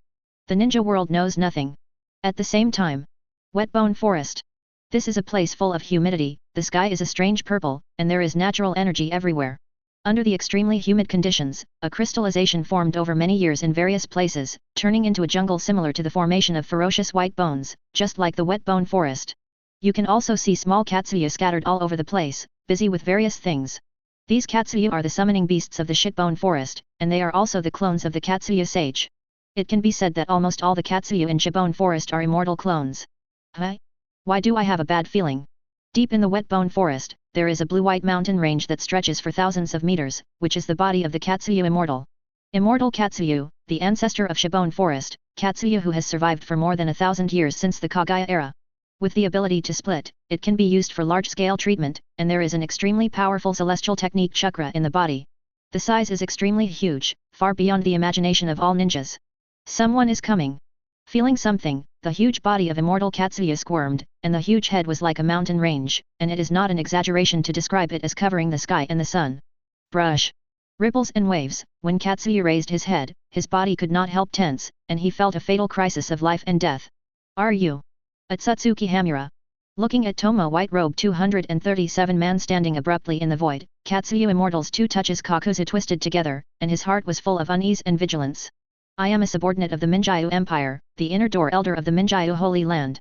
The ninja world knows nothing. At the same time, Wetbone Forest. This is a place full of humidity, the sky is a strange purple, and there is natural energy everywhere. Under the extremely humid conditions, a crystallization formed over many years in various places, turning into a jungle similar to the formation of ferocious white bones, just like the Wetbone Forest. You can also see small Katsuyu scattered all over the place, busy with various things. These Katsuyu are the summoning beasts of the Shitbone Forest, and they are also the clones of the Katsuyu Sage. It can be said that almost all the Katsuyu in Shitbone Forest are immortal clones. Huh? Why do I have a bad feeling? Deep in the Wetbone Forest, there is a blue-white mountain range that stretches for thousands of meters, which is the body of the Katsuyu immortal. Immortal Katsuyu, the ancestor of Shitbone Forest, Katsuya who has survived for more than 1,000 years since the Kagaya era. With the ability to split, it can be used for large-scale treatment, and there is an extremely powerful celestial technique chakra in the body. The size is extremely huge, far beyond the imagination of all ninjas. Someone is coming. Feeling something, the huge body of immortal Katsuya squirmed, and the huge head was like a mountain range, and it is not an exaggeration to describe it as covering the sky and the sun. Brush. Ripples and waves. When Katsuya raised his head, his body could not help tense, and he felt a fatal crisis of life and death. Are you? Atsutsuki Hamura. Looking at Tomo White Robe 237 man standing abruptly in the void, Katsuya Immortal's two touches Kakuzu twisted together, and his heart was full of unease and vigilance. I am a subordinate of the Minjyu Empire, the inner door elder of the Minjyu Holy Land.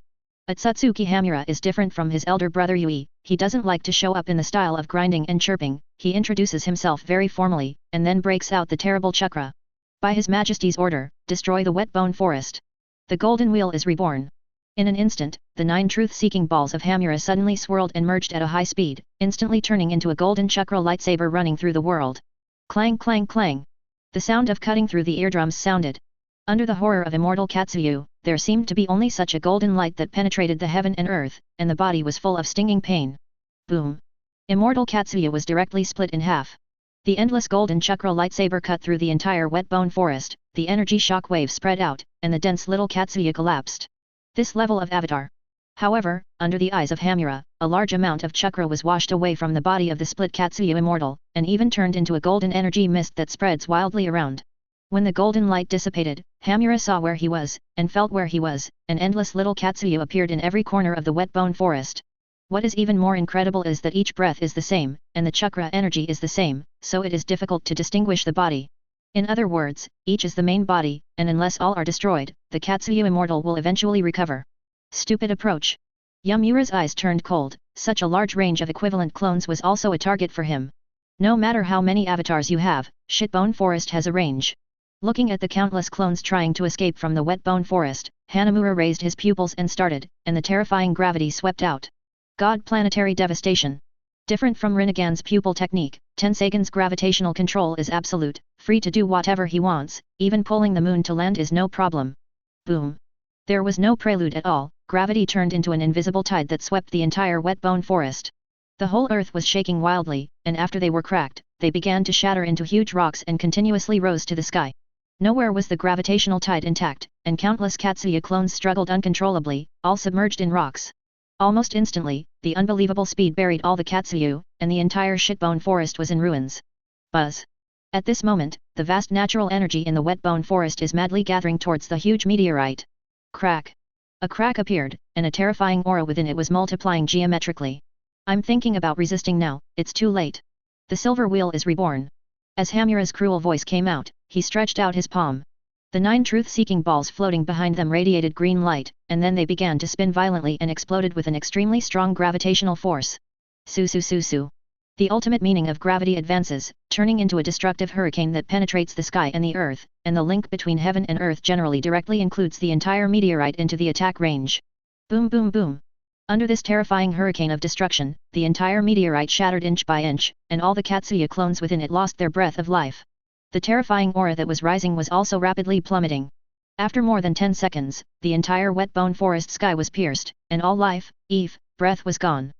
Atsutsuki Hamura is different from his elder brother Yui. He doesn't like to show up in the style of grinding and chirping. He introduces himself very formally, and then breaks out the terrible chakra. By His Majesty's order, destroy the wet bone forest. The golden wheel is reborn. In an instant, the 9 truth-seeking balls of Hamura suddenly swirled and merged at a high speed, instantly turning into a golden chakra lightsaber running through the world. Clang clang clang. The sound of cutting through the eardrums sounded. Under the horror of immortal Katsuyu, there seemed to be only such a golden light that penetrated the heaven and earth, and the body was full of stinging pain. Boom! Immortal Katsuya was directly split in half. The endless golden chakra lightsaber cut through the entire wet bone forest, the energy shock wave spread out, and the dense little Katsuya collapsed. This level of avatar. However, under the eyes of Hamura, a large amount of chakra was washed away from the body of the split Katsuya Immortal, and even turned into a golden energy mist that spreads wildly around. When the golden light dissipated, Hamura saw where he was, and felt where he was, and endless little Katsuya appeared in every corner of the wet bone forest. What is even more incredible is that each breath is the same, and the chakra energy is the same, so it is difficult to distinguish the body. In other words, each is the main body, and unless all are destroyed, the Katsuya Immortal will eventually recover. Stupid approach. Yamura's eyes turned cold. Such a large range of equivalent clones was also a target for him. No matter how many avatars you have, Shitbone Forest has a range. Looking at the countless clones trying to escape from the wet bone forest, Hanamura raised his pupils and started, and the terrifying gravity swept out. God planetary devastation. Different from Rinnegan's pupil technique, Tensagan's gravitational control is absolute, free to do whatever he wants, even pulling the moon to land is no problem. Boom. There was no prelude at all, gravity turned into an invisible tide that swept the entire wet bone forest. The whole earth was shaking wildly, and after they were cracked, they began to shatter into huge rocks and continuously rose to the sky. Nowhere was the gravitational tide intact, and countless Katsuya clones struggled uncontrollably, all submerged in rocks. Almost instantly, the unbelievable speed buried all the Katsuyu, and the entire shitbone forest was in ruins. Buzz. At this moment, the vast natural energy in the wet bone forest is madly gathering towards the huge meteorite. Crack. A crack appeared, and a terrifying aura within it was multiplying geometrically. I'm thinking about resisting now, it's too late. The silver wheel is reborn. As Hamura's cruel voice came out, he stretched out his palm. The 9 truth-seeking balls floating behind them radiated green light, and then they began to spin violently and exploded with an extremely strong gravitational force. Su. The ultimate meaning of gravity advances, turning into a destructive hurricane that penetrates the sky and the earth, and the link between heaven and earth generally directly includes the entire meteorite into the attack range. Boom boom boom. Under this terrifying hurricane of destruction, the entire meteorite shattered inch by inch, and all the Katsuya clones within it lost their breath of life. The terrifying aura that was rising was also rapidly plummeting. After more than 10 seconds, the entire wet bone forest sky was pierced, and all life, breath was gone.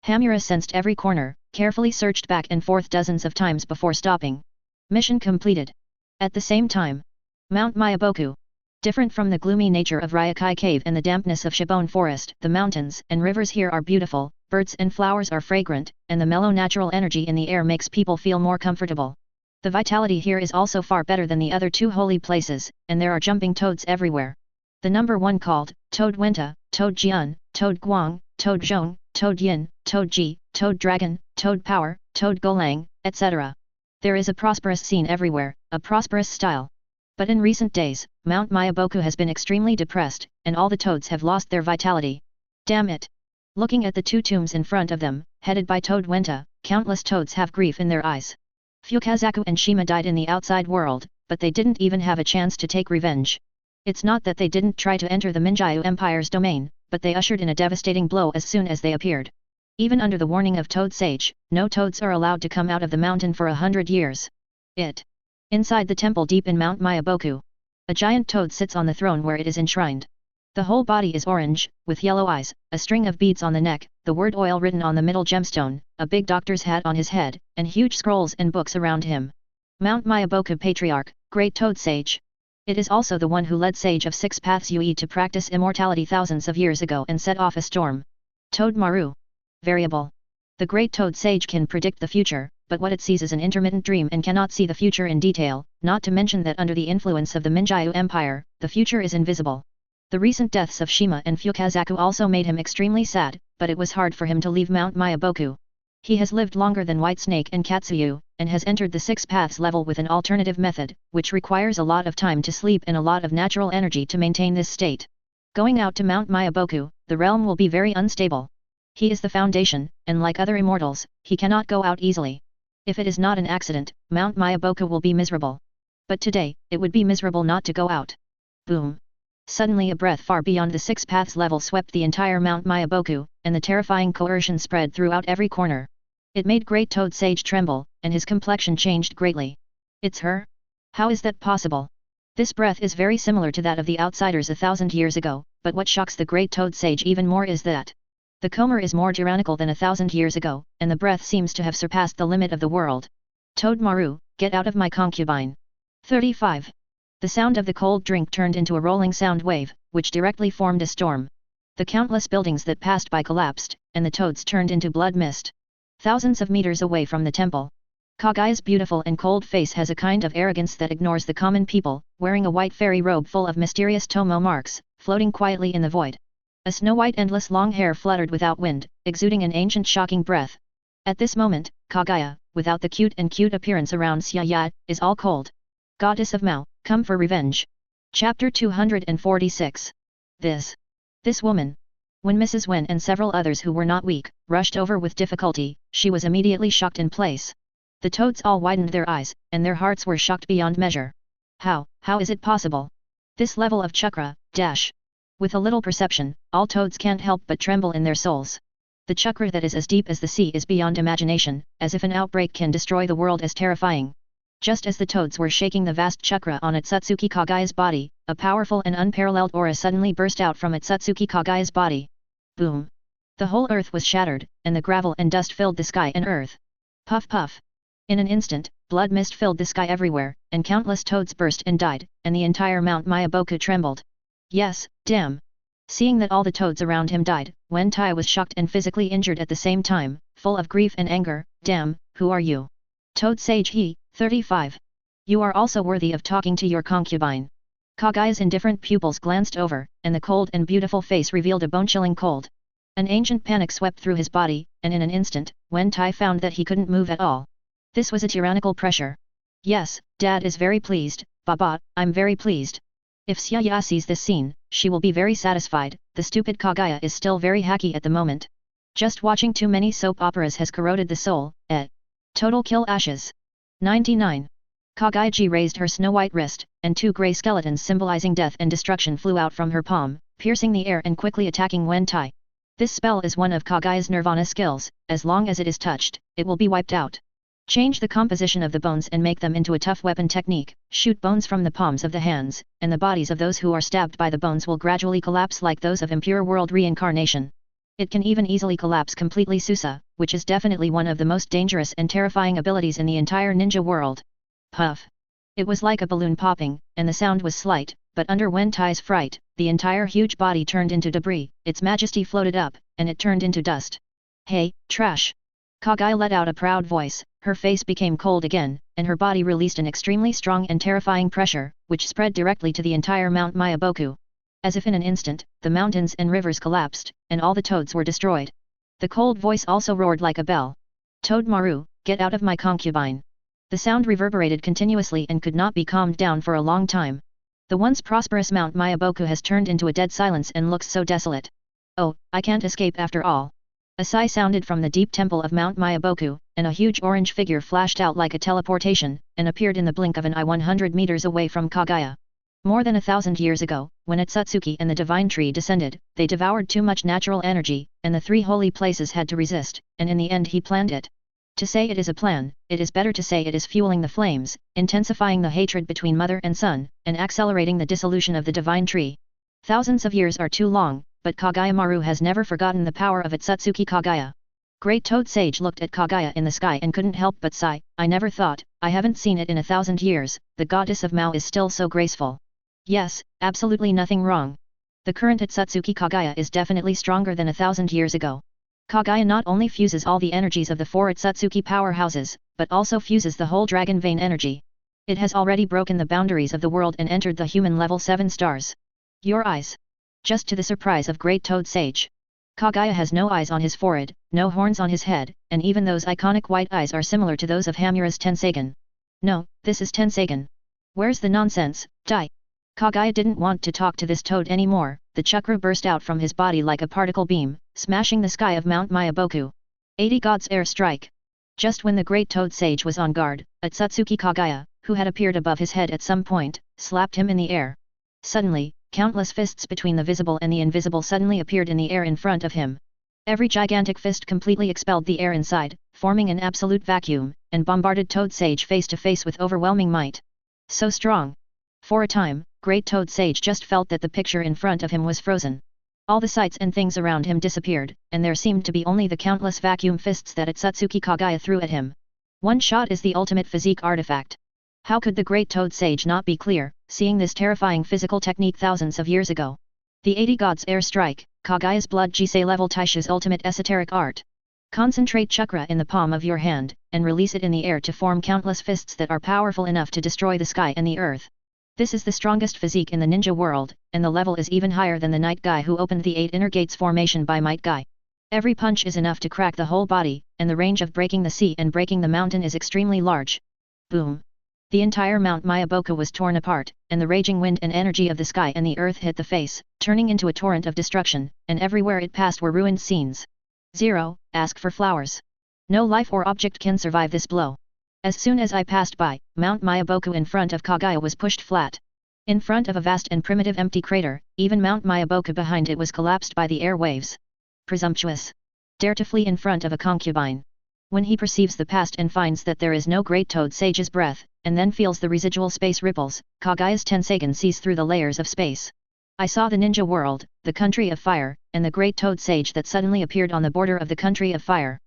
Hamura sensed every corner, carefully searched back and forth dozens of times before stopping. Mission completed. At the same time, Mount Myaboku. Different from the gloomy nature of Ryokai Cave and the dampness of Shibone Forest, the mountains and rivers here are beautiful, birds and flowers are fragrant, and the mellow natural energy in the air makes people feel more comfortable. The vitality here is also far better than the other 2 holy places, and there are jumping toads everywhere. The number 1 called, Toad Wenta, Toad Jian, Toad Guang, Toad Zhong, Toad Yin, Toad Ji, Toad Dragon, Toad Power, Toad Golang, etc. There is a prosperous scene everywhere, a prosperous style. But in recent days, Mount Myaboku has been extremely depressed, and all the toads have lost their vitality. Damn it! Looking at the 2 tombs in front of them, headed by Toad Wenta, countless toads have grief in their eyes. Fukazaku and Shima died in the outside world, but they didn't even have a chance to take revenge. It's not that they didn't try to enter the Minjyu Empire's domain, but they ushered in a devastating blow as soon as they appeared. Even under the warning of Toad Sage, no toads are allowed to come out of the mountain for 100 years. Inside the temple deep in Mount Myaboku. A giant toad sits on the throne where it is enshrined. The whole body is orange, with yellow eyes, a string of beads on the neck, the word oil written on the middle gemstone, a big doctor's hat on his head, and huge scrolls and books around him. Mount Myaboku Patriarch, Great Toad Sage. It is also the one who led Sage of Six Paths Ue to practice immortality thousands of years ago and set off a storm. Toad Maru. Variable. The Great Toad Sage can predict the future, but what it sees is an intermittent dream and cannot see the future in detail, not to mention that under the influence of the Minjyu Empire, the future is invisible. The recent deaths of Shima and Fukazaku also made him extremely sad, but it was hard for him to leave Mount Myaboku. He has lived longer than White Snake and Katsuyu, and has entered the Six Paths level with an alternative method, which requires a lot of time to sleep and a lot of natural energy to maintain this state. Going out to Mount Myaboku, the realm will be very unstable. He is the foundation, and like other immortals, he cannot go out easily. If it is not an accident, Mount Myaboku will be miserable. But today, it would be miserable not to go out. Boom! Suddenly a breath far beyond the Six Paths level swept the entire Mount Myaboku, and the terrifying coercion spread throughout every corner. It made Great Toad Sage tremble, and his complexion changed greatly. It's her? How is that possible? This breath is very similar to that of the outsiders 1,000 years ago, but what shocks the Great Toad Sage even more is that the Comer is more tyrannical than 1,000 years ago, and the breath seems to have surpassed the limit of the world. Toad Maru, get out of my concubine. 35. The sound of the cold drink turned into a rolling sound wave, which directly formed a storm. The countless buildings that passed by collapsed, and the toads turned into blood mist. Thousands of meters away from the temple, Kagaya's beautiful and cold face has a kind of arrogance that ignores the common people, wearing a white fairy robe full of mysterious tomo marks, floating quietly in the void. A snow-white endless long hair fluttered without wind, exuding an ancient shocking breath. At this moment, Kagaya, without the cute appearance around Xia, is all cold. Goddess of Mao, come for revenge. Chapter 246. This woman. When Mrs. Wen and several others who were not weak, rushed over with difficulty, she was immediately shocked in place. The toads all widened their eyes, and their hearts were shocked beyond measure. How is it possible? This level of chakra, dash. With a little perception, all toads can't help but tremble in their souls. The chakra that is as deep as the sea is beyond imagination, as if an outbreak can destroy the world as terrifying. Just as the toads were shaking the vast chakra on Otsutsuki Kagaya's body, a powerful and unparalleled aura suddenly burst out from Otsutsuki Kagaya's body. Boom! The whole earth was shattered, and the gravel and dust filled the sky and earth. Puff puff! In an instant, blood mist filled the sky everywhere, and countless toads burst and died, and the entire Mount Myaboku trembled. Yes, damn! Seeing that all the toads around him died, Wen Tai was shocked and physically injured at the same time, full of grief and anger. Damn, who are you? Toad Sage he, 35. You are also worthy of talking to your concubine. Kagaya's indifferent pupils glanced over, and the cold and beautiful face revealed a bone-chilling cold. An ancient panic swept through his body, and in an instant, Wen Tai found that he couldn't move at all. This was a tyrannical pressure. Yes, Dad is very pleased, Baba, I'm very pleased. If Xia sees this scene, she will be very satisfied. The stupid Kagaya is still very hacky at the moment. Just watching too many soap operas has corroded the soul, Total kill ashes. 99. Kagayaji raised her snow-white wrist, and two grey skeletons symbolizing death and destruction flew out from her palm, piercing the air and quickly attacking Wen Tai. This spell is one of Kagaya's nirvana skills. As long as it is touched, it will be wiped out. Change the composition of the bones and make them into a tough weapon technique. Shoot bones from the palms of the hands, and the bodies of those who are stabbed by the bones will gradually collapse like those of impure world reincarnation. It can even easily collapse completely Susa, which is definitely one of the most dangerous and terrifying abilities in the entire ninja world. Puff! It was like a balloon popping, and the sound was slight, but under Wen Tai's fright, the entire huge body turned into debris, its majesty floated up, and it turned into dust. Hey, trash! Kagaya let out a proud voice, her face became cold again, and her body released an extremely strong and terrifying pressure, which spread directly to the entire Mount Myaboku. As if in an instant, the mountains and rivers collapsed, and all the toads were destroyed. The cold voice also roared like a bell. Toad Maru, get out of my concubine. The sound reverberated continuously and could not be calmed down for a long time. The once prosperous Mount Myaboku has turned into a dead silence and looks so desolate. Oh, I can't escape after all. A sigh sounded from the deep temple of Mount Myaboku, and a huge orange figure flashed out like a teleportation, and appeared in the blink of an eye 100 meters away from Kagaya. More than 1,000 years ago, when Otsutsuki and the Divine Tree descended, they devoured too much natural energy, and the three holy places had to resist, and in the end he planned it. To say it is a plan, it is better to say it is fueling the flames, intensifying the hatred between mother and son, and accelerating the dissolution of the divine tree. Thousands of years are too long, but Kagaya Maru has never forgotten the power of Itsutsuki Kagaya. Great Toad Sage looked at Kagaya in the sky and couldn't help but sigh, I never thought, I haven't seen it in 1,000 years, the goddess of Mao is still so graceful. Yes, absolutely nothing wrong. The current Itsutsuki Kagaya is definitely stronger than 1,000 years ago. Kagaya not only fuses all the energies of the 4 Itsutsuki powerhouses, but also fuses the whole dragon vein energy. It has already broken the boundaries of the world and entered the human level 7 stars. Your eyes. Just to the surprise of Great Toad Sage. Kagaya has no eyes on his forehead, no horns on his head, and even those iconic white eyes are similar to those of Hamura's Tensagen. No, this is Tensagen. Where's the nonsense, die? Kagaya didn't want to talk to this toad anymore, the chakra burst out from his body like a particle beam, smashing the sky of Mount Myaboku. 80 Gods Air Strike. Just when the Great Toad Sage was on guard, Itsutsuki Kagaya, who had appeared above his head at some point, slapped him in the air. Suddenly, countless fists between the visible and the invisible suddenly appeared in the air in front of him. Every gigantic fist completely expelled the air inside, forming an absolute vacuum, and bombarded Toad Sage face to face with overwhelming might. So strong. For a time, Great Toad Sage just felt that the picture in front of him was frozen. All the sights and things around him disappeared, and there seemed to be only the countless vacuum fists that Itsutsuki Kagaya threw at him. One shot is the ultimate physique artifact. How could the Great Toad Sage not be clear, seeing this terrifying physical technique thousands of years ago? The 80 Gods Air Strike, Kagaya's blood Jisei level Taisha's ultimate esoteric art. Concentrate chakra in the palm of your hand, and release it in the air to form countless fists that are powerful enough to destroy the sky and the earth. This is the strongest physique in the ninja world, and the level is even higher than the Night Guy who opened the 8 inner gates formation by Might Guy. Every punch is enough to crack the whole body, and the range of breaking the sea and breaking the mountain is extremely large. Boom! The entire Mount Myaboku was torn apart, and the raging wind and energy of the sky and the earth hit the face, turning into a torrent of destruction, and everywhere it passed were ruined scenes. 0. Ask for flowers. No life or object can survive this blow. As soon as I passed by, Mount Myaboku in front of Kagaya was pushed flat. In front of a vast and primitive empty crater, even Mount Myaboku behind it was collapsed by the air waves. Presumptuous. Dare to flee in front of a concubine. When he perceives the past and finds that there is no Great Toad Sage's breath, and then feels the residual space ripples, Kagaya's Tensagen sees through the layers of space. I saw the ninja world, the country of fire, and the Great Toad Sage that suddenly appeared on the border of the country of fire.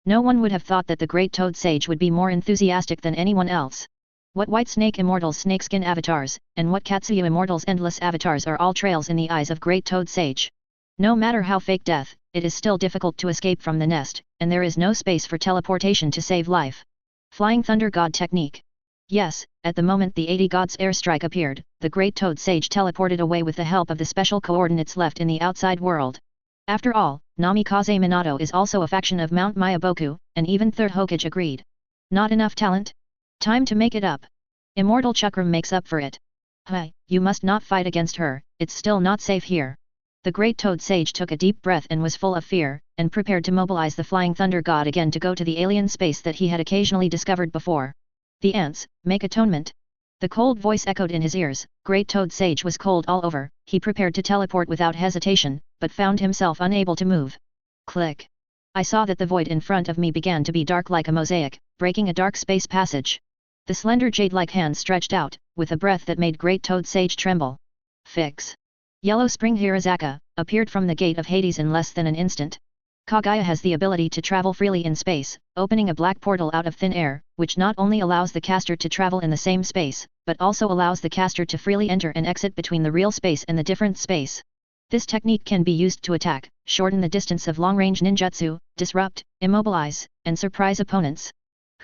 No one would have thought that the Great Toad Sage would be more enthusiastic than anyone else. What White Snake Immortals snakeskin avatars, and what Katsuyu Immortals endless avatars are all trails in the eyes of Great Toad Sage. No matter how fake death, it is still difficult to escape from the nest, and there is no space for teleportation to save life. Flying Thunder God Technique. Yes, at the moment the 80 Gods Airstrike appeared, the Great Toad Sage teleported away with the help of the special coordinates left in the outside world. After all, Namikaze Minato is also a faction of Mount Myaboku, and even Third Hokage agreed. Not enough talent? Time to make it up. Immortal Chakram makes up for it. Hi, you must not fight against her, it's still not safe here. The Great Toad Sage took a deep breath and was full of fear, and prepared to mobilize the Flying Thunder God again to go to the alien space that he had occasionally discovered before. The ants, make atonement. The cold voice echoed in his ears. Great Toad Sage was cold all over. He prepared to teleport without hesitation, but found himself unable to move. Click. I saw that the void in front of me began to be dark like a mosaic, breaking a dark space passage. The slender jade-like hand stretched out, with a breath that made Great Toad Sage tremble. Fix. Yellow Spring Hirazaka appeared from the gate of Hades in less than an instant. Kagaya has the ability to travel freely in space, opening a black portal out of thin air, which not only allows the caster to travel in the same space, but also allows the caster to freely enter and exit between the real space and the different space. This technique can be used to attack, shorten the distance of long-range ninjutsu, disrupt, immobilize, and surprise opponents.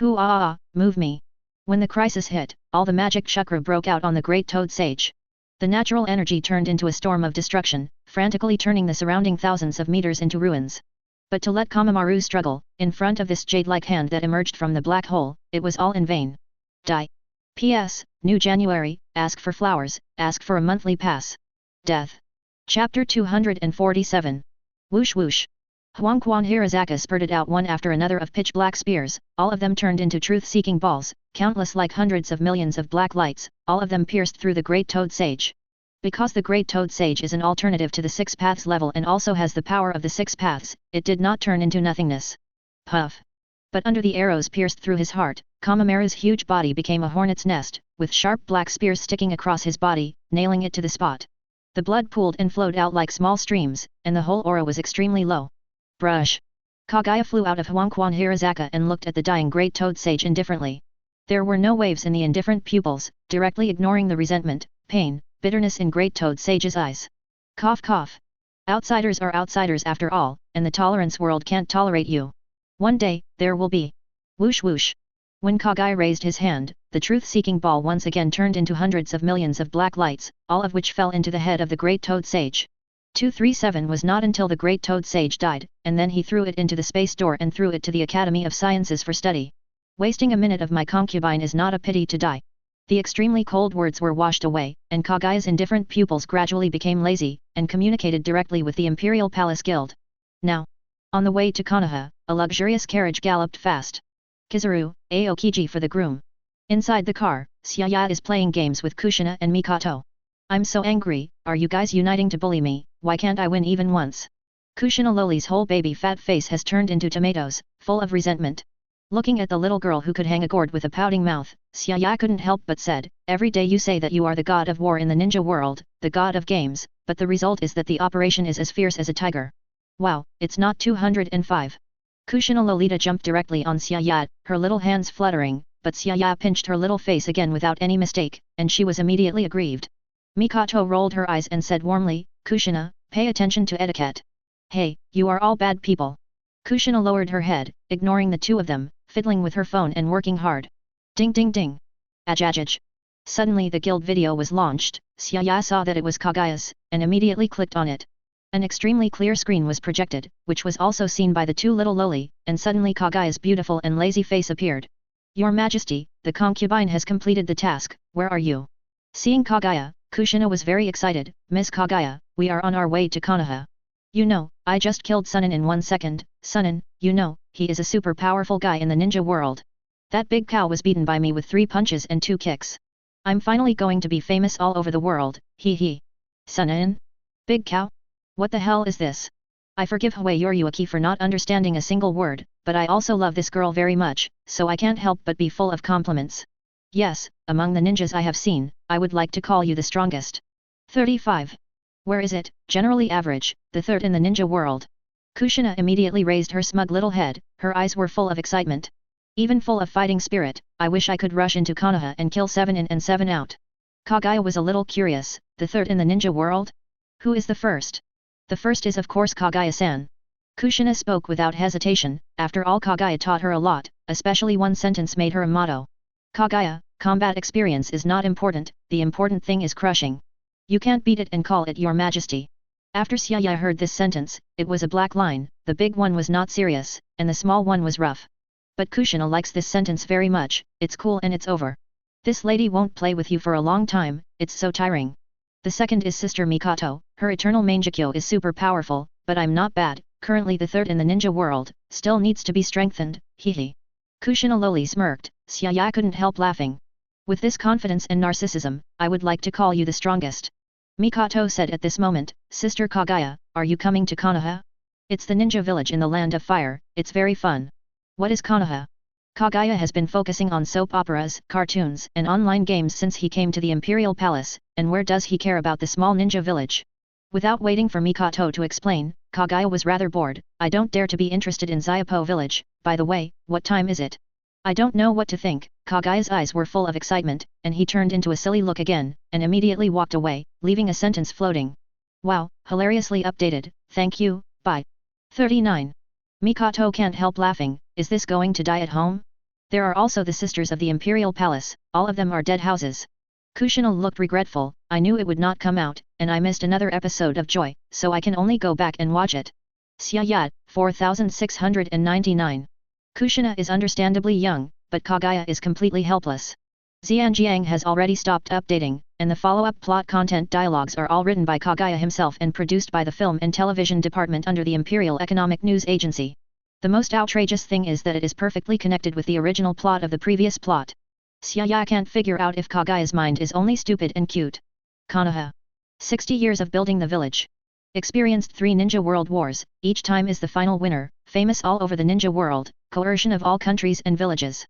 Move me. When the crisis hit, all the magic chakra broke out on the Great Toad Sage. The natural energy turned into a storm of destruction, frantically turning the surrounding thousands of meters into ruins. But to let Kamamaru struggle, in front of this jade-like hand that emerged from the black hole, it was all in vain. Die. P.S. New January, ask for flowers, ask for a monthly pass. Death. Chapter 247. Whoosh whoosh. Huangquan Hirazaka spurted out one after another of pitch-black spears, all of them turned into truth-seeking balls, countless like hundreds of millions of black lights, all of them pierced through the Great Toad Sage. Because the Great Toad Sage is an alternative to the Six Paths level and also has the power of the Six Paths, it did not turn into nothingness. Puff. But under the arrows pierced through his heart, Kamamura's huge body became a hornet's nest, with sharp black spears sticking across his body, nailing it to the spot. The blood pooled and flowed out like small streams, and the whole aura was extremely low. Brush! Kaguya flew out of Huangquan Hirazaka and looked at the dying great toad sage indifferently. There were no waves in the indifferent pupils, directly ignoring the resentment, pain, bitterness in great toad sage's eyes. Cough cough. Outsiders are outsiders after all, and the tolerance world can't tolerate you. One day, there will be. Whoosh whoosh. When Kaguya raised his hand, the truth-seeking ball once again turned into hundreds of millions of black lights, all of which fell into the head of the great toad sage. 237 was not until the great toad sage died, and then he threw it into the space door and threw it to the Academy of Sciences for study. Wasting a minute of my concubine is not a pity to die. The extremely cold words were washed away, and Kaguya's indifferent pupils gradually became lazy, and communicated directly with the Imperial Palace Guild. Now, on the way to Konoha, a luxurious carriage galloped fast. Kizaru, Aokiji for the groom. Inside the car, Xiaya is playing games with Kushina and Mikoto. I'm so angry, are you guys uniting to bully me? Why can't I win even once? Kushina Loli's whole baby fat face has turned into tomatoes, full of resentment. Looking at the little girl who could hang a gourd with a pouting mouth, Xiaya couldn't help but said, every day you say that you are the god of war in the ninja world, the god of games, but the result is that the operation is as fierce as a tiger. Wow, it's not 205. Kushina Lolita jumped directly on Xiaya, her little hands fluttering, but Xiaya pinched her little face again without any mistake, and she was immediately aggrieved. Mikoto rolled her eyes and said warmly, Kushina, pay attention to etiquette. Hey, you are all bad people. Kushina lowered her head, ignoring the two of them, fiddling with her phone and working hard. Ding ding ding. Ajajaj. Suddenly the guild video was launched, Xiaya saw that it was Kaguya's, and immediately clicked on it. An extremely clear screen was projected, which was also seen by the two little loli, and suddenly Kaguya's beautiful and lazy face appeared. Your Majesty, the concubine has completed the task, where are you? Seeing Kaguya, Kushina was very excited, Miss Kaguya, we are on our way to Konoha. You know, I just killed Sunan in 1 second, Sunan, you know, he is a super powerful guy in the ninja world. That big cow was beaten by me with 3 punches and 2 kicks. I'm finally going to be famous all over the world, hee hee. Sunan? Big cow? What the hell is this? I forgive Hui Yoryuki for not understanding a single word, but I also love this girl very much, so I can't help but be full of compliments. Yes, among the ninjas I have seen, I would like to call you the strongest. 35. Where is it, generally average, the third in the ninja world? Kushina immediately raised her smug little head, her eyes were full of excitement. Even full of fighting spirit, I wish I could rush into Konoha and kill 7 in and 7 out. Kaguya was a little curious, the third in the ninja world? Who is the first? The first is of course Kaguya-san. Kushina spoke without hesitation, after all Kaguya taught her a lot, especially one sentence made her a motto. Kaguya, combat experience is not important, the important thing is crushing. You can't beat it and call it your majesty. After Xiaya heard this sentence, it was a black line, the big one was not serious, and the small one was rough. But Kushina likes this sentence very much, it's cool and it's over. This lady won't play with you for a long time, it's so tiring. The second is Sister Mikoto, her eternal Mangekyo is super powerful, but I'm not bad, currently the third in the ninja world, still needs to be strengthened, hee. Kushina Loli smirked, Xiaya couldn't help laughing. With this confidence and narcissism, I would like to call you the strongest. Mikoto said at this moment, Sister Kaguya, are you coming to Konoha? It's the ninja village in the land of fire, it's very fun. What is Konoha? Kaguya has been focusing on soap operas, cartoons, and online games since he came to the Imperial Palace, and where does he care about the small ninja village? Without waiting for Mikoto to explain, Kaguya was rather bored, I don't dare to be interested in Xiaopo village, by the way, what time is it? I don't know what to think, Kaguya's eyes were full of excitement, and he turned into a silly look again, and immediately walked away, leaving a sentence floating. Wow, hilariously updated, thank you, bye. 39. Mikoto can't help laughing, is this going to die at home? There are also the sisters of the Imperial Palace, all of them are dead houses. Kushina looked regretful, I knew it would not come out, and I missed another episode of Joy, so I can only go back and watch it. Xiaya, 4699. Kushina is understandably young, but Kaguya is completely helpless. Xianjiang has already stopped updating, and the follow-up plot content dialogues are all written by Kaguya himself and produced by the Film and Television Department under the Imperial Economic News Agency. The most outrageous thing is that it is perfectly connected with the original plot of the previous plot. Xiaya can't figure out if Kaguya's mind is only stupid and cute. Konoha. 60 years of building the village. Experienced 3 ninja world wars, each time is the final winner, famous all over the ninja world, coercion of all countries and villages.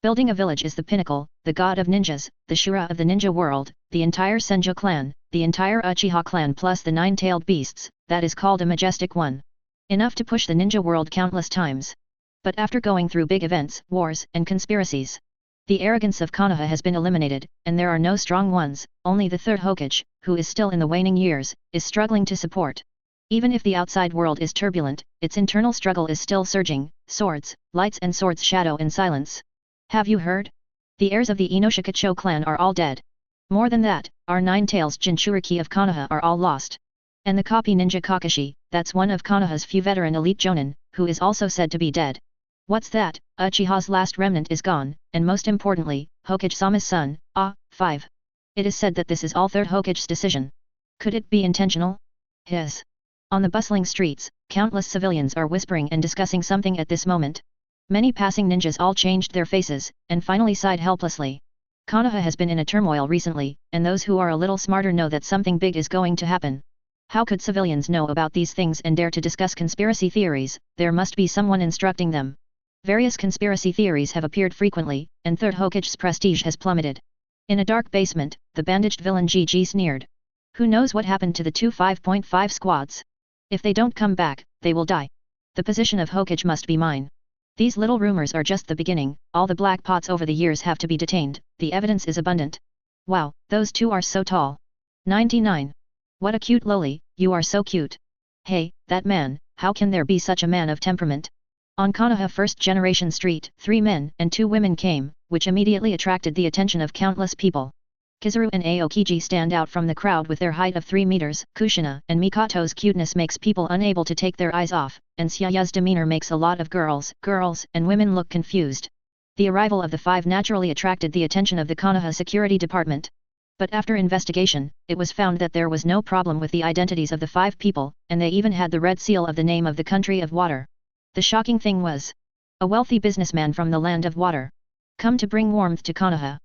Building a village is the pinnacle, the god of ninjas, the Shura of the ninja world, the entire Senjo clan, the entire Uchiha clan plus the 9-tailed beasts, that is called a majestic one. Enough to push the ninja world countless times. But after going through big events, wars, and conspiracies, the arrogance of Konoha has been eliminated, and there are no strong ones, only the third Hokage, who is still in the waning years, is struggling to support. Even if the outside world is turbulent, its internal struggle is still surging, swords, lights and swords shadow in silence. Have you heard? The heirs of the Inoshikacho clan are all dead. More than that, our 9 tails Jinchuriki of Konoha are all lost. And the copy ninja Kakashi, that's one of Konoha's few veteran elite jonin, who is also said to be dead. What's that? Uchiha's last remnant is gone, and most importantly, Hokage-sama's son, 5. It is said that this is all third Hokage's decision. Could it be intentional? His. On the bustling streets, countless civilians are whispering and discussing something at this moment. Many passing ninjas all changed their faces, and finally sighed helplessly. Konoha has been in a turmoil recently, and those who are a little smarter know that something big is going to happen. How could civilians know about these things and dare to discuss conspiracy theories? There must be someone instructing them. Various conspiracy theories have appeared frequently, and third Hokage's prestige has plummeted. In a dark basement, the bandaged villain GG sneered. Who knows what happened to the two 5.5 squads? If they don't come back, they will die. The position of Hokage must be mine. These little rumors are just the beginning, all the black pots over the years have to be detained, the evidence is abundant. Wow, those two are so tall. 99. What a cute loli, you are so cute. Hey, that man, how can there be such a man of temperament? On Konoha first generation street, 3 men and 2 women came, which immediately attracted the attention of countless people. Kizaru and Aokiji stand out from the crowd with their height of 3 meters, Kushina and Mikato's cuteness makes people unable to take their eyes off, and Syaya's demeanor makes a lot of girls and women look confused. The arrival of the 5 naturally attracted the attention of the Konoha security department. But after investigation, it was found that there was no problem with the identities of the 5 people, and they even had the red seal of the name of the country of water. The shocking thing was a wealthy businessman from the land of water. Come to bring warmth to Konoha.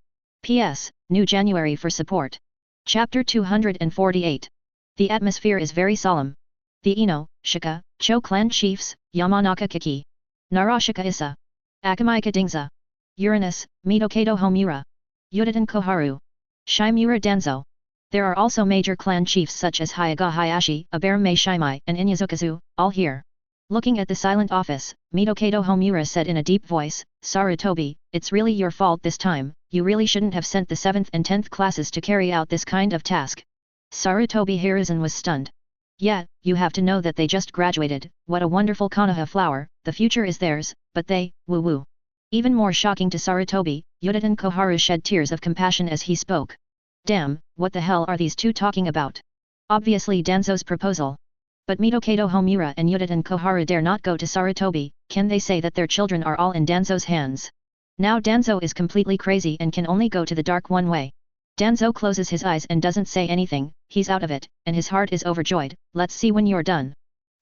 P.S. New January for support. Chapter 248. The atmosphere is very solemn. The Ino, Shika, Cho clan chiefs, Yamanaka Kiki, Narashika Issa, Akamaika Dingza, Uranus, Mitokato Homura, Yudatan Koharu, Shimura Danzo. There are also major clan chiefs such as Hyaga Hayashi, Aberame Shimai and Inyazukazu, all here. Looking at the silent office, Mitokato Homura said in a deep voice, Sarutobi, it's really your fault this time, you really shouldn't have sent the 7th and 10th classes to carry out this kind of task. Sarutobi Hiruzen was stunned. Yeah, you have to know that they just graduated, what a wonderful Konoha flower, the future is theirs, but they, woo-woo. Even more shocking to Sarutobi, Yudatan Koharu shed tears of compassion as he spoke. Damn, what the hell are these two talking about? Obviously Danzo's proposal. But Mitokato Homura and Yudatan Koharu dare not go to Sarutobi, can they say that their children are all in Danzo's hands? Now Danzo is completely crazy and can only go to the dark one way. Danzo closes his eyes and doesn't say anything, he's out of it, and his heart is overjoyed, let's see when you're done.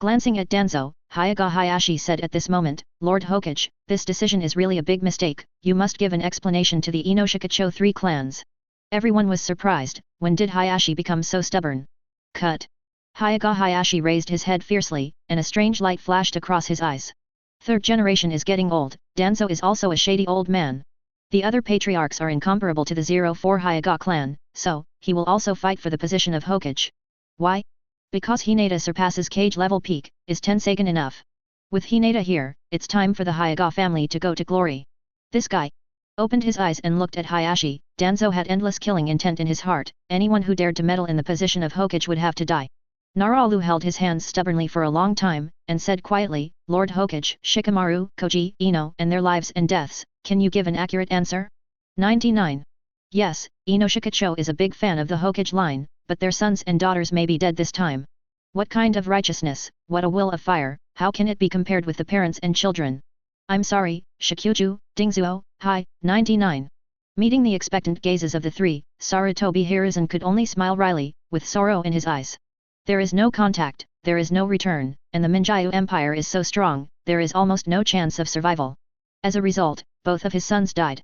Glancing at Danzo, Hyaga Hayashi said at this moment, Lord Hokage, this decision is really a big mistake, you must give an explanation to the Inoshikacho 3 clans. Everyone was surprised, when did Hayashi become so stubborn? Cut. Hyaga Hayashi raised his head fiercely, and a strange light flashed across his eyes. Third generation is getting old, Danzo is also a shady old man. The other patriarchs are incomparable to the 04 Hyaga clan, so, he will also fight for the position of Hokage. Why? Because Hinata surpasses Kage level peak, is Tensagan enough? With Hinata here, it's time for the Hyaga family to go to glory. This guy opened his eyes and looked at Hayashi. Danzo had endless killing intent in his heart, anyone who dared to meddle in the position of Hokage would have to die. Naralu held his hands stubbornly for a long time, and said quietly, Lord Hokage, Shikamaru, Koji, Ino and their lives and deaths, can you give an accurate answer? 99. Yes, Inoshikacho is a big fan of the Hokage line, but their sons and daughters may be dead this time. What kind of righteousness, what a will of fire, how can it be compared with the parents and children? I'm sorry, Shikuju, Dingzuo, hi, 99. Meeting the expectant gazes of the 3, Sarutobi Hiruzen could only smile wryly, with sorrow in his eyes. There is no contact, there is no return, and the Minjayu Empire is so strong, there is almost no chance of survival. As a result, both of his sons died.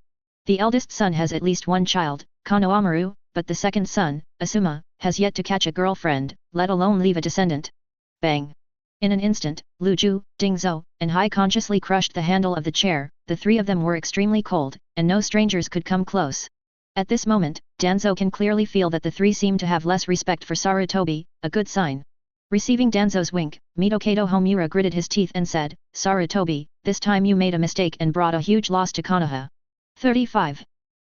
The eldest son has at least one child, Konohamaru, but the second son, Asuma, has yet to catch a girlfriend, let alone leave a descendant. Bang! In an instant, Lu Ju, Ding Zhou, and Hai consciously crushed the handle of the chair. The three of them were extremely cold, and no strangers could come close. At this moment, Danzo can clearly feel that the three seem to have less respect for Sarutobi, a good sign. Receiving Danzo's wink, Mitokado Homura gritted his teeth and said, Sarutobi, this time you made a mistake and brought a huge loss to Konoha. 35.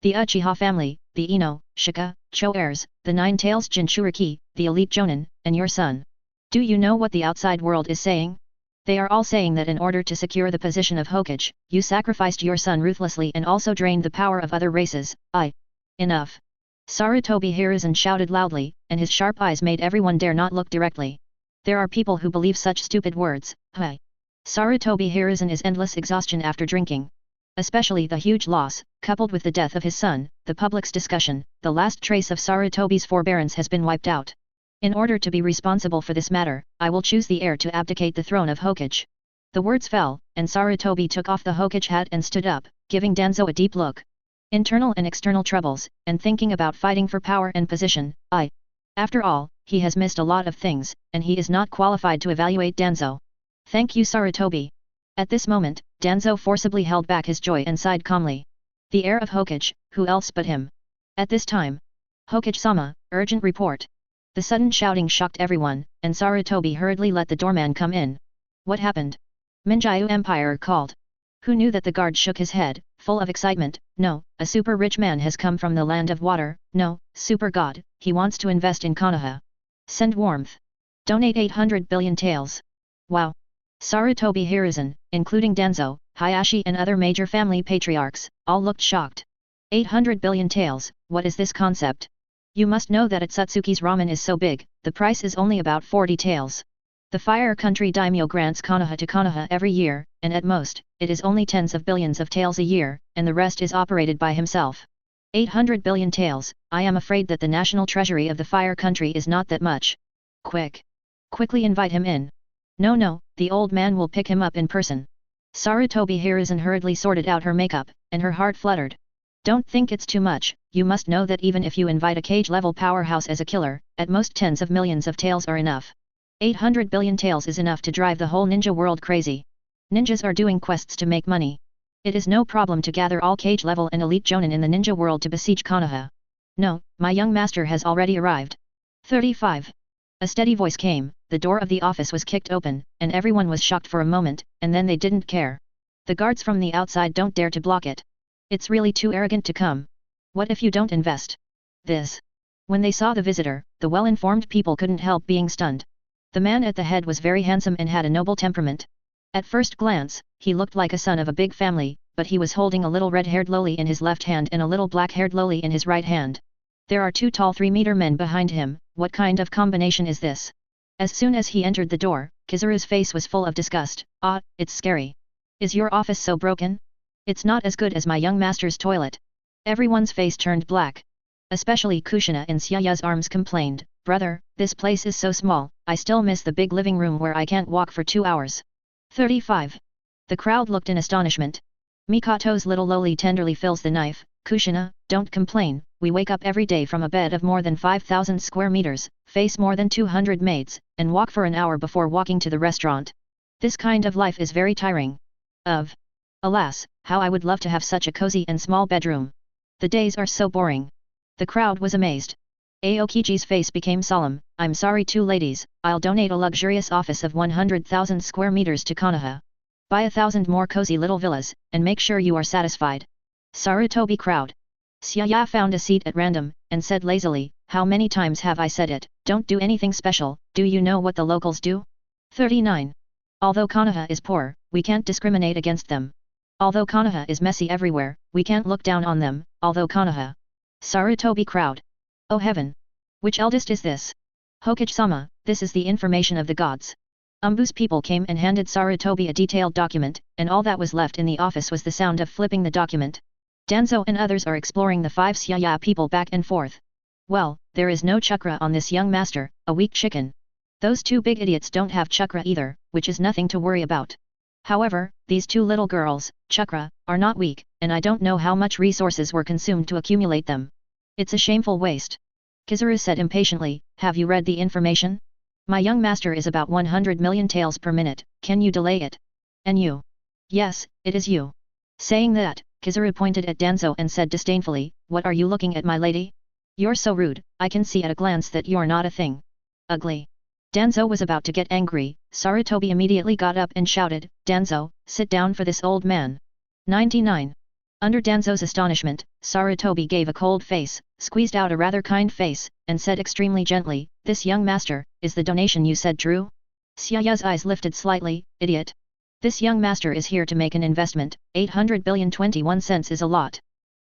The Uchiha family, the Ino, Shika, Cho heirs, the Nine-Tails Jinchuriki, the elite Jonin, and your son. Do you know what the outside world is saying? They are all saying that in order to secure the position of Hokage, you sacrificed your son ruthlessly and also drained the power of other races. Enough. Sarutobi Hiruzen shouted loudly, and his sharp eyes made everyone dare not look directly. There are people who believe such stupid words. Sarutobi Hiruzen is endless exhaustion after drinking. Especially the huge loss, coupled with the death of his son, the public's discussion, the last trace of Sarutobi's forbearance has been wiped out. In order to be responsible for this matter, I will choose the heir to abdicate the throne of Hokage. The words fell, and Sarutobi took off the Hokage hat and stood up, giving Danzo a deep look. Internal and external troubles, and thinking about fighting for power and position. After all, he has missed a lot of things, and he is not qualified to evaluate Danzo. Thank you Sarutobi. At this moment, Danzo forcibly held back his joy and sighed calmly. The heir of Hokage, who else but him? At this time, Hokage-sama, urgent report. The sudden shouting shocked everyone, and Sarutobi hurriedly let the doorman come in. What happened? Minjiu Empire called. Who knew that the guard shook his head, full of excitement. No, a super rich man has come from the land of water. No, super god, he wants to invest in Konoha. Send warmth. Donate 800 billion taels. Wow. Sarutobi Hiruzen, including Danzo, Hayashi and other major family patriarchs, all looked shocked. 800 billion taels, what is this concept? You must know that at Satsuki's ramen is so big, the price is only about 40 taels. The Fire Country Daimyo grants Konoha to Konoha every year, and at most, it is only tens of billions of taels a year, and the rest is operated by himself. 800 billion taels, I am afraid that the national treasury of the Fire Country is not that much. Quickly invite him in. No, the old man will pick him up in person. Sarutobi Hiruzen hurriedly sorted out her makeup, and her heart fluttered. Don't think it's too much, you must know that even if you invite a cage-level powerhouse as a killer, at most tens of millions of taels are enough. 800 billion taels is enough to drive the whole ninja world crazy. Ninjas are doing quests to make money. It is no problem to gather all cage-level and elite jonin in the ninja world to besiege Konoha. No, my young master has already arrived. 35. A steady voice came, the door of the office was kicked open, and everyone was shocked for a moment, and then they didn't care. The guards from the outside don't dare to block it. It's really too arrogant to come. What if you don't invest? This. When they saw the visitor, the well-informed people couldn't help being stunned. The man at the head was very handsome and had a noble temperament. At first glance, he looked like a son of a big family, but he was holding a little red-haired loli in his left hand and a little black-haired loli in his right hand. There are two tall 3-meter men behind him. What kind of combination is this? As soon as he entered the door, Kizaru's face was full of disgust. It's scary. Is your office so broken? It's not as good as my young master's toilet. Everyone's face turned black. Especially Kushina in Xiaya's arms complained, brother, this place is so small, I still miss the big living room where I can't walk for 2 hours. 35. The crowd looked in astonishment. Mikato's little loli tenderly fills the knife. Kushina, don't complain, we wake up every day from a bed of more than 5,000 square meters, face more than 200 maids, and walk for an hour before walking to the restaurant. This kind of life is very tiring. Alas, how I would love to have such a cozy and small bedroom. The days are so boring. The crowd was amazed. Aokiji's face became solemn. I'm sorry too ladies, I'll donate a luxurious office of 100,000 square meters to Konoha. Buy 1,000 more cozy little villas, and make sure you are satisfied. Sarutobi crowd. Xiaya found a seat at random, and said lazily, how many times have I said it, don't do anything special, do you know what the locals do? 39. Although Konoha is poor, we can't discriminate against them. Although Konoha is messy everywhere, we can't look down on them, although Konoha. Sarutobi crowd. Oh heaven! Which eldest is this? Hokage-sama, this is the information of the gods. Umbu's people came and handed Sarutobi a detailed document, and all that was left in the office was the sound of flipping the document. Danzo and others are exploring the 5 Xiaya people back and forth. Well, there is no chakra on this young master, a weak chicken. Those 2 big idiots don't have chakra either, which is nothing to worry about. However, these 2 little girls, chakra, are not weak, and I don't know how much resources were consumed to accumulate them. It's a shameful waste. Kizaru said impatiently, have you read the information? My young master is about 100 million taels per minute, can you delay it? And you? Yes, it is you. Saying that, Kizaru pointed at Danzo and said disdainfully, what are you looking at, my lady? You're so rude, I can see at a glance that you're not a thing. Ugly. Danzo was about to get angry, Sarutobi immediately got up and shouted, Danzo, sit down for this old man. 99. Under Danzo's astonishment, Sarutobi gave a cold face, squeezed out a rather kind face, and said extremely gently, this young master, is the donation you said true? Xiaoya's eyes lifted slightly, idiot. This young master is here to make an investment, 800 billion 21 cents is a lot.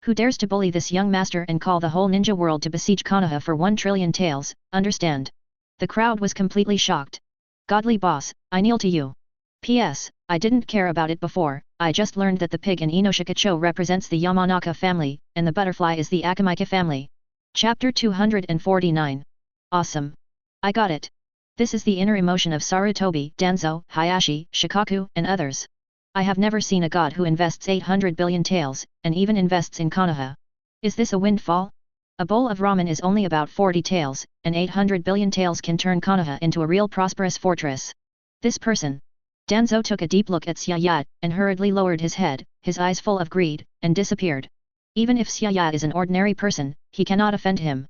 Who dares to bully this young master and call the whole ninja world to besiege Konoha for 1 trillion taels, understand? The crowd was completely shocked. Godly boss, I kneel to you. P.S. I didn't care about it before, I just learned that the pig in Inoshikacho represents the Yamanaka family, and the butterfly is the Akamika family. Chapter 249. Awesome. I got it. This is the inner emotion of Sarutobi, Danzo, Hayashi, Shikaku, and others. I have never seen a god who invests 800 billion taels, and even invests in Konoha. Is this a windfall? A bowl of ramen is only about 40 taels, and 800 billion taels can turn Konoha into a real prosperous fortress. This person. Danzo took a deep look at Xiaya, and hurriedly lowered his head, his eyes full of greed, and disappeared. Even if Xiaya is an ordinary person, he cannot offend him.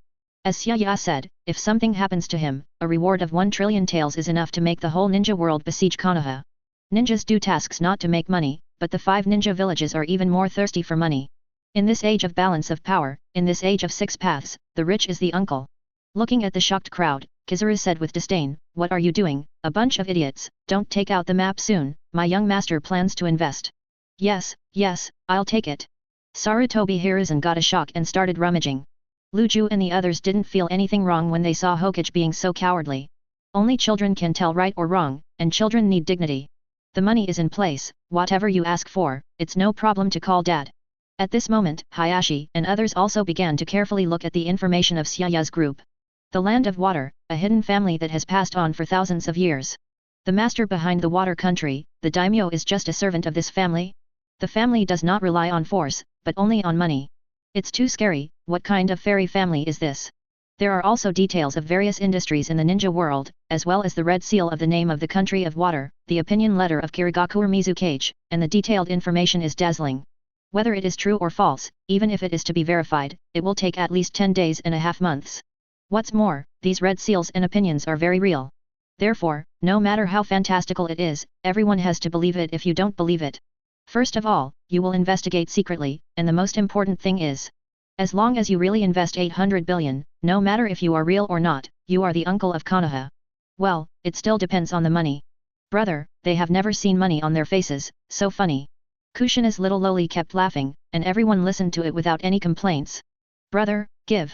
As Xiaya said, if something happens to him, a reward of 1 trillion taels is enough to make the whole ninja world besiege Konoha. Ninjas do tasks not to make money, but the 5 ninja villages are even more thirsty for money. In this age of balance of power, in this age of 6 paths, the rich is the uncle. Looking at the shocked crowd, Kizaru said with disdain, what are you doing, a bunch of idiots, don't take out the map soon, my young master plans to invest. Yes, I'll take it. Sarutobi Hiruzen got a shock and started rummaging. Luju and the others didn't feel anything wrong when they saw Hokage being so cowardly. Only children can tell right or wrong, and children need dignity. The money is in place, whatever you ask for, it's no problem to call dad. At this moment, Hayashi and others also began to carefully look at the information of Xiaya's group. The Land of Water, a hidden family that has passed on for thousands of years. The master behind the water country, the daimyo is just a servant of this family? The family does not rely on force, but only on money. It's too scary, what kind of fairy family is this? There are also details of various industries in the ninja world, as well as the red seal of the name of the country of water, the opinion letter of Kirigakuer Mizukage, and the detailed information is dazzling. Whether it is true or false, even if it is to be verified, it will take at least 10 days and a half months. What's more, these red seals and opinions are very real. Therefore, no matter how fantastical it is, everyone has to believe it if you don't believe it. First of all, you will investigate secretly, and the most important thing is, as long as you really invest 800 billion, no matter if you are real or not, you are the uncle of Konoha. Well, it still depends on the money. Brother, they have never seen money on their faces, so funny. Kushina's little loli kept laughing, and everyone listened to it without any complaints. Brother, give.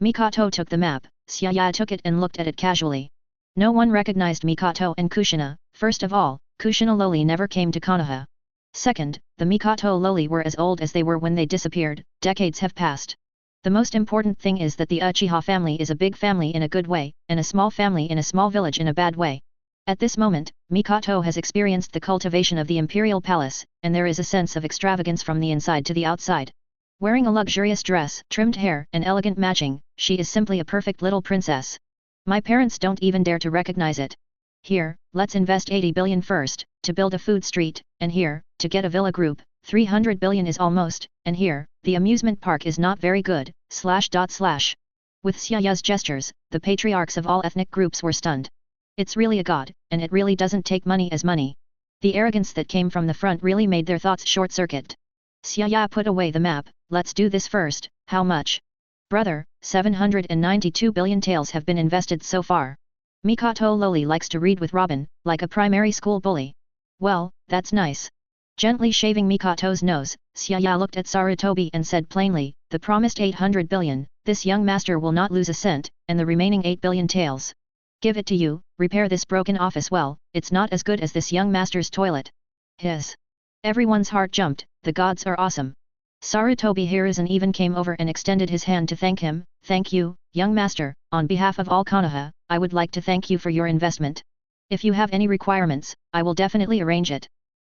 Mikoto took the map, Xiaya took it and looked at it casually. No one recognized Mikoto and Kushina. First of all, Kushina loli never came to Konoha. Second, the Mikoto loli were as old as they were when they disappeared, decades have passed. The most important thing is that the Uchiha family is a big family in a good way, and a small family in a small village in a bad way. At this moment, Mikoto has experienced the cultivation of the imperial palace, and there is a sense of extravagance from the inside to the outside. Wearing a luxurious dress, trimmed hair, and elegant matching, she is simply a perfect little princess. My parents don't even dare to recognize it. Here, let's invest 80 billion first, to build a food street, and here, to get a villa group, 300 billion is almost, and here, the amusement park is not very good, //. With Xiaya's gestures, the patriarchs of all ethnic groups were stunned. It's really a god, and it really doesn't take money as money. The arrogance that came from the front really made their thoughts short-circuit. Xiaya put away the map, let's do this first, how much? Brother, 792 billion taels have been invested so far. Mikoto loli likes to read with Robin, like a primary school bully. Well, that's nice. Gently shaving Mikoto's nose, Xiaya looked at Sarutobi and said plainly, the promised 800 billion, this young master will not lose a cent, and the remaining 8 billion taels. Give it to you, repair this broken office well, it's not as good as this young master's toilet. His. Everyone's heart jumped, the gods are awesome. Sarutobi Hiruzen even came over and extended his hand to thank him. Thank you, young master, on behalf of all Konoha, I would like to thank you for your investment. If you have any requirements, I will definitely arrange it.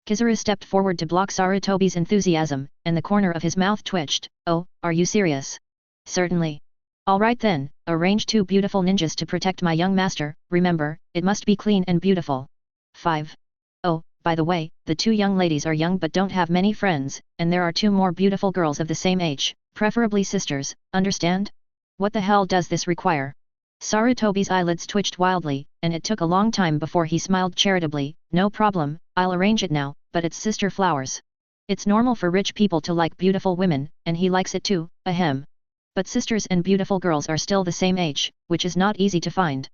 Kizaru stepped forward to block Sarutobi's enthusiasm, and the corner of his mouth twitched. Oh, are you serious? Certainly. Alright then, arrange 2 beautiful ninjas to protect my young master, remember, it must be clean and beautiful. 5. Oh, by the way, the 2 young ladies are young but don't have many friends, and there are 2 more beautiful girls of the same age, preferably sisters, understand? What the hell does this require? Sarutobi's eyelids twitched wildly, and it took a long time before he smiled charitably. No problem, I'll arrange it now, but it's sister flowers. It's normal for rich people to like beautiful women, and he likes it too, ahem. But sisters and beautiful girls are still the same age, which is not easy to find.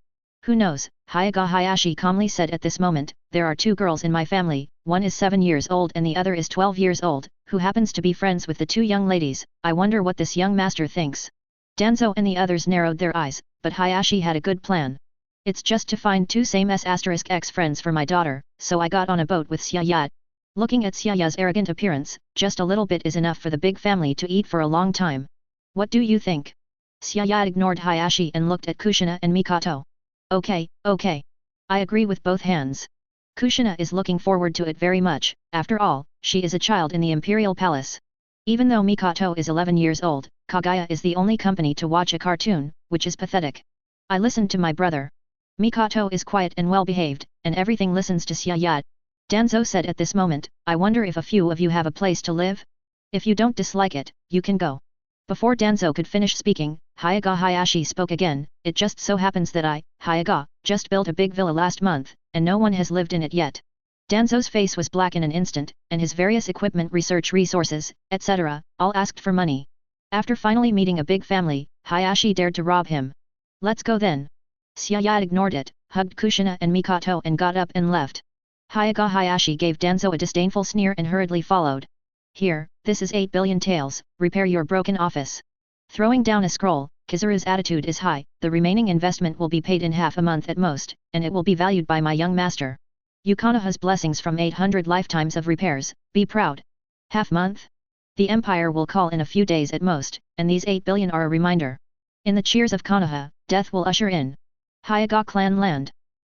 Who knows, Hyaga Hayashi calmly said at this moment, there are 2 girls in my family, one is 7 years old and the other is 12 years old, who happens to be friends with the 2 young ladies. I wonder what this young master thinks. Danzo and the others narrowed their eyes, but Hayashi had a good plan. It's just to find 2 same S**x friends for my daughter, so I got on a boat with Xia. Looking at Xiaya's arrogant appearance, just a little bit is enough for the big family to eat for a long time. What do you think? Xiaya ignored Hayashi and looked at Kushina and Mikoto. Okay. I agree with both hands. Kushina is looking forward to it very much, after all, she is a child in the Imperial Palace. Even though Mikoto is 11 years old, Kagaya is the only company to watch a cartoon, which is pathetic. I listened to my brother. Mikoto is quiet and well-behaved, and everything listens to Xiaya. Danzo said at this moment, I wonder if a few of you have a place to live? If you don't dislike it, you can go. Before Danzo could finish speaking, Hyaga Hayashi spoke again, it just so happens that I, Hyaga, just built a big villa last month, and no one has lived in it yet. Danzo's face was black in an instant, and his various equipment research resources, etc., all asked for money. After finally meeting a big family, Hayashi dared to rob him. Let's go then. Xiaya ignored it, hugged Kushina and Mikoto and got up and left. Hyaga Hayashi gave Danzo a disdainful sneer and hurriedly followed. Here, this is 8 billion taels, repair your broken office. Throwing down a scroll, Kizaru's attitude is high, the remaining investment will be paid in half a month at most, and it will be valued by my young master. Yukonoha's blessings from 800 lifetimes of repairs, be proud. Half month? The empire will call in a few days at most, and these 8 billion are a reminder. In the cheers of Konoha, death will usher in. Hyaga clan land.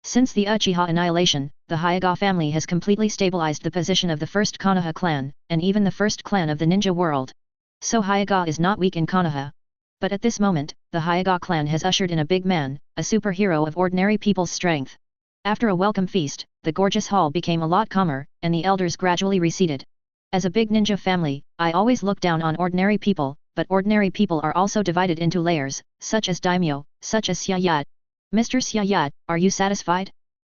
Since the Uchiha annihilation, the Hyaga family has completely stabilized the position of the first Konoha clan, and even the first clan of the ninja world. So Hyaga is not weak in Konoha. But at this moment, the Hyaga clan has ushered in a big man, a superhero of ordinary people's strength. After a welcome feast, the gorgeous hall became a lot calmer, and the elders gradually receded. As a big ninja family, I always look down on ordinary people, but ordinary people are also divided into layers, such as daimyo, such as Xiaya. Mr. Xiaya, are you satisfied?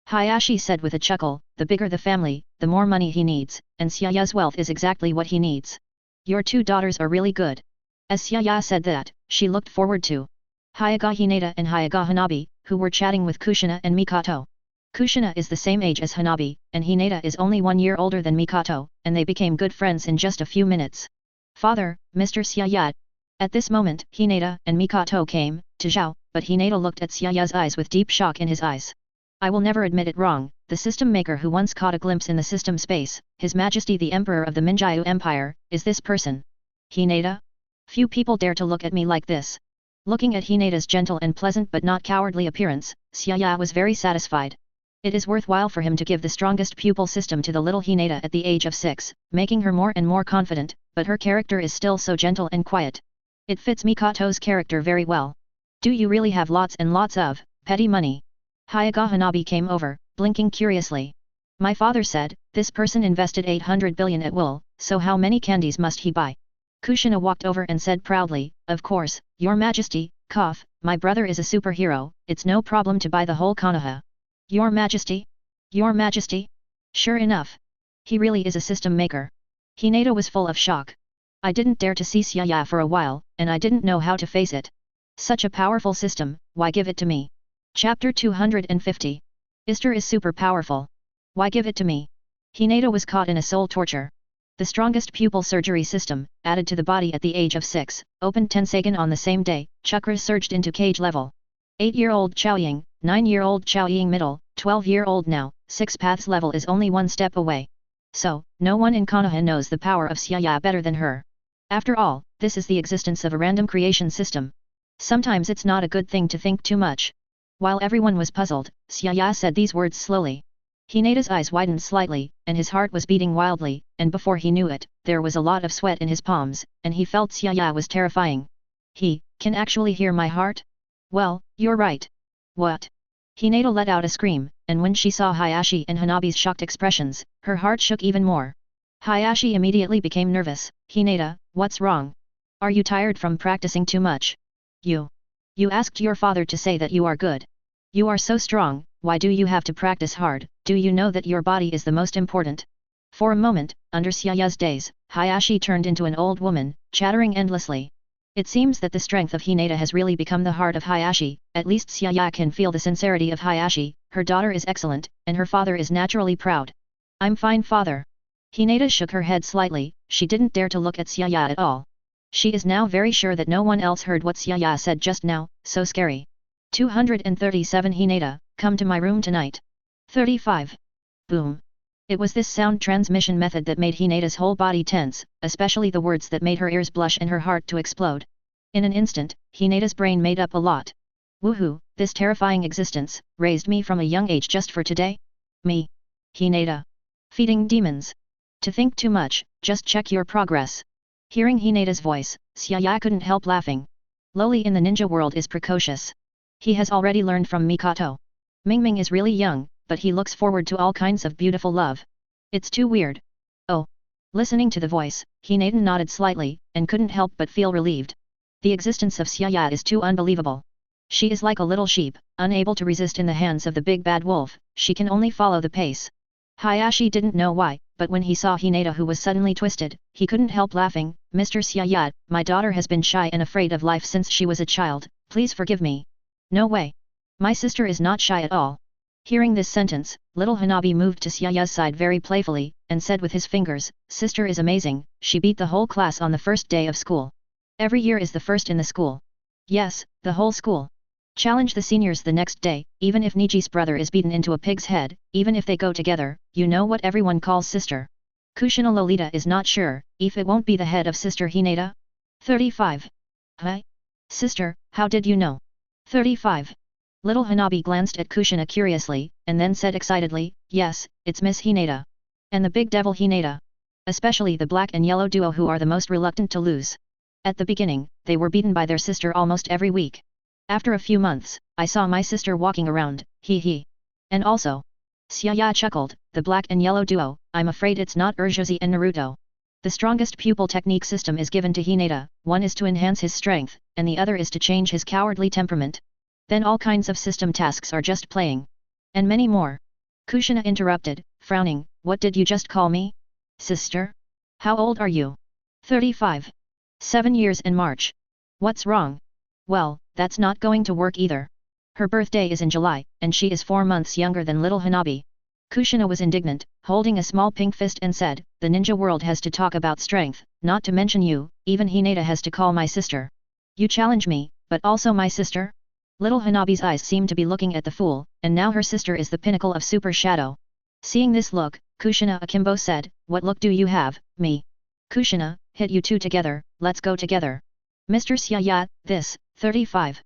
Hayashi said with a chuckle, the bigger the family, the more money he needs, and Xiaya's wealth is exactly what he needs. Your 2 daughters are really good. As Xiaya said that, she looked forward to Hyaga Hinata and Hyaga Hanabi, who were chatting with Kushina and Mikoto. Kushina is the same age as Hanabi, and Hinata is only 1 year older than Mikoto, and they became good friends in just a few minutes. Father, Mr. Xiaya. At this moment, Hinata and Mikoto came to Zhao, but Hinata looked at Xiaya's eyes with deep shock in his eyes. I will never admit it wrong, the system maker who once caught a glimpse in the system space, His Majesty the Emperor of the Minjyu Empire, is this person. Hinata? Few people dare to look at me like this. Looking at Hinata's gentle and pleasant but not cowardly appearance, Xiaya was very satisfied. It is worthwhile for him to give the strongest pupil system to the little Hinata at the age of 6, making her more and more confident, but her character is still so gentle and quiet. It fits Mikoto's character very well. Do you really have lots and lots of petty money? Hyaga Hanabi came over, blinking curiously. My father said, this person invested 800 billion at will, so how many candies must he buy? Kushina walked over and said proudly, of course, your majesty, cough, my brother is a superhero, it's no problem to buy the whole Konoha. Your majesty? Your majesty? Sure enough. He really is a system maker. Hinata was full of shock. I didn't dare to see Xiaya for a while, and I didn't know how to face it. Such a powerful system, why give it to me? Chapter 250. Ister is super powerful. Why give it to me? Hinata was caught in a soul torture. The strongest pupil surgery system, added to the body at the age of 6, opened Tensagen on the same day, chakras surged into cage level. 8-year-old Chaoying, 9-year-old Chaoying middle, 12-year-old now, 6 paths level is only 1 step away. So, no one in Konoha knows the power of Xiaya better than her. After all, this is the existence of a random creation system. Sometimes it's not a good thing to think too much. While everyone was puzzled, Xiaya said these words slowly. Hinata's eyes widened slightly, and his heart was beating wildly, and before he knew it, there was a lot of sweat in his palms, and he felt Xiaya was terrifying. Can actually hear my heart? Well, you're right. What? Hinata let out a scream, and when she saw Hayashi and Hanabi's shocked expressions, her heart shook even more. Hayashi immediately became nervous. Hinata, what's wrong? Are you tired from practicing too much? You asked your father to say that you are good. You are so strong, why do you have to practice hard? Do you know that your body is the most important? For a moment, under Xiaoya's days, Hayashi turned into an old woman, chattering endlessly. It seems that the strength of Hinata has really become the heart of Hayashi. At least Xiaoya can feel the sincerity of Hayashi. Her daughter is excellent, and her father is naturally proud. I'm fine, father. Hinata shook her head slightly. She didn't dare to look at Xiaoya at all. She is now very sure that no one else heard what Xiaoya said just now. So scary. 237 Hinata, come to my room tonight. 35. Boom. It was this sound transmission method that made Hinata's whole body tense, especially the words that made her ears blush and her heart to explode. In an instant, Hinata's brain made up a lot. Woohoo, this terrifying existence, raised me from a young age just for today? Me. Hinata. Feeding demons. To think too much, just check your progress. Hearing Hinata's voice, Xiaoya couldn't help laughing. Loli in the ninja world is precocious. He has already learned from Mikoto. Mingming is really young, but he looks forward to all kinds of beautiful love. It's too weird. Oh. Listening to the voice, Hinata nodded slightly, and couldn't help but feel relieved. The existence of Xiaoya is too unbelievable. She is like a little sheep, unable to resist in the hands of the big bad wolf. She can only follow the pace. Hayashi didn't know why, but when he saw Hinata who was suddenly twisted, he couldn't help laughing. Mr. Xiaoya, my daughter has been shy and afraid of life since she was a child, please forgive me. No way. My sister is not shy at all. Hearing this sentence, little Hanabi moved to Xiaoya's side very playfully, and said with his fingers, sister is amazing, she beat the whole class on the first day of school. Every year is the first in the school. Yes, the whole school. Challenge the seniors the next day, even if Niji's brother is beaten into a pig's head, even if they go together, you know what everyone calls sister. Kushina Lolita is not sure, if it won't be the head of sister Hinata? 35. Huh? Sister, how did you know? 35. Little Hanabi glanced at Kushina curiously, and then said excitedly, yes, it's Miss Hinata. And the big devil Hinata. Especially the black and yellow duo who are the most reluctant to lose. At the beginning, they were beaten by their sister almost every week. After a few months, I saw my sister walking around, hee. And also. Xiaoya chuckled, the black and yellow duo, I'm afraid it's not Urjozi and Naruto. The strongest pupil technique system is given to Hinata, one is to enhance his strength, and the other is to change his cowardly temperament. Then all kinds of system tasks are just playing. And many more. Kushina interrupted, frowning, what did you just call me? Sister? How old are you? 35. 7 years in March. What's wrong? Well, that's not going to work either. Her birthday is in July, and she is 4 months younger than little Hanabi. Kushina was indignant, holding a small pink fist and said, the ninja world has to talk about strength, not to mention you, even Hinata has to call my sister. You challenge me, but also my sister? Little Hanabi's eyes seemed to be looking at the fool, and now her sister is the pinnacle of super shadow. Seeing this look, Kushina Akimbo said, what look do you have, me? Kushina, hit you two together, let's go together. Mr. Xiaoya, this, 35.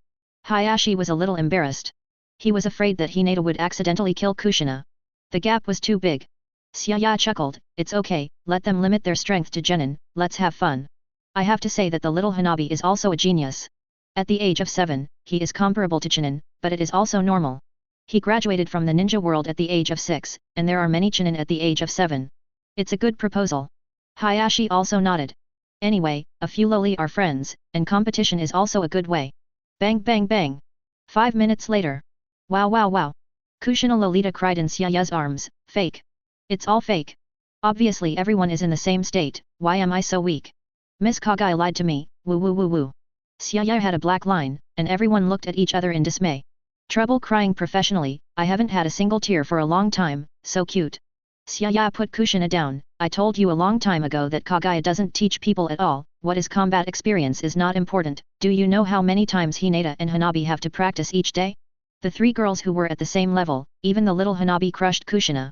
Hayashi was a little embarrassed. He was afraid that Hinata would accidentally kill Kushina. The gap was too big. Xiaoya chuckled, it's okay, let them limit their strength to genin, let's have fun. I have to say that the little Hanabi is also a genius. At the age of 7, he is comparable to Chunin, but it is also normal. He graduated from the ninja world at the age of 6, and there are many Chunin at the age of 7. It's a good proposal. Hayashi also nodded. Anyway, a few loli are friends, and competition is also a good way. Bang bang bang. 5 minutes later. Wow. Kushina Lolita cried in Xiaoya's arms, fake. It's all fake. Obviously everyone is in the same state, why am I so weak? Miss Kagai lied to me, woo. Xiaoya had a black line, and everyone looked at each other in dismay. Trouble crying professionally, I haven't had a single tear for a long time, so cute. Xiaoya put Kushina down, I told you a long time ago that Kaguya doesn't teach people at all, what is combat experience is not important, do you know how many times Hinata and Hanabi have to practice each day? The 3 girls who were at the same level, even the little Hanabi crushed Kushina.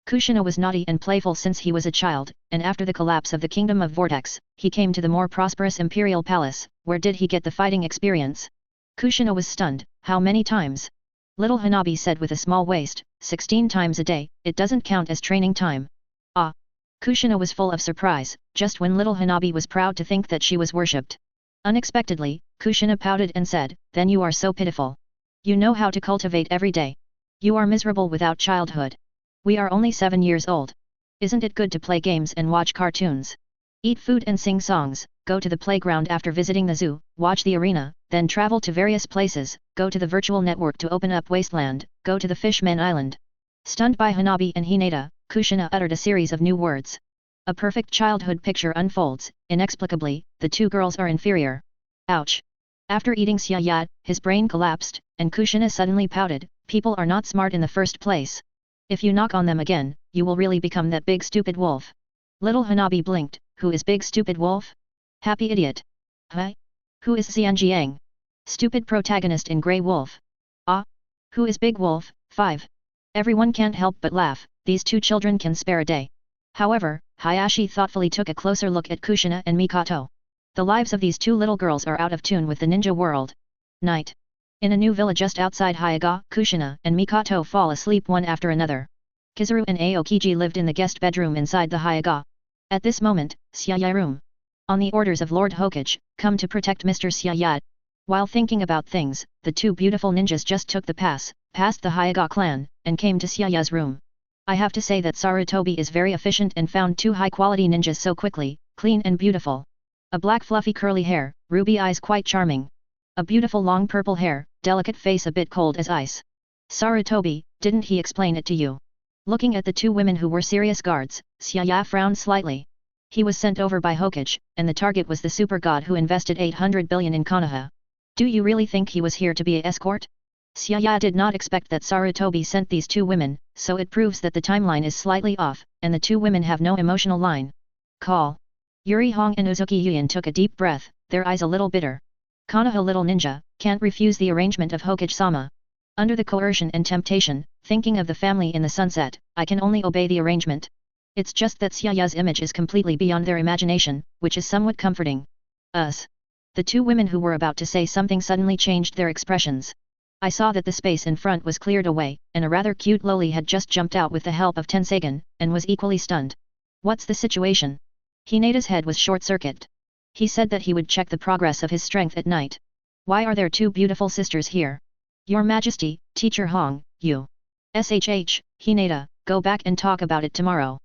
Kushina was naughty and playful since he was a child, and after the collapse of the Kingdom of Vortex, he came to the more prosperous Imperial Palace, where did he get the fighting experience? Kushina was stunned, how many times? Little Hanabi said with a small waist, 16 times a day, it doesn't count as training time. Ah! Kushina was full of surprise, just when little Hanabi was proud to think that she was worshipped. Unexpectedly, Kushina pouted and said, then you are so pitiful. You know how to cultivate every day. You are miserable without childhood. We are only 7 years old. Isn't it good to play games and watch cartoons? Eat food and sing songs, go to the playground after visiting the zoo, watch the arena, then travel to various places, go to the virtual network to open up Wasteland, go to the Fishman Island. Stunned by Hanabi and Hinata, Kushina uttered a series of new words. A perfect childhood picture unfolds. Inexplicably, the two girls are inferior. Ouch! After eating Xiayat, his brain collapsed, and Kushina suddenly pouted, people are not smart in the first place. If you knock on them again, you will really become that big stupid wolf. Little Hanabi blinked, who is big stupid wolf? Happy idiot. Huh? Who is Xianjiang? Stupid protagonist in Grey Wolf. Ah? Who is Big Wolf? 5. Everyone can't help but laugh, these two children can spare a day. However, Hayashi thoughtfully took a closer look at Kushina and Mikoto. The lives of these two little girls are out of tune with the ninja world. Night. In a new villa just outside Hyaga, Kushina and Mikoto fall asleep one after another. Kizaru and Aokiji lived in the guest bedroom inside the Hyaga. At this moment, Xiayai room. On the orders of Lord Hokage, come to protect Mr. Xiayat. While thinking about things, the two beautiful ninjas just took the pass, past the Hyaga clan, and came to Xiaya's room. I have to say that Sarutobi is very efficient and found two high-quality ninjas so quickly, clean and beautiful. A black fluffy curly hair, ruby eyes quite charming. A beautiful long purple hair, delicate face a bit cold as ice. Sarutobi, didn't he explain it to you? Looking at the two women who were serious guards, Xiaya frowned slightly. He was sent over by Hokage, and the target was the super god who invested 800 billion in Konoha. Do you really think he was here to be an escort? Xiaya did not expect that Sarutobi sent these two women, so it proves that the timeline is slightly off, and the two women have no emotional line. Call. Yuri Hong and Uzuki Yuyan took a deep breath, their eyes a little bitter. Konoha little ninja, can't refuse the arrangement of Hokage-sama. Under the coercion and temptation, thinking of the family in the sunset, I can only obey the arrangement. It's just that Xiaya's image is completely beyond their imagination, which is somewhat comforting. The two women who were about to say something suddenly changed their expressions. I saw that the space in front was cleared away, and a rather cute loli had just jumped out with the help of Tensagan, and was equally stunned. What's the situation? Hinata's head was short-circuited. He said that he would check the progress of his strength at night. Why are there two beautiful sisters here? Your Majesty, Teacher Hong, you. Hinata, go back and talk about it tomorrow.